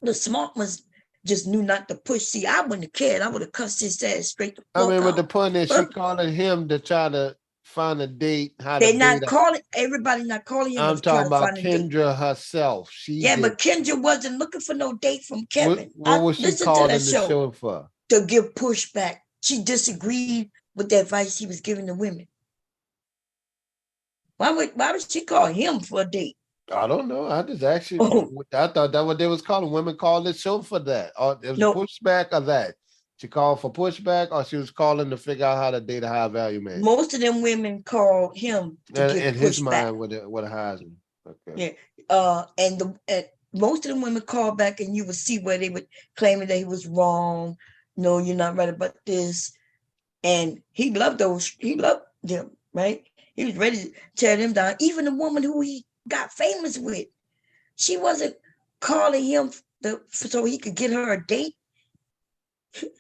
the smart ones just knew not to push. See, I wouldn't have cared. I would have cussed his ass straight the fuck But the out. point is, she calling him to try to find a date. They're not calling everybody, not calling him I'm to try talking to about find a date. Kendra herself. Yeah, but Kendra wasn't looking for no date from Kevin. What was she Listen to that calling the show for? To give pushback. She disagreed with the advice he was giving to women. Why would she call him for a date? I don't know. I just actually, I thought that what they was calling. Women called the show for that. Or it was pushback or that. She called for pushback, or she was calling to figure out how to date a high value man. Most of them women called him to give in pushback. his mind with a husband. Okay. Yeah. And most of them women called back, and you would see where they would claim that he was wrong. No, you're not right about this. And he loved them, right? He was ready to tear them down. Even the woman who he got famous with, she wasn't calling him so he could get her a date.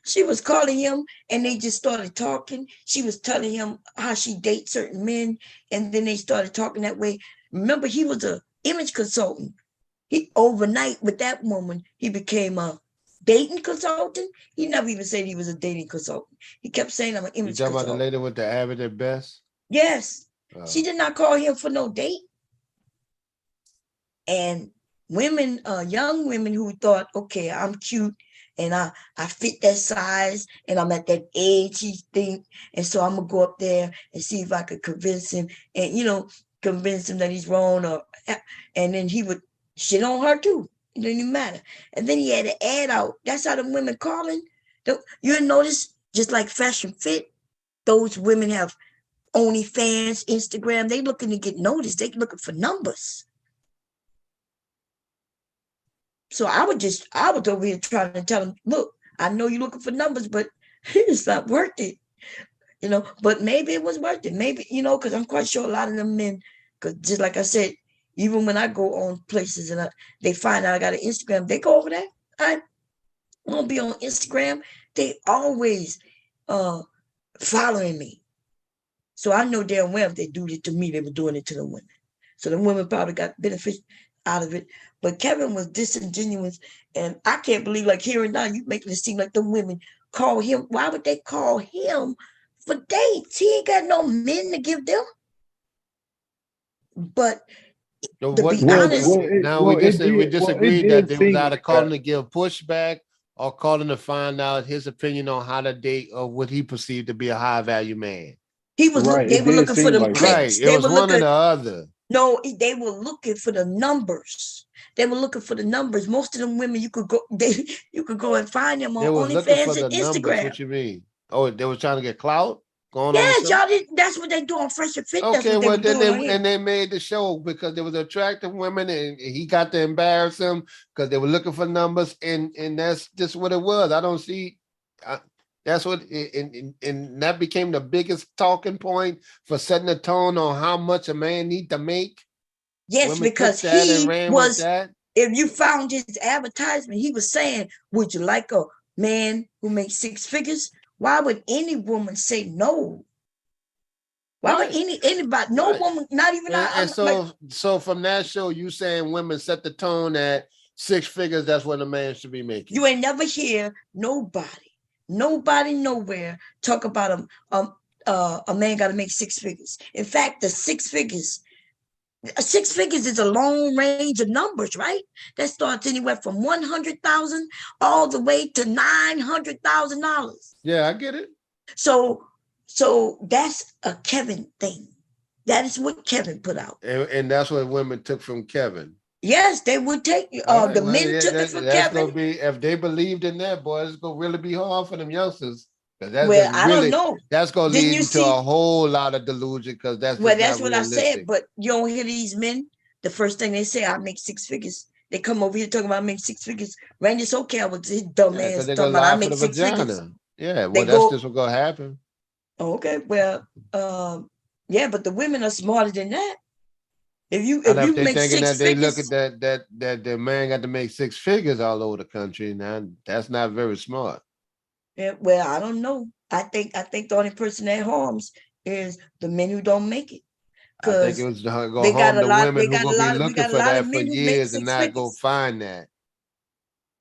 She was calling him, and they just started talking. She was telling him how she dates certain men, and then they started talking that way. Remember, he was an image consultant. He overnight with that woman, he became a dating consultant. He never even said he was a dating consultant. He kept saying, I'm an image You talking consultant. about the lady with the average at best? Yes. She did not call him for no date. And women, young women who thought, okay, I'm cute and I fit that size and I'm at that age he think, and so I'm gonna go up there and see if I could convince him and convince him that he's wrong, and then he would shit on her too. It didn't even matter. And then he had an ad out. That's how the women calling. You notice, just like Fashion Fit, those women have OnlyFans, Instagram. They looking to get noticed. They looking for numbers. So I was over here trying to tell him, look, I know you're looking for numbers, but it's not worth it. you know, but maybe it was worth it. Maybe, you know, because I'm quite sure a lot of them men, because just like I said, even when I go on places and they find out I got an Instagram, they go over there. I won't be on Instagram. They always following me. So I know damn well if they do it to me, they were doing it to the women. So the women probably got benefit out of it. But Kevin was disingenuous. And I can't believe, like, here and now, you making it seem like the women call him. Why would they call him for dates? He ain't got no men to give them. But So to what be now? honest, We it disagreed that did they was seem either like that. calling to give pushback or calling to find out his opinion on how to date or what he perceived to be a high value man. he was Right. they It were did looking for seem them like that. Right. clicks. It They was were one or looking. the other. No, they were looking for the numbers. They were looking for the numbers. Most of them women, you could go and find them They on was looking for OnlyFans the and numbers. Instagram. What you mean? Oh, they were trying to get clout going on the Yes, show? y'all did. That's what they do on Fresh and Fit. That's Okay, what they well were then doing on here. they made the show because there was attractive women and he got to embarrass them because they were looking for numbers and that's just what it was. I don't see. That's what and that became the biggest talking point for setting the tone on how much a man need to make. Yes, Women because took that and he ran with was. that. If you found his advertisement, he was saying, "Would you like a man who makes six figures?" Why would any woman say no? Why would anybody? No woman, not even I. And so from that show, you saying women set the tone at six figures? That's what a man should be making. You ain't never hear nobody nowhere talk about a man got to make six figures. In fact, the six figures is a long range of numbers, right? That starts anywhere from 100,000 all the way to $900,000. Yeah, I get it. So that's a Kevin thing. That is what Kevin put out. And that's what women took from Kevin. Yes, they would take the men took it from that's Kevin. Gonna be if they believed in that, boy, it's gonna really be hard for them youngsters. Well, I don't know. That's gonna Didn't lead you into see- a whole lot of delusion because that's Well, just that's not what I realistic. said. But you don't hear these men. The first thing they say, I make six figures. They come over here talking about I make six figures. Randy SoCal with his dumb Yeah, ass they're talking gonna about I lie for make the six vagina. figures. Yeah, well, They that's go- just what's gonna happen. Okay, well, yeah, but the women are smarter than that. If you And if they make thinking six that they look figures, at that the man got to make six figures all over the country, now that's not very smart. yeah, well, I don't know. I think the only person that harms is the men who don't make it. I think it was gonna harm the women who gonna be looking for that for years and not go find that.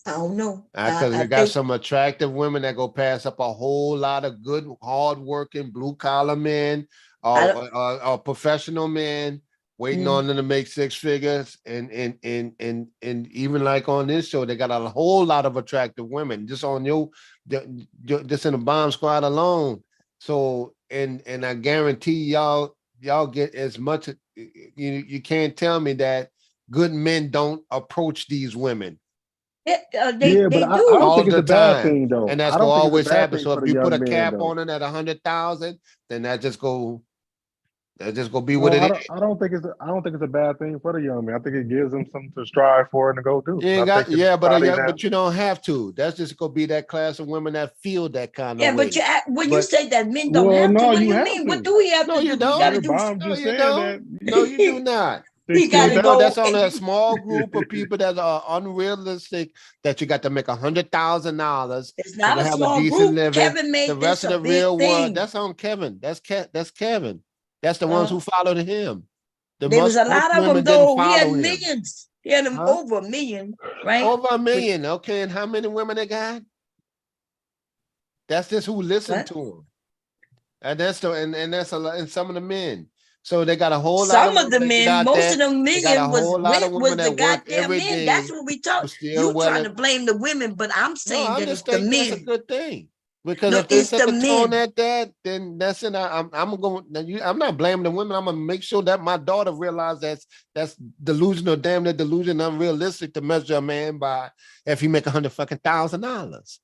I don't know. Because we got some attractive women that go pass up a whole lot of good, hardworking, blue collar men or professional men waiting on them to make six figures. And even like on this show, they got a whole lot of attractive women just on just in the bomb squad alone. So and I guarantee y'all get as much. You can't tell me that good men don't approach these women. They but I do don't think it's a bad thing though. And that's I gonna don't think always it's a bad happen. thing So for if the you put young a man cap though. on it at 100,000, then that just go be what Well, it is. I don't think it's a bad thing for the young man. I think it gives them something to strive for and to go do. You ain't I think it's but you don't have to. That's just gonna be that class of women that feel that kind of Yeah, way. but when you say that men don't have to, no, what do you you have mean? to. What do we have No, to you do? We don't. gotta do. I'm No, just you saying don't. that. No, you do not. We gotta go. That's only a small group of people that are unrealistic. That you got to make $100,000. It's not a have small a decent group. living. Kevin made The rest this of a the big real thing. world, that's on Kevin. That's Kevin. That's the ones who followed him. There was a lot of them women didn't though. He had follow him. millions. He had them over a million, right? Over a million. Okay, and how many women they got? That's just who listened to him. And that's and that's a lot. And some of the men. So they got a whole lot of Some of the men, most of them million was the goddamn men. That's what we talk. You trying to blame the women, but I'm saying I that just it's the think men. that's a good thing. Because No, if they it's set the the tone men. at that, then that's it. I'm going. I'm not blaming the women. I'm gonna make sure that my daughter realizes that's delusional, damn near delusion, unrealistic to measure a man by if he make $100,000.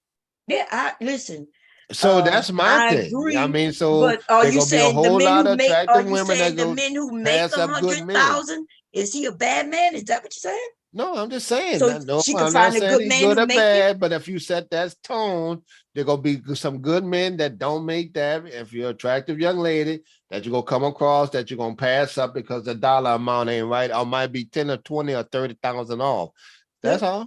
Yeah, I listen. So that's my I thing. agree. I mean, so but are there you gonna be a saying the whole men lot who of make? Are attractive you women saying that the go men who make pass up good men. 100,000? Is he a bad man? Is that what you're saying? No, I'm just saying. So No, she can I'm not find a saying good he's man good who or make it. bad, but if you set that tone, there gonna be some good men that don't make that. If you're an attractive young lady that you're gonna come across that you're gonna pass up because the dollar amount ain't right, or might be 10 or 20 or 30,000 off. That's all.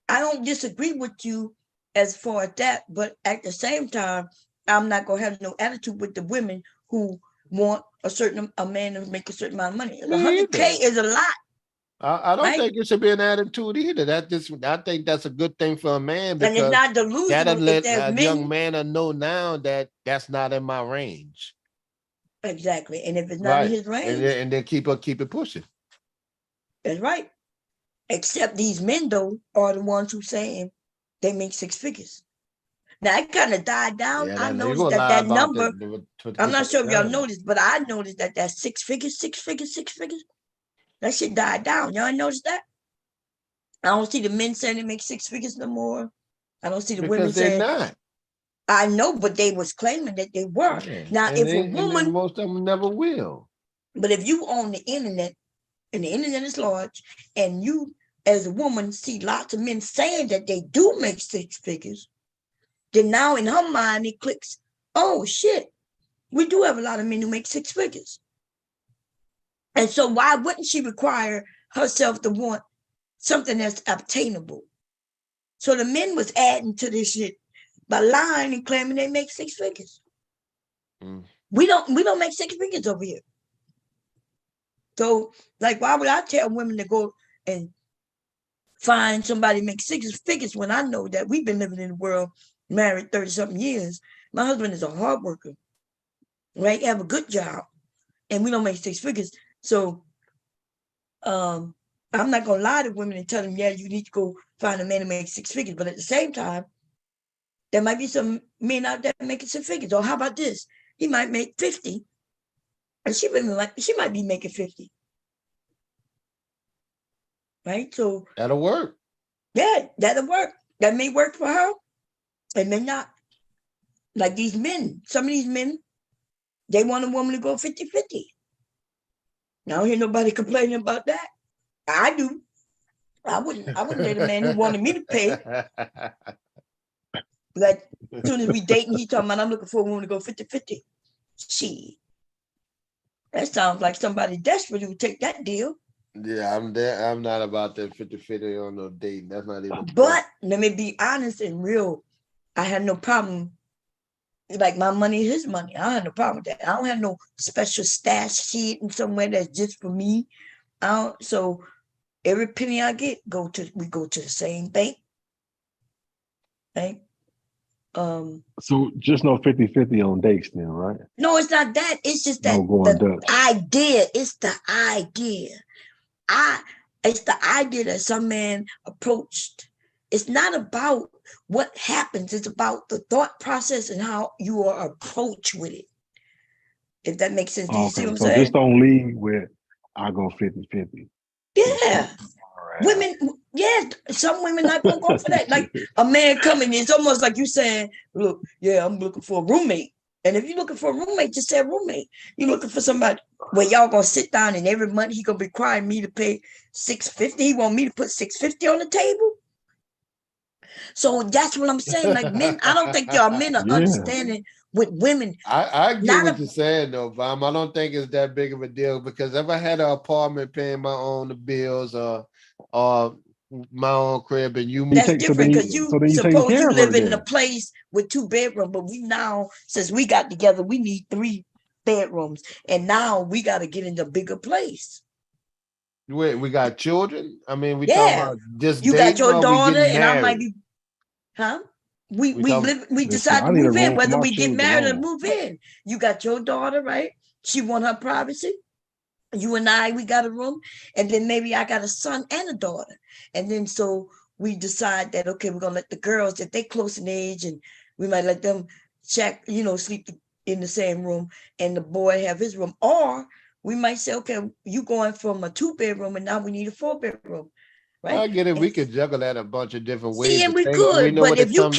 I don't disagree with you as far as that, but at the same time, I'm not gonna have no attitude with the women who want a man to make a certain amount of money. 100K is a lot. I don't right? think it should be an attitude either. I think that's a good thing for a man And it's because not that'll delusional if let there's a men. young man know now that that's not in my range. Exactly. And if it's not in his range, and then keep it pushing. that's right. Except these men though are the ones who saying they make six figures. Now it kind of died down. Yeah, I you noticed gonna lie that about number. I'm not sure if y'all noticed, but I noticed that six figures. That shit died down. Y'all noticed that? I don't see the men saying they make six figures no more. I don't see the women Because they're saying. not. I know, but they was claiming that they were. Yeah. Now, and if they, a woman, most of them never will. But if you own the internet, and the internet is large, and you as a woman see lots of men saying that they do make six figures, then now in her mind it clicks, oh shit, we do have a lot of men who make six figures. And so why wouldn't she require herself to want something that's obtainable? So the men was adding to this shit by lying and claiming they make six figures. We don't make six figures over here. So, like, why would I tell women to go and find somebody make six figures when I know that we've been living in the world married 30-something years? My husband is a hard worker, right? Have a good job, and we don't make six figures. So, I'm not gonna lie to women and tell them, yeah, you need to go find a man to make six figures. But at the same time, there might be some men out there making six figures. Or how about this? He might make 50, and she might be making 50. Right? So that'll work. Yeah, that'll work. That may work for her. It may not. Like these men, some of these men, they want a woman to go 50-50. I don't hear nobody complaining about that. I do. I wouldn't date a man who wanted me to pay. Like, as soon as we dating, he talking about I'm looking for a woman to go 50-50. Shit. That sounds like somebody desperate who would take that deal. Yeah, I'm not about that 50-50 on no date. That's not even. But let me be honest and real. I have no problem. Like my money is his money. I have no problem with that. I don't have no special stash sheet in somewhere that's just for me. So every penny I get we go to the same bank. Right? So just no 50-50 on dates then, right? No, it's not that. It's just that idea. It's the idea. It's the idea that some man approached. It's not about what happens. It's about the thought process and how you are approached with it. If that makes sense. Do you see what I'm saying? So just don't lead with I go 50-50. Yeah. Women, yeah, some women not gonna go for that. Like a man coming, it's almost like you saying, look, yeah, I'm looking for a roommate. And if you're looking for a roommate, just say a roommate. You're looking for somebody where y'all gonna sit down and every month he gonna require me to pay $650. He want me to put $650 on the table. So that's what I'm saying. Like men, I don't think y'all men are understanding with women. I get what you're saying though, Vam. I don't think it's that big of a deal because if I had an apartment paying my own bills or my own crib and you that's different because you suppose you live in a place with 2 bedrooms, but we now, since we got together, we need 3 bedrooms. And now we got to get in a bigger place. Wait, we got children? I mean, we talking about just you got your daughter and I might be, we decide to move in, whether we get married or move in. You got your daughter, right? She want her privacy. You and I, we got a room, and then maybe I got a son and a daughter. And then so we decide that, okay, we're gonna let the girls, if they close in age, and we might let them check, sleep in the same room and the boy have his room. Or we might say, okay, you going from a 2-bedroom and now we need a 4-bedroom. Right? I get it. We could juggle that a bunch of different ways. See, and we could, but if you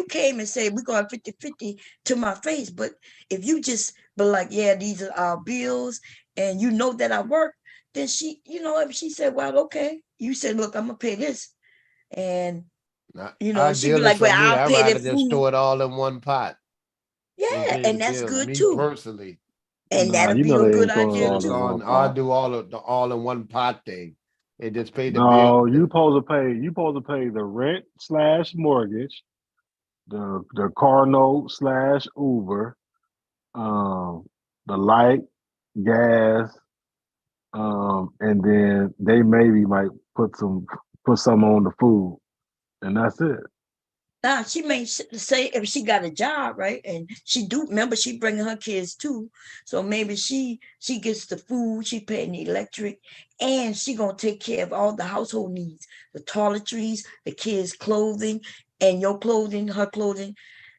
came and said we're going 50-50 to my face, but if you just be like, yeah, these are our bills, and you know that I work, then she, if she said, well, okay, you said, look, I'm gonna pay this. And she'd be Ideally like, for well, me, I'll I'd pay the rather just food. throw it all in one pot and Yeah, pay the and that's bill. good Me too. personally, And Nah, that'll you be know a they good ain't throwing it idea all in too. one I'll pot. do all in one pot thing and just pay the bill. No, you supposed to pay the rent / mortgage, the car note / Uber, the light, gas, and then they maybe might put some on the food, and that's it. Now she may say if she got a job, right, and she do remember she bringing her kids too, so maybe she gets the food, she paying the electric, and she gonna take care of all the household needs, the toiletries, the kids' clothing, and your clothing, her clothing,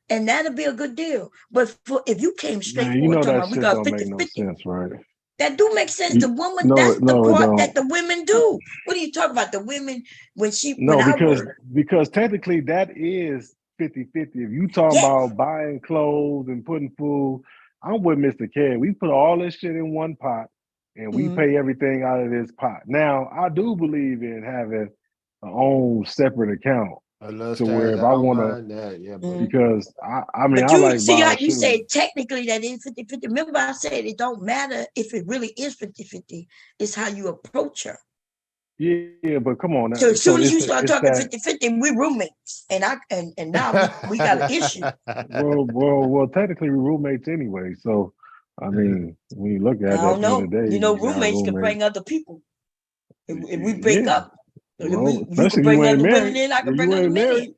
and that'll be a good deal. But if you came straight Man, you forward know talking that about we shit got don't make no 50-50, sense, right? that do make sense. The woman, No, that's the it part that don't. the women do. What are you talking about? The women when No, I because work. technically that is 50-50. If you talking Yes. about buying clothes and putting food, I'm with Mr. K. We put all this shit in one pot and we pay everything out of this pot. Now, I do believe in having a own separate account to where Tax, if I I don't want to, mind that. Yeah, but because I mean, But I you like see how buying you shoes. say technically that is 50-50. Remember I said it don't matter if it really is 50-50. It's how you approach her. Yeah, but come on now. So as So soon as you start it's talking that 50-50, we're roommates. And now we got an issue. well, technically we're roommates anyway. So I mean, when you look I at it at don't the end of know. the day, you got Roommates can roommates. bring other people. If we break Yeah. up, Well, you can especially if you bring ain't other women married. in, I can If bring you other ain't men in.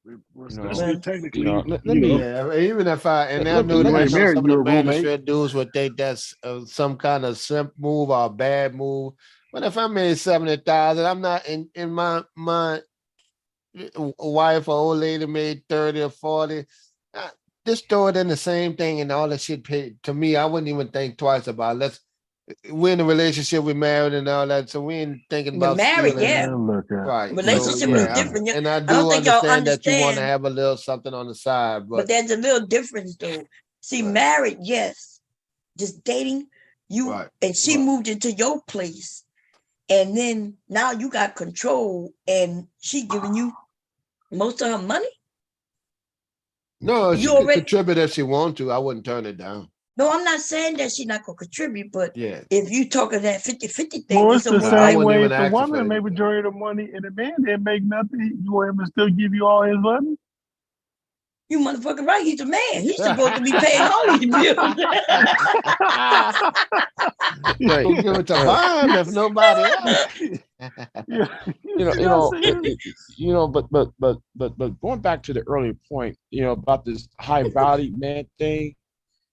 married, especially Well, technically, let me. Yeah, even if I if know that you I ain't know married, some of the you're a roommate. magistrate dudes would think that's some kind of simp move or a bad move. But if I made 70,000, I'm not in my wife or old lady made 30 or 40. Just throw it in the same thing and all that shit paid. To me, I wouldn't even think twice about it. We're in a relationship, we're married and all that, so we ain't thinking but about married, stealing. yeah. Look at Right. So Relationship is yeah, different. and I I don't do think y'all understand that you want to understand, have a little something on the side, but but there's a little difference though. See, married, yes. Just dating, you and she moved into your place. And then now you got control and she giving you most of her money. no, You she could already contribute if she want to. I wouldn't turn it down. No, I'm not saying that she's not gonna contribute, but Yeah. if you talking that 50-50 thing, Well, it's it's the almost I same like wouldn't way even if the ask her for woman made anything. majority of the money and the man didn't make nothing. You want him to still give you all his money? you motherfucking right. He's a man. He's supposed to be paying all these bills. You don't give it to Bob if nobody else. But going back to the earlier point, about this high value man thing,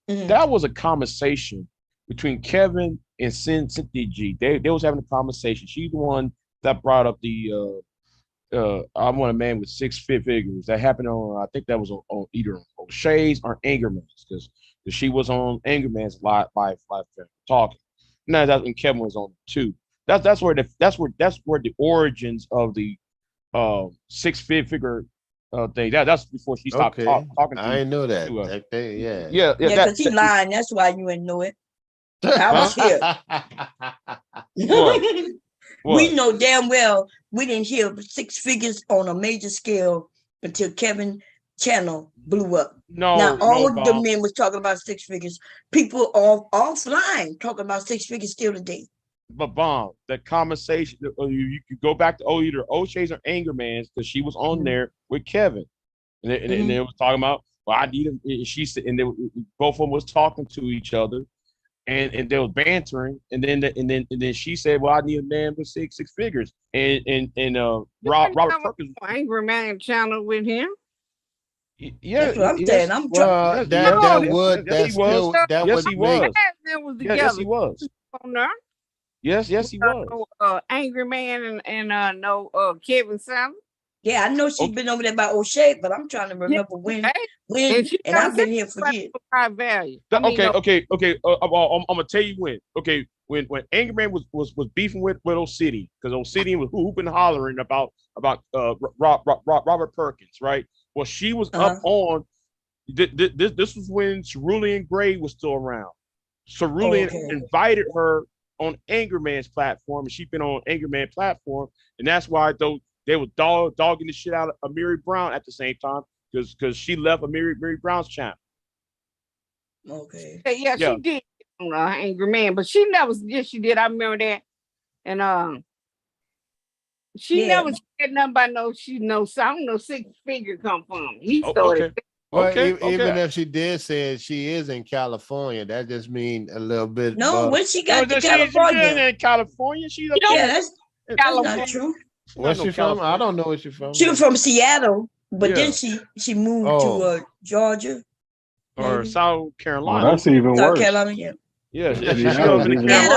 that was a conversation between Kevin and Cynthia G. They was having a conversation. She's the one that brought up the I want a man with 6 figures. That happened on, I think that was on either O'Shea's or Angerman's, because she was on Angerman's live talking. Now that's when Kevin was on too. That's where the origins of the 6 figure thing. That's before she stopped Okay. talking I didn't know that. yeah. Yeah, because he lying. That's why you didn't know it. I was here. What? We know damn well we didn't hear 6 figures on a major scale until Kevin channel blew up. Now all the men was talking about 6 figures. People offline talking about 6 figures still today. But Bomb, the conversation, you could go back to either O'Shea's or Angerman's, because she was on there with Kevin, and they was talking about, well, I need him. She said, and both of them was talking to each other, and they was bantering, and then she said, well, I need a man with six figures, and Robert Perkins, Angry Man channel with him. Yeah, that's what I'm saying. I'm well, yes, he was. On there. Yes, he was. Angry Man and no Kevin Sanders. Yeah, I know she's been over there by O'Shea, but I'm trying to remember when, and I've been here for years. High value. Okay. I'm gonna tell you when. Okay, when Angry Man was beefing with O'City, because O'City was hooping and hollering about Robert Perkins, right? Well, she was up on. This was when Cerulean Gray was still around. Cerulean invited her on Anger Man's platform, and she's been on Anger Man platform, and that's why they were dogging the shit out of Amiri Brown at the same time because she left Amiri Brown's channel. Okay. Yeah, she did on Angry Man, but she never. Yes, she did. I remember that, and she never said nothing about no. She knows. I don't know 6 figure come from. He started. Okay. Well, even if she did say she is in California, that just means a little bit. No, when she got to She California. in California. She's up Yeah, there. that's not true. Where's she from? I don't know where she's from. She was from Seattle, but Yeah. then she moved to Georgia or maybe. South Carolina. Oh, that's even South worse. Carolina, yeah. Yeah, Seattle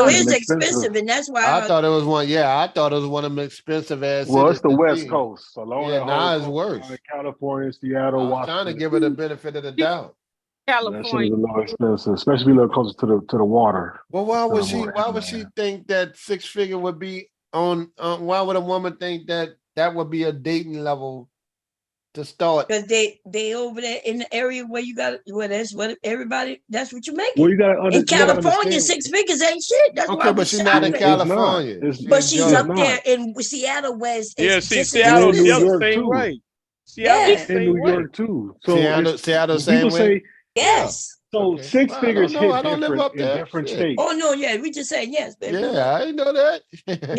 is expensive, and that's why I thought it was one. Yeah, I thought it was one of them expensive ass. Well, it's cities the to West be. Coast. Along Yeah, that now whole it's coast, worse. California, Seattle, I was Washington. trying to give her the benefit of the doubt. That shit is a little expensive, especially a little closer to the water. Well, why would she think that 6 figure would be on? Why would a woman think that would be a dating level to start? Because they over there in the area where you got that's what everybody that's what you make. Well, you gotta in California, 6 figures ain't shit. That's Okay, why but she's not in California. But she's up there in Seattle, where it's just as Seattle, expensive. same way. Yeah, in New York too. So Seattle, same people way. say yes. So Okay. 6 Well, figures I don't know. hit I don't live different up in there. different Shit. states. Oh no, yeah, we just saying yes, baby. Yeah, I didn't know that.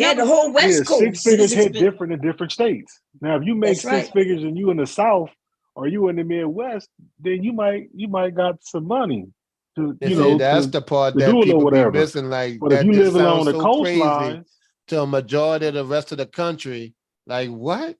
Yeah, the whole West Coast. 6 figures hit different in different states. Now, if you make That's 6 right. figures and you in the South or you in the Midwest, then you might got some money to That's the part to that do a little people be whatever. missing. Like But if that you just live along sounds the so crazy coastlines, to a majority of the rest of the country. Like what?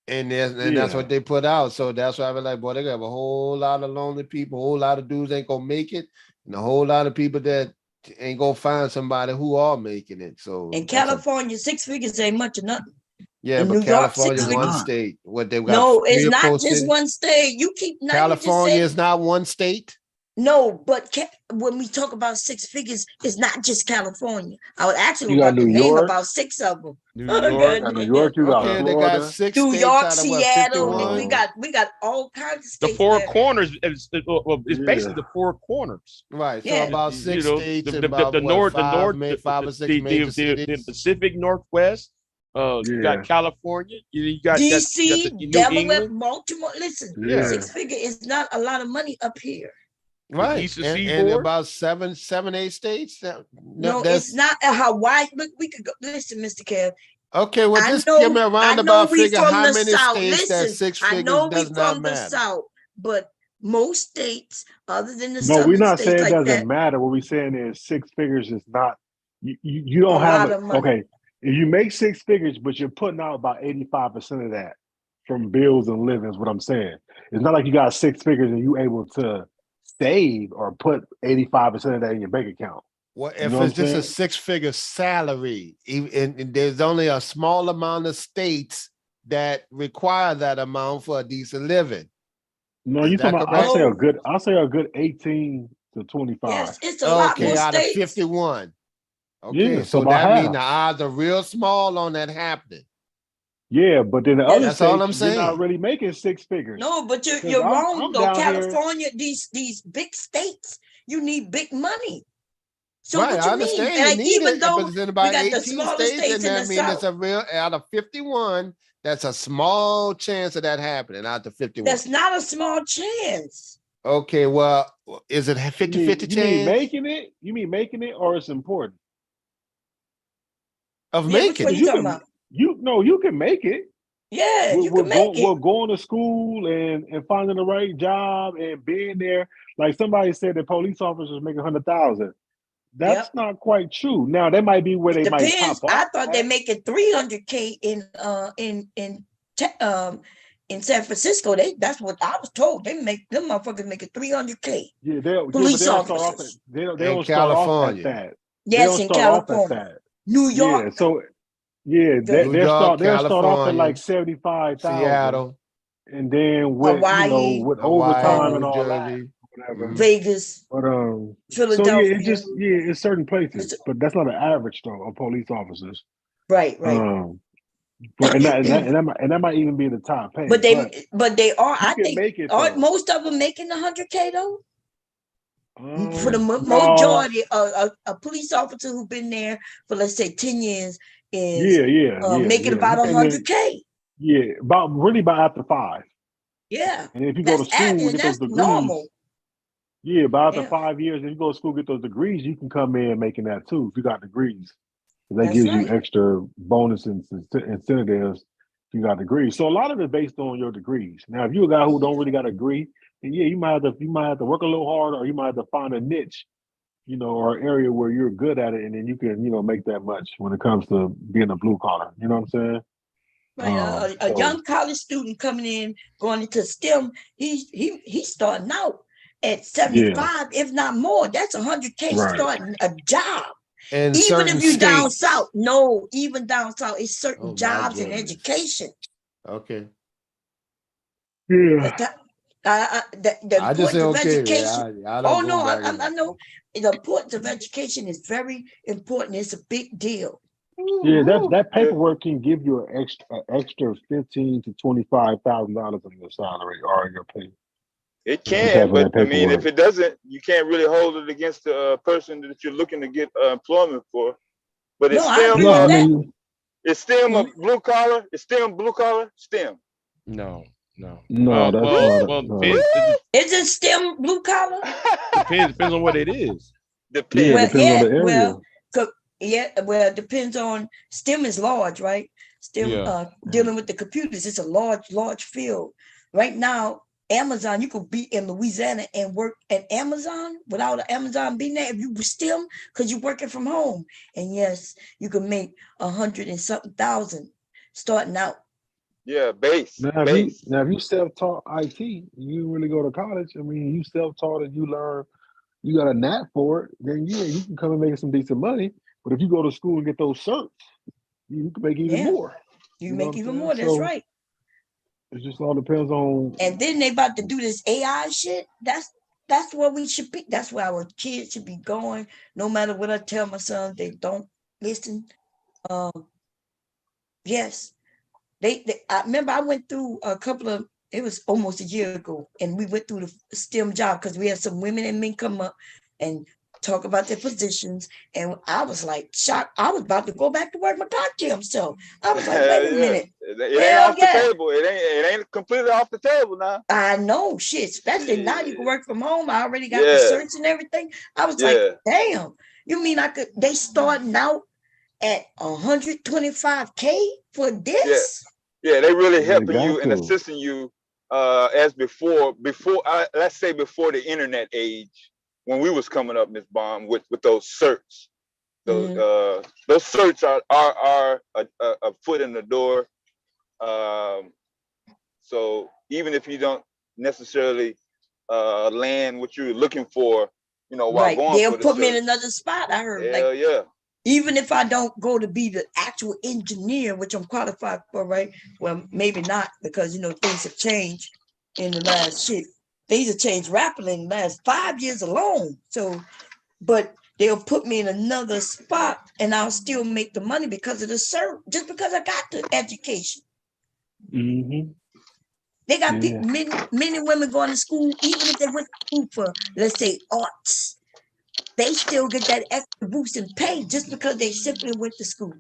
And that's what they put out. So that's why I was like, boy, they got a whole lot of lonely people, a whole lot of dudes ain't gonna make it, and a whole lot of people that ain't gonna find somebody who are making it. So In California, 6 figures ain't much of nothing. yeah, in but New York, California 6 one figures. state. What they got? No, it's 3 or 4 not just cities? one state. You keep now California you is not one state. No, but when we talk about 6 figures, it's not just California. I was actually you got about to New name York. about 6 of them. New You York. got New York, you got Okay, they got Florida. 6 New states York, out of what, Seattle. 51? We got all kinds of The states. four where- corners is basically the 4 corners. Right. So Yeah. about 6 states the and about what, north, five or six major cities. the Pacific Northwest. You got California. You got DC, New Delaware, England. Baltimore. Listen, Yeah. 6 figure is not a lot of money up here. Right. Eastern And Seaboard. about 7, 8 states. No, it's not a Hawaii. Look, we could go. Listen, Mr. Kev. Okay, well, I just know- give me a I roundabout know we figure from how the many South. states that Listen, 6 I figures know we does not from the matter. South, but most states, other than the No, we're southern not states saying it like doesn't that, matter. What we're saying is 6 figures is not. You don't A have lot it. of money. Okay, if you make 6 figures, but you're putting out about 85% of that from bills and living is what I'm saying. It's not like you got 6 figures and you able to save or put 85% of that in your bank account. Well, You if know what it's I'm just a saying? 6-figure salary, and there's only a small amount of states that require that amount for a decent living. No, Is you that talking about? correct? I'll say a good 18 to 25. yes, it's a lot more Okay, out of states. 51. Okay, Yeah, so about that means half. the odds are real small on that happening. Yeah, but then the other That's all states, I'm you're not saying. really making 6 figures. No, but 'Cause you're wrong I'm though. down here. California, these big states, you need big money. So Right, what I you mean? understand you Like, need even it, though but it's in we about got the 18 smaller states, states and in the that means it's South, a real out of 51. That's a small chance of that happening out of 51. that's not a small chance. Okay, well, is it a 50-50 You mean chance making it? You mean making it, or it's important? of Yeah, which making one it? you talking about? You can make it. Yeah, you can make We're it. going to school and finding the right job and being there. Like somebody said, that police officers make 100,000. That's Yep. not quite true. Now that might be where they might Depends. pop I off. thought they making 300K in San Francisco. That's what I was told. Them motherfuckers making 300K. Yeah, but Police they don't start off at officers. they In don't start off at California. that. They Yes, don't in start off at California. that. New Yeah, York. so yeah, Good. New York, they'll start off at California, like 75,000, Seattle, and then with Hawaii, with Hawaii, overtime and New all that, Jersey. whatever. Vegas, But so yeah, Philadelphia. it's certain places, but that's not an average though of police officers. Right. But and that might even be the top pay. But they are. you I can think make it aren't though. most of them making 100K though? For the No. majority, a police officer who's been there for, let's say, 10 years is making Yeah. about You can't even, 100K. yeah, about after 5. Yeah, And if you go to school and get those that's degrees, normal. yeah, about after Yeah, 5 years, if you go to school get those degrees, you can come in making that too if you got degrees. That that's gives you right. extra bonus and incentives if you got degrees. So a lot of it based on your degrees. Now, if you're a guy who don't really got a degree, then yeah, you might have to work a little harder, or you might have to find a niche, or an area where you're good at it, and then you can, make that much when it comes to being a blue collar. You know what I'm saying? Right. A young college student coming in, going into STEM, he's starting out at Yeah, 75, if not more. That's 100K right. starting a job. In Even certain if you down states. south, no, even down south, it's certain Oh my jobs and goodness. education. Okay. Yeah. The I just say importance of okay, education. man. I Oh don't go no, back in. I know the importance of education is very important. It's a big deal. Yeah, that Yeah. paperwork can give you an extra $15,000 to $25,000 on your salary or your pay. It Just can, having but that I mean, if paperwork. it doesn't, you can't really hold it against the person that you're looking to get employment for. But No, it's I STEM. agree No, with I that. mean, It's STEM a Mhm. blue collar. It's STEM blue collar. STEM. No, no. no, that's Well, not Really? a well, no. depends. It Is it STEM blue collar? depends on what it is. Yeah, it Well, Depends. depends on yeah, the area. well, well, it depends on STEM is large, right? STEM Yeah. dealing with the computers, it's a large field. Right now, Amazon, you could be in Louisiana and work at Amazon without Amazon being there if you were STEM, because you're working from home. And yes, you can make 100 and something thousand starting out. Yeah, base, Now, base. if you self-taught IT, you really go to college. I mean, you self-taught and you learn, you got a knack for it. Then yeah, you can come and make some decent money. But if you go to school and get those certs, you can make even Yeah, more. you You know what make I'm even saying? more. That's So right. it just all depends on. And then they about to do this AI shit. That's where we should be. That's where our kids should be going. No matter what I tell my son, they don't listen. Yes, I remember I went through a couple of. It was almost a year ago, and we went through the STEM job because we had some women and men come up and talk about their positions, and I was like shocked. I was about to go back to work my goddamn self. I was like, wait a Yeah, minute, it ain't hell off the yeah. table. It ain't completely off the table now. I know shit, especially now you can Yeah, work from home. I already got the yeah, certs and everything. I was like, yeah, damn, you mean I could they starting out at 125K for yeah. this? Yeah, they really Yeah, helping got you and to. assisting you as before let's say before the internet age when we was coming up, Miss Bomb, with those certs. Mhm. Those certs are a foot in the door. Um, so even if you don't necessarily land what you're looking for, while Right. going They'll for the put me in cert, another spot. I heard like hell yeah. even if I don't go to be the actual engineer, which I'm qualified for, right? Well, maybe not because things have changed in the last shit. Things have changed rapidly in the last 5 years alone. So, but they'll put me in another spot and I'll still make the money because of the cert, just because I got the education. Mm-hmm. They got Yeah. men and women going to school, even if they went to school for, let's say, arts. They still get that extra boost in pay just because they simply went to school.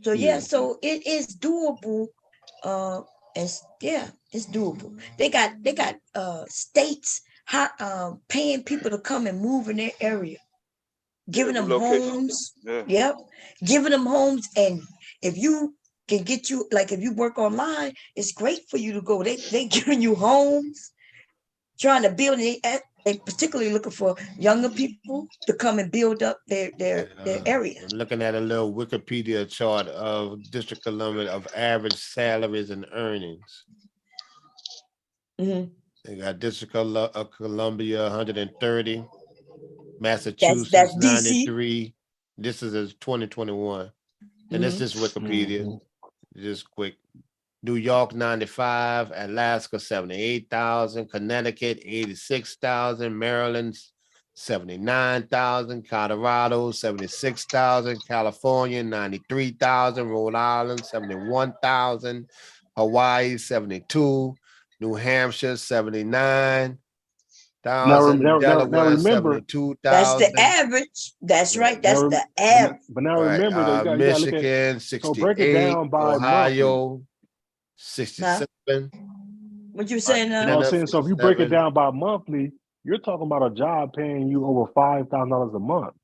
So yeah, Yeah. so it is doable. And yeah, it's doable. They got states paying people to come and move in their area, Yeah, giving them relocation. homes. Yeah. Yep, giving them homes. And if you can get you like if you work online, it's great for you to go. They giving you homes, trying to build it. They particularly looking for younger people to come and build up their area. I'm looking at a little Wikipedia chart of District of Columbia of average salaries and earnings. Mhm. They got District of Columbia 130, That's Massachusetts DC. 93. This is 2021. And this Mhm. is Wikipedia. Mhm. Just quick. New York 95, Alaska 78,000, Connecticut 86,000, Maryland 79,000, Colorado 76,000, California 93,000, Rhode Island 71,000, Hawaii 72, New Hampshire 79,000, Now Delaware remember, 72,000. That's the average. That's right. That's the average. But now Right. remember though, you gotta look at, Michigan so break it 68, down by monthly. Ohio 67. What you saying now? No, I'm saying, so if you break it 57. down by monthly, you're talking about a job paying you over $5,000 a month.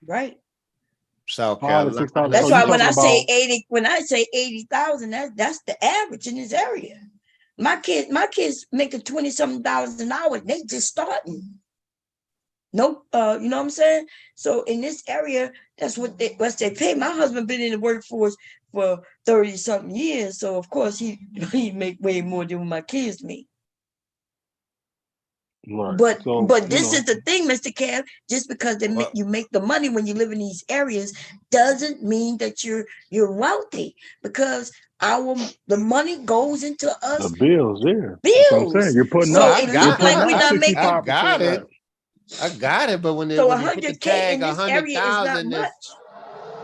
Right. South $5,000 to Carolina. $6,000. That's So why you're when talking I say 80,000, that's the average in this area. My kids making $20-something an hour. They just starting. Nope. You know what I'm saying? So in this area, that's what they pay. My husband been in the workforce for 30-something years. So of course he make way more than my kids make. Right. But So, this is the thing, Mr. Kev. Just because you make the money when you live in these areas doesn't mean that you're wealthy, because the money goes into us. the bills there. Bills. That's what I'm saying. You're putting So up. it looks like we're not making. I got it. I got it, but when they So when you put the 100K tag in this area is not 100,000, much.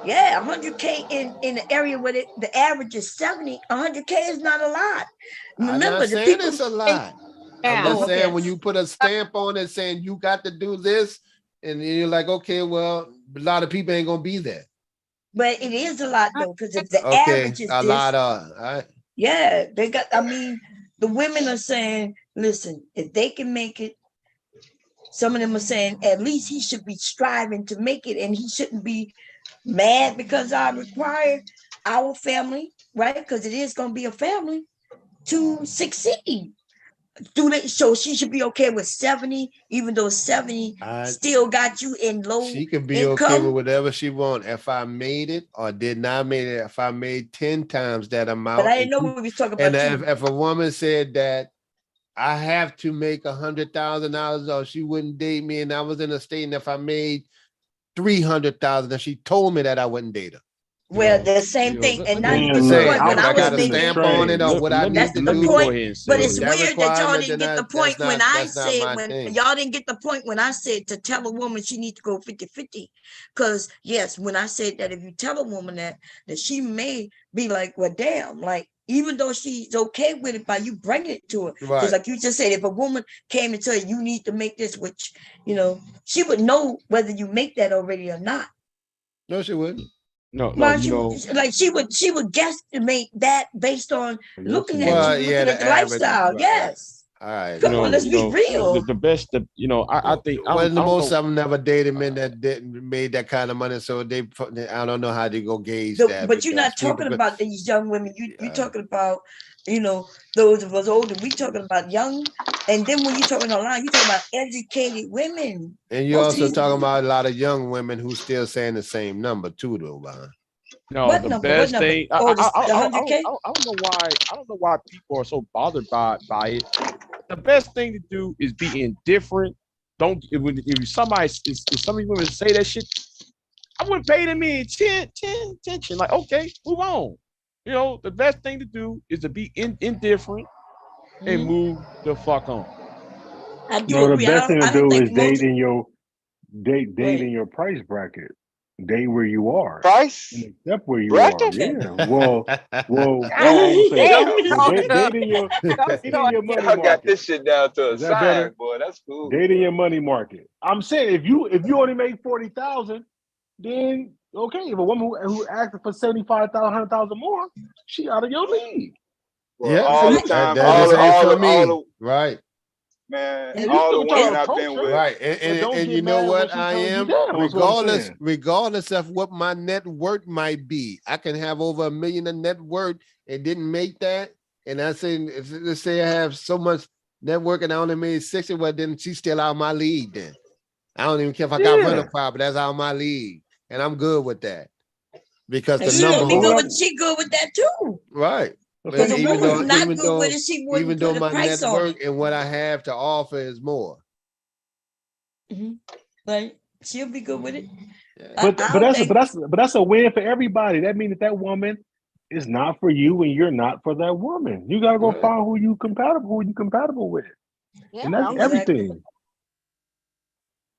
Yeah, 100K in the area where the average is 70. 100K is not a lot. I'm Remember, not the saying people. it's a lot. I'm just saying when you put a stamp on it saying you got to do this, and you're like, okay, well, a lot of people ain't gonna be there. But it is a lot though, because if the Okay, average is a this, lot of. All right. yeah, they got. I mean, the women are saying, listen, if they can make it. Some of them are saying at least he should be striving to make it, and he shouldn't be mad because I require our family, right? Because it is going to be a family to succeed. So she should be okay with 70, even though 70 still got you in low She could be income. okay with whatever she want. If I made it or did not make it, if I made 10 times that amount. But I didn't know we was talking about. And if a woman said that I have to make $100,000 or she wouldn't date me, and I was in a state, and if I made 300,000 and she told me that, I wouldn't date her. Well, the same thing, and now you get the point. When I was making stamp on it or what I need to do. But it's weird that y'all didn't get the point when I said, y'all didn't get the point when I said to tell a woman she needs to go 50-50. Because yes, when I said that if you tell a woman that she may be like, well, damn, like, even though she's okay with it by you bringing it to her. Because like you just said, if a woman came and told you need to make this, which, she would know whether you make that already or not. No, she wouldn't. No, like she would guesstimate that based on looking at you, looking at the average, lifestyle. Right. Yes. All right. Come on, let's be real. The best, I think. Most of them never dated men that didn't made that kind of money, so I don't know how they go gauge that. But you're not talking about these young women. You're talking about, those of us older. We talking about young, and then when you're talking online, you're talking about educated women. And you're also talking about a lot of young women who still saying the same number too, though, Bob. No, the best thing. I don't know why people are so bothered by it. The best thing to do is be indifferent. If some of these women say that shit, I wouldn't pay them any attention. Like, okay, move on. The best thing to do is to be indifferent and move the fuck on. The best thing to do is date in your price bracket. Date where you are. Price? And accept where you bracket? are. Yeah. Well, date in your money market. Got this shit down to a Is that science, better? boy. That's cool. Date in your money market. I'm saying if you only make 40,000, then okay. If a woman who asks for 75,000, 100,000 more, she out of your league. Well, yeah, all the time, all right. Man, all the women I've been with. Right. And you know what I am? Regardless of what my net worth might be, I can have over $1 million in net worth and didn't make that. And I say, let's say I have so much net worth and I only made 60, well, then she's still out of my league then. I don't even care if I got rental property, that's out of my league. And I'm good with that. Because the number. She good with that too. Right. Even though my net worth and what I have to offer is more. Like she'll be good with it. But that's a win for everybody. That means that woman is not for you and you're not for that woman. You gotta go find who you compatible with. Yeah, and that's everything.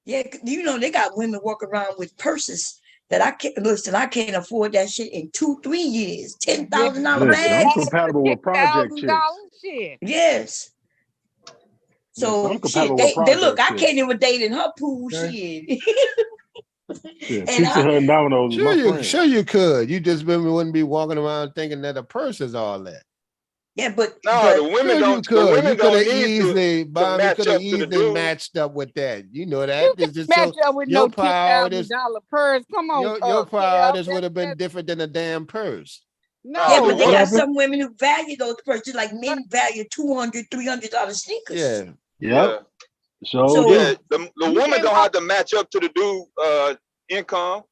Yeah, they got women walk around with purses that I can't listen. I can't afford that shit in 2-3 years. $10,000 Listen, I'm bags. compatible with project chicks. Shit. Yes. Listen, So I'm compatible shit, with they look. project I can't chicks. even date in her pool. Okay. Shit. Yeah, And Pizza Hut and Domino's is my friend. Sure you could. You just wouldn't be walking around thinking that a purse is all that. Yeah, but No, the women Sure don't. you The could. women You could don't have need easily, to Bob, you match could have up to the easily dude. matched up with that. You know You that. can It's just match up with no your priorities. $10,000 purse. Come on, Your Kev. priorities would have been different than a damn purse. yeah, No, but they what got happened? some women who value those purses, like men value $200, $300 sneakers. Yeah. Yep. So So Yeah, do. the you woman can't don't walk. have to match up to the dude income.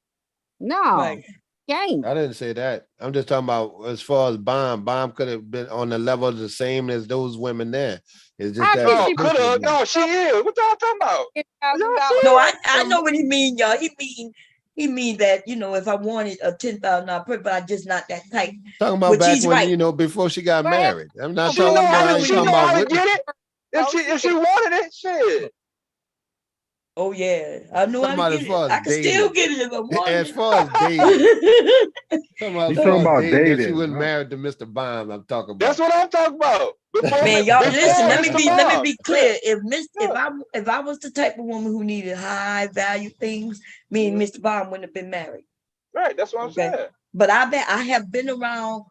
No, right. can't. I didn't say that. I'm just talking about as far as Bomb. Bomb could have been on the level the same as those women there. It's just How that can No, she could have. No, she is. What y'all talking about? Y'all see No, it? I know what he mean, y'all. He mean that, you know, if I wanted a $10,000 purse, but I'm just not that type. talking about Which back he's when, right. before she got married. I'm not She talking know about, how I to. ain't She talking know about how to what. get it. If she wanted it, shit. Oh yeah, I know how Talking to about get as it. far as I can still dating. get it if I wanted As far as dating. it. Talking about He's as talking far as about dating, that she dating. wasn't married to Mr. Bomb. I'm talking about. That's what I'm talking about. Before, Man, y'all listen. Let Mr. me Bob. be clear. If I was the type of woman who needed high value things, me and Mr. Bomb wouldn't have been married. Right, that's what I'm saying. But I have been around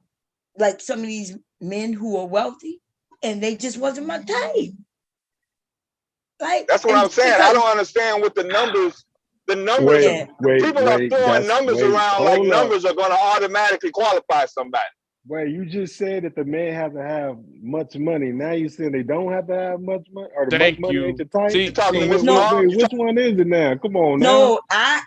like some of these men who are wealthy, and they just wasn't my type. Like that's what I'm saying. I don't understand what the numbers. The numbers. People are throwing numbers around like numbers are going to automatically qualify somebody. Wait, you just said that the men have to have much money. Now you saying they don't have to have much money, or the much money ain't the type? You talking to Miss No. Mom? Wait, which one is it now? Come on now. No, I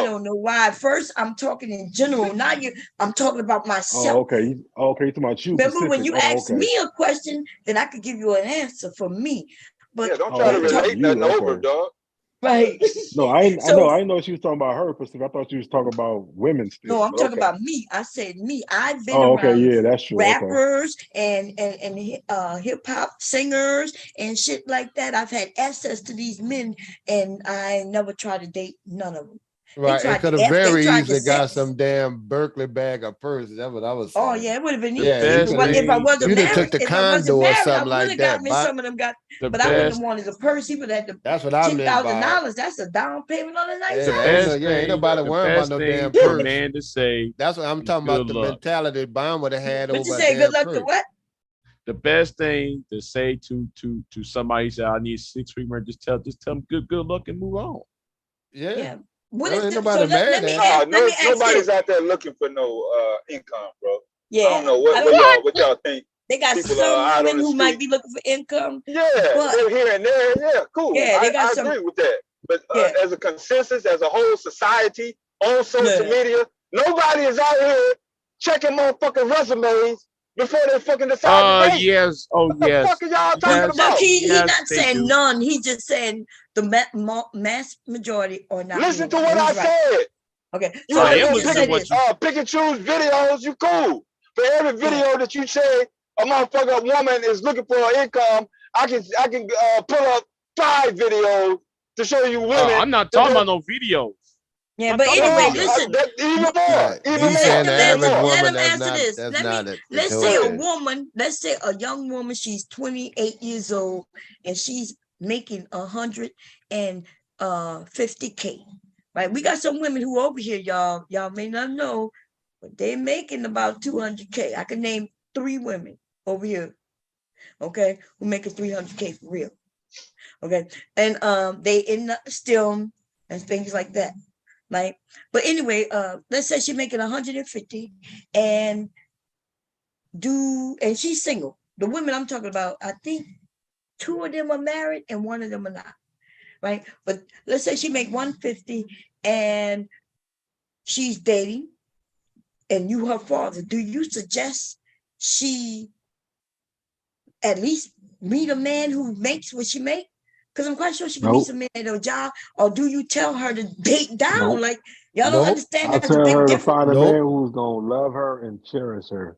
don't know why. First, I'm talking in general. Now I'm talking about myself. Oh, okay. Okay, you talking about you. Remember specific. when you asked okay. me a question, then I could give you an answer for me. But yeah, don't try to relate nothing over, dog. Right. No, I So- I know she was talking about her specific. I thought she was talking about women still. No, I'm but talking okay. about me. I said me. I've been Oh, okay, around yeah, that's true. Okay. rappers and hip hop singers and shit like that. I've had access to these men, and I never tried to date none of them. Right, it could have they very tried easily to got sex. some damn Berkeley bag of purses. That's what I was saying. Oh yeah, it would have been Yeah, easy. If I wasn't you'd have married, took the if I wasn't condo or married, I something would like have that. got me some of them. But I wouldn't have wanted a purse. He would have had That's what I meant by it. $10,000. That's a down payment on a nice Yeah, house. ain't nobody worrying about no damn for a purse. man to say. That's what I'm talking about. The mentality Bomb would have had But over you a say damn good luck purse. to what? The best thing to say to somebody say I need 6 weeks, just tell them good luck and move on. Yeah. What Ain't is nobody mad at Nobody's out there looking for no income, bro. Yeah, I don't know what y'all think. They got people some are out women on the who might street. be looking for income. Yeah, but they're here and there. Yeah, cool. Yeah, they got I some. agree with that. But as a consensus, as a whole society, on social media, nobody is out here checking motherfucking resumes before they fucking decide to date. Yes. Oh, what the fuck are y'all talking about? He's not saying none. He's just saying the mass majority are not. Listen to what I said. Okay, You so want let me to say this. pick and choose videos, you cool. For every video that you say a motherfucker woman is looking for an income, I can pull up 5 videos to show you women. I'm not talking about no videos. Yeah, but anyway, listen. Even more. He's saying the average woman that's not. Let's say a woman, let's say a young woman, she's 28 years old and she's making 150K. Right? We got some women who over here, y'all may not know, but they're making about 200K. I can name 3 women over here, okay, who making 300K for real. Okay. And they in the STEM and things like that. Right. But anyway, let's say she's making 150 and she's single. The women I'm talking about, I think 2 of them are married and 1 of them are not. Right. But let's say she make 150 and she's dating and you her father. Do you suggest she at least meet a man who makes what she make? Because I'm quite sure she can meet some men at her job. Or do you tell her to date down? Like, y'all don't understand I that's a tell big her to difference. find a man who's gonna love her and cherish her.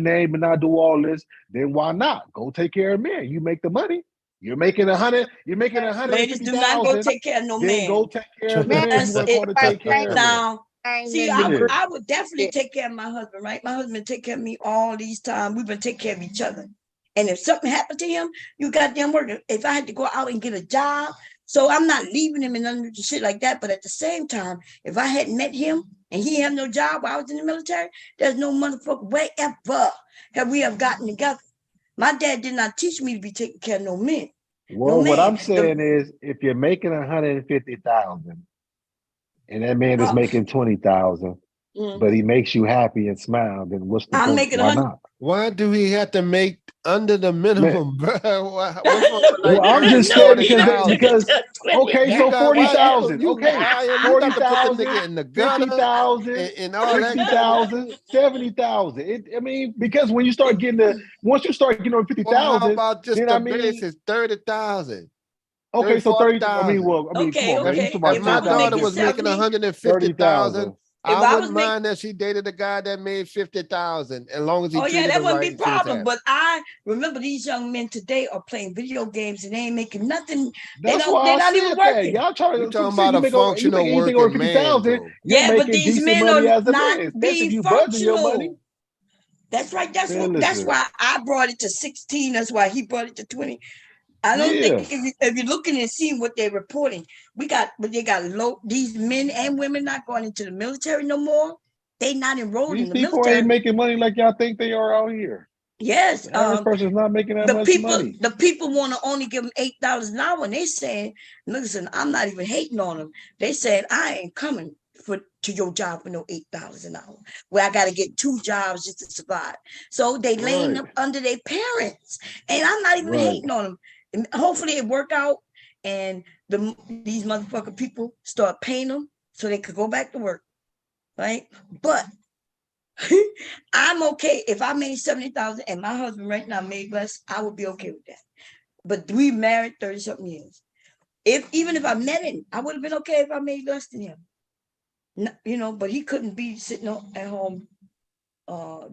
name and not do all this, then why not? Go take care of men. You make the money. You're making 100. You're making Ladies, do not go 150,000. take care of no Then man. go take care of the man you want to call to take care of. Now, See, I would definitely take care of my husband, right? My husband take care of me all these time. We've been taking care of each other. And if something happened to him, you goddamn working. If I had to go out and get a job, so I'm not leaving him and none of the shit like that. But at the same time, if I hadn't met him and he had no job while I was in the military, there's no motherfucker way ever have we have gotten together. My dad did not teach me to be taking care of no men. Well, no what man. I'm saying is, if you're making 150,000, and that man is making 20,000, but he makes you happy and smile, then what's the I'm point? making Why not? Why do he have to make under the minimum, bro? Well, I'm just saying because okay, so 40,000, okay, you got to put the 40,000, nigga in the gutter 50,000, and all that. 60,000, 70,000. I mean, because when you start getting once you start getting on 50,000, well, how about just then the I mean, base is 30,000? Okay, so 30. I mean, come on, man. You talking about if my daughter was making 150,000, I wouldn't mind that she dated a guy that made 50,000, as long as he treated that her wouldn't right. be a problem. But I remember these young men today are playing video games and they ain't making nothing. They're not even working. Y'all trying to talking about a functional working man, though. Yeah, but these men are not especially being if you budgeting your money. functional. That's right. That's why I brought it to 16. That's why he brought it to 20. I don't think if you're looking and seeing what they're reporting, they got these men and women not going into the military no more. They not enrolled in the People military. ain't making money like y'all think they are out here. Yes, the average person's not making that much money. The people want to only give them $8 an hour, and they saying, "Listen, I'm not even hating on them." They said, "I ain't coming to your job for no $8 an hour, where I got to get 2 jobs just to survive." So they laying up under their parents, and I'm not even hating on them. And hopefully it work out, and these motherfucking people start paying them so they could go back to work, right? But I'm okay if I made 70,000 and my husband right now made less. I would be okay with that. But we married 30-something years. Even if I met him, I would have been okay if I made less than him. No, you know, but he couldn't be sitting at home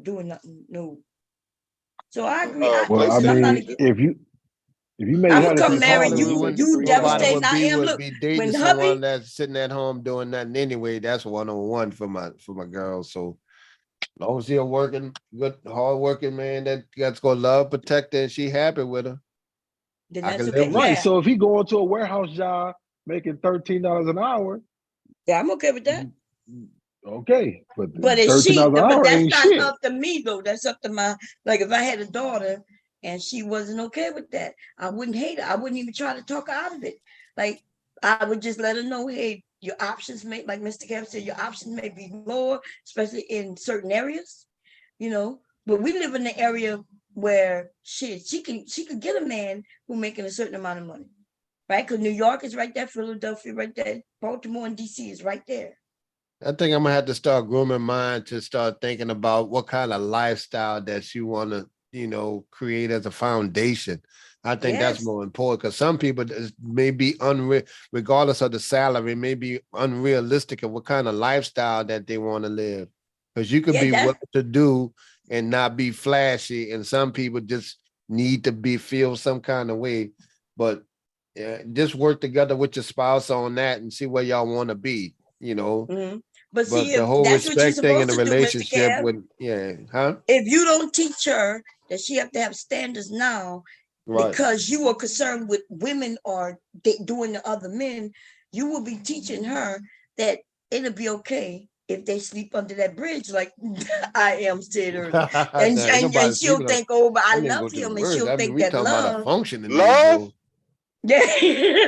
doing nothing. No. So I agree. Well, I mean, if you make I'm gonna come marry you. You devastate. I am. Look, be dating when someone hubby, that's sitting at home doing nothing anyway. That's 101 for my girl. So as long as you're working, good, hard working man that's gonna love, protect her, and she happy with her. Then I that's can okay. live right. So if he go into a warehouse job making $13 an hour, yeah, I'm okay with that. Okay, but it's she. $13 an hour But that's ain't not shit. up to me though. That's up to my if I had a daughter and she wasn't okay with that, I wouldn't hate her. I wouldn't even try to talk her out of it. Like I would just let her know, hey, your options may, like Mr. Kevin said, your options may be lower, especially in certain areas, you know. But we live in the area where she could get a man who making a certain amount of money, right? Because New York is right there, Philadelphia right there, Baltimore and DC is right there. I think I'm gonna have to start grooming mine to start thinking about what kind of lifestyle that you want to, create as a foundation. I think that's more important because some people may be regardless of the salary, may be unrealistic of what kind of lifestyle that they want to live. Because you could be willing to do and not be flashy, and some people just need to feel some kind of way. But just work together with your spouse on that and see where y'all want to be. But see, the whole that's respect what thing you're in the supposed to relationship do, with, If you don't teach her that she have to have standards now, right, because you are concerned with women or doing to other men, you will be teaching her that it'll be okay if they sleep under that bridge, like I am said earlier, and she'll think, oh, but I love him, and she'll think that love. Love. Yeah,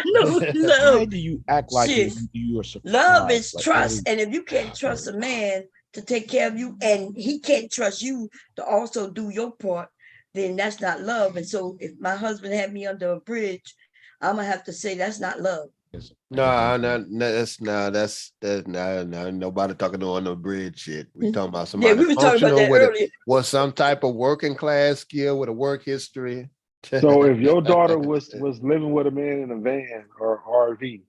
no, love. Why do you act like you are surprised? Love is like trust, and if you can't trust a man to take care of you, and he can't trust you to also do your part, then that's not love. And so, if my husband had me under a bridge, I'm gonna have to say that's not love. No, nobody talking on the bridge shit. We talking about somebody we were talking about that earlier. With some type of working class skill, with a work history. So if your daughter was living with a man in a van or RV,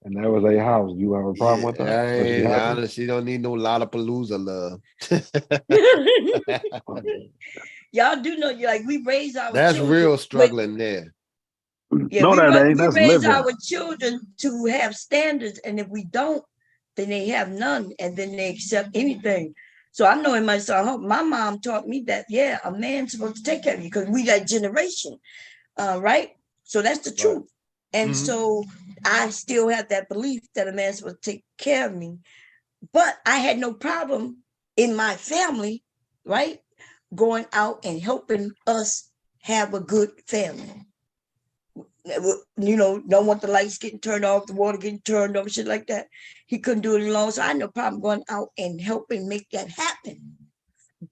and that was a house, you have a problem with that? She don't need no Lollapalooza love. Y'all do know, we raise our That's children. real struggling there. Yeah, no, that ain't. We That's raise living. our children to have standards, and if we don't then they have none, and then they accept anything. So I know in myself, my mom taught me that, yeah, a man's supposed to take care of you because we that generation, right? So that's the truth. And so I still have that belief that a man's supposed to take care of me. But I had no problem in my family, right? Going out and helping us have a good family. You know, don't want the lights getting turned off, the water getting turned off, shit like that. He couldn't do it alone. So I had no problem going out and helping make that happen.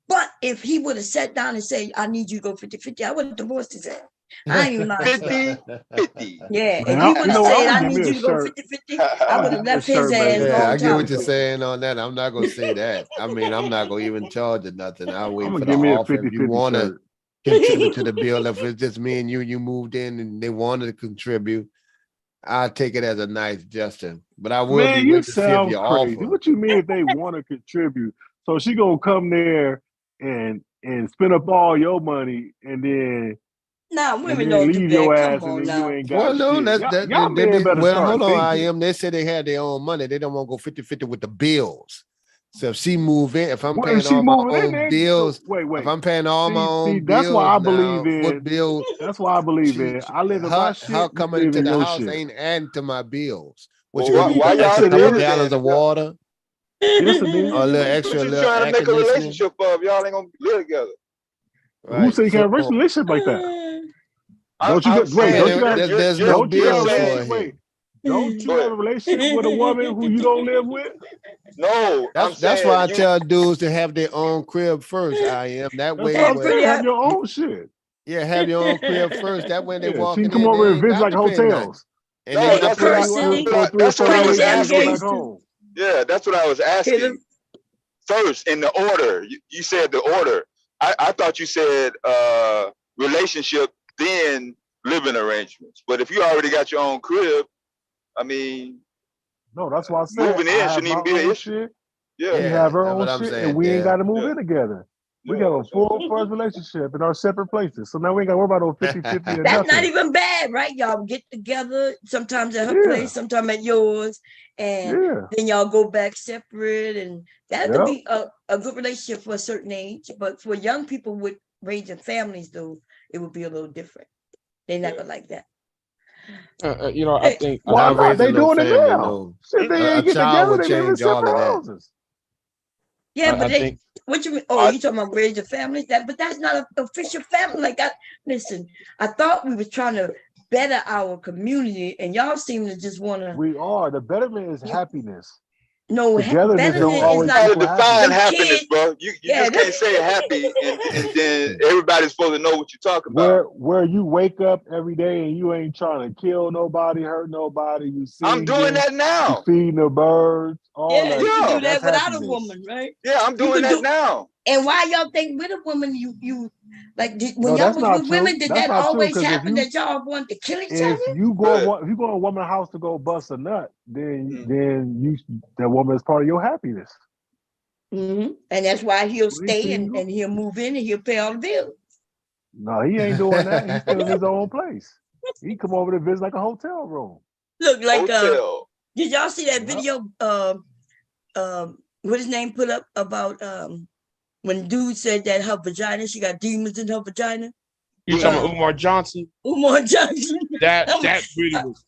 But if he would have sat down and said, I need you to go 50-50, I would have divorced his ass. I ain't even lying. 50-50. Yeah, Man, if he would you have know what? said, I'm I gonna give need me you a to go shirt. 50-50, I I'm would gonna have give me a left his shirt made ass of Yeah, long I that. get time what you're ago. saying on that. I'm not gonna say that. I mean, I'm not gonna even charge you nothing. I'll I'm wait gonna for the give me a offer. If you 50-50 wanna shirt. contribute to the bill, if it's just me and you moved in and they wanted to contribute, I'll take it as a nice gesture. But I will be Man, you waiting to see if sound you crazy. offer. What you mean if they want to contribute? So she gonna come there and spend up all your money and then Nah, women don't do leave that. your Come ass and on then you now. ain't Well, got no, shit. that's that. Y'all men better Well, start hold on, I thinking. am. They say they had their own money. They don't want to go 50-50 with the bills. So if she move in, if I'm Well, if paying she all my moving in own there, so bills, wait, if wait. I'm paying all my See, own that's why bills I now, believe what in. bill That's why I believe in. I live in my her shit. You coming live into in the your house shit. ain't adding to my bills. What Well, you gonna give me why an y'all extra Yes, it couple together is. gallons then? of water Yes, it is. or a little What extra, you little trying to air make a conditioning? relationship of? Y'all ain't gonna live together. Who Right. said you can So have a relationship like that? Don't you I'm get wait? saying Don't you saying got? there's no Don't you have a bills for relationship? him. Wait. Don't you go have ahead. a relationship with a woman who you don't live with? No, I'm That's why saying I you. tell dudes to have their own crib first. I am that That's way what I'm when saying. Have your own shit. yeah, have your own crib first. That way they Yeah, she can walking come in, over they and ain't visit got like to pay nothing. hotels. And they No, Take a not that's what putting I. you person, out. For 3 or 4 bring Was the days and damn then go asking. back gauge to home. Yeah, that's what I was hit him. asking. First, in the order, you said the order. I thought you said relationship, then living arrangements. But if you already got your own crib, I mean, No, that's why I said moving in I have shouldn't my even be an own issue. shit. Yeah, She have Yeah, her that's own what I'm shit, and saying, we ain't got Dad. to move yeah, in together. We yeah. got a That's what I'm full saying. first relationship in our separate places. So now we ain't got to worry about no 50-50 or That's not nothing. even bad, right? Y'all get together, sometimes at her Yeah, place, sometimes at yours, and yeah, then y'all go back separate. And that could yep. be a good relationship for a certain age. But for young people with raising families, though, it would be a little different. They're not gonna like that. I Hey, think Why Not not? raising They no doing it family, now. no. Shit, they A ain't get child together. would They live in change all of separate that. houses. yeah, but I they, think what you mean? Oh, you talking about raising families? But that's not an official family. Like that. Listen, I thought we were trying to better our community, and y'all seem to just want to. We are. The betterment is happiness. No, Togetherness don't betterment is You always not gotta equal define them happiness. happiness, kids. bro. You Yeah, just can't say happy and then everybody's supposed to know what you're talking about. Where you wake up every day and you ain't trying to kill nobody, hurt nobody. You I'm doing singing, that you now. feeding the birds, all yeah, that you can do shit. Yeah, That's that without a happiness. woman, right? yeah, I'm You doing can that do. now. And why y'all think with a woman, you like when No, y'all that's was not with true. women, did That's that not true. always Because happen that y'all wanted to kill each if other? you Good. go if you go to a woman's house to go bust a nut, Mm. then that woman is part of your happiness. And that's why he'll When he's stay single, and he'll move in and he'll pay all the bills. no, he ain't doing that. He's still in his own place. He come over to visit like a hotel room. Look, like Hotel. did y'all see that Yep. video? What his name put up about when dude said that her vagina, she got demons in her vagina. you talking about Umar Johnson. Umar Johnson. That video was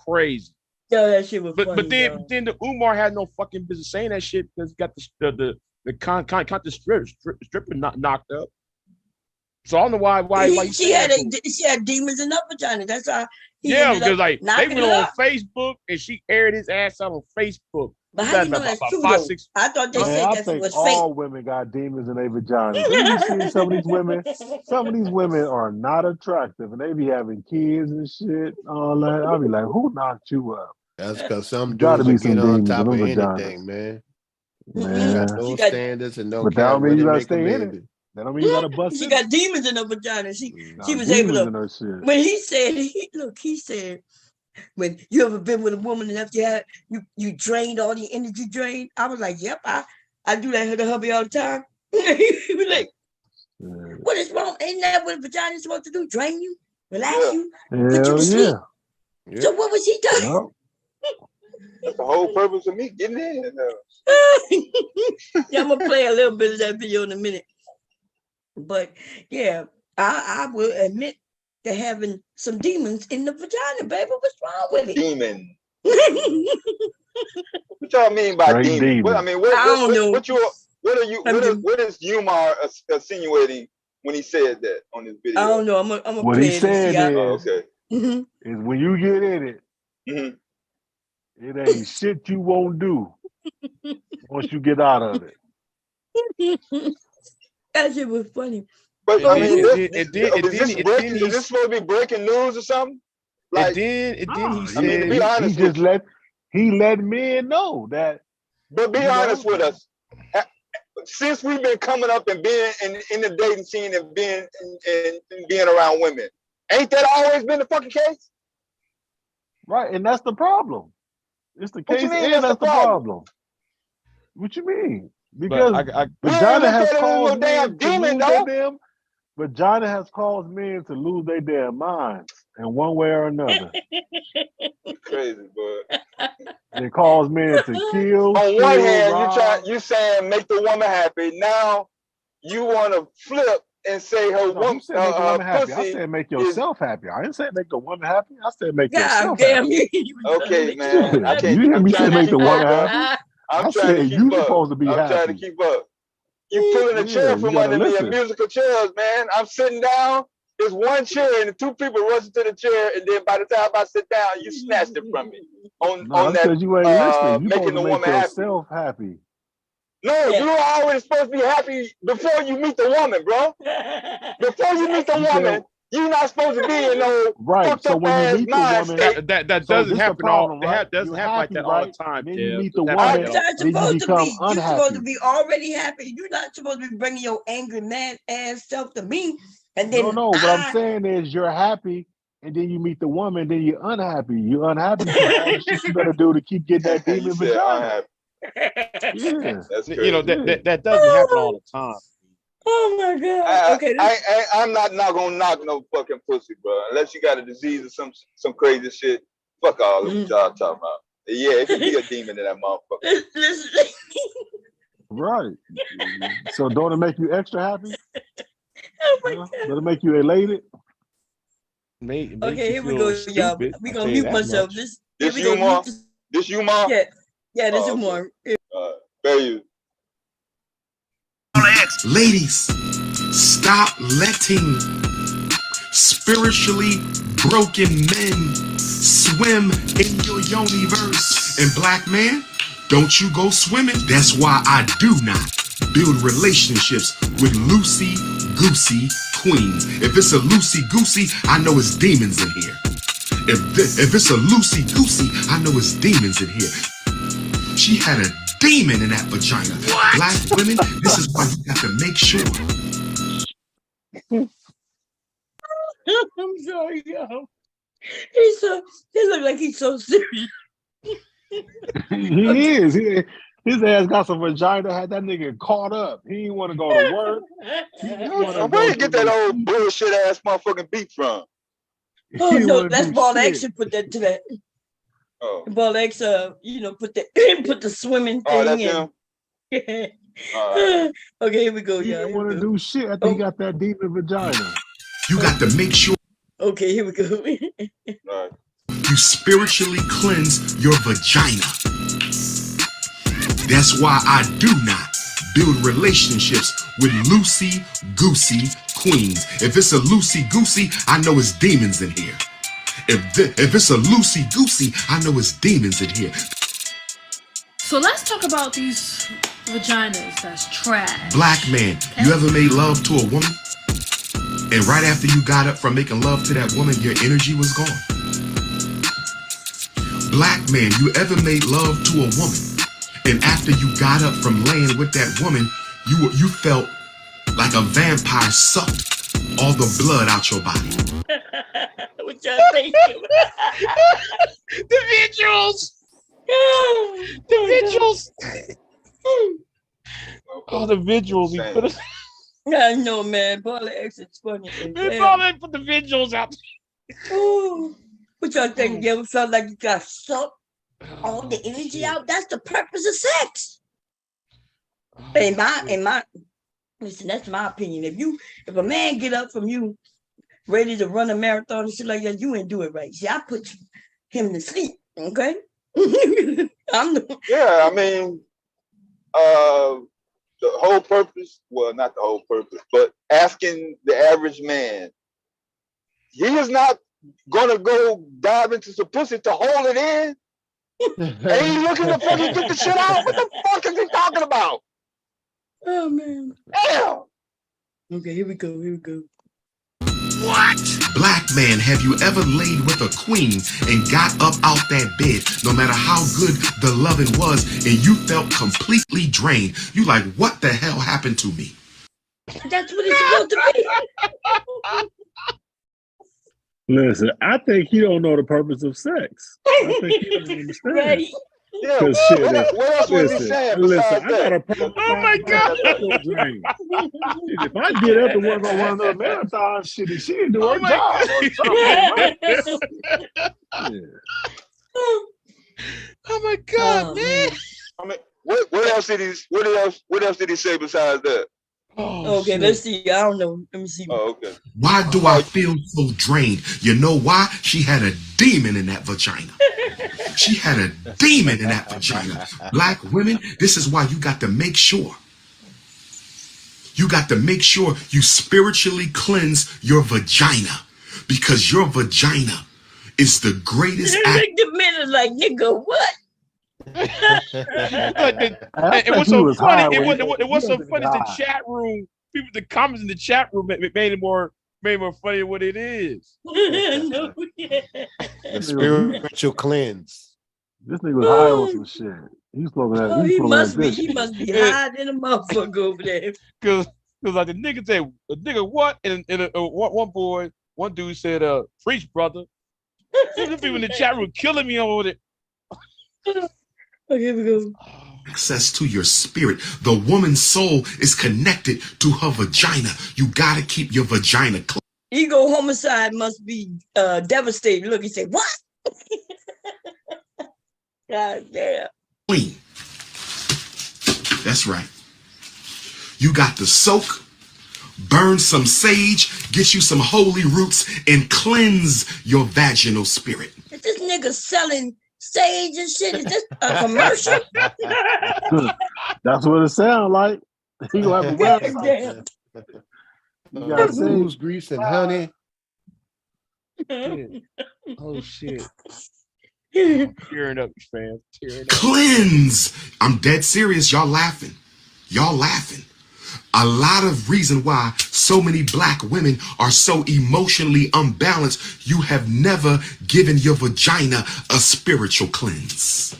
crazy. Yo, that shit was But funny. then the Umar had no fucking business saying that shit because he got the stripper knocked up. So I don't know why you she saying that for? she had demons in her vagina. That's how he Yeah, ended because up like they knocking went it on up. Facebook and she aired his ass out on Facebook. But how That you know about that's true 5, though? 6. I thought they Man, said I that think was fake. all women got demons in their vaginas. You be seeing some of these women. Some of these women are not attractive, and they be having kids and shit. All that. I'll be like, who knocked you up? That's because some Got to dudes will be get some on demons in top of them vaginas, anything, man. Got man. no She got standards and no But that care don't mean where you they gotta make a stay in it. baby. That don't mean you gotta bust she in it. got demons in her vagina. She Nah, was able demons to. in her shit. When he said he said when you ever been with a woman and after you drained all the energy drained. I was like, yep, I do that to hubby all the time. He was like, what is wrong? Ain't that what a vagina is supposed to do? Drain you, relax Yeah. you, put you to Hell sleep. yeah. So what was he doing? Yep. That's the whole purpose of me getting in. Yeah, I'm gonna play a little bit of that video in a minute. But yeah, I will admit to having some demons in the vagina, baby. What's wrong with it? Demon. What y'all mean by demon? What, I mean, what is Umar insinuating when he said that on this video? I don't know. I'm gonna what play he it said and is, see. is when you get in it, it ain't shit you won't do once you get out of it. That shit was funny. But I mean, is this supposed to be breaking news or something? Like, he let men know that. But be honest with us. Since we've been coming up and being in the dating scene and being around women, ain't that always been the fucking case? Right, and that's the problem. It's the case, and that's the problem. What you mean? Because vagina has caused men to lose their damn. Vagina has caused men to lose their damn minds in one way or another. Crazy, boy. It caused men to kill. On one hand, you saying make the woman happy. Now you want to flip and say her woman happy. I said make yourself happy. I didn't say make the woman happy. I said make yourself happy. Okay, man. I can't. You hear me say make the woman up, happy? I'm I trying said to you keep up. supposed to be I'm happy. trying to keep up. You pulling a chair from under me, a musical chairs, man. I'm sitting down. There's one chair and the two people rushing to the chair, and then by the time I sit down, you snatched it from me. On that, because you ain't listening. You making supposed the to make woman yourself happy. No, you're always supposed to be happy before you meet the woman, bro. Before you meet the woman, you're not supposed to be in no fucked up ass mind state. That doesn't happen all. That doesn't happen like that all the time. Then you meet the You're woman, not then you supposed to become be. unhappy. You're supposed to be already happy. You're not supposed to be bringing your angry, mad ass self to me. And then No. What I'm saying is you're happy, and then you meet the woman, then you're unhappy. You're unhappy for all the shit you better do to keep getting that demon vagina. Yeah, that's crazy. You know that doesn't happen all the time. Oh my god! Okay, I'm not gonna knock no fucking pussy, bro. Unless you got a disease or some crazy shit. Fuck all that y'all talking about. Yeah, it could be a demon in that motherfucker. Right. So don't it make you extra happy? Oh my god! Does it make you elated? Okay, here we go, y'all. We gonna mute myself. This you more. This you more. Yeah, this is more. There you. Ladies, stop letting spiritually broken men swim in your yoniverse. And black man, don't you go swimming. That's why I do not build relationships with loosey-goosey queens. If it's a loosey-goosey, I know it's demons in here. If it's a loosey-goosey, I know it's demons in here. She had a demon in that vagina. What? Black women, this is why you got to make sure. I'm sorry, yo. He look like he's so serious. He is. His ass got some vagina, had that nigga caught up. He didn't want to go to work. Where you get that old bullshit ass motherfucking beat from? Oh no, that's Ball X should put that to that. Oh. Ball X, put the swimming thing in. Okay, here we go, y'all. He didn't want to do shit after he got that demon vagina. You got to make sure. Okay, here we go. You spiritually cleanse your vagina. That's why I do not build relationships with loosey-goosey queens. If it's a loosey-goosey, I know it's demons in here. If it's a loosey-goosey, I know it's demons in here. So let's talk about these vaginas that's trash. Black man, you ever made love to a woman? And right after you got up from making love to that woman, your energy was gone. Black man, you ever made love to a woman? And after you got up from laying with that woman, you felt like a vampire sucked all the blood out your body. What y'all think? The visuals. The visuals. Oh, the visuals. He put us. I know, man. Ball X is funny. Ball X put the visuals out. Ooh. What y'all think? You ever felt like you got sucked all the energy out. That's the purpose of sex. In my listen, that's my opinion. If a man get up from you ready to run a marathon and shit like that, you ain't do it right. See, I put him to sleep. Okay. Yeah, I mean, the whole purpose, well, not the whole purpose, but asking the average man, he is not gonna go dive into some pussy to hold it in. And he's looking to fucking get the shit out. What the fuck is he talking about? Oh man. Damn. Okay, here we go. What? Black man, have you ever laid with a queen and got up out that bed, no matter how good the loving was, and you felt completely drained? You like, what the hell happened to me? That's what it's supposed to be. Listen, I think he don't know the purpose of sex. I think he don't understand. Right. Yeah, Shit, what else was he saying besides I got a that? problem. Oh my God. If I get up and work on one of those marathons, shit, she didn't do her job. Oh my God, man. I mean, what else did he say besides that? Okay, shit. Let's see. I don't know. Let me see. Oh, okay. Why do I feel so drained? You know why? She had a demon in that vagina. She had a demon in that vagina. Black women, this is why you got to make sure. You got to make sure you spiritually cleanse your vagina, because your vagina is the greatest act. The men is like, nigga, what? It was so funny. It was so funny. The chat room, people, the comments in the chat room made it more funny than what it is. The spiritual cleanse. This nigga was high on some shit. He's smoking that. Oh, he must be high than a motherfucker over there. Cause like the nigga said, a nigga what? And one dude said, preach, brother. The people in the chat room killing me over it. Okay, here we go. Access to your spirit. The woman's soul is connected to her vagina. You gotta keep your vagina clean. Ego homicide must be devastating. Look, he said, what? God damn. Clean. That's right. You got to soak, burn some sage, get you some holy roots, and cleanse your vaginal spirit. Is this nigga selling sage and shit? Is this a commercial? That's what it sounds like. He gonna have a website. You got sage, grease, and honey. Oh shit. Tearing up, fam. Tearing up. Cleanse. I'm dead serious. Y'all laughing. A lot of reason why so many black women are so emotionally unbalanced. You have never given your vagina a spiritual cleanse.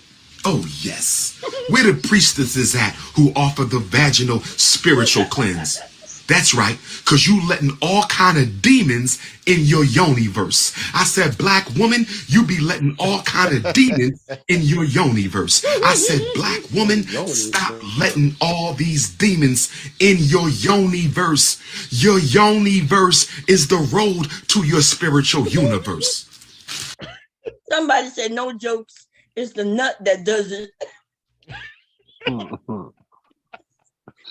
Oh yes. Where the priestesses at who offer the vaginal spiritual cleanse? That's right, because you letting all kind of demons in your yoni-verse. I said, black woman, you be letting all kind of demons in your yoni-verse. I said, black woman, stop letting all these demons in your yoni-verse. Your yoni-verse is the road to your spiritual universe. Somebody said, no jokes. It's the nut that does it.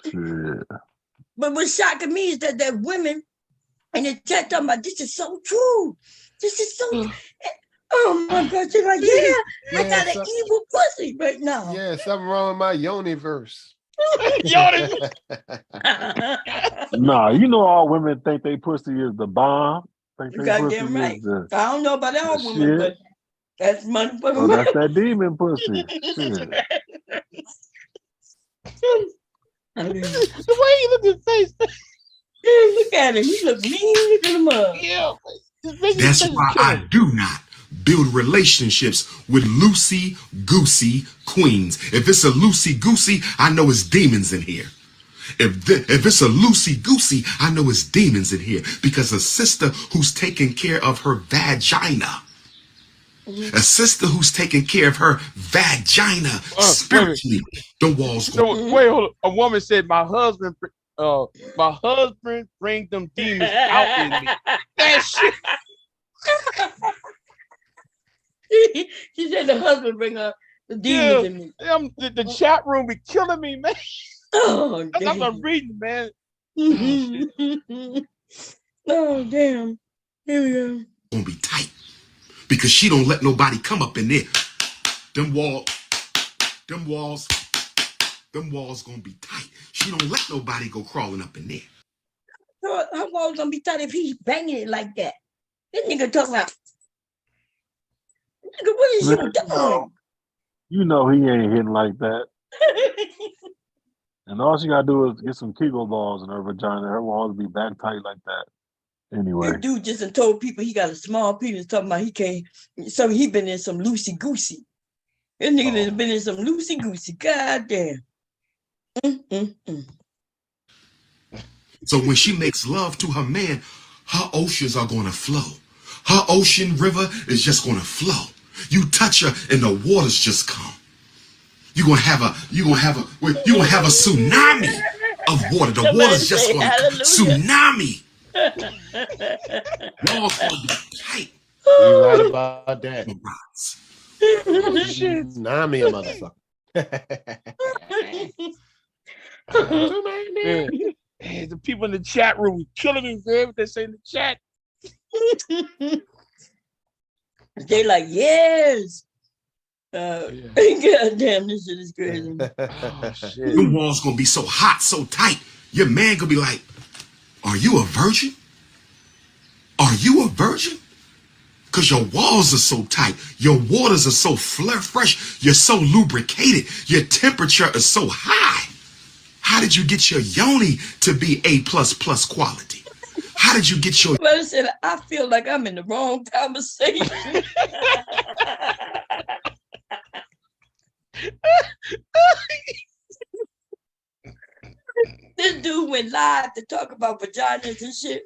Shit. But what's shocking me is that women in the chat talking about this is so true. This is so oh my God, they're like, yeah, I got an evil pussy right now. Yeah, something wrong with my yoni-verse. Nah, you know all women think they pussy is the bomb. You goddamn right. I don't know about all women, but that's motherfucking. Oh, that's that demon pussy. Shit. The way he looked at his face. Look at him. He look mean. Look at him up. Yeah. That's why I do not build relationships with loosey-goosey queens. If it's a loosey-goosey, I know it's demons in here. If it's a loosey-goosey, I know it's demons in here. Because a sister who's taking care of her vagina, a sister who's taking care of her vagina spiritually, the walls go. So, wait, hold on. A woman said, my husband brings them demons out in me. That shit. She said the husband bring up the demons in me. The chat room be killing me, man. Oh, That's damn. what I'm reading, man. Oh, damn. Here we go. Gonna be tight because she don't let nobody come up in there. Them walls gonna be tight. She don't let nobody go crawling up in there. Her walls gonna be tight if he's banging it like that. This nigga talking about, nigga, what is you doing? You know he ain't hitting like that. And all she gotta do is get some Kegel balls in her vagina. Her walls be back tight like that. Anyway. This dude just told people he got a small penis, talking about he can't. So he been in some loosey goosey. This nigga has been in some loosey goosey. God damn. So when she makes love to her man, her oceans are gonna flow. Her ocean river is just gonna flow. You touch her and the waters just come. You're gonna have a tsunami of water. The water's just gonna come. Tsunami. Walls gonna be tight. You're right about that. Shit. Tsunami, motherfucker. Man, the people in the chat room killing me, man. What they say in the chat. They like, yes. God damn, this shit is crazy. The walls gonna be so hot, so tight. Your man gonna be like, "Are you a virgin? Are you a virgin? Because your walls are so tight. Your waters are so fresh. You're so lubricated. Your temperature is so high. How did you get your yoni to be A++ quality? How did you get your..." Well, I said, I feel like I'm in the wrong conversation. This dude went live to talk about vaginas and shit.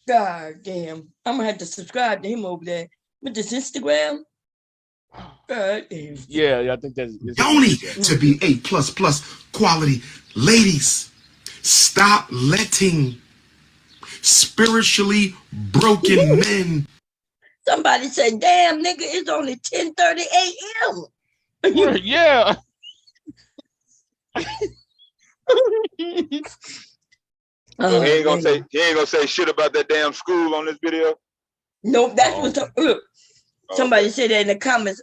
God damn. I'm gonna have to subscribe to him over there with this Instagram. God damn. Yeah, I think that's yoni to be A++ quality. Ladies, stop letting spiritually broken men. Somebody said, damn, nigga, it's only 10:30 a.m. Yeah. So he ain't gonna say shit about that damn school on this video. Nope, that's what somebody said that in the comments.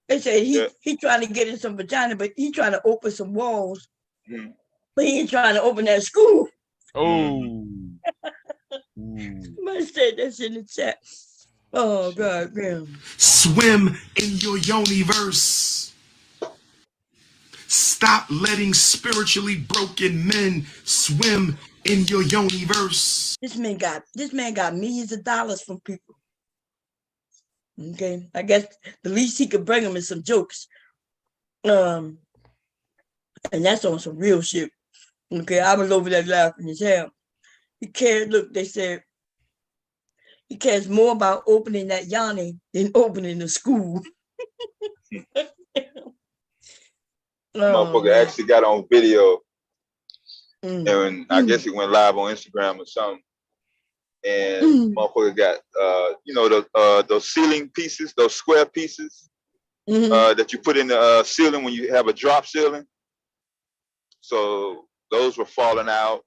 They said he trying to get in some vagina, but he trying to open some walls. But he ain't trying to open that school. Oh. Somebody said that's in the chat. Oh God, damn. Swim in your yoni-verse. Stop letting spiritually broken men swim in your yoni-verse. This man got millions of dollars from people. Okay, I guess the least he could bring them is some jokes. And that's on some real shit. Okay, I was over there laughing as hell. He cared. Look, they said he cares more about opening that yoni than opening the school. Motherfucker actually got on video, and I guess it went live on Instagram or something. And motherfucker got those ceiling pieces, those square pieces that you put in the ceiling when you have a drop ceiling. So those were falling out,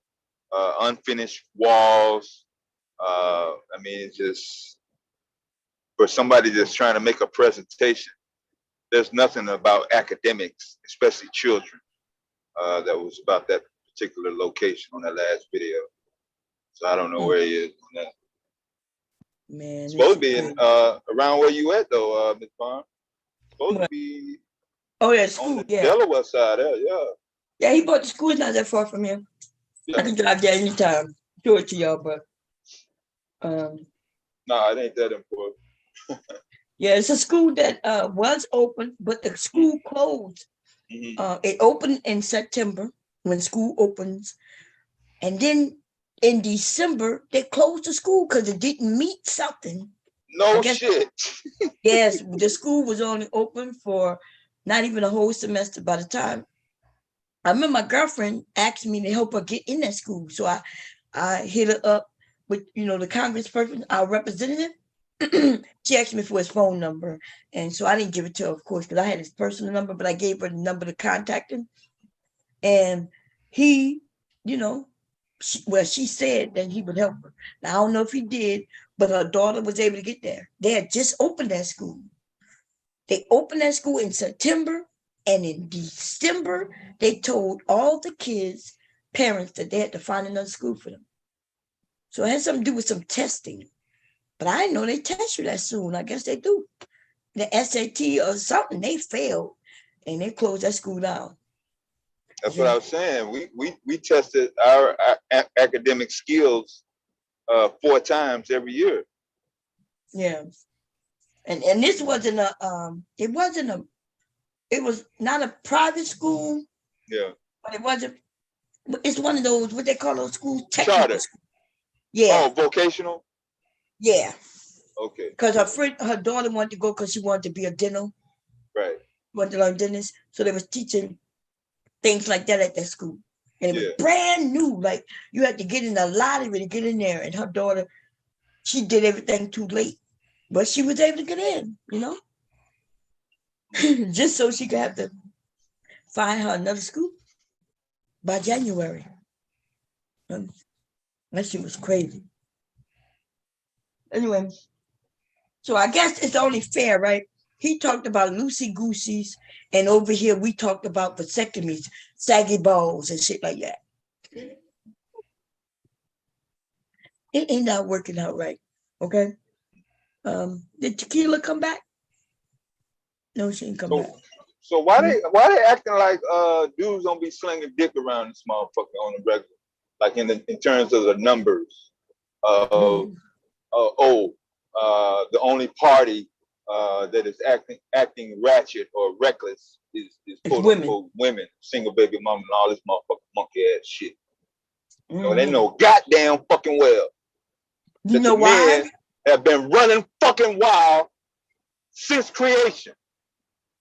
unfinished walls. I mean, it's just for somebody that's trying to make a presentation. There's nothing about academics, especially children, that was about that particular location on that last video. So I don't know where he is on that. Man, it's supposed to be in, around where you at though, Ms. Barnes. Supposed to be. Oh yeah, school. On the Delaware side, yeah. Yeah, he bought the school. It's not that far from here. Yeah. I can drive there anytime. Show it to y'all, but no, it ain't that important. Yeah, it's a school that was open, but the school closed. It opened in September when school opens, and then in December they closed the school because it didn't meet something. No shit. Yes, the school was only open for not even a whole semester. By the time I remember, my girlfriend asked me to help her get in that school, so I hit her up with the congressperson, our representative. she asked me for his phone number, and so I didn't give it to her, of course, because I had his personal number, but I gave her the number to contact him. And he, you know, she said that he would help her. Now, I don't know if he did, but her daughter was able to get there. They had just opened that school. They opened that school in September, and in December, they told all the kids' parents that they had to find another school for them. So it had something to do with some testing. But I didn't know they test you that soon. I guess they do. The SAT or something, they failed, and they closed that school down. That's what I was saying. We tested our academic skills 4 times every year. Yeah. And this wasn't it was not a private school. Yeah. But it's one of those, what they call those schools, technical schools. Yeah. Oh, vocational? Yeah. Okay. Because her daughter wanted to go because she wanted to be a dental. Right. Wanted to learn dentist. So they was teaching things like that at that school. And it was brand new. Like you had to get in a lottery to get in there. And her daughter, she did everything too late. But she was able to get in, you know? Just so she could have to find her another school by January. That shit was crazy. Anyway, so I guess it's only fair, right? He talked about loosey-gooseys, and over here we talked about vasectomies, saggy balls, and shit like that. It ain't not working out right, okay? Did Tequila come back? No, she didn't come back. So why they acting like dudes don't be slinging dick around this motherfucker on the regular, like in terms of the numbers? The only party that is acting ratchet or reckless is quote unquote women, single baby mama, and all this motherfucking monkey ass shit. You know, they know goddamn fucking well that the men have been running fucking wild since creation.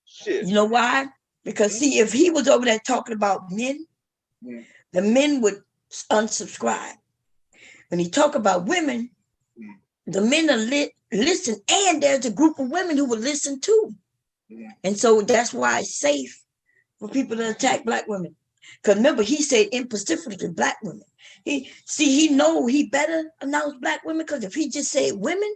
Shit. You know why? Because see, if he was over there talking about men, the men would unsubscribe. When he talk about women, the men are listen, and there's a group of women who will listen too. And so that's why it's safe for people to attack black women. Because remember, he said in specifically black women. He know he better announce black women, because if he just said women,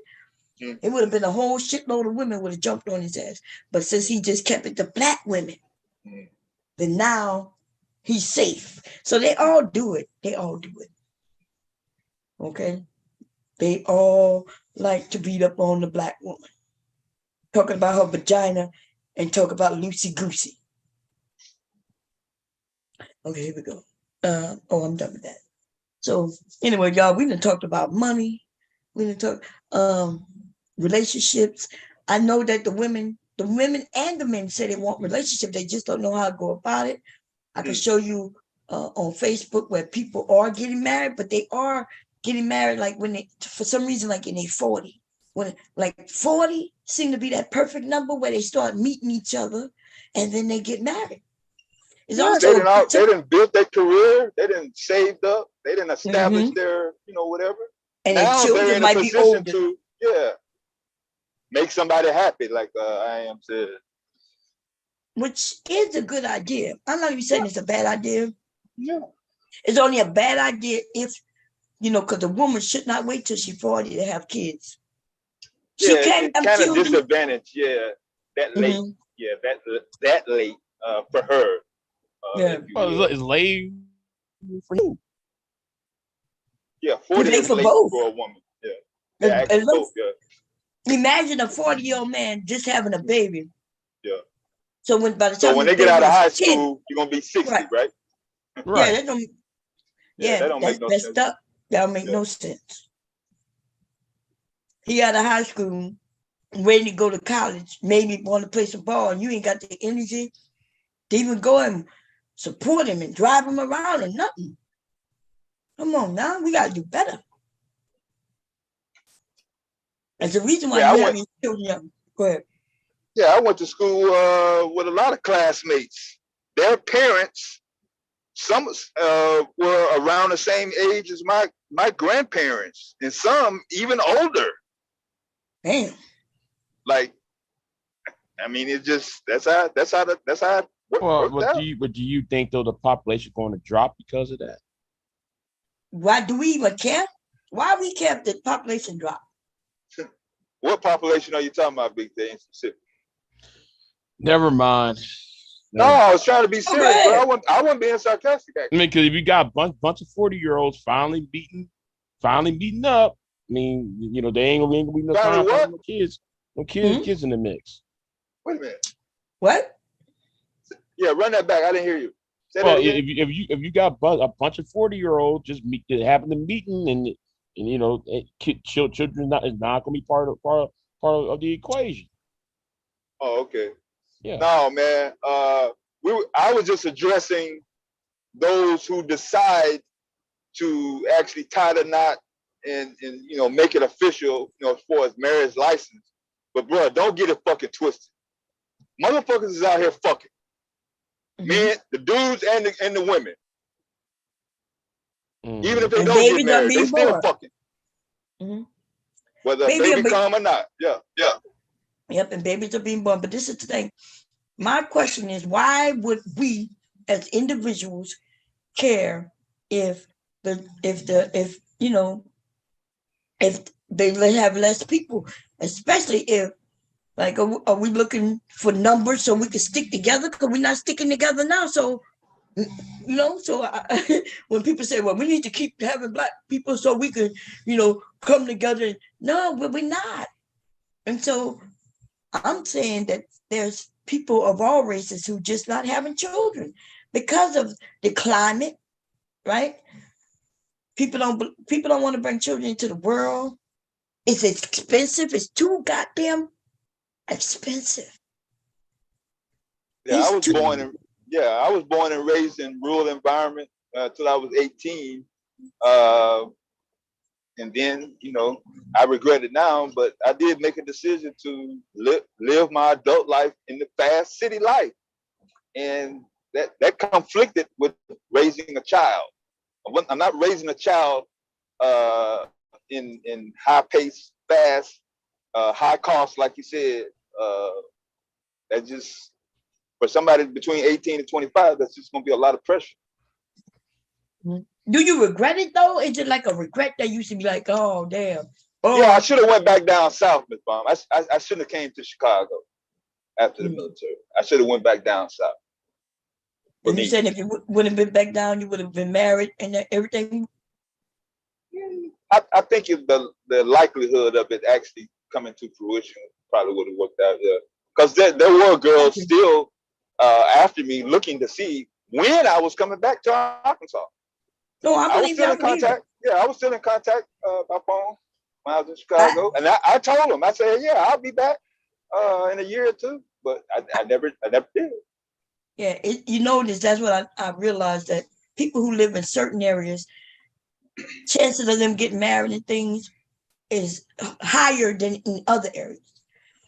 it would have been a whole shitload of women would have jumped on his ass. But since he just kept it to black women, then now he's safe. So they all do it. They all do it. Okay? They all like to beat up on the black woman. Talking about her vagina and talk about loosey-goosey. Okay, here we go. I'm done with that. So anyway, y'all, we done talked about money. We done talked relationships. I know that the women and the men say they want relationships. They just don't know how to go about it. I can show you on Facebook where people are getting married, but they are getting married like when they, for some reason, like in their 40. When like 40 seem to be that perfect number where they start meeting each other and then they get married. It's also they didn't build their career, they didn't saved up, they didn't establish their, whatever. And now their they're in might a be position older. to, make somebody happy, like I am said. Which is a good idea. I'm not even saying it's a bad idea. Yeah. It's only a bad idea if, because a woman should not wait till she's 40 to have kids. She can't have kind of children. disadvantage, that late, that late for her. It's late for you. Yeah, 40 is for late both. for a woman. Yeah. Both, Imagine a 40-year-old man just having a baby. Yeah. So when they get out of high school, you're gonna be 60, right? Right. Yeah, that don't make no sense. Up. That don't make no sense. He out of high school, ready to go to college, maybe want to play some ball, and you ain't got the energy to even go and support him and drive him around and nothing. Come on now, we gotta do better. That's the reason why you have these children young. Go ahead. Yeah, I went to school with a lot of classmates. Their parents, some were around the same age as my grandparents, and some even older. Damn. Like, I mean, it's just that's how it worked out. Do you think though the population going to drop because of that? Why do we even care? Why we care if the population drop? What population are you talking about, Big Day, in specific? Never mind. No, I was trying to be serious, but I wasn't being sarcastic. Actually. I mean, because if you got a bunch of 40-year-olds finally meeting up, I mean, you know, they ain't gonna be no time for no kids. No kids in the mix. Wait a minute. What? Yeah, run that back. I didn't hear you. Well, if you got a bunch of 40-year-olds just having a meeting and you know, children is not gonna be part of the equation. Oh, okay. Yeah. No, man. I was just addressing those who decide to actually tie the knot and you know, make it official, you know, as far as marriage license. But bro, don't get it fucking twisted. Motherfuckers is out here fucking. Men, the dudes and the women. Even if they don't get married, they still fucking. Whether a baby come or not. Yeah. Yep, and babies are being born. But this is the thing. My question is, why would we as individuals care if you know, if they have less people, especially if, like, are we looking for numbers so we can stick together? Because we're not sticking together now. So, you know, so when people say, well, we need to keep having Black people so we can, you know, come together. No, but we're not. And so I'm saying that there's people of all races who just not having children because of the climate, right? People don't want to bring children into the world. It's expensive. It's too goddamn expensive. Yeah, I was born and raised in rural environment till I was 18. And then, you know, I regret it now, but I did make a decision to live my adult life in the fast city life. And that conflicted with raising a child. I'm not raising a child in high pace, fast, high cost, like you said. That just, for somebody between 18 and 25, that's just going to be a lot of pressure. Do you regret it though? Is it like a regret that you should be like, oh damn? Oh. Yeah, I should have went back down south, Miss Baum. I shouldn't have came to Chicago after the military. I should have went back down south. And you said if you would have been back down, you would have been married and everything. I think the likelihood of it actually coming to fruition probably would have worked out. Yeah, because there were girls still after me looking to see when I was coming back to Arkansas. No, I was still in contact. Yeah, I was still in contact by phone when I was in Chicago, and I told them, I said, yeah, I'll be back in a year or two, but I never did. Yeah, you notice that's what I realized, that people who live in certain areas, chances of them getting married and things is higher than in other areas.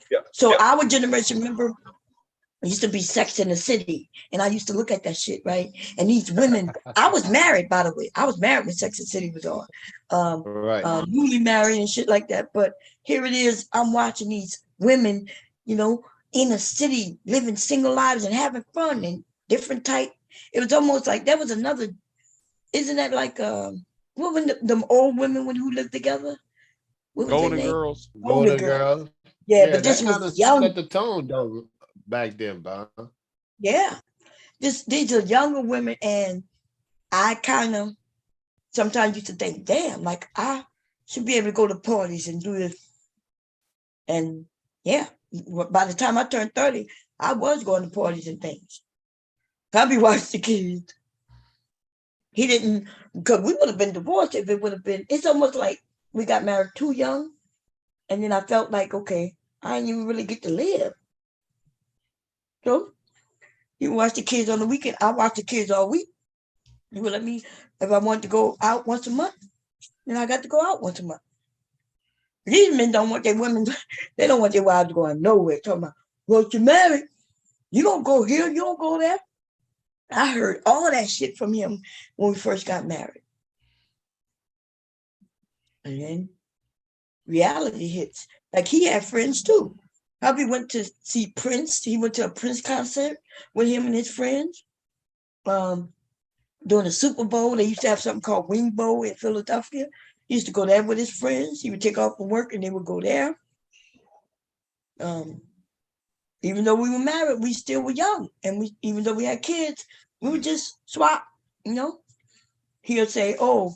Yeah. So our generation, remember, it used to be Sex in the City, and I used to look at that shit, right? And these women, I was married, by the way. I was married when Sex in the City was on. Newly married and shit like that. But here it is, I'm watching these women, you know, in a city, living single lives and having fun and different type. It was almost like there was another, isn't that like what were them old women who lived together? Golden Girls. Golden Girls. Yeah, but this was young. Set the tone though back then, Bob. Yeah, these are younger women, and I kind of sometimes used to think, damn, like I should be able to go to parties and do this. And yeah, by the time I turned 30, I was going to parties and things. Probably watched the kids. He didn't, because we would have been divorced if it would have been. It's almost like we got married too young, and then I felt like, okay, I didn't even really get to live. So you watch the kids on the weekend. I watch the kids all week. You would let me, if I wanted to go out once a month, then I got to go out once a month. These men don't want their women, they don't want their wives going nowhere. Talking about, well, you're married. You don't go here, you don't go there. I heard all that shit from him when we first got married. And then reality hits. Like he had friends too. Hubby went to see Prince. He went to a Prince concert with him and his friends. During the Super Bowl, they used to have something called Wing Bowl in Philadelphia. He used to go there with his friends. He would take off from work and they would go there. Even though we were married, we still were young. And even though we had kids, we would just swap, you know. He'll say, oh,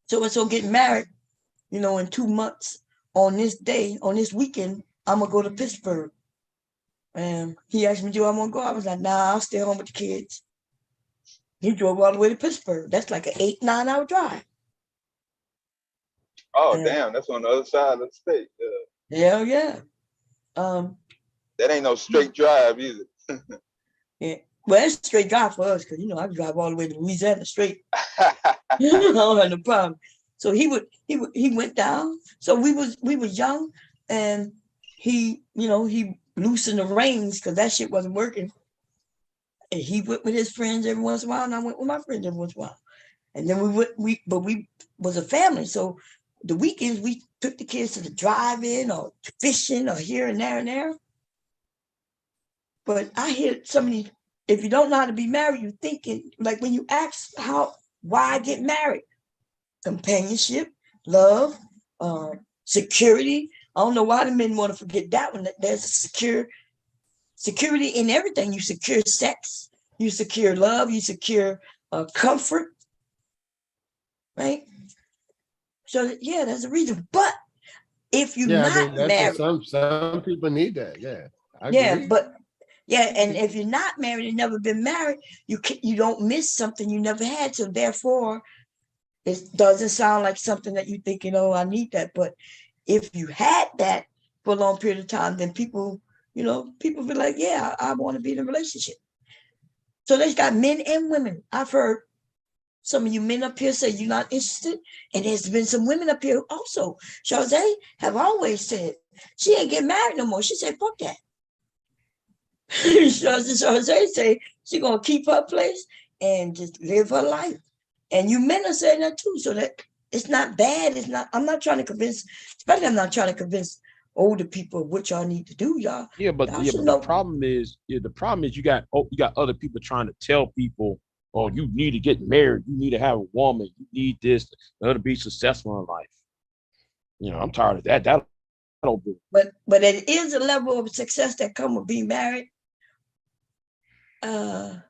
so getting married, you know, in 2 months on this day, on this weekend, I'm going to go to Pittsburgh. And he asked me, do I want to go? I was like, nah, I'll stay home with the kids. He drove all the way to Pittsburgh. That's like an 8-9 hour drive. Oh, damn, that's on the other side of the state. Yeah, yeah. That ain't no straight drive either. Yeah. Well, it's straight drive for us because, you know, I drive all the way to Louisiana straight. I don't have no problem. So he went down. So we was young, and he, you know, he loosened the reins because that shit wasn't working. And he went with his friends every once in a while, and I went with my friends every once in a while. And then we was a family. So the weekends we took the kids to the drive-in or fishing or here and there. But I hear so many, if you don't know how to be married, you're thinking, like when you ask why get married? Companionship, love, security. I don't know why the men want to forget that one. That there's a security in everything. You secure sex, you secure love, you secure comfort, right? So yeah, there's a reason. But if you're not married, some people need that. Yeah, I agree. Yeah, and if you're not married and never been married, you don't miss something you never had. So therefore, it doesn't sound like something that you're thinking, oh, I need that. But if you had that for a long period of time, then people be like, yeah, I want to be in a relationship. So they've got men and women. I've heard some of you men up here say you're not interested. And there's been some women up here also. Jose have always said, she ain't getting married no more. She said, fuck that. Jose say she gonna keep her place and just live her life. And you men are saying that too. So that it's not bad. It's not, I'm not trying to convince, especially I'm not trying to convince older people what y'all need to do, y'all. Yeah, but the problem is you got other people trying to tell people, oh, you need to get married, you need to have a woman, you need this in order to be successful in life. You know, I'm tired of that. That I don't do. But it is a level of success that come with being married. But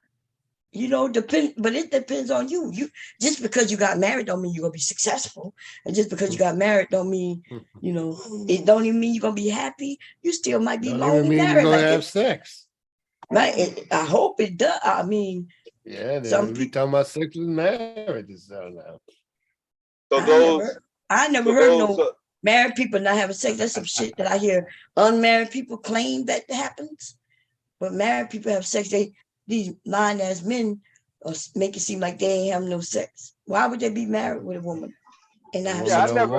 it depends on you. You just because you got married don't mean you're gonna be successful. And just because you got married don't mean, it don't even mean you're gonna be happy. You still might be lonely. Don't even mean you're gonna have sex. Right. I hope it does. I mean, yeah, we talking about sex and marriage now. So I never heard no married people not having sex. That's some shit that I hear unmarried people claim that happens. But married people have sex. These lying ass men make it seem like they ain't having no sex. Why would they be married with a woman and not have sex? I never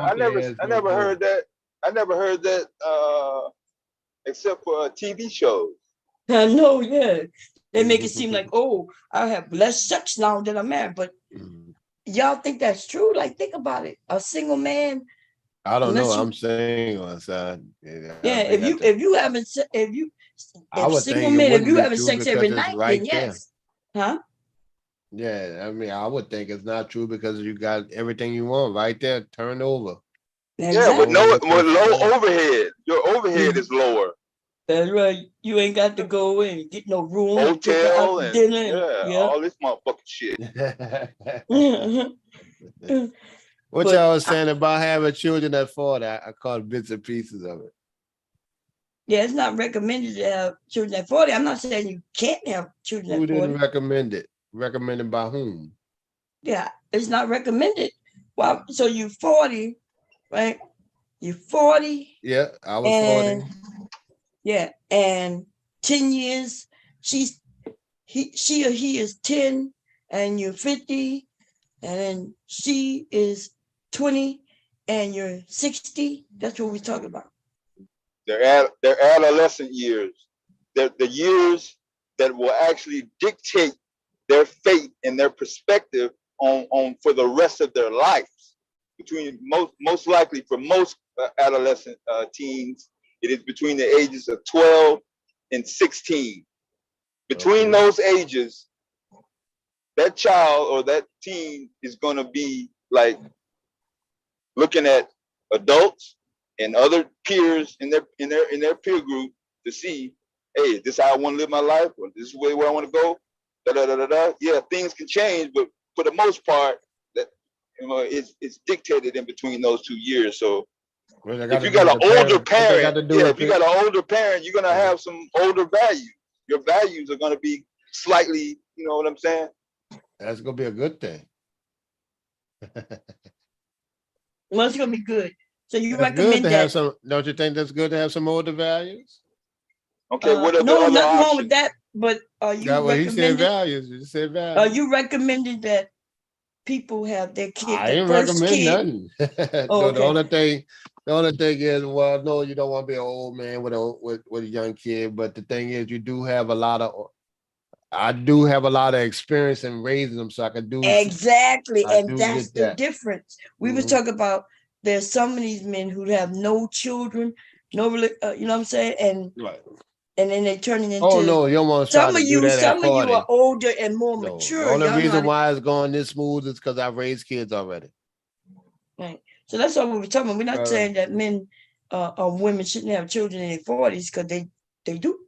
heard that. I never heard that except for TV shows. I know, yeah. They make it seem like, oh, I have less sex now that I'm married. But y'all think that's true? Like, think about it. A single man. I don't know. I'm single. So if you haven't sex every night, then yes. Huh? Yeah, I mean, I would think it's not true because you got everything you want right there, turned over. Exactly. Yeah, with low overhead. Your overhead is lower. That's right. You ain't got to go in, get no room, hotel, and dinner, all this motherfucking shit. What y'all was saying about having children at 40? I caught bits and pieces of it. Yeah, it's not recommended to have children at 40. I'm not saying you can't have children at 40. Who didn't recommend it? Recommended by whom? Yeah, it's not recommended. Well, so you're 40, right? You're 40. Yeah, I was 40. Yeah, and 10 years, she or he is 10, and you're 50, and then she is 20, and you're 60. That's what we're talking about. Their adolescent years, the years that will actually dictate their fate and their perspective on for the rest of their lives. between most likely for most adolescent teens, it is between the ages of 12 and 16. Between those ages, that child or that teen is going to be like looking at adults and other peers in their peer group to see, hey, is this how I want to live my life, or this is where I want to go? Da, da, da, da, da. Yeah, things can change, but for the most part, that it's dictated in between those 2 years. So if you got an older parent, if you got an older parent, you're gonna have some older values. Your values are gonna be slightly, you know what I'm saying? That's gonna be a good thing. Well, it's gonna be good. So you That's recommend good to that? have some. Don't you think that's good to have some older values? Okay, what are the No, other nothing wrong options? with that. But are you Yeah, well, he said recommending? values. You said Are values. you recommending that people have their kid, I the ain't first recommend kid? nothing. Oh, No, okay. the only thing is, well, no, you don't want to be an old man with a young kid. But the thing is, I do have a lot of experience in raising them, so I can do. Exactly, I and do that's get the that. difference. We was talking about there's some of these men who have no children, you know what I'm saying, and then they turning into. Oh no, you don't want to try Some to of do you, that at some of you 40. are older and more No, the mature. only Y'all know how reason to. why it's going this smooth is because I've raised kids already. Right. So that's what we were talking about. We're not saying that men or women shouldn't have children in their 40s because they do.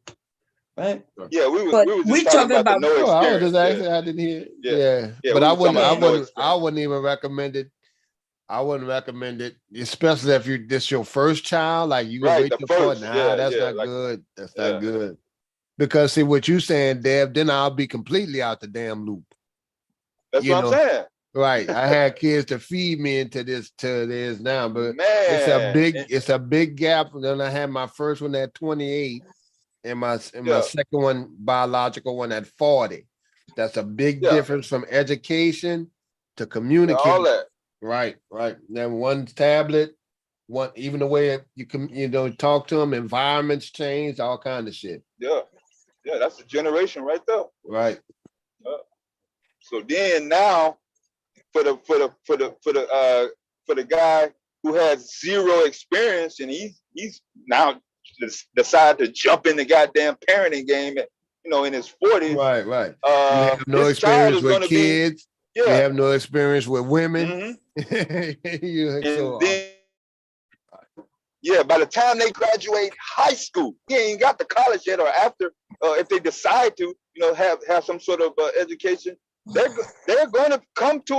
Right. Yeah, we But were just we talking about the no Oh, I was experience. just asking. I didn't hear. Yeah, But we I were talking about no experience. wouldn't even recommend it. I wouldn't recommend it, especially if this your first child. Like you gonna Right, wait the till first. 40. Nah, that's not Like, good. That's yeah. not good. Because see what you saying, Deb, then I'll be completely out the damn loop. That's what I'm saying. Right. I had kids to feed me into this now, but Man, it's a big gap. Then I had my first one at 28 and my second one, biological one, at 40. That's a big difference from education to communication. All that. Right. Then one tablet, even the way you can talk to them, environments changed, all kind of shit. Yeah, that's a generation right there. Right. So then now, for the guy who has zero experience and he's now decided to jump in the goddamn parenting game at, in his 40s. Right. You have no experience with kids. You have no experience with women. By the time they graduate high school, he ain't got to college yet, or after, if they decide to, have some sort of education, they're going to come to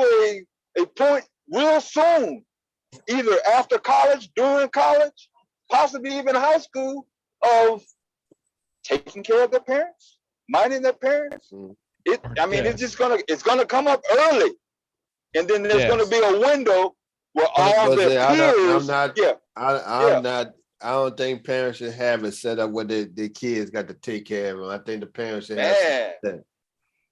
a point real soon, either after college, during college, possibly even high school, of taking care of their parents, minding their parents. It's gonna come up early, and then there's gonna be a window where all their peers. I don't think parents should have it set up where their kids got to take care of them. I think the parents should have that.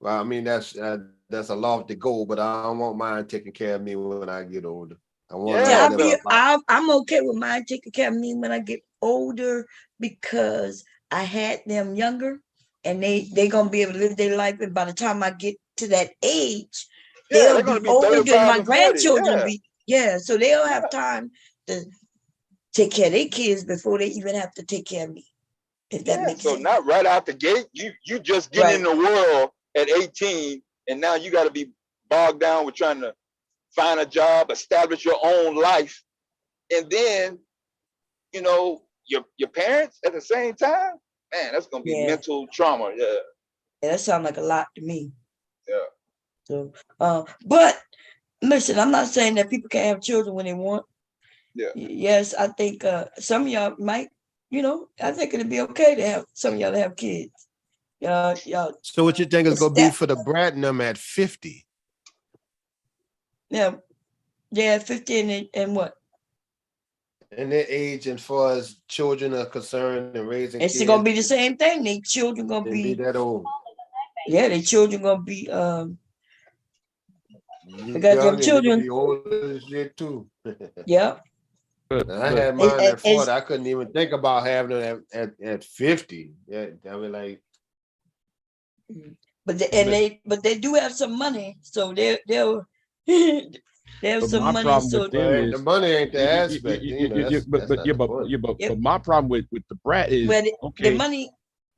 Well, I mean that's a lofty goal, but I don't want mine taking care of me when I get older. I'm okay with mine taking care of me when I get older because I had them younger, and they gonna be able to live their life. And by the time I get to that age, they'll be older, and my grandchildren will be. So they'll have time to take care of their kids before they even have to take care of me. If that makes sense. So not right out the gate, you just getting in the world at 18, and now you got to be bogged down with trying to find a job, establish your own life, and then, your parents at the same time. Man, that's gonna be mental trauma. Yeah, that sounds like a lot to me. Yeah. So, but listen, I'm not saying that people can't have children when they want. Yeah. Yes, I think some of y'all might. I think it'd be okay to have some of y'all to have kids. Y'all. So what you think is gonna be for the brat and them at 50? Yeah, 50 and what? And their age, as far as children are concerned, and raising it's kids, gonna be the same thing. Their children gonna be that old. Yeah, their children gonna be because them children be old as shit too. Yeah. I had mine at 40. I couldn't even think about having it at 50. Yeah, I mean, like. But they do have some money, so they'll There's But some my money, problem so with them is The money ain't the aspect, that's not the point. but my problem with the brat is where the okay. money.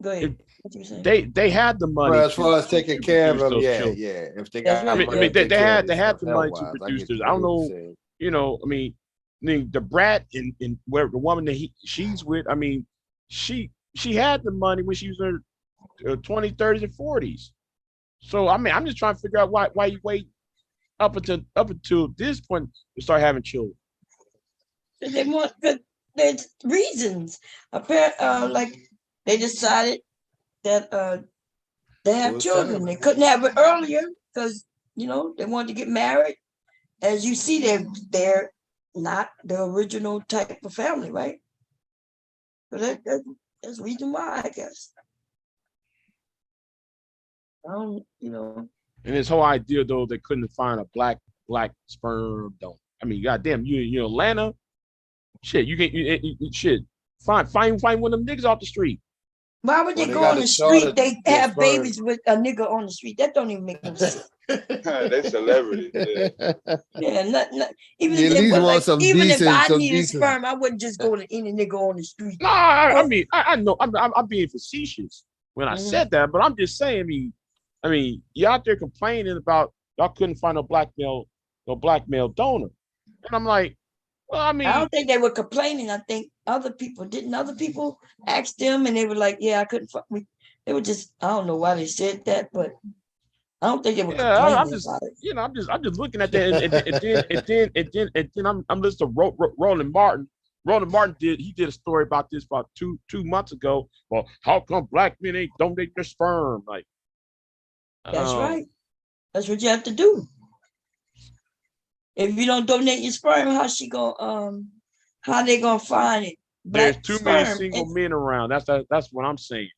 Go If ahead. What you saying? they had the money Well, as to far as taking care of produce them, those yeah, children. yeah. If they That's got right. money to take They care of had themselves the money to health-wise, I produce get this. you I don't what you're know, saying. the brat in where the woman that she's with, she had the money when she was in her 20s, 30s, and 40s. So I'm just trying to figure out why you wait up until this point to start having children. They want, but there's reasons. Like they decided that they have Who's children. time? They couldn't have it earlier because they wanted to get married. As you see, they're not the original type of family, right? So that's the reason why, I guess. And this whole idea though, they couldn't find a black sperm donor. Goddamn, you in Atlanta, shit, shit. Find one of them niggas off the street. Why would they go on the street? They have babies with a nigga on the street. That don't even make no sense. They celebrities. Yeah, not even You if at they least were want like, some even if decent, I some needed decent. sperm, I wouldn't just go to any nigga on the street. No, I know I'm being facetious when I said that, but I'm just saying, you out there complaining about y'all couldn't find no black male donor. And I'm like, well, I don't think they were complaining. I think other people ask them and they were like, yeah, I couldn't fuck me. They were just, I don't know why they said that, but I don't think they were complaining I'm just, about it. I'm just looking at that, and then I'm listening to Roland Martin. Roland Martin did a story about this about two months ago. Well, how come black men ain't donate their sperm? Like, that's right. That's what you have to do. If you don't donate your sperm, how they gonna find it? There's too many single men around. That's what I'm saying.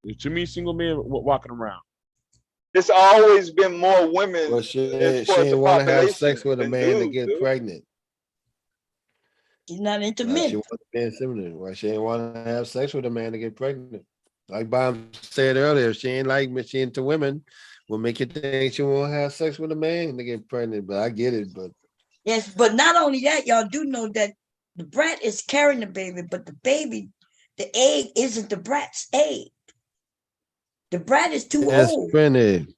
There's too many single men walking around. It's always been more women. Well, she ain't want to have sex with a man to get pregnant. She's not into men. She wants to be inseminated. Well, she ain't want to have sex with a man to get pregnant. Like Bob said earlier, she into women. Will make you think she won't have sex with a man to get pregnant. But I get it. But yes, but not only that, y'all do know that the brat is carrying the baby, but the egg isn't the brat's egg. The brat is too old. Friend egg.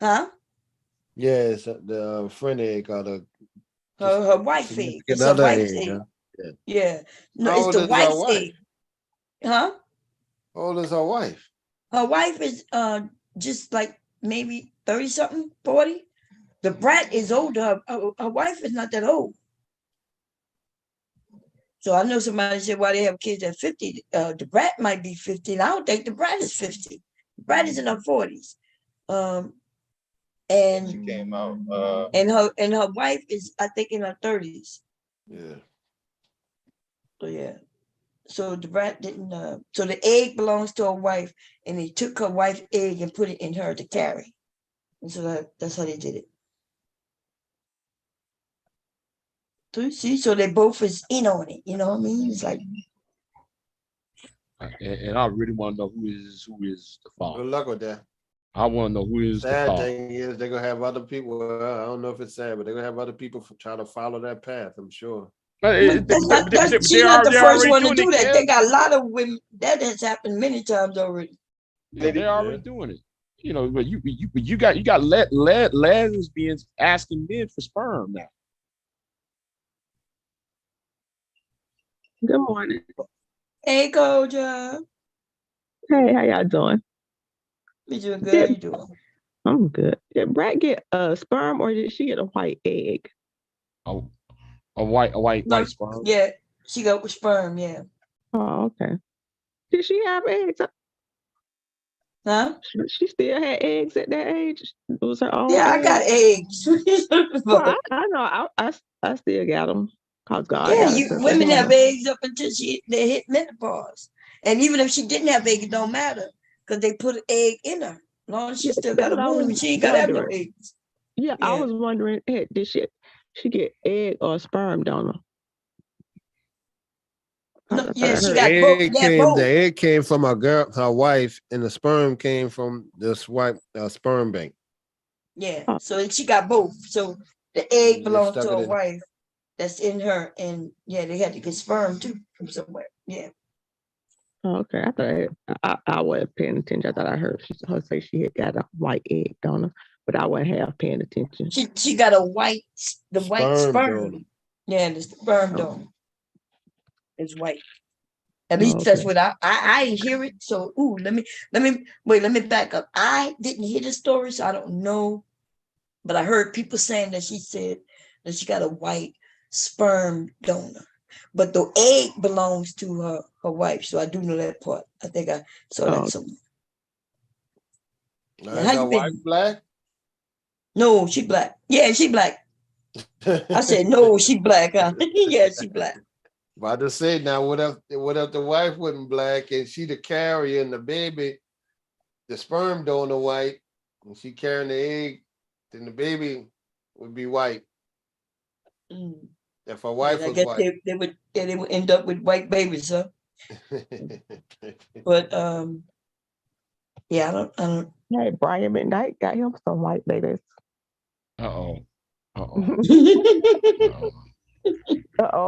Huh? Yes, the friend egg or the her wife egg. It's her wife's egg. Huh? Yeah. No, it's the wife's egg. Huh? How old is her wife? Her wife is just like maybe 30 something, 40. The brat is older. Her wife is not that old. So I know somebody said, why they have kids at 50? The brat might be 50. I don't think the brat is 50. The brat is in her 40s. And she came out. And her wife is, I think, in her 30s. Yeah. So yeah. So the brat didn't. So the egg belongs to her wife, and they took her wife's egg and put it in her to carry. And so that's how they did it. So you see, so they both is in on it. You know what I mean? It's like. And I really want to know who is the father. Good luck with that. I want to know who is the father. Sad thing is they're gonna have other people. I don't know if it's sad, but they're gonna have other people try to follow that path. I'm sure. She's not the first one to do that. They got a lot of women. That has happened many times already. Yeah, they're already doing it. But you got lesbians asking men for sperm now. Good morning. Hey, Koja. Hey, how y'all doing? You doing good? How you doing? I'm good. Did Brat get a sperm or did she get a white egg? Oh, a white sperm. Yeah, she got sperm. Yeah. Oh, okay. Did she have eggs? Huh? She still had eggs at that age. It was her own. Yeah, I got eggs. Well, I know. I still got them. Cause God. Yeah, women have eggs up until they hit menopause, and even if she didn't have eggs, it don't matter because they put an egg in her. As long as she still got a womb, she ain't got to have no eggs. Yeah, I was wondering, did she get egg or sperm donor? No, yeah, she got both. The egg came from her wife, and the sperm came from this white sperm bank. Yeah, so she got both. So The egg They belongs stuck to it a in. wife that's in her, and yeah, they had to get sperm too from somewhere. Yeah. Okay, I wasn't paying attention. I thought I heard her say she had got a white egg donor, but I wasn't half paying attention. She got a white Sperm donor. sperm. Yeah, the sperm donor is white. At Oh, least that's okay. what I hear it. So let me back up. I didn't hear the story, so I don't know. But I heard people saying that she said that she got a white sperm donor. But the egg belongs to her wife. So I do know that part. I think I saw that somewhere. Now, is her wife black? No, she black. Yeah, she black. I said no, she black, huh? Yeah, she black. About to say now, what if the wife wasn't black and she the carrier and the baby, the sperm donor white, and she carrying the egg, then the baby would be white. If her wife I was guess white. they would end up with white babies, huh? But yeah, I don't. Hey, Brian McKnight got him some white babies. Uh-oh.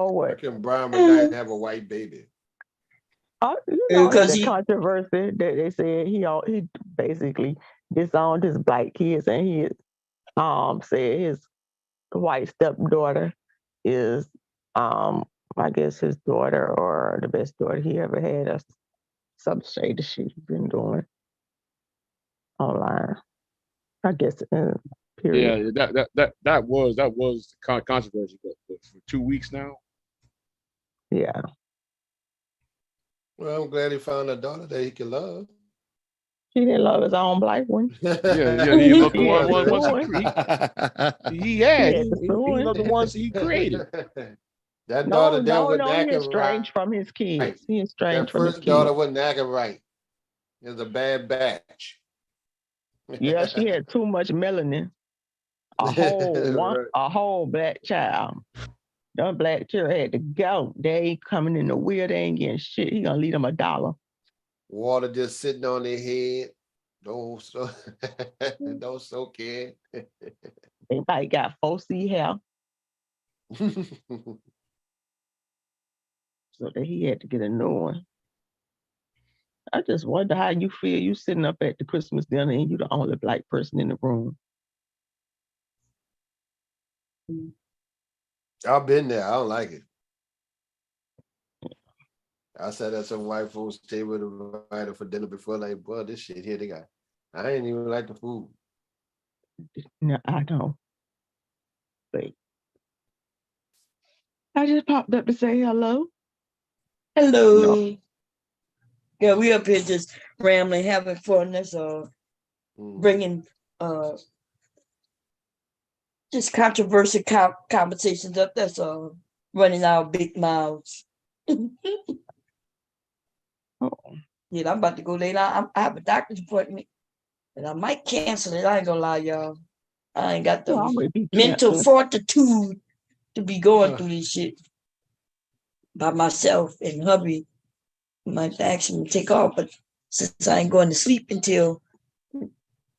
What? How can Brian McKnight have a white baby? Oh, you know, Because the controversy that they said he basically disowned his black kids, and he said his white stepdaughter is I guess his daughter or the best daughter he ever had, or some shade that she's been doing online. I guess period. Yeah, that was controversy for 2 weeks now. Yeah. Well, I'm glad he found a daughter that he can love. He didn't love his own black one. Yeah, he loved the ones he had. He loved the ones he created. That daughter there was he acting estranged from his kids. He estranged from his first kids. daughter wasn't acting right. It was a bad batch. Yeah, she had too much melanin. A whole black child. That black child had to go. They ain't coming in the wheel. They ain't getting shit. He gonna leave them $1. Water just sitting on their head. Don't soak in. Everybody got 4C hair. So that he had to get a new one. I just wonder how you feel. You sitting up at the Christmas dinner and you the only black person in the room. I've been there. I don't like it. I sat at some white folks table to invite for dinner before, like, boy, this shit here they got. I ain't even like the food. No, I don't. Wait. I just popped up to say hello. Hello. No. Yeah, we up here just rambling, having fun. That's all. Bringing just controversial conversations up. That's all. Running our big mouths. Yeah, I'm about to go lay down. I have a doctor's appointment, and I might cancel it. I ain't gonna lie, y'all. I ain't got the mental fortitude to be going through this shit by myself. And hubby might actually take off, but since I ain't going to sleep until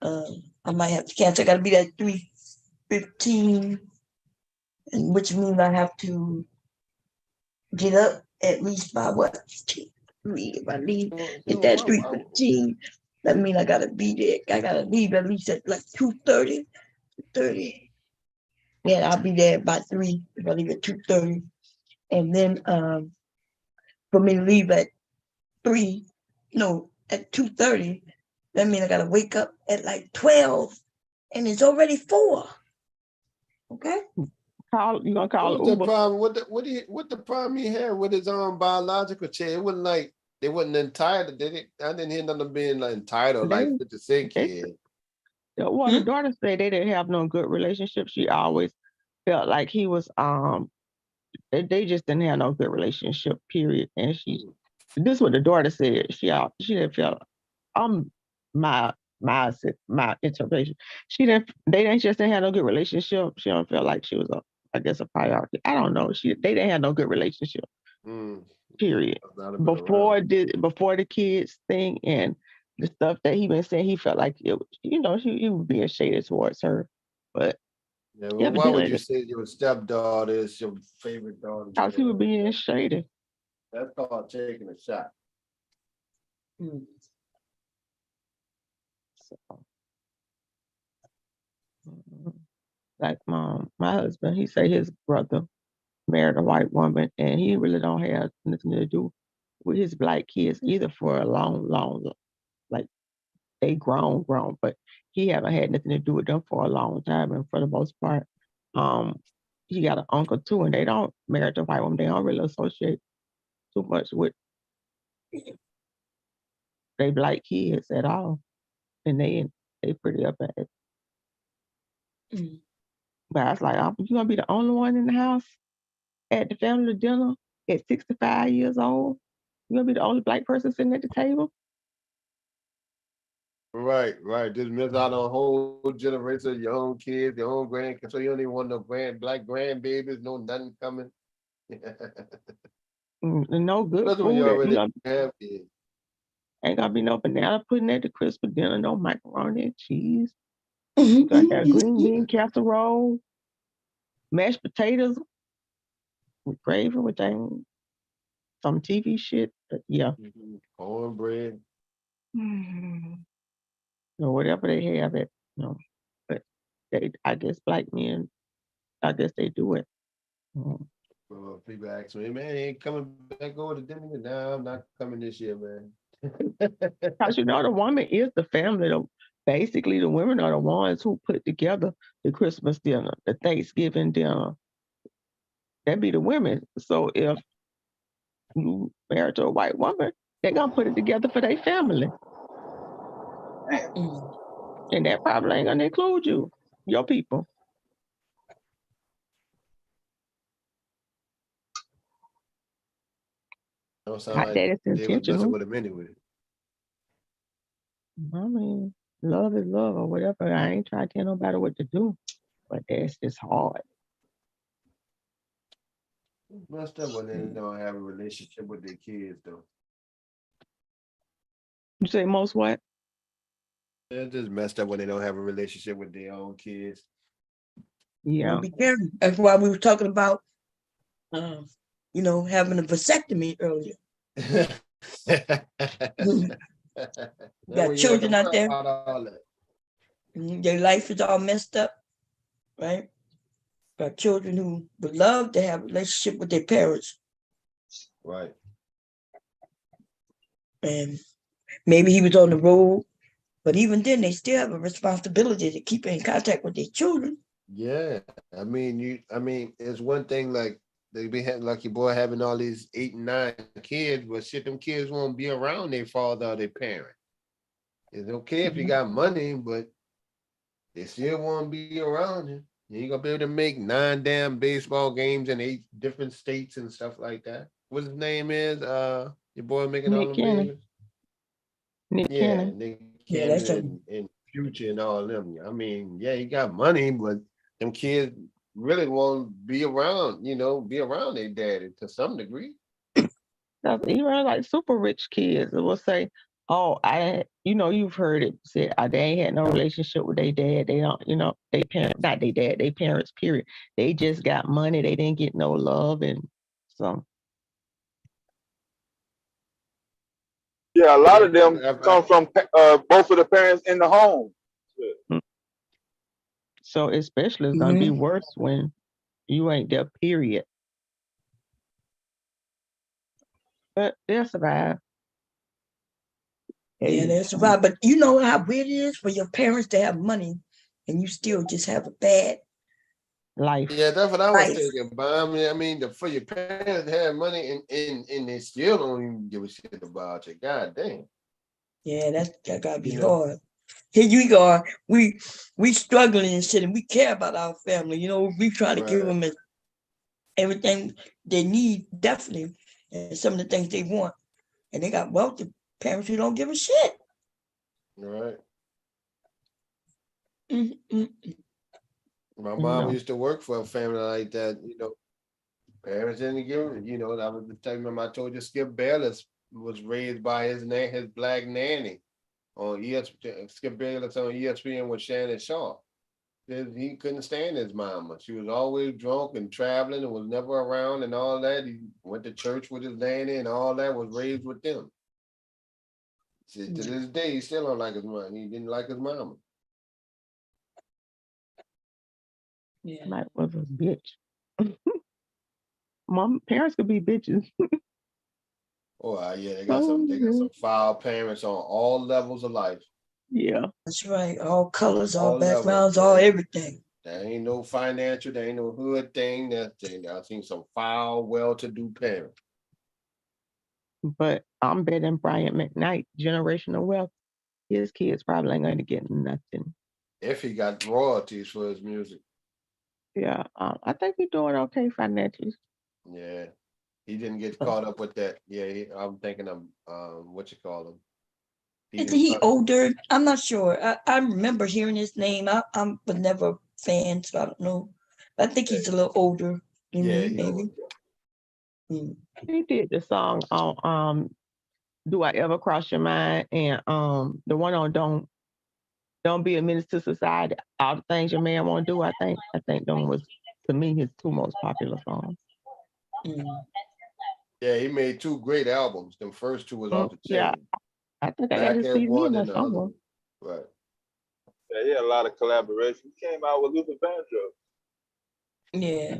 I might have to cancel. I gotta be there at 3:15, and which means I have to get up at least by what? If I leave at that 3:15, that means I gotta be there. I gotta leave at least at like 2:30. Yeah, I'll be there by 3 if I leave at 2:30. And then for me to leave at 2:30, that means I gotta wake up at like 12, and it's already 4. Okay. You gonna call Uber? The problem? What the problem he had with his own biological child? It wasn't like they wasn't entitled. I didn't hear nothing being like entitled, like 50 Cent kid. Well, the daughter said they didn't have no good relationship. She always felt like he was they just didn't have no good relationship, period. And this is what the daughter said. She didn't feel my interpretation. They just didn't have no good relationship. She don't feel like she was a priority. I don't know. They didn't have no good relationship. Period. Before the kids thing and the stuff that he been saying, he felt like it was, he was being shaded towards her. But Yeah, well, why would you say your stepdaughter is your favorite daughter? Because he was being shady. That's called taking a shot. Like my husband, he say his brother married a white woman, and he really don't have nothing to do with his black kids either for a long, like they grown, but he haven't had nothing to do with them for a long time. And for the most part, he got an uncle too, and they don't marry the white woman. They don't really associate too much with they black kids at all, and they pretty up at it. But I was like, you gonna be the only one in the house at the family dinner at 65 years old? You gonna be the only black person sitting at the table? Right. Just miss out on a whole generation of your own kids, your own grandkids. So you don't even want no black grandbabies, no nothing coming. No good Especially when food. you already have kids. Ain't gonna be no banana pudding at the Christmas dinner, no macaroni and cheese. Got that green bean casserole, mashed potatoes with gravy, which ain't some TV shit. But yeah. Cornbread. Or whatever they have it, but I guess black men, I guess they do it. Well, people ask me, man, ain't coming back over to dinner? No, I'm not coming this year, man. Because the woman is the family. Basically, the women are the ones who put together the Christmas dinner, the Thanksgiving dinner. That be the women. So if you married to a white woman, they're gonna put it together for their family. And that probably ain't gonna include you, your people. Don't sound like they was messing with him anyway. I mean, love is love or whatever. I ain't trying to tell nobody what to do, but that's just hard. Messed up when they don't have a relationship with their kids, though. You say most what? They're just messed up when they don't have a relationship with their own kids. Yeah. Be careful. That's why we were talking about, having a vasectomy earlier. Got children out there. Their life is all messed up, right? Got children who would love to have a relationship with their parents. Right. And maybe he was on the road, but even then they still have a responsibility to keep in contact with their children. Yeah. I mean, it's one thing like they be having like your boy having all these 8 and 9 kids, but shit, them kids won't be around their father or their parent. It's okay if you got money, but they still won't be around you. You ain't gonna be able to make 9 damn baseball games in 8 different states and stuff like that. What his name is? Your boy making all them babies? Nick Cannon. Nick Cannon and Future and all of them. I mean, yeah, he got money, but them kids really won't be around, be around their daddy to some degree. Even like super rich kids will say, oh, you've heard it said they ain't had no relationship with their dad. They don't, they parents, not their dad, they parents, period. They just got money. They didn't get no love. And so. Yeah, a lot of them come from both of the parents in the home. So especially it's gonna be worse when you ain't there, period. But they'll survive. Yeah, they'll survive. But you know how weird it is for your parents to have money and you still just have a bad life. Yeah, that's what I was thinking. But I mean, for your parents to have money and they still don't even give a shit about you. God damn. Yeah, that gotta be hard. Here you go. We struggling and shit, and we care about our family. We try to give them everything they need, definitely, and some of the things they want. And they got wealthy parents who don't give a shit. Right. My mom used to work for a family like that. Parents didn't give him. I was telling him. I told you, Skip Bayless was raised by his black nanny on ESPN. Skip Bayless on ESPN with Shannon Sharpe. He couldn't stand his mama. She was always drunk and traveling and was never around and all that. He went to church with his nanny and all that, was raised with them. To this day, he still don't like his mom. He didn't like his mama. Yeah. Mike was a bitch. Parents could be bitches. Oh, yeah, they got some foul parents on all levels of life. Yeah. That's right. All colors, all backgrounds, all everything. There ain't no financial, there ain't no hood thing, nothing. I've seen some foul, well-to-do parents. But I'm betting Brian McKnight, generational wealth, his kids probably ain't going to get nothing. If he got royalties for his music. Yeah, I think he's doing okay financially. Yeah, he didn't get caught up with that. Yeah, I'm thinking of what you call him. Isn't he older? I'm not sure. I remember hearing his name. I was never a fan, so I don't know. I think he's a little older than me, maybe. He did the song on Do I Ever Cross Your Mind, and the one on Don't Be a Menace to Society. All the things your man won't do. I think them was, to me, his two most popular songs. Yeah, he made two great albums. The first two was off the chain. Yeah, I think I got his CD in there somewhere. Right. Yeah, he had a lot of collaboration. He came out with Luther Vandross. Yeah.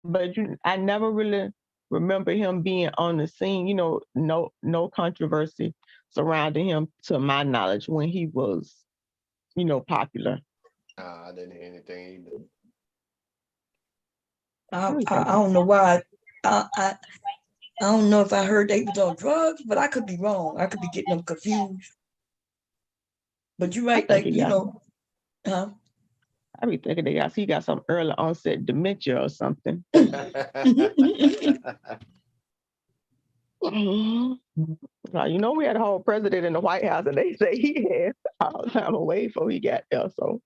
But I never really remember him being on the scene. You know, no controversy surrounding him, to my knowledge, when he was, popular. I didn't hear anything either. I don't know why. I don't know if I heard they was on drugs, but I could be wrong. I could be getting them confused. But you're right, like, huh? I be thinking he got some early onset dementia or something. Like, we had a whole president in the White House, and they say he had Alzheimer's way before he got there. So,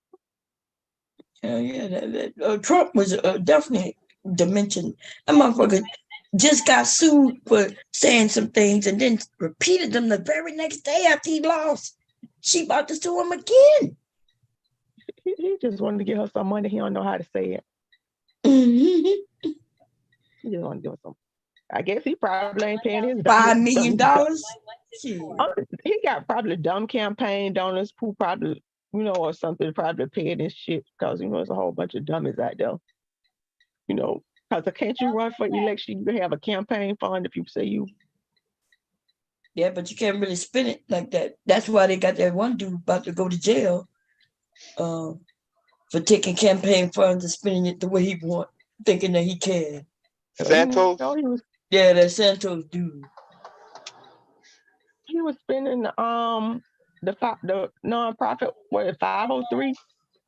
Trump was definitely dementia. That motherfucker just got sued for saying some things and then repeated them the very next day after he lost. She about to sue him again. He just wanted to give her some money. He don't know how to say it. He just want to give her some. I guess he probably ain't paying his $5 million. He got probably dumb campaign donors who probably, or something, probably paying his shit, because there's a whole bunch of dummies out there. Because can't you run for election? You can have a campaign fund if you say you. Yeah, but you can't really spend it like that. That's why they got that one dude about to go to jail for taking campaign funds and spending it the way he want, thinking that he can. Santos? Yeah, that Santos dude. He was spending the nonprofit, 503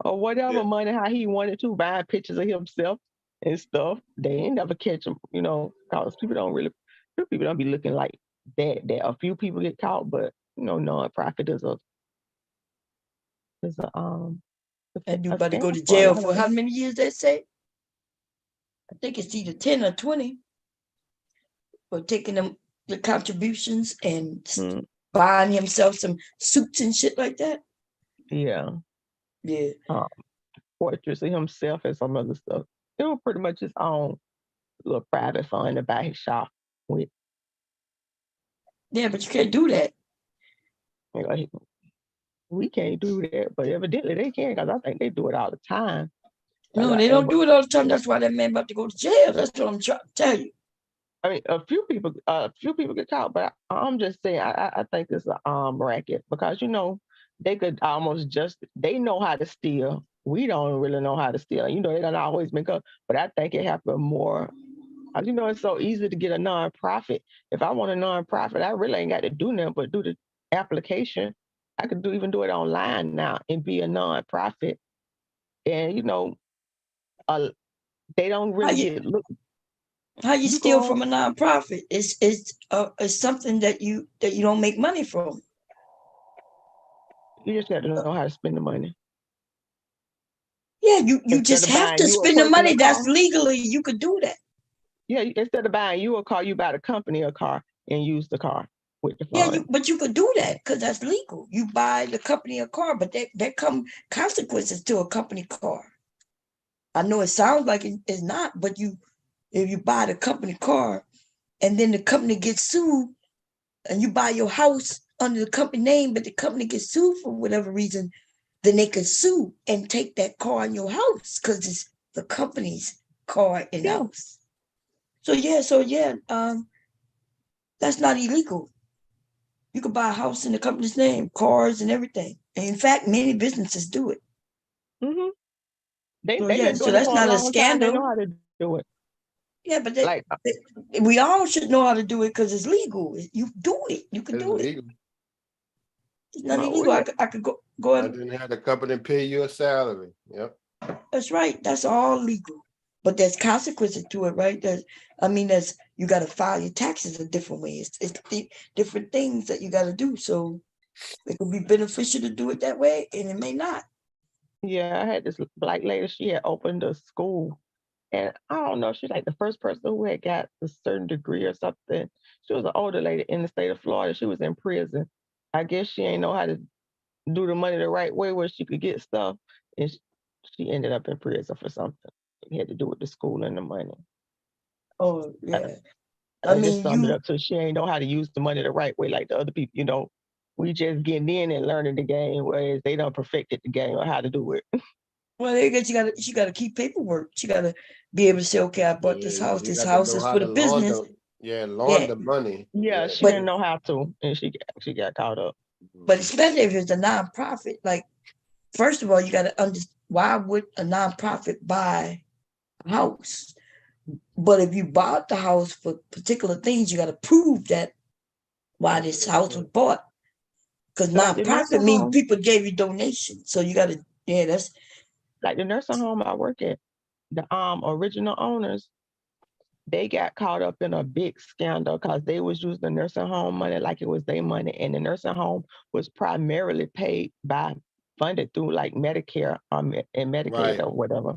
or whatever money how he wanted to, buying pictures of himself and stuff. They ain't never catch him, because people don't be looking like that. A few people get caught, but nonprofit is a that dude about to go to jail for how many years, they say? I think it's either 10 or 20 for taking them the contributions and buying himself some suits and shit like that. Yeah. Yeah. Portraits of himself and some other stuff. It was pretty much his own little private fund to buy his shop with. Yeah, but you can't do that. We can't do that, but evidently they can, because I think they do it all the time. No, they don't do it all the time. That's why that man about to go to jail. That's what I'm trying to tell you. I mean, a few people get caught, but I'm just saying, I think it's a racket, because they could almost they know how to steal. We don't really know how to steal. They don't always make up, but I think it happened more. As it's so easy to get a nonprofit. If I want a nonprofit, I really ain't got to do nothing but do the application. I could even do it online now and be a nonprofit. And they don't really get looked. How you steal from a nonprofit? It's something that you don't make money from. You just got to know how to spend the money. Yeah, you just have to spend the money. That's legally, you could do that. Yeah, instead of buying you a car, you buy the company a car and use the car. with the Yeah, fund. but you could do that because that's legal. You buy the company a car, but there come consequences to a company car. I know it sounds like it's not, but if you buy the company car and then the company gets sued and you buy your house under the company name, but the company gets sued for whatever reason, then they can sue and take that car in your house because it's the company's car and house. So yeah, that's not illegal. You could buy a house in the company's name, cars and everything. And in fact, many businesses do it. Mm-hmm. They've So been so doing it that's for a not a long time. They know scandal. how to do it. Yeah, but we all should know how to do it because it's legal. You do it. You can It's do it. legal. It's not Well, illegal. I could go I ahead. didn't have the company pay you a salary. Yep. That's right. That's all legal. But there's consequences to it, right? There's you got to file your taxes a different way. It's different things that you got to do. So it could be beneficial to do it that way, and it may not. Yeah, I had this black lady. She had opened a school, and I don't know. She's like the first person who had got a certain degree or something. She was an older lady in the state of Florida. She was in prison. I guess she ain't know how to do the money the right way where she could get stuff, and she ended up in prison for something. It had to do with the school and the money. Oh yeah. I just summed it up. So she ain't know how to use the money the right way like the other people. We just getting in and learning the game, whereas they don't perfected the game or how to do it. Well, she got to keep paperwork. She got to be able to say, okay, I bought this house. You This got to house know is how for to the business. launder money. Yeah, she didn't know how to, and she got caught up. But especially if it's a nonprofit, like first of all, you got to understand why would a nonprofit buy a house? But if you bought the house for particular things, you got to prove that why this house was bought. Because like nonprofit means people gave you donations, so you got to that's like the nursing home I work at. The original owners, they got caught up in a big scandal because they was using the nursing home money like it was their money, and the nursing home was primarily funded through like Medicare and Medicaid or whatever.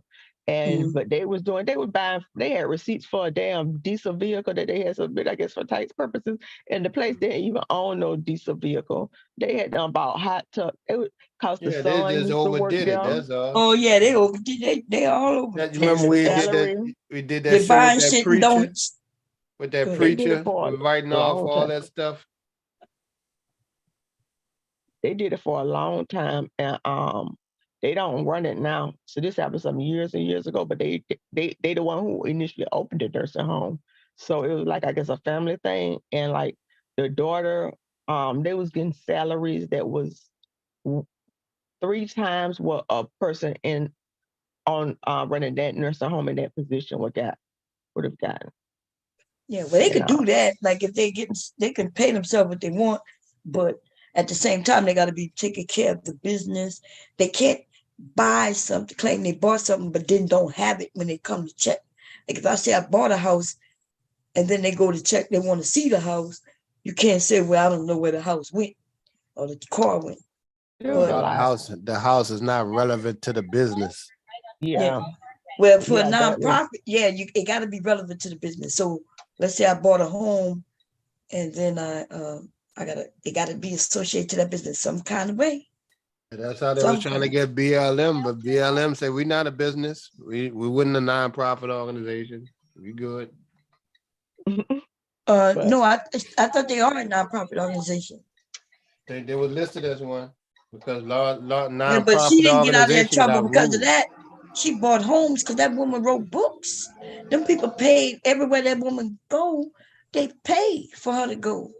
And but they was buying, they had receipts for a damn diesel vehicle that they had submitted, I guess, for tax purposes. And the place didn't even own no diesel vehicle. They had done about hot tub. It would cost the Yeah, son they just used to work overdid it. there. That's all. Oh yeah, they overdid. They all over. You remember we did that They're show with buying that shit and preacher? don't. With that They did it preacher, for writing a off long all time. that stuff. They did it for a long time, and they don't run it now. So this happened some years and years ago, but they the one who initially opened the nursing home. So it was like, I guess, a family thing, and like the daughter, they was getting salaries that was 3 times what a person on running that nursing home in that position would have gotten. Yeah, well, they could do that. Like if they can pay themselves what they want, but at the same time, they got to be taking care of the business. They can't buy something, claim they bought something, but then don't have it when they come to check. Like if I say I bought a house, and then they go to check, they want to see the house. You can't say, well, I don't know where the house went or the car went. The house is not relevant to the business. Yeah. Well, for a Yeah, that was- nonprofit, it got to be relevant to the business. So let's say I bought a home, and then it got to be associated to that business some kind of way. That's how they was trying to get BLM, but BLM said we're not a business. We wouldn't a nonprofit organization. We good. No, I thought they are a nonprofit organization. They were listed as one because nonprofit Yeah, but she didn't get out of that organization trouble got because of rules. that. She bought homes because that woman wrote books. Them people paid everywhere that woman go. They paid for her to go.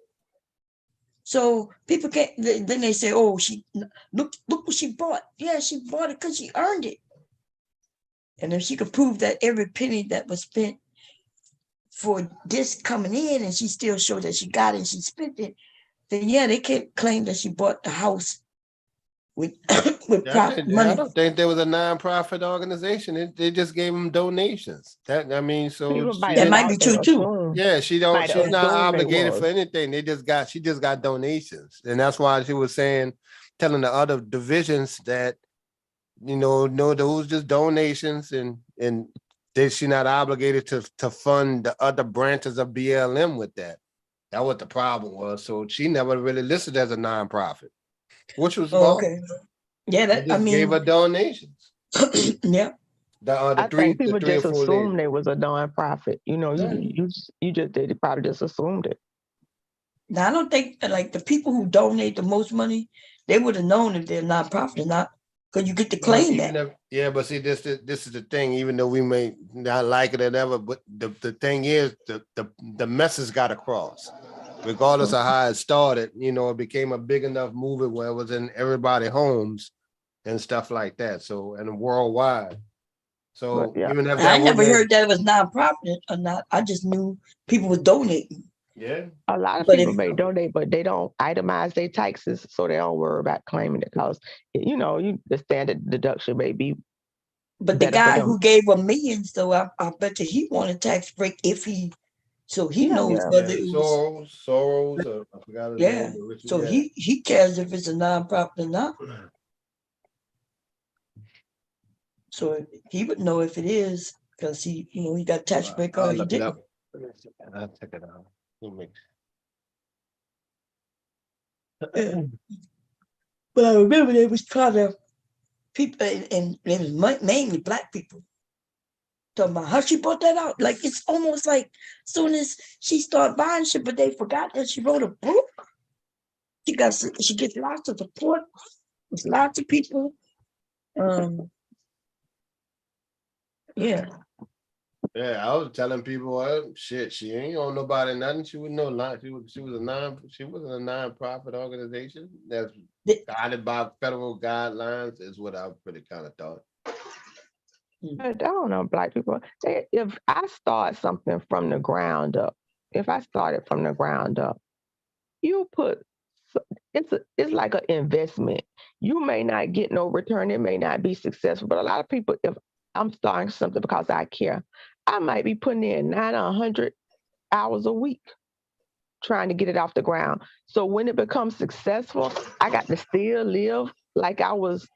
So people can't. Then they say, "Oh, she look what she bought." Yeah, she bought it because she earned it. And if she could prove that every penny that was spent for this coming in, and she still showed that she got it and she spent it, then yeah, they can't claim that she bought the house with profit money. I don't think there was a nonprofit organization. They just gave them donations. That might be true too. Yeah, she's not obligated for anything. She just got donations, and that's why she was telling the other divisions that no, those just donations, and she's not obligated to fund the other branches of BLM with that. That what the problem was. So she never really listed as a nonprofit, which was Oh, smart. okay. Yeah, They that I just gave mean, her donations. yeah. The I three, think people the 3 or just 4 ladies. assumed it was a nonprofit. You know, Yeah. you just they probably just assumed it. Now I don't think like the people who donate the most money, they would have known if they're nonprofit or not, because you get to Well, claim even that. if, yeah, but see, this is the thing. Even though we may not like it or whatever, but the thing is, the message got across, regardless of how it started. You know, it became a big enough movement where it was in everybody's homes and stuff like that. So, and worldwide. So yeah. even if I that never wasn't, heard that it was nonprofit or not. I just knew people were donating. yeah, A lot of But people if may donate, but they don't itemize their taxes, so they don't worry about claiming it because you know the standard deduction may be but the better for guy them. who gave a millions, though, I bet you he wanted a tax break if he, so he knows Yeah. whether it was, Soros, I forgot his yeah. name. But Richard, So yeah. he cares if it's a nonprofit or not. So he would know if it is because he, you know, he got tax break or I'll he look it didn't. up. I'll check it out. We'll make- But I remember they was trying to people, and it was mainly black people talking about how she brought that out. Like it's almost like soon as she started buying shit, but they forgot that she wrote a book. She gets lots of support with lots of people. Yeah. Yeah, I was telling people, well, shit, she ain't owe nobody nothing. She would know not. She wasn't a non-profit organization that's guided by federal guidelines, is what I pretty kind of thought. I don't know, black people. If I start something from the ground up, if I started from the ground up, you put it's like an investment. You may not get no return. It may not be successful, but a lot of people, if I'm starting something because I care, I might be putting in 900 or 100 hours a week trying to get it off the ground. So when it becomes successful, I got to still live like I was,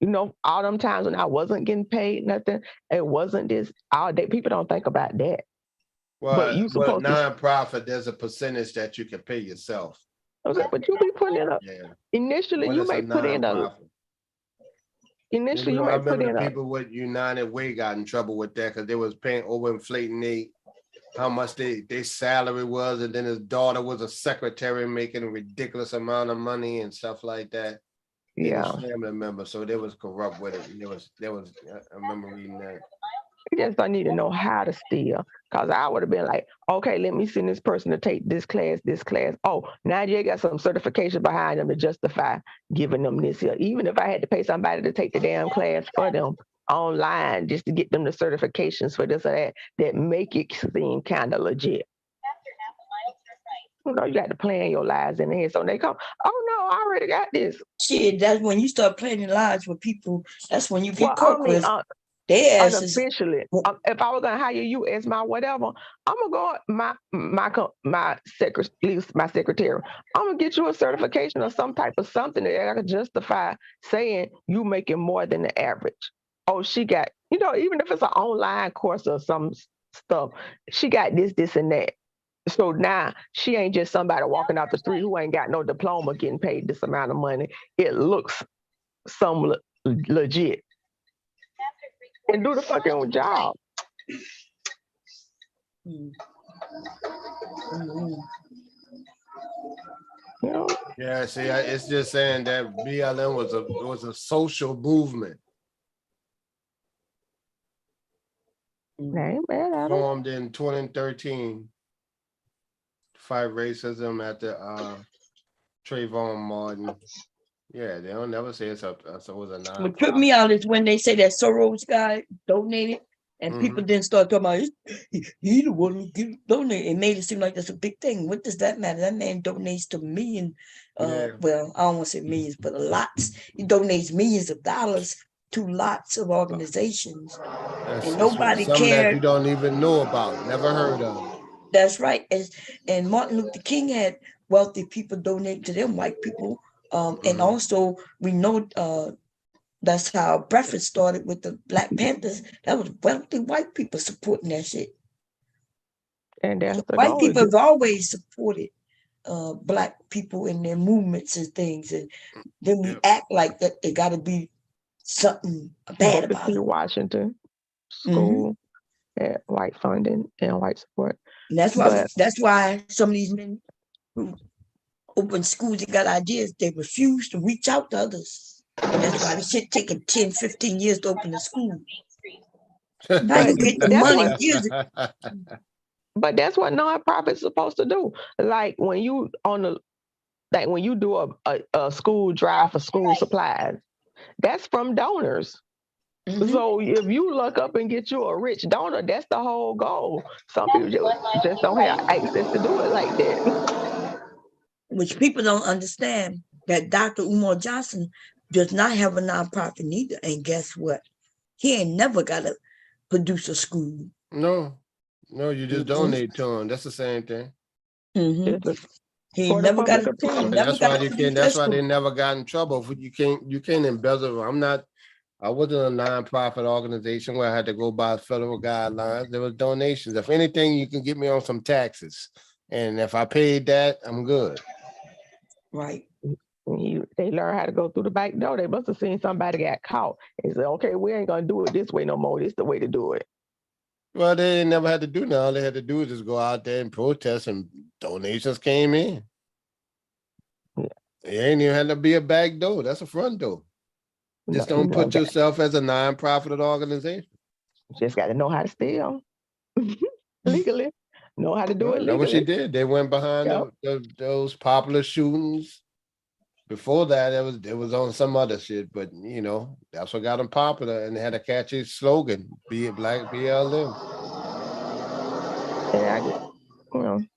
you know, all them times when I wasn't getting paid nothing. It wasn't this all day. People don't think about that. But you Well, supposed to. non-profit, there's a percentage that you can pay yourself. But you be putting it up. Yeah. Initially, When you it's a may put in a. non-profit. Initially, you I may put remember in the a. people with United Way got in trouble with that because they was paying overinflating how much their salary was, and then his daughter was a secretary making a ridiculous amount of money and stuff like that. They Yeah. was family members, so they was corrupt with it. And there was I remember reading that. You just don't need to know how to steal. Because I would have been like, okay, let me send this person to take this class. Oh, now you got some certification behind them to justify giving them this here. Even if I had to pay somebody to take the damn class for them online just to get them the certifications for this or that, that make it seem kind of legit. You know, you got to plan your lives in the head. So they come, oh no, I already got this. Shit, that's when you start planning lives with people. That's when you get Well, caught with their asses. unofficially, if I was gonna hire you as my whatever, I'm gonna go my secretary. I'm gonna get you a certification or some type of something that I can justify saying you making more than the average. Oh, she got, you know, even if it's an online course or some stuff, she got this, and that. So now she ain't just somebody walking out the street who ain't got no diploma getting paid this amount of money. It looks some legit. And do the fucking job. Yeah, see, it's just saying that BLM was a social movement formed in 2013 to fight racism at the Trayvon Martin. Yeah, they don't never say it was a non. What tripped me out is when they say that Soros guy donated and people didn't start talking about he the one who donated. It made it seem like that's a big thing. What does that matter? That man donates to millions. Well, I don't want to say millions, but lots. He donates millions of dollars to lots of organizations, and nobody some that cared. you don't even know about, never heard of. That's right. And Martin Luther King had wealthy people donate to them, white people. And also we know that's how breakfast started with the Black Panthers. That was wealthy white people supporting that shit. And that's the White goal. people have always supported Black people in their movements and things, and then we act like that it got to be something bad about it. Washington school at white funding and white support. And that's why some of these men who open schools and got ideas, they refuse to reach out to others. And that's why the shit taking 10, 15 years to open a school. Now you get the money. But that's what nonprofits supposed to do. Like when you when you do a school drive for school supplies, that's from donors. So if you look up and get you a rich donor, that's the whole goal. Some people just don't have access to do it like that. Which people don't understand that Dr. Umar Johnson does not have a nonprofit neither. And guess what? He ain't never got to produce a school. No, you just donate to him. That's the same thing. He never got to. That's why they never got in trouble. You can't embezzle. I wasn't a nonprofit organization where I had to go by federal guidelines. There was donations. If anything, you can get me on some taxes. And if I paid that, I'm good. Right. They learn how to go through the back door. They must have seen somebody got caught and said, okay, we ain't going to do it this way no more. This is the way to do it. Well, they never had to do that. All they had to do is just go out there and protest, and donations came in. Yeah. It ain't even had to be a back door. That's a front door. Just don't put yourself as a nonprofit organization. Just got to know how to steal legally. Know how to do it legally. That's what she did. They went behind those popular shootings. Before that, it was on some other shit, but that's what got them popular, and they had a catchy slogan: "Be it Black, BLM." And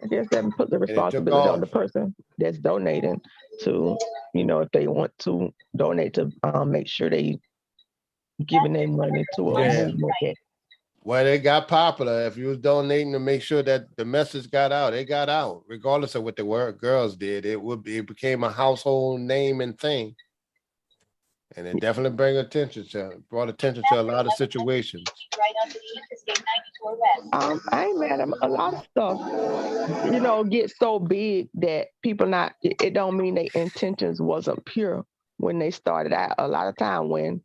I guess that put the responsibility on the person that's donating to, if they want to donate to make sure they giving their money to a movement. Well, they got popular. If you was donating to make sure that the message got out, it got out, regardless of what the girls did. It became a household name and thing, and it definitely brought attention to a lot of situations. I ain't mad at a lot of stuff. Get so big that people it don't mean their intentions wasn't pure when they started out. A lot of time when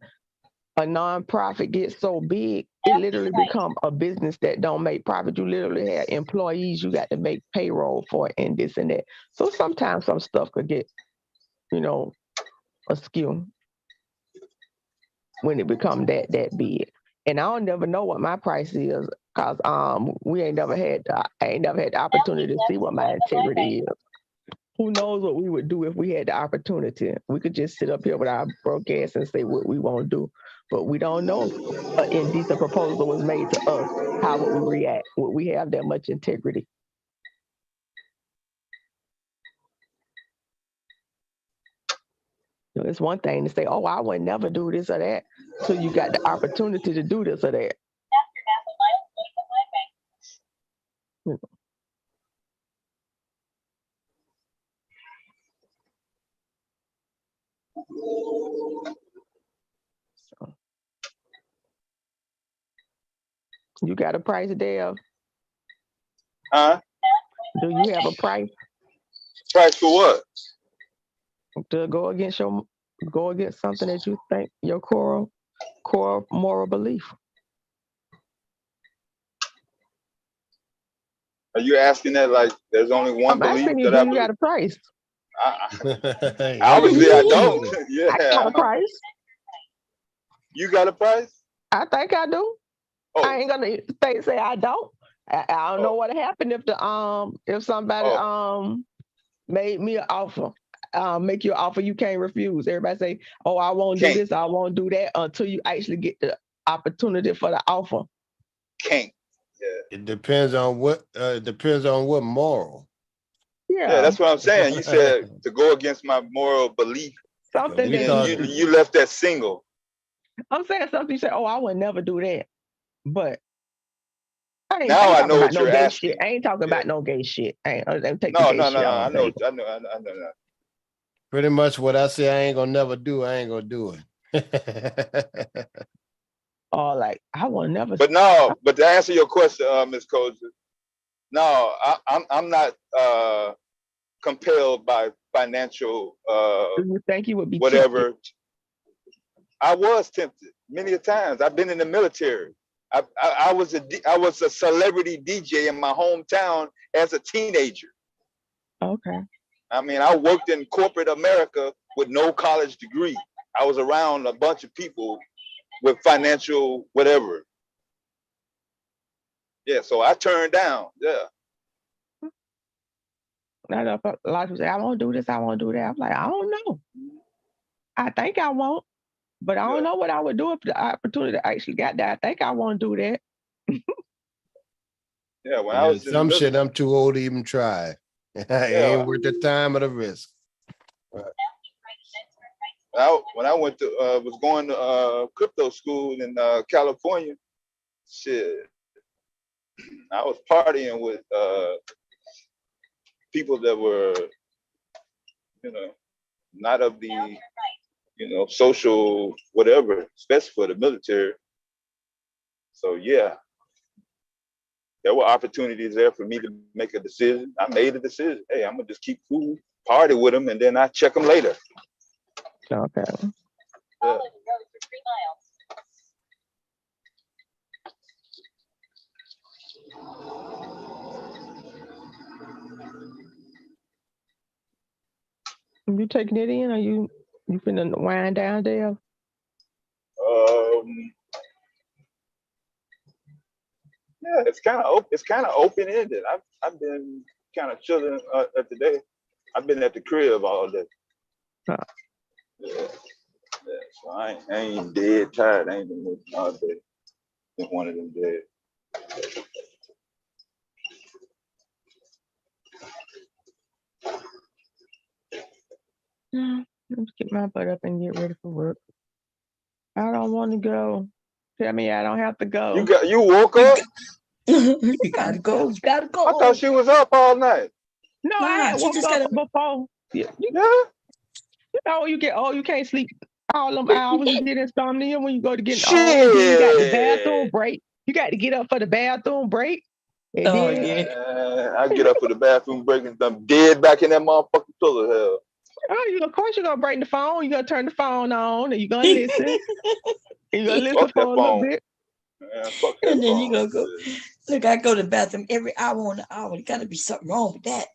a nonprofit gets so big, it literally become a business that don't make profit. You literally have employees you got to make payroll for and this and that. So sometimes some stuff could get, askew when it become that big. And I don't never know what my price is because I ain't never had the opportunity to see what my integrity is. Who knows what we would do if we had the opportunity? We could just sit up here with our broke ass and say what we won't do. But we don't know if an indecent proposal was made to us. How would we react? Would we have that much integrity? It's one thing to say, oh, I would never do this or that. So you got the opportunity to do this or that. You got a price, Dale? Huh? Do you have a price? Price for what? To go against something that you think your core moral belief. Are you asking that like there's only one belief that I believe? You got a price? Obviously, I don't. Yeah, I got a price. You got a price? I think I do. Oh. I ain't gonna say I don't. I don't know what happened if somebody made me an offer. Make you an offer you can't refuse. Everybody say, "Oh, I won't do this. I won't do that," until you actually get the opportunity for the offer. Can't. Yeah. It depends on what. Moral. Yeah, that's what I'm saying. You said to go against my moral belief. Something you left that single. I'm saying something. You say, "Oh, I would never do that," but I know what you're asking. Shit. I ain't talking about no gay shit. I know. I know. Pretty much what I say I ain't gonna never do, I ain't gonna do it. Like I will never. But to answer your question, Ms. Coaches, No, I'm not compelled by financial Do you think you would be tempted? whatever. I was tempted many a times. I've been in the military. I was a celebrity DJ in my hometown as a teenager. Okay. I mean, I worked in corporate America with no college degree. I was around a bunch of people with financial whatever. Yeah, so I turned down. Yeah. I know a lot of people say, I won't do this, I won't do that. I'm like, I don't know. I think I won't, but I don't know what I would do if the opportunity actually got there. I think I won't do that. Yeah, when I was in some shit I'm too old to even try. It ain't worth the time or the risk. Right. When I went to was going to crypto school in California, shit, I was partying with people that were, not of the, social whatever, especially for the military. So yeah, there were opportunities there for me to make a decision. I made a decision. Hey, I'm gonna just keep cool, party with them, and then I check them later. Okay. Yeah. You taking it in, or you finna wind down there? Yeah, it's kind of open ended. I've been kind of chilling at the day. I've been at the crib all day. Huh. Yeah. So I ain't dead tired. I ain't been working all day. Been one of them dead. Let's get my butt up and get ready for work. I don't want to go. Tell me I don't have to go. You woke up? You gotta go. You gotta go. I thought she was up all night. No, I had woke up before. Yeah. You know, you get you can't sleep all them hours. You get insomnia when you go to get old. Then you got the bathroom break. You got to get up for the bathroom break. And I get up for the bathroom break and I'm dead back in that motherfucking pillow hell. Oh, of course you're gonna break the phone. You're gonna turn the phone on and you're gonna listen. You're gonna listen for a little bit. Man, fuck that And then phone. you gonna go. Look, I go to the bathroom every hour on the hour. There gotta be something wrong with that.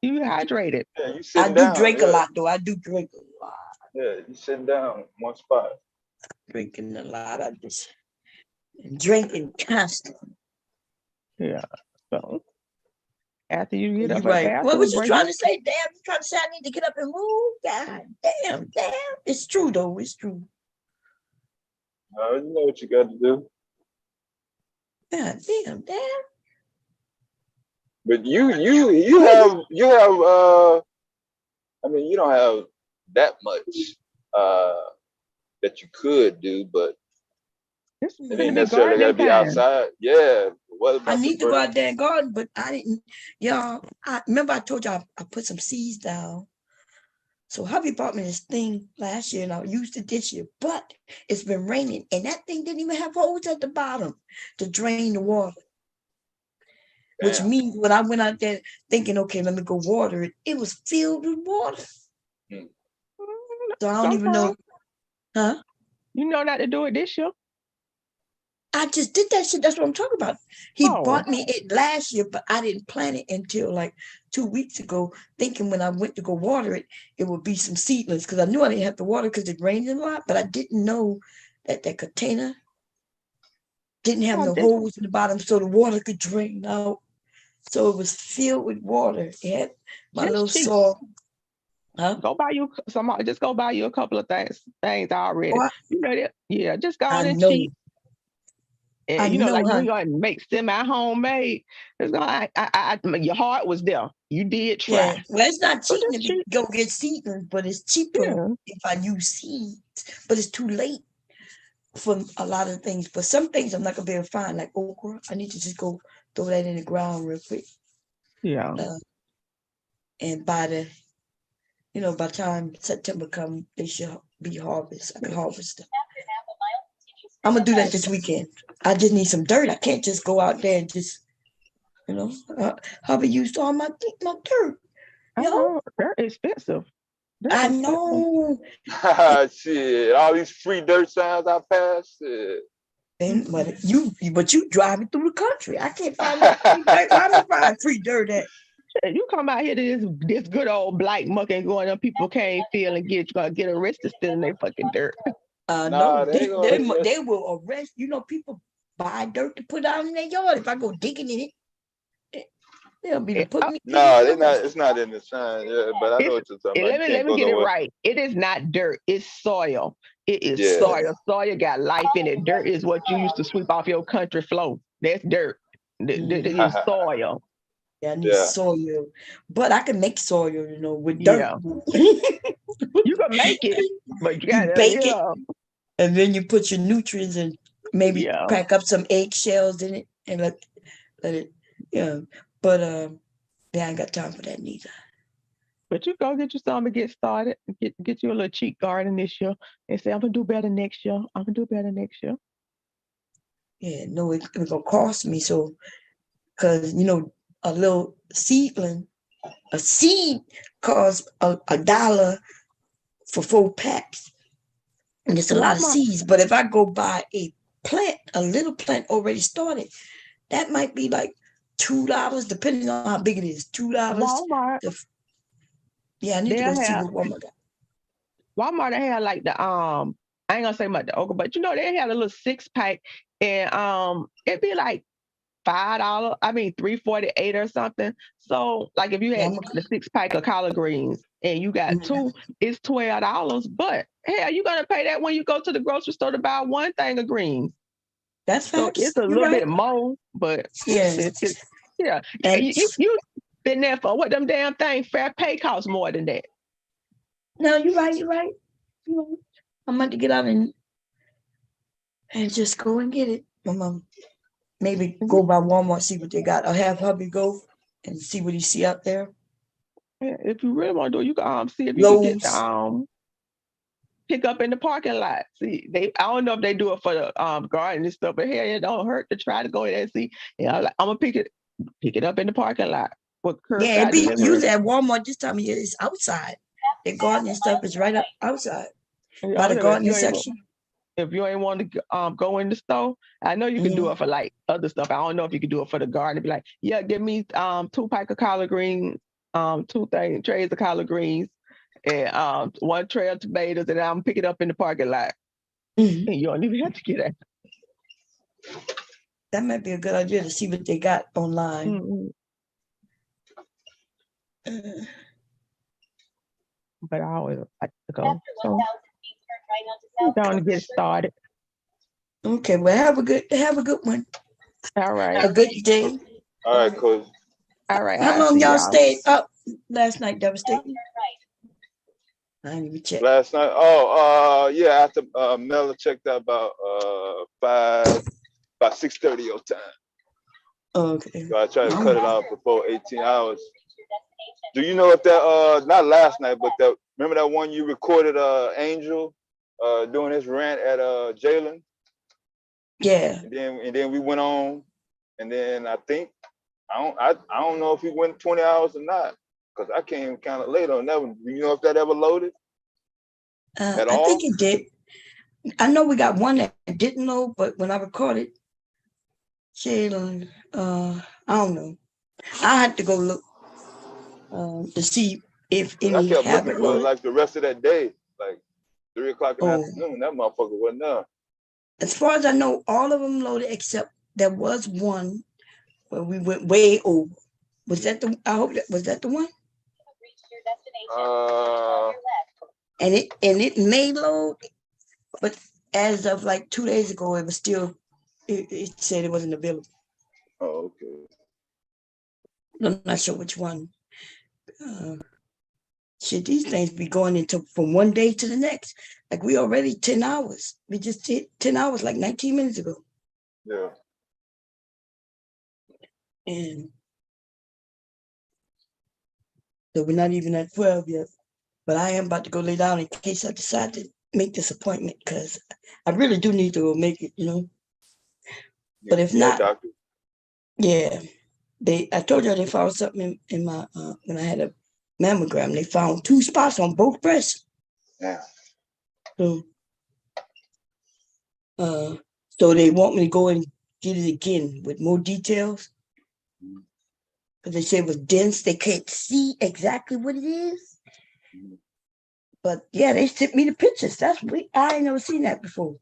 You hydrated. Yeah, you I do drink a lot though. I do drink a lot. Yeah, you sitting down in one spot. Drinking a lot. I just drinking constantly. Yeah. So after you get up, right. What was you break, trying to say? Damn, you trying to say I need to get up and move? God damn. It's true though. It's true. You know what you got to do. God damn. But you have I mean, you don't have that much that you could do, but it ain't necessarily gotta be outside. Yeah. I need to go out there and garden, but I didn't, y'all. I remember I told y'all I put some seeds down. So hubby bought me this thing last year and I used it this year, but it's been raining and that thing didn't even have holes at the bottom to drain the water. Damn. Which means when I went out there thinking, okay, let me go water it, it was filled with water. So I don't even know. Huh? You know not to do it this year? I just did that shit. That's what I'm talking about. He bought me it last year, but I didn't plant it until like 2 weeks ago, thinking when I went to go water it, it would be some seedlings because I knew I didn't have to water because it rained a lot, but I didn't know that that container didn't have no holes in the bottom so the water could drain out. So it was filled with water. It had my little soil. Huh? Go buy you some. Just go buy you a couple of things already. You ready? Yeah, just go on and cheap. And like when you make semi-homemade, it's gonna. Your heart was there. You did try. Yeah. Well, it's not cheating if you go get seedlings, but it's cheaper if I use seeds. But it's too late for a lot of things. But some things I'm not gonna be able to find, like okra. I need to just go throw that in the ground real quick. Yeah. And by the time September comes, they should be harvested. I can harvest them. I'm gonna do that this weekend. I just need some dirt. I can't just go out there and just You know, hubby used all my dirt. I know they're expensive. I know. Shit, all these free dirt signs I passed. Shit. But you driving through the country. I can't find no free dirt. Where I'm gonna find free dirt at? You come out here to this good old black muck and going on, people can't feel and get arrested still in their fucking dirt. No, they will arrest. You know, people buy dirt to put out in their yard. If I go digging in it, they'll be putting me. No, they're not. It's not in the sign. Yeah, but I know what you're talking about. Let me get it right. It is not dirt. It's soil. It is soil. Soil got life in it. Dirt is what you used to sweep off your country floor. That's dirt. It is soil. Yeah, I need soil, but I can make soil, you know, with dirt. Yeah. You can make it, but you gotta bake it, and then you put your nutrients and maybe crack up some eggshells in it and let it. Yeah, but I ain't got time for that neither. But you go get you some and get started. Get you a little cheap garden this year and say, I'm gonna do better next year. I'm gonna do better next year. Yeah, no, it's gonna cost me so, because you know, a little seedling, a seed costs $1 for 4 packs, and it's a lot of seeds. But if I go buy a little plant already started, that might be like $2, depending on how big it is. $2. Walmart. Yeah, I need to go see what Walmart got. Walmart had like the I ain't gonna say about the okra, but you know they had a little 6-pack, and it'd be like $5. I mean $3.48 or something. So like if you had the 6-pack of collard greens and you got 2, it's $12. But hell, you're gonna pay that when you go to the grocery store to buy 1 thing of greens. That's facts. So it's a little bit more, but it's And you been there for what them damn things. Fair pay costs more than that. No, you're right. You're right. I'm about to get out and just go and get it. Maybe go by Walmart, see what they got. I'll have hubby go and see what he see out there. Yeah, if you really want to do it, you can see if you can get pick up in the parking lot. See, I don't know if they do it for the garden and stuff, but hell, it don't hurt to try to go in there and see. I'm gonna pick it up in the parking lot. Yeah, it be usually at Walmart this time of year. It's outside. The garden and stuff is right up outside by the gardening section. If you ain't want to go in the store, I know you can do it for like other stuff. I don't know if you can do it for the garden. Be like, yeah, give me 2 pack of collard greens, 2 trays of collard greens, and 1 tray of tomatoes, and I'm pick it up in the parking lot. And you don't even have to get that. That might be a good idea to see what they got online. But I always like to go. So I'm going to get started. Okay, well have a good one. All right. A good day. All right, cool. All right. How long y'all stayed up last night, Devastating? I didn't even check. Last night? Yeah, after Mela checked out about 6:30 your time. Okay. So I tried to cut it off before 18 hours. Do you know if that not last night, but remember that one you recorded Angel doing his rant at Jalen? Yeah. And then we went on, and then I think I don't know if he went 20 hours or not, because I came kind of late on that one. Do you know if that ever loaded? At all? I think it did. I know we got one that didn't load, but when I recorded Jalen, I don't know. I had to go look to see if any I kept haven't looking for loaded. like the rest of that day, like 3 o'clock in the afternoon. That motherfucker wasn't there. As far as I know, all of them loaded except there was one where we went way over. Was that the? I hope that was that the one. And it may load, but as of like 2 days ago, it was still. It said it wasn't available. Oh, okay. I'm not sure which one. Shit, these things be going into from one day to the next. Like we already 10 hours. We just did 10 hours like 19 minutes ago. Yeah. And so we're not even at 12 yet. But I am about to go lay down in case I decide to make this appointment, because I really do need to go make it, you know. But if not, doctor. Yeah. I told you they found something in my when I had a mammogram. They found 2 spots on both breasts. Yeah. So, so they want me to go and get it again with more details. Because they say it was dense. They can't see exactly what it is. But yeah, they sent me the pictures. I ain't never seen that before.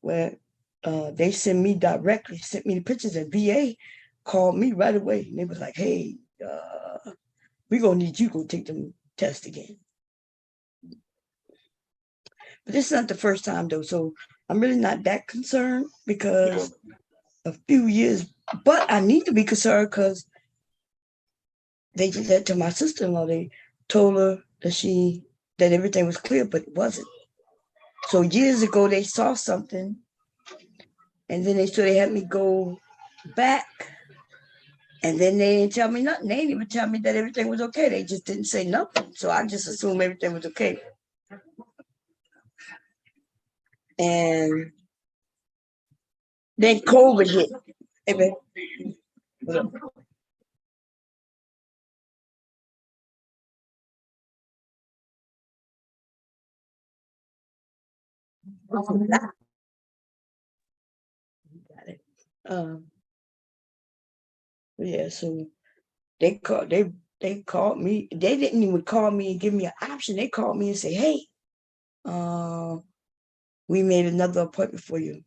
Where they sent me the pictures, and VA called me right away. And they was like, hey, we're going to need you to go take them tests again. But this is not the first time, though. So I'm really not that concerned because a few years, but I need to be concerned because they did that to my sister-in-law. They told her that everything was clear, but it wasn't. So years ago, they saw something, and then they had me go back, and then they didn't tell me nothing. They didn't even tell me that everything was okay. They just didn't say nothing. So I just assumed everything was okay. And then COVID hit. Hey, babe. What up? Got it. Yeah, so they called me. They didn't even call me and give me an option. They called me and say, hey, we made another appointment for you.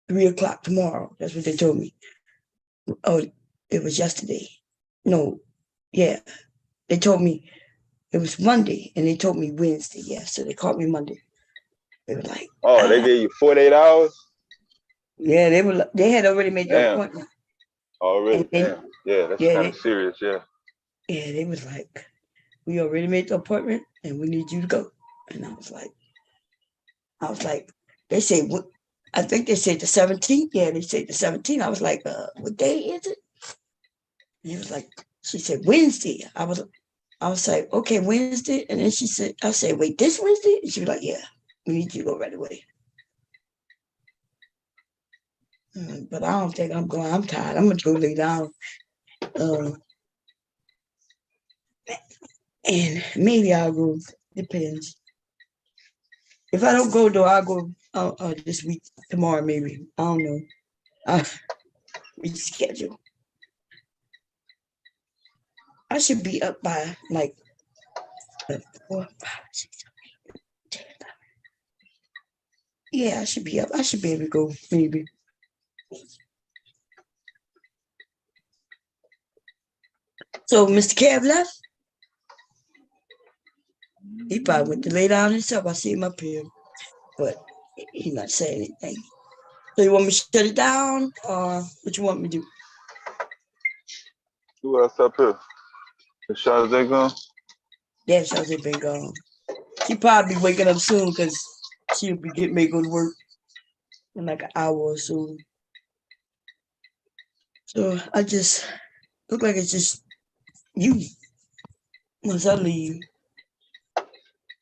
3:00 tomorrow. That's what they told me. Oh, it was yesterday. No, yeah. They told me it was Monday, and they told me Wednesday. Yeah, so they called me Monday. They were like, oh, they gave you 48 hours? Yeah, they had already made the appointment. Already? Damn. Yeah, that's kind of serious, yeah. Yeah, they was like, we already made the appointment, and we need you to go. And I was like, they say, I think they said the 17th. Yeah, they said the 17th. I was like, what day is it? And he was like, she said, Wednesday. I was like, okay, Wednesday. And then I said, wait, this Wednesday? And she was like, yeah, we need you to go right away. But I don't think I'm going. I'm tired. I'm going to go lay down. And maybe I'll go. Depends. If I don't go, though, I'll go this week, tomorrow, maybe. I don't know. Reschedule. I should be up by like 4, 5, 6, 7, 8, 10. Yeah, I should be up. I should be able to go, maybe. So Mr. Kev left. He probably went to lay down himself. I see him up here, but he's not saying anything. So you want me to shut it down, or what you want me to do? Who else up here? Is Shazay gone? Yeah, Shazay been gone. She probably waking up soon because she'll be getting me to go to work in like an hour or so. So I just look like it's just you once I leave.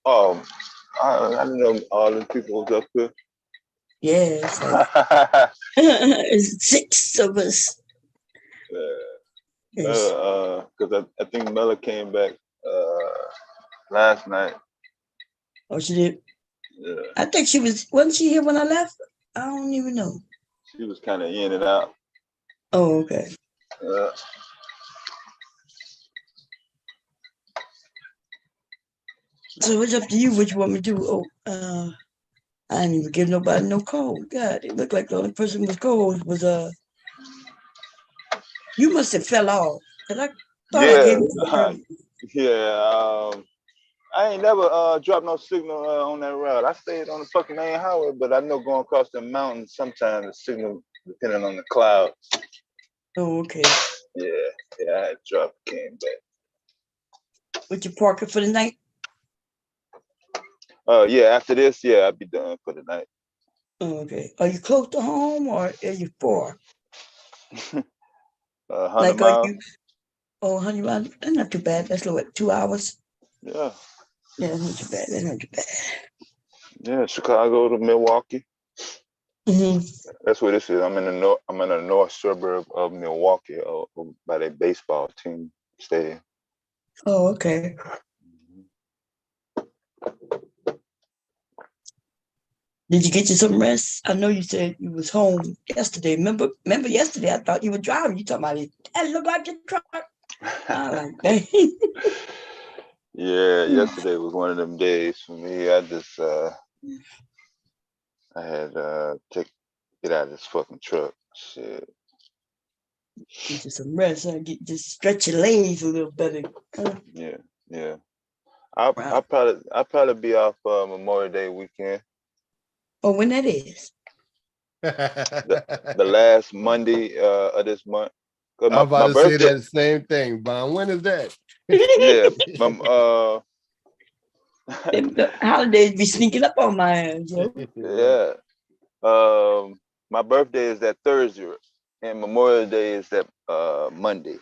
Oh, I didn't know all the people was up here. Yeah, it's like it's 6 of us. Because I think Mella came back last night. Oh, she did? Yeah. I think wasn't she here when I left? I don't even know. She was kind of in and out. Oh, okay. So it's up to you what you want me to do. Oh, I didn't even give nobody no code. God, it looked like the only person with code was you must have fell off. Cause I thought I gave you I ain't never dropped no signal on that route. I stayed on the fucking main highway, but I know going across the mountains sometimes the signal depending on the clouds. Oh, okay. Yeah, I had dropped, came back. Would you park it for the night? Yeah, after this, I'll be done for the night. Oh, okay. Are you close to home or are you far? 100 miles. 100 miles? That's not too bad. That's like 2 hours. Yeah. Yeah, that's not too bad. That's not too bad. Yeah, Chicago to Milwaukee. That's what this is. I'm in the north suburb of Milwaukee, by their baseball team stadium. Oh, okay. Did you get you some rest? I know you said you was home yesterday. Remember yesterday I thought you were driving. You talking about it. That looked like your truck. Yeah, yesterday was one of them days for me. I just I had to get out of this fucking truck. Shit. Get you some rest. Just stretch your legs a little better. Yeah. I'll probably be off Memorial Day weekend. Oh, when that is? The last Monday of this month. I'm about to say that same thing, Bon. When is that? Yeah, the holidays be sneaking up on my ass, yo. Yeah. My birthday is that Thursday, and Memorial Day is that Monday.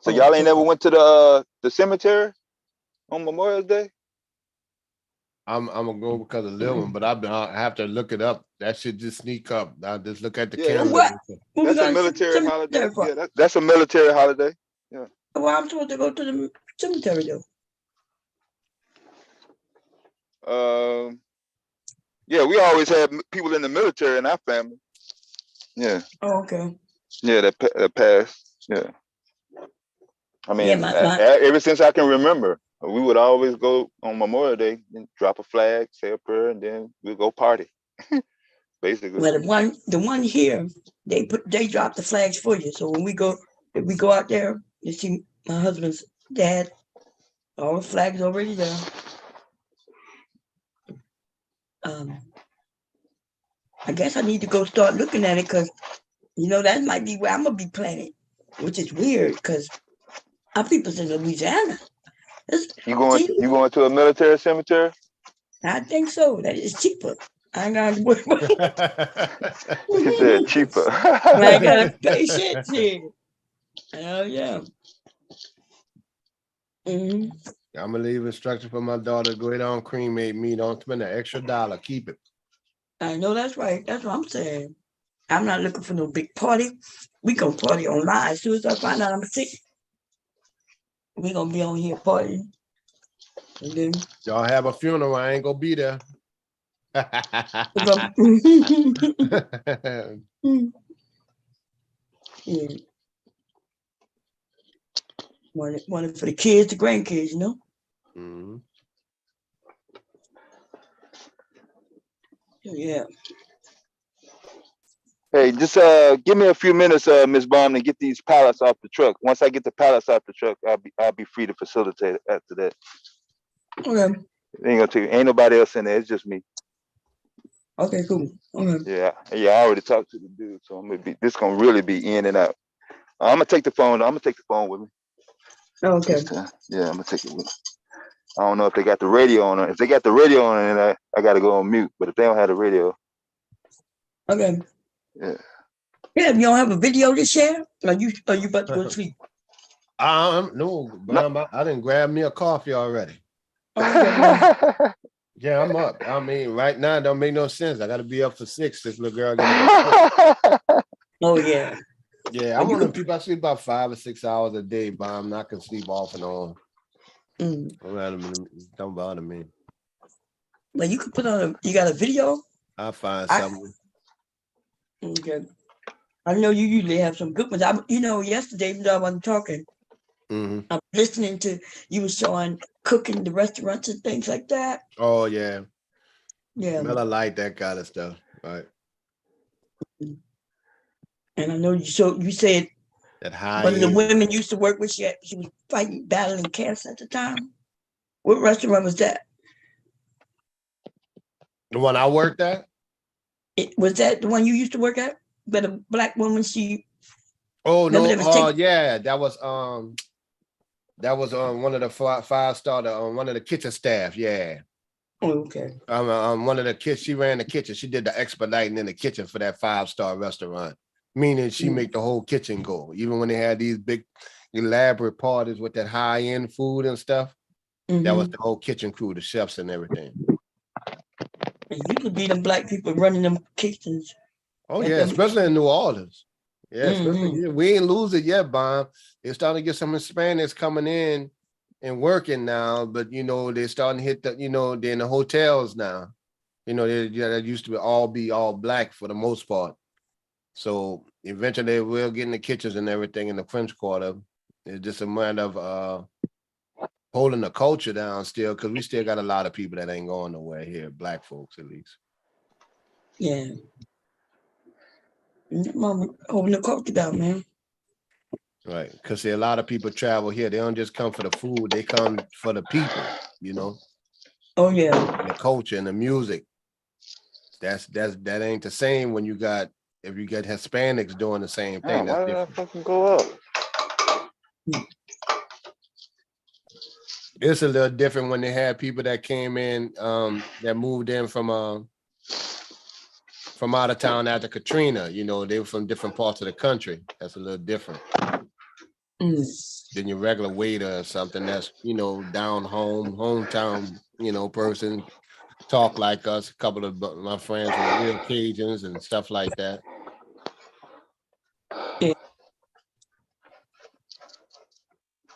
So y'all ain't never went to the cemetery on Memorial Day? I'm gonna go because of living, but I have to look it up. That should just sneak up. I just look at the calendar. That's a military holiday. Yeah, that's a military holiday. Yeah. Well, I'm supposed to go to the cemetery though. Yeah, we always have people in the military in our family. Yeah. Oh, okay. Yeah, that passed. Yeah. I mean, yeah, ever since I can remember, we would always go on Memorial Day and drop a flag, say a prayer, and then we'd go party. Basically. Well, the one here, they drop the flags for you. So when we go out there, you see my husband's dad, all the flags already there. I guess I need to go start looking at it because, that might be where I'm gonna be planted, which is weird because our people's in Louisiana. You going to a military cemetery? I think so. That is cheaper. I ain't gotta worry about He said cheaper. I ain't gotta pay shit here. Hell yeah. I'm gonna leave instructions for my daughter. Go ahead on cremate me. Don't spend an extra dollar. Keep it. I know that's right. That's what I'm saying. I'm not looking for no big party. We gonna party online. As soon as I find out I'm sick, we gonna be on here partying. And then y'all have a funeral. I ain't gonna be there. Yeah. One for the kids, the grandkids, Mm-hmm. Yeah. Hey, just give me a few minutes, Ms. Baum, to get these pallets off the truck. Once I get the pallets off the truck, I'll be free to facilitate it after that. Okay. Ain't nobody else in there. It's just me. Okay, cool. Okay. Yeah. I already talked to the dude, so this gonna really be in and out. I'm gonna take the phone with me. Okay. Yeah, I'm gonna take it with me. I don't know if they got the radio on. If they got the radio on, then I gotta go on mute. But if they don't have the radio, okay. Yeah. Yeah, you don't have a video to share? Are you about to go to sleep? No, I didn't grab me a coffee already. Yeah, I'm up. I mean, right now it don't make no sense. I gotta be up for 6. This little girl Oh yeah. Yeah, I'm one of the people I sleep about 5 or 6 hours a day, but I'm not gonna sleep off and on. Don't bother me. Well, you could put on you got a video? I'll find something. Okay. I know you usually have some good ones. Yesterday when I wasn't talking, I'm listening to you was showing cooking the restaurants and things like that. Oh yeah. Yeah. Well, I like that kind of stuff. Right. And I know you said that high one of the women used to work with, she was battling cancer at the time. What restaurant was that? The one I worked at? Was that the one you used to work at? But a black woman, Oh no! Yeah, that was one of the 5-star, one of the kitchen staff. Yeah. Oh, okay. One of the kids. She ran the kitchen. She did the expediting in the kitchen for that 5-star restaurant. Meaning she make the whole kitchen go. Even when they had these big, elaborate parties with that high end food and stuff, that was the whole kitchen crew, the chefs and everything. You could be them black people running them kitchens. Oh yeah, especially in New Orleans. Yeah, especially we ain't lose it yet, Bob. They're starting to get some Hispanics coming in and working now, but they're starting to hit the, they're in the hotels now. That used to be all black for the most part. So eventually they will get in the kitchens and everything in the French Quarter. It's just a matter of holding the culture down still, because we still got a lot of people that ain't going nowhere here, black folks at least. Yeah. Mama, holding the culture down, man. Right, because see, a lot of people travel here. They don't just come for the food; they come for the people. Oh yeah. And the culture and the music. That ain't the same when you got Hispanics doing the same thing. Why did I fucking go up? It's a little different when they had people that came in, that moved in from out of town after Katrina. They were from different parts of the country. That's a little different than your regular waiter or something that's, down hometown, person, talk like us. A couple of my friends were real Cajuns and stuff like that. Yeah.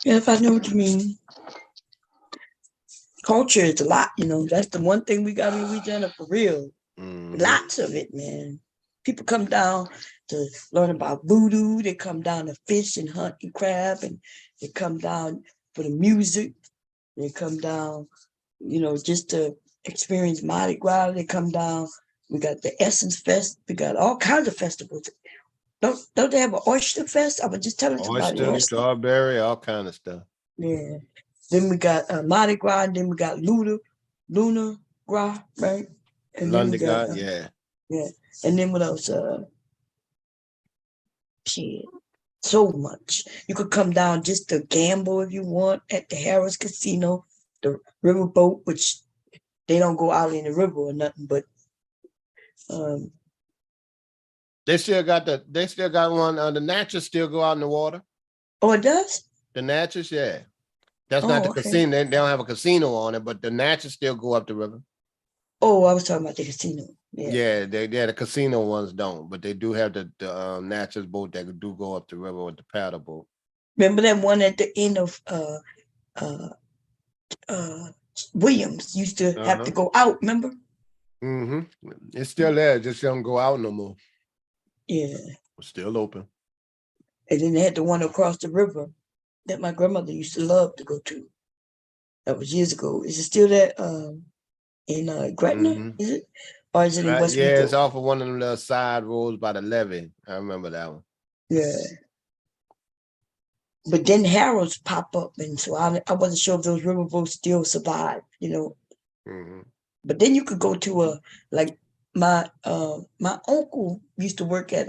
Yes, I know what you mean. Culture is a lot, that's the one thing we got in Louisiana for real. Lots of it, man. People come down to learn about voodoo. They come down to fish and hunt and crab, and they come down for the music. They come down, just to experience Mardi Gras. They come down. We got the Essence Fest. We got all kinds of festivals. Don't they have an oyster fest? I was just telling somebody. Oyster, strawberry, all kind of stuff. Yeah. Then we got Mardi Gras, and then we got Lunar Gras, right? And London Gras, yeah. Yeah. And then what else? Shit. So much. You could come down just to gamble if you want at the Harris Casino, the riverboat, which they don't go out in the river or nothing, but they still got one. The Natchez still go out in the water. Oh, it does? The Natchez, yeah. That's not the casino. They don't have a casino on it, but the Natchez still go up the river. Oh, I was talking about the casino. Yeah, the casino ones don't, but they do have the Natchez boat that do go up the river with the paddle boat. Remember that one at the end of Williams used to have to go out, remember? It's still there, just don't go out no more. Yeah. It's still open. And then they had the one across the river that my grandmother used to love to go to. That was years ago. Is it still there in Gretna? Is it? Or is it in West Yeah, it's off of one of them little side roads by the levee. I remember that one. Yeah. But then Harold's pop up, and so I wasn't sure if those riverboats still survive, But then you could go to my uncle used to work at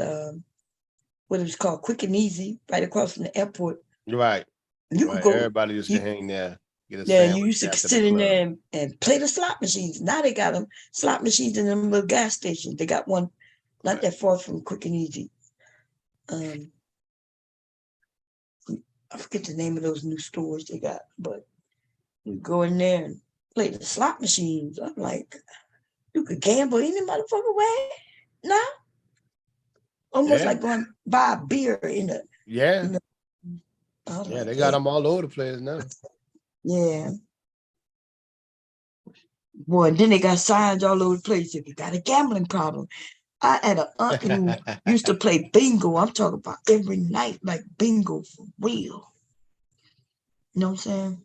what it was called Quick and Easy, right across from the airport. Right. You could go. Everybody used to hang there. Yeah, you used to sit in there and play the slot machines. Now they got them slot machines in them little gas stations. They got one not that far from Quick and Easy. I forget the name of those new stores they got, but you go in there and play the slot machines. I'm like, you could gamble any motherfucker way now. Almost like going to buy a beer in a. Yeah. They got them all over the place now. Yeah. Boy, then they got signs all over the place. If you got a gambling problem. I had an aunt who used to play bingo. I'm talking about every night, like bingo for real. You know what I'm saying?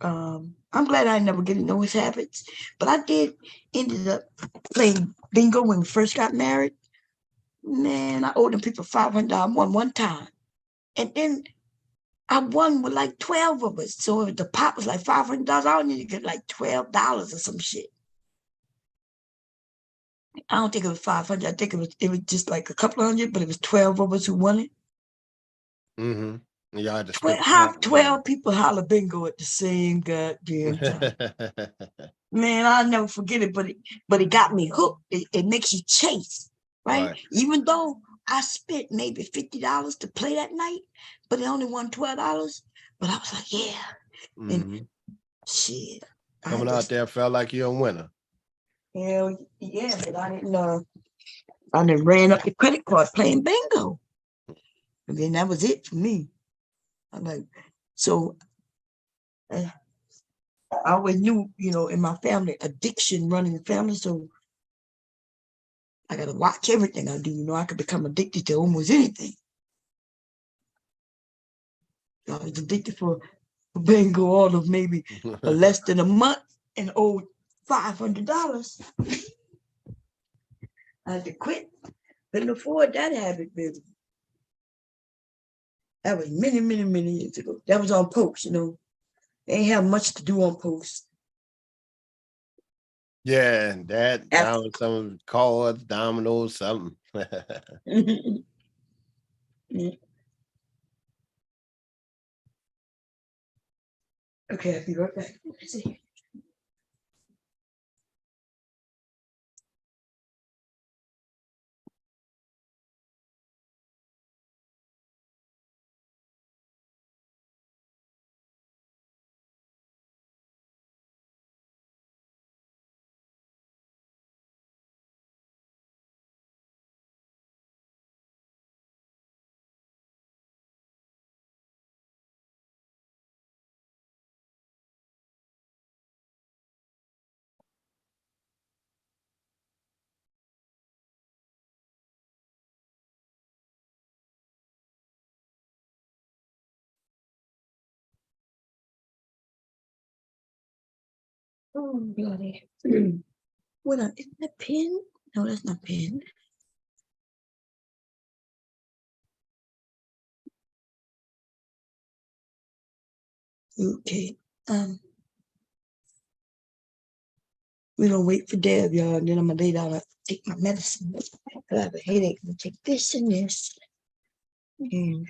I'm glad I never get into his habits, but I ended up playing bingo when we first got married. Man, I owed them people $500. Won one time. And then I won with like 12 of us. So if the pot was like $500, I only need to get like $12 or some shit. I don't think it was 500. I think it was just like a couple of hundred, but it was 12 of us who won it. Yeah, 12 people holler bingo at the same goddamn time. Man, I'll never forget it, but it got me hooked. It makes you chase, right? Even though I spent maybe $50 to play that night, but it only won $12. But I was like, yeah. And shit. Coming out there felt like you're a winner. Hell yeah, but I didn't ran up the credit card playing bingo. And then that was it for me. I'm like, so I always knew, in my family, addiction running the family. So I got to watch everything I do. I could become addicted to almost anything. I was addicted for bingo all of maybe less than a month and owed $500. I had to quit. Couldn't afford that habit, baby. That was many, many, many years ago. That was on post, They ain't have much to do on post. Yeah, that down some cards, dominoes, something. Okay, I'll be right back. Let's see. Oh, bloody. What isn't that pin? No, that's not pin. Okay. We're gonna wait for Deb, y'all, and then I'm gonna lay down and take my medicine. I have a headache. I'm gonna take this and this. And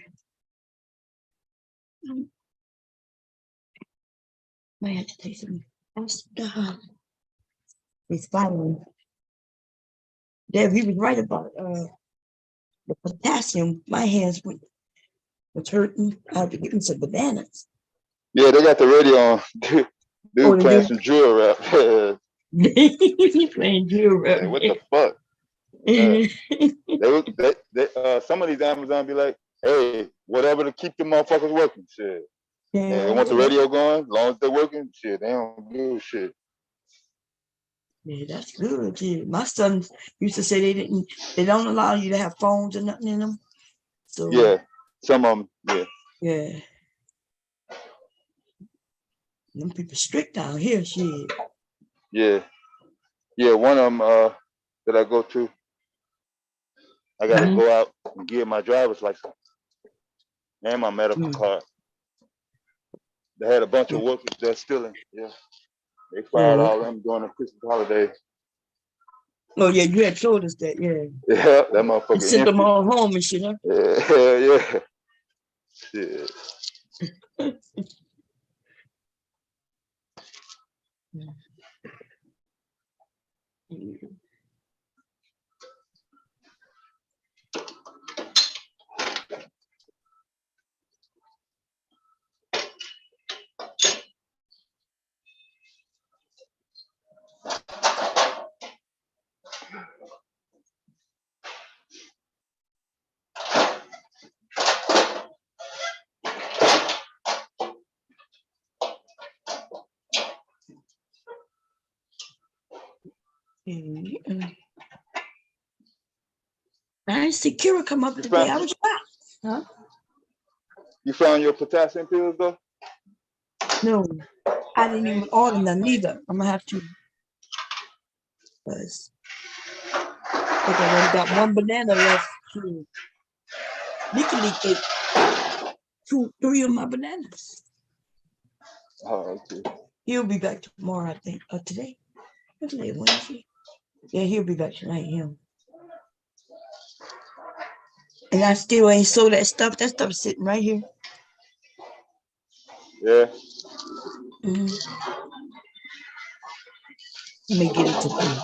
might have to take some stuff. It's following. Deb, he was right about the potassium. My hands was hurting. I had to give him some bananas. Yeah, they got the radio on. Dude playing some drill rap. He's playing drill rap. What the fuck? Some of these Amazon be like, hey, whatever to keep the motherfuckers working. Shit. Yeah, they want the radio going, as long as they're working, shit, they don't do shit. Yeah, that's good. Yeah. My son used to say they don't allow you to have phones or nothing in them. So yeah, some of them, yeah. Yeah. Them people strict down here, shit. Yeah. Yeah, one of them that I go to, I gotta go out and get my driver's license and my medical card. They had a bunch of workers that stealing. Yeah. They fired all of them during the Christmas holiday. Oh yeah, you had told us that, yeah. Yeah, that motherfucker. You sent them all home and shit, huh? Yeah. Shit. I didn't see Kira come up today. I was shocked. Huh? You found your potassium pills though? No, I didn't even order them neither. I'm gonna have to. Because I think I only got one banana left. Nikki ate 3 of my bananas. Oh, okay. He'll be back tomorrow, I think. Or today. What's today? Wednesday? Yeah, he'll be back tonight. Him. And I still ain't sold that stuff. That stuff's sitting right here. Yeah. Let me get it today.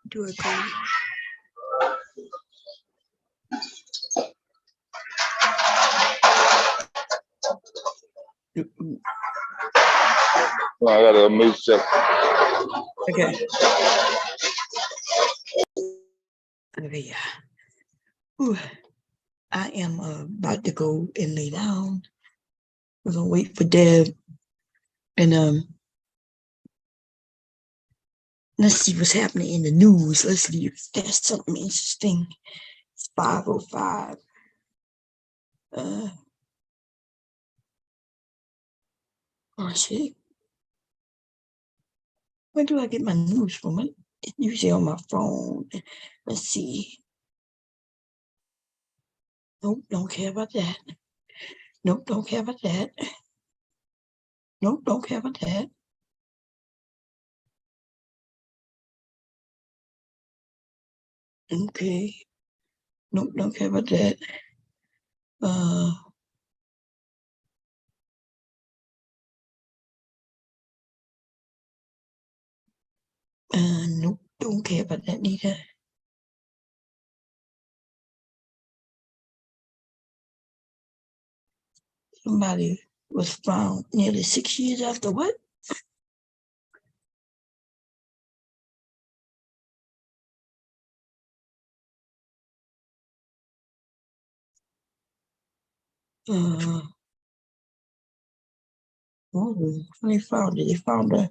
Do it cold. Well, I got a moose check. Okay. Okay, yeah. Ooh, I am about to go and lay down. We're gonna wait for Deb, and let's see what's happening in the news. Let's see if there's something interesting. It's 5:05. Oh shit. Where do I get my news from? It's usually on my phone. Let's see. Nope, don't care about that. Nope, don't care about that. Nope, don't care about that. Okay. Nope, don't care about that. Nope, don't care about that neither. Somebody was found nearly 6 years after what? Oh, they found it. They found her.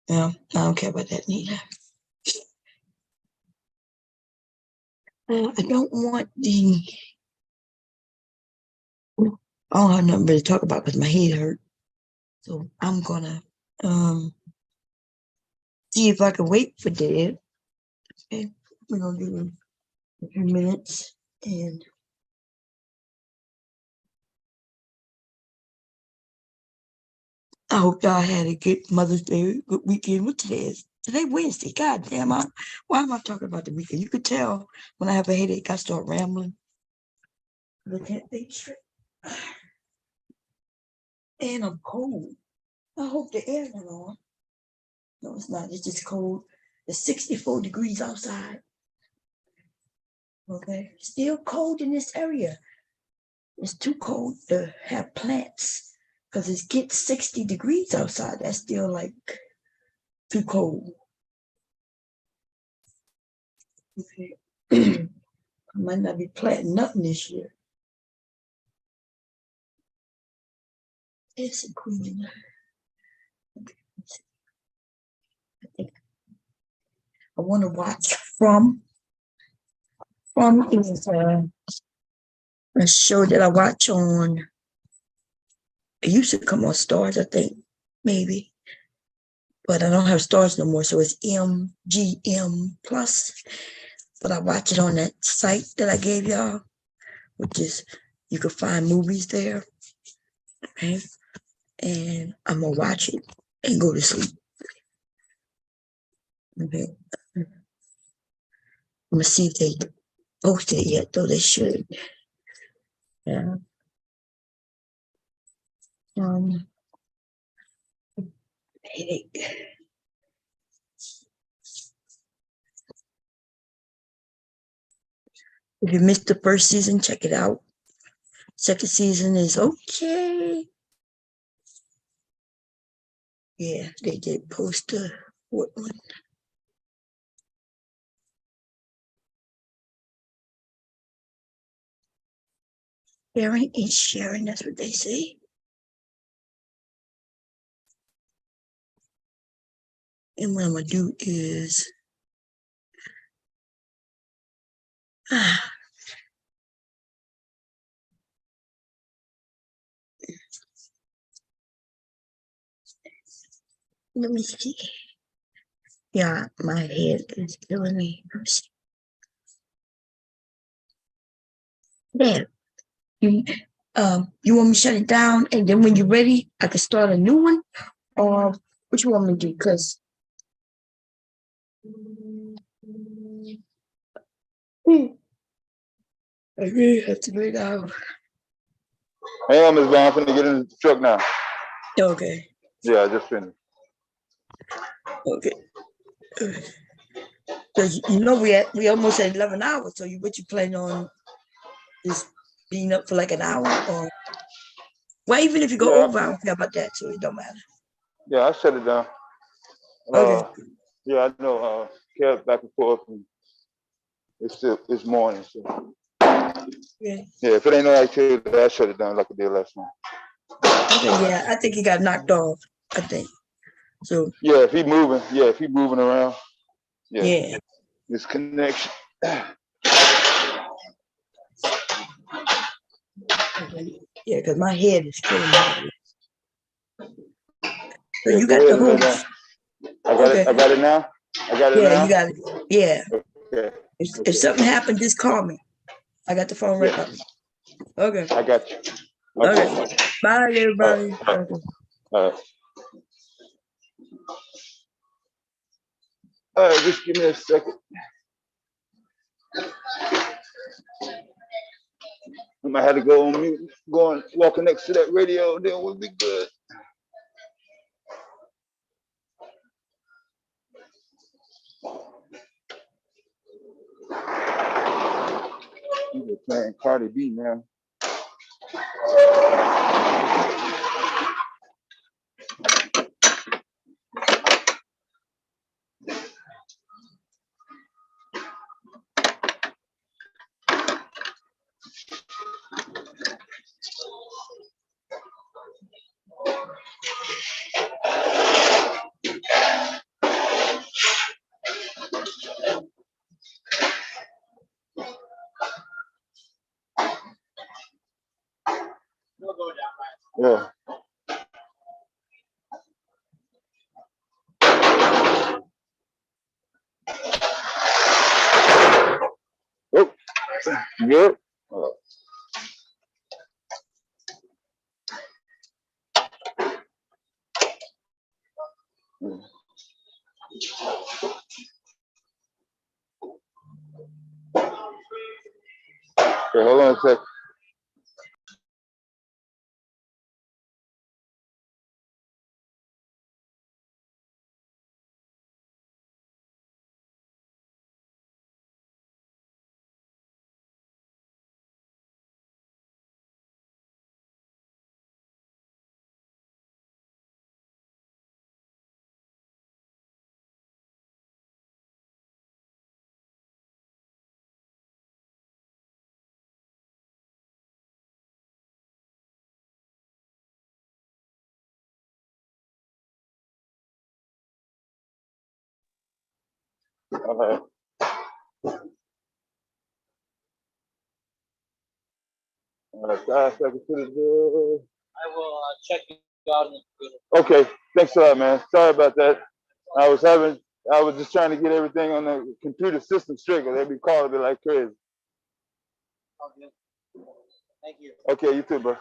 Yeah, I don't care about that neither. I don't want the. I don't have nothing to talk about because my head hurt. So I'm gonna see if I can wait for Dad. Okay, we're gonna do a few minutes and I hope y'all had a good Mother's Day, good weekend. What today is? Today Wednesday. God damn, why am I talking about the weekend? You could tell when I have a headache, I start rambling. I can't think straight. And I'm cold. I hope the air went on. No, it's not. It's just cold. It's 64 degrees outside. Okay. Still cold in this area. It's too cold to have plants because it gets 60 degrees outside. That's still like too cold. Okay. I might not be planting nothing this year. It's a queen. Okay. I think I want to watch from is a show that I watch on. It used to come on Stars, I think, maybe, but I don't have Stars no more. So it's MGM Plus. But I watch it on that site that I gave y'all, which is you can find movies there. Okay, and I'm gonna watch it and go to sleep. Okay, I'm gonna see if they posted it yet, though they should. Yeah. Headache. If you missed the first season, check it out. Second season is okay. Yeah, they did post the fourth one. Sharing is sharing, that's what they say. And what I'm gonna do is let me see. Yeah, my head is killing me. There. You want me to shut it down and then when you're ready, I can start a new one? Or what you want me to do? Because I really have to lay down. Hey, Ms. Vaughn, I'm finna get in the truck now. Okay. Yeah, I just finished. Okay. Because we almost at 11 hours. So what you plan on just being up for like an hour or? Well, even if you go over, I don't care about that, so it don't matter. Yeah, I shut it down. Okay. Yeah, I know. Kept back and forth, and it's morning. So. Yeah. Yeah, if it ain't no activity, I shut it down like I did last night. Okay, yeah, I think he got knocked off. I think. So. Yeah, if he moving around. Yeah. This connection. Okay. Yeah, because my head is killing me. So Yeah, you go got the ahead and lay whole. down. I got it. I got it now. I got it Yeah, now. you got it. Yeah. Okay. If something happened, just call me. I got the phone right by me. Okay. I got you. Okay. Bye, everybody. Okay. All right, just give me a second. I might have to go on mute, walking next to that radio, then we'll be good. We're playing Cardi B now. Yeah. Oh, yep. Okay, hold on a sec. All right. All right, 5 seconds to the door. I will check you out in the Okay, thanks a lot, man. Sorry about that. I was just trying to get everything on the computer system straight, because they'd be calling me like crazy. Okay. Thank you. Okay, you too, bro.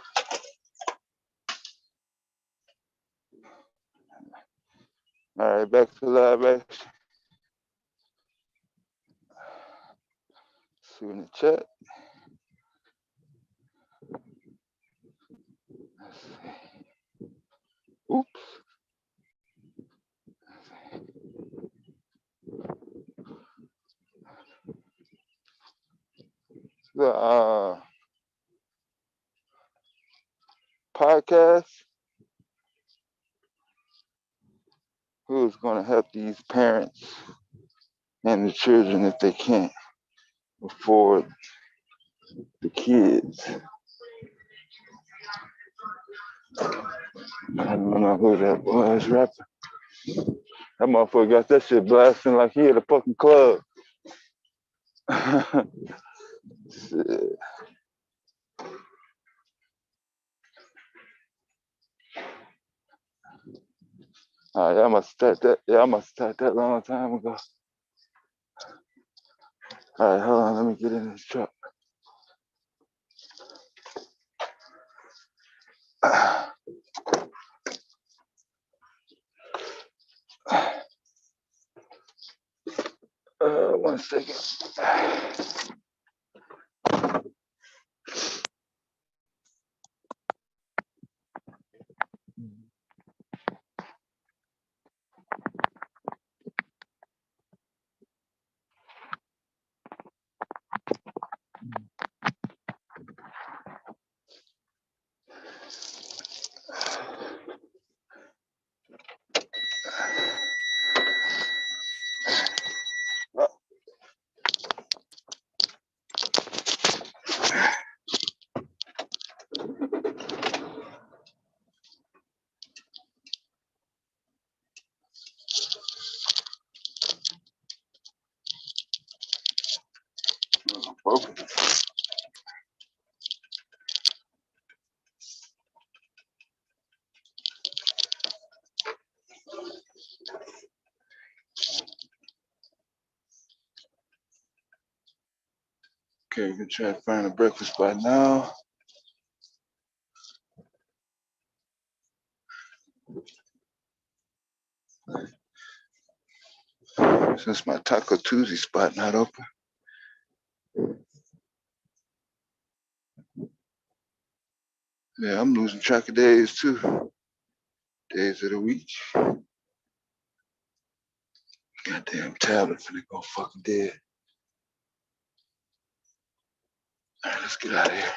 All right, back to live action. See you in the chat. Oops. The podcast, who's going to help these parents and the children if they can't afford the kids. I don't know who that was rapping. That motherfucker got that shit blasting like he at a fucking club. Shit. All right, I must start that. Yeah, I must start that long time ago. All right, hold on. Let me get in this truck. One second. Okay, we can try to find a breakfast spot now. Since my Taco Tuesday spot not open. Yeah, I'm losing track of days too. Days of the week. Goddamn tablet finna go fucking dead. All right, let's get out of here.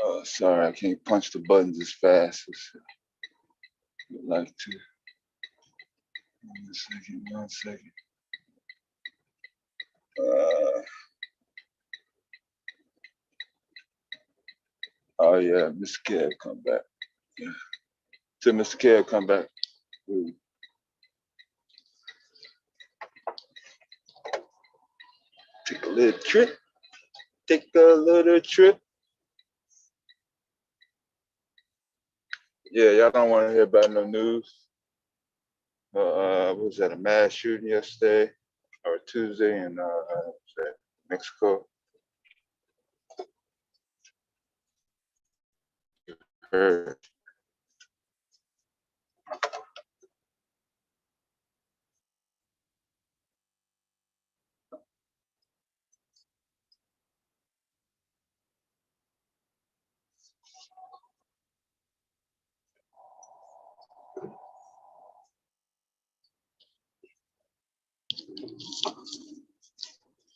Oh, sorry, I can't punch the buttons as fast as I'd like to. 1 second. Oh yeah, Mr. Kev come back. Yeah. Till Mr. Kev come back. Ooh. Take a little trip. Take a little trip. Yeah, y'all don't want to hear about no news. What was that, a mass shooting yesterday or Tuesday in Mexico? Heard.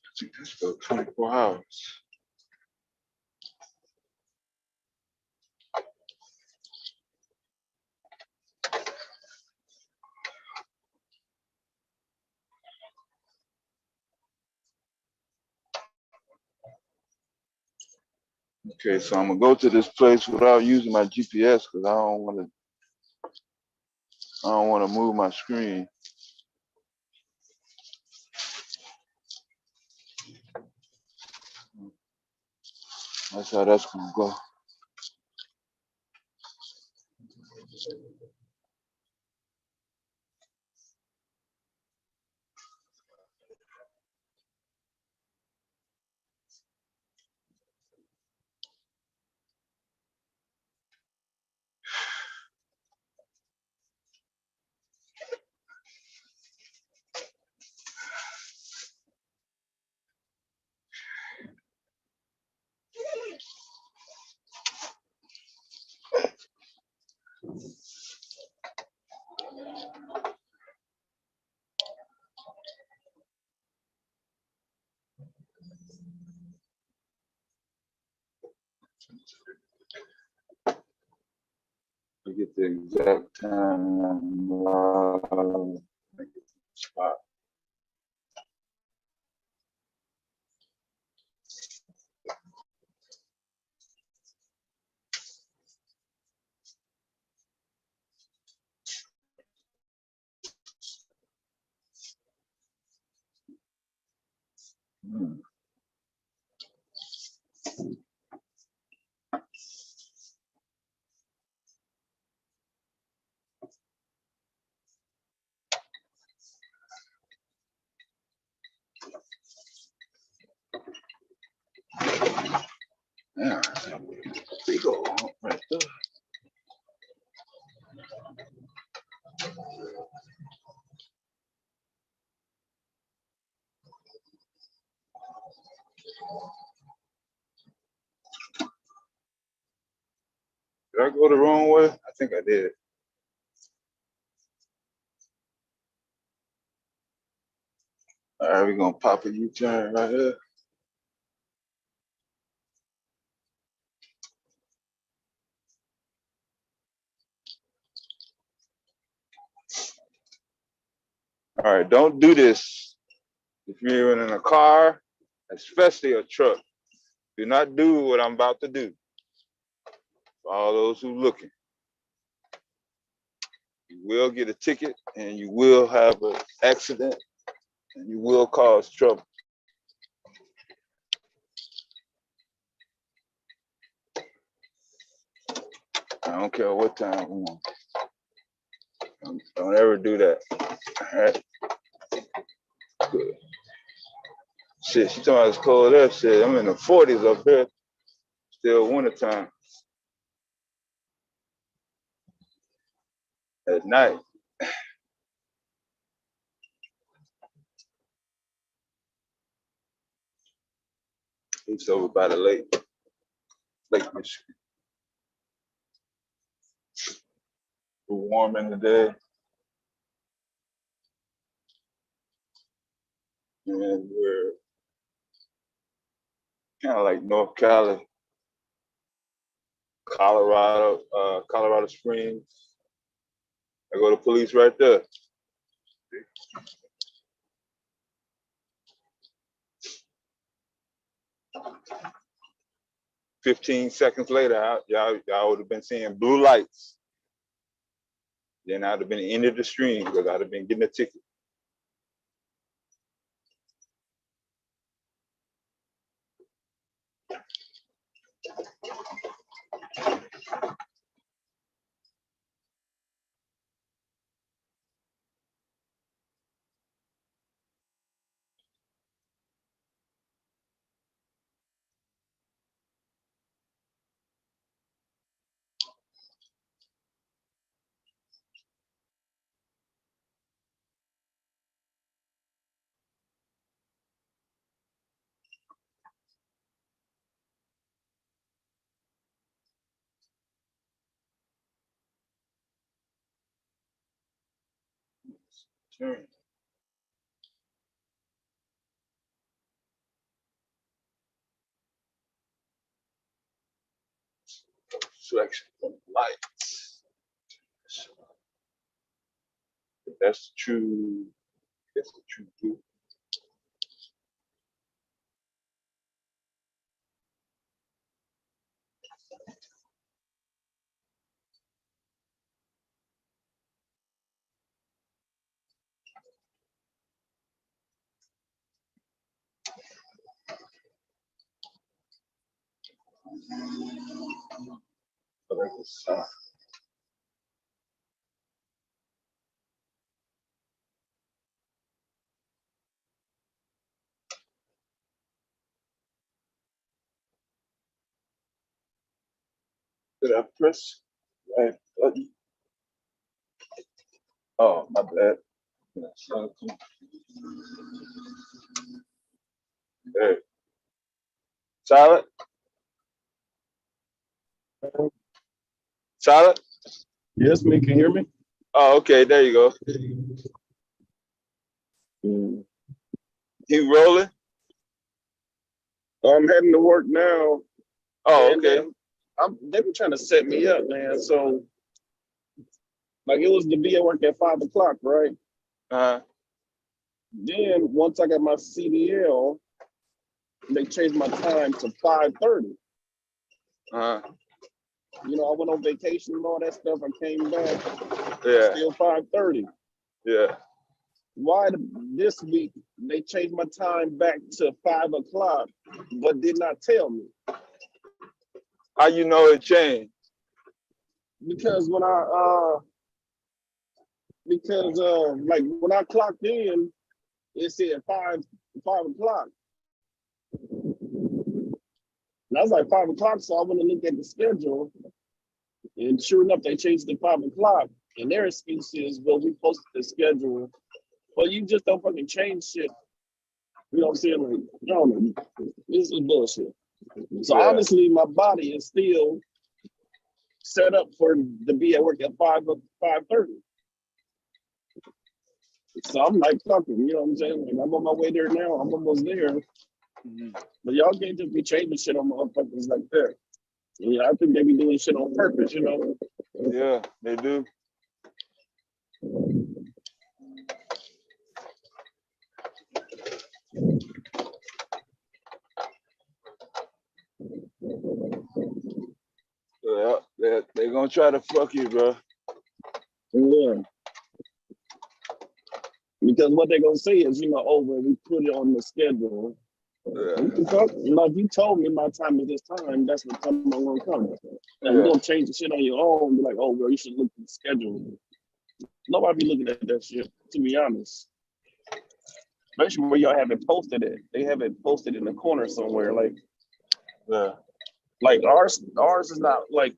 I think that's for 24 hours. Okay, so I'm gonna go to this place without using my GPS because I don't want to move my screen. That's how that's gonna go. I get the exact time. Spot. Yeah, big old hump right there. Did I go the wrong way? I think I did. All right, we're gonna pop a U-turn right here. All right, don't do this if you're in a car, especially a truck. Do not do what I'm about to do. For all those who looking, you will get a ticket and you will have an accident and you will cause trouble. don't care what time we want. Don't ever do that. All right. Good. Shit, she talking about it's cold up. Shit, I'm in the 40s up here. Still wintertime. At night. It's over by the lake. Lake Michigan. We're warm in the day. And we're kind of like North Cali, Colorado, Colorado Springs. I go to police right there. 15 seconds later, y'all would have been seeing blue lights. Then I'd have been into the stream because I'd have been getting a ticket. Turn. Selection of lights. That's true. That's the true blue. Did I press right button? Oh, my bad. There. Solid? Solid? Yes, man, can you hear me? Oh, okay, there you go. He rolling? I'm heading to work now. Oh, okay. They were trying to set me up, man. So, like, it was to be at work at 5 o'clock, right? Then once I got my CDL, they changed my time to 5:30. You know, I went on vacation and all that stuff. I came back. Yeah. Still 5:30. Yeah. Why this week they changed my time back to 5 o'clock, but did not tell me? How you know it changed? Because when like when I clocked in, it said 5 o'clock. And I was like 5 o'clock, so I went to look at the schedule, and sure enough, they changed it to 5 o'clock. And their excuse is, well, we posted the schedule. Well, you just don't fucking change shit. You know what I'm saying? Like, no, this is bullshit. So honestly, my body is still set up to be at work at 5:30. So I'm like, fucking, you know what I'm saying? Like, I'm on my way there now. I'm almost there. But y'all can't just be changing shit on motherfuckers like that. Yeah, I think they be doing shit on purpose, you know? Yeah, they do. Yeah, they're gonna try to fuck you, bro. Yeah. Because what they're gonna say is, you know, oh, well, we put it on the schedule. We can talk. If you told me my time is this time, that's the time I'm gonna come. Now you gonna change the shit on your own, be like, oh, girl, you should look at the schedule. Nobody be looking at that shit, to be honest. Especially where y'all have it posted at. They have it posted in the corner somewhere. Like ours is not like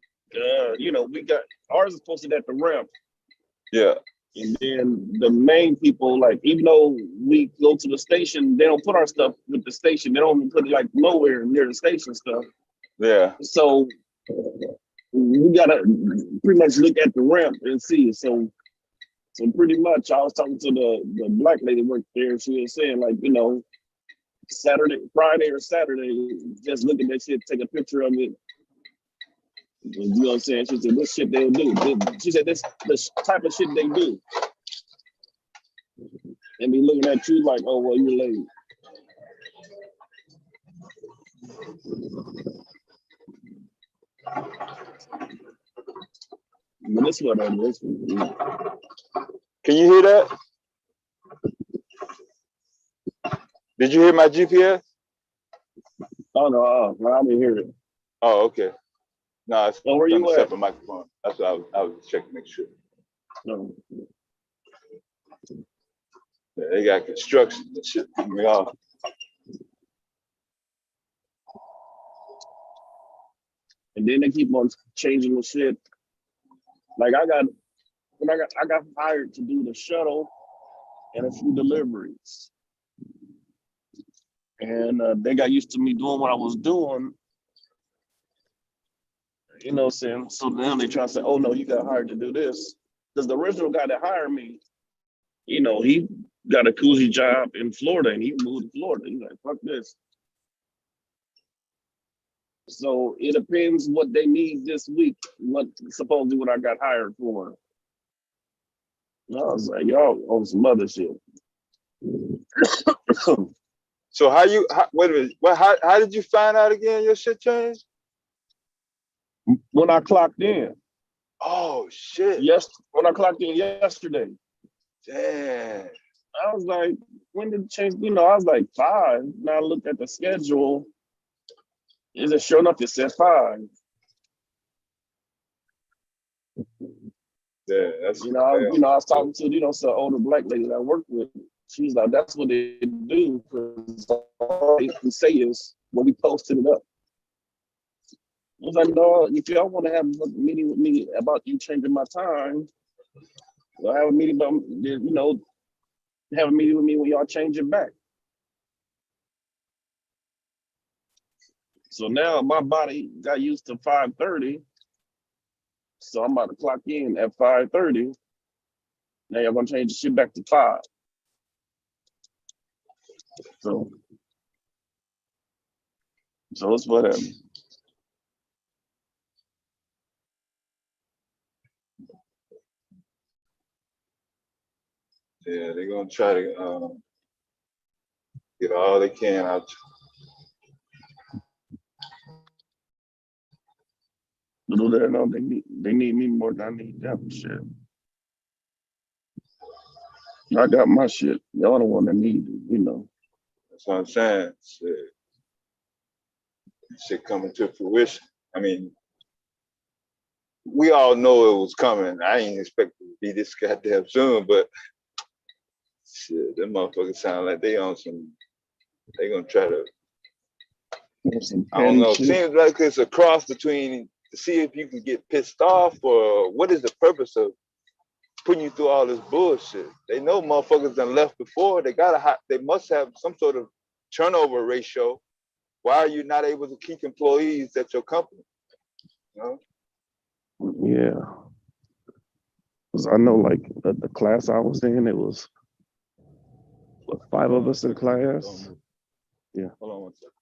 we got ours is posted at the ramp. Yeah. And then the main people, like, even though we go to the station, they don't put our stuff with the station. They don't put it like nowhere near the station stuff. Yeah. So we gotta pretty much look at the ramp and see. So pretty much, I was talking to the black lady work there. She was saying, like, Friday or Saturday, just look at that shit, take a picture of it. You know what I'm saying? She said, this shit they'll do. She said, this type of shit they do. And be looking at you like, oh, well, you're late. But this is what I do. Can you hear that? Did you hear my GPS? Oh, no, I didn't hear it. Oh, okay. No, it's where you on a at? separate microphone. That's what I was checking to make sure. No. Yeah, they got construction and shit coming off. And then they keep on changing the shit. Like I got hired to do the shuttle and a few deliveries. And they got used to me doing what I was doing. You know what I'm saying? So now they try to say, oh no, you got hired to do this. Because the original guy that hired me, he got a koozie job in Florida and he moved to Florida. He's like, fuck this. So it depends what they need this week, supposedly what I got hired for. And I was like, y'all on some other shit. So wait a minute, how did you find out again your shit changed? When I clocked in. Oh shit. Yes, when I clocked in yesterday. Damn. I was like, when did it change? I was like 5. Now I looked at the schedule. Is it sure enough? It said 5. Yeah, that's I was talking to some older black lady that I work with. She's like, that's what they do, because all they can say is, well, we posted it up. I was like, no, if y'all want to have a meeting with me about you changing my time, well, have a meeting about, have a meeting with me when y'all change it back. So now my body got used to 5:30. So I'm about to clock in at 5:30. Now y'all gonna change the shit back to 5. So it's whatever. Yeah, they're gonna try to get all they can out. No, they need me more than I need them. Shit. I got my shit. Y'all the one that need it, That's what I'm saying. Shit coming to fruition. I mean, we all know it was coming. I ain't expect it to be this goddamn soon, but shit, them motherfuckers sound like they on some. They gonna try to. I don't know. It seems like it's a cross between to see if you can get pissed off, or what is the purpose of putting you through all this bullshit? They know motherfuckers done left before. They must have some sort of turnover ratio. Why are you not able to keep employees at your company? Yeah. Because I know, like, the class I was in, it was 5 of us in class. Yeah. Hold on one second.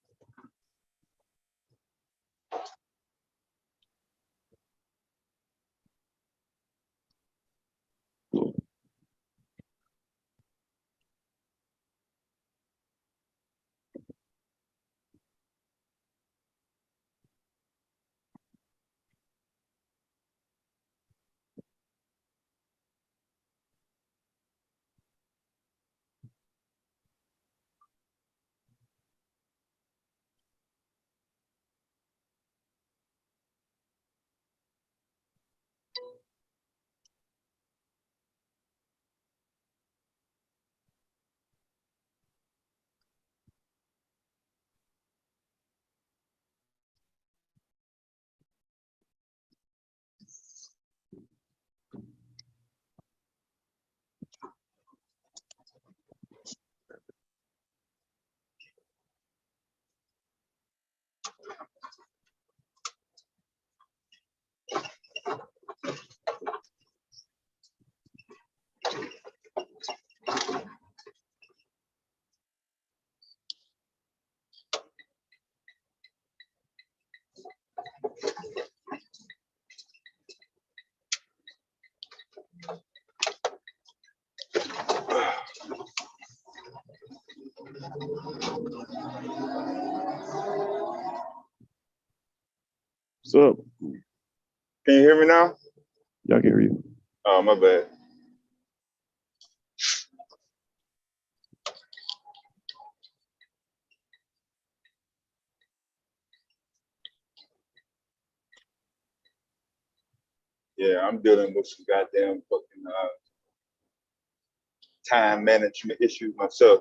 What's up? Can you hear me now? Y'all can hear you. Oh, my bad. Yeah, I'm dealing with some goddamn fucking time management issues myself.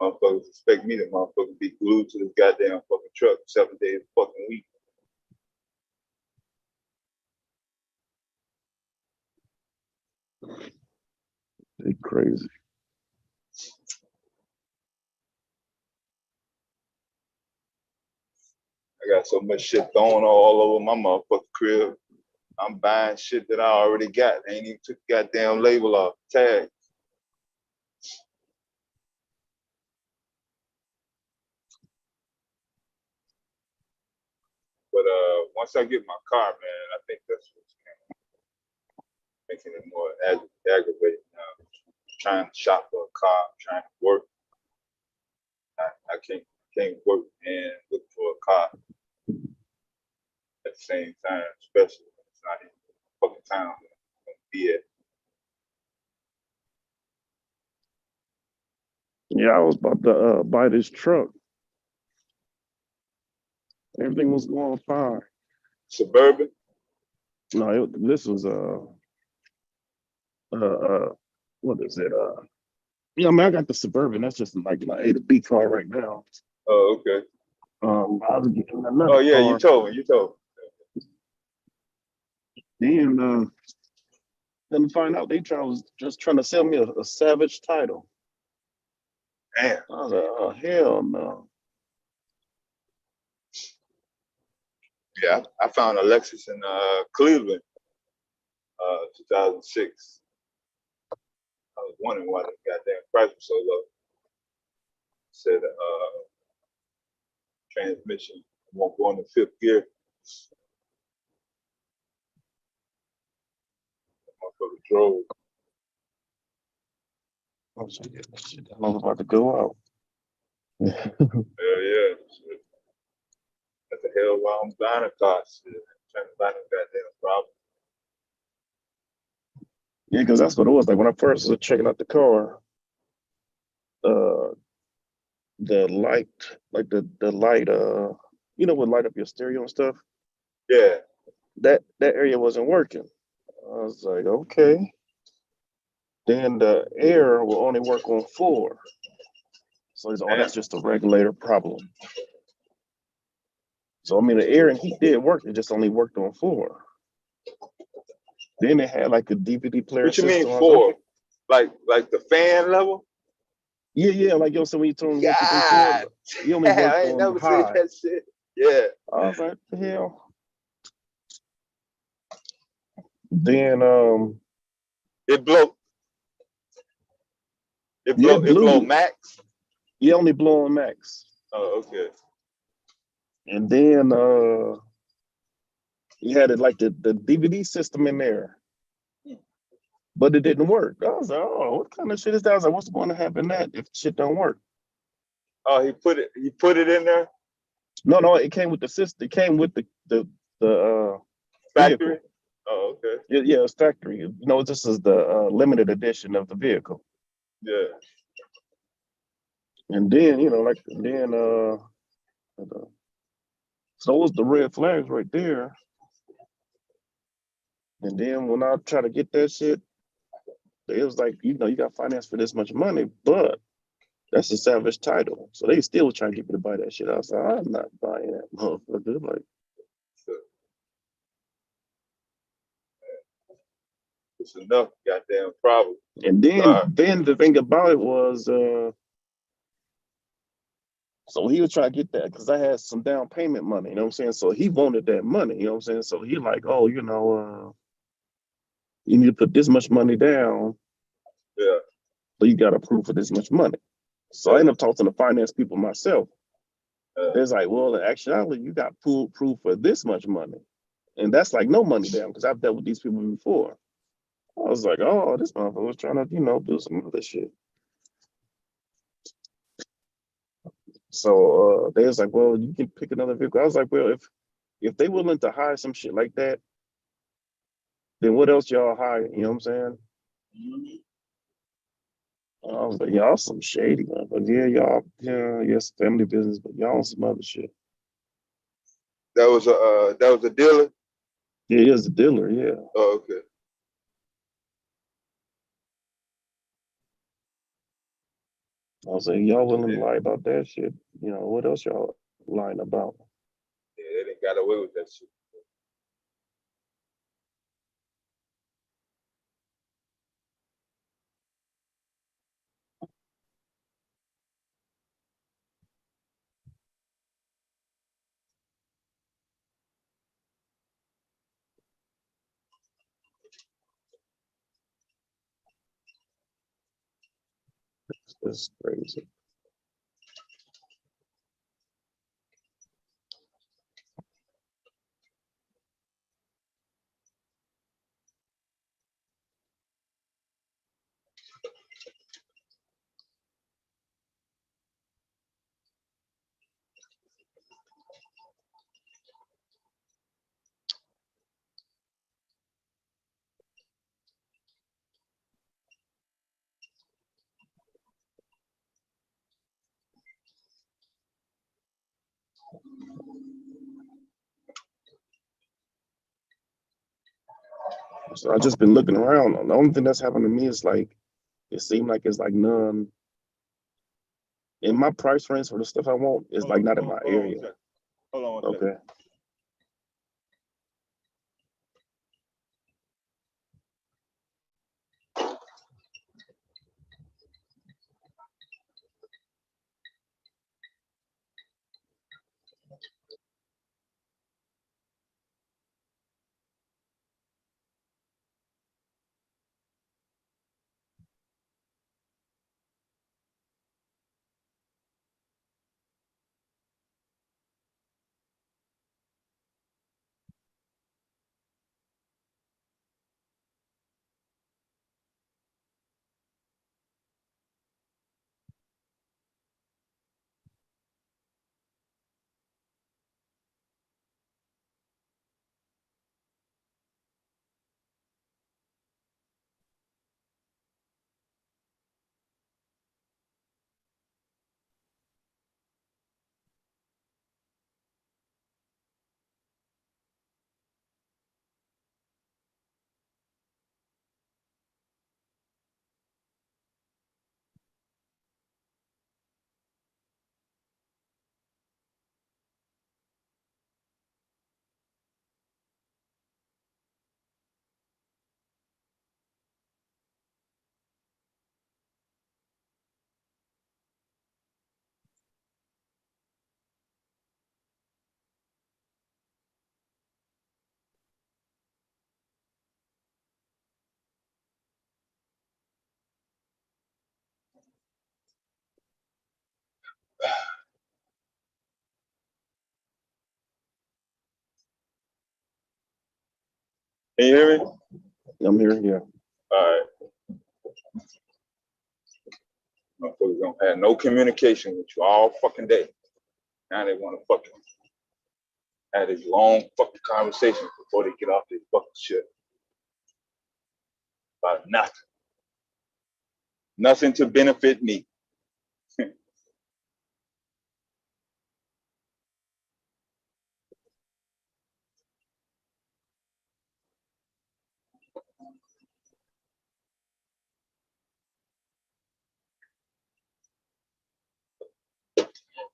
Motherfuckers expect me to motherfucking be glued to this goddamn fucking truck 7 days a fucking week. They crazy. I got so much shit going all over my motherfucking crib. I'm buying shit that I already got. They ain't even took the goddamn label off, tag. But once I get my car, man, I think that's what's making it more aggravating now. Trying to shop for a car, trying to work. I can't work and look for a car at the same time, especially when it's not in the fucking town I'm gonna be at. Yeah, I was about to buy this truck. Everything was going fine. Suburban? No, this was what is it? Yeah, I mean, I got the Suburban. That's just like my A to B car right now. Oh, okay. I was getting another Oh yeah, car. you told me. Then find out they was just trying to sell me a Savage title. Damn. I was like, oh hell no. Yeah, I found a Lexus in Cleveland, 2006. I was wondering why the goddamn price was so low. Said transmission won't go in the fifth gear. Motherfucker drove. I was like, shit, that was about to go out. Yeah. What the hell while I'm buying a car? Shit. I'm trying to buy no goddamn problem. Yeah, because that's what it was. Like when I first was checking out the car, the light, like the light, you know, would light up your stereo and stuff. Yeah. That area wasn't working. I was like, okay. Then the air will only work on 4. So he's, oh, that's just a regulator problem. So I mean, the air and heat did work. It just only worked on 4. Then it had like a DVD player What you system. mean 4? Like the fan level? Yeah, like yo, so when you turn 1, 2, 3, 4, you only work I ain't on never high. seen that shit. Yeah. I was like, the hell. Then it blow. It blow max. You only blow on max. Oh, okay. And then you had it like the DVD system in there, but it didn't work. I was like, oh, what kind of shit is that? I was like, what's going to happen that if shit don't work? Oh, he put it in there? No, it came with the system. It came with the factory. Vehicle. Oh, okay. Yeah, it's factory. You know, this is the limited edition of the vehicle. Yeah. And then, you know, so those the red flags right there. And then when I try to get that shit, it was like, you know, you got finance for this much money, but that's a Savage title. So they still trying to get me to buy that shit. I was like, I'm not buying that motherfucker. Like, it's enough goddamn problem. And then the thing about it was, so he was trying to get that because I had some down payment money, you know what I'm saying? So he wanted that money, you know what I'm saying? So he like, oh, you know, you need to put this much money down. Yeah. So you got to prove for this much money. So I ended up talking to the finance people myself. It's like, well, actually, you got proof for this much money. And that's like no money down because I've dealt with these people before. I was like, oh, this motherfucker was trying to, do some other shit. So they was like, well, you can pick another vehicle. I was like, well, if they willing to hire some shit like that, then what else y'all hire? You know what I'm saying? I was like, y'all some shady one, but yeah, y'all, yes, family business, but y'all on some other shit. That was a dealer. Yeah, he was a dealer. Yeah. Oh, okay. I was like, y'all willing to lie about that shit? What else y'all lying about? Yeah, they didn't got away with that shit. It's crazy. So I just been looking around. The only thing that's happened to me is like, it seemed like it's like none in my price range for the stuff I want. It's like not in my area. Hold on one second. Okay. Can you hear me? I'm here. Yeah. All right. Motherfuckers don't have no communication with you all fucking day. Now they want to fucking have these long fucking conversations before they get off this fucking shit. About nothing. Nothing to benefit me.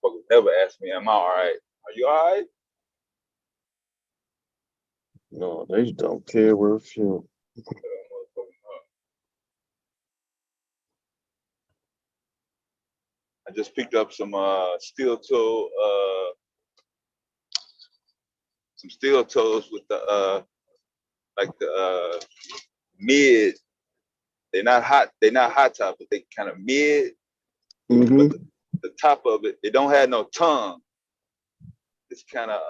Motherfuckers never ask me, am I all right? Are you all right? No, they don't care where a few. I just picked up some steel toe with the like the mid. They're not hot top, but they kind of mid. Mm-hmm. But the top of it, it don't have no tongue. It's kind of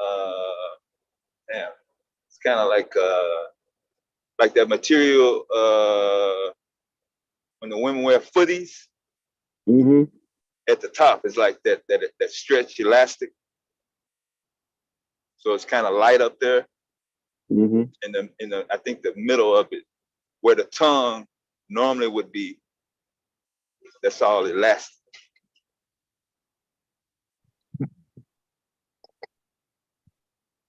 damn. It's kind of like like that material when the women wear footies. Mm-hmm. At the top is like that stretch elastic. So it's kind of light up there. Mm-hmm. In the I think the middle of it, where the tongue normally would be, that's all elastic. So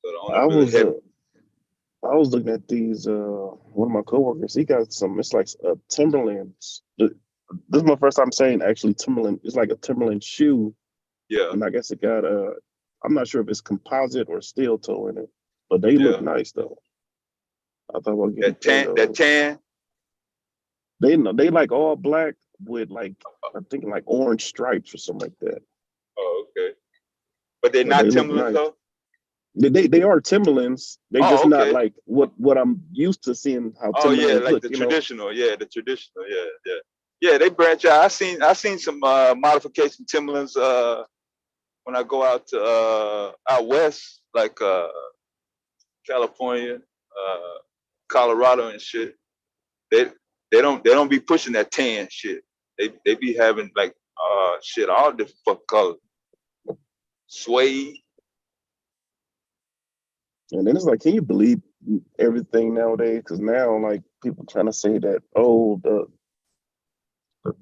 the only really heavy. I was looking at these. One of my coworkers, he got some. It's like Timberlands. This is my first time saying actually Timberland. It's like a Timberland shoe. Yeah. And I guess it got I'm not sure if it's composite or steel toe in it, but they look nice though. I thought about getting that tan. They like all black with like I think like orange stripes or something like that. Oh, okay. But they're not Timberlands though. They are Timberlands. They just not like what I'm used to seeing how Timberlands like look, the traditional, the traditional, yeah. They branch out. I seen some modification Timberlands when I go out to out west, like California, Colorado and shit. They don't be pushing that tan shit. They be having like shit all different fucking colors. Suede. And then it's like, can you believe everything nowadays? Because now, like, people trying to say that, oh, the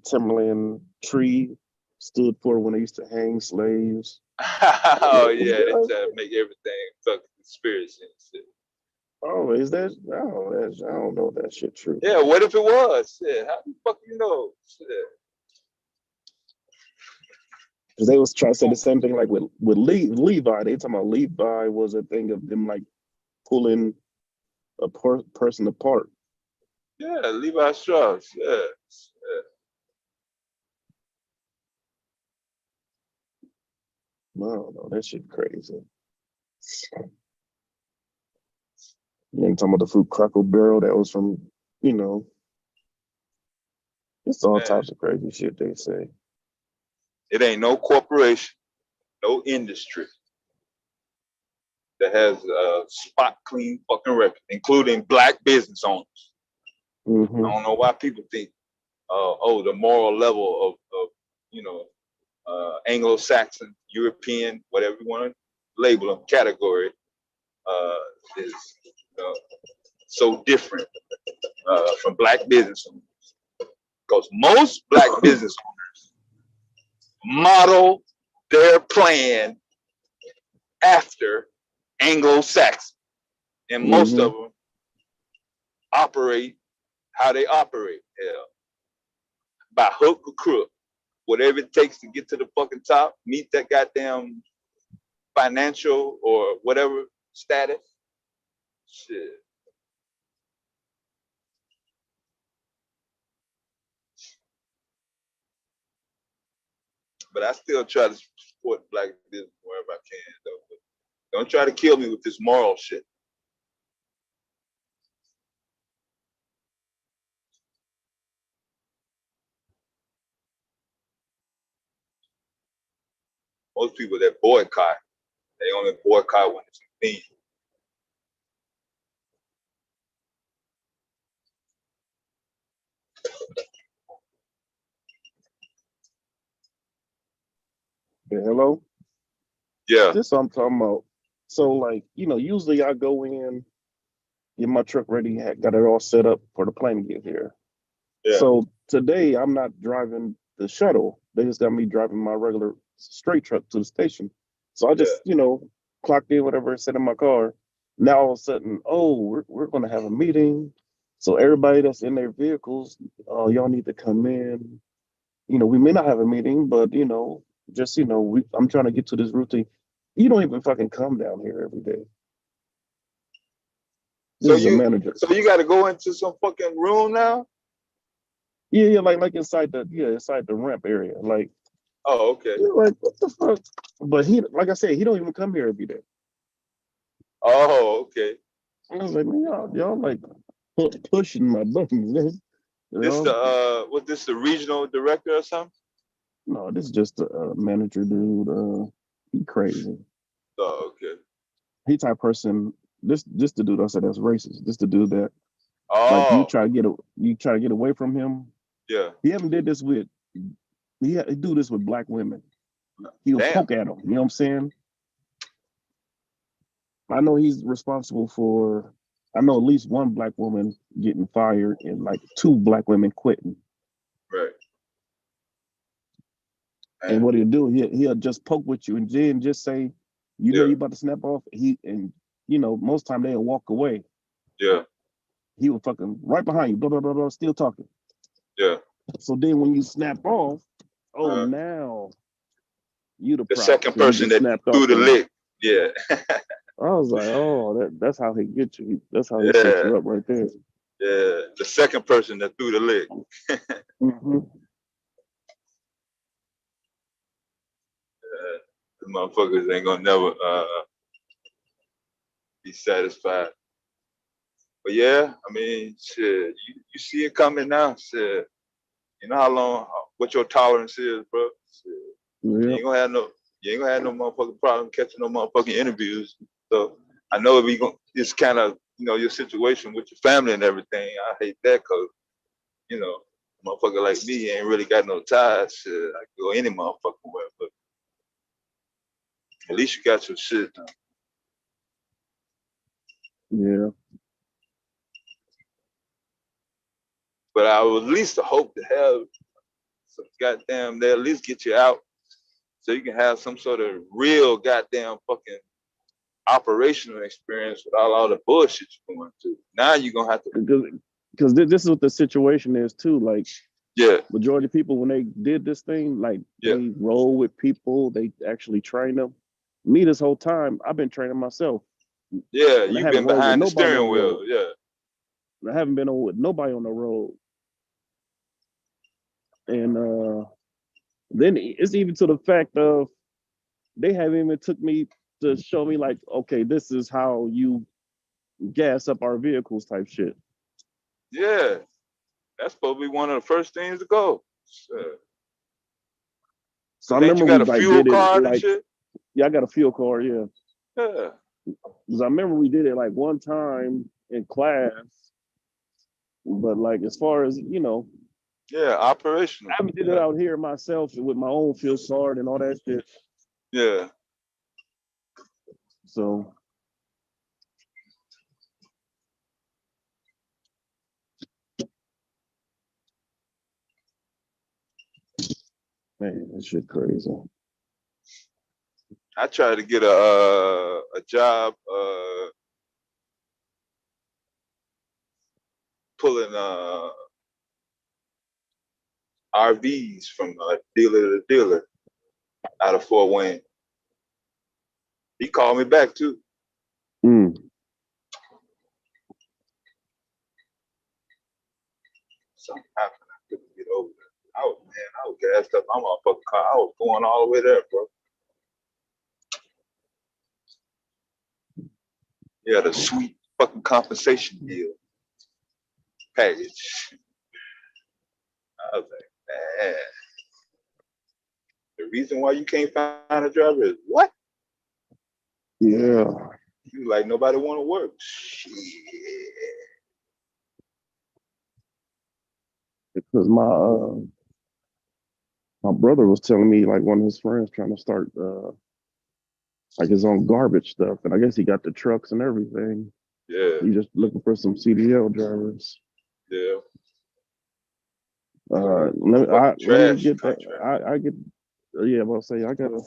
Timberland tree stood for when they used to hang slaves. Oh yeah, they try to make everything fucking conspiracy and shit. Oh, is that? I don't know if that shit true. Yeah, what if it was? Shit, how the fuck you know? Shit. Because they was trying to say the same thing like with Levi. They talking about Levi was a thing of them like pulling a person apart. Yeah, Levi Strauss. Yeah. I don't know. That shit crazy. And then talking about the fruit Crackle Barrel that was from, it's all types of crazy shit they say. It ain't no corporation, no industry that has a spot clean fucking record, including black business owners. Mm-hmm. I don't know why people think, the moral level of Anglo-Saxon, European, whatever you want to label them, category, is so different from black business owners. Because most black business owners model their plan after Anglo-Saxon, and most of them operate how they operate. Hell, by hook or crook, whatever it takes to get to the fucking top, meet that goddamn financial or whatever status. Shit. But I still try to support black business wherever I can, though. But don't try to kill me with this moral shit. Most people that boycott, they only boycott when it's convenient. Yeah, hello? Yeah. This I'm talking about. So, like, usually I go in, get my truck ready, got it all set up for the plane to get here. Yeah. So today I'm not driving the shuttle. They just got me driving my regular straight truck to the station. So I just, clocked in, whatever, sat in my car. Now all of a sudden, we're going to have a meeting. So everybody that's in their vehicles, y'all need to come in. We may not have a meeting, but just I'm trying to get to this routine. You don't even fucking come down here every day. This is a manager. So you got to go into some fucking room now? Yeah, like inside the ramp area. Like, oh, okay. Like, what the fuck? But he, like I said, he don't even come here every day. Oh, okay. I was like, man, y'all like pushing my buttons, man. This the regional director or something? No, this is just a manager dude. He crazy. Oh, okay. He type person. This the dude I said that's racist. This the dude that Like Oh, you try to get away from him. yeah. He haven't did this with. He do this with black women. He'll Damn. poke at them. You know what I'm saying? I know he's responsible for. I know at least one black woman getting fired and like 2 black women quitting. Right. And what he'll do, he'll just poke with you and then just say, you know, you about to snap off. Most time they'll walk away. Yeah. He will fucking right behind you, blah blah blah blah, still talking. Yeah. So then when you snap off, now you the The problem. second So you person get that snapped threw off the on. lick. Yeah. I was like, that's how he gets you. That's how he sets Yeah. you up right there. Yeah. The second person that threw the lick. Mm-hmm. The motherfuckers ain't gonna never be satisfied. But yeah, I mean, shit, you see it coming now. Shit. You know how long, what your tolerance is, bro. Shit. You ain't gonna have no motherfucking problem catching no motherfucking interviews. So I know it's kind of, your situation with your family and everything. I hate that because, motherfucker like me ain't really got no ties. Shit, I can go any motherfucking way, but at least you got your shit done. Yeah. But I would at least hope to have some goddamn, they at least get you out so you can have some sort of real goddamn fucking operational experience without all the bullshit you're going through. Now you're gonna have to, because this is what the situation is too. Like, yeah, majority of people when they did this thing, like they roll with people, they actually train them. Me, this whole time, I've been training myself. Yeah, and I you've haven't been rolled with behind the nobody on steering the wheel. road. Yeah. I haven't been with nobody on the road. And then it's even to the fact of they haven't even took me to show me like, okay, this is how you gas up our vehicles type shit. Yeah. That's supposed to be one of the first things to go. Shit. So I Ain't remember you got we a like fuel did it card and like, shit? yeah, I got a fuel card, yeah. Yeah. Because I remember we did it like one time in class, but like as far as yeah, operational. I haven't did it out here myself with my own fuel card and all that shit. Yeah. So man, that shit crazy. I tried to get a job pulling RVs from dealer to dealer out of Fort Wayne. He called me back too. Something happened. I couldn't get over there. I was gassed up. I'm on fucking car. I was going all the way there, bro. He had a sweet fucking compensation deal package. I was like, man. The reason why you can't find a driver is what? Yeah. You like nobody want to work. Shit. Because my brother was telling me like one of his friends trying to start like his own garbage stuff, and I guess he got the trucks and everything. Yeah. He just looking for some CDL drivers. Yeah. Let me get that. I get. Yeah, I'm gonna say I gotta.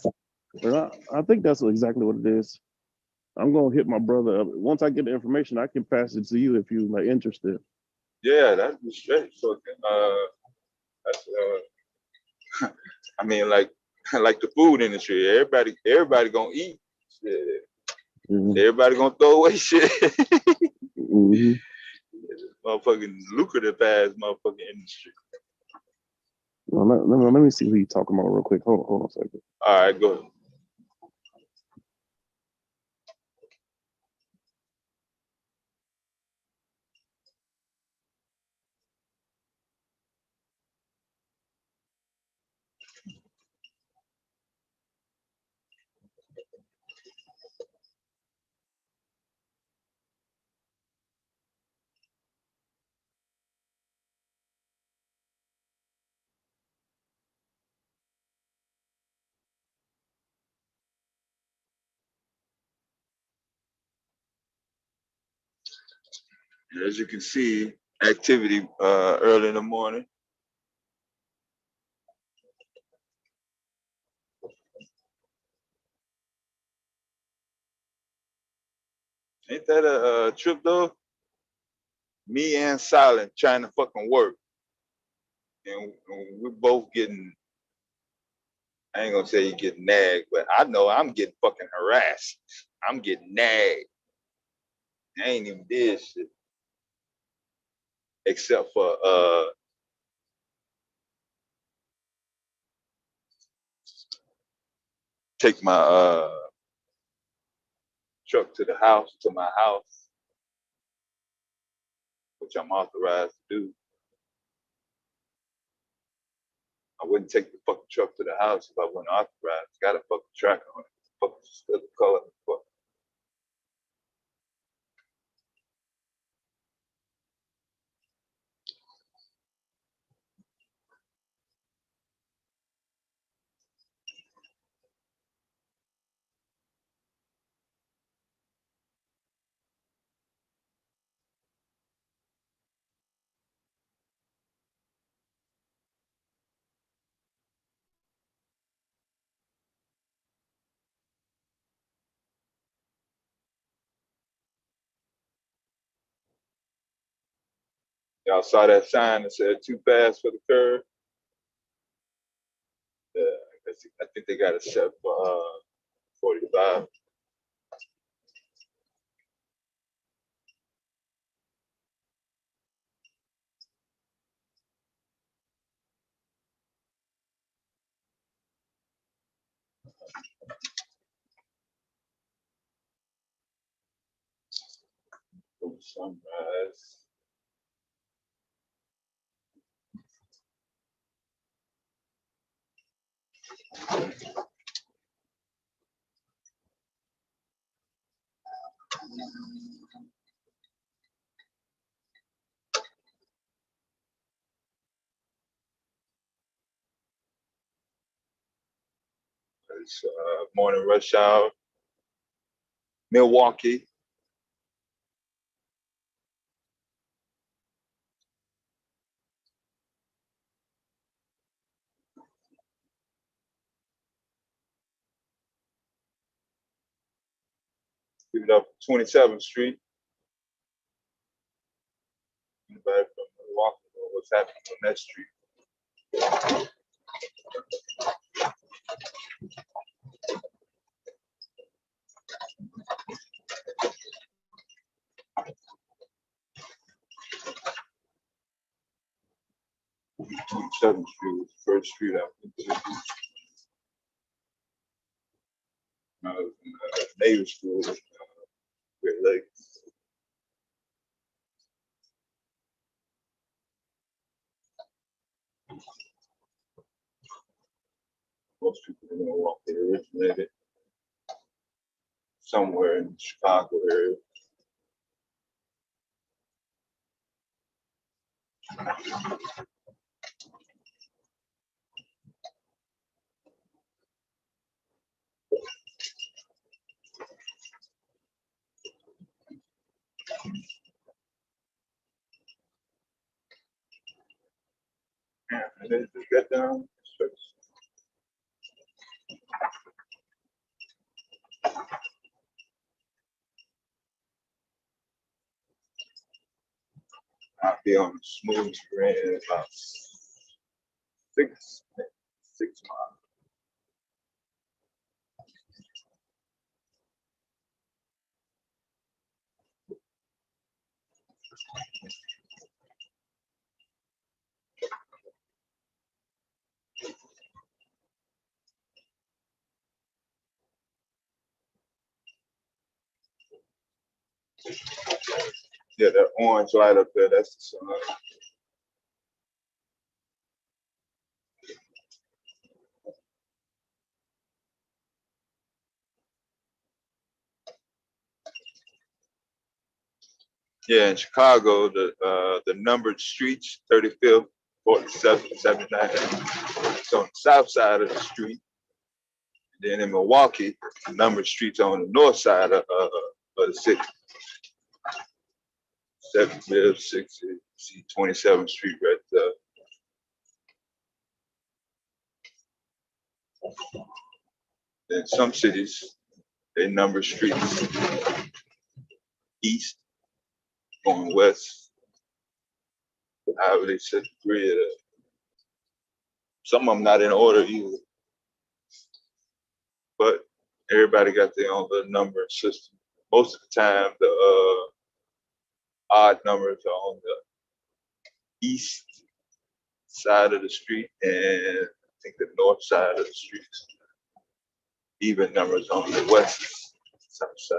But I think that's exactly what it is. I'm gonna hit my brother up. Once I get the information, I can pass it to you if you like interested. Yeah, that'd be straight. So that's I mean, like the food industry. Everybody gonna eat. Shit. Mm-hmm. Everybody gonna throw away shit. Mm-hmm. Motherfucking lucrative ass motherfucking industry. Well, let me see who you talking about real quick. Hold on a second. All right, go ahead. As you can see, activity early in the morning. Ain't that a trip though? Me and Silent trying to fucking work, and we're both getting. I ain't gonna say you get nagged, but I know I'm getting fucking harassed. I'm getting nagged. I ain't even did shit except for take my truck to the house, to my house, which I'm authorized to do. I wouldn't take the fucking truck to the house if I wasn't authorized. Got a fucking track on it. Fucking still the color. Fuck. Y'all saw that sign that said too fast for the curve? I think they got it set for 45. Sunrise. It's morning rush hour. Milwaukee. Give it up 27th Street. Anybody from Milwaukee know what's happening on that street? Seventh Street was the first street I went to. I was in Navy School, Great Lakes. Most people in Milwaukee originated somewhere in the Chicago area. Yeah, and then just get down. I'll be on the smooth screen in about 6 miles. Yeah, that orange light up there, that's the sun. Yeah, in Chicago, the numbered streets, 35th, 47th, 79th, it's on the south side of the street. Then in Milwaukee, the numbered streets on the north side of the city. 7th, 60, see 27th Street right there. In some cities, they number streets east, going west, however they set the grid up. Some of them not in order either, but everybody got their own little numbering system. Most of the time, the odd numbers are on the east side of the street and I think the north side of the street. Even numbers on the west side.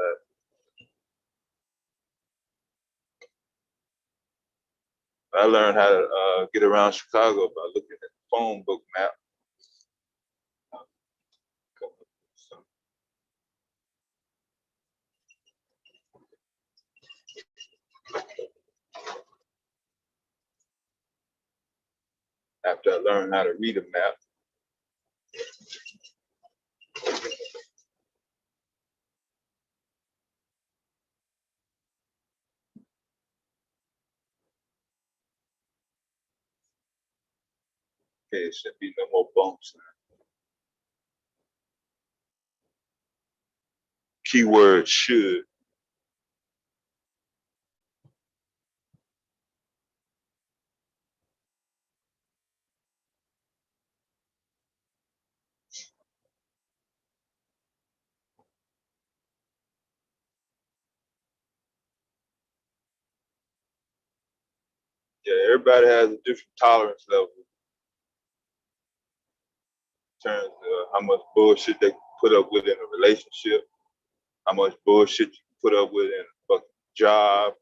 I learned how to get around Chicago by looking at the phone book map. After I learned how to read a map, okay, it should be no more bumps now. Keyword should. Yeah, everybody has a different tolerance level in terms of how much bullshit they can put up with in a relationship, how much bullshit you can put up with in a fucking job.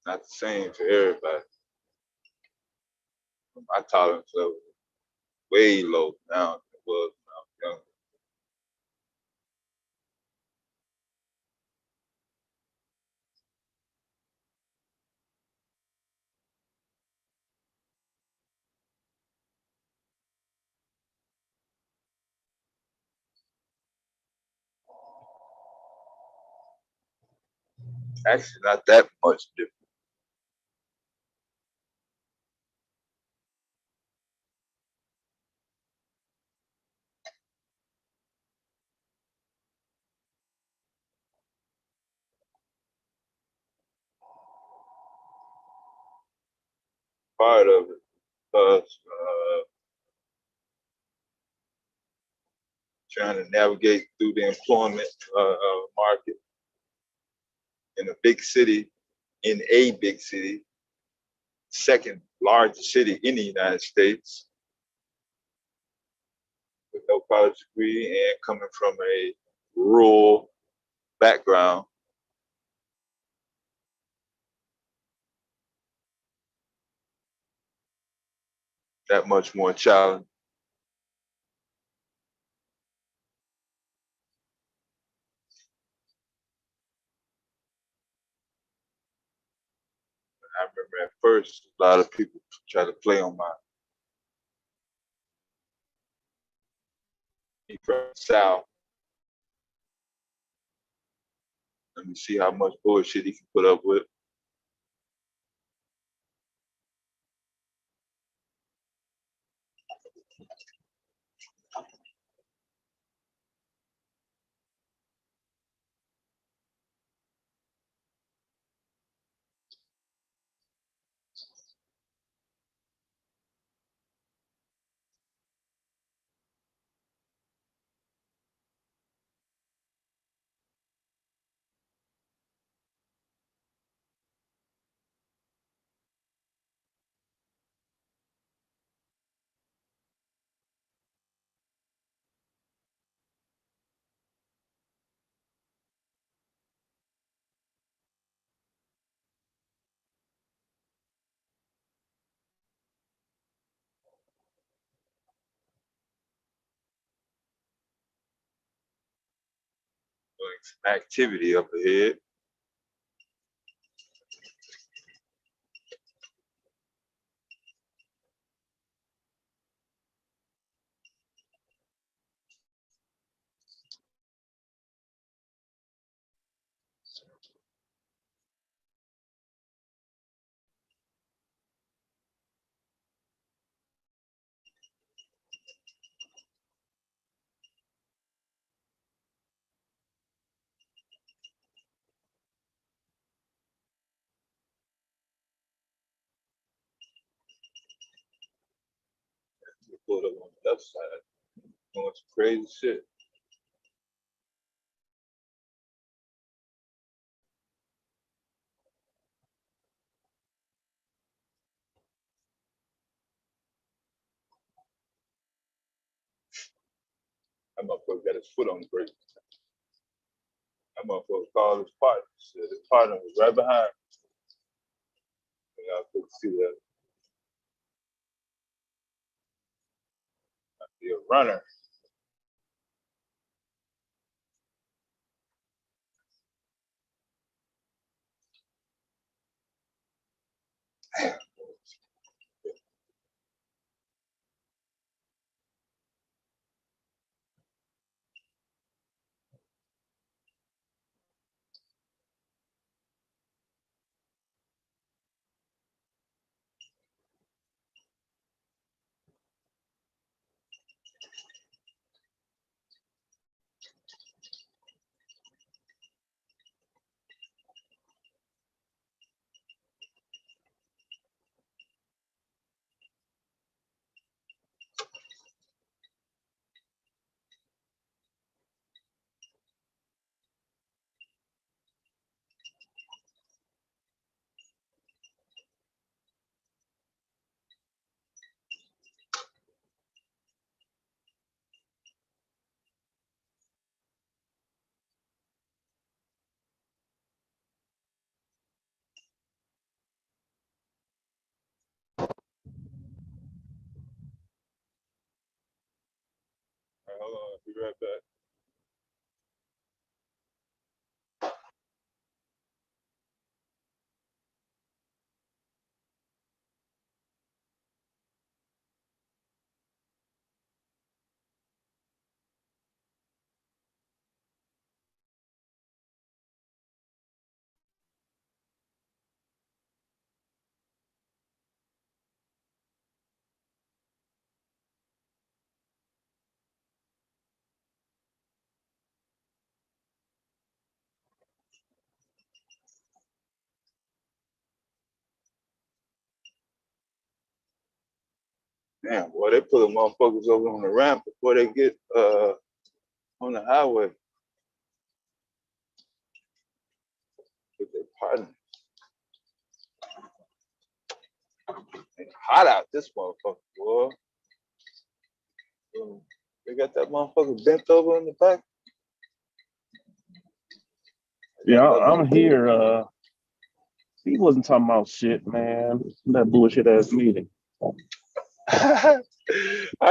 Not the same for everybody. My tolerance level is way low now than it was when I was younger. Actually, not that much different. Part of it, because trying to navigate through the employment market in a big city, second largest city in the United States, with no college degree and coming from a rural background. That much more challenging. I remember at first, a lot of people try to play on my from the South. Let me see how much bullshit he can put up with. Doing some activity up ahead. pulled up on the left side, doing some crazy shit. That motherfucker got his foot on the brake. That motherfucker called his partner. Said his partner was right behind him. I couldn't see that. Be a runner. Hold on, I'll be right back. Damn, boy, they put the motherfuckers over on the ramp before they get on the highway with their partner. It's hot out this motherfucker, boy. They got that motherfucker bent over in the back. Yeah, I'm here. He wasn't talking about shit, man. That bullshit ass meeting. I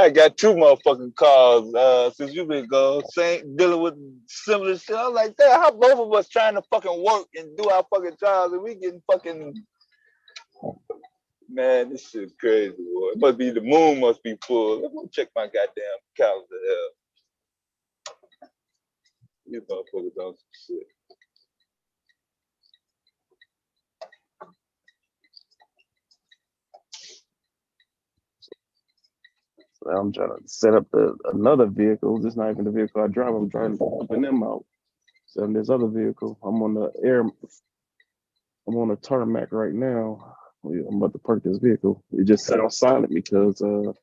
got two motherfucking calls since you've been gone, dealing with similar shit. I was like, damn, how both of us trying to fucking work and do our fucking jobs and we getting fucking, man, this shit crazy, boy. It must be the moon must be full. Let me check my goddamn calendar. Hell, these motherfuckers on some shit. I'm trying to set up another vehicle. This is not even the vehicle I drive. I'm trying to open them out. So in this other vehicle, I'm on a tarmac right now. I'm about to park this vehicle. It just set on silent because right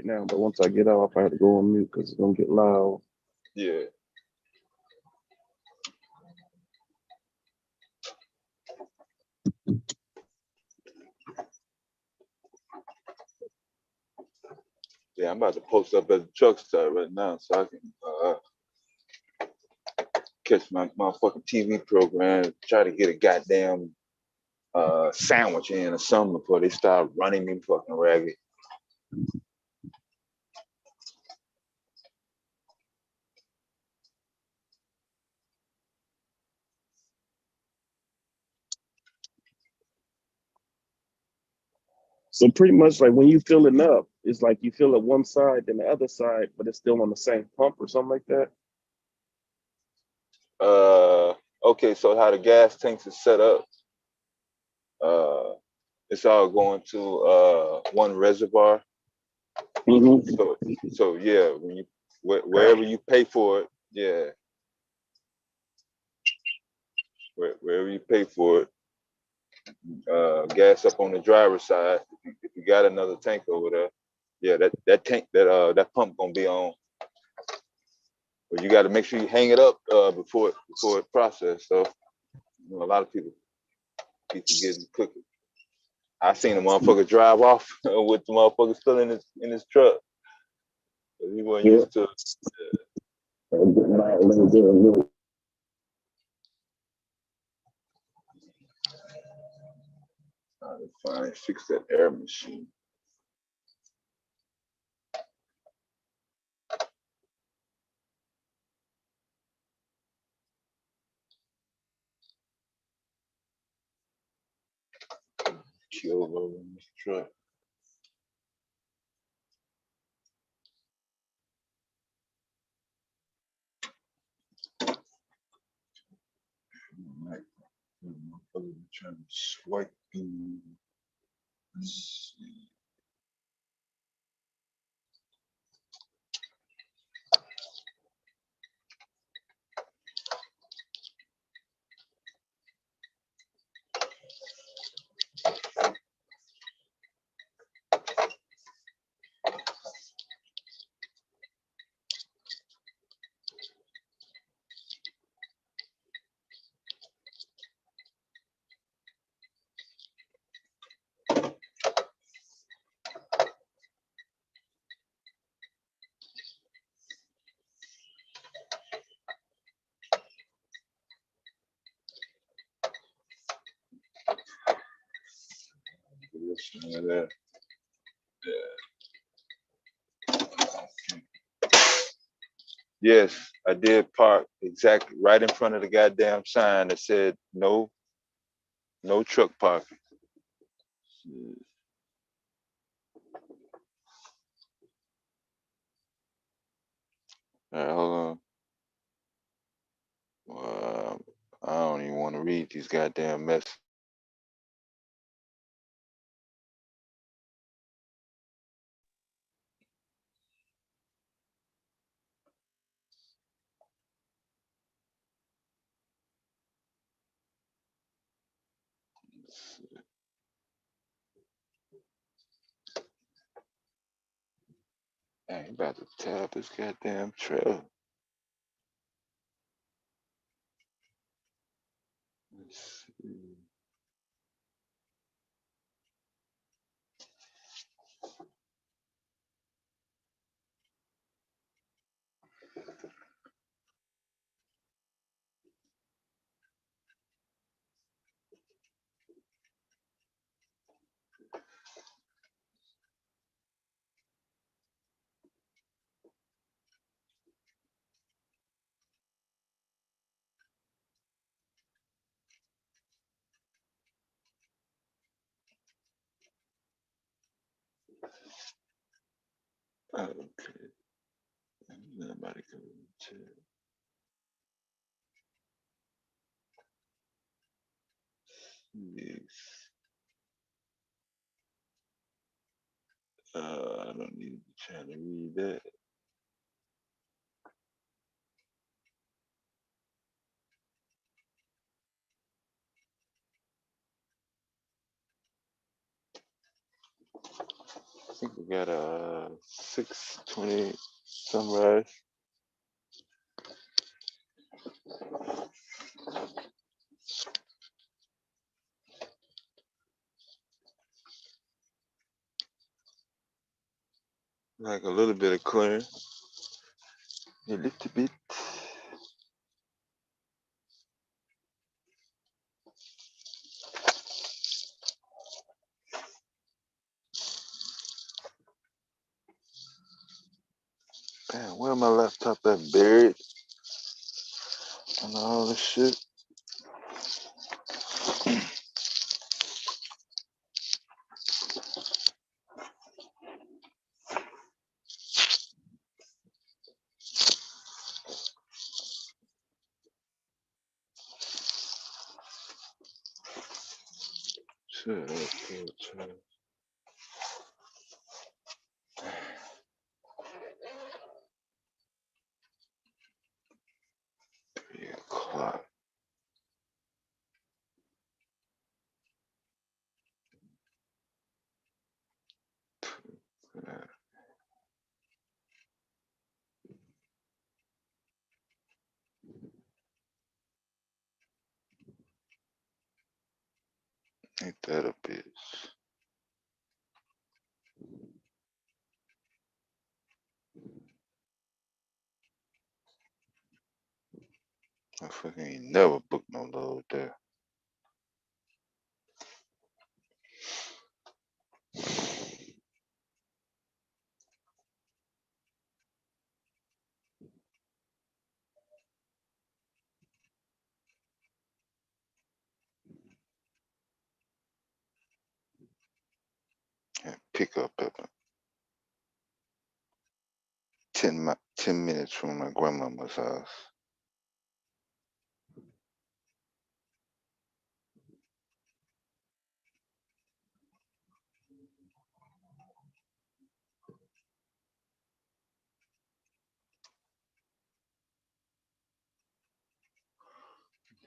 now. But once I get off, I have to go on mute because it's gonna get loud. Yeah. Yeah, I'm about to post up at the truck stop right now so I can catch my motherfucking TV program, try to get a goddamn sandwich in or something before they start running me fucking ragged. So pretty much like when you fill it up, it's like you fill it one side, then the other side, but it's still on the same pump or something like that. Okay, so how the gas tanks is set up, it's all going to one reservoir. Mm-hmm. So yeah, when you wherever you pay for it, yeah, wherever you pay for it, gas up on the driver's side. If you got another tank over there, Yeah, that tank that pump gonna be on. But you got to make sure you hang it up before it processed. So a lot of people keep forgetting to cook it. I seen a motherfucker drive off with the motherfucker still in his truck. He wasn't used to it. Trying to find fix that air machine. Killed over in this truck. Right. Motherfucker trying to swipe you. Let's see. Yes, I did park exactly right in front of the goddamn sign that said no truck parking. All right, hold on. I don't even want to read these goddamn messages. I ain't about to tear up this goddamn trail. Let's see. Okay. Nobody coming to. Yes. I don't need to try to read that. I think we got a 6:20 sunrise. Like a little bit of clearing. A little bit. Damn, where my laptop at buried? And all this shit. Shut up, 3 o'clock. Ain't that a bitch? I fucking ain't never booked no load there. And pick up at 10 minutes from my grandmama's house.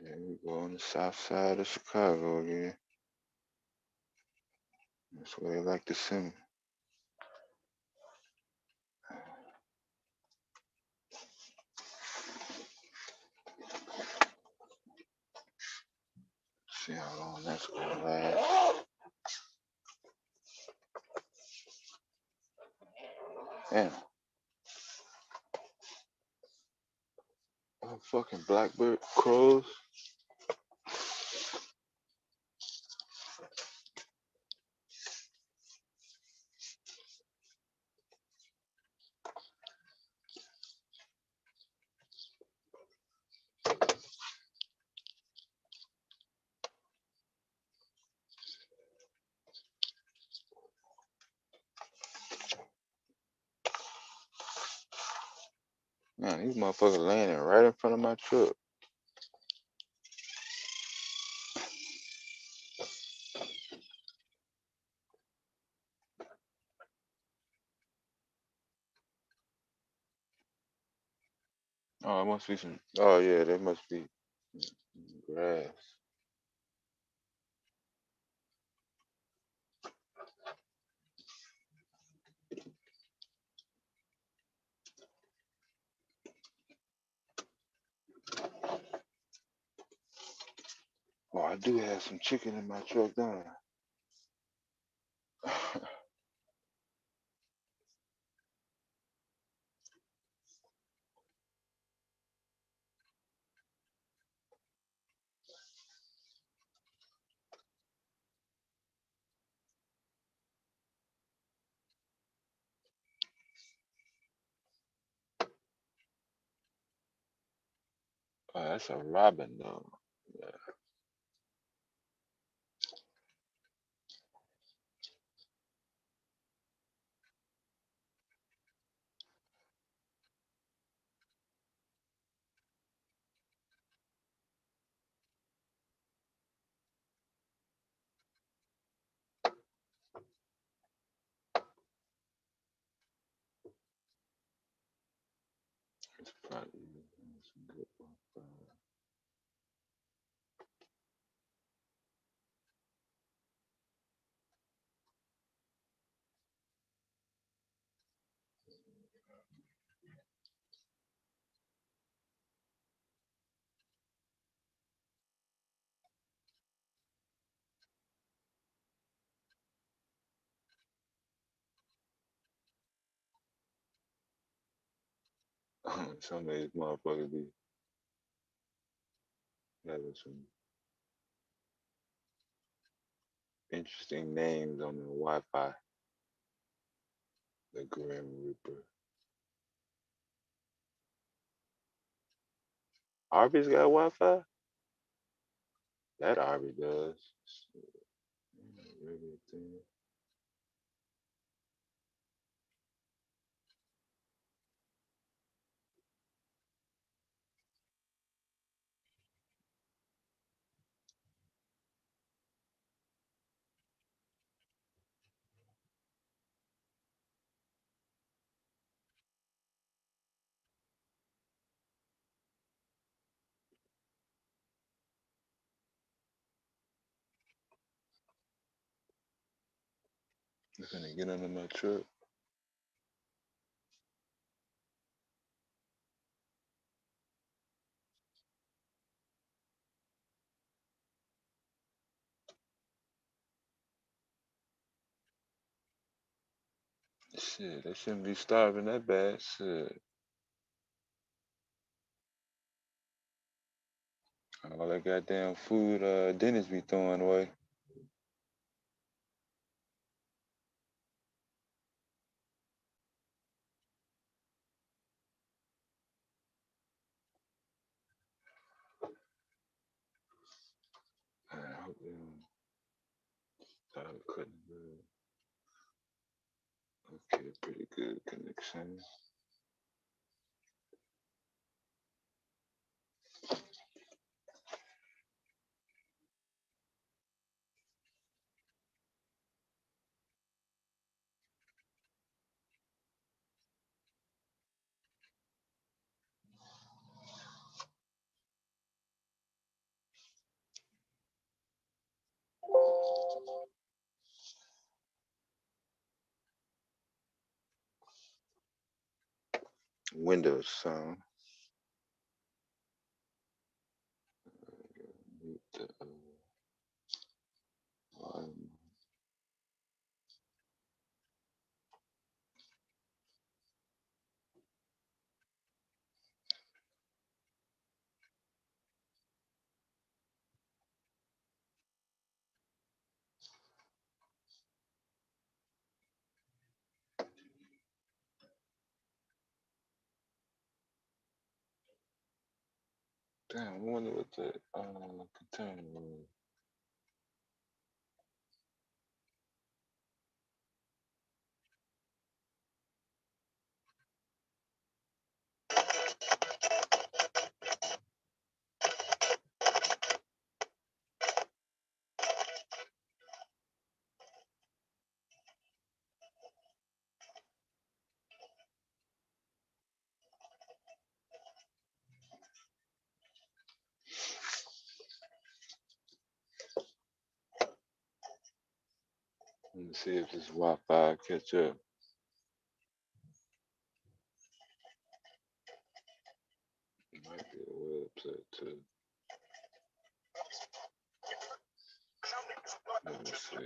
There we go on the south side of Chicago again. That's where they like to send me. See how long that's gonna last. Damn. Oh, fucking blackbird crows. Man, these motherfuckers landing right in front of my truck. Oh, it must be some. Oh yeah, there must be grass. Oh, I do have some chicken in my truck, don't I? Oh, that's a robin though. Yeah. It's probably some good one. Some of these motherfuckers be having some interesting names on the Wi-Fi. The Grim Reaper. Arby's got Wi-Fi? That Arby does. Regular thing. They're gonna get under my truck. Shit, they shouldn't be starving that bad. Shit. All that goddamn food Dennis be throwing away. I hope they don't start cutting good. Okay, pretty good connection. Windows sound. The, volume. Damn, I wonder what the container was. Let me see if this Wi-Fi catch up. It might be a website too. Let me see.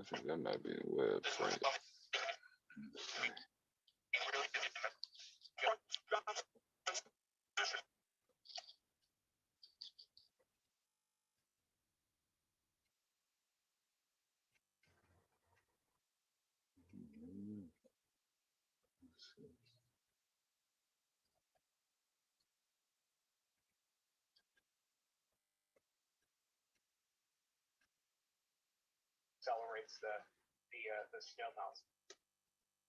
I think that might be a website. Accelerates the snow mounts.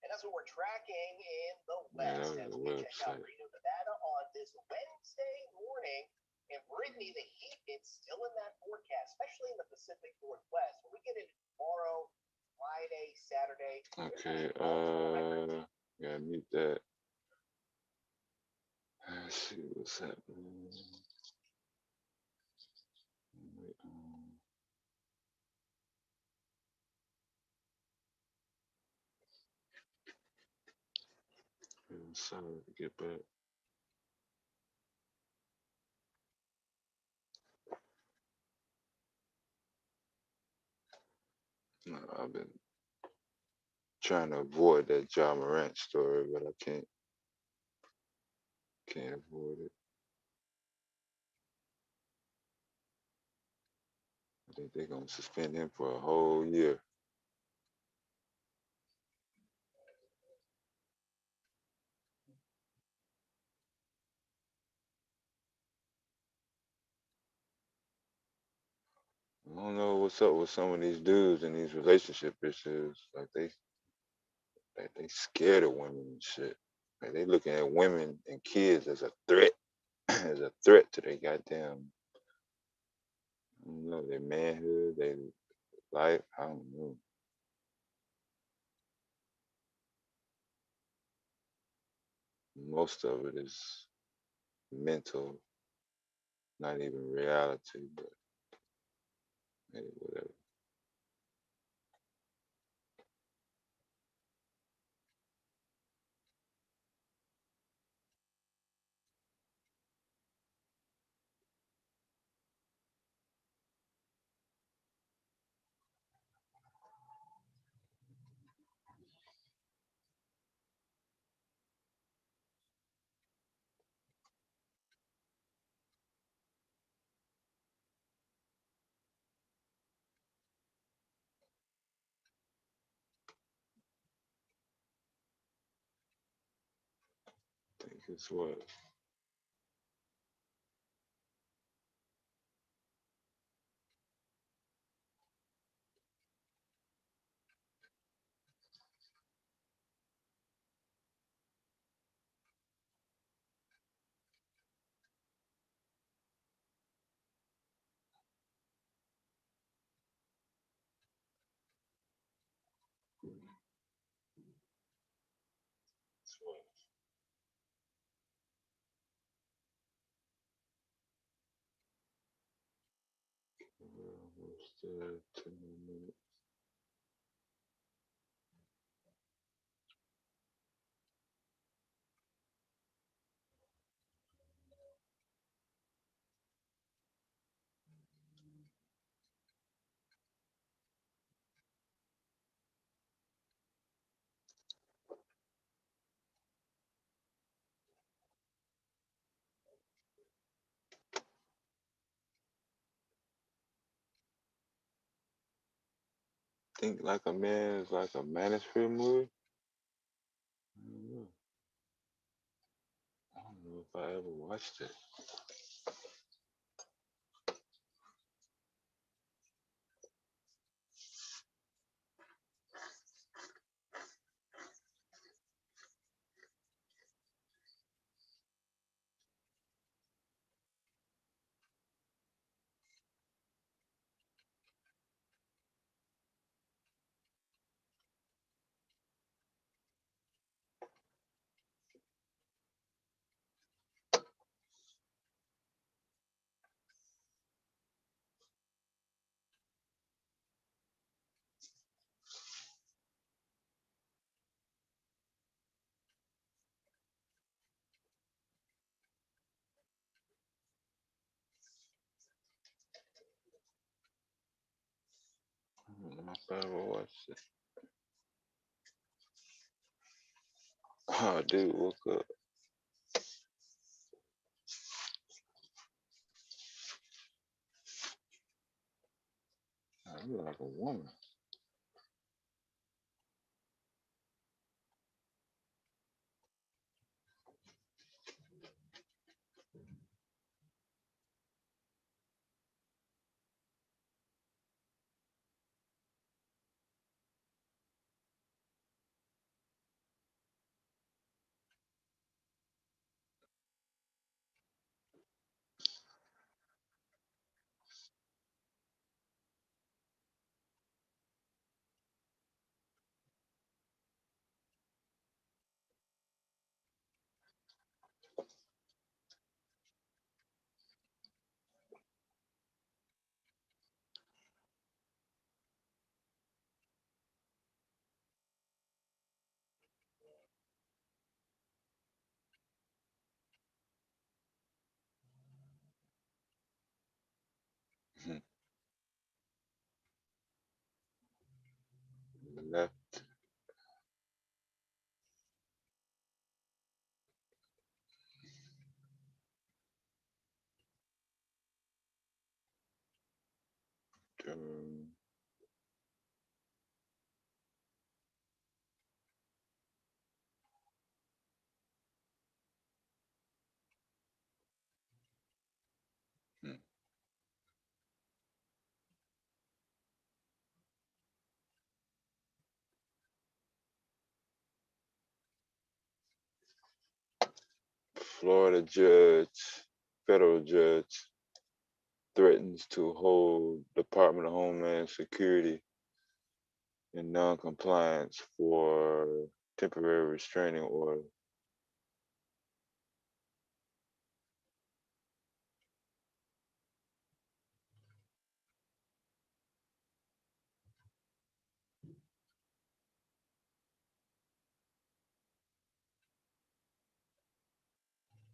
And that's what we're tracking in the west as we check out Reno, Nevada on this Wednesday morning. And Brittany, the heat, it's still in that forecast, especially in the Pacific Northwest. When we get into tomorrow, Friday, Saturday. Okay, gotta mute that. Let's see what's happening. Sorry to get back. No, I've been trying to avoid that John Morant story, but I can't avoid it. I think they're gonna suspend him for a whole year. I don't know what's up with some of these dudes and these relationship issues. Like they scared of women and shit. Like they looking at women and kids as a threat, as a threat to their goddamn, I don't know, their manhood, their life. I don't know. Most of it is mental, not even reality, but hey, whatever. Guess what? Guess what? Almost 10 minutes. Think Like a Man is like a manosphere movie. I don't know if I ever watched it. I don't know if I ever watched it. Oh, dude, woke up. I look like a woman. Left. Um, Florida federal judge threatens to hold Department of Homeland Security in non-compliance for temporary restraining order.